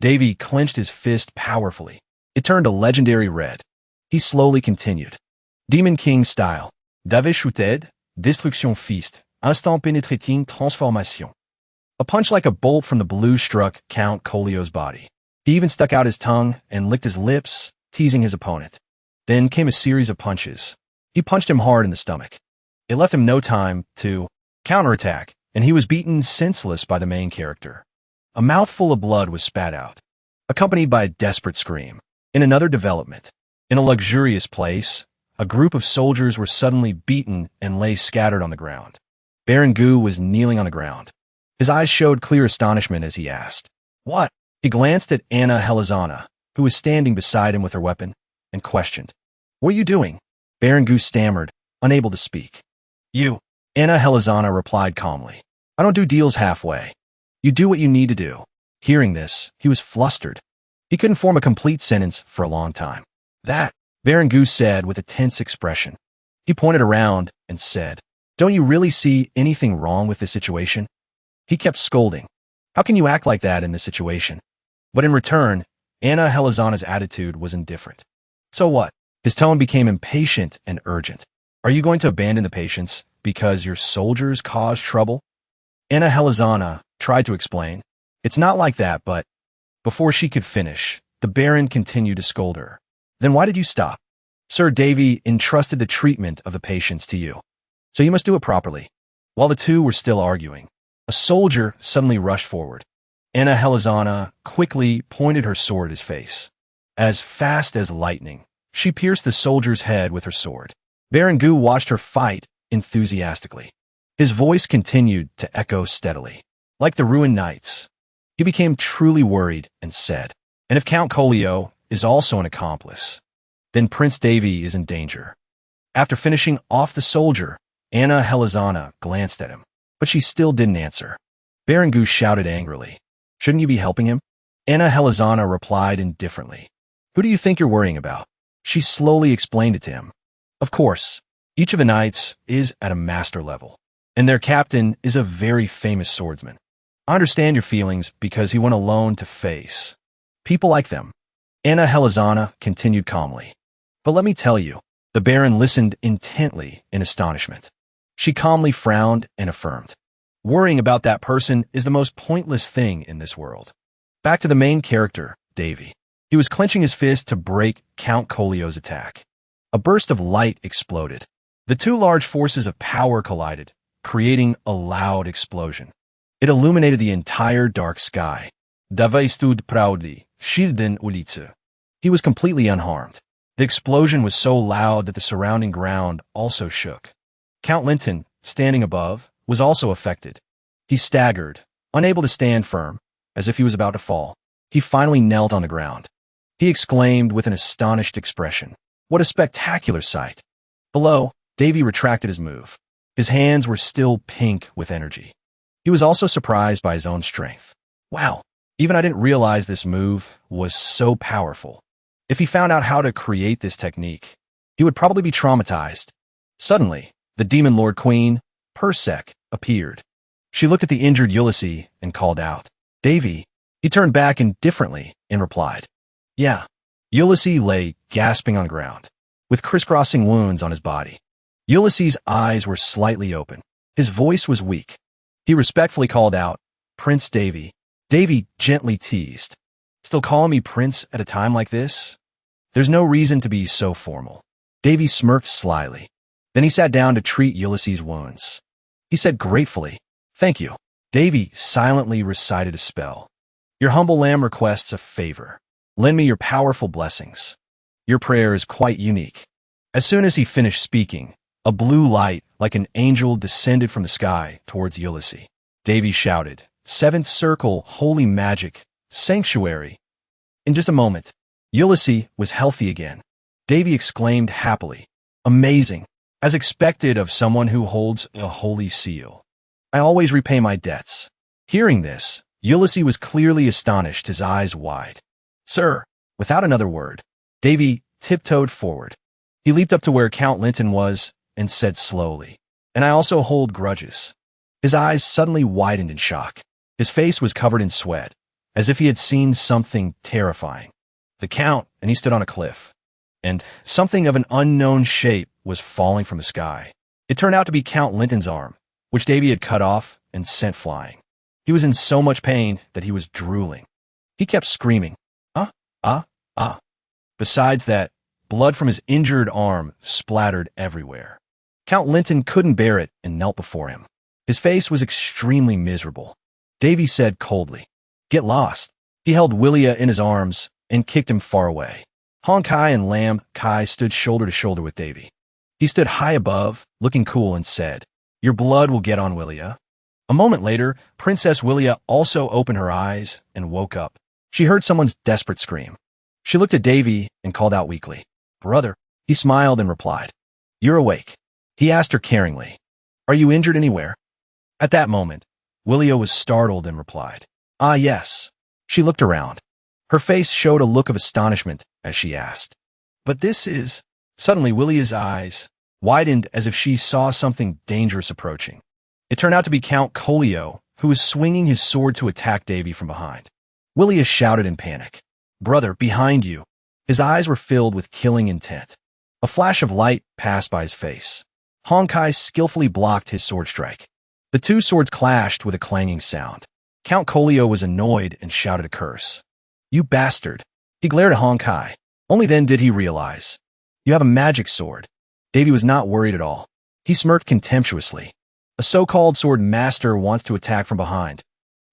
Davy clenched his fist powerfully. It turned a legendary red. He slowly continued. Demon King style. David shooted, destruction fist, instant pénétrating transformation. A punch like a bolt from the blue struck Count Colio's body. He even stuck out his tongue and licked his lips, teasing his opponent. Then came a series of punches. He punched him hard in the stomach. It left him no time to counterattack, and he was beaten senseless by the main character. A mouthful of blood was spat out, accompanied by a desperate scream. In another development, in a luxurious place, a group of soldiers were suddenly beaten and lay scattered on the ground. Baron Gu was kneeling on the ground. His eyes showed clear astonishment as he asked, what? He glanced at Anna Helizana, who was standing beside him with her weapon, and questioned, what are you doing? Baron Gu stammered, unable to speak. You. Anna Helizana replied calmly. I don't do deals halfway. You do what you need to do. Hearing this, he was flustered. He couldn't form a complete sentence for a long time. That, Baron Gu said with a tense expression. He pointed around and said, don't you really see anything wrong with this situation? He kept scolding. How can you act like that in this situation? But in return, Anna Helizana's attitude was indifferent. So what? His tone became impatient and urgent. Are you going to abandon the patients because your soldiers caused trouble? Anna Helizana tried to explain. It's not like that, but before she could finish, the Baron continued to scold her. Then why did you stop? Sir Davy entrusted the treatment of the patients to you, so you must do it properly. While the two were still arguing, a soldier suddenly rushed forward. Anna Helizana quickly pointed her sword at his face. As fast as lightning, she pierced the soldier's head with her sword. Baron Gu watched her fight enthusiastically. His voice continued to echo steadily. Like the ruined knights, he became truly worried and said, and if Count Colio is also an accomplice, then Prince Davy is in danger. After finishing off the soldier, Anna Helizana glanced at him, but she still didn't answer. Baron Gu shouted angrily, shouldn't you be helping him? Anna Helizana replied indifferently, who do you think you're worrying about? She slowly explained it to him. Of course, each of the knights is at a master level, and their captain is a very famous swordsman. I understand your feelings because he went alone to face people like them. Anna Helizana continued calmly. But let me tell you, the Baron listened intently in astonishment. She calmly frowned and affirmed, worrying about that person is the most pointless thing in this world. Back to the main character, Davy. He was clenching his fist to break Count Colio's attack. A burst of light exploded. The two large forces of power collided, creating a loud explosion. It illuminated the entire dark sky. Davy stood proudly, shielded ulicy. He was completely unharmed. The explosion was so loud that the surrounding ground also shook. Count Linton, standing above, was also affected. He staggered, unable to stand firm, as if he was about to fall. He finally knelt on the ground. He exclaimed with an astonished expression, what a spectacular sight! Below, Davy retracted his move. His hands were still pink with energy. He was also surprised by his own strength. Wow, even I didn't realize this move was so powerful. If he found out how to create this technique, he would probably be traumatized. Suddenly, the Demon Lord Queen, Persec, appeared. She looked at the injured Ulysses and called out, Davy. He turned back indifferently and replied, yeah. Ulysses lay gasping on the ground, with crisscrossing wounds on his body. Ulysses' eyes were slightly open. His voice was weak. He respectfully called out, Prince Davy. Davy gently teased, still calling me Prince at a time like this? There's no reason to be so formal. Davy smirked slyly. Then he sat down to treat Ulysses' wounds. He said gratefully, thank you. Davy silently recited a spell. Your humble lamb requests a favor. Lend me your powerful blessings. Your prayer is quite unique. As soon as he finished speaking, a blue light, like an angel, descended from the sky towards Ulysses. Davy shouted, "Seventh circle, holy magic, sanctuary." In just a moment, Ulysses was healthy again. Davy exclaimed happily, "Amazing, as expected of someone who holds a holy seal. I always repay my debts." Hearing this, Ulysses was clearly astonished, his eyes wide. "Sir," without another word, Davy tiptoed forward. He leaped up to where Count Linton was and said slowly, "And I also hold grudges." His eyes suddenly widened in shock. His face was covered in sweat, as if he had seen something terrifying. The Count, and he stood on a cliff, and something of an unknown shape was falling from the sky. It turned out to be Count Linton's arm, which Davy had cut off and sent flying. He was in so much pain that he was drooling. He kept screaming, "Ah, ah, ah." Besides that, blood from his injured arm splattered everywhere. Count Linton couldn't bear it and knelt before him. His face was extremely miserable. Davy said coldly, "Get lost." He held Willia in his arms and kicked him far away. Honkai and Lam Kai stood shoulder to shoulder with Davy. He stood high above, looking cool, and said, "Your blood will get on Willia." A moment later, Princess Willia also opened her eyes and woke up. She heard someone's desperate scream. She looked at Davy and called out weakly, "Brother." He smiled and replied, "You're awake." He asked her caringly, "Are you injured anywhere?" At that moment, Willia was startled and replied, "Ah, yes." She looked around. Her face showed a look of astonishment as she asked, "But this is—" Suddenly, Willia's eyes widened as if she saw something dangerous approaching. It turned out to be Count Colio, who was swinging his sword to attack Davy from behind. Willia shouted in panic, "Brother, behind you!" His eyes were filled with killing intent. A flash of light passed by his face. Honkai skillfully blocked his sword strike. The two swords clashed with a clanging sound. Count Colio was annoyed and shouted a curse. "You bastard!" He glared at Honkai. Only then did he realize. "You have a magic sword." Davy was not worried at all. He smirked contemptuously. "A so-called sword master wants to attack from behind.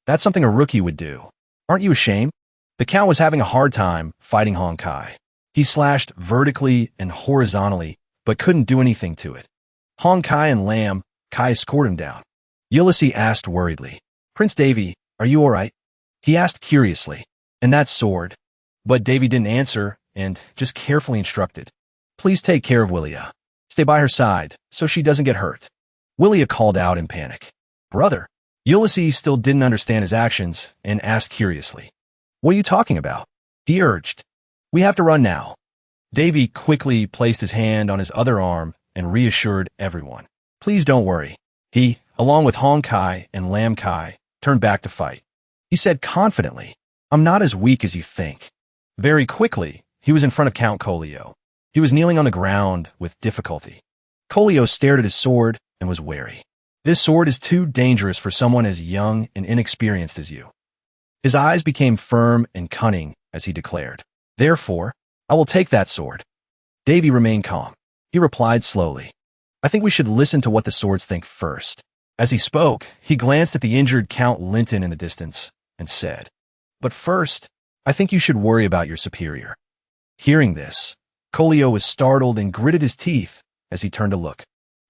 That's something a rookie would do. Aren't you ashamed?" The Count was having a hard time fighting Honkai. He slashed vertically and horizontally, but couldn't do anything to it. Honkai and Lam Kai scored him down. Ulysses asked worriedly, "Prince Davy, are you all right?" He asked curiously, "And that sword?" But Davy didn't answer and just carefully instructed, "Please take care of Willia. Stay by her side so she doesn't get hurt." Willia called out in panic, "Brother." Ulysses still didn't understand his actions and asked curiously, "What are you talking about?" He urged, "We have to run now." Davy quickly placed his hand on his other arm and reassured everyone. "Please don't worry." He, along with Honkai and Lam Kai, turned back to fight. He said confidently, "I'm not as weak as you think." Very quickly, he was in front of Count Colio. He was kneeling on the ground with difficulty. Colio stared at his sword and was wary. "This sword is too dangerous for someone as young and inexperienced as you." His eyes became firm and cunning as he declared, "Therefore, I will take that sword." Davy remained calm. He replied slowly, "I think we should listen to what the swords think first." As he spoke, he glanced at the injured Count Linton in the distance and said, "But first, I think you should worry about your superior." Hearing this, Colio was startled and gritted his teeth as he turned to look.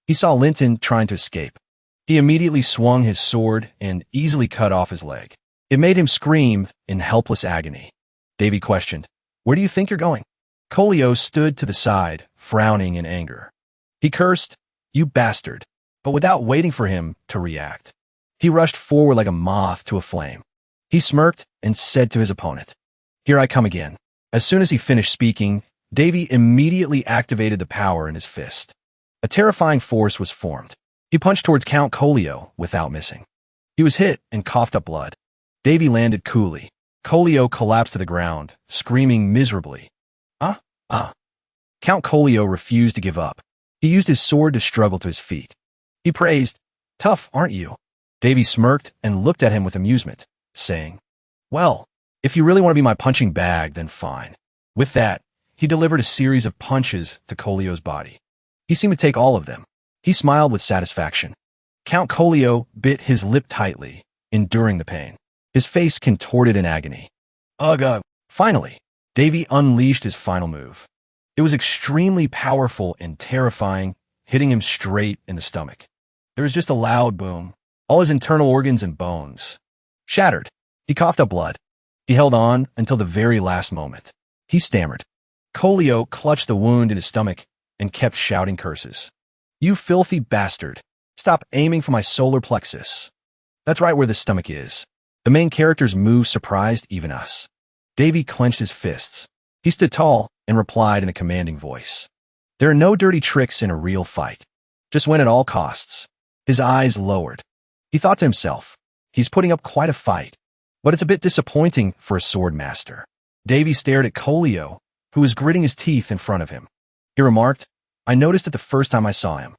He saw Linton trying to escape. He immediately swung his sword and easily cut off his leg. It made him scream in helpless agony. Davy questioned, "Where do you think you're going?" Colio stood to the side, frowning in anger. He cursed, "You bastard," but without waiting for him to react. He rushed forward like a moth to a flame. He smirked and said to his opponent, "Here I come again." As soon as he finished speaking, Davy immediately activated the power in his fist. A terrifying force was formed. He punched towards Count Colio without missing. He was hit and coughed up blood. Davy landed coolly. Colio collapsed to the ground, screaming miserably. "Ah, ah." Count Colio refused to give up. He used his sword to struggle to his feet. He praised, "Tough, aren't you?" Davy smirked and looked at him with amusement, saying, "Well, if you really want to be my punching bag, then fine." With that, he delivered a series of punches to Colio's body. He seemed to take all of them. He smiled with satisfaction. Count Colio bit his lip tightly, enduring the pain. His face contorted in agony. Ugh! Finally, Davy unleashed his final move. It was extremely powerful and terrifying, hitting him straight in the stomach. There was just a loud boom. All his internal organs and bones shattered. He coughed up blood. He held on until the very last moment. He stammered. Kolio clutched the wound in his stomach and kept shouting curses. "You filthy bastard. Stop aiming for my solar plexus." That's right where the stomach is. The main character's move surprised even us. Davy clenched his fists. He stood tall and replied in a commanding voice. There are no dirty tricks in a real fight. Just win at all costs. His eyes lowered. He thought to himself, he's putting up quite a fight, but it's a bit disappointing for a sword master. Davy stared at Kolio, who was gritting his teeth in front of him. He remarked, I noticed it the first time I saw him.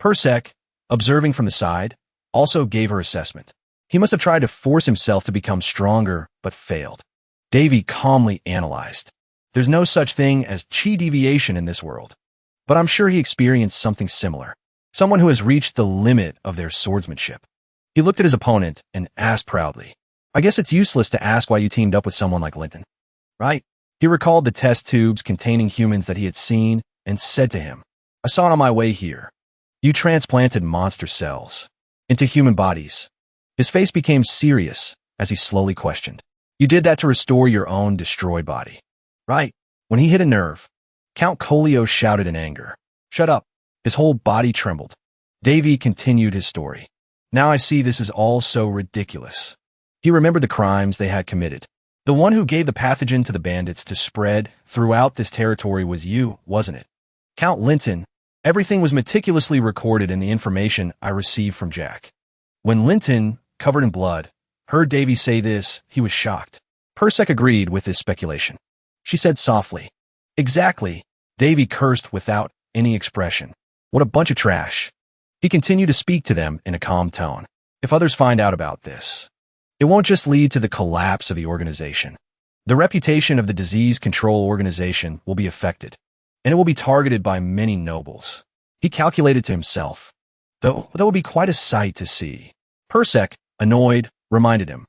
Persek, observing from the side, also gave her assessment. He must have tried to force himself to become stronger, but failed. Davy calmly analyzed. There's no such thing as chi deviation in this world, but I'm sure he experienced something similar. Someone who has reached the limit of their swordsmanship. He looked at his opponent and asked proudly, I guess it's useless to ask why you teamed up with someone like Linton, right? He recalled the test tubes containing humans that he had seen and said to him, I saw it on my way here. You transplanted monster cells into human bodies. His face became serious as he slowly questioned. You did that to restore your own destroyed body, right? When he hit a nerve, Count Kolio shouted in anger. Shut up. His whole body trembled. Davy continued his story. Now I see this is all so ridiculous. He remembered the crimes they had committed. The one who gave the pathogen to the bandits to spread throughout this territory was you, wasn't it? Count Linton. Everything was meticulously recorded in the information I received from Jack. When Linton, covered in blood, heard Davy say this, he was shocked. Persek agreed with his speculation. She said softly, Exactly. Davy cursed without any expression. What a bunch of trash. He continued to speak to them in a calm tone. If others find out about this, it won't just lead to the collapse of the organization. The reputation of the disease control organization will be affected, and it will be targeted by many nobles. He calculated to himself, though that would be quite a sight to see. Persek, annoyed, reminded him.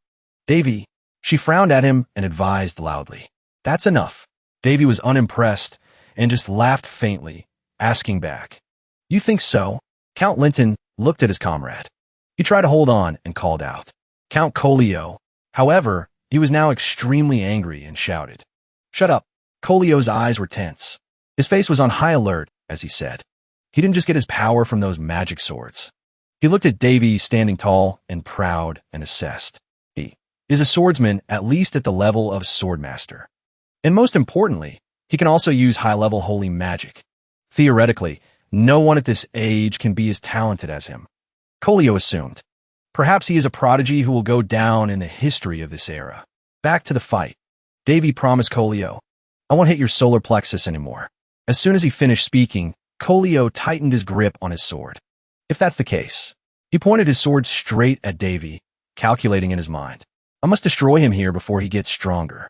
Davy. She frowned at him and advised loudly. That's enough. Davy was unimpressed and just laughed faintly, asking back. You think so? Count Linton looked at his comrade. He tried to hold on and called out. Count Kolio. However, he was now extremely angry and shouted. Shut up. Kolio's eyes were tense. His face was on high alert as he said. He didn't just get his power from those magic swords. He looked at Davy standing tall and proud and assessed. He is a swordsman at least at the level of swordmaster. And most importantly, he can also use high-level holy magic. Theoretically, no one at this age can be as talented as him. Kolio assumed. Perhaps he is a prodigy who will go down in the history of this era. Back to the fight. Davy promised Kolio, I won't hit your solar plexus anymore. As soon as he finished speaking, Kolio tightened his grip on his sword. If that's the case, he pointed his sword straight at Davy, calculating in his mind. I must destroy him here before he gets stronger.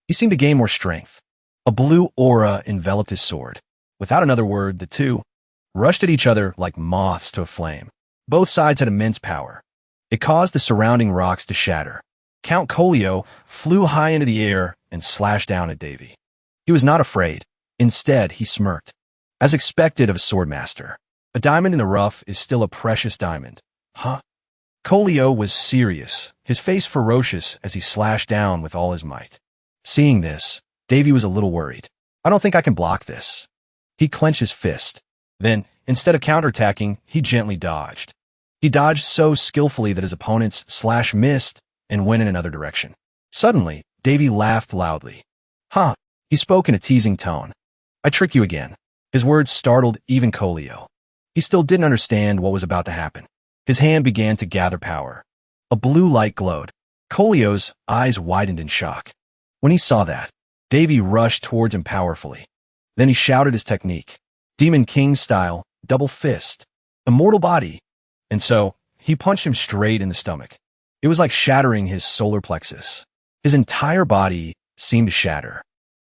He seemed to gain more strength. A blue aura enveloped his sword. Without another word, the two rushed at each other like moths to a flame. Both sides had immense power. It caused the surrounding rocks to shatter. Count Kolio flew high into the air and slashed down at Davy. He was not afraid. Instead, he smirked. As expected of a swordmaster, a diamond in the rough is still a precious diamond. Huh? Kolio was serious, his face ferocious as he slashed down with all his might. Seeing this, Davy was a little worried. I don't think I can block this. He clenched his fist. Then, instead of counterattacking, he gently dodged. He dodged so skillfully that his opponent's slash missed and went in another direction. Suddenly, Davy laughed loudly. Huh, he spoke in a teasing tone. I trick you again. His words startled even Kolio. He still didn't understand what was about to happen. His hand began to gather power. A blue light glowed. Kolio's eyes widened in shock. When he saw that, Davy rushed towards him powerfully. Then he shouted his technique. Demon King style, double fist, immortal body. And so, he punched him straight in the stomach. It was like shattering his solar plexus. His entire body seemed to shatter.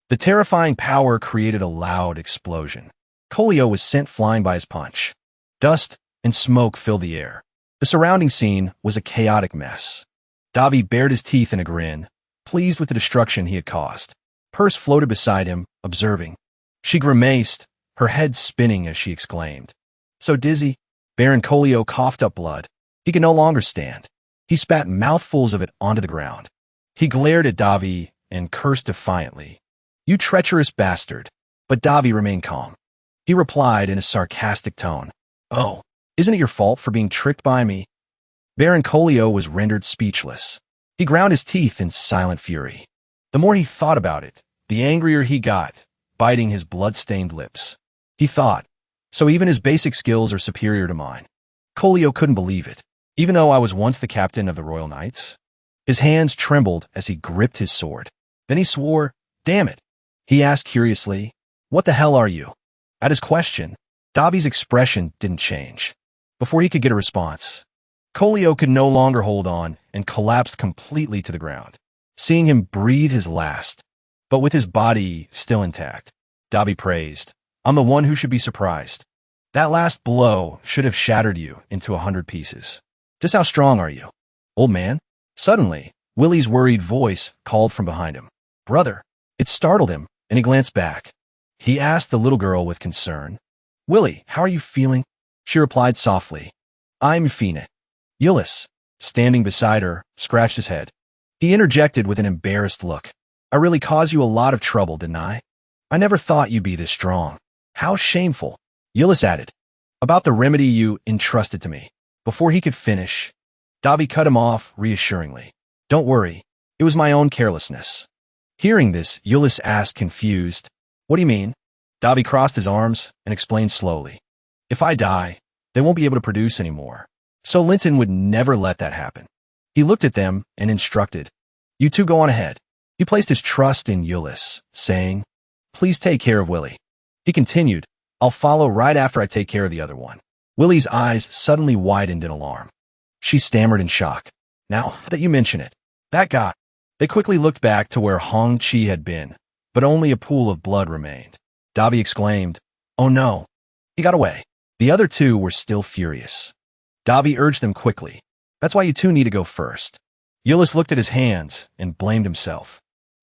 The terrifying power created a loud explosion. Kolio was sent flying by his punch. Dust and smoke filled the air. The surrounding scene was a chaotic mess. Davy bared his teeth in a grin, pleased with the destruction he had caused. Purse floated beside him, observing. She grimaced, her head spinning as she exclaimed. So dizzy. Baron Colio coughed up blood. He could no longer stand. He spat mouthfuls of it onto the ground. He glared at Davi and cursed defiantly. You treacherous bastard. But Davi remained calm. He replied in a sarcastic tone. Oh, isn't it your fault for being tricked by me? Baron Colio was rendered speechless. He ground his teeth in silent fury. The more he thought about it, the angrier he got, biting his blood-stained lips. He thought, so even his basic skills are superior to mine. Colio couldn't believe it, even though I was once the captain of the Royal Knights. His hands trembled as he gripped his sword. Then he swore, damn it. He asked curiously, what the hell are you? At his question, Davi's expression didn't change. Before he could get a response, Colio could no longer hold on and collapsed completely to the ground, seeing him breathe his last, but with his body still intact. Davi praised, I'm the one who should be surprised. That last blow should have shattered you into 100 pieces. Just how strong are you, old man? Suddenly, Willie's worried voice called from behind him. Brother. It startled him, and he glanced back. He asked the little girl with concern. Willie, how are you feeling? She replied softly. I'm fine. Yulis, standing beside her, scratched his head. He interjected with an embarrassed look. I really caused you a lot of trouble, didn't I? I never thought you'd be this strong. How shameful. Yulis added. About the remedy you entrusted to me. Before he could finish, Davi cut him off reassuringly. Don't worry, it was my own carelessness. Hearing this, Yulis asked confused, what do you mean? Davi crossed his arms and explained slowly. If I die, they won't be able to produce anymore. So Linton would never let that happen. He looked at them and instructed, you two go on ahead. He placed his trust in Yulis, saying, please take care of Willie. He continued, I'll follow right after I take care of the other one. Willie's eyes suddenly widened in alarm. She stammered in shock. Now that you mention it, that guy. They quickly looked back to where Hong Chi had been, but only a pool of blood remained. Davi exclaimed, oh no. He got away. The other two were still furious. Davi urged them quickly. That's why you two need to go first. Yulis looked at his hands and blamed himself.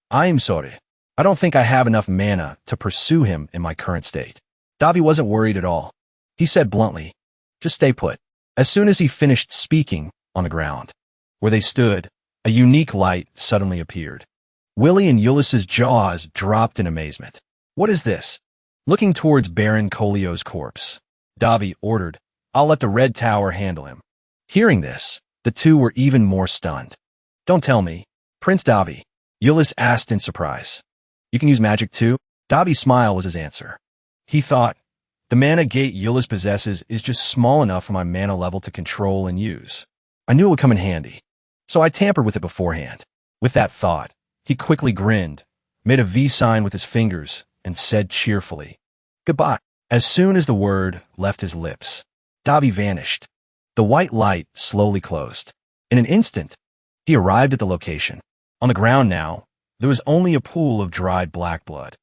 I'm sorry. I don't think I have enough mana to pursue him in my current state. Davi wasn't worried at all. He said bluntly, just stay put. As soon as he finished speaking, on the ground, where they stood, a unique light suddenly appeared. Willie and Yulis's jaws dropped in amazement. What is this? Looking towards Baron Colio's corpse, Davi ordered, I'll let the Red Tower handle him. Hearing this, the two were even more stunned. Don't tell me, Prince Davi, Yulis asked in surprise. You can use magic too? Davi's smile was his answer. He thought, the mana gate Yulis possesses is just small enough for my mana level to control and use. I knew it would come in handy, so I tampered with it beforehand. With that thought, he quickly grinned, made a V sign with his fingers, and said cheerfully, goodbye. As soon as the word left his lips, Davi vanished. The white light slowly closed. In an instant, he arrived at the location. On the ground now, there was only a pool of dried black blood.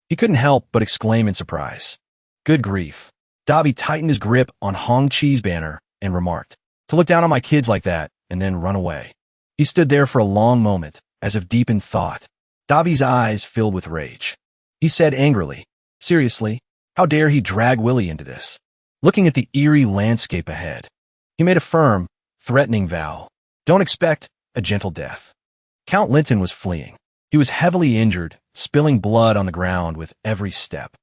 He couldn't help but exclaim in surprise. Good grief. Davi tightened his grip on Hong Chi's banner and remarked, to look down on my kids like that and then run away. He stood there for a long moment, as if deep in thought. Davi's eyes filled with rage. He said angrily, seriously, how dare he drag Willie into this? Looking at the eerie landscape ahead, he made a firm, threatening vow. Don't expect a gentle death. Count Linton was fleeing. He was heavily injured, spilling blood on the ground with every step,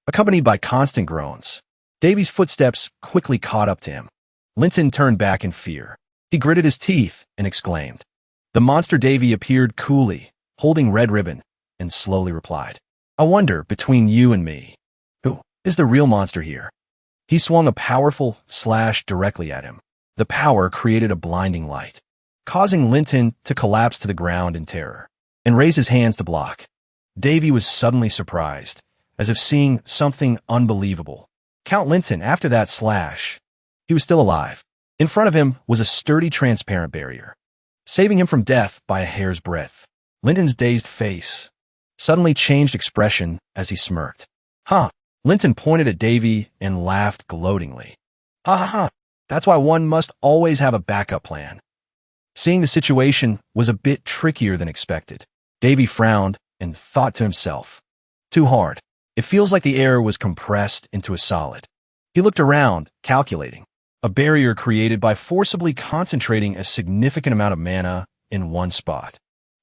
accompanied by constant groans. Davy's footsteps quickly caught up to him. Linton turned back in fear. He gritted his teeth and exclaimed. The monster Davy appeared coolly, holding red ribbon, and slowly replied, I wonder, between you and me, who is the real monster here? He swung a powerful slash directly at him. The power created a blinding light, causing Linton to collapse to the ground in terror, and raise his hands to block. Davy was suddenly surprised, as if seeing something unbelievable. Count Linton, after that slash, he was still alive. In front of him was a sturdy, transparent barrier, saving him from death by a hair's breadth. Linton's dazed face suddenly changed expression as he smirked. Huh. Linton pointed at Davy and laughed gloatingly. Ha ha ha. That's why one must always have a backup plan. Seeing the situation was a bit trickier than expected, Davy frowned and thought to himself, too hard. It feels like the air was compressed into a solid. He looked around, calculating. A barrier created by forcibly concentrating a significant amount of mana in one spot.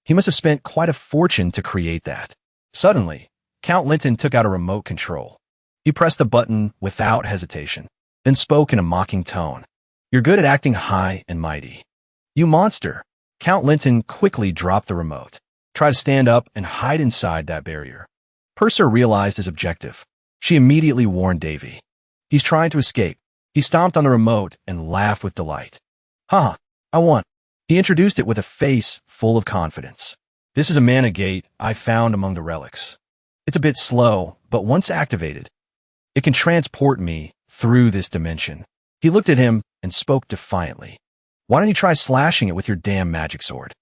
He must have spent quite a fortune to create that. Suddenly, Count Linton took out a remote control. He pressed the button without hesitation, then spoke in a mocking tone. "You're good at acting high and mighty. You monster." Count Linton quickly dropped the remote, tried to stand up and hide inside that barrier. Purser realized his objective. She immediately warned Davy. "He's trying to escape." He stomped on the remote and laughed with delight. "Haha, I won." He introduced it with a face full of confidence. "This is a mana gate I found among the relics. It's a bit slow, but once activated, it can transport me through this dimension." He looked at him and spoke defiantly. "Why don't you try slashing it with your damn magic sword?"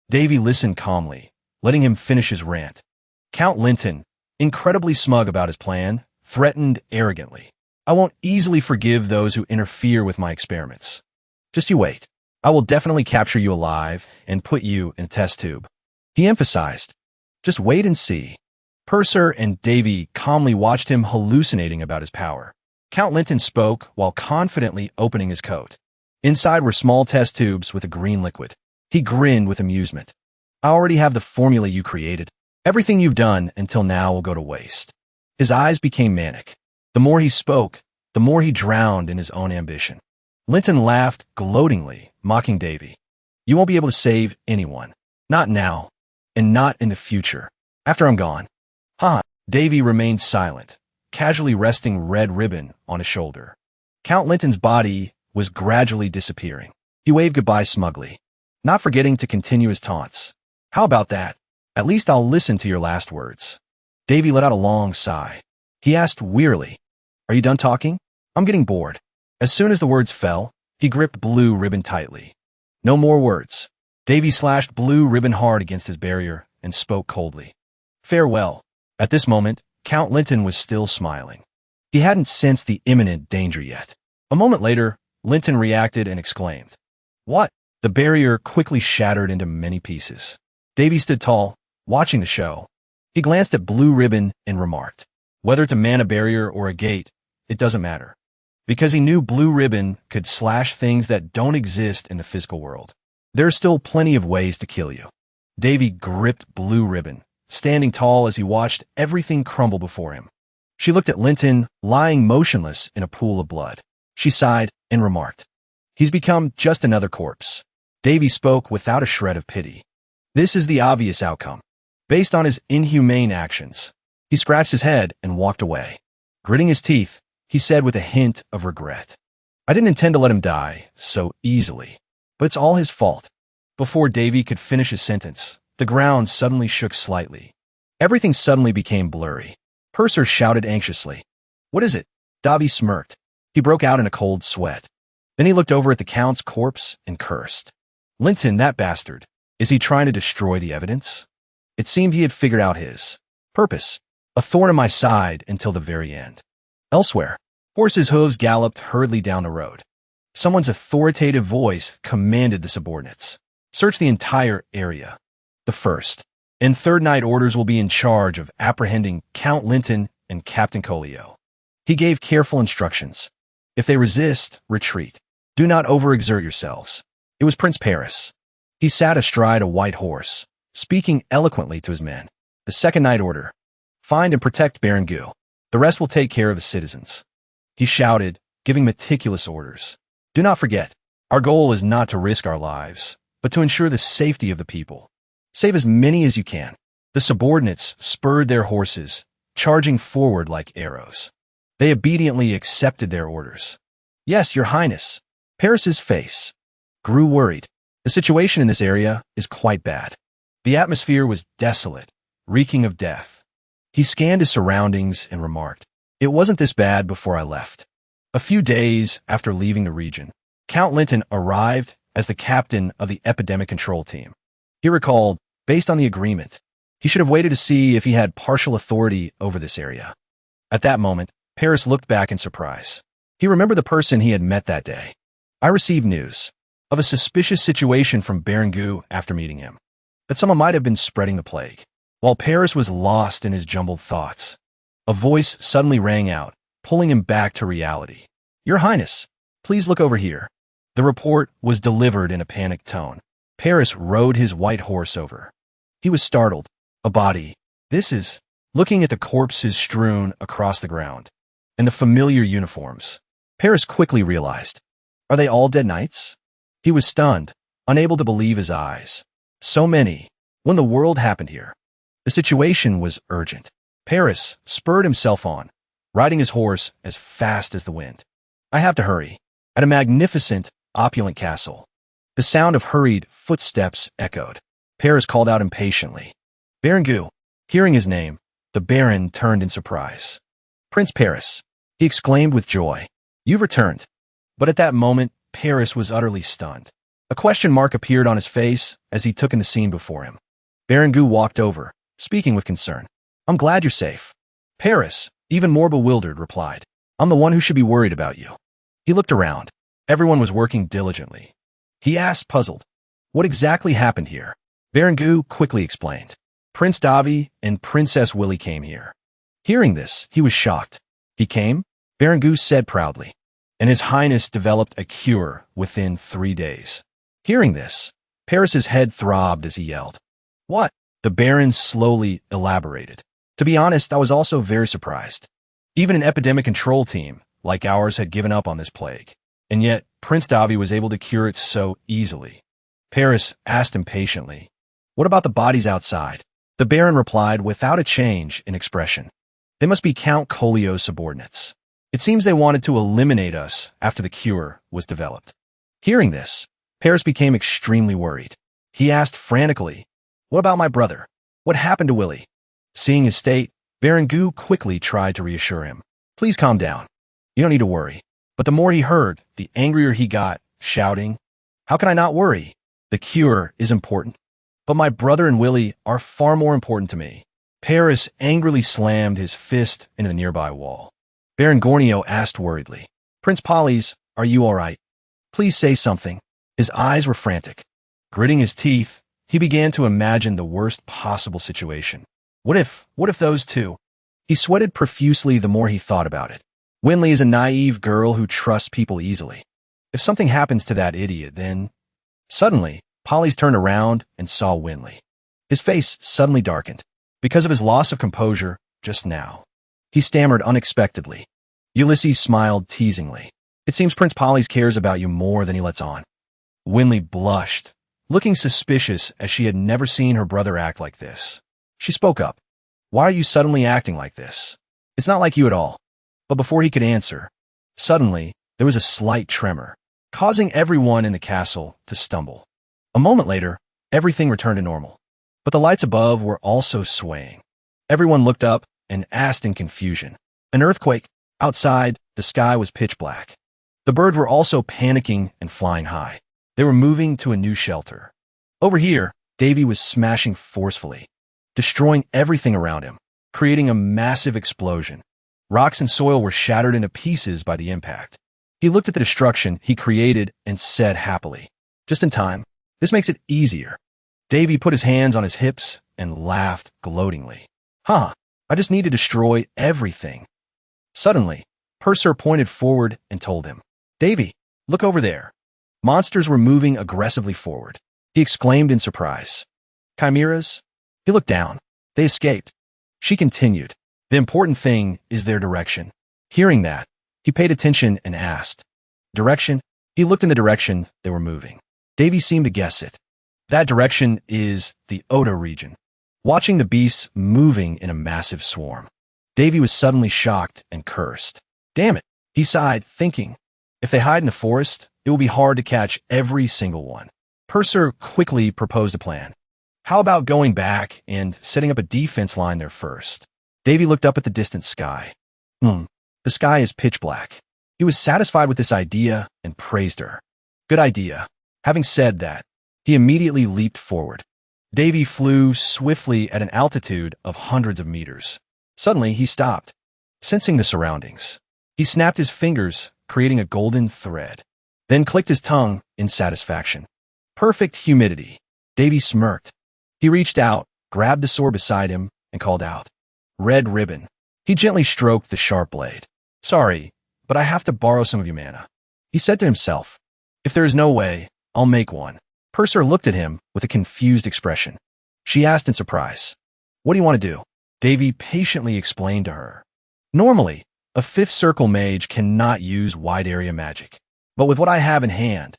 Davy listened calmly, letting him finish his rant. Count Linton, incredibly smug about his plan, threatened arrogantly. "I won't easily forgive those who interfere with my experiments. Just you wait. I will definitely capture you alive and put you in a test tube." He emphasized, "Just wait and see." Purser and Davy calmly watched him hallucinating about his power. Count Linton spoke while confidently opening his coat. Inside were small test tubes with a green liquid. He grinned with amusement. "I already have the formula you created. Everything you've done until now will go to waste." His eyes became manic. The more he spoke, the more he drowned in his own ambition. Linton laughed gloatingly, mocking Davy. "You won't be able to save anyone. Not now, and not in the future. After I'm gone." "Ha!" Davy remained silent, casually resting Red Ribbon on his shoulder. Count Linton's body was gradually disappearing. He waved goodbye smugly, not forgetting to continue his taunts. "How about that? At least I'll listen to your last words." Davy let out a long sigh. He asked wearily, "Are you done talking? I'm getting bored." As soon as the words fell, he gripped Blue Ribbon tightly. "No more words." Davy slashed Blue Ribbon hard against his barrier and spoke coldly. "Farewell." At this moment, Count Linton was still smiling. He hadn't sensed the imminent danger yet. A moment later, Linton reacted and exclaimed, "What?" The barrier quickly shattered into many pieces. Davy stood tall, watching the show. He glanced at Blue Ribbon and remarked, "Whether it's a mana barrier or a gate, it doesn't matter." Because he knew Blue Ribbon could slash things that don't exist in the physical world. There are still plenty of ways to kill you. Davy gripped Blue Ribbon, standing tall as he watched everything crumble before him. She looked at Linton, lying motionless in a pool of blood. She sighed and remarked, "He's become just another corpse." Davy spoke without a shred of pity. "This is the obvious outcome, based on his inhumane actions." He scratched his head and walked away. Gritting his teeth, he said with a hint of regret, "I didn't intend to let him die so easily, but it's all his fault." Before Davy could finish his sentence, the ground suddenly shook slightly. Everything suddenly became blurry. Purser shouted anxiously, "What is it?" Davy smirked. He broke out in a cold sweat. Then he looked over at the Count's corpse and cursed. "Linton, that bastard. Is he trying to destroy the evidence?" It seemed he had figured out his purpose, a thorn in my side until the very end. Elsewhere, horses' hooves galloped hurriedly down the road. Someone's authoritative voice commanded the subordinates, "Search the entire area. The first and third night orders will be in charge of apprehending Count Linton and Captain Colio." He gave careful instructions. "If they resist, retreat. Do not overexert yourselves." It was Prince Paris. He sat astride a white horse, speaking eloquently to his men. "The second night order. Find and protect Baron Gu. The rest will take care of the citizens." He shouted, giving meticulous orders. "Do not forget, our goal is not to risk our lives, but to ensure the safety of the people. Save as many as you can." The subordinates spurred their horses, charging forward like arrows. They obediently accepted their orders. "Yes, Your Highness." Paris's face grew worried. "The situation in this area is quite bad." The atmosphere was desolate, reeking of death. He scanned his surroundings and remarked, "It wasn't this bad before I left." A few days after leaving the region, Count Linton arrived as the captain of the epidemic control team. He recalled, based on the agreement, he should have waited to see if he had partial authority over this area. At that moment, Paris looked back in surprise. He remembered the person he had met that day. "I received news of a suspicious situation from Baron Gu after meeting him, that someone might have been spreading the plague." While Paris was lost in his jumbled thoughts, A voice suddenly rang out, pulling him back to reality. Your Highness, please look over here. The report was delivered in a panicked tone. Paris rode his white horse over. He was startled. A body. This is... Looking at the corpses strewn across the ground, and the familiar uniforms, Paris quickly realized. Are they all dead knights? He was stunned, unable to believe his eyes. So many. When the world happened here. The situation was urgent. Paris spurred himself on, riding his horse as fast as the wind. I have to hurry. At a magnificent, opulent castle. The sound of hurried footsteps echoed. Paris called out impatiently. Baron Gu. Hearing his name, the Baron turned in surprise. Prince Paris, he exclaimed with joy. You've returned. But at that moment, Paris was utterly stunned. A question mark appeared on his face as he took in the scene before him. Baron Gu walked over, speaking with concern. I'm glad you're safe. Paris, even more bewildered, replied. I'm the one who should be worried about you. He looked around. Everyone was working diligently. He asked, puzzled. What exactly happened here? Baron Gu quickly explained. Prince Davi and Princess Willy came here. Hearing this, he was shocked. He came? Baron Gu said proudly. And His Highness developed a cure within 3 days. Hearing this, Paris's head throbbed as he yelled. What? The Baron slowly elaborated. To be honest, I was also very surprised. Even an epidemic control team, like ours, had given up on this plague. And yet, Prince Davi was able to cure it so easily. Paris asked impatiently, what about the bodies outside? The Baron replied without a change in expression. They must be Count Collio's subordinates. It seems they wanted to eliminate us after the cure was developed. Hearing this, Paris became extremely worried. He asked frantically, what about my brother? What happened to Willy? Seeing his state, Baron Gu quickly tried to reassure him. Please calm down. You don't need to worry. But the more he heard, the angrier he got, shouting, how can I not worry? The cure is important. But my brother and Willy are far more important to me. Paris angrily slammed his fist into the nearby wall. Baron Gornio asked worriedly, Prince Polys, are you all right? Please say something. His eyes were frantic. Gritting his teeth, he began to imagine the worst possible situation. What if those two? He sweated profusely the more he thought about it. Winley is a naive girl who trusts people easily. If something happens to that idiot, then... Suddenly, Polys turned around and saw Winley. His face suddenly darkened, because of his loss of composure just now. He stammered unexpectedly. Ulysses smiled teasingly. It seems Prince Polys cares about you more than he lets on. Winley blushed, looking suspicious as she had never seen her brother act like this. She spoke up. Why are you suddenly acting like this? It's not like you at all. But before he could answer, suddenly there was a slight tremor, causing everyone in the castle to stumble. A moment later, everything returned to normal. But the lights above were also swaying. Everyone looked up and asked in confusion. An earthquake? Outside, the sky was pitch black. The birds were also panicking and flying high. They were moving to a new shelter. Over here, Davy was smashing forcefully, destroying everything around him, creating a massive explosion. Rocks and soil were shattered into pieces by the impact. He looked at the destruction he created and said happily, just in time. This makes it easier. Davy put his hands on his hips and laughed gloatingly. I just need to destroy everything. Suddenly, Purser pointed forward and told him, Davy, look over there. Monsters were moving aggressively forward. He exclaimed in surprise. Chimeras? He looked down. They escaped. She continued. The important thing is their direction. Hearing that, he paid attention and asked, Direction? He looked in the direction they were moving. Davy seemed to guess it. That direction is the Oda region. Watching the beasts moving in a massive swarm, Davy was suddenly shocked and cursed. Damn it, he sighed, thinking, if they hide in the forest, it will be hard to catch every single one. Purser quickly proposed a plan. How about going back and setting up a defense line there first? Davy looked up at the distant sky. The sky is pitch black. He was satisfied with this idea and praised her. Good idea. Having said that, he immediately leaped forward. Davy flew swiftly at an altitude of hundreds of meters. Suddenly, he stopped, sensing the surroundings. He snapped his fingers, creating a golden thread, then clicked his tongue in satisfaction. Perfect humidity. Davy smirked. He reached out, grabbed the sword beside him, and called out, Red ribbon. He gently stroked the sharp blade. Sorry, but I have to borrow some of your mana. He said to himself. If there is no way, I'll make one. Purser looked at him with a confused expression. She asked in surprise. What do you want to do? Davy patiently explained to her. Normally, a fifth circle mage cannot use wide area magic. But with what I have in hand,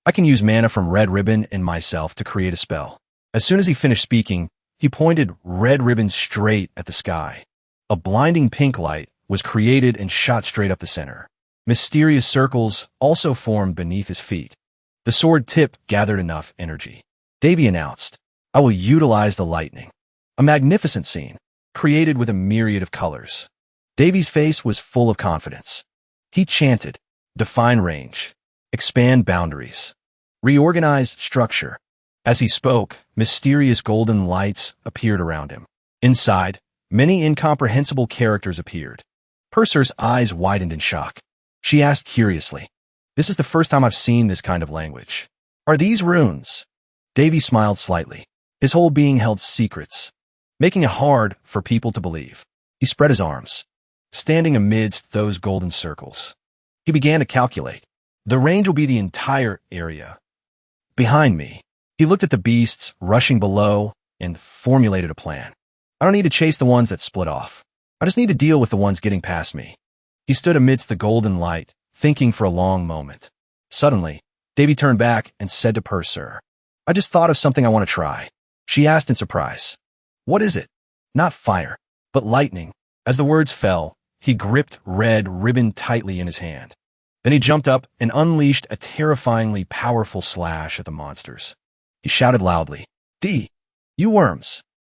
I can use mana from Red Ribbon and myself to create a spell. As soon as he finished speaking, he pointed Red Ribbon straight at the sky. A blinding pink light was created and shot straight up the center. Mysterious circles also formed beneath his feet. The sword tip gathered enough energy. Davy announced, I will utilize the lightning. A magnificent scene, created with a myriad of colors. Davy's face was full of confidence. He chanted, define range, expand boundaries, reorganize structure. As he spoke, mysterious golden lights appeared around him. Inside, many incomprehensible characters appeared. Purser's eyes widened in shock. She asked curiously, this is the first time I've seen this kind of language. Are these runes? Davy smiled slightly. His whole being held secrets, making it hard for people to believe. He spread his arms, standing amidst those golden circles. He began to calculate. The range will be the entire area. Behind me, he looked at the beasts rushing below and formulated a plan. I don't need to chase the ones that split off. I just need to deal with the ones getting past me. He stood amidst the golden light, thinking for a long moment. Suddenly, Davy turned back and said to Purser, I just thought of something I want to try. She asked in surprise. What is it? Not fire, but lightning. As the words fell, he gripped Red Ribbon tightly in his hand. Then he jumped up and unleashed a terrifyingly powerful slash at the monsters. He shouted loudly, D, you worms,